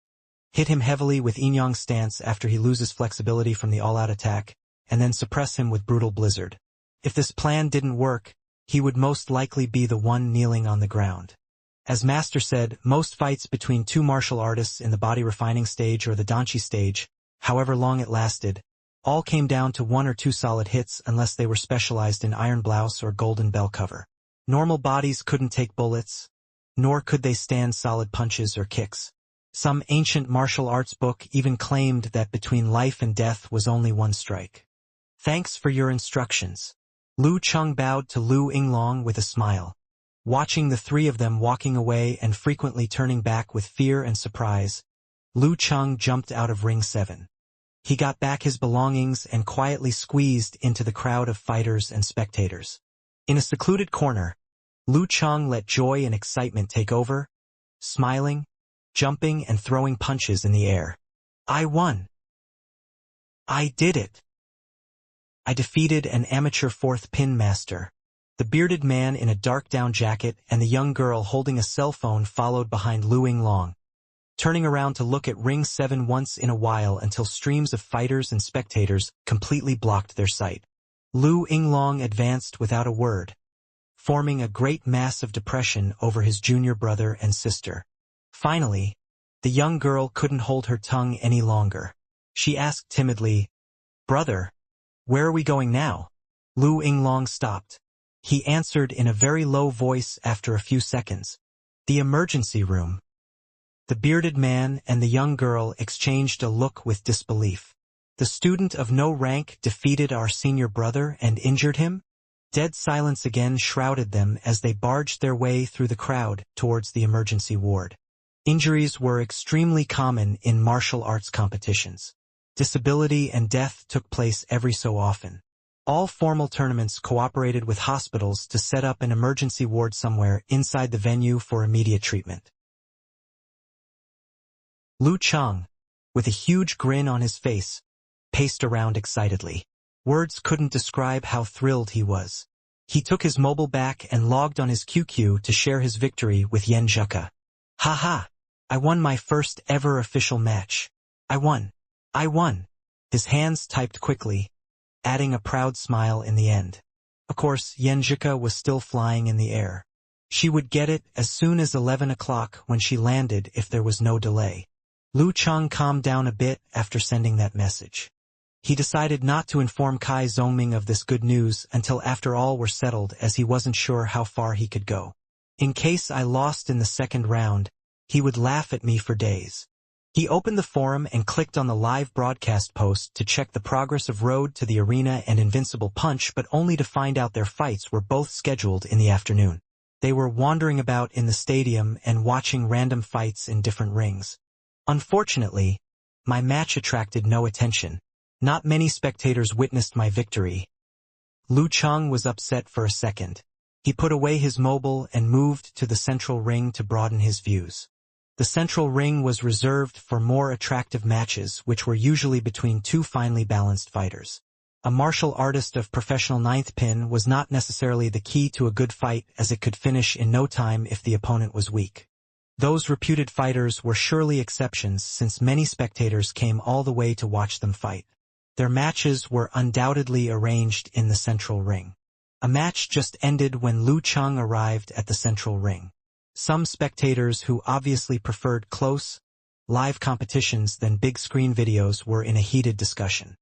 Hit him heavily with Yin-Yang stance after he loses flexibility from the all-out attack, and then suppress him with brutal blizzard. If this plan didn't work, he would most likely be the one kneeling on the ground. As Master said, most fights between two martial artists in the body refining stage or the Danchi stage, however long it lasted, all came down to one or two solid hits unless they were specialized in iron blouse or golden bell cover. Normal bodies couldn't take bullets, nor could they stand solid punches or kicks. Some ancient martial arts book even claimed that between life and death was only one strike. Thanks for your instructions. Lu Cheng bowed to Lu Yinglong with a smile. Watching the three of them walking away and frequently turning back with fear and surprise, Lu Cheng jumped out of Ring 7. He got back his belongings and quietly squeezed into the crowd of fighters and spectators. In a secluded corner, Lu Cheng let joy and excitement take over, smiling, jumping and throwing punches in the air. I won. I did it. I defeated an amateur fourth pin master. The bearded man in a dark down jacket and the young girl holding a cell phone followed behind Lu Yinglong, turning around to look at Ring 7 once in a while until streams of fighters and spectators completely blocked their sight. Lu Yinglong advanced without a word, forming a great mass of depression over his junior brother and sister. Finally, the young girl couldn't hold her tongue any longer. She asked timidly, "Brother, where are we going now?" Lu Yinglong stopped. He answered in a very low voice after a few seconds, "The emergency room." The bearded man and the young girl exchanged a look with disbelief. The student of no rank defeated our senior brother and injured him? Dead silence again shrouded them as they barged their way through the crowd towards the emergency ward. Injuries were extremely common in martial arts competitions. Disability and death took place every so often. All formal tournaments cooperated with hospitals to set up an emergency ward somewhere inside the venue for immediate treatment. Lu Cheng, with a huge grin on his face, paced around excitedly. Words couldn't describe how thrilled he was. He took his mobile back and logged on his QQ to share his victory with Yen Zhuka. "Ha! I won my first ever official match. I won. His hands typed quickly, adding a proud smile in the end. Of course, Yenjika was still flying in the air. She would get it as soon as 11 o'clock when she landed if there was no delay. Lu Cheng calmed down a bit after sending that message. He decided not to inform Kai Zhongming of this good news until after all were settled, as he wasn't sure how far he could go. In case I lost in the second round, he would laugh at me for days. He opened the forum and clicked on the live broadcast post to check the progress of Road to the Arena and Invincible Punch, but only to find out their fights were both scheduled in the afternoon. They were wandering about in the stadium and watching random fights in different rings. Unfortunately, my match attracted no attention. Not many spectators witnessed my victory. Lu Cheng was upset for a second. He put away his mobile and moved to the central ring to broaden his views. The central ring was reserved for more attractive matches, which were usually between two finely balanced fighters. A martial artist of professional ninth pin was not necessarily the key to a good fight, as it could finish in no time if the opponent was weak. Those reputed fighters were surely exceptions, since many spectators came all the way to watch them fight. Their matches were undoubtedly arranged in the central ring. A match just ended when Lu Cheng arrived at the central ring. Some spectators who obviously preferred close, live competitions than big screen videos were in a heated discussion.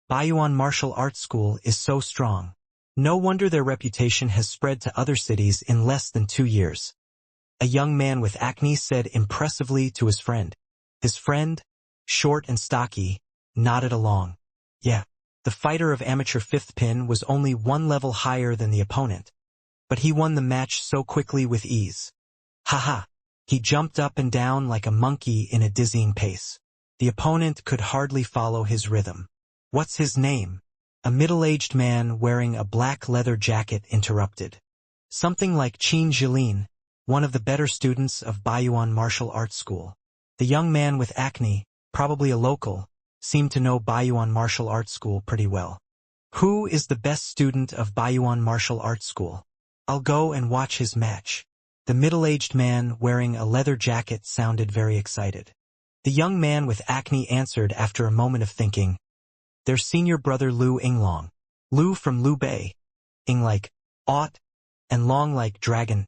Baiyuan Martial Arts School is so strong. No wonder their reputation has spread to other cities in less than 2 years. A young man with acne said impressively to his friend. His friend, short and stocky, nodded along. Yeah, the fighter of amateur fifth pin was only one level higher than the opponent, but he won the match so quickly with ease. Haha, he jumped up and down like a monkey in a dizzying pace. The opponent could hardly follow his rhythm. What's his name? A middle-aged man wearing a black leather jacket interrupted. Something like Qin Jilin, one of the better students of Baiyuan Martial Arts School. The young man with acne, probably a local, seemed to know Baiyuan Martial Arts School pretty well. Who is the best student of Baiyuan Martial Arts School? I'll go and watch his match. The middle-aged man wearing a leather jacket sounded very excited. The young man with acne answered after a moment of thinking. Their senior brother Lu Yinglong. Lu from Liu Bei. Ying like ought, and long like dragon.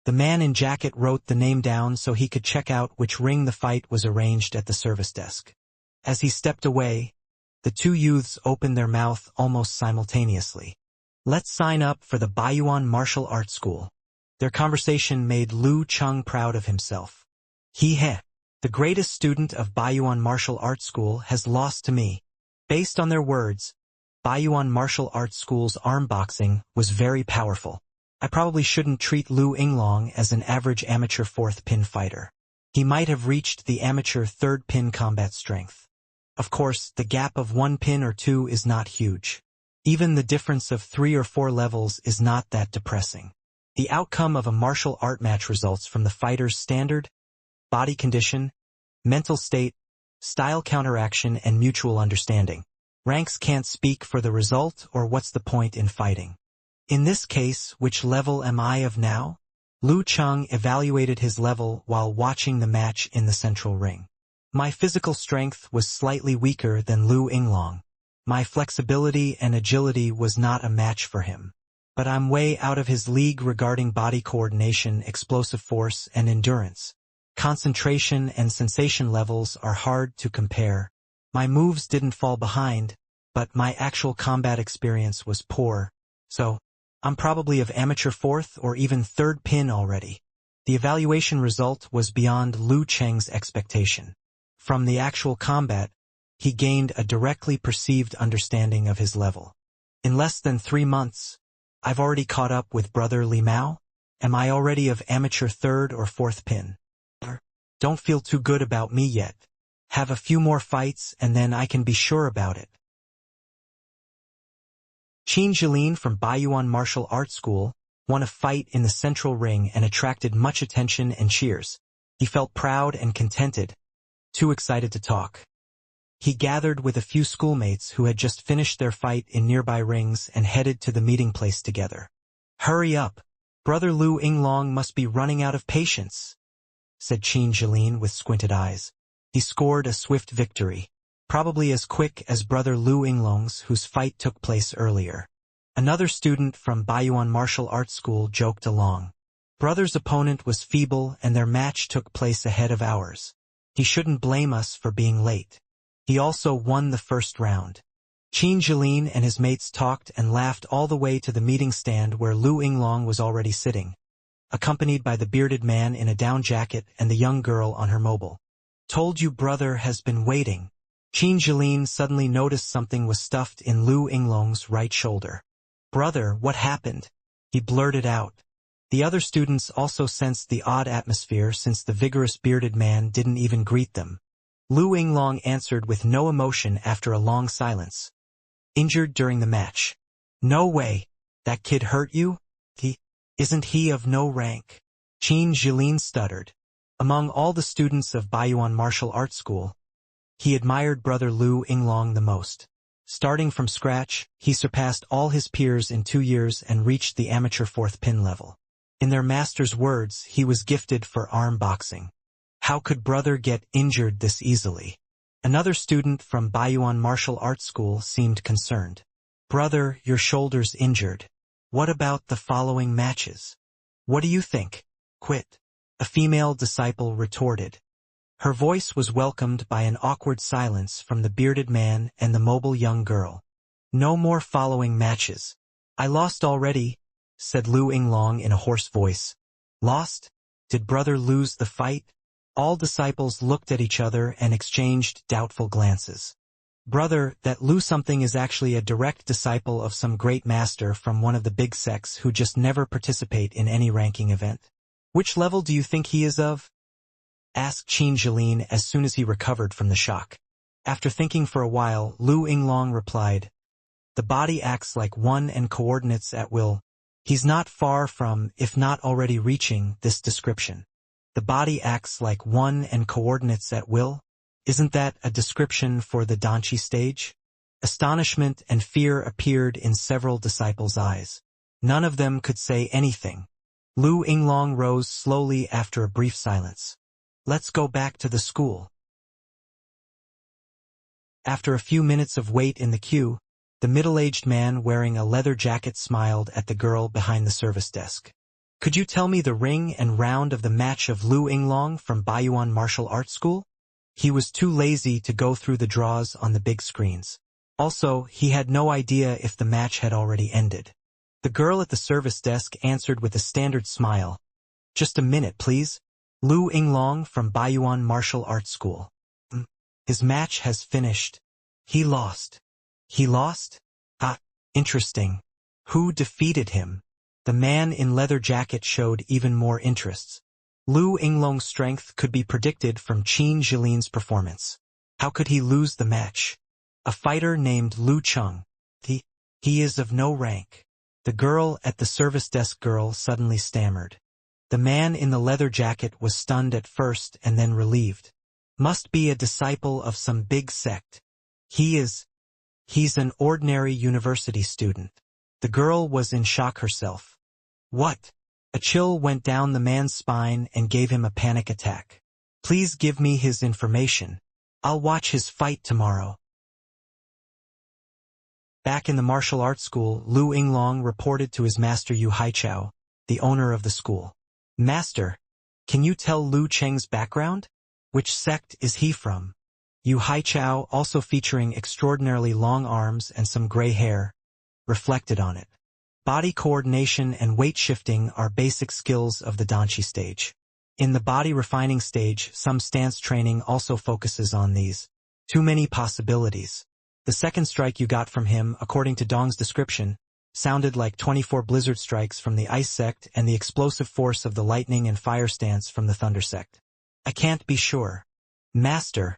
The man in jacket wrote the name down so he could check out which ring the fight was arranged at the service desk. As he stepped away, the two youths opened their mouth almost simultaneously. Let's sign up for the Baiyuan Martial Arts School. Their conversation made Lu Cheng proud of himself. The greatest student of Baiyuan Martial Arts School has lost to me. Based on their words, Baiyuan Martial Arts School's arm boxing was very powerful. I probably shouldn't treat Lu Yinglong as an average amateur fourth pin fighter. He might have reached the amateur third pin combat strength. Of course, the gap of 1 pin or 2 is not huge. Even the difference of 3 or 4 levels is not that depressing. The outcome of a martial art match results from the fighter's standard, body condition, mental state, style counteraction, and mutual understanding. Ranks can't speak for the result, or what's the point in fighting. In this case, which level am I of now? Lu Cheng evaluated his level while watching the match in the central ring. My physical strength was slightly weaker than Lu Yinglong. My flexibility and agility was not a match for him. But I'm way out of his league regarding body coordination, explosive force, and endurance. Concentration and sensation levels are hard to compare. My moves didn't fall behind, but my actual combat experience was poor. So, I'm probably of amateur fourth or even third pin already. The evaluation result was beyond Lu Cheng's expectation. From the actual combat, he gained a directly perceived understanding of his level. In less than 3 months, I've already caught up with brother Li Mao? Am I already of amateur third or fourth pin? Don't feel too good about me yet. Have a few more fights and then I can be sure about it. Qin Jilin from Baiyuan Martial Arts School won a fight in the central ring and attracted much attention and cheers. He felt proud and contented, too excited to talk. He gathered with a few schoolmates who had just finished their fight in nearby rings and headed to the meeting place together. Hurry up! Brother Lu Yinglong must be running out of patience, said Qin Jilin with squinted eyes. He scored a swift victory. probably as quick as brother Lu Yinglong's, whose fight took place earlier. Another student from Baiyuan Martial Arts School joked along. Brother's opponent was feeble and their match took place ahead of ours. He shouldn't blame us for being late. He also won the first round. Qin Jilin and his mates talked and laughed all the way to the meeting stand where Lu Yinglong was already sitting, accompanied by the bearded man in a down jacket and the young girl on her mobile. Told you brother has been waiting. Qin Jilin suddenly noticed something was stuffed in Lu Yinglong's right shoulder. Brother, what happened? He blurted out. The other students also sensed the odd atmosphere since the vigorous bearded man didn't even greet them. Lu Yinglong answered with no emotion after a long silence. Injured during the match. No way. That kid hurt you? Isn't he of no rank? Qin Jilin stuttered. Among all the students of Baiyuan Martial Arts School, he admired brother Lu Yinglong the most. Starting from scratch, he surpassed all his peers in 2 years and reached the amateur 4th pin level. In their master's words, he was gifted for arm boxing. How could brother get injured this easily? Another student from Baiyuan Martial Arts School seemed concerned. Brother, your shoulder's injured. What about the following matches? What do you think? Quit. A female disciple retorted. Her voice was welcomed by an awkward silence from the bearded man and the mobile young girl. No more following matches. I lost already, said Lu Yinglong in a hoarse voice. Lost? Did brother lose the fight? All disciples looked at each other and exchanged doubtful glances. Brother, that Lu something is actually a direct disciple of some great master from one of the big sects who just never participate in any ranking event. Which level do you think he is of? Asked Qin Jilin as soon as he recovered from the shock. After thinking for a while, Lu Yinglong replied, the body acts like one and coordinates at will. He's not far from, if not already reaching, this description. The body acts like one and coordinates at will? Isn't that a description for the Danchi stage? Astonishment and fear appeared in several disciples' eyes. None of them could say anything. Lu Yinglong rose slowly after a brief silence. Let's go back to the school. After a few minutes of wait in the queue, the middle-aged man wearing a leather jacket smiled at the girl behind the service desk. Could you tell me the ring and round of the match of Lu Yinglong from Baiyuan Martial Arts School? He was too lazy to go through the draws on the big screens. Also, he had no idea if the match had already ended. The girl at the service desk answered with a standard smile. Just a minute, please. Lu Yinglong from Baiyuan Martial Arts School. His match has finished. He lost. He lost? Ah, interesting. Who defeated him? The man in leather jacket showed even more interests. Lu Yinglong's strength could be predicted from Qin Jilin's performance. How could he lose the match? A fighter named Lu Chung. He is of no rank. The girl at the service desk girl suddenly stammered. The man in the leather jacket was stunned at first and then relieved. Must be a disciple of some big sect. He's an ordinary university student. The girl was in shock herself. What? A chill went down the man's spine and gave him a panic attack. Please give me his information. I'll watch his fight tomorrow. Back in the martial arts school, Lu Yinglong reported to his master Yu Haichao, the owner of the school. Master, can you tell Lu Cheng's background? Which sect is he from? Yu Haichao, also featuring extraordinarily long arms and some gray hair, reflected on it. Body coordination and weight shifting are basic skills of the Danchi stage. In the body refining stage, some stance training also focuses on these. Too many possibilities. The second strike you got from him, according to Dong's description, sounded like 24 blizzard strikes from the ice sect and the explosive force of the lightning and fire stance from the thunder sect. I can't be sure. Master,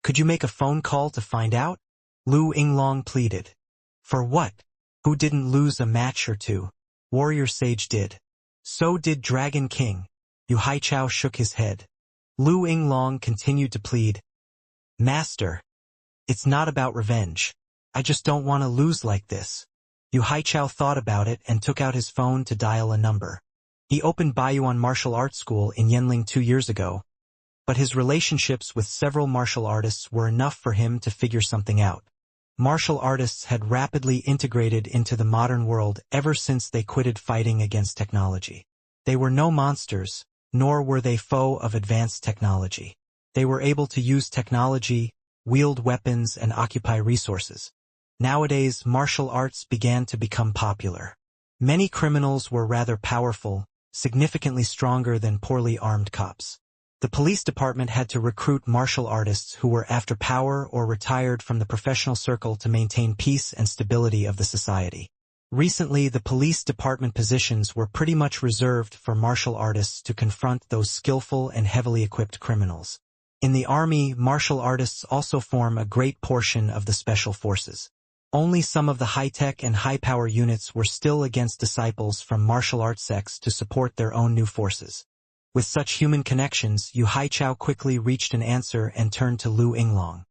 could you make a phone call to find out? Lu Yinglong pleaded. For what? Who didn't lose a match or two? Warrior Sage did. So did Dragon King. Yu Haichao shook his head. Lu Yinglong continued to plead. Master, it's not about revenge. I just don't want to lose like this. Yu Haichao thought about it and took out his phone to dial a number. He opened Baiyuan Martial Arts School in Yanling 2 years ago. but his relationships with several martial artists were enough for him to figure something out. Martial artists had rapidly integrated into the modern world ever since they quitted fighting against technology. They were no monsters, nor were they foe of advanced technology. They were able to use technology, wield weapons, and occupy resources. Nowadays, martial arts began to become popular. Many criminals were rather powerful, significantly stronger than poorly armed cops. The police department had to recruit martial artists who were after power or retired from the professional circle to maintain peace and stability of the society. Recently, the police department positions were pretty much reserved for martial artists to confront those skillful and heavily equipped criminals. In the army, martial artists also form a great portion of the special forces. Only some of the high-tech and high-power units were still against disciples from martial arts sects to support their own new forces. With such human connections, Yu Haichao quickly reached an answer and turned to Lu Yinglong.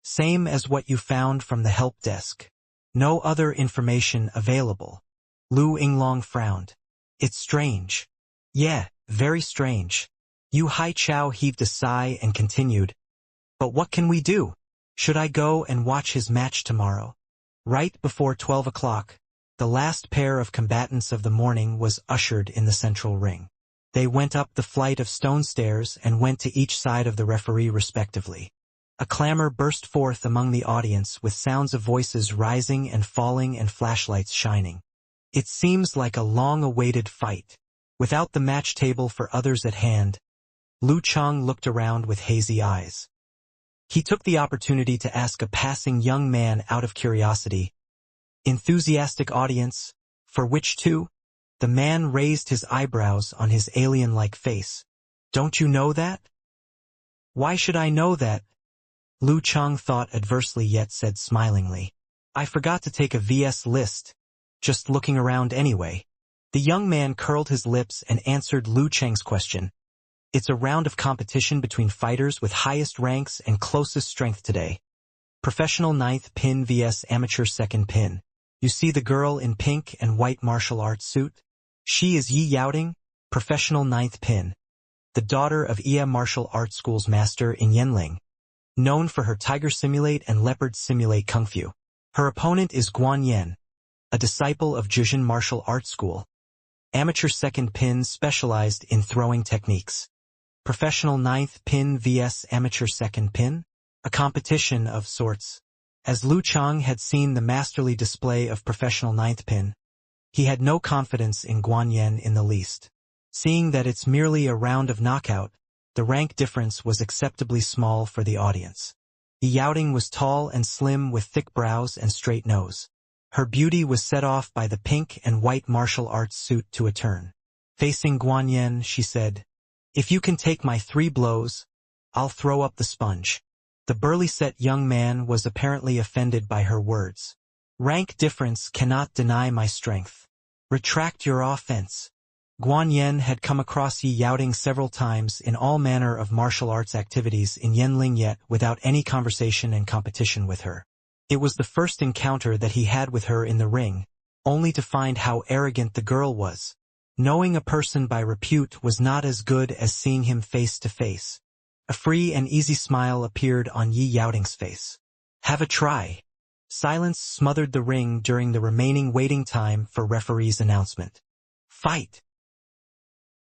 Same as what you found from the help desk. No other information available. Lu Yinglong frowned. It's strange. Yeah, very strange. Yu Haichao heaved a sigh and continued. But what can we do? Should I go and watch his match tomorrow? Right before 12 o'clock, the last pair of combatants of the morning was ushered in the central ring. They went up the flight of stone stairs and went to each side of the referee respectively. A clamor burst forth among the audience with sounds of voices rising and falling and flashlights shining. It seems like a long-awaited fight. Without the match table for others at hand, Lu Cheng looked around with hazy eyes. He took the opportunity to ask a passing young man out of curiosity. Enthusiastic audience, for which two? The man raised his eyebrows on his alien-like face. Don't you know that? Why should I know that? Lu Cheng thought adversely yet said smilingly. I forgot to take a VS list. Just looking around anyway. The young man curled his lips and answered Lu Cheng's question. It's a round of competition between fighters with highest ranks and closest strength today. Professional 9th pin vs amateur 2nd pin. You see the girl in pink and white martial arts suit? She is Yi Yaoding, professional 9th pin. The daughter of Iya Martial Arts School's master in Yanling. Known for her Tiger Simulate and Leopard Simulate Kung Fu. Her opponent is Guan Yan, a disciple of Jujin Martial Arts School. Amateur 2nd pin specialized in throwing techniques. Professional 9th pin vs amateur 2nd pin? A competition of sorts. As Lu Cheng had seen the masterly display of professional 9th pin, he had no confidence in Guan Yan in the least. Seeing that it's merely a round of knockout, the rank difference was acceptably small for the audience. Yi Yaoding was tall and slim with thick brows and straight nose. Her beauty was set off by the pink and white martial arts suit to a turn. Facing Guan Yan, she said, If you can take my 3 blows, I'll throw up the sponge. The burly-set young man was apparently offended by her words. Rank difference cannot deny my strength. Retract your offense. Guan Yan had come across Yi Yaoding several times in all manner of martial arts activities in Yanling yet without any conversation and competition with her. It was the first encounter that he had with her in the ring, only to find how arrogant the girl was. Knowing a person by repute was not as good as seeing him face to face. A free and easy smile appeared on Yi Yaoding's face. Have a try. Silence smothered the ring during the remaining waiting time for referee's announcement. Fight!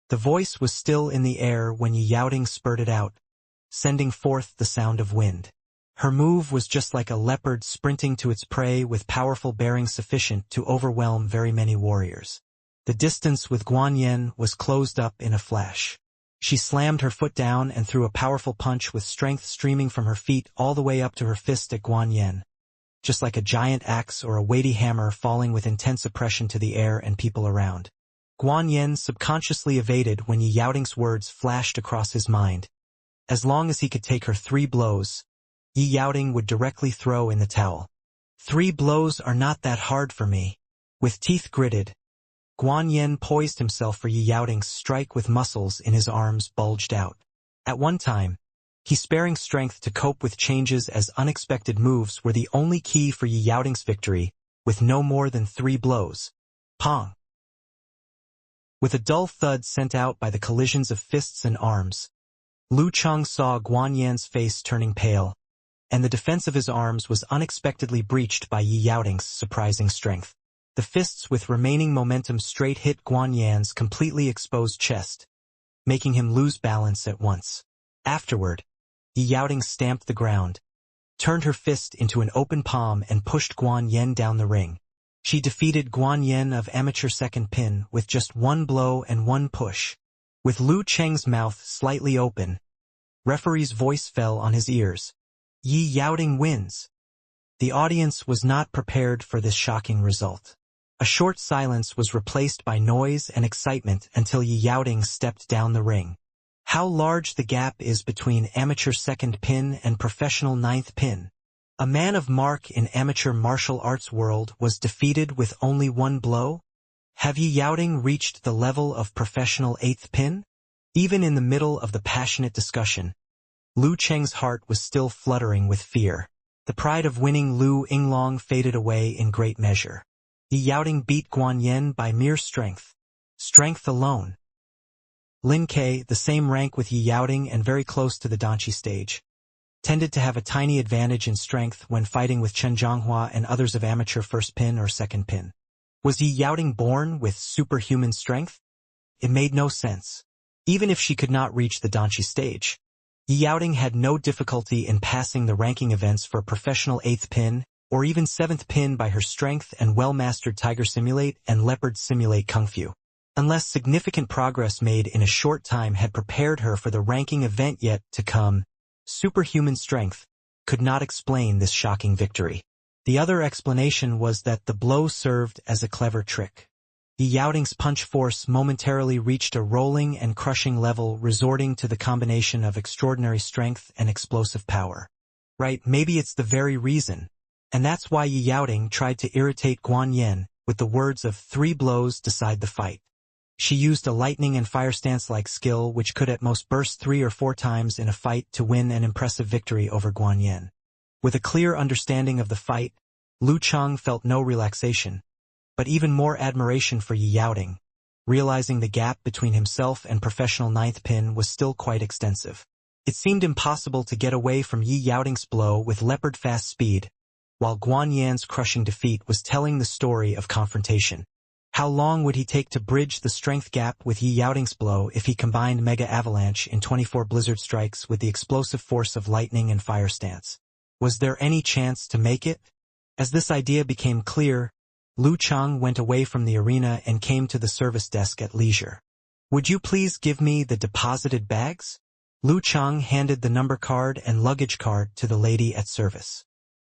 The voice was still in the air when Yi Yaoding spurted out, sending forth the sound of wind. Her move was just like a leopard sprinting to its prey with powerful bearing sufficient to overwhelm very many warriors. The distance with Guan Yan was closed up in a flash. She slammed her foot down and threw a powerful punch with strength streaming from her feet all the way up to her fist at Guan Yan. Just like a giant axe or a weighty hammer falling with intense oppression to the air and people around. Guan Yan subconsciously evaded when Yi Yaoding's words flashed across his mind. As long as he could take her 3 blows, Yi Yaoding would directly throw in the towel. 3 blows are not that hard for me. With teeth gritted, Guan Yan poised himself for Yi Yaoding's strike with muscles in his arms bulged out. At one time, he sparing strength to cope with changes as unexpected moves were the only key for Yi Yaoding's victory, with no more than 3 blows. Pong! With a dull thud sent out by the collisions of fists and arms, Lu Chang saw Guan Yan's face turning pale, and the defense of his arms was unexpectedly breached by Yi Yaoting's surprising strength. The fists with remaining momentum straight hit Guan Yan's completely exposed chest, making him lose balance at once. Afterward, Yi Yaoting stamped the ground, turned her fist into an open palm and pushed Guan Yan down the ring. She defeated Guan Yan of amateur second pin with just one blow and one push. With Lu Cheng's mouth slightly open, referee's voice fell on his ears. Yi Yaoting wins. The audience was not prepared for this shocking result. A short silence was replaced by noise and excitement until Yi Yaoting stepped down the ring. How large the gap is between amateur second pin and professional ninth pin. A man of mark in amateur martial arts world was defeated with only one blow? Have Yi Yaoting reached the level of professional eighth pin? Even in the middle of the passionate discussion, Lu Cheng's heart was still fluttering with fear. The pride of winning Lu Yinglong faded away in great measure. Yi Yaoting beat Guan Yan by mere strength. Strength alone. Lin Ke, the same rank with Yi Yaoting and very close to the Danqi stage, tended to have a tiny advantage in strength when fighting with Chen Zhonghua and others of amateur first pin or second pin. Was Yi Yaoting born with superhuman strength? It made no sense. Even if she could not reach the Danqi stage, Yi Yaoting had no difficulty in passing the ranking events for professional 8th pin, or even 7th pin by her strength and well-mastered Tiger Simulate and Leopard Simulate Kung Fu. Unless significant progress made in a short time had prepared her for the ranking event yet to come, superhuman strength could not explain this shocking victory. The other explanation was that the blow served as a clever trick. Yi Yaoting's punch force momentarily reached a rolling and crushing level, resorting to the combination of extraordinary strength and explosive power. Right, maybe it's the very reason. And that's why Yi Yaoting tried to irritate Guan Yan with the words of 3 blows decide the fight. She used a lightning and fire stance-like skill which could at most burst 3 or 4 times in a fight to win an impressive victory over Guan Yan. With a clear understanding of the fight, Lu Chang felt no relaxation, but even more admiration for Yi Yaoting, realizing the gap between himself and professional 9th pin was still quite extensive. It seemed impossible to get away from Yi Yaoting's blow with leopard-fast speed, while Guan Yan's crushing defeat was telling the story of confrontation. How long would he take to bridge the strength gap with Yi Yaoting's blow if he combined Mega Avalanche in 24 Blizzard Strikes with the explosive force of lightning and fire stance? Was there any chance to make it? As this idea became clear, Lu Chang went away from the arena and came to the service desk at leisure. "Would you please give me the deposited bags?" Lu Chang handed the number card and luggage card to the lady at service.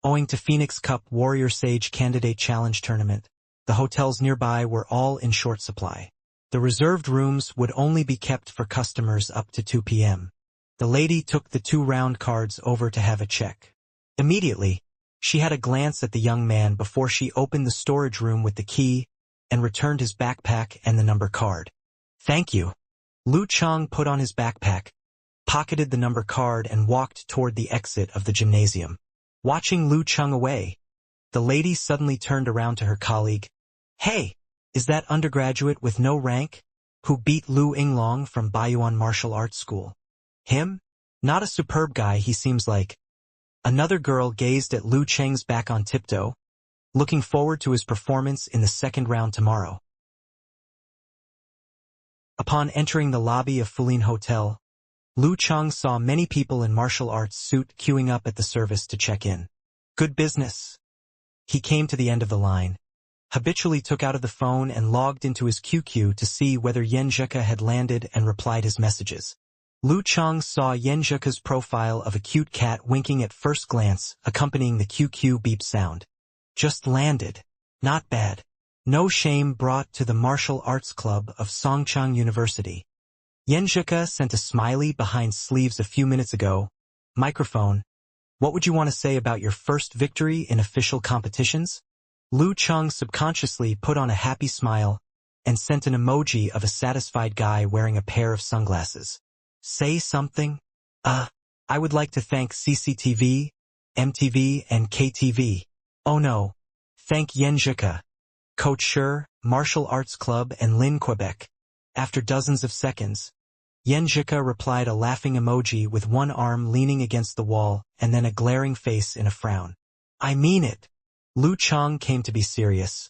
Owing to Phoenix Cup Warrior Sage Candidate Challenge Tournament, the hotels nearby were all in short supply. The reserved rooms would only be kept for customers up to 2 p.m. The lady took the 2 round cards over to have a check. Immediately, she had a glance at the young man before she opened the storage room with the key and returned his backpack and the number card. "Thank you." Lu Chang put on his backpack, pocketed the number card and walked toward the exit of the gymnasium. Watching Lu Chang away, the lady suddenly turned around to her colleague. "Hey, is that undergraduate with no rank, who beat Lu Yinglong from Baiyuan Martial Arts School? Him? Not a superb guy he seems like." Another girl gazed at Lu Cheng's back on tiptoe, looking forward to his performance in the second round tomorrow. Upon entering the lobby of Fulin Hotel, Lu Chang saw many people in martial arts suit queuing up at the service to check in. "Good business." He came to the end of the line, habitually took out of the phone and logged into his QQ to see whether Yen Zheke had landed and replied his messages. Lu Chang saw Yen Zheke's profile of a cute cat winking at first glance, accompanying the QQ beep sound. Just landed. Not bad. No shame brought to the Martial Arts Club of Songchang University. Yen Zheke sent a smiley behind sleeves a few minutes ago. Microphone. "What would you want to say about your first victory in official competitions?" Lu Chang subconsciously put on a happy smile and sent an emoji of a satisfied guy wearing a pair of sunglasses. "Say something?" I would like to thank CCTV, MTV, and KTV. Oh no. Thank Yen Zheke, Coach Sher, Martial Arts Club, and Lin Quebec." After dozens of seconds, Yenjika replied a laughing emoji with one arm leaning against the wall and then a glaring face in a frown. I mean it. Lu Chang came to be serious.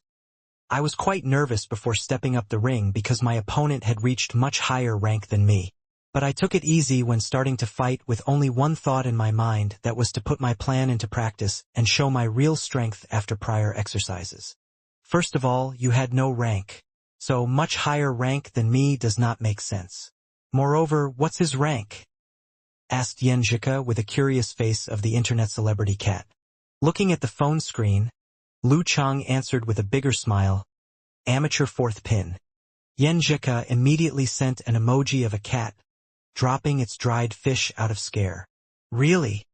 I was quite nervous before stepping up the ring because my opponent had reached much higher rank than me. But I took it easy when starting to fight with only one thought in my mind, that was to put my plan into practice and show my real strength after prior exercises. First of all, you had no rank. So much higher rank than me does not make sense. Moreover, what's his rank? Asked Yenjika with a curious face of the internet celebrity cat. Looking at the phone screen, Lu Chang answered with a bigger smile, amateur fourth pin. Yenjika immediately sent an emoji of a cat, dropping its dried fish out of scare. Really?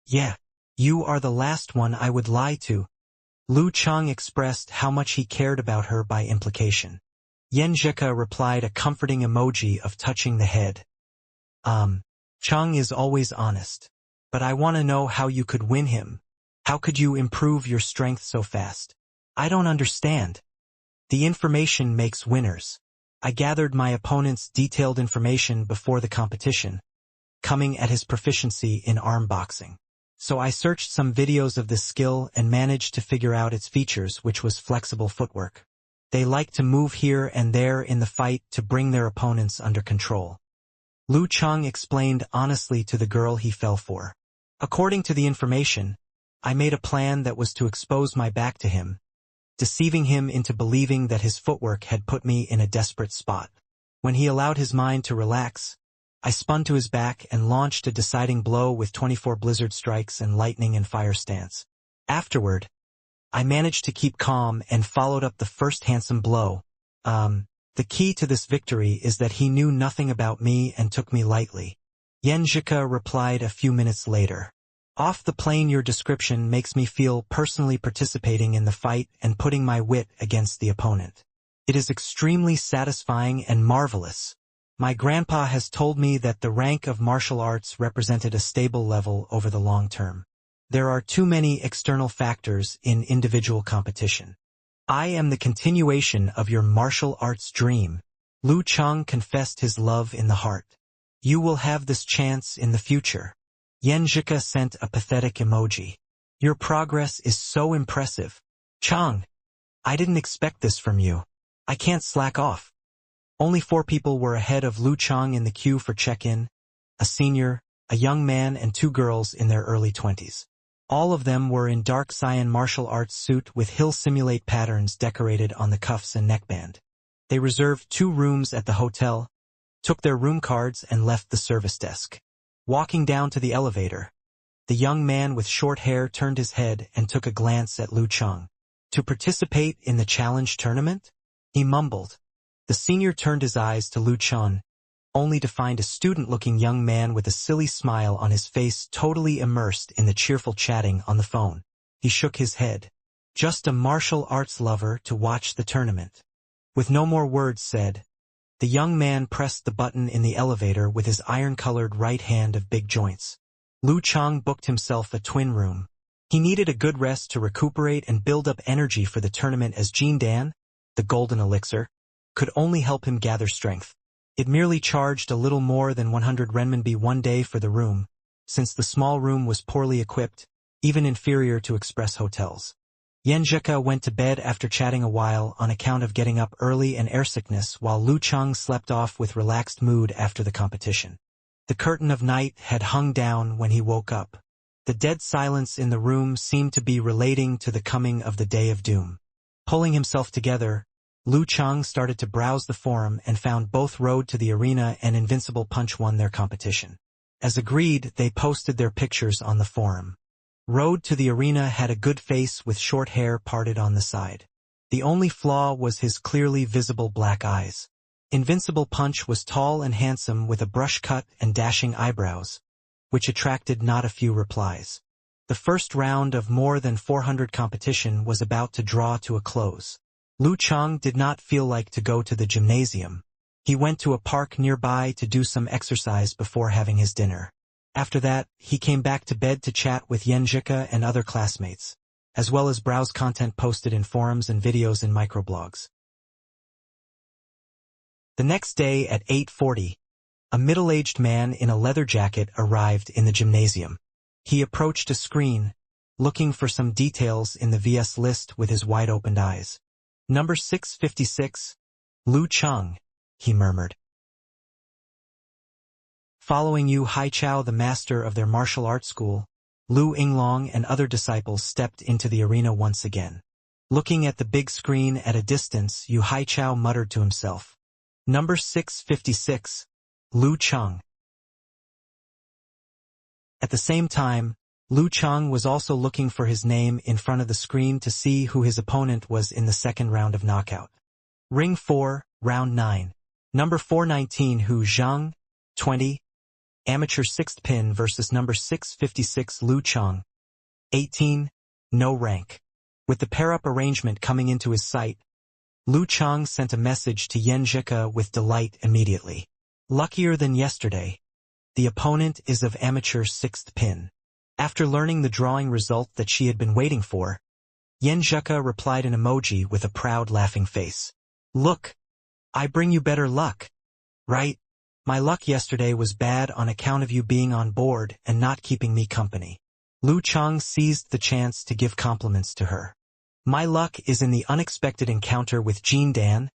Yeah. You are the last one I would lie to. Lu Chang expressed how much he cared about her by implication. Yenjika replied a comforting emoji of touching the head. Chang is always honest. But I want to know how you could win him. How could you improve your strength so fast? I don't understand. The information makes winners. I gathered my opponent's detailed information before the competition, coming at his proficiency in arm boxing. So I searched some videos of this skill and managed to figure out its features, which was flexible footwork. They like to move here and there in the fight to bring their opponents under control. Lu Chang explained honestly to the girl he fell for. According to the information, I made a plan that was to expose my back to him, deceiving him into believing that his footwork had put me in a desperate spot. When he allowed his mind to relax, I spun to his back and launched a deciding blow with 24 blizzard strikes and lightning and fire stance. Afterward, I managed to keep calm and followed up the first handsome blow. The key to this victory is that he knew nothing about me and took me lightly. Yenjika replied a few minutes later. Off the plane, your description makes me feel personally participating in the fight and putting my wit against the opponent. It is extremely satisfying and marvelous. My grandpa has told me that the rank of martial arts represented a stable level over the long term. There are too many external factors in individual competition. I am the continuation of your martial arts dream. Lu Chang confessed his love in the heart. You will have this chance in the future. Yenjika sent a pathetic emoji. Your progress is so impressive. Chang, I didn't expect this from you. I can't slack off. Only 4 people were ahead of Lu Chang in the queue for check-in, a senior, a young man and 2 girls in their early 20s. All of them were in dark cyan martial arts suit with hill simulate patterns decorated on the cuffs and neckband. They reserved 2 rooms at the hotel, took their room cards and left the service desk. Walking down to the elevator, the young man with short hair turned his head and took a glance at Lu Chang. To participate in the challenge tournament? He mumbled. The senior turned his eyes to Lu Chang, only to find a student-looking young man with a silly smile on his face totally immersed in the cheerful chatting on the phone. He shook his head. Just a martial arts lover to watch the tournament. With no more words said, the young man pressed the button in the elevator with his iron-colored right hand of big joints. Lu Chang booked himself a twin room. He needed a good rest to recuperate and build up energy for the tournament, as Jin Dan, the golden elixir, could only help him gather strength. It merely charged a little more than 100 renminbi one day for the room, since the small room was poorly equipped, even inferior to express hotels. Yenjika went to bed after chatting a while on account of getting up early and airsickness, while Lu Chang slept off with relaxed mood after the competition. The curtain of night had hung down when he woke up. The dead silence in the room seemed to be relating to the coming of the day of doom. Pulling himself together, Lu Chang started to browse the forum and found both Road to the Arena and Invincible Punch won their competition. As agreed, they posted their pictures on the forum. Road to the Arena had a good face with short hair parted on the side. The only flaw was his clearly visible black eyes. Invincible Punch was tall and handsome with a brush cut and dashing eyebrows, which attracted not a few replies. The first round of more than 400 competition was about to draw to a close. Lu Chang did not feel like to go to the gymnasium. He went to a park nearby to do some exercise before having his dinner. After that, he came back to bed to chat with Yenjika and other classmates, as well as browse content posted in forums and videos in microblogs. The next day at 8:40, A middle-aged man in a leather jacket arrived in the gymnasium. He approached a screen, looking for some details in the VS list with his wide-opened eyes. "Number 656, Lu Cheng," he murmured. "Following Yu Haichao, the master of their martial arts school, Lu Yinglong and other disciples stepped into the arena once again. Looking at the big screen at a distance, Yu Haichao muttered to himself, "Number 656, Lu Cheng." At the same time, Lu Cheng was also looking for his name in front of the screen to see who his opponent was in the second round of knockout. Ring 4, Round 9. Number 419 Hu Zhang, 20, amateur 6th pin versus number 656 Lu Cheng, 18, no rank. With the pair-up arrangement coming into his sight, Lu Cheng sent a message to Yan Zhika with delight immediately. "Luckier than yesterday. The opponent is of amateur 6th pin." After learning the drawing result that she had been waiting for, Yan Zhika replied an emoji with a proud laughing face. "Look, I bring you better luck. Right? My luck yesterday was bad on account of you being on board and not keeping me company." Lu Cheng seized the chance to give compliments to her. "My luck is in the unexpected encounter with Jean Dan,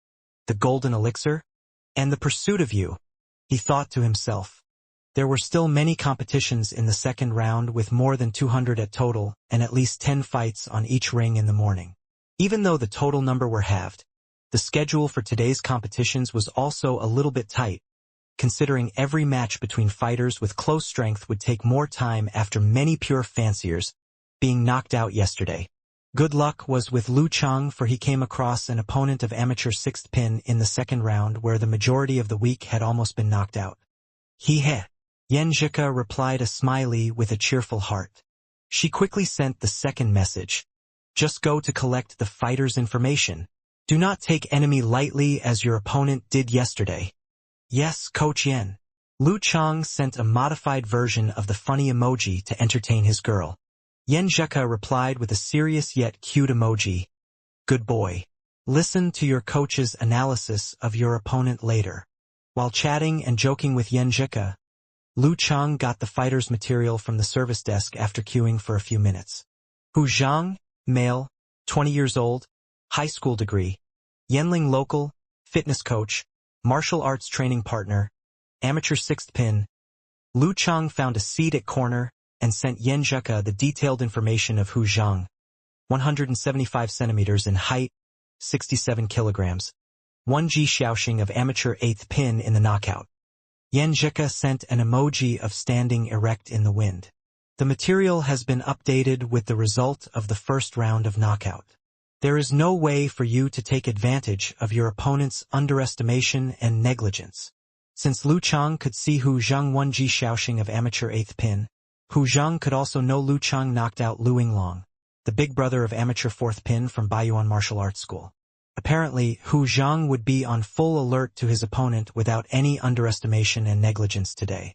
the golden elixir, and the pursuit of you," he thought to himself. There were still many competitions in the second round with more than 200 at total and at least 10 fights on each ring in the morning. Even though the total number were halved, the schedule for today's competitions was also a little bit tight, considering every match between fighters with close strength would take more time after many pure fanciers being knocked out yesterday. Good luck was with Lu Cheng, for he came across an opponent of amateur 6th pin in the second round where the majority of the week had almost been knocked out. "He. Yan Zhika replied a smiley with a cheerful heart. She quickly sent the second message. "Just go to collect the fighter's information. Do not take enemy lightly as your opponent did yesterday." "Yes, Coach Yan." Lu Cheng sent a modified version of the funny emoji to entertain his girl. Yan Zhika replied with a serious yet cute emoji. "Good boy. Listen to your coach's analysis of your opponent later." While chatting and joking with Yan Zhika, Lu Cheng got the fighter's material from the service desk after queuing for a few minutes. Hu Zhang, male, 20 years old, high school degree, Yanling local, fitness coach, martial arts training partner, amateur 6th pin. Lu Cheng found a seat at corner and sent Yan Zhika the detailed information of Hu Zhang. 175 centimeters in height, 67 kilograms. 1G Xiaoxing of amateur 8th pin in the knockout. Yan Zhika sent an emoji of standing erect in the wind. The material has been updated with the result of the first round of knockout. There is no way for you to take advantage of your opponent's underestimation and negligence. Since Lu Cheng could see Hu Zhang 1G Xiaoxing of amateur 8th pin, Hu Zhang could also know Lu Cheng knocked out Lu Yinglong, the big brother of amateur 4th pin from Baiyuan Martial Arts School. Apparently, Hu Zhang would be on full alert to his opponent without any underestimation and negligence today.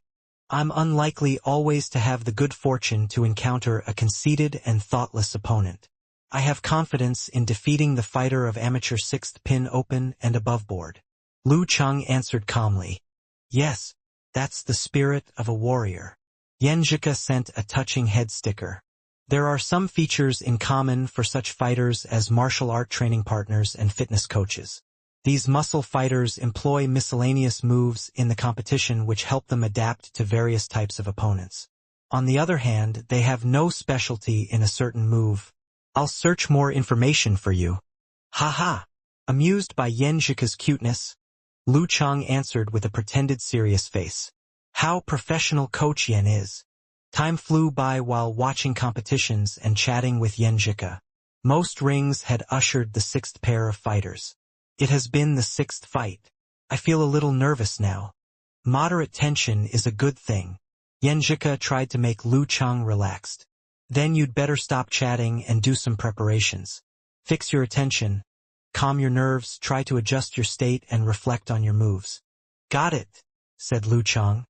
"I'm unlikely always to have the good fortune to encounter a conceited and thoughtless opponent. I have confidence in defeating the fighter of amateur 6th pin open and above board." Lu Cheng answered calmly. "Yes, that's the spirit of a warrior." Yan Zhika sent a touching head sticker. There are some features in common for such fighters as martial art training partners and fitness coaches. These muscle fighters employ miscellaneous moves in the competition which help them adapt to various types of opponents. On the other hand, they have no specialty in a certain move. "I'll search more information for you." "Ha." Amused by Yan Zhika's cuteness, Lu Cheng answered with a pretended serious face. How professional Coach Yan is. Time flew by while watching competitions and chatting with Yan Zhika. Most rings had ushered the 6th pair of fighters. It has been the 6th fight. I feel a little nervous now. Moderate tension is a good thing. Yan Zhika tried to make Lu Cheng relaxed. Then you'd better stop chatting and do some preparations. Fix your attention. Calm your nerves, try to adjust your state and reflect on your moves. Got it, said Lu Cheng.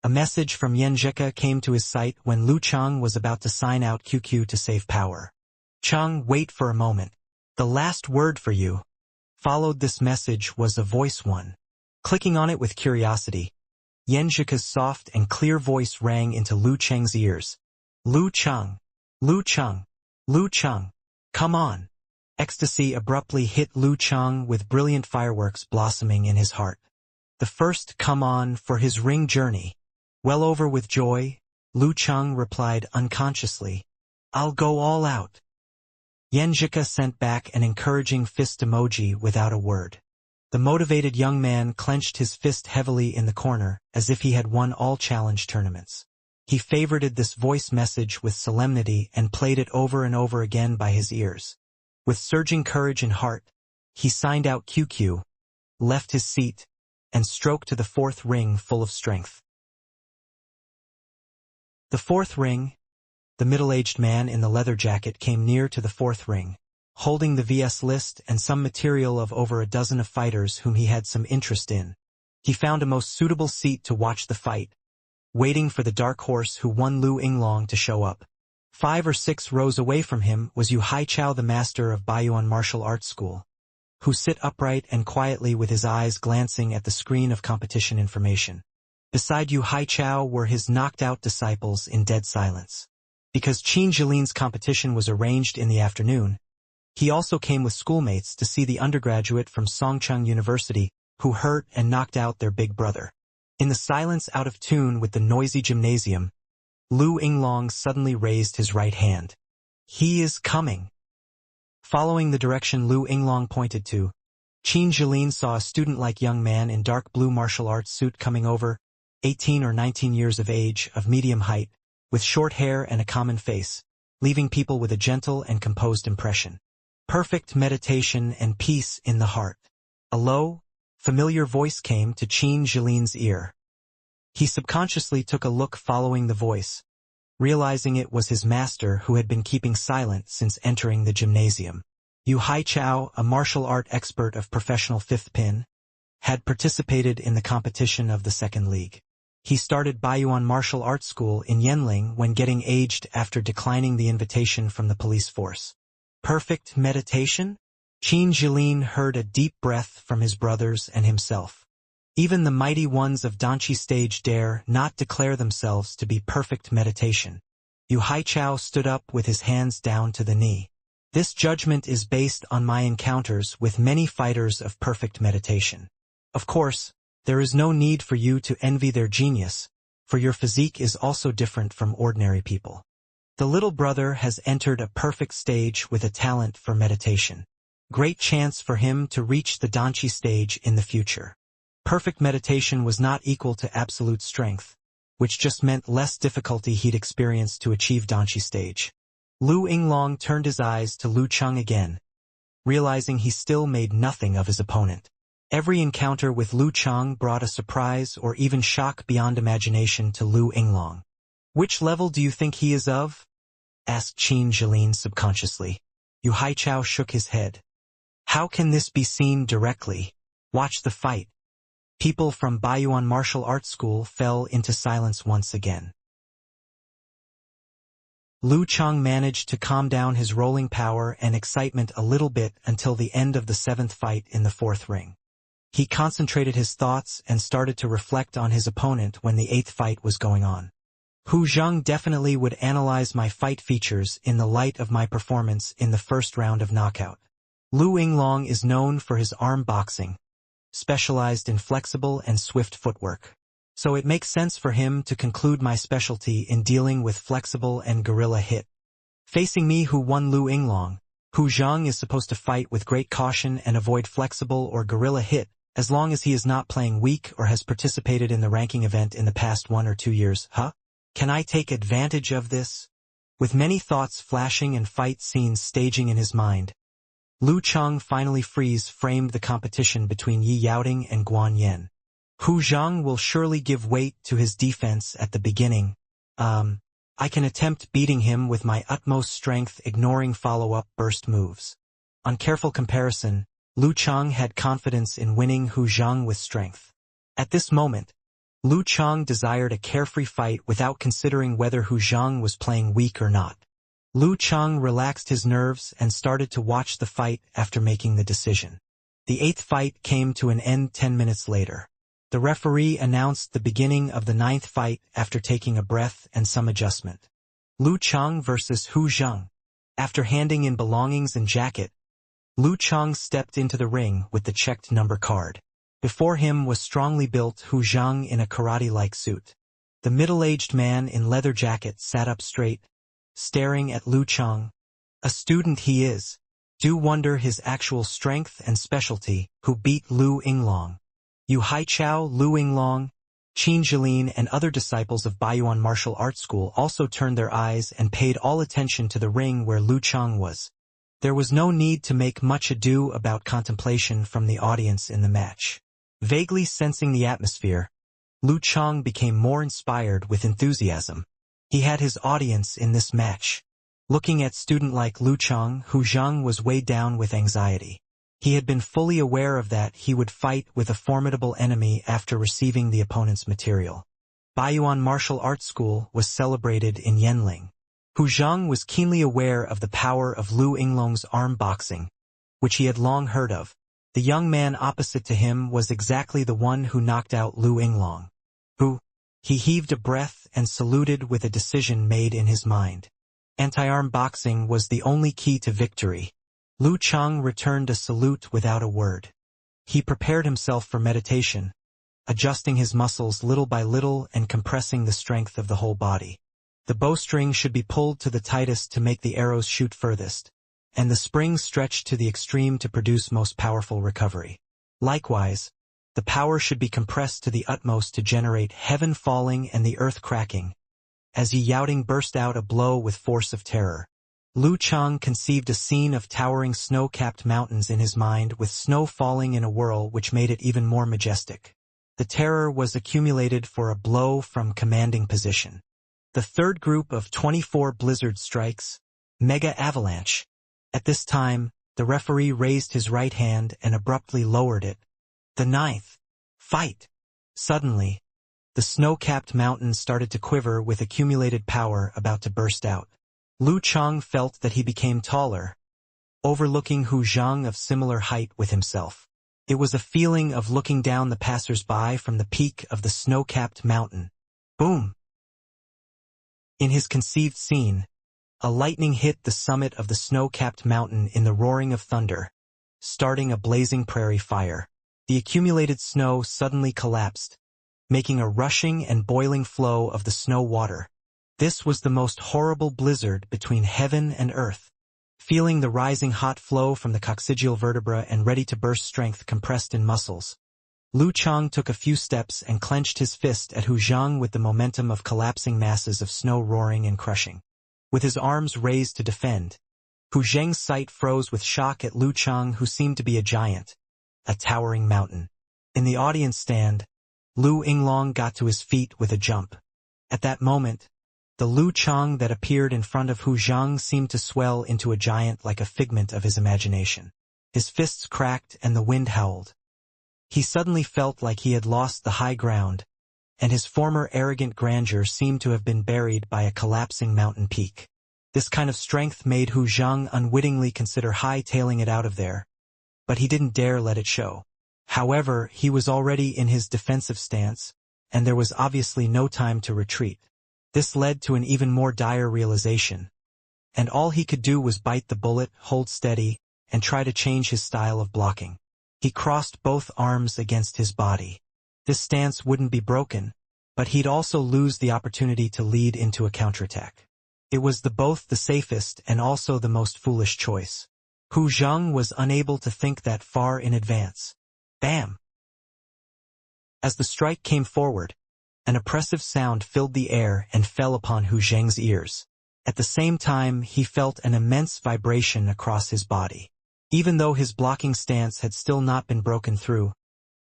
A message from Yan Zhika came to his sight when Lu Cheng was about to sign out QQ to save power. Cheng, wait for a moment. The last word for you. Followed this message was a voice one. Clicking on it with curiosity, Yan Zhika's soft and clear voice rang into Lu Cheng's ears. Lu Cheng! Lu Cheng! Lu Cheng! Come on! Ecstasy abruptly hit Lu Cheng with brilliant fireworks blossoming in his heart. The first come on for his ring journey. Well over with joy, Lu Cheng replied unconsciously, I'll go all out. Yan Zhika sent back an encouraging fist emoji without a word. The motivated young man clenched his fist heavily in the corner, as if he had won all challenge tournaments. He favorited this voice message with solemnity and played it over and over again by his ears. With surging courage and heart, he signed out QQ, left his seat, and stroked to the fourth ring full of strength. The fourth ring. The middle-aged man in the leather jacket came near to the fourth ring, holding the VS list and some material of over a dozen of fighters whom he had some interest in. He found a most suitable seat to watch the fight, waiting for the dark horse who won Lu Yinglong to show up. 5 or 6 rows away from him was Yu Haichao, the master of Baiyuan Martial Arts School, who sit upright and quietly with his eyes glancing at the screen of competition information. Beside Yu Haichao were his knocked-out disciples in dead silence. Because Qin Jilin's competition was arranged in the afternoon, he also came with schoolmates to see the undergraduate from Songcheng University who hurt and knocked out their big brother. In the silence out of tune with the noisy gymnasium, Lu Yinglong suddenly raised his right hand. He is coming. Following the direction Lu Yinglong pointed to, Qin Jilin saw a student-like young man in dark blue martial arts suit coming over, 18 or 19 years of age, of medium height, with short hair and a common face, leaving people with a gentle and composed impression. Perfect meditation and peace in the heart. A low, familiar voice came to Qin Jilin's ear. He subconsciously took a look following the voice, realizing it was his master who had been keeping silent since entering the gymnasium. Yu Haichao, a martial art expert of professional fifth pin, had participated in the competition of the second league. He started Baiyuan Martial Arts School in Yanling when getting aged after declining the invitation from the police force. Perfect meditation? Qin Jilin heard a deep breath from his brothers and himself. Even the mighty ones of Danqi stage dare not declare themselves to be perfect meditation. Yu Haichao stood up with his hands down to the knee. This judgment is based on my encounters with many fighters of perfect meditation. Of course, there is no need for you to envy their genius, for your physique is also different from ordinary people. The little brother has entered a perfect stage with a talent for meditation. Great chance for him to reach the Danqi stage in the future. Perfect meditation was not equal to absolute strength, which just meant less difficulty he'd experienced to achieve Danqi stage. Lu Yinglong turned his eyes to Lu Cheng again, realizing he still made nothing of his opponent. Every encounter with Lu Cheng brought a surprise or even shock beyond imagination to Lu Yinglong. Which level do you think he is of? Asked Qin Jilin subconsciously. Yu Haichao shook his head. How can this be seen directly? Watch the fight. People from Baiyuan Martial Arts School fell into silence once again. Lu Cheng managed to calm down his rolling power and excitement a little bit until the end of the 7th fight in the 4th ring. He concentrated his thoughts and started to reflect on his opponent when the 8th fight was going on. Hu Zheng definitely would analyze my fight features in the light of my performance in the first round of knockout. Lu Yinglong is known for his arm boxing, specialized in flexible and swift footwork. So it makes sense for him to conclude my specialty in dealing with flexible and guerrilla hit. Facing me who won Lu Yinglong, Hu Zheng is supposed to fight with great caution and avoid flexible or guerrilla hit, as long as he is not playing weak or has participated in the ranking event in the past 1 or 2 years. Can I take advantage of this? With many thoughts flashing and fight scenes staging in his mind, Lu Cheng finally framed the competition between Yi Yaoding and Guan Yen. Hu Zheng will surely give weight to his defense at the beginning. I can attempt beating him with my utmost strength, ignoring follow-up burst moves. On careful comparison, Lu Cheng had confidence in winning Hu Zheng with strength. At this moment, Lu Cheng desired a carefree fight without considering whether Hu Zheng was playing weak or not. Lu Cheng relaxed his nerves and started to watch the fight after making the decision. The 8th fight came to an end 10 minutes later. The referee announced the beginning of the 9th fight after taking a breath and some adjustment. Lu Chang versus Hu Zheng. After handing in belongings and jacket, Lu Chang stepped into the ring with the checked number card. Before him was strongly built Hu Zheng in a karate-like suit. The middle-aged man in leather jacket sat up straight, staring at Lu Chang. A student he is. Do wonder his actual strength and specialty, who beat Lu Yinglong. Yu Haichao, Lu Yinglong, Qin Jilin and other disciples of Baiyuan martial arts school also turned their eyes and paid all attention to the ring where Lu Chang was. There was no need to make much ado about contemplation from the audience in the match. Vaguely sensing the atmosphere, Lu Chang became more inspired with enthusiasm. He had his audience in this match. Looking at student like Lu Chang, Hu Zheng was weighed down with anxiety. He had been fully aware of that he would fight with a formidable enemy after receiving the opponent's material. Baiyuan Martial Arts School was celebrated in Yanling. Hu Zheng was keenly aware of the power of Lu Yinglong's arm boxing, which he had long heard of. The young man opposite to him was exactly the one who knocked out Lu Yinglong. He heaved a breath and saluted with a decision made in his mind. Anti-arm boxing was the only key to victory. Lu Chang returned a salute without a word. He prepared himself for meditation, adjusting his muscles little by little and compressing the strength of the whole body. The bowstring should be pulled to the tightest to make the arrows shoot furthest, and the springs stretched to the extreme to produce most powerful recovery. Likewise, the power should be compressed to the utmost to generate heaven falling and the earth cracking. As Yi Yaoting burst out a blow with force of terror, Lu Chang conceived a scene of towering snow-capped mountains in his mind with snow falling in a whirl which made it even more majestic. The terror was accumulated for a blow from commanding position. The third group of 24 blizzard strikes, Mega Avalanche. At this time, the referee raised his right hand and abruptly lowered it. The 9th fight. Suddenly, the snow-capped mountains started to quiver with accumulated power about to burst out. Lu Chang felt that he became taller, overlooking Hu Zheng of similar height with himself. It was a feeling of looking down the passers-by from the peak of the snow-capped mountain. Boom! In his conceived scene, a lightning hit the summit of the snow-capped mountain in the roaring of thunder, starting a blazing prairie fire. The accumulated snow suddenly collapsed, making a rushing and boiling flow of the snow water. This was the most horrible blizzard between heaven and earth. Feeling the rising hot flow from the coccygeal vertebra and ready to burst strength compressed in muscles, Lu Chang took a few steps and clenched his fist at Hu Zheng with the momentum of collapsing masses of snow roaring and crushing. With his arms raised to defend, Hu Zheng's sight froze with shock at Lu Chang, who seemed to be a giant, a towering mountain. In the audience stand, Lu Yinglong got to his feet with a jump. At that moment, the Lu Chang that appeared in front of Hu Zheng seemed to swell into a giant like a figment of his imagination. His fists cracked and the wind howled. He suddenly felt like he had lost the high ground, and his former arrogant grandeur seemed to have been buried by a collapsing mountain peak. This kind of strength made Hu Zheng unwittingly consider high-tailing it out of there, but he didn't dare let it show. However, he was already in his defensive stance, and there was obviously no time to retreat. This led to an even more dire realization, and all he could do was bite the bullet, hold steady, and try to change his style of blocking. He crossed both arms against his body. This stance wouldn't be broken, but he'd also lose the opportunity to lead into a counterattack. It was both the safest and also the most foolish choice. Hu Zheng was unable to think that far in advance. Bam! As the strike came forward, an oppressive sound filled the air and fell upon Hu Zheng's ears. At the same time, he felt an immense vibration across his body. Even though his blocking stance had still not been broken through,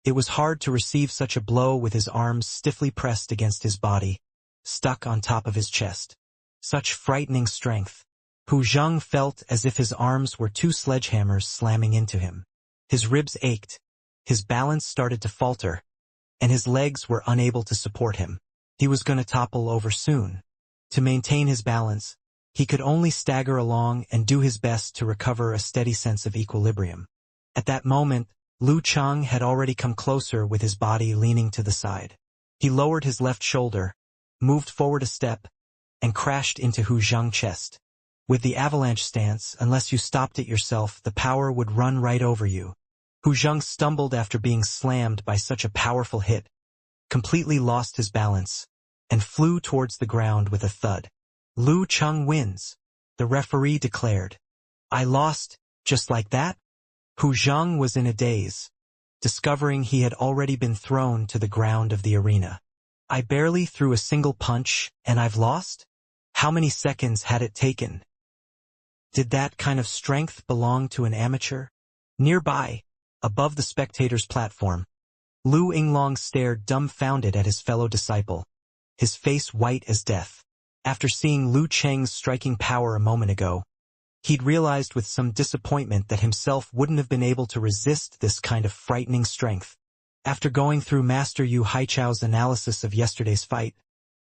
it was hard to receive such a blow with his arms stiffly pressed against his body, stuck on top of his chest. Such frightening strength. Hu Zheng felt as if his arms were two sledgehammers slamming into him. His ribs ached, his balance started to falter, and his legs were unable to support him. He was going to topple over soon. To maintain his balance, he could only stagger along and do his best to recover a steady sense of equilibrium. At that moment, Lu Chang had already come closer with his body leaning to the side. He lowered his left shoulder, moved forward a step, and crashed into Hu Zhang's chest. With the avalanche stance, unless you stopped it yourself, the power would run right over you. Hu Zhang stumbled after being slammed by such a powerful hit, completely lost his balance, and flew towards the ground with a thud. Lu Chang wins, the referee declared. I lost, just like that? Hu Zhang was in a daze, discovering he had already been thrown to the ground of the arena. I barely threw a single punch, and I've lost? How many seconds had it taken? Did that kind of strength belong to an amateur? Nearby, above the spectators' platform, Lu Yinglong stared dumbfounded at his fellow disciple, his face white as death. After seeing Lu Cheng's striking power a moment ago, he'd realized with some disappointment that himself wouldn't have been able to resist this kind of frightening strength. After going through Master Yu Haichao's analysis of yesterday's fight,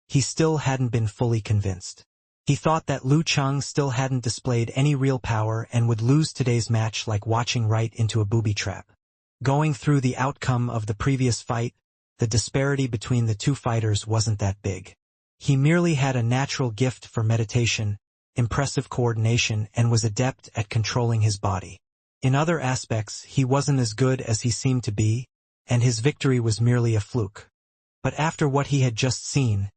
he still hadn't been fully convinced. He thought that Lu Chang still hadn't displayed any real power and would lose today's match like watching right into a booby trap. Going through the outcome of the previous fight, the disparity between the two fighters wasn't that big. He merely had a natural gift for meditation, impressive coordination, and was adept at controlling his body. In other aspects, he wasn't as good as he seemed to be, and his victory was merely a fluke. But after what he had just seen,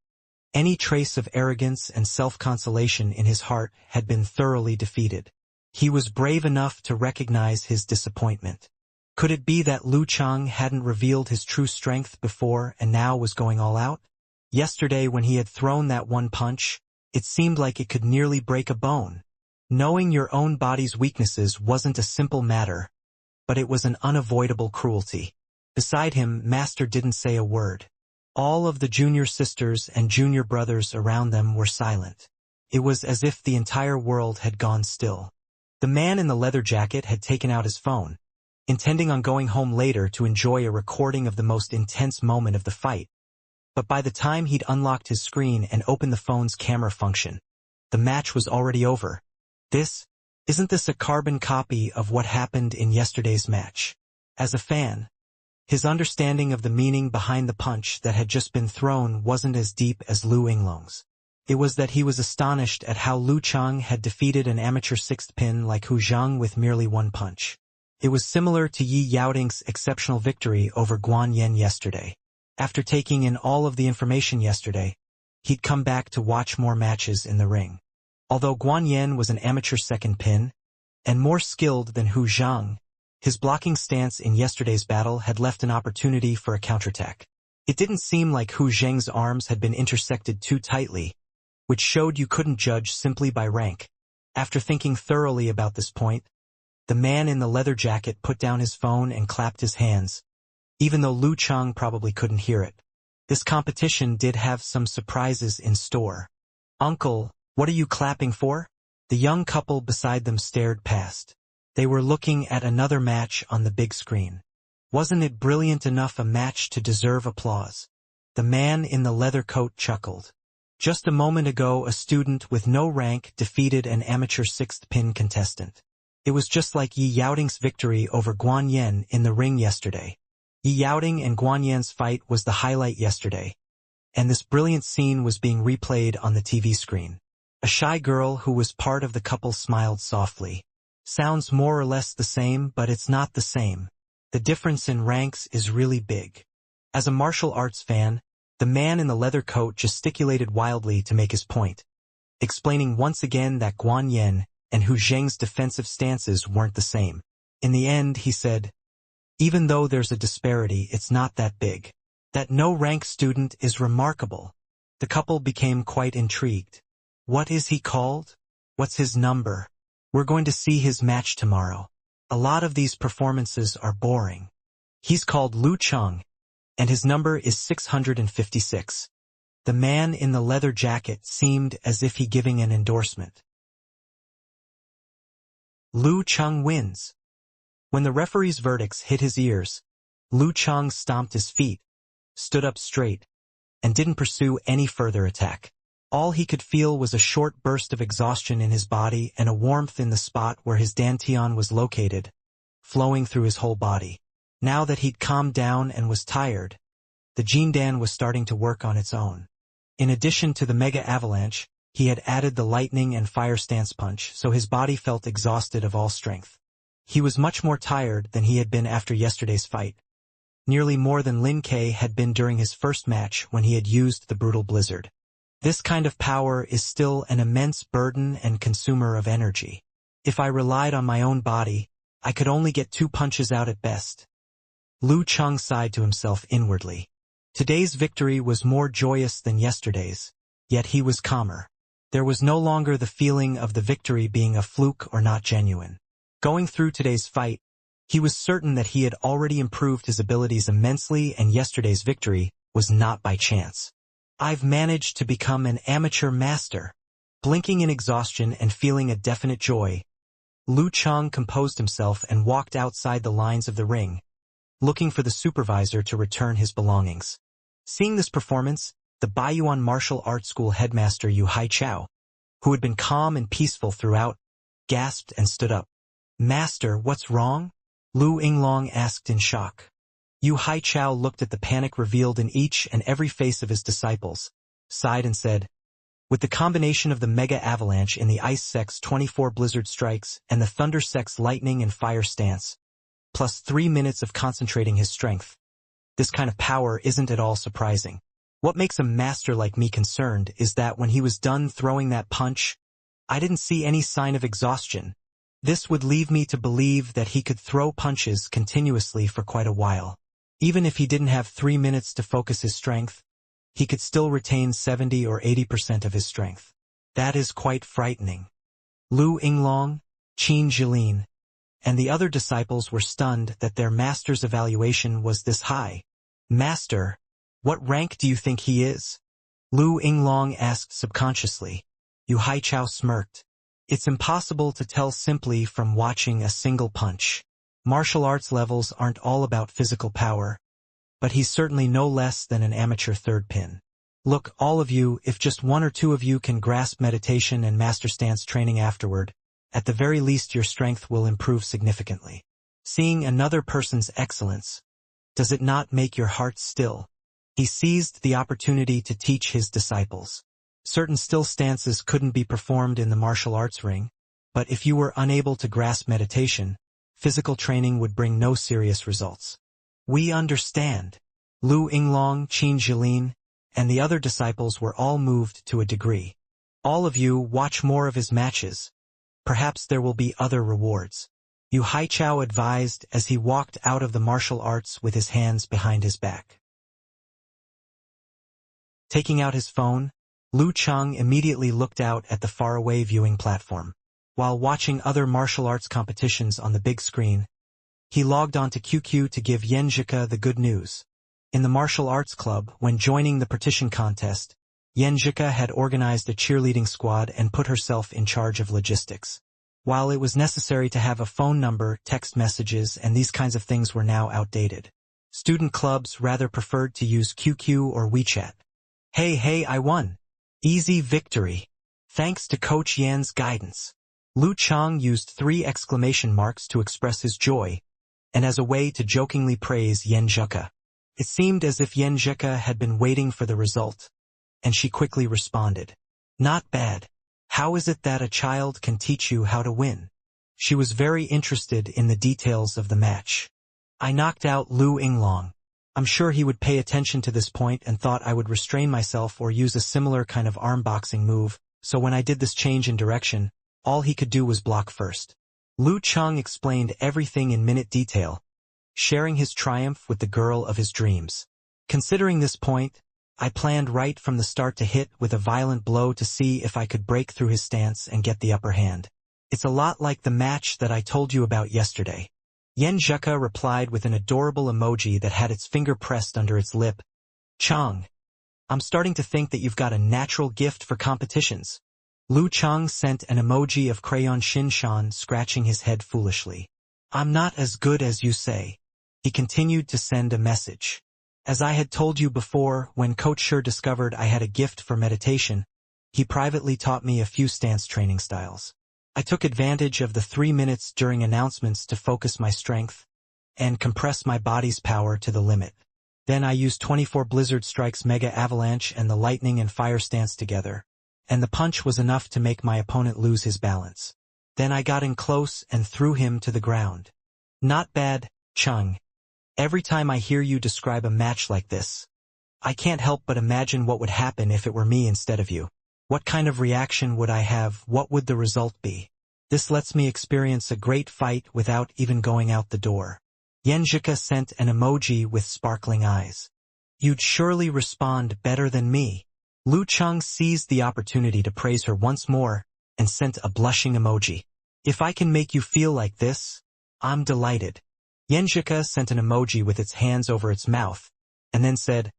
any trace of arrogance and self-consolation in his heart had been thoroughly defeated. He was brave enough to recognize his disappointment. Could it be that Lu Chang hadn't revealed his true strength before and now was going all out? Yesterday when he had thrown that one punch, it seemed like it could nearly break a bone. Knowing your own body's weaknesses wasn't a simple matter, but it was an unavoidable cruelty. Beside him, Master didn't say a word. All of the junior sisters and junior brothers around them were silent. It was as if the entire world had gone still. The man in the leather jacket had taken out his phone, intending on going home later to enjoy a recording of the most intense moment of the fight. But by the time he'd unlocked his screen and opened the phone's camera function, the match was already over. Isn't this a carbon copy of what happened in yesterday's match? As a fan, his understanding of the meaning behind the punch that had just been thrown wasn't as deep as Lu Yinglong's. It was that he was astonished at how Lu Chang had defeated an amateur sixth pin like Hu Zhang with merely one punch. It was similar to Yi Yaoting's exceptional victory over Guan Yen yesterday. After taking in all of the information yesterday, he'd come back to watch more matches in the ring. Although Guan Yen was an amateur second pin, and more skilled than Hu Zhang, his blocking stance in yesterday's battle had left an opportunity for a counterattack. It didn't seem like Hu Zhang's arms had been intersected too tightly, which showed you couldn't judge simply by rank. After thinking thoroughly about this point, the man in the leather jacket put down his phone and clapped his hands, even though Lu Chang probably couldn't hear it. This competition did have some surprises in store. "Uncle, what are you clapping for?" The young couple beside them stared past. They were looking at another match on the big screen. Wasn't it brilliant enough a match to deserve applause? The man in the leather coat chuckled. Just a moment ago, a student with no rank defeated an amateur sixth pin contestant. It was just like Yi Yaoting's victory over Guan Yen in the ring yesterday. Yi Yaoting and Guan Yen's fight was the highlight yesterday, and this brilliant scene was being replayed on the TV screen. A shy girl who was part of the couple smiled softly. Sounds more or less the same, but it's not the same. The difference in ranks is really big. As a martial arts fan, the man in the leather coat gesticulated wildly to make his point, explaining once again that Guan Yen and Hu Zheng's defensive stances weren't the same. In the end, he said, even though there's a disparity, it's not that big. That no-rank student is remarkable. The couple became quite intrigued. What is he called? What's his number? We're going to see his match tomorrow. A lot of these performances are boring. He's called Lu Chang, and his number is 656. The man in the leather jacket seemed as if he giving an endorsement. Lu Chang wins. When the referee's verdicts hit his ears, Lu Chang stomped his feet, stood up straight, and didn't pursue any further attack. All he could feel was a short burst of exhaustion in his body and a warmth in the spot where his dantian was located, flowing through his whole body. Now that he'd calmed down and was tired, the Jindan was starting to work on its own. In addition to the mega avalanche, he had added the lightning and fire stance punch, so his body felt exhausted of all strength. He was much more tired than he had been after yesterday's fight. Nearly more than Lin Ke had been during his first match when he had used the brutal blizzard. This kind of power is still an immense burden and consumer of energy. If I relied on my own body, I could only get 2 punches out at best. Lu Cheng sighed to himself inwardly. Today's victory was more joyous than yesterday's, yet he was calmer. There was no longer the feeling of the victory being a fluke or not genuine. Going through today's fight, he was certain that he had already improved his abilities immensely, and yesterday's victory was not by chance. I've managed to become an amateur master. Blinking in exhaustion and feeling a definite joy, Lu Cheng composed himself and walked outside the lines of the ring, looking for the supervisor to return his belongings. Seeing this performance, the Baiyuan Martial Arts School headmaster Yu Haichao, who had been calm and peaceful throughout, gasped and stood up. "Master, what's wrong?" Lu Yinglong asked in shock. Yu Haichao looked at the panic revealed in each and every face of his disciples, sighed and said, "With the combination of the Mega Avalanche in the Ice Sect's 24 Blizzard Strikes and the Thunder Sect's Lightning and Fire Stance, plus 3 minutes of concentrating his strength, this kind of power isn't at all surprising. What makes a master like me concerned is that when he was done throwing that punch, I didn't see any sign of exhaustion. This would leave me to believe that he could throw punches continuously for quite a while. Even if he didn't have 3 minutes to focus his strength, he could still retain 70 or 80% of his strength. That is quite frightening." Lu Yinglong, Qin Jilin, and the other disciples were stunned that their master's evaluation was this high. "Master, what rank do you think he is?" Lu Yinglong asked subconsciously. Yu Haichao smirked. "It's impossible to tell simply from watching a single punch. Martial arts levels aren't all about physical power, but he's certainly no less than an amateur third pin. Look, all of you, if just 1 or 2 of you can grasp meditation and master stance training afterward, at the very least your strength will improve significantly. Seeing another person's excellence, does it not make your heart still?" He seized the opportunity to teach his disciples. Certain still stances couldn't be performed in the martial arts ring, but if you were unable to grasp meditation, physical training would bring no serious results. "We understand." Lu Yinglong, Qin Jilin, and the other disciples were all moved to a degree. "All of you watch more of his matches. Perhaps there will be other rewards," Yu Haichao advised as he walked out of the martial arts with his hands behind his back. Taking out his phone, Lu Cheng immediately looked out at the faraway viewing platform. While watching other martial arts competitions on the big screen, he logged on to QQ to give Yenjika the good news. In the martial arts club, when joining the partition contest, Yenjika had organized a cheerleading squad and put herself in charge of logistics. While it was necessary to have a phone number, text messages, and these kinds of things were now outdated. Student clubs rather preferred to use QQ or WeChat. Hey, I won! Easy victory! Thanks to Coach Yan's guidance. Lu Cheng used 3 exclamation marks to express his joy, and as a way to jokingly praise Yenjika. It seemed as if Yenjika had been waiting for the result, and she quickly responded. "Not bad. How is it that a child can teach you how to win?" She was very interested in the details of the match. "I knocked out Lu Yinglong. I'm sure he would pay attention to this point and thought I would restrain myself or use a similar kind of arm boxing move, so when I did this change in direction, all he could do was block first." Lu Cheng explained everything in minute detail, sharing his triumph with the girl of his dreams. "Considering this point, I planned right from the start to hit with a violent blow to see if I could break through his stance and get the upper hand. It's a lot like the match that I told you about yesterday." Yenjika replied with an adorable emoji that had its finger pressed under its lip. "Cheng, I'm starting to think that you've got a natural gift for competitions." Lu Cheng sent an emoji of crayon Shinshan scratching his head foolishly. "I'm not as good as you say." He continued to send a message. "As I had told you before, when Coach Sher discovered I had a gift for meditation, he privately taught me a few stance training styles. I took advantage of the 3 minutes during announcements to focus my strength, and compress my body's power to the limit. Then I used 24 Blizzard Strikes Mega Avalanche and the lightning and fire stance together, and the punch was enough to make my opponent lose his balance. Then I got in close and threw him to the ground. Not bad, Chung. Every time I hear you describe a match like this, I can't help but imagine what would happen if it were me instead of you. What kind of reaction would I have? What would the result be? This lets me experience a great fight without even going out the door. Yenjika sent an emoji with sparkling eyes. You'd surely respond better than me. Lu Chung seized the opportunity to praise her once more and sent a blushing emoji. If I can make you feel like this, I'm delighted. Yenjika sent an emoji with its hands over its mouth, and then said,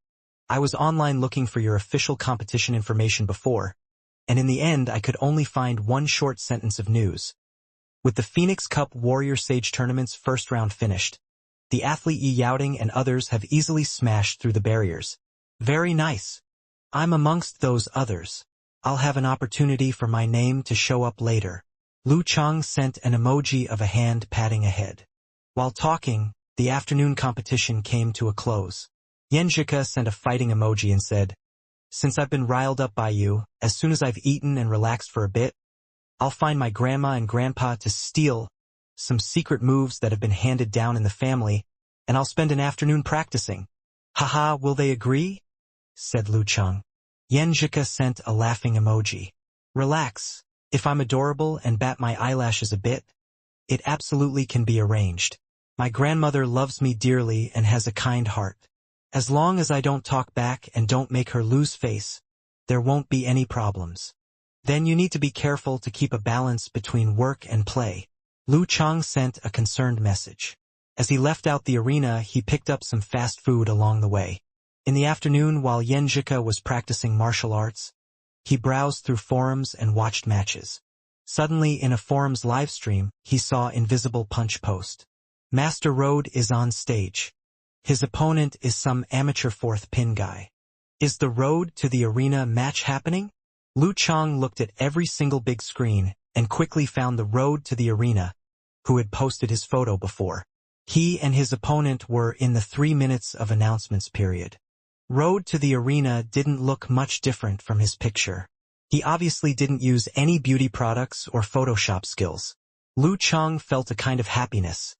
I was online looking for your official competition information before, and in the end I could only find one short sentence of news. With the Phoenix Cup Warrior Sage Tournament's first round finished, the athlete Yi Yaoding and others have easily smashed through the barriers. Very nice. I'm amongst those others. I'll have an opportunity for my name to show up later. Lu Chang sent an emoji of a hand patting a head. While talking, the afternoon competition came to a close. Yenjika sent a fighting emoji and said, Since I've been riled up by you, as soon as I've eaten and relaxed for a bit, I'll find my grandma and grandpa to steal some secret moves that have been handed down in the family, and I'll spend an afternoon practicing. Haha, will they agree? Said Lu Chang. Yenjika sent a laughing emoji. Relax. If I'm adorable and bat my eyelashes a bit, it absolutely can be arranged. My grandmother loves me dearly and has a kind heart. As long as I don't talk back and don't make her lose face, there won't be any problems. Then you need to be careful to keep a balance between work and play. Lu Chang sent a concerned message. As he left out the arena, he picked up some fast food along the way. In the afternoon, while Yenjika was practicing martial arts, he browsed through forums and watched matches. Suddenly, in a forum's livestream, he saw Invisible Punch post. Master Road is on stage. His opponent is some amateur fourth pin guy. Is the road to the arena match happening? Lu Chang looked at every single big screen and quickly found the road to the arena, who had posted his photo before. He and his opponent were in the 3 minutes of announcements period. Road to the arena didn't look much different from his picture. He obviously didn't use any beauty products or Photoshop skills. Lu Chang felt a kind of happiness,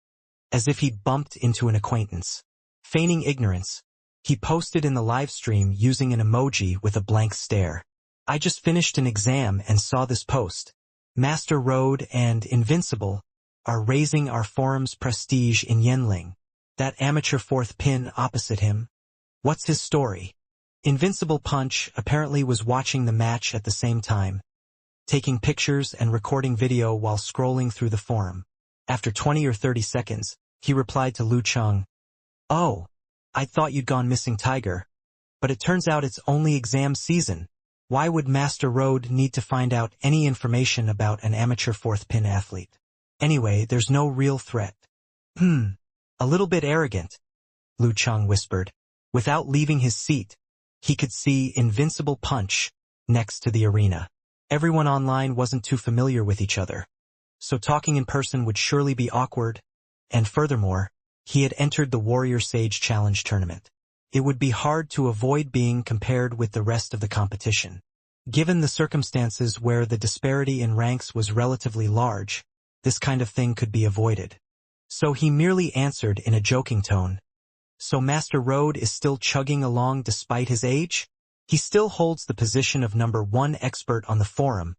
as if he'd bumped into an acquaintance. Feigning ignorance, he posted in the live stream using an emoji with a blank stare. I just finished an exam and saw this post. Master Road and Invincible are raising our forum's prestige in Yenling. That amateur fourth pin opposite him. What's his story? Invincible Punch apparently was watching the match at the same time, taking pictures and recording video while scrolling through the forum. After 20 or 30 seconds, he replied to Lu Chang, Oh, I thought you'd gone missing, Tiger. But it turns out it's only exam season. Why would Master Road need to find out any information about an amateur fourth pin athlete? Anyway, there's no real threat. A little bit arrogant, Lu Chang whispered. Without leaving his seat, he could see Invincible Punch next to the arena. Everyone online wasn't too familiar with each other, so talking in person would surely be awkward, and furthermore, he had entered the Warrior Sage Challenge tournament. It would be hard to avoid being compared with the rest of the competition. Given the circumstances where the disparity in ranks was relatively large, this kind of thing could be avoided. So he merely answered in a joking tone, So Master Road is still chugging along despite his age? He still holds the position of #1 expert on the forum,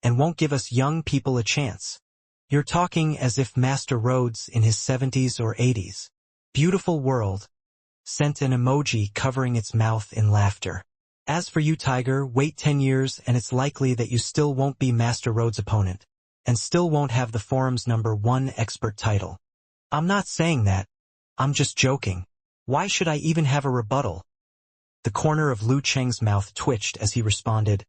and won't give us young people a chance. You're talking as if Master Road's in his 70s or 80s. Beautiful world. Sent an emoji covering its mouth in laughter. As for you, Tiger, wait 10 years and it's likely that you still won't be Master Road's opponent, and still won't have the forum's #1 expert title. I'm not saying that. I'm just joking. Why should I even have a rebuttal? The corner of Lu Cheng's mouth twitched as he responded,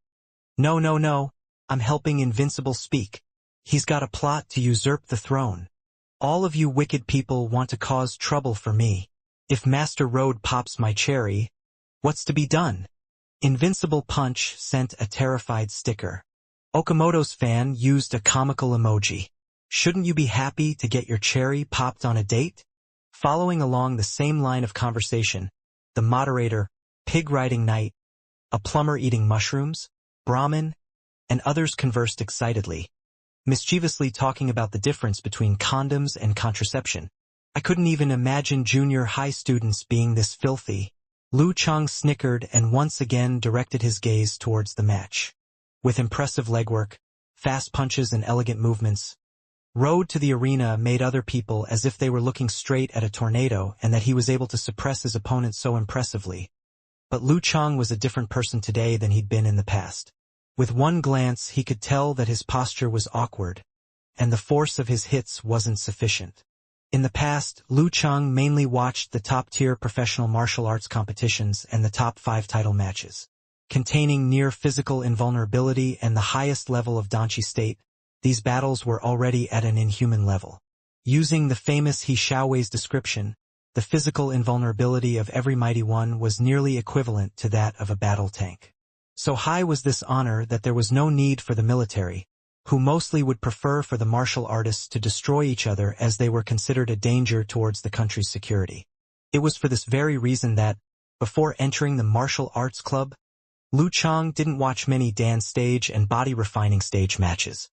No, I'm helping Invincible speak. He's got a plot to usurp the throne. All of you wicked people want to cause trouble for me. If Master Road pops my cherry, what's to be done? Invincible Punch sent a terrified sticker. Okamoto's fan used a comical emoji. Shouldn't you be happy to get your cherry popped on a date? Following along the same line of conversation, the moderator, pig riding knight, a plumber eating mushrooms, Brahmin, and others conversed excitedly, mischievously talking about the difference between condoms and contraception. I couldn't even imagine junior high students being this filthy. Lu Chang snickered and once again directed his gaze towards the match. With impressive legwork, fast punches and elegant movements, Road to the Arena made other people as if they were looking straight at a tornado and that he was able to suppress his opponent so impressively. But Lu Chang was a different person today than he'd been in the past. With one glance he could tell that his posture was awkward, and the force of his hits wasn't sufficient. In the past, Lu Chang mainly watched the top-tier professional martial arts competitions and the top 5 title matches. Containing near physical invulnerability and the highest level of Danchi state, these battles were already at an inhuman level. Using the famous He Xiaowei's description, the physical invulnerability of every mighty one was nearly equivalent to that of a battle tank. So high was this honor that there was no need for the military, who mostly would prefer for the martial artists to destroy each other as they were considered a danger towards the country's security. It was for this very reason that, before entering the martial arts club, Lu Chang didn't watch many dance stage and body refining stage matches.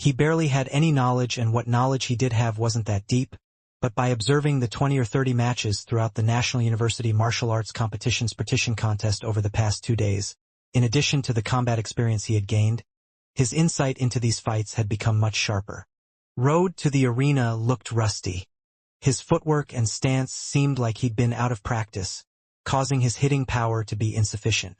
He barely had any knowledge, and what knowledge he did have wasn't that deep, but by observing the 20 or 30 matches throughout the National University Martial Arts Competition's partition contest over the past 2 days, in addition to the combat experience he had gained, his insight into these fights had become much sharper. Road to the Arena looked rusty. His footwork and stance seemed like he'd been out of practice, causing his hitting power to be insufficient.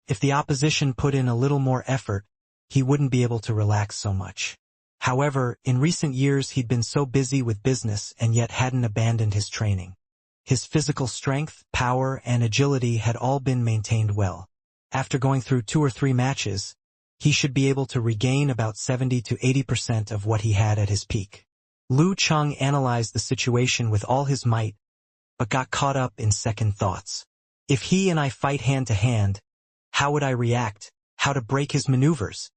If the opposition put in a little more effort, he wouldn't be able to relax so much. However, in recent years he'd been so busy with business and yet hadn't abandoned his training. His physical strength, power, and agility had all been maintained well. After going through 2 or 3 matches, he should be able to regain about 70 to 80% of what he had at his peak. Lu Chang analyzed the situation with all his might, but got caught up in second thoughts. If he and I fight hand to hand, how would I react? How to break his maneuvers?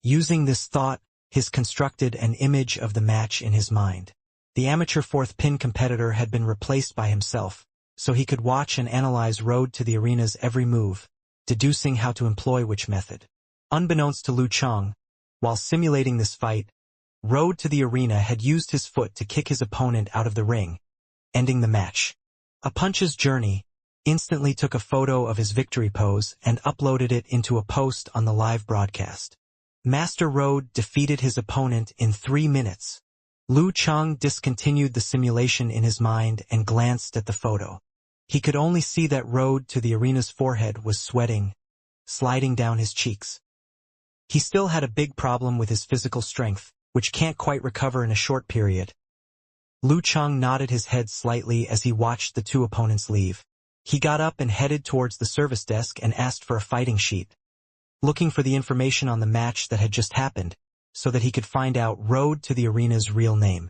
Using this thought, he constructed an image of the match in his mind. The amateur 4th pin competitor had been replaced by himself, so he could watch and analyze Road to the Arena's every move, deducing how to employ which method. Unbeknownst to Lu Chang, while simulating this fight, Road to the Arena had used his foot to kick his opponent out of the ring, ending the match. A Punch's Journey instantly took a photo of his victory pose and uploaded it into a post on the live broadcast. Master Road defeated his opponent in 3 minutes. Lu Chang discontinued the simulation in his mind and glanced at the photo. He could only see that Road to the Arena's forehead was sweating, sliding down his cheeks. He still had a big problem with his physical strength, which can't quite recover in a short period. Lu Chang nodded his head slightly as he watched the 2 opponents leave. He got up and headed towards the service desk and asked for a fighting sheet, looking for the information on the match that had just happened, so that he could find out Road to the Arena's real name.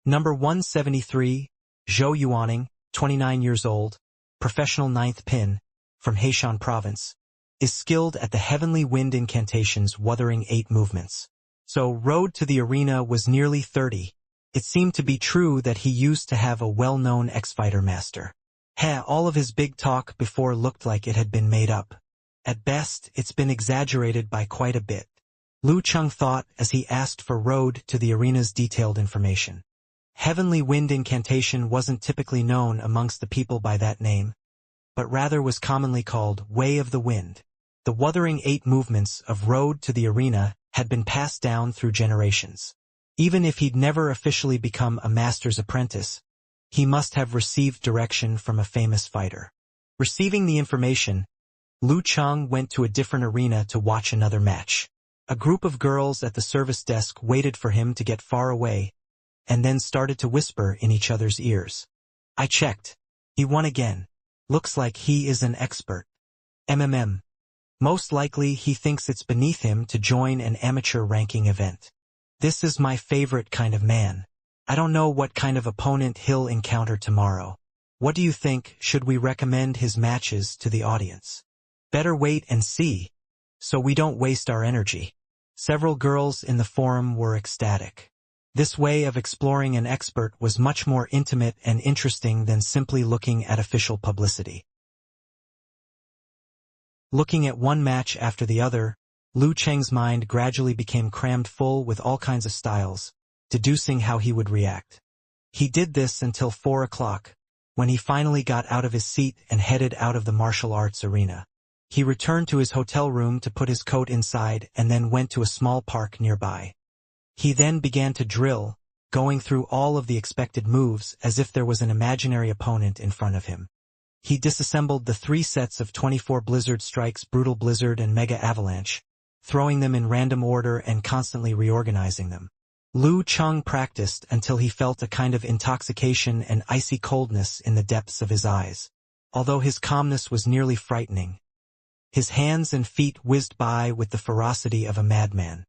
Number 173, Zhou Yuaning, 29 years old, professional 9th pin, from Heishan Province, is skilled at the Heavenly Wind Incantation's Wuthering 8 movements. So Road to the Arena was nearly 30. It seemed to be true that he used to have a well-known ex-fighter master. All of his big talk before looked like it had been made up. At best, it's been exaggerated by quite a bit. Lu Chang thought as he asked for Road to the Arena's detailed information. Heavenly Wind Incantation wasn't typically known amongst the people by that name, but rather was commonly called Way of the Wind. The Wuthering 8 movements of Road to the Arena had been passed down through generations. Even if he'd never officially become a master's apprentice, he must have received direction from a famous fighter. Receiving the information, Lu Chang went to a different arena to watch another match. A group of girls at the service desk waited for him to get far away, and then started to whisper in each other's ears. I checked. He won again. Looks like he is an expert. Most likely he thinks it's beneath him to join an amateur ranking event. This is my favorite kind of man. I don't know what kind of opponent he'll encounter tomorrow. What do you think? Should we recommend his matches to the audience? Better wait and see, so we don't waste our energy. Several girls in the forum were ecstatic. This way of exploring an expert was much more intimate and interesting than simply looking at official publicity. Looking at one match after the other, Lu Cheng's mind gradually became crammed full with all kinds of styles, deducing how he would react. He did this until 4 o'clock, when he finally got out of his seat and headed out of the martial arts arena. He returned to his hotel room to put his coat inside and then went to a small park nearby. He then began to drill, going through all of the expected moves as if there was an imaginary opponent in front of him. He disassembled the 3 sets of 24 Blizzard Strikes, Brutal Blizzard and Mega Avalanche, throwing them in random order and constantly reorganizing them. Lu Cheng practiced until he felt a kind of intoxication and icy coldness in the depths of his eyes. Although his calmness was nearly frightening, his hands and feet whizzed by with the ferocity of a madman.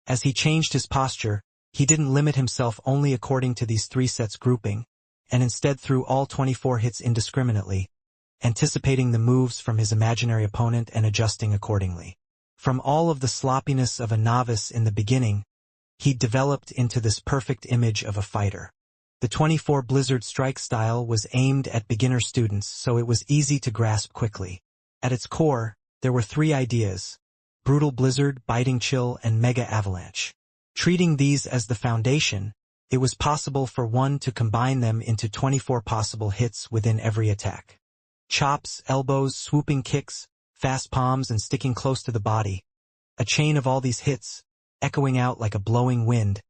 As he changed his posture, he didn't limit himself only according to these 3 sets grouping, and instead threw all 24 hits indiscriminately, anticipating the moves from his imaginary opponent and adjusting accordingly. From all of the sloppiness of a novice in the beginning, he developed into this perfect image of a fighter. The 24 Blizzard Strike style was aimed at beginner students, so it was easy to grasp quickly. At its core, there were 3 ideas: Brutal Blizzard, Biting Chill, and Mega Avalanche. Treating these as the foundation, it was possible for one to combine them into 24 possible hits within every attack. Chops, elbows, swooping kicks, fast palms, and sticking close to the body. A chain of all these hits, echoing out like a blowing wind,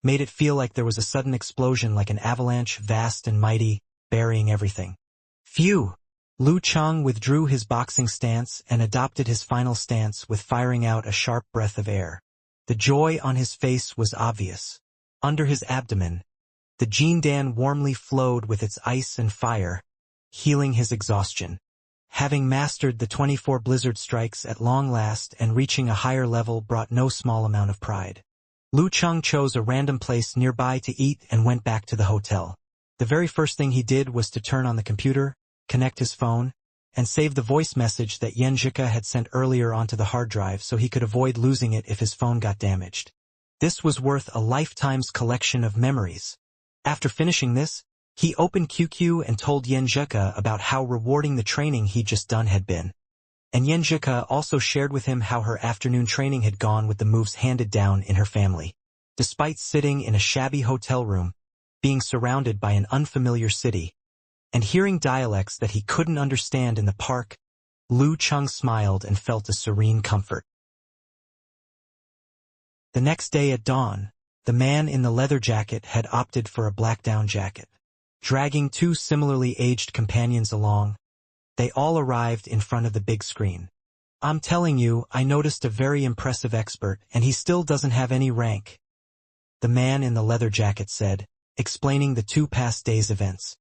made it feel like there was a sudden explosion, like an avalanche, vast and mighty, burying everything. Phew! Lu Cheng withdrew his boxing stance and adopted his final stance with firing out a sharp breath of air. The joy on his face was obvious. Under his abdomen, the Jindan warmly flowed with its ice and fire, healing his exhaustion. Having mastered the 24 Blizzard Strikes at long last and reaching a higher level brought no small amount of pride. Lu Cheng chose a random place nearby to eat and went back to the hotel. The very first thing he did was to turn on the computer, connect his phone, and save the voice message that Yan Zhika had sent earlier onto the hard drive so he could avoid losing it if his phone got damaged. This was worth a lifetime's collection of memories. After finishing this, he opened QQ and told Yan Zhika about how rewarding the training he'd just done had been. And Yan Zhika also shared with him how her afternoon training had gone with the moves handed down in her family. Despite sitting in a shabby hotel room, being surrounded by an unfamiliar city, and hearing dialects that he couldn't understand in the park, Lu Cheng smiled and felt a serene comfort. The next day at dawn, the man in the leather jacket had opted for a black down jacket. Dragging 2 similarly aged companions along, they all arrived in front of the big screen. "I'm telling you, I noticed a very impressive expert, and he still doesn't have any rank," the man in the leather jacket said, explaining the 2 past days' events.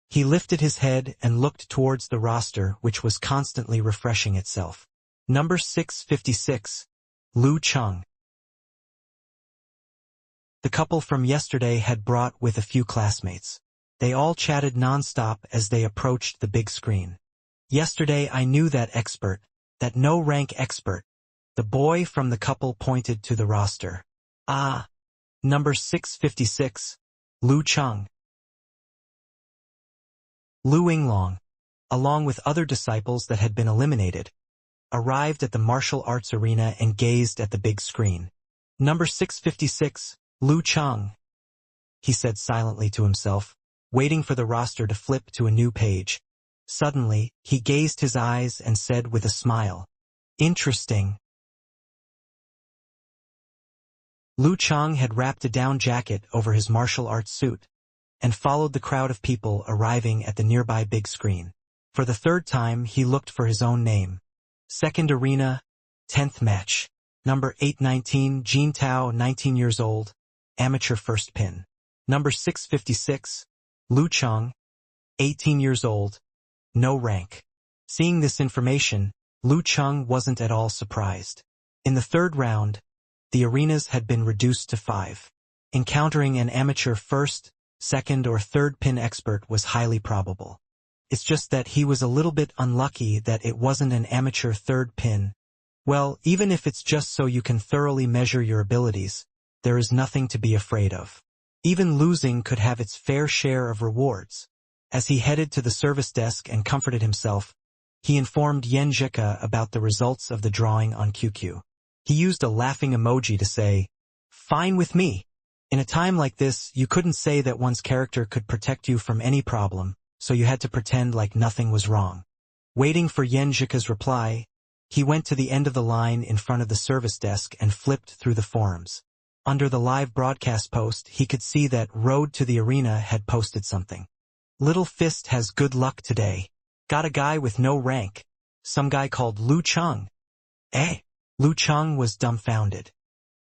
He lifted his head and looked towards the roster, which was constantly refreshing itself. Number 656, Lu Cheng. The couple from yesterday had brought with a few classmates. They all chatted non-stop as they approached the big screen. "Yesterday I knew that expert, that no-rank expert." The boy from the couple pointed to the roster. "Ah, number 656, Lu Cheng." Lu Yinglong, along with other disciples that had been eliminated, arrived at the martial arts arena and gazed at the big screen. "Number 656, Lu Cheng," he said silently to himself, waiting for the roster to flip to a new page. Suddenly, he gazed his eyes and said with a smile, "Interesting." Lu Cheng had wrapped a down jacket over his martial arts suit, and followed the crowd of people arriving at the nearby big screen. For the 3rd time, he looked for his own name. Second arena, 10th match. Number 819, Jin Tao, 19 years old, amateur first pin. Number 656, Lu Cheng, 18 years old, no rank. Seeing this information, Lu Cheng wasn't at all surprised. In the 3rd round, the arenas had been reduced to 5. Encountering an amateur first, second, or third pin expert was highly probable. It's just that he was a little bit unlucky that it wasn't an amateur third pin. Well, even if it's just so you can thoroughly measure your abilities, there is nothing to be afraid of. Even losing could have its fair share of rewards. As he headed to the service desk and comforted himself, he informed Yenjika about the results of the drawing on QQ. He used a laughing emoji to say, "Fine with me." In a time like this, you couldn't say that one's character could protect you from any problem, so you had to pretend like nothing was wrong. Waiting for Yenjika's reply, he went to the end of the line in front of the service desk and flipped through the forums. Under the live broadcast post, he could see that Road to the Arena had posted something. "Little Fist has good luck today. Got a guy with no rank. Some guy called Lu Cheng." Eh? Lu Cheng was dumbfounded.